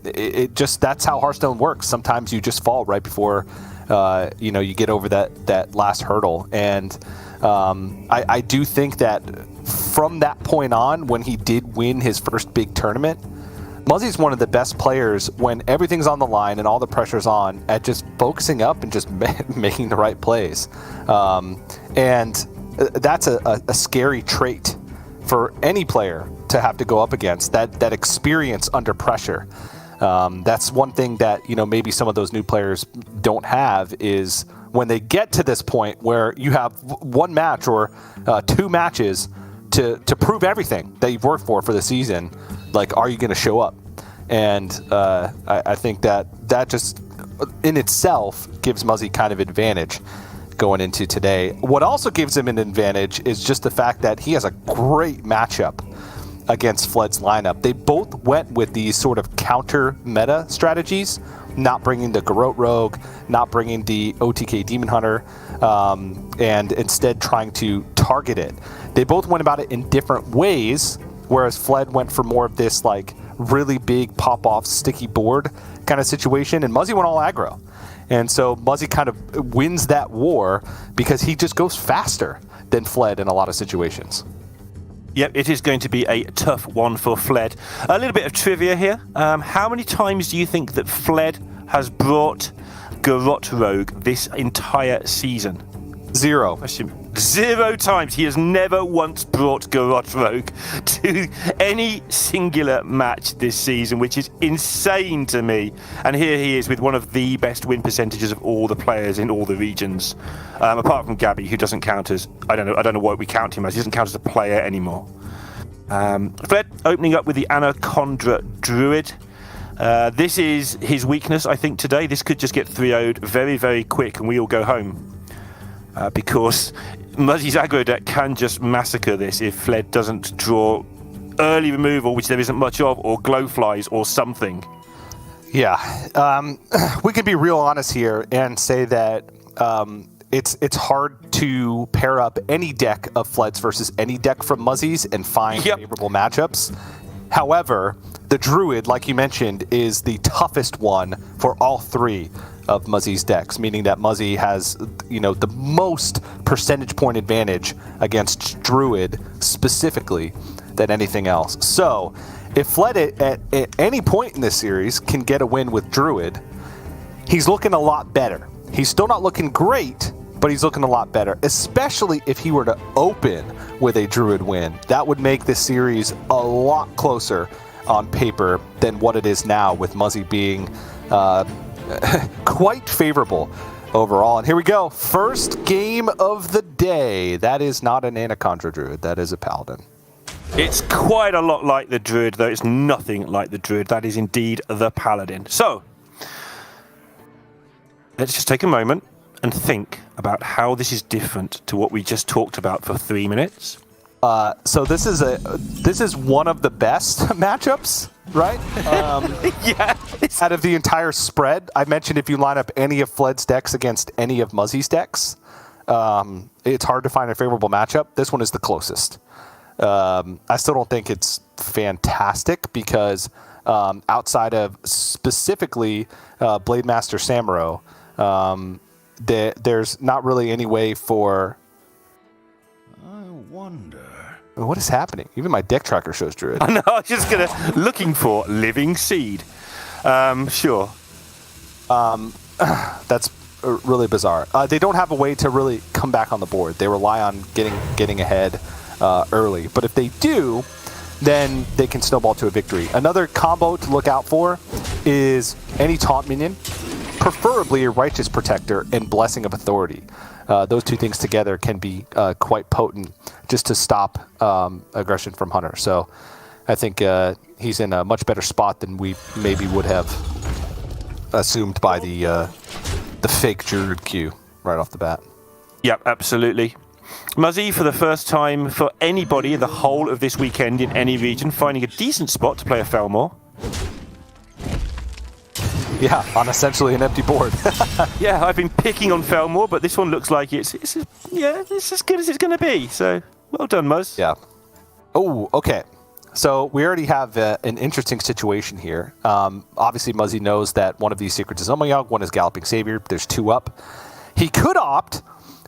It just, that's how Hearthstone works. Sometimes you just fall right before you get over that last hurdle. And I do think that from that point on, when he did win his first big tournament, Muzzy's one of the best players when everything's on the line and all the pressure's on at just focusing up and just making the right plays. And that's a scary trait for any player to have to go up against, that experience under pressure. That's one thing that, maybe some of those new players don't have, is when they get to this point where you have one match or 2 matches to prove everything that you've worked for the season, like, are you going to show up? And I think that just in itself gives Muzzy kind of advantage going into today. What also gives him an advantage is just the fact that he has a great matchup against Fled's lineup. They both went with these sort of counter meta strategies, not bringing the Garrote Rogue, not bringing the OTK Demon Hunter, and instead trying to target it. They both went about it in different ways, whereas Fled went for more of this like really big pop-off sticky board kind of situation, and Muzzy went all aggro. And so Muzzy kind of wins that war because he just goes faster than Fled in a lot of situations. Yep, it is going to be a tough one for Fled. A little bit of trivia here. How many times do you think that Fled has brought Garrote Rogue this entire season? 0. 0 times. He has never once brought Garrote Rogue to any singular match this season, which is insane to me. And here he is with one of the best win percentages of all the players in all the regions, apart from Gabby, who doesn't count as, I don't know what we count him as. He doesn't count as a player anymore. Fled opening up with the Anaconda Druid. This is his weakness, I think, today. This could just get 3-0'd very, very quick, and we all go home. Because Muzzy's aggro deck can just massacre this if Fled doesn't draw early removal, which there isn't much of, or glowflies or something. Yeah, we can be real honest here and say that it's hard to pair up any deck of Fled's versus any deck from Muzzy's and find favorable matchups. However, the Druid, like you mentioned, is the toughest one for all 3 of Muzzy's decks, meaning that Muzzy has, the most percentage point advantage against Druid specifically than anything else. So, if Fled at any point in this series can get a win with Druid, he's looking a lot better. He's still not looking great, but he's looking a lot better, especially if he were to open with a Druid win. That would make this series a lot closer on paper than what it is now, with Muzzy being quite favorable overall. And here we go. First game of the day. That is not an Anaconda Druid. That is a Paladin. It's quite a lot like the Druid, though. It's nothing like the Druid. That is indeed the Paladin. So, let's just take a moment and think about how this is different to what we just talked about for 3 minutes. So this is one of the best matchups, right? Yeah. Out of the entire spread. I mentioned if you line up any of Fled's decks against any of Muzzy's decks, it's hard to find a favorable matchup. This one is the closest. I still don't think it's fantastic because outside of specifically Blademaster Samuro, there's not really any way for... I wonder... What is happening? Even my deck tracker shows Druid. I know, I was just looking for Living Seed. Sure. That's really bizarre. They don't have a way to really come back on the board. They rely on getting ahead early. But if they do, then they can snowball to a victory. Another combo to look out for is any taunt minion, preferably a Righteous Protector and Blessing of Authority. Those 2 things together can be quite potent just to stop aggression from Hunter. So I think he's in a much better spot than we maybe would have assumed by the fake Druid queue right off the bat. Yep, absolutely. Muzzy, for the first time for anybody in the whole of this weekend in any region, finding a decent spot to play a Felmore. Yeah, on essentially an empty board. Yeah, I've been picking on Felmore, but this one looks like it's as good as it's going to be. So, well done, Muzz. Yeah. Oh, okay. So we already have an interesting situation here. Obviously, Muzzy knows that one of these secrets is Umayog, one is Galloping Savior. There's 2 up. He could opt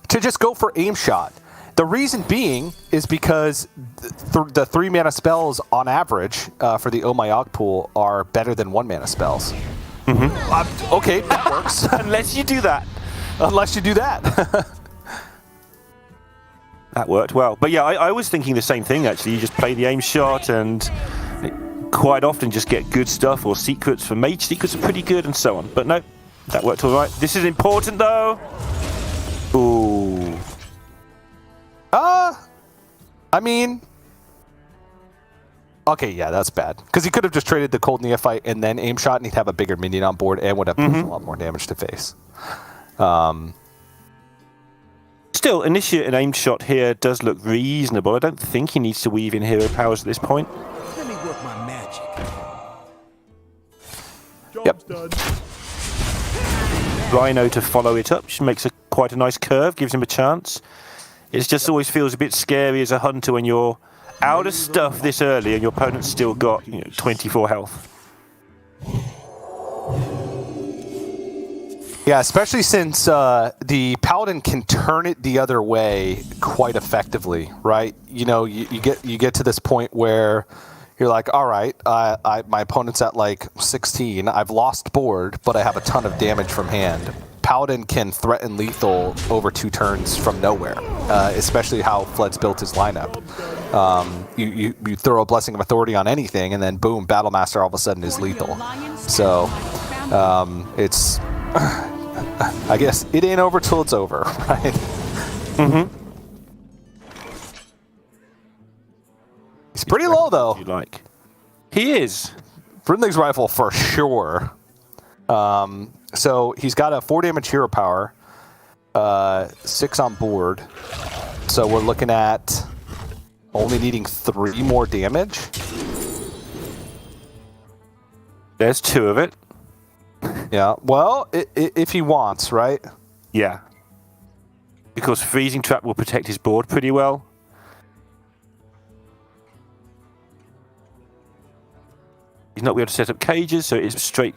to just go for Aim Shot The reason being is because the 3 mana spells on average for the Oh My Og pool are better than 1 mana spells. Okay, that works. Unless you do that. Unless you do that. That worked well. But yeah, I was thinking the same thing, actually. You just play the aim shot and quite often just get good stuff, or secrets for mage secrets are pretty good and so on. But no, that worked all right. This is important, though. Ooh. I mean... Okay, yeah, that's bad. Because he could have just traded the Cold Neophyte and then aim shot, and he'd have a bigger minion on board and would have a lot more damage to face. Still, Initiate and aim shot here does look reasonable. I don't think he needs to weave in hero powers at this point. Let me work my magic. Yep. Rhino to follow it up, which makes quite a nice curve, gives him a chance. It just always feels a bit scary as a hunter when you're out of stuff this early and your opponent's still got 24 health. Yeah, especially since the Paladin can turn it the other way quite effectively, right? You get to this point where you're like, all right, my opponent's at like 16. I've lost board, but I have a ton of damage from hand. Paladin can threaten lethal over 2 turns from nowhere, especially how Fled's built his lineup. You throw a Blessing of Authority on anything, and then boom, Battlemaster all of a sudden is lethal. So it's... I guess it ain't over till it's over, right? He's pretty low, though. He is. Brindley's Rifle for sure. So he's got a 4 damage hero power, 6 on board. So we're looking at only needing 3 more damage. There's 2 of it. Yeah, well, if he wants, right? Yeah. Because Freezing Trap will protect his board pretty well. He's not able to set up cages, so it's a straight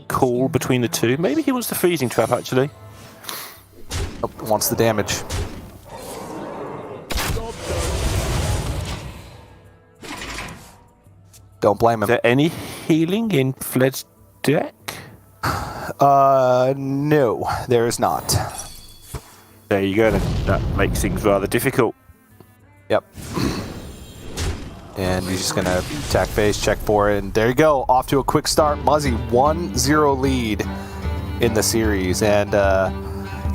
call between the two. Maybe he wants the Freezing Trap, actually. Oh, wants the damage. Don't blame him. Is there any healing in Fled's deck? No, there is not. There you go, then. That makes things rather difficult. Yep. And he's just going to attack phase, check for it, and there you go. Off to a quick start. Muzzy 1-0 lead in the series. And,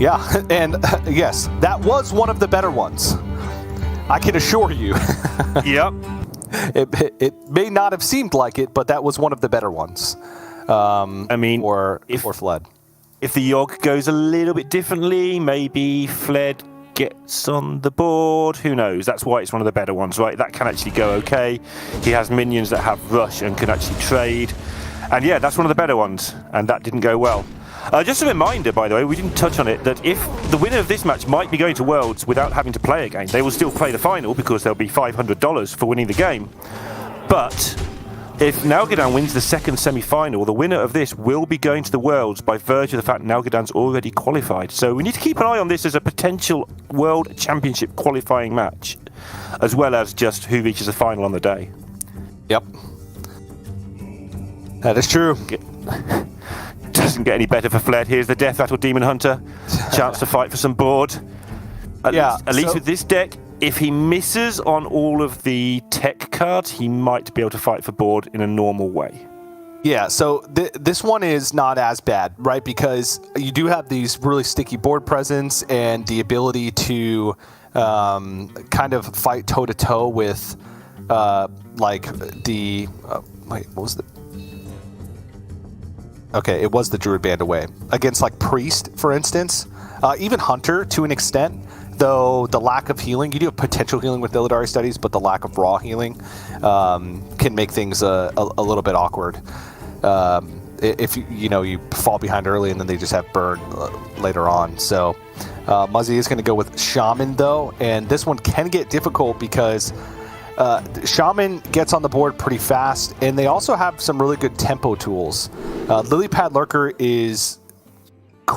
yeah, and yes, that was one of the better ones. I can assure you. Yep. It may not have seemed like it, but that was one of the better ones. I mean, or Fled. If the Yogg goes a little bit differently, maybe Fled gets on the board. Who knows? That's why it's one of the better ones, right? That can actually go okay. He has minions that have rush and can actually trade. And yeah, that's one of the better ones. And that didn't go well. Just a reminder, by the way, we didn't touch on it, that if the winner of this match might be going to Worlds without having to play a game, they will still play the final because there'll be $500 for winning the game. But if Nalgadan wins the second semi-final, the winner of this will be going to the Worlds by virtue of the fact Nalgadan's already qualified. So we need to keep an eye on this as a potential World Championship qualifying match, as well as just who reaches the final on the day. Yep. That is true. Doesn't get any better for Fled. Here's the Death Rattle Demon Hunter. Chance to fight for some board. At least with this deck, if he misses on all of the tech cards, he might be able to fight for board in a normal way. Yeah, so this one is not as bad, right? Because you do have these really sticky board presence and the ability to kind of fight toe-to-toe with, like, the... wait, what was the... Okay, it was the Druid Band away. Against, like, Priest, for instance. Even Hunter, to an extent. Though the lack of healing, you do have potential healing with Illidari Studies, but the lack of raw healing can make things a little bit awkward. If you fall behind early and then they just have burn later on. So Muzzy is going to go with Shaman, though, and this one can get difficult because Shaman gets on the board pretty fast, and they also have some really good tempo tools. Lilypad Lurker is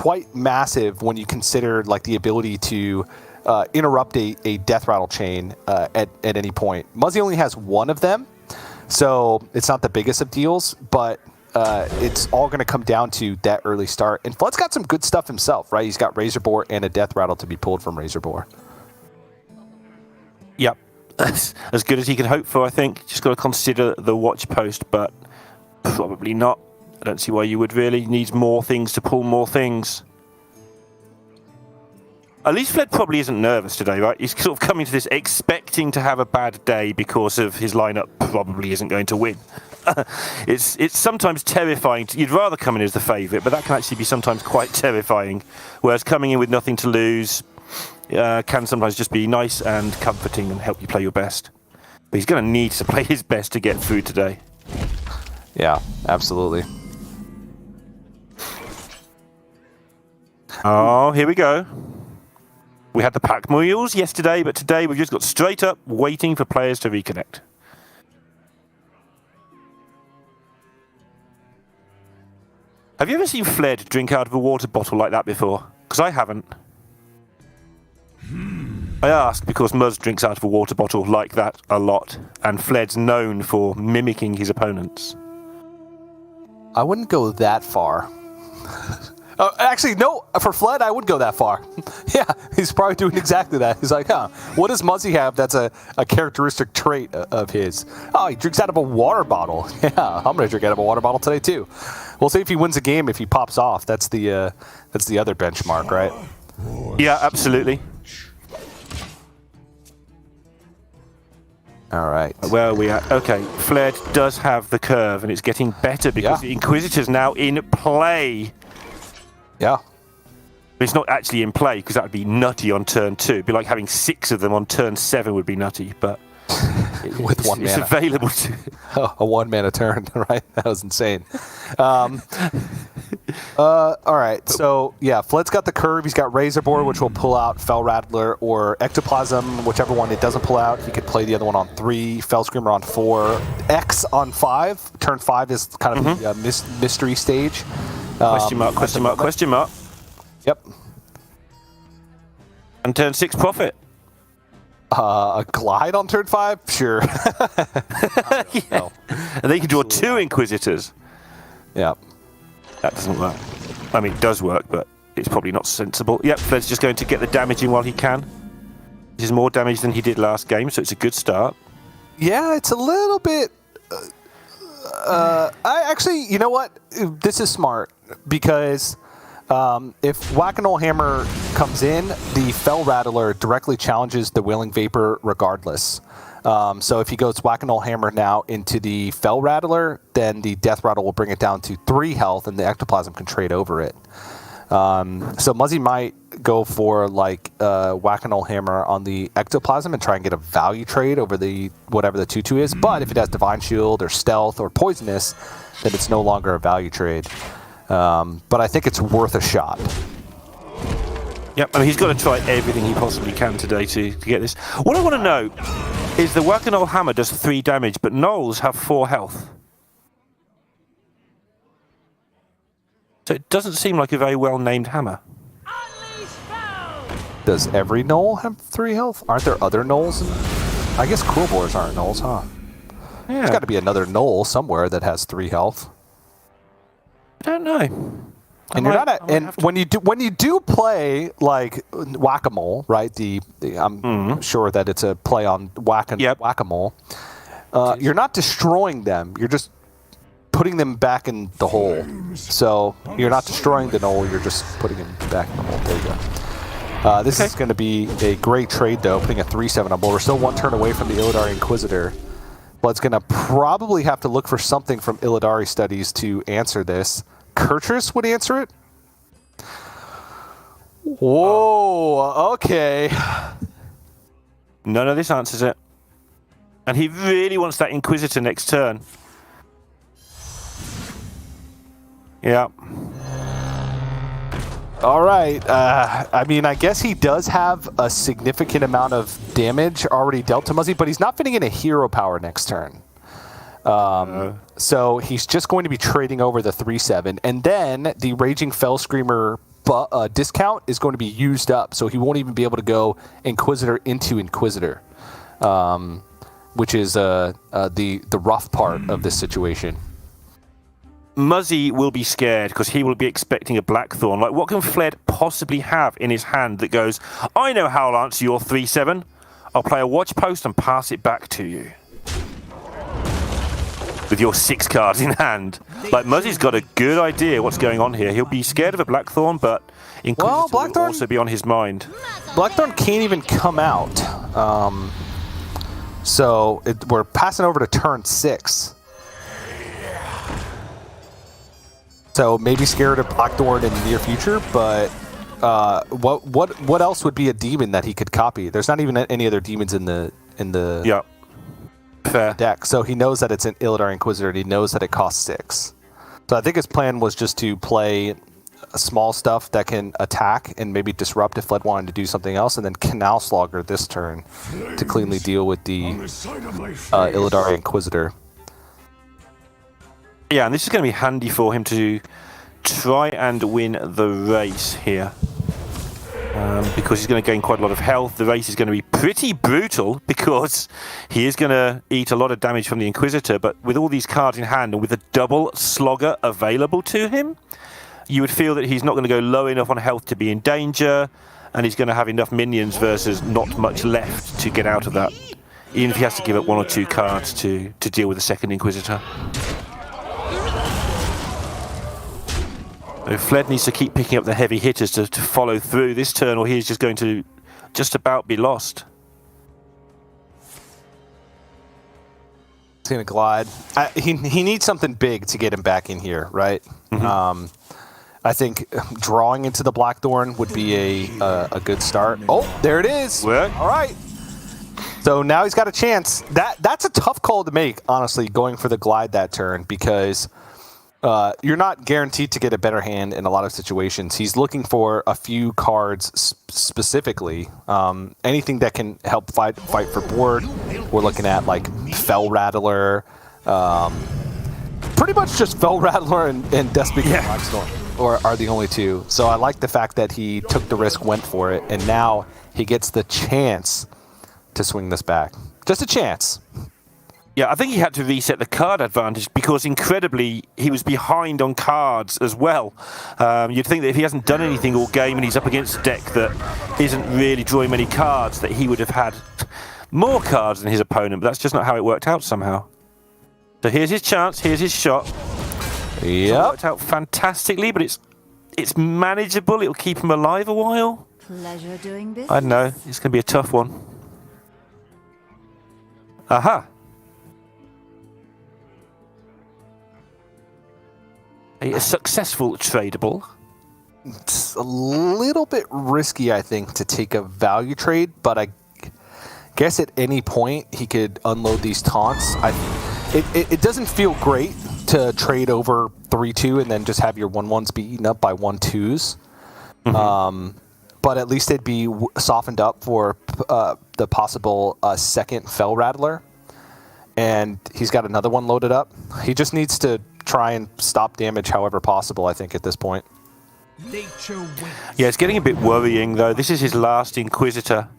quite massive when you consider like the ability to interrupt a death rattle chain at any point. Muzzy only has one of them, so it's not the biggest of deals, but it's all going to come down to that early start. And Flood's got some good stuff himself, right? He's got Razor Boar and a death rattle to be pulled from Razor Boar. Yep. As good as he can hope for, I think. Just got to consider the watch post, but probably not. I don't see why you would really. He needs more things to pull more things. At least Fled probably isn't nervous today, right? He's sort of coming to this expecting to have a bad day because of his lineup probably isn't going to win. It's sometimes terrifying. You'd rather come in as the favourite, but that can actually be sometimes quite terrifying. Whereas coming in with nothing to lose can sometimes just be nice and comforting and help you play your best. But he's going to need to play his best to get through today. Yeah, absolutely. Oh, here we go. We had the pack mules yesterday, but today we've just got straight up waiting for players to reconnect. Have you ever seen Fled drink out of a water bottle like that before? Because I haven't. I ask because Muzz drinks out of a water bottle like that a lot, and Fled's known for mimicking his opponents. I wouldn't go that far. Actually, no, for Fled, I would go that far. Yeah, he's probably doing exactly that. He's like, what does Muzzy have that's a characteristic trait of his? Oh, he drinks out of a water bottle. Yeah, I'm going to drink out of a water bottle today, too. We'll see if he wins a game if he pops off. That's the other benchmark, right? Yeah, absolutely. All right. Where are we at? Okay, Fled does have the curve, and it's getting better because the Inquisitor's now in play. Yeah. It's not actually in play because that would be nutty on turn 2. It'd be like having 6 of them on turn 7 would be nutty, but with one mana. It's available to a 1 mana turn, right? That was insane. All right, so yeah, Fled's got the curve. He's got Razor Boar, which will pull out Fel Rattler or Ectoplasm, whichever one it doesn't pull out. He could play the other one on 3, Fel Screamer on 4, X on 5. Turn 5 is kind of the mystery stage. Question mark, question mark, question mark. Yep. And turn 6 Prophet. A Glide on turn 5? Sure. Yeah. And they can draw 2 Inquisitors. Yeah. That doesn't work. I mean, it does work, but it's probably not sensible. Yep, Fled's just going to get the damage in while he can. This is more damage than he did last game, so it's a good start. Yeah, it's a little bit... you know what? This is smart, because if Whack-A-Mole Hammer comes in, the Fel Rattler directly challenges the Wailing Vapor regardless. So if he goes Whack-A-Mole Hammer now into the Fel Rattler, then the Death Rattle will bring it down to 3 health, and the Ectoplasm can trade over it. So Muzzy might go for like Whack-A-Mole Hammer on the Ectoplasm and try and get a value trade over the whatever the 2/2 is. But if it has Divine Shield or Stealth or Poisonous, then it's no longer a value trade. But I think it's worth a shot. Yep, I mean, he's got to try everything he possibly can today to get this. What I want to know is the Whack-A-Mole Hammer does 3 damage, but Gnolls have 4 health. So it doesn't seem like a very well-named hammer. Does every Gnoll have 3 health? Aren't there other Gnolls? I guess Quillbores aren't Gnolls, huh? Yeah. There's got to be another Gnoll somewhere that has 3 health. I don't know. And when you do play like Whack-A-Mole, right? I'm sure that it's a play on Whack-A-Mole. You're not destroying them. You're just putting them back in the hole. So you're not destroying the Gnoll. You're just putting them back in the hole. There you go. This is going to be a great trade, though. Putting a 3/7 on board. We're still 1 turn away from the Illidari Inquisitor. But it's going to probably have to look for something from Illidari Studies to answer this. Kurtrus would answer it? Whoa, okay. None of this answers it. And he really wants that Inquisitor next turn. Yeah. All right. I mean, I guess he does have a significant amount of damage already dealt to Muzzy, but he's not fitting in a hero power next turn. So he's just going to be trading over the 3/7, and then the Raging Fel Screamer discount is going to be used up, so he won't even be able to go Inquisitor into Inquisitor, which is the rough part of this situation. Muzzy will be scared because he will be expecting a Blackthorn. Like, what can Fled possibly have in his hand that goes, I know how I'll answer your 3-7. I'll play a Watch Post and pass it back to you. With your 6 cards in hand. Like, Muzzy's got a good idea what's going on here. He'll be scared of a Blackthorn, but Inquisitor will also be on his mind. Blackthorn can't even come out. So we're passing over to turn 6. So maybe scared of Blackthorn in the near future, but what else would be a demon that he could copy? There's not even any other demons in the Fair. deck, so he knows that it's an Illidar Inquisitor, and he knows that it costs 6. So I think his plan was just to play small stuff that can attack and maybe disrupt if Fled wanted to do something else, and then Canal Slogger this turn to cleanly deal with the Illidar Inquisitor. Yeah, and this is going to be handy for him to try and win the race here. Because he's going to gain quite a lot of health. The race is going to be pretty brutal because he is going to eat a lot of damage from the Inquisitor, but with all these cards in hand and with a double Slogger available to him, you would feel that he's not going to go low enough on health to be in danger, and he's going to have enough minions versus not much left to get out of that, even if he has to give up 1 or 2 cards to deal with the second Inquisitor. Fled needs to keep picking up the heavy hitters to follow through this turn, or he's just going to just about be lost. He's going to glide. He needs something big to get him back in here, right? Mm-hmm. I think drawing into the Blackthorn would be a good start. Oh, there it is. Work. All right. So now he's got a chance. That's a tough call to make, honestly, going for the glide that turn, because you're not guaranteed to get a better hand in a lot of situations. He's looking for a few cards specifically. Anything that can help fight for board. We're looking at like Fell Rattler. Pretty much just Fell Rattler and Despicable Limestone are the only two. So I like the fact that he took the risk, went for it, and now he gets the chance to swing this back. Just a chance. Yeah, I think he had to reset the card advantage because, incredibly, he was behind on cards as well. You'd think that if he hasn't done anything all game and he's up against a deck that isn't really drawing many cards, that he would have had more cards than his opponent, but that's just not how it worked out somehow. So here's his chance, here's his shot. Yeah, it worked out fantastically, but it's manageable. It'll keep him alive a while. Pleasure doing business. I don't know. It's going to be a tough one. Aha. A successful tradable. It's a little bit risky, I think, to take a value trade, but I guess at any point he could unload these taunts. It doesn't feel great to trade over 3-2 and then just have your 1-1s be eaten up by 1-2s. Mm-hmm. But at least they'd be softened up for the possible second Fell Rattler. And he's got another one loaded up. He just needs to try and stop damage however possible, I think, at this point. Yeah, it's getting a bit worrying, though. This is his last Inquisitor.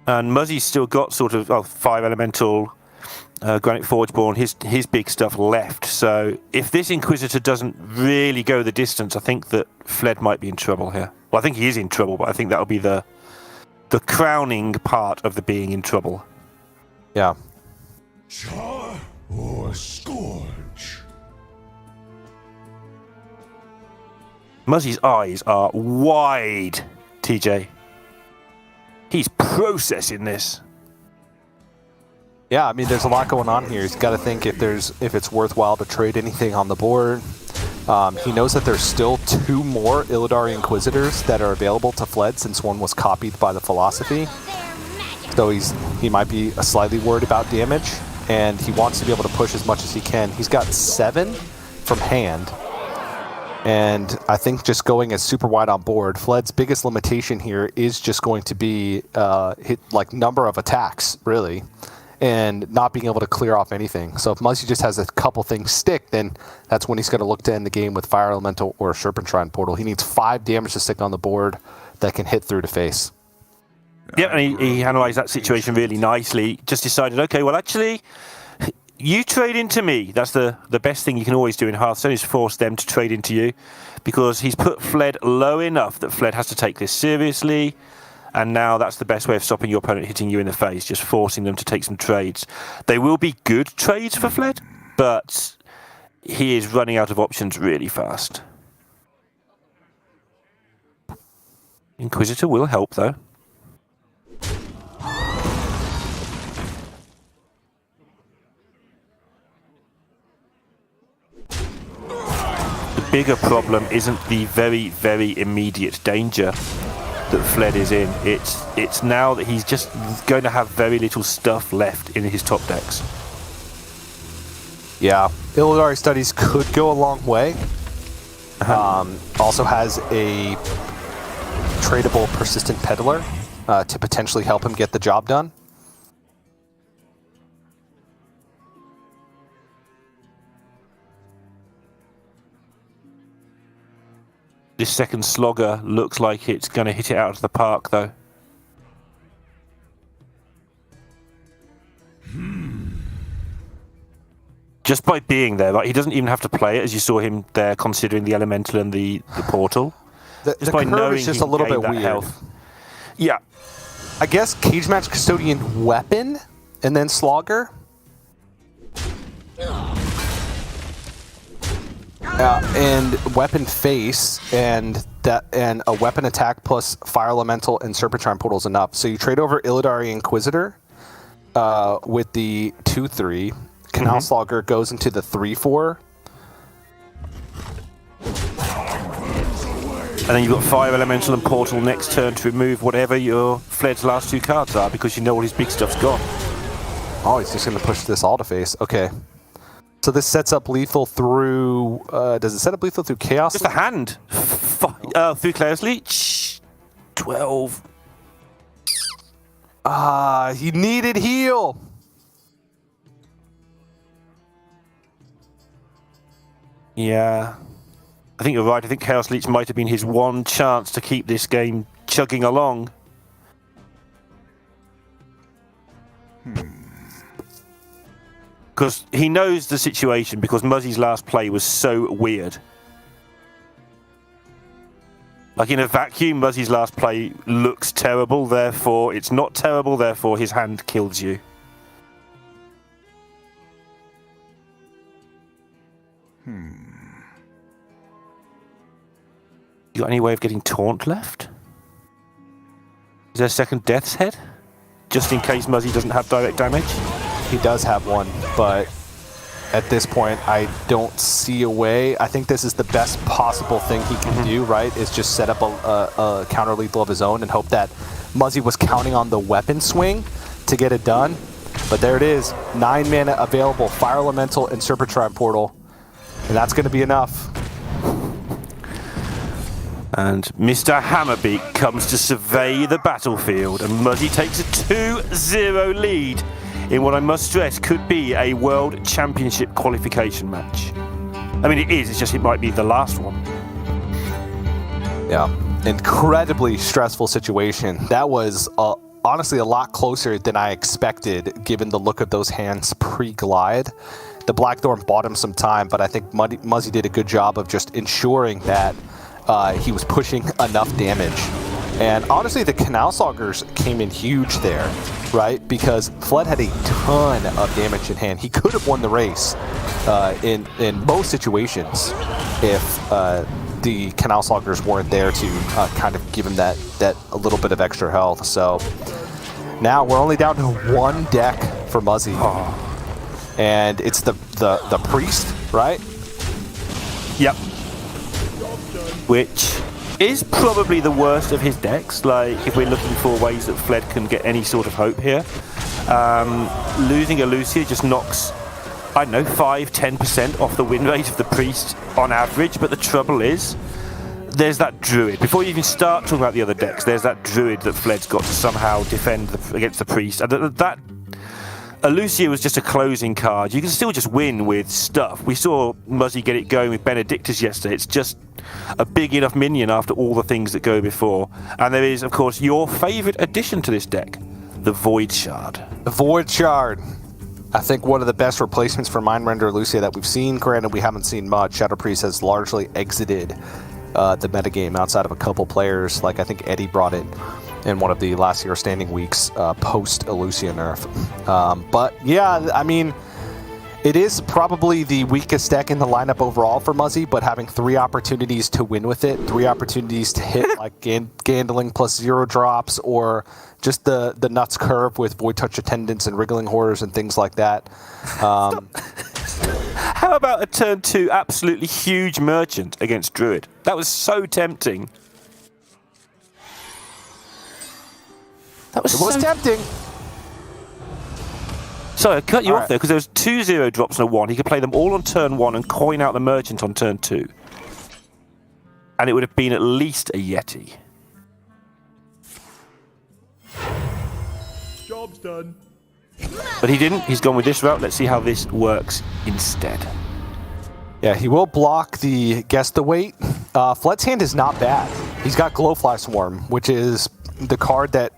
And Muzzy's still got sort of 5 Elemental, Granite Forgeborn, his big stuff left. So if this Inquisitor doesn't really go the distance, I think that Fled might be in trouble here. Well, I think he is in trouble, but I think that'll be the crowning part of the being in trouble. Yeah. Char or Scourge? Muzzy's eyes are wide, TJ. He's processing this. Yeah, I mean, there's a lot going on here. He's got to think if it's worthwhile to trade anything on the board. He knows that there's still 2 more Illidar Inquisitors that are available to Fled since one was copied by the Philosophy. So he might be slightly worried about damage, and he wants to be able to push as much as he can. He's got 7 from hand. And I think just going as super wide on board, Fled's biggest limitation here is just going to be number of attacks, really. and not being able to clear off anything. So if Muzzy just has a couple things stick, then that's when he's going to look to end the game with Fire Elemental or Serpentine Portal. He needs 5 damage to stick on the board that can hit through to face. Yeah, and he analysed that situation really nicely. Just decided, okay, well, actually, you trade into me. That's the best thing you can always do in Hearthstone, is force them to trade into you, because he's put Fled low enough that Fled has to take this seriously. And now that's the best way of stopping your opponent hitting you in the face, just forcing them to take some trades. They will be good trades for Fled, but he is running out of options really fast. Inquisitor will help, though. The bigger problem isn't the very, very immediate danger that Fled is in. It's now that he's just going to have very little stuff left in his top decks. Yeah, Illidari Studies could go a long way. Also has a tradable Persistent Peddler to potentially help him get the job done. This second Slogger looks like it's going to hit it out of the park, though. Just by being there, like, he doesn't even have to play it, as you saw him there considering the Elemental and the Portal. The curve is just a little bit weird. Health. Yeah. I guess Cage Match Custodian Weapon and then Slogger. And weapon face and a weapon attack plus Fire Elemental and Serpentine Portal is enough. So you trade over Illidari Inquisitor with the 2/3. Canal Slogger goes into the 3/4. And then you've got Fire Elemental and Portal next turn to remove whatever your Fled's last 2 cards are, because you know all his big stuff's gone. Oh, he's just going to push this all to face. Okay. So this sets up lethal through... does it set up lethal through Chaos? Just a hand. Through Chaos Leech. 12. He needed heal. Yeah. I think you're right. I think Chaos Leech might have been his one chance to keep this game chugging along. Because he knows the situation, because Muzzy's last play was so weird. Like, in a vacuum, Muzzy's last play looks terrible, therefore it's not terrible, therefore his hand kills you. You got any way of getting Taunt left? Is there a second Death's Head? Just in case Muzzy doesn't have direct damage? He does have one, but at this point, I don't see a way. I think this is the best possible thing he can do, right? Is just set up a counter lethal of his own and hope that Muzzy was counting on the weapon swing to get it done. But there it is. 9 mana available, Fire Elemental and Serpentine Portal. And that's going to be enough. And Mr. Hammerbeak comes to survey the battlefield, and Muzzy takes a 2-0 lead in what I must stress could be a World Championship qualification match. I mean, it is, it's just it might be the last one. Yeah, incredibly stressful situation. That was honestly a lot closer than I expected, given the look of those hands pre-glide. The Blackthorn bought him some time, but I think Muzzy did a good job of just ensuring that he was pushing enough damage. And honestly, the Canal Sloggers came in huge there, right? Because Fled had a ton of damage in hand. He could have won the race in most situations if the Canal Sloggers weren't there to kind of give him that a little bit of extra health. So now we're only down to 1 deck for Muzzy. And it's the Priest, right? Yep. Which is probably the worst of his decks. Like, if we're looking for ways that Fled can get any sort of hope here. Losing a Lucia just knocks, I don't know, 5-10% off the win rate of the Priest on average, but the trouble is, there's that Druid. Before you even start talking about the other decks, there's that Druid that Fled's got to somehow defend against the Priest. And Lucia was just a closing card. You can still just win with stuff. We saw Muzzy get it going with Benedictus yesterday. It's just a big enough minion after all the things that go before. And there is, of course, your favourite addition to this deck, the Void Shard. The Void Shard. I think one of the best replacements for Mindrender Lucia that we've seen. Granted, we haven't seen much. Shadow Priest has largely exited the metagame outside of a couple players. Like I think Eddie brought it in one of the last year standing weeks post Lucia nerf. But yeah, I mean, it is probably the weakest deck in the lineup overall for Muzzy, but having 3 opportunities to win with it, 3 opportunities to hit like Gandling plus 0 drops, or just the nuts curve with Void Touch Attendants and Wriggling Horrors and things like that. How about a turn 2 absolutely huge Merchant against Druid? That was so tempting. It was tempting. Sorry, I cut you off there because there was 2 0 drops and a 1. He could play them all on turn 1 and coin out the Merchant on turn 2. And it would have been at least a Yeti. Job's done. But he didn't. He's gone with this route. Let's see how this works instead. Yeah, he will block the Guess the Weight. Fled's hand is not bad. He's got Glowfly Swarm, which is the card that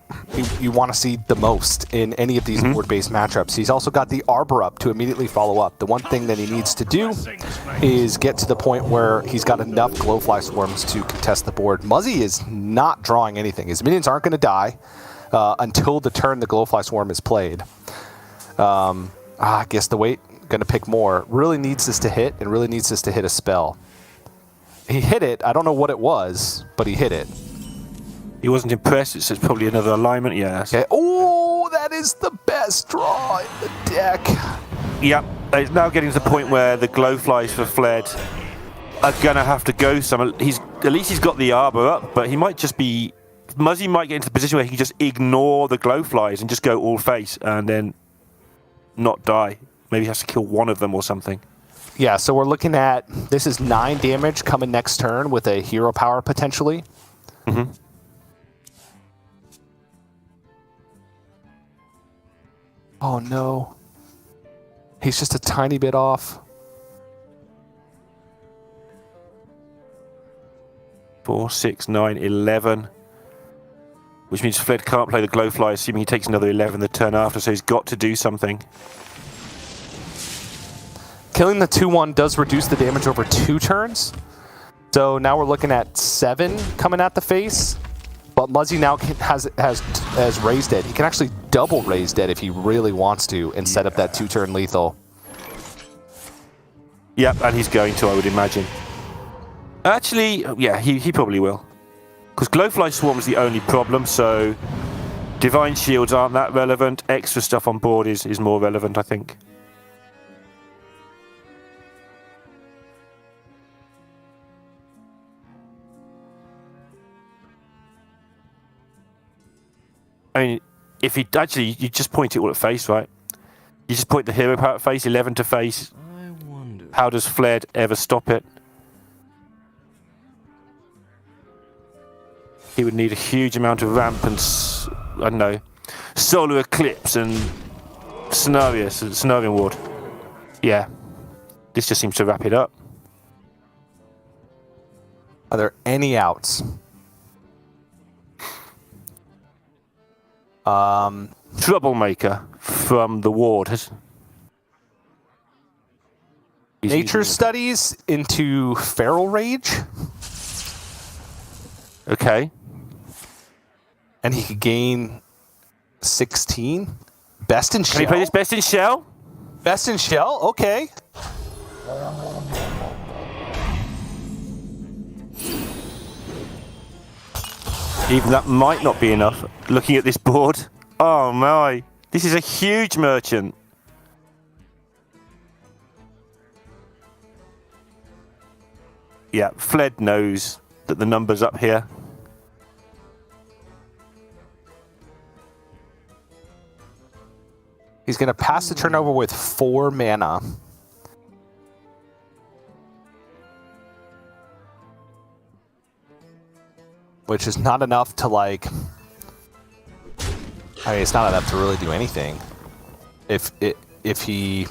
you want to see the most in any of these board-based matchups. He's also got the Arbor up to immediately follow up. The one thing that he needs to do is get to the point where he's got enough Glowfly Swarms to contest the board. Muzzy is not drawing anything. His minions aren't going to die until the turn the Glowfly Swarm is played. Guess the Weight, going to pick more. Really needs this to hit, and really needs this to hit a spell. He hit it. I don't know what it was, but he hit it. He wasn't impressed. It's probably another alignment. Yeah. Okay. Oh, that is the best draw in the deck. Yep. It's now getting to the point where the Glowflies for Fled are going to have to go some. At least he's got the Arbor up, but he might just be... Muzzy might get into the position where he can just ignore the Glowflies and just go all face and then not die. Maybe he has to kill one of them or something. Yeah, so we're looking at... This is 9 damage coming next turn with a hero power potentially. Mm-hmm. Oh no. He's just a tiny bit off. 4, 6, 9, 11. Which means Fled can't play the Glowfly, assuming he takes another 11 the turn after, so he's got to do something. Killing the 2/1 does reduce the damage over 2 turns. So now we're looking at 7 coming at the face. But Muzzy now has Raise Dead. He can actually double Raise Dead if he really wants to and set up that 2-turn lethal. Yep, and he's going to, I would imagine. Actually, yeah, he probably will. Because Glowfly Swarm is the only problem, so Divine Shields aren't that relevant. Extra stuff on board is more relevant, I think. I mean, if he actually, you just point it all at face, right? You just point the hero power at face, 11 to face. I wonder. How does Fled ever stop it? He would need a huge amount of ramp and, I don't know, Solar Eclipse and Scenario Ward. Yeah. This just seems to wrap it up. Are there any outs? Troublemaker from the Ward. Nature Studies into Feral Rage. Okay. And he could gain 16. Best in Shell. Can he play this Best in Shell? Best in Shell? Okay. Even that might not be enough. Looking at this board. Oh my. This is a huge Merchant. Yeah, Fled knows that the number's up here. He's going to pass the turnover with 4 mana. Which is not enough to, like... I mean, it's not enough to really do anything. if he.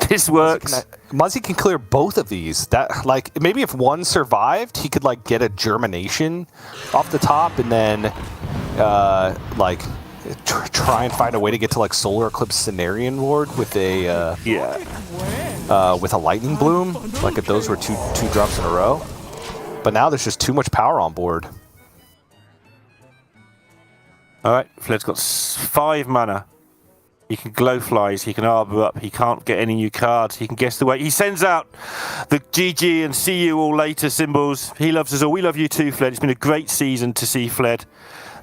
This works. Muzzy can clear both of these. That like maybe if one survived, he could like get a germination off the top, and then try and find a way to get to like Solar Eclipse Cenarian Lord with a with a Lightning Bloom. Like if those were two drops in a row. But now there's just too much power on board. All right, Fled's got 5 mana. He can glow flies, he can arbor up, he can't get any new cards, he can guess the way. He sends out the GG and see you all later symbols. He loves us all. We love you too, Fled. It's been a great season to see Fled.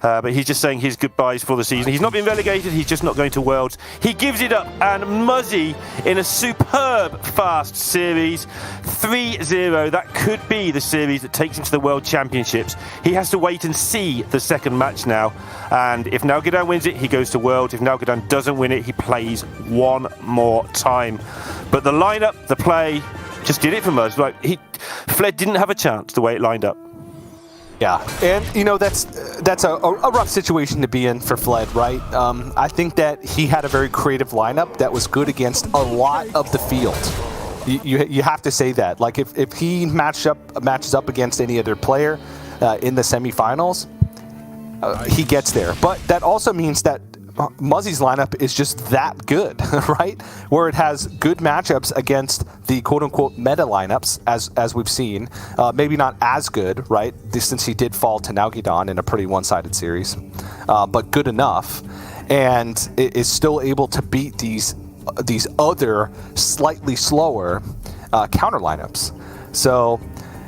But he's just saying his goodbyes for the season. He's not been relegated, he's just not going to Worlds. He gives it up, and Muzzy in a superb fast series. 3-0, that could be the series that takes him to the World Championships. He has to wait and see the second match now. And if Nalgadan wins it, he goes to Worlds. If Nalgadan doesn't win it, he plays one more time. But the lineup, the play, just did it for Muzz. Like, Fled didn't have a chance the way it lined up. Yeah, and you know that's a rough situation to be in for Fled, right? I think that he had a very creative lineup that was good against a lot of the field. You have to say that. Like if he matches up against any other player in the semifinals, he gets there. But that also means that Muzzy's lineup is just that good, right? Where it has good matchups against the quote-unquote meta lineups, as we've seen. Maybe not as good, right? Since he did fall to Nalgadan in a pretty one-sided series, but good enough, and is still able to beat these other slightly slower counter lineups. So,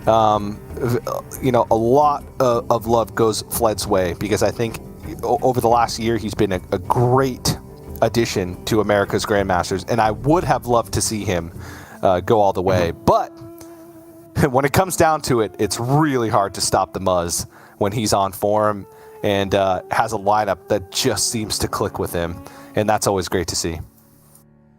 a lot of love goes Fled's way, because I think over the last year, he's been a great addition to America's Grandmasters, and I would have loved to see him go all the way. But when it comes down to it, it's really hard to stop the Muzz when he's on form and has a lineup that just seems to click with him, and that's always great to see.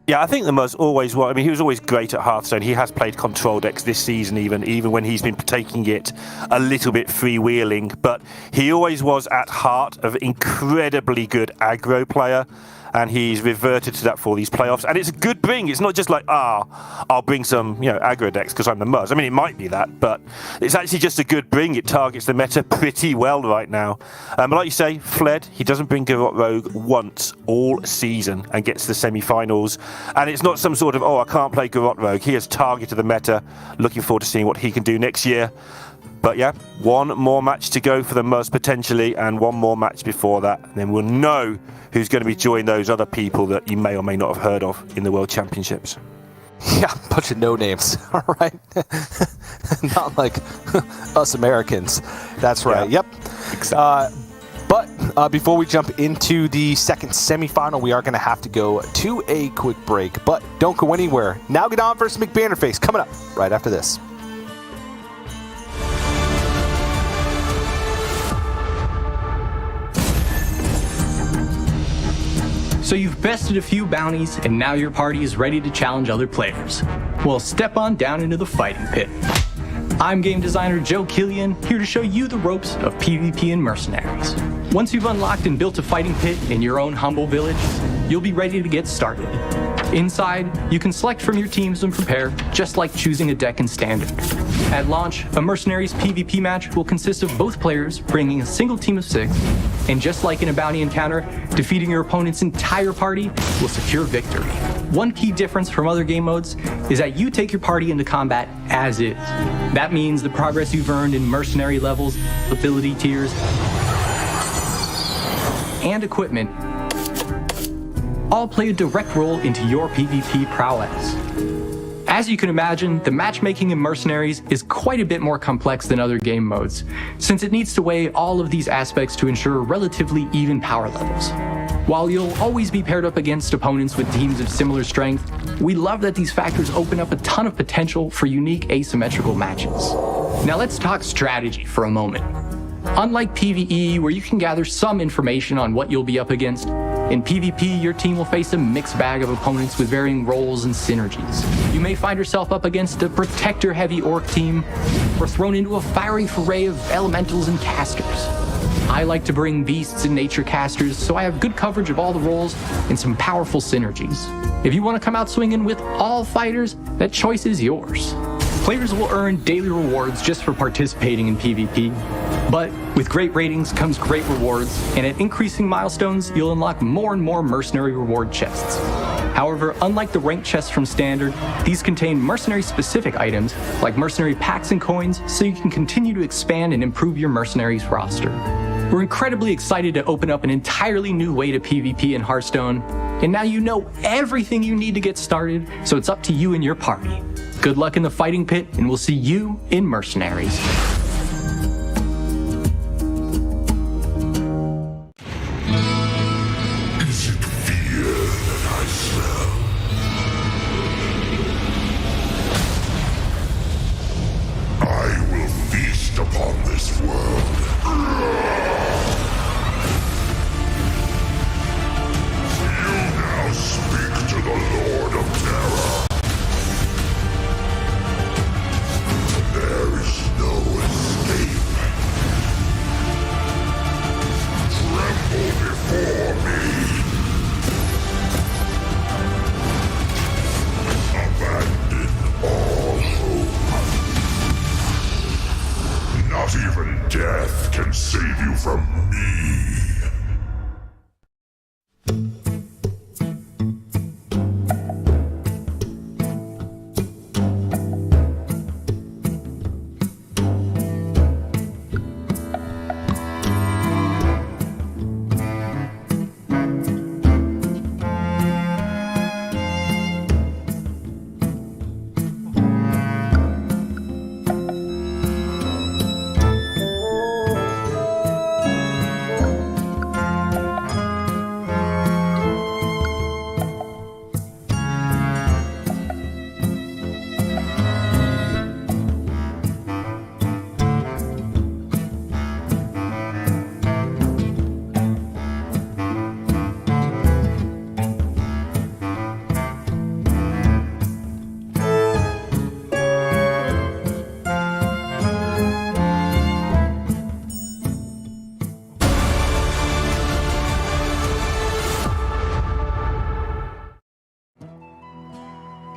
Yeah, I think the Muzz always was. I mean, he was always great at Hearthstone. He has played control decks this season, even when he's been taking it a little bit freewheeling. But he always was at heart an incredibly good aggro player, and he's reverted to that for these playoffs. And it's a good bring. It's not just like, I'll bring some aggro decks because I'm the Muzz. I mean, it might be that, but it's actually just a good bring. It targets the meta pretty well right now. But like you say, Fled, he doesn't bring Garrote Rogue once all season and gets to the semi-finals. And it's not some sort of, I can't play Garrote Rogue. He has targeted the meta. Looking forward to seeing what he can do next year. But yeah, one more match to go for the Muzz potentially, and one more match before that. And then we'll know who's going to be joining those other people that you may or may not have heard of in the World Championships. Yeah, bunch of no names, all right? Not like us Americans. That's right. Yeah. Yep. Exactly. But before we jump into the second semifinal, we are going to have to go to a quick break. But don't go anywhere. Nalgadan versus McBannerface coming up right after this. So you've bested a few bounties, and now your party is ready to challenge other players. Well, step on down into the fighting pit. I'm game designer Joe Killian, here to show you the ropes of PvP and mercenaries. Once you've unlocked and built a fighting pit in your own humble village, you'll be ready to get started. Inside, you can select from your teams and prepare, just like choosing a deck in Standard. At launch, a Mercenaries PvP match will consist of both players bringing a single team of 6, and just like in a bounty encounter, defeating your opponent's entire party will secure victory. One key difference from other game modes is that you take your party into combat as is. That means the progress you've earned in mercenary levels, ability tiers, and equipment all play a direct role into your PvP prowess. As you can imagine, the matchmaking in Mercenaries is quite a bit more complex than other game modes, since it needs to weigh all of these aspects to ensure relatively even power levels. While you'll always be paired up against opponents with teams of similar strength, we love that these factors open up a ton of potential for unique asymmetrical matches. Now let's talk strategy for a moment. Unlike PvE, where you can gather some information on what you'll be up against, in PvP, your team will face a mixed bag of opponents with varying roles and synergies. You may find yourself up against a protector-heavy orc team, or thrown into a fiery foray of elementals and casters. I like to bring beasts and nature casters, so I have good coverage of all the roles and some powerful synergies. If you want to come out swinging with all fighters, that choice is yours. Players will earn daily rewards just for participating in PvP, but with great ratings comes great rewards, and at increasing milestones, you'll unlock more and more mercenary reward chests. However, unlike the ranked chests from Standard, these contain mercenary-specific items, like mercenary packs and coins, so you can continue to expand and improve your mercenaries roster. We're incredibly excited to open up an entirely new way to PvP in Hearthstone, and now you know everything you need to get started, so it's up to you and your party. Good luck in the fighting pit, and we'll see you in Mercenaries. Is it fear that I smell? I will feast upon this world. You now speak to the Lord of Terror. There is no escape. Tremble before me. Abandon all hope. Not even death can save you from me.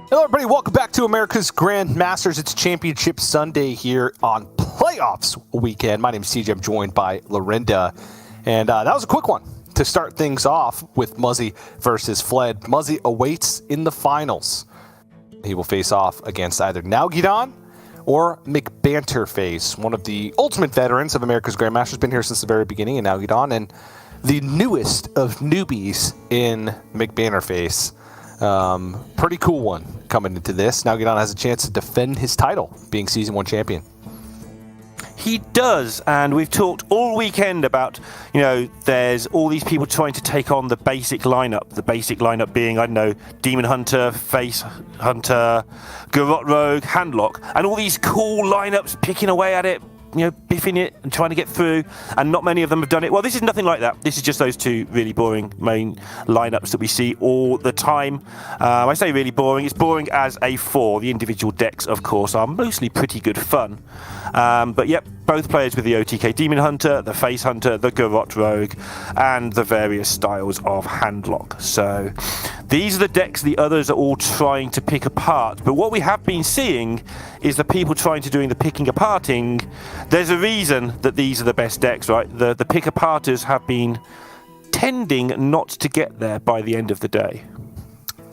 Hello, everybody. Welcome back to America's Grandmasters. It's Championship Sunday here on Playoffs Weekend. My name is CJ. I'm joined by Lorinda. And that was a quick one to start things off with Muzzy versus Fled. Muzzy awaits in the finals. He will face off against either Nalgidon or McBanterface, one of the ultimate veterans of America's Grandmasters. Been here since the very beginning in Nalgidon, and the newest of newbies in McBanterface. Pretty cool one coming into this. Nalgidon has a chance to defend his title, being Season 1 champion. He does, and we've talked all weekend about, there's all these people trying to take on the basic lineup. The basic lineup being, Demon Hunter, Face Hunter, Garrote Rogue, Handlock, and all these cool lineups picking away at it, biffing it and trying to get through, and not many of them have done it. Well, this is nothing like that. This is just those two really boring main lineups that we see all the time. I say really boring. It's boring as a 4. The individual decks, of course, are mostly pretty good fun. But yep, both players with the OTK Demon Hunter, the Face Hunter, the Garrote Rogue, and the various styles of Handlock. So these are the decks the others are all trying to pick apart. But what we have been seeing is the people trying to doing the picking aparting. There's a reason that these are the best decks, right? The pick-aparters have been tending not to get there by the end of the day.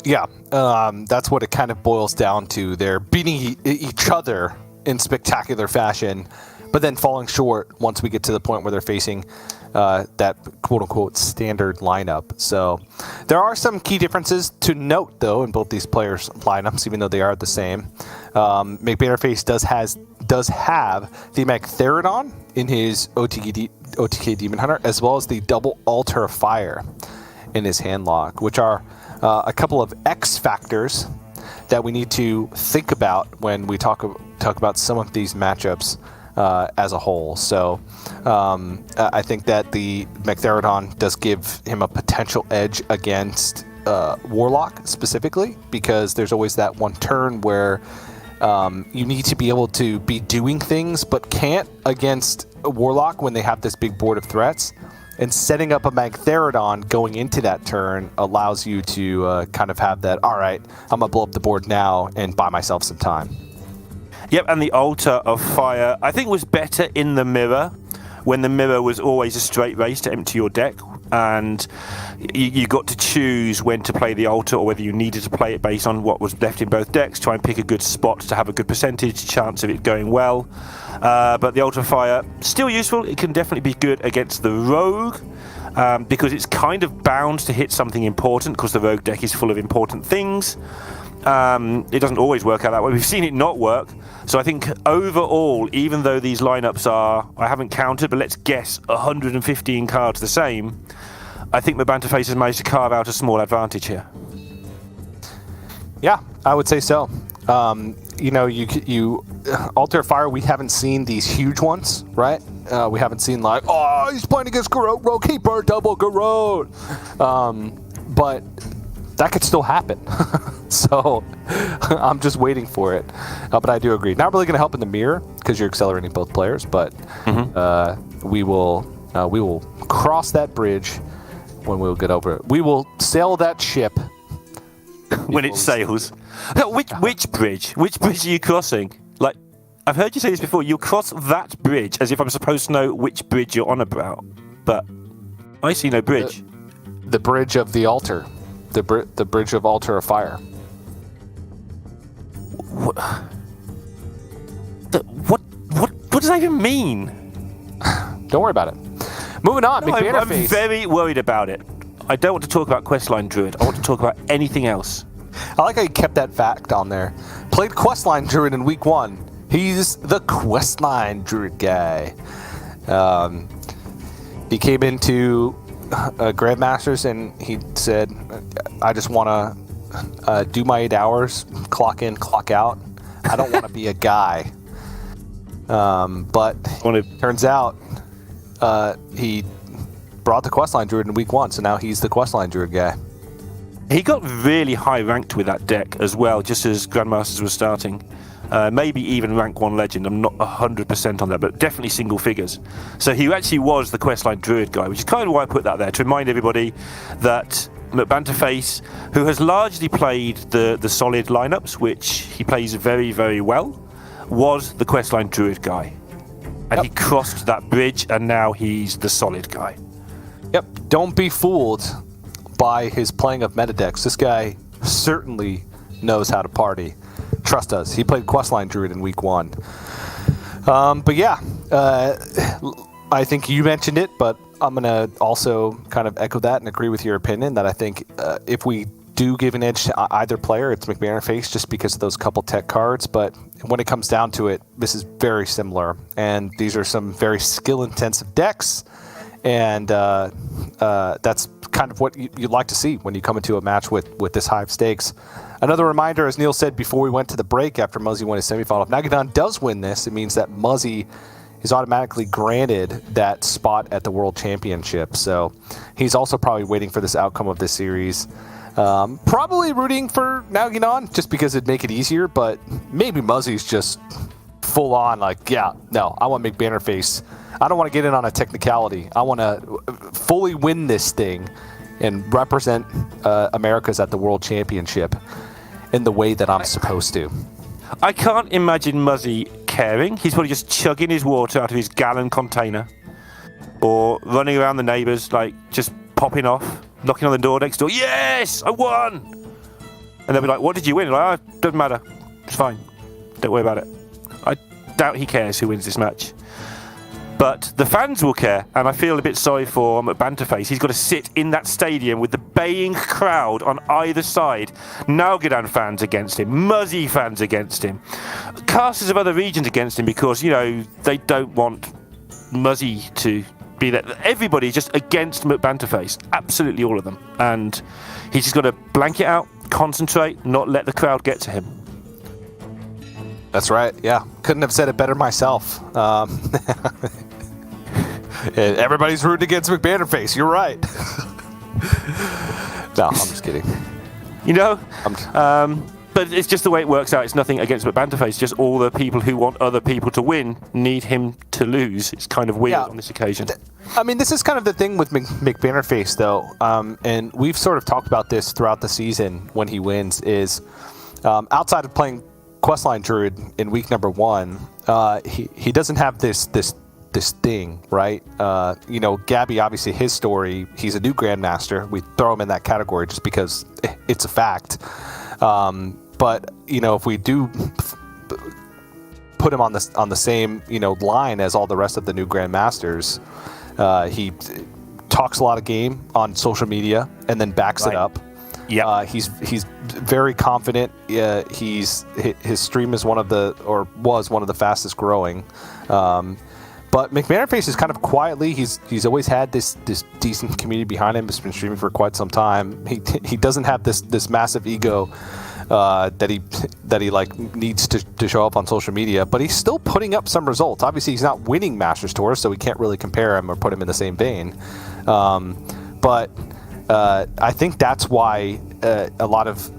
Yeah, that's what it kind of boils down to. They're beating each other in spectacular fashion, but then falling short once we get to the point where they're facing that quote-unquote standard lineup. So there are some key differences to note, though, in both these players' lineups, even though they are the same. McBanterface does have the Magtheridon in his OTK Demon Hunter, as well as the double Altar of Fire in his Handlock, which are a couple of X factors that we need to think about when we talk about some of these matchups as a whole. So I think that the Magtheridon does give him a potential edge against Warlock specifically, because there's always that one turn where you need to be able to be doing things but can't against Warlock when they have this big board of threats. And setting up a Magtheridon going into that turn allows you to kind of have that, all right, I'm going to blow up the board now and buy myself some time. Yep, and the Altar of Fire, I think, was better in the mirror, when the mirror was always a straight race to empty your deck, and you got to choose when to play the Altar or whether you needed to play it based on what was left in both decks, try and pick a good spot to have a good percentage chance of it going well. But the Altar of Fire, still useful. It can definitely be good against the Rogue, because it's kind of bound to hit something important, because the Rogue deck is full of important things. It doesn't always work out that way. We've seen it not work. So I think overall, even though these lineups are, I haven't counted, but let's guess 115 cards the same, I think Mabanta-Face has managed to carve out a small advantage here. Yeah, I would say so. You Altar of Fire, we haven't seen these huge ones, right? We haven't seen like, oh, he's playing against Garrote, Rogue Keeper, double Garrote. But that could still happen. So I'm just waiting for it. But I do agree. Not really going to help in the mirror because you're accelerating both players, but we will cross that bridge when we'll get over it. We will sail that ship when it sails. No, which bridge? Which bridge are you crossing? Like, I've heard you say this before. You'll cross that bridge as if I'm supposed to know which bridge you're on about. But I see no bridge. The bridge of the altar. The bridge of Altar of Fire. What does that even mean? Don't worry about it. Moving on, no, I'm Face. very worried about it. I don't want to talk about Questline Druid. I want to talk about anything else. I like how you kept that fact on there. Played Questline Druid in week 1. He's the Questline Druid guy. He came into Grandmasters and he said, I just want to do my 8 hours, clock in, clock out. I don't want to be a guy. But turns out he brought the Questline Druid in week 1, so now he's the Questline Druid guy. He got really high ranked with that deck as well, just as Grandmasters was starting. Maybe even rank 1 legend. I'm not 100% on that, but definitely single figures. So he actually was the Questline Druid guy, which is kind of why I put that there, to remind everybody that Mabanta-Face, who has largely played the solid lineups, which he plays very, very well, was the Questline Druid guy. And he crossed that bridge, and now he's the solid guy. Yep, don't be fooled by his playing of meta decks. This guy certainly knows how to party. Trust us. He played Questline Druid in week 1. But yeah, I think you mentioned it, but I'm going to also kind of echo that and agree with your opinion that I think if we do give an edge to either player, it's Mabanta-Face just because of those couple tech cards. But when it comes down to it, this is very similar. And these are some very skill-intensive decks. And that's kind of what you'd like to see when you come into a match with this high of stakes. Another reminder, as Neil said before we went to the break after Muzzy won his semifinal, if Nagadan does win this, it means that Muzzy is automatically granted that spot at the World Championship. So he's also probably waiting for this outcome of this series. Probably rooting for Nagadan just because it'd make it easier, but maybe Muzzy's just full on like, yeah, no, I want to make Mabanta-Face. I don't want to get in on a technicality. I want to fully win this thing and represent Americas at the World Championship in the way that I'm supposed to. I can't imagine Muzzy caring. He's probably just chugging his water out of his gallon container or running around the neighbours, like just popping off, knocking on the door next door. Yes, I won! And they'll be like, what did you win? Like, oh, doesn't matter. It's fine. Don't worry about it. I doubt he cares who wins this match. But the fans will care, and I feel a bit sorry for Mabanta-Face. He's got to sit in that stadium with the baying crowd on either side. Nagadan fans against him, Muzzy fans against him, casters of other regions against him because, you know, they don't want Muzzy to be there. Everybody's just against Mabanta-Face, absolutely all of them. And he's just got to blank it out, concentrate, not let the crowd get to him. That's right, yeah. Couldn't have said it better myself. Everybody's rooting against Mabanta-Face. You're right. No, I'm just kidding. You know, But it's just the way it works out. It's nothing against Banterface. Just all the people who want other people to win need him to lose. It's kind of weird on this occasion. I mean, this is kind of the thing with McBannerface, though, and we've sort of talked about this throughout the season when he wins, is outside of playing Questline Druid in week number 1, he doesn't have this thing, right? Gabby, obviously his story, he's a new Grandmaster. We throw him in that category just because it's a fact. But if we do put him on the same line as all the rest of the new Grandmasters, he talks a lot of game on social media and then backs it up. Yeah, he's very confident. His stream is was one of the fastest growing. But McBannerface is kind of quietly. He's always had this decent community behind him. He's been streaming for quite some time. He doesn't have this massive ego that he like needs to show up on social media. But he's still putting up some results. Obviously, he's not winning Masters Tours, so we can't really compare him or put him in the same vein. But I think that's why a lot of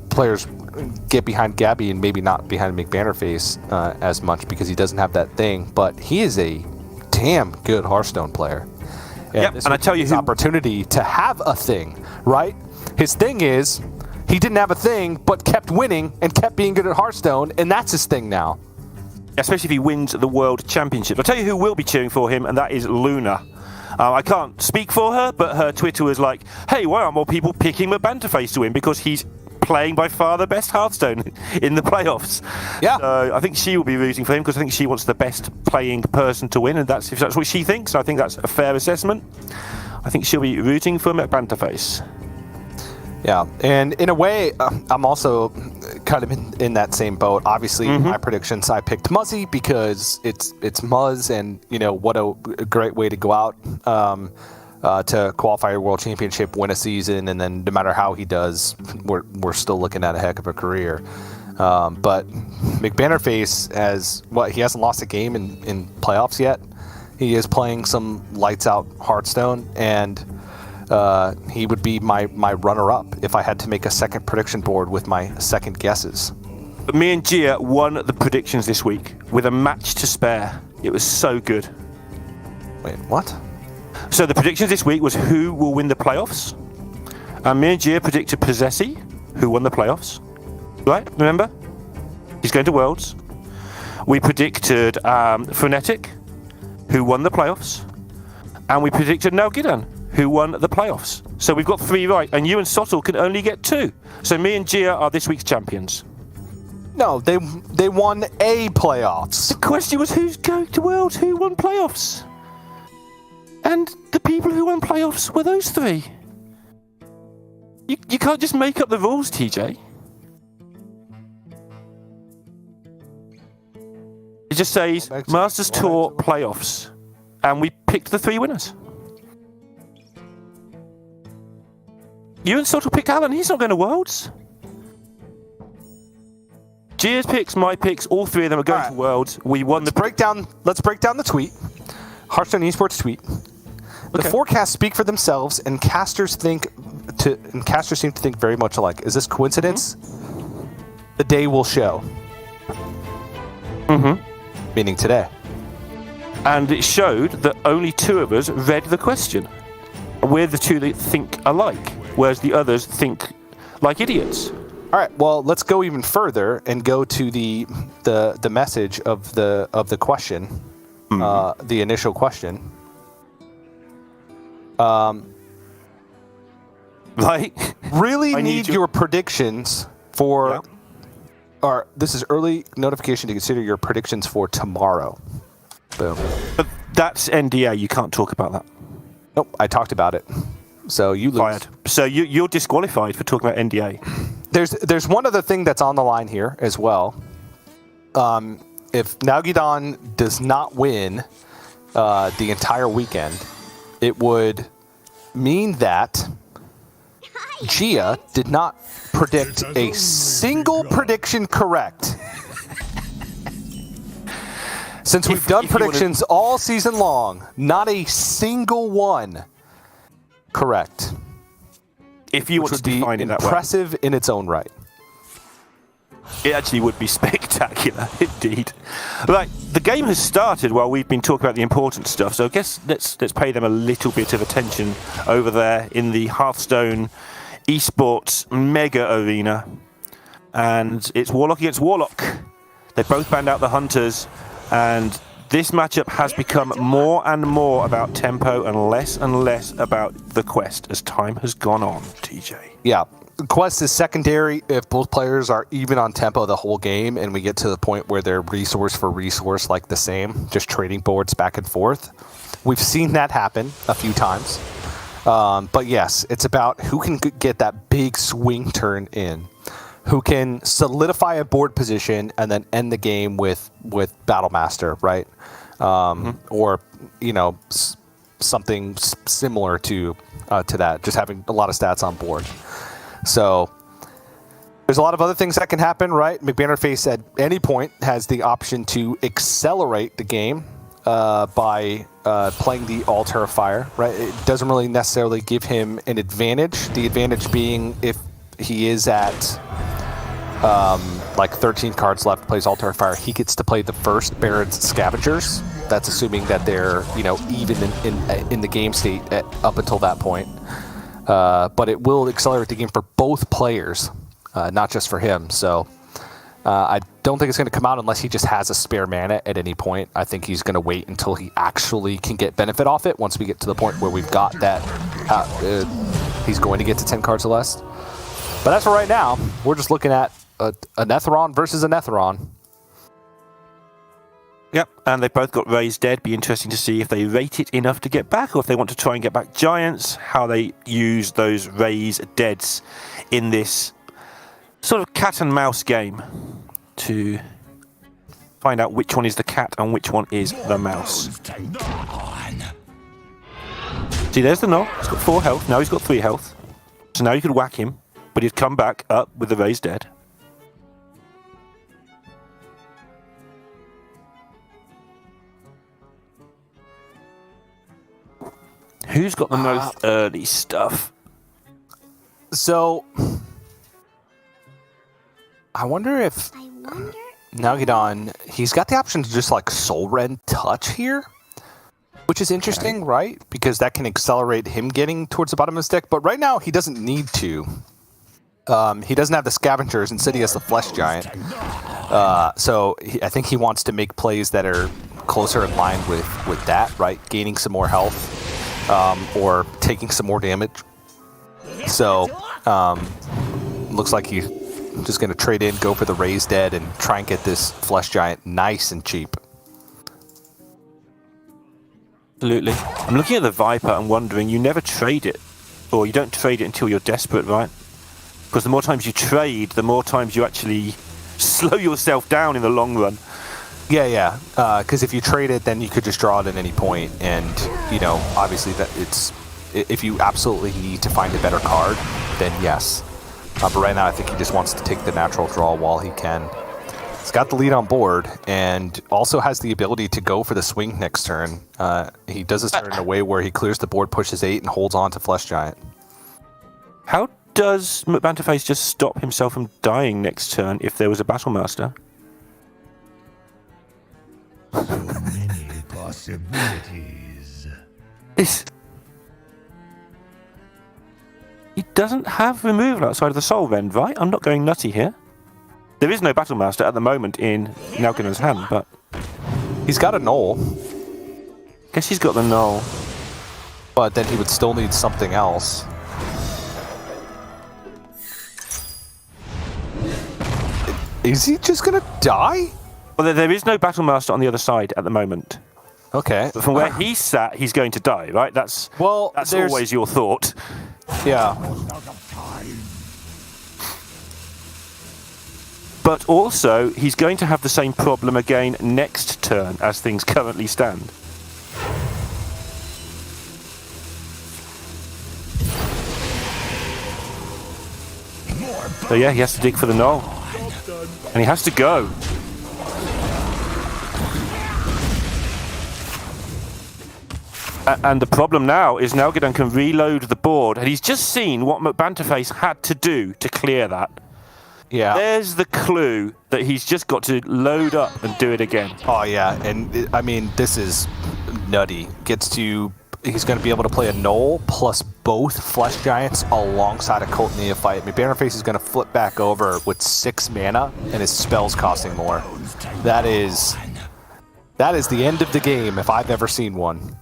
players get behind Gabby and maybe not behind McBannerface as much because he doesn't have that thing. But he is a damn good Hearthstone player. And I tell you, his opportunity to have a thing, right? His thing is he didn't have a thing, but kept winning and kept being good at Hearthstone, and that's his thing now. Especially if he wins the World Championship. I'll tell you who will be cheering for him, and that is Luna. I can't speak for her, but her Twitter was like, hey, why aren't more people picking Banterface to win? Because he's playing by far the best Hearthstone in the playoffs. Yeah. So I think she will be rooting for him because I think she wants the best playing person to win, and if that's what she thinks, I think that's a fair assessment. I think she'll be rooting for Banterface. Yeah, and in a way, I'm also kind of in that same boat. Obviously, my predictions, I picked Muzzy because it's Muzz, and what a great way to go out to qualify your World Championship, win a season, and then no matter how he does, we're still looking at a heck of a career. But McBannerface he hasn't lost a game in playoffs yet. He is playing some lights out Hearthstone, and he would be my runner-up if I had to make a second prediction board with my second guesses. Me and Gia won the predictions this week with a match to spare. It was so good. Wait, what? So the predictions this week was who will win the playoffs. And me and Gia predicted Possessi, who won the playoffs. Right? Remember? He's going to Worlds. We predicted Frenetic, who won the playoffs. And we predicted Nalgidan, who won the playoffs. So we've got 3 right, and you and Sottle can only get 2. So me and Gia are this week's champions. No, they won a playoffs. The question was who's going to Worlds, who won playoffs? And the people who won playoffs were those 3. You can't just make up the rules, TJ. It just says Masters Tour playoffs. And we picked the 3 winners. You and Sottle picked Alan. He's not going to Worlds. Gia's picks, my picks, all 3 of them are going to Worlds. We won Let's break down the tweet. Hearthstone Esports tweet. The forecasts speak for themselves, and casters seem to think very much alike. Is this coincidence? The day will show. Meaning today. And it showed that only 2 of us read the question. We're the 2 that think alike, whereas the others think like idiots. All right. Well, let's go even further and go to the message of the question, the initial question. Really need your predictions for. Or this is early notification to consider your predictions for tomorrow. Boom. But that's NDA. You can't talk about that. Nope. I talked about it. So you lose. Fired. So you're disqualified for talking about NDA. There's one other thing that's on the line here as well. If Nalgidan does not win the entire weekend, it would mean that Gia did not predict a single prediction correct. Since we've done predictions all season long, not a single one correct. If you want to define it that way. Impressive in its own right. It actually would be spectacular, indeed. Right, the game has started while we've been talking about the important stuff, so I guess let's pay them a little bit of attention over there in the Hearthstone esports mega arena. And it's Warlock against Warlock. They both banned out the Hunters, and this matchup has become more and more about tempo and less about the quest as time has gone on, TJ. Yeah. Quest is secondary if both players are even on tempo the whole game and we get to the point where they're resource for resource like the same, just trading boards back and forth. We've seen that happen a few times. But yes, it's about who can get that big swing turn in, who can solidify a board position and then end the game with Battlemaster, right? Or, something similar to that, just having a lot of stats on board. So there's a lot of other things that can happen, right? McBannerface at any point has the option to accelerate the game by playing the Altar of Fire, right? It doesn't really necessarily give him an advantage. The advantage being if he is at 13 cards left, plays Altar of Fire, he gets to play the first Baron's Scavengers. That's assuming that they're even in the game state up until that point. But it will accelerate the game for both players, not just for him. So I don't think it's going to come out unless he just has a spare mana at any point. I think he's going to wait until he actually can get benefit off it once we get to the point where we've got that he's going to get to 10 cards or less. But as for right now, we're just looking at a Netheron versus a Netheron. Yep, and they both got raised dead. Be interesting to see if they rate it enough to get back, or if they want to try and get back giants, how they use those raised deads in this sort of cat and mouse game to find out which one is the cat and which one is the mouse. See, there's the Null. He's got 4 health. Now he's got 3 health. So now you could whack him, but he'd come back up with the raised dead. Who's got the most early stuff? So, I wonder if Nalgidon, he's got the option to just Soul Rend Touch here, which is interesting, right? Because that can accelerate him getting towards the bottom of his deck. But right now, he doesn't need to. He doesn't have the Scavengers, instead he has the Flesh Giant. So I think he wants to make plays that are closer in line with that, right? Gaining some more health. Or taking some more damage. So, looks like he's just going to trade in, go for the raised dead, and try and get this Flesh Giant nice and cheap. Absolutely. I'm looking at the Viper and wondering, you never trade it. Or you don't trade it until you're desperate, right? Because the more times you trade, the more times you actually slow yourself down in the long run. Yeah. Because if you trade it, then you could just draw it at any point, and obviously that it's if you absolutely need to find a better card, then yes. But right now, I think he just wants to take the natural draw while he can. He's got the lead on board, and also has the ability to go for the swing next turn. He does this turn in a way where he clears the board, pushes 8, and holds on to Flesh Giant. How does McBanterface just stop himself from dying next turn if there was a Battlemaster? So many possibilities. He doesn't have removal outside of the Soul Rend, right? I'm not going nutty here. There is no Battlemaster at the moment in Nalgidon's hand, but he's got a Null. Guess he's got the Null. But then he would still need something else. Is he just gonna die? Well, there is no Battlemaster on the other side at the moment. Okay. But from where he's sat, he's going to die, right? That's always your thought. Yeah. But also, he's going to have the same problem again next turn as things currently stand. So yeah, he has to dig for the Null. And he has to go. And the problem now is Nalgidon can reload the board, and he's just seen what McBanterface had to do to clear that. Yeah. There's the clue that he's just got to load up and do it again. Oh, yeah. And, I mean, this is nutty. He's going to be able to play a Knoll plus both Flesh Giants alongside a Cult Neophyte. I mean, Bannerface is going to flip back over with 6 mana, and his spells costing more. That is the end of the game if I've ever seen one.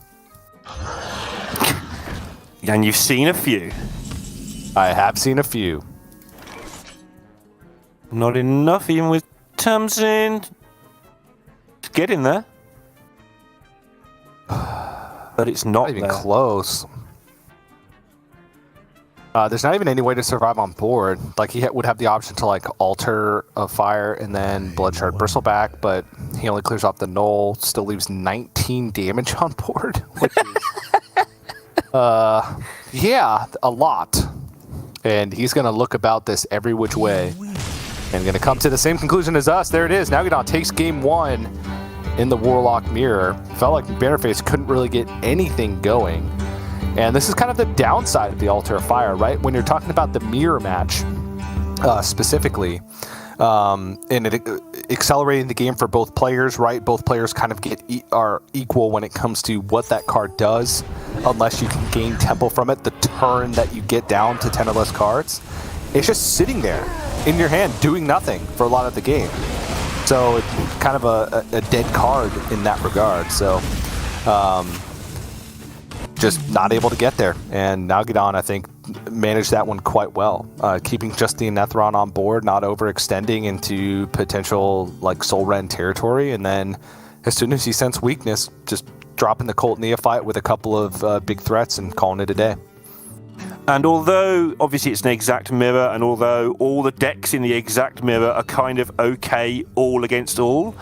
And you've seen a few. I have seen a few. Not enough, even with Tamsin. To get in there. But it's not even close. There's not even any way to survive on board. Like, he would have the option to, like, Altar of Fire and then Bloodshard Bristleback, but he only clears off the Knoll, still leaves 19 damage on board, which is, yeah, a lot. And he's going to look about this every which way and going to come to the same conclusion as us. There it is. Now takes game 1 in the Warlock Mirror. Felt like Bannerface couldn't really get anything going. And this is kind of the downside of the Altar of Fire, right? When you're talking about the mirror match, specifically, and it accelerating the game for both players, right? Both players kind of are equal when it comes to what that card does, unless you can gain tempo from it. The turn that you get down to 10 or less cards, it's just sitting there in your hand doing nothing for a lot of the game. So it's kind of a dead card in that regard. So just not able to get there. And Nalgadon, I think, managed that one quite well. Keeping just the Netherron on board, not overextending into potential like Soul Rend territory. And then as soon as he sensed weakness, just dropping the Cult Neophyte with a couple of big threats and calling it a day. And although, obviously, it's an exact mirror, and although all the decks in the exact mirror are kind of okay all against all,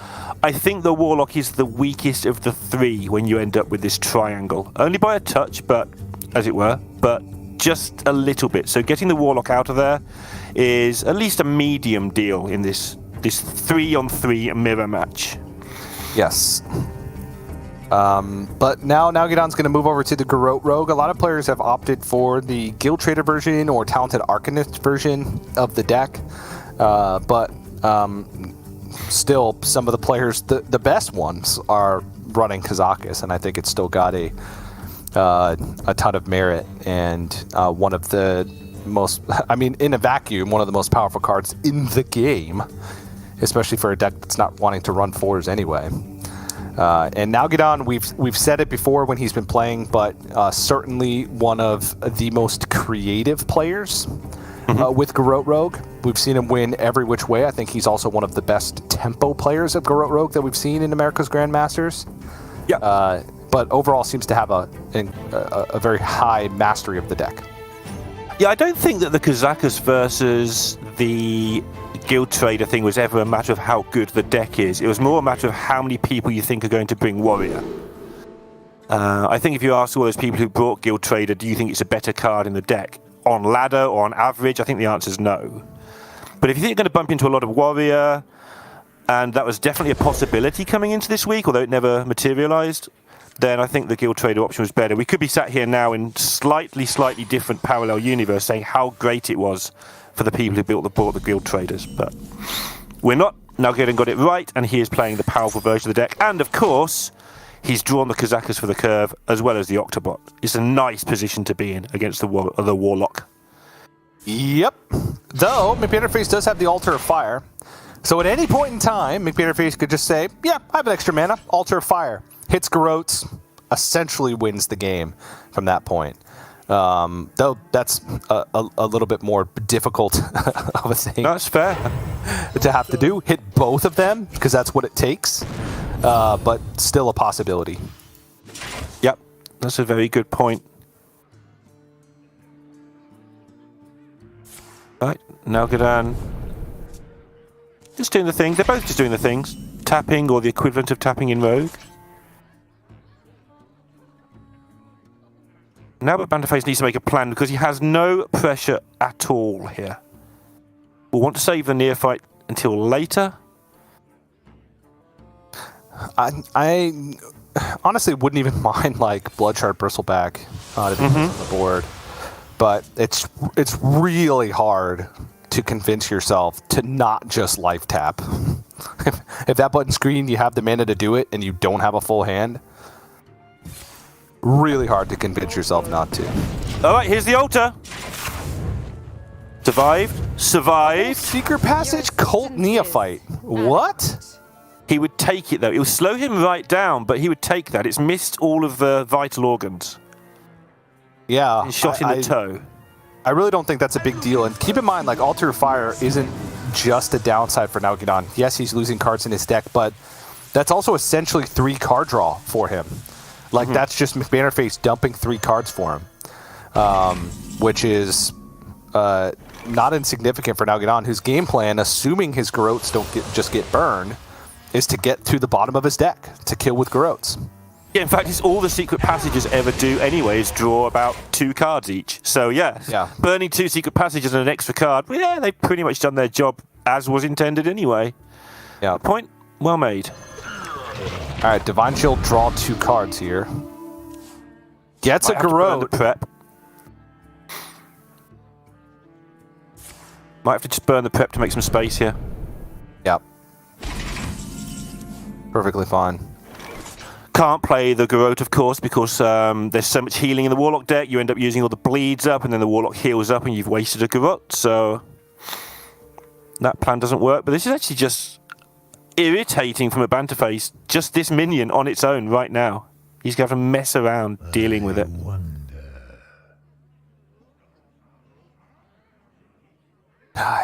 I think the Warlock is the weakest of the 3 when you end up with this triangle. Only by a touch, but as it were, but just a little bit. So getting the Warlock out of there is at least a medium deal in this 3-on-3 mirror match. Yes. But now Nalgadon's going to move over to the Garrote Rogue. A lot of players have opted for the Guild Trader version or Talented Arcanist version of the deck. But still, some of the players, the best ones, are running Kazakus, and I think it's still got a ton of merit, and one of the most, I mean, in a vacuum, one of the most powerful cards in the game, especially for a deck that's not wanting to run 4s anyway. And Nalgadon, we've said it before when he's been playing, but certainly one of the most creative players with Garrote Rogue. We've seen him win every which way. I think he's also one of the best tempo players of Garrote Rogue that we've seen in America's Grandmasters. Yeah. But overall seems to have a very high mastery of the deck. Yeah, I don't think that the Kazakus versus the Guild Trader thing was ever a matter of how good the deck is. It was more a matter of how many people you think are going to bring Warrior. I think if you ask all those people who brought Guild Trader, do you think it's a better card in the deck? On ladder or on average, I think the answer is no. But if you think you're going to bump into a lot of Warrior, and that was definitely a possibility coming into this week, although it never materialized, then I think the Guild Trader option was better. We could be sat here now in slightly different parallel universe saying how great it was for the people who bought the Guild Traders, but we're not. Nalgadon got it right, and he is playing the powerful version of the deck, and of course he's drawn the Kazakus for the curve as well as the Octobot. It's a nice position to be in against the Warlock. Yep. Though McBannerface does have the Altar of Fire, so at any point in time McBannerface could just say, yeah, I have an extra mana, Altar of Fire, hits Garrotes, essentially wins the game from that point. Though that's a little bit more difficult of a thing. That's fair. To have to do. Hit both of them, because that's what it takes. But still a possibility. Yep, that's a very good point. Right, Nalgadon just doing the things. They're both just doing the things. Tapping, or the equivalent of tapping in Rogue. Now but Bannerface needs to make a plan because he has no pressure at all here. We'll want to save the Neophyte until later. I honestly wouldn't even mind like Bloodshard Bristleback to be on the board, but it's really hard to convince yourself to not just life tap. If that button's green, you have the mana to do it, and you don't have a full hand, really hard to convince yourself not to. All right, here's the altar. Survived. Secret Passage, Cult Neophyte. What? He would take it, though. It would slow him right down, but he would take that. It's missed all of the vital organs. Yeah. He's shot in the toe. I really don't think that's a big deal. And keep in mind, like, Altar of Fire isn't just a downside for Nalgidon. Yes, he's losing cards in his deck, but that's also essentially 3 card draw for him. Like, that's just McBannerface dumping 3 cards for him, which is not insignificant for Nalgidon, whose game plan, assuming his Garrotes don't just get burned, is to get to the bottom of his deck, to kill with Garrotes. Yeah, in fact, it's all the secret passages ever do anyway, is draw about 2 cards each. So, yeah, burning 2 secret passages and an extra card, well, yeah, they've pretty much done their job as was intended anyway. Yeah. Point well made. All right, Divine Shield, draw 2 cards here. Gets a Garrote. Prep. Might have to just burn the prep to make some space here. Yep. Perfectly fine. Can't play the Garrote, of course, because there's so much healing in the Warlock deck. You end up using all the bleeds up, and then the Warlock heals up, and you've wasted a Garrote. So that plan doesn't work. But this is actually just irritating from a Banterface. Just this minion on its own right now. He's going to have to mess around dealing with it.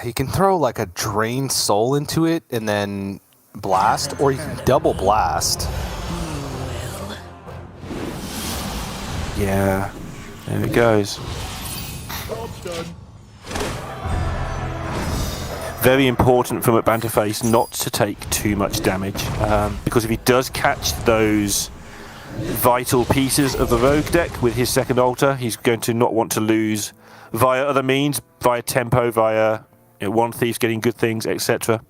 He can throw like a Drain Soul into it and then blast, or he can double blast. Yeah, there it goes. Very important from a Banterface not to take too much damage, because if he does catch those vital pieces of the Rogue deck with his second altar, he's going to not want to lose via other means, via tempo, via One Thief's getting good things, etc.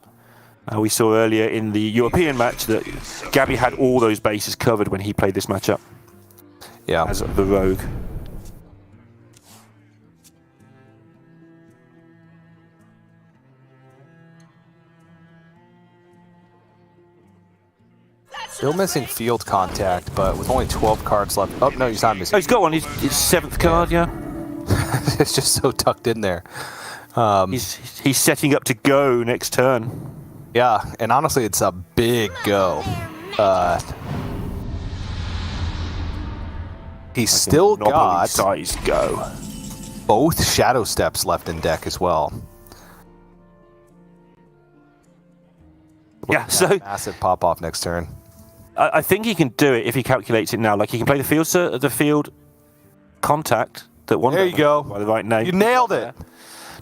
We saw earlier in the European match that Gabby had all those bases covered when he played this matchup. Yeah. As the Rogue. Still missing field contact, but with only 12 cards left. Oh, no, he's not missing. Oh, he's got one. His 7th card, yeah. It's just so tucked in there. He's setting up to go next turn. Yeah, and honestly, it's a big go. He's still got size go. Both Shadow Steps left in deck as well. Yeah, so massive pop off next turn. I think he can do it if he calculates it now. Like, he can play the field contact that one. There you go. By the right name. You nailed it.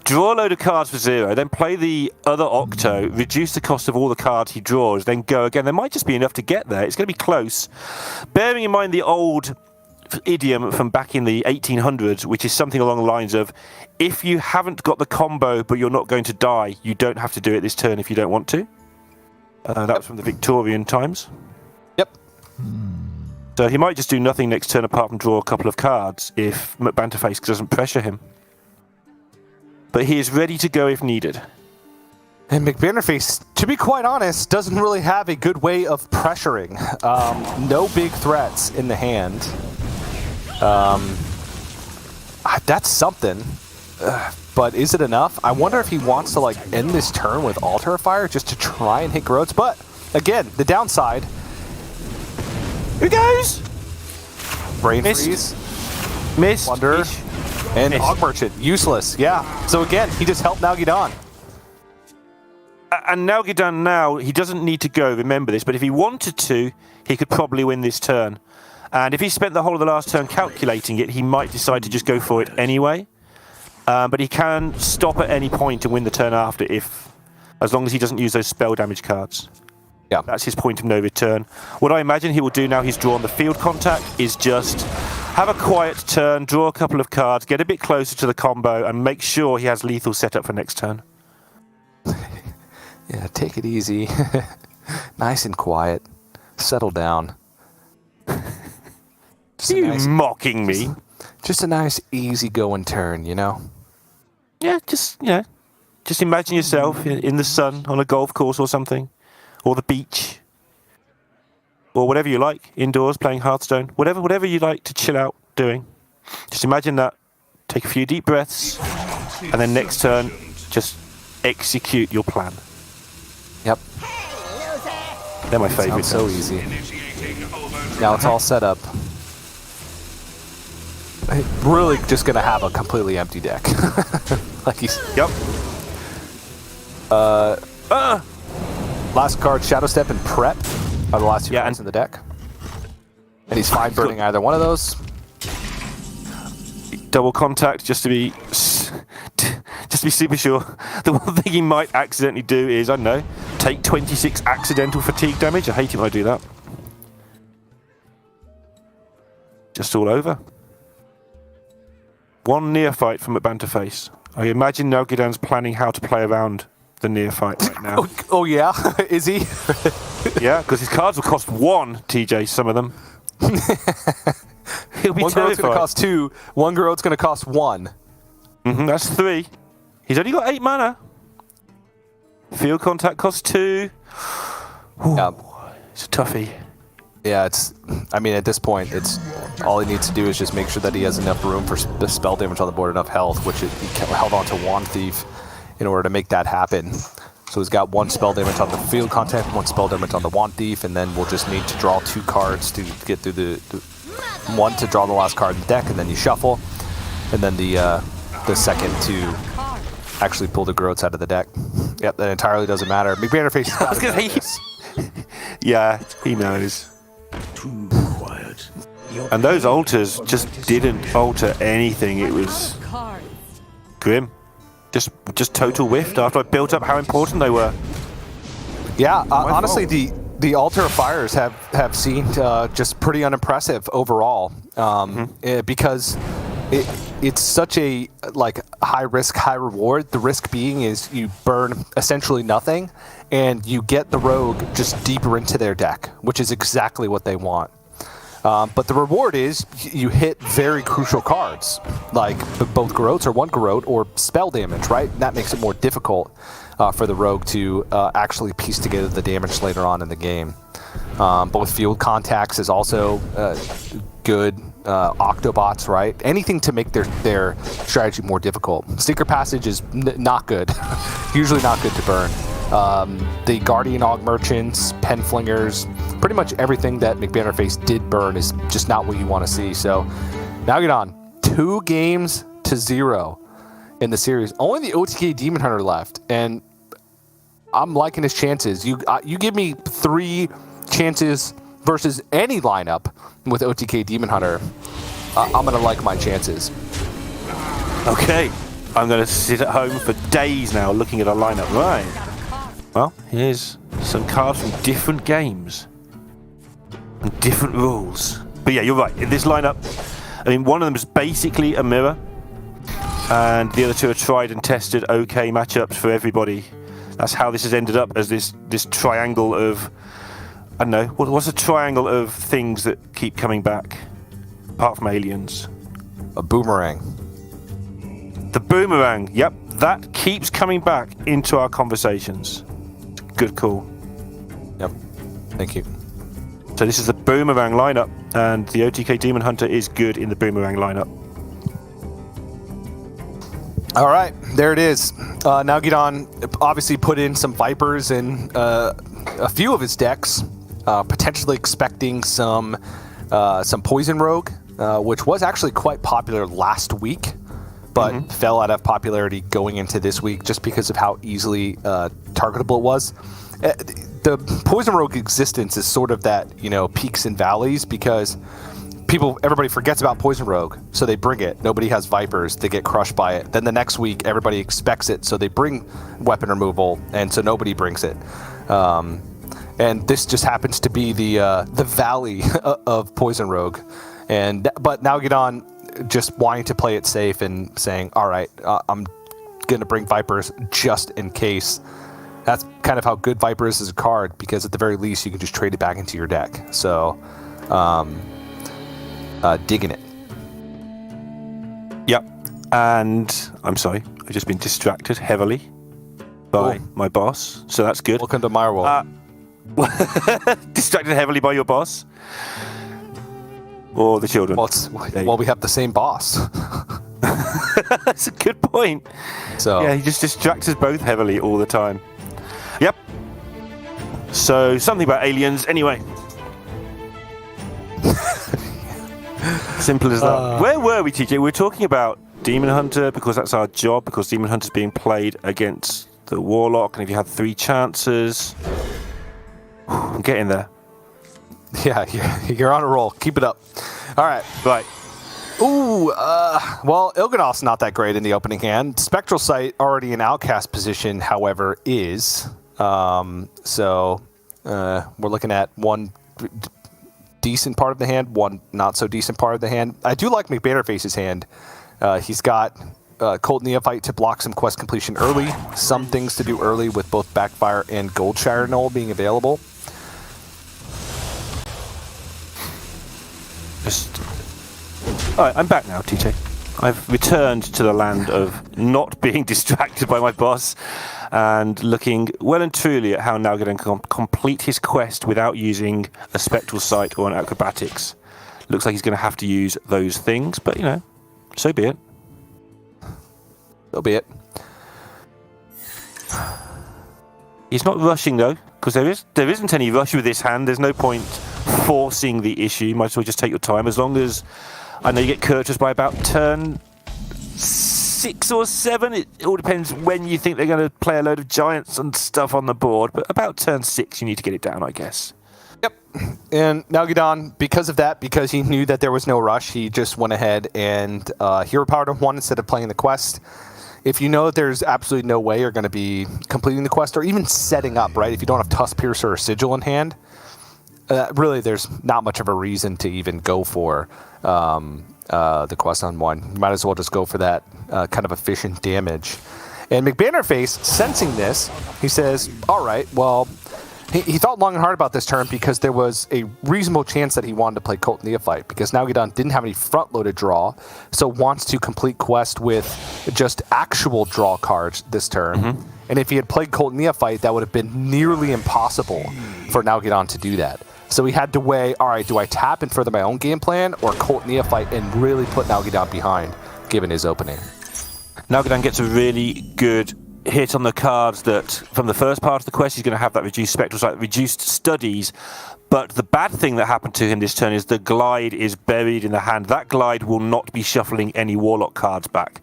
Draw a load of cards for 0, then play the other Octo, reduce the cost of all the cards he draws, then go again. There might just be enough to get there. It's going to be close. Bearing in mind the old idiom from back in the 1800s, which is something along the lines of, if you haven't got the combo but you're not going to die, you don't have to do it this turn if you don't want to. That was from the Victorian times. Yep. So he might just do nothing next turn apart from draw a couple of cards if Banterface doesn't pressure him. But he is ready to go if needed. And McBannerface, to be quite honest, doesn't really have a good way of pressuring. No big threats in the hand. That's something. But is it enough? I wonder if he wants to like end this turn with Altar of Fire just to try and hit Garrotes. But again, the downside. Here goes. Brain Freeze. Missed. Wonder. And Hog Merchant. Useless. Yeah. So again, he just helped Nalgidon. And Nalgidon now, he doesn't need to go, remember this, but if he wanted to, he could probably win this turn. And if he spent the whole of the last turn calculating it, he might decide to just go for it anyway. But he can stop at any point and win the turn after, as long as he doesn't use those spell damage cards. Yeah. That's his point of no return. What I imagine he will do now he's drawn the field contact is just have a quiet turn, draw a couple of cards, get a bit closer to the combo, and make sure he has lethal set up for next turn. Yeah, take it easy. Nice and quiet. Settle down. Are you mocking me? Just a nice, easy-going turn, you know? Yeah, just, Just imagine yourself in the sun on a golf course or something, or the beach, or whatever you like, indoors playing Hearthstone, whatever you like to chill out doing. Just imagine that. Take a few deep breaths, and then next turn, just execute your plan. Yep. They're my favourite. So easy. Now it's all set up. Really just going to have a completely empty deck. Like he's... Yep. Last card, Shadow Step and Prep are the last two cards in the deck. And he's fine burning either one of those. Double contact just to be super sure. The one thing he might accidentally do is, I don't know, take 26 accidental fatigue damage. I hate it when I do that. Just all over. One neophyte from Banter Face. I imagine Nalgidan's planning how to play around the neophyte right now. Oh yeah? Is he? Yeah, because his cards will cost 1, TJ, some of them. He'll be one Garot's going to cost 2, one Garot's going to cost 1. That's 3. He's only got 8 mana. Field contact costs 2. Yeah. It's a toughie. Yeah, I mean, at this point, it's all he needs to do is just make sure that he has enough room for the spell damage on the board, enough health, which he held on to Wand Thief in order to make that happen. So he's got 1 spell damage on the field contact, 1 spell damage on the Wand Thief, and then we'll just need to draw 2 cards to get through the 1 to draw the last card in the deck, and then you shuffle, and then the second to actually pull the Groats out of the deck. Yep, that entirely doesn't matter. McBannerface is yeah, he knows. Too quiet. And those altars just didn't alter anything. It was grim. Just total whiffed after I built up how important they were. Yeah, honestly, the Altar of Fires have seemed just pretty unimpressive overall, because it's such a high risk, high reward. The risk being is you burn essentially nothing, and you get the rogue just deeper into their deck, which is exactly what they want. But the reward is you hit very crucial cards, like both Garrotes or 1 Garrote or spell damage, right? And that makes it more difficult for the rogue to actually piece together the damage later on in the game. But with field contacts is also good. Octobots, right? Anything to make their strategy more difficult. Stinker Passage is not good. Usually not good to burn. The Guardian Og Merchants, Penflingers, pretty much everything that McBannerface did burn is just not what you want to see. So now get on 2-0 in the series. Only the OTK Demon Hunter left, and I'm liking his chances. You give me 3 chances versus any lineup with OTK Demon Hunter, I'm going to like my chances. Okay, I'm going to sit at home for days now looking at a lineup. Right. Well, here's some cards from different games and different rules. But yeah, you're right. In this lineup, I mean, one of them is basically a mirror, and the other 2 are tried and tested okay matchups for everybody. That's how this has ended up as this triangle of, I don't know, what's a triangle of things that keep coming back, apart from aliens? A boomerang. The boomerang, yep, that keeps coming back into our conversations. Good call. Yep, thank you. So this is the boomerang lineup, and the OTK Demon Hunter is good in the boomerang lineup. All right, there it is. Now Gidon obviously put in some Vipers in a few of his decks, potentially expecting some Poison Rogue, which was actually quite popular last week, but fell out of popularity going into this week just because of how easily targetable it was. The Poison Rogue existence is sort of that, peaks and valleys, because everybody forgets about Poison Rogue, so they bring it. Nobody has Vipers, they get crushed by it. Then the next week, everybody expects it, so they bring weapon removal, and so nobody brings it. And this just happens to be the valley of Poison Rogue. But now get on just wanting to play it safe and saying, all right, I'm going to bring Vipers just in case. That's kind of how good Viper is as a card, because at the very least, you can just trade it back into your deck. So, digging it. Yep. And I'm sorry, I've just been distracted heavily by my boss, so that's good. Welcome to my world. Distracted heavily by your boss? Or the children? Well, we have the same boss. That's a good point. So yeah, he just distracts us both heavily all the time. Yep. So, something about aliens, anyway. Simple as that. Where were we, TJ? We were talking about Demon Hunter because that's our job, because Demon Hunter's being played against the Warlock, and if you had 3 chances... I'm getting there. Yeah, you're on a roll. Keep it up. All right. Right. Ooh, well, Il'gynoth's not that great in the opening hand. Spectral Sight, already in outcast position, however, is. So we're looking at one decent part of the hand, one not so decent part of the hand. I do like McBannerface's hand. He's got Colt Neophyte to block some quest completion early, some things to do early with both Backfire and Goldshire Knoll being available. Alright, I'm back now, TJ. I've returned to the land of not being distracted by my boss and looking well and truly at how Nalgadon can complete his quest without using a Spectral Sight or an Acrobatics. Looks like he's going to have to use those things, but, you know, so be it. So be it. He's not rushing, though, because there isn't any rush with this hand. There's no point forcing the issue. You might as well just take your time. As long as I know you get Kurtrus by about turn 6 or 7. It all depends when you think they're going to play a load of giants and stuff on the board. But about turn 6, you need to get it down, I guess. Yep. And Nalgadon, because of that, because he knew that there was no rush, he just went ahead and hero powered him 1 instead of playing the quest. If you know that there's absolutely no way you're going to be completing the quest or even setting up, right? If you don't have Tusk Piercer or Sigil in hand, really there's not much of a reason to even go for the quest on 1. You might as well just go for that kind of efficient damage. And McBannerface, sensing this, he says, all right, well, he thought long and hard about this turn because there was a reasonable chance that he wanted to play Colt Neophyte because Nalgadon didn't have any front-loaded draw, so wants to complete quest with just actual draw cards this turn. Mm-hmm. And if he had played Colt Neophyte, that would have been nearly impossible for Nalgadon to do that. So he had to weigh, all right, do I tap and further my own game plan or Colt Neophyte and really put Nalgadon behind, given his opening? Nalgadon gets a really good hit on the cards that, from the first part of the quest, he's going to have that reduced Spectral Sight, reduced studies. But the bad thing that happened to him this turn is the glide is buried in the hand. That glide will not be shuffling any Warlock cards back.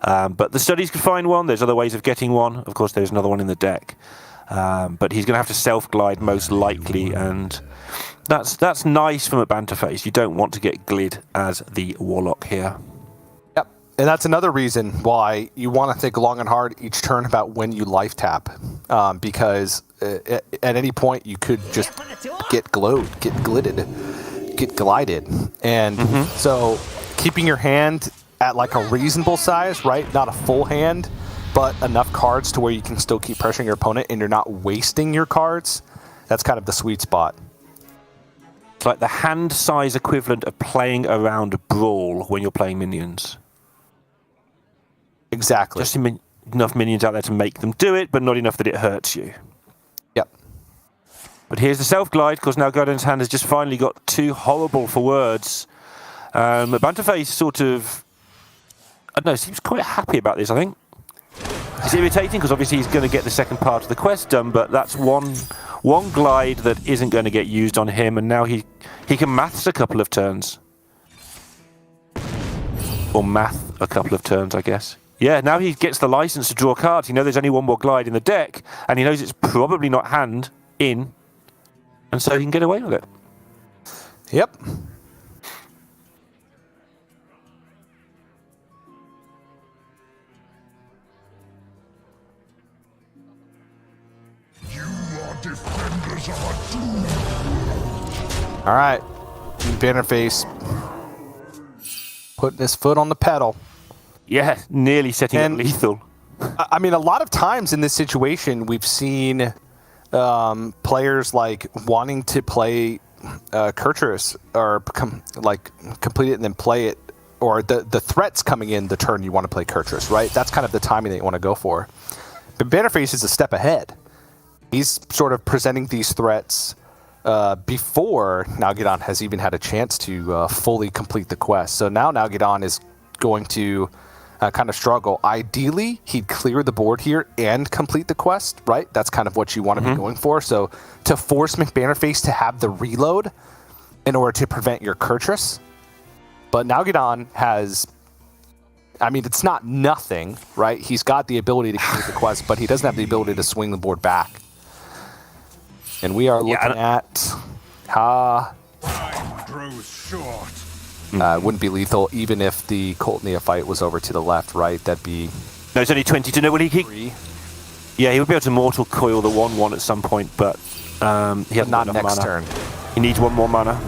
But the studies could find one. There's other ways of getting one. Of course, there's another one in the deck. But he's going to have to self-glide most likely, and that's nice from a Banterface. You don't want to get glid as the Warlock here. Yep, and that's another reason why you want to think long and hard each turn about when you life tap, because at any point you could just get glowed, get glidded, get glided. And so keeping your hand at like a reasonable size, right? Not a full hand, but enough cards to where you can still keep pressuring your opponent and you're not wasting your cards. That's kind of the sweet spot. It's like the hand size equivalent of playing around Brawl when you're playing minions. Exactly. Just enough minions out there to make them do it, but not enough that it hurts you. Yep. But here's the self-glide, because now Nalgadon's hand has just finally got too horrible for words. Banterface sort of, I don't know, seems quite happy about this, I think. It's irritating, because obviously he's going to get the second part of the quest done, but that's one glide that isn't going to get used on him, and now he can maths a couple of turns. Or math a couple of turns, I guess. Yeah, now he gets the license to draw cards. He knows there's only one more glide in the deck, and he knows it's probably not hand in, and so he can get away with it. Yep. You are defenders of a doom. All right. Banterface putting his foot on the pedal. Yeah, nearly setting it lethal. I mean, a lot of times in this situation, we've seen players like wanting to play Kurtrus or complete it and then play it, or the threats coming in the turn you want to play Kurtrus, right? That's kind of the timing that you want to go for. But Bannerface is a step ahead. He's sort of presenting these threats before Nalgidon has even had a chance to fully complete the quest. So now Nalgidon is going to kind of struggle. Ideally, he'd clear the board here and complete the quest, right? That's kind of what you want to be going for. So to force McBannerface to have the reload in order to prevent your Kurtrus. But Nalgidon has... I mean, it's not nothing, right? He's got the ability to complete the quest, but he doesn't have the ability to swing the board back. And we are looking at... Time grows short. Wouldn't be lethal, even if the Colt Neophyte was over to the left, right? That'd be... No, it's only 20 to know. Will he? Yeah, he would be able to Mortal Coil the 1/1 at some point, but he has not enough next mana. turn. He needs 1 more mana.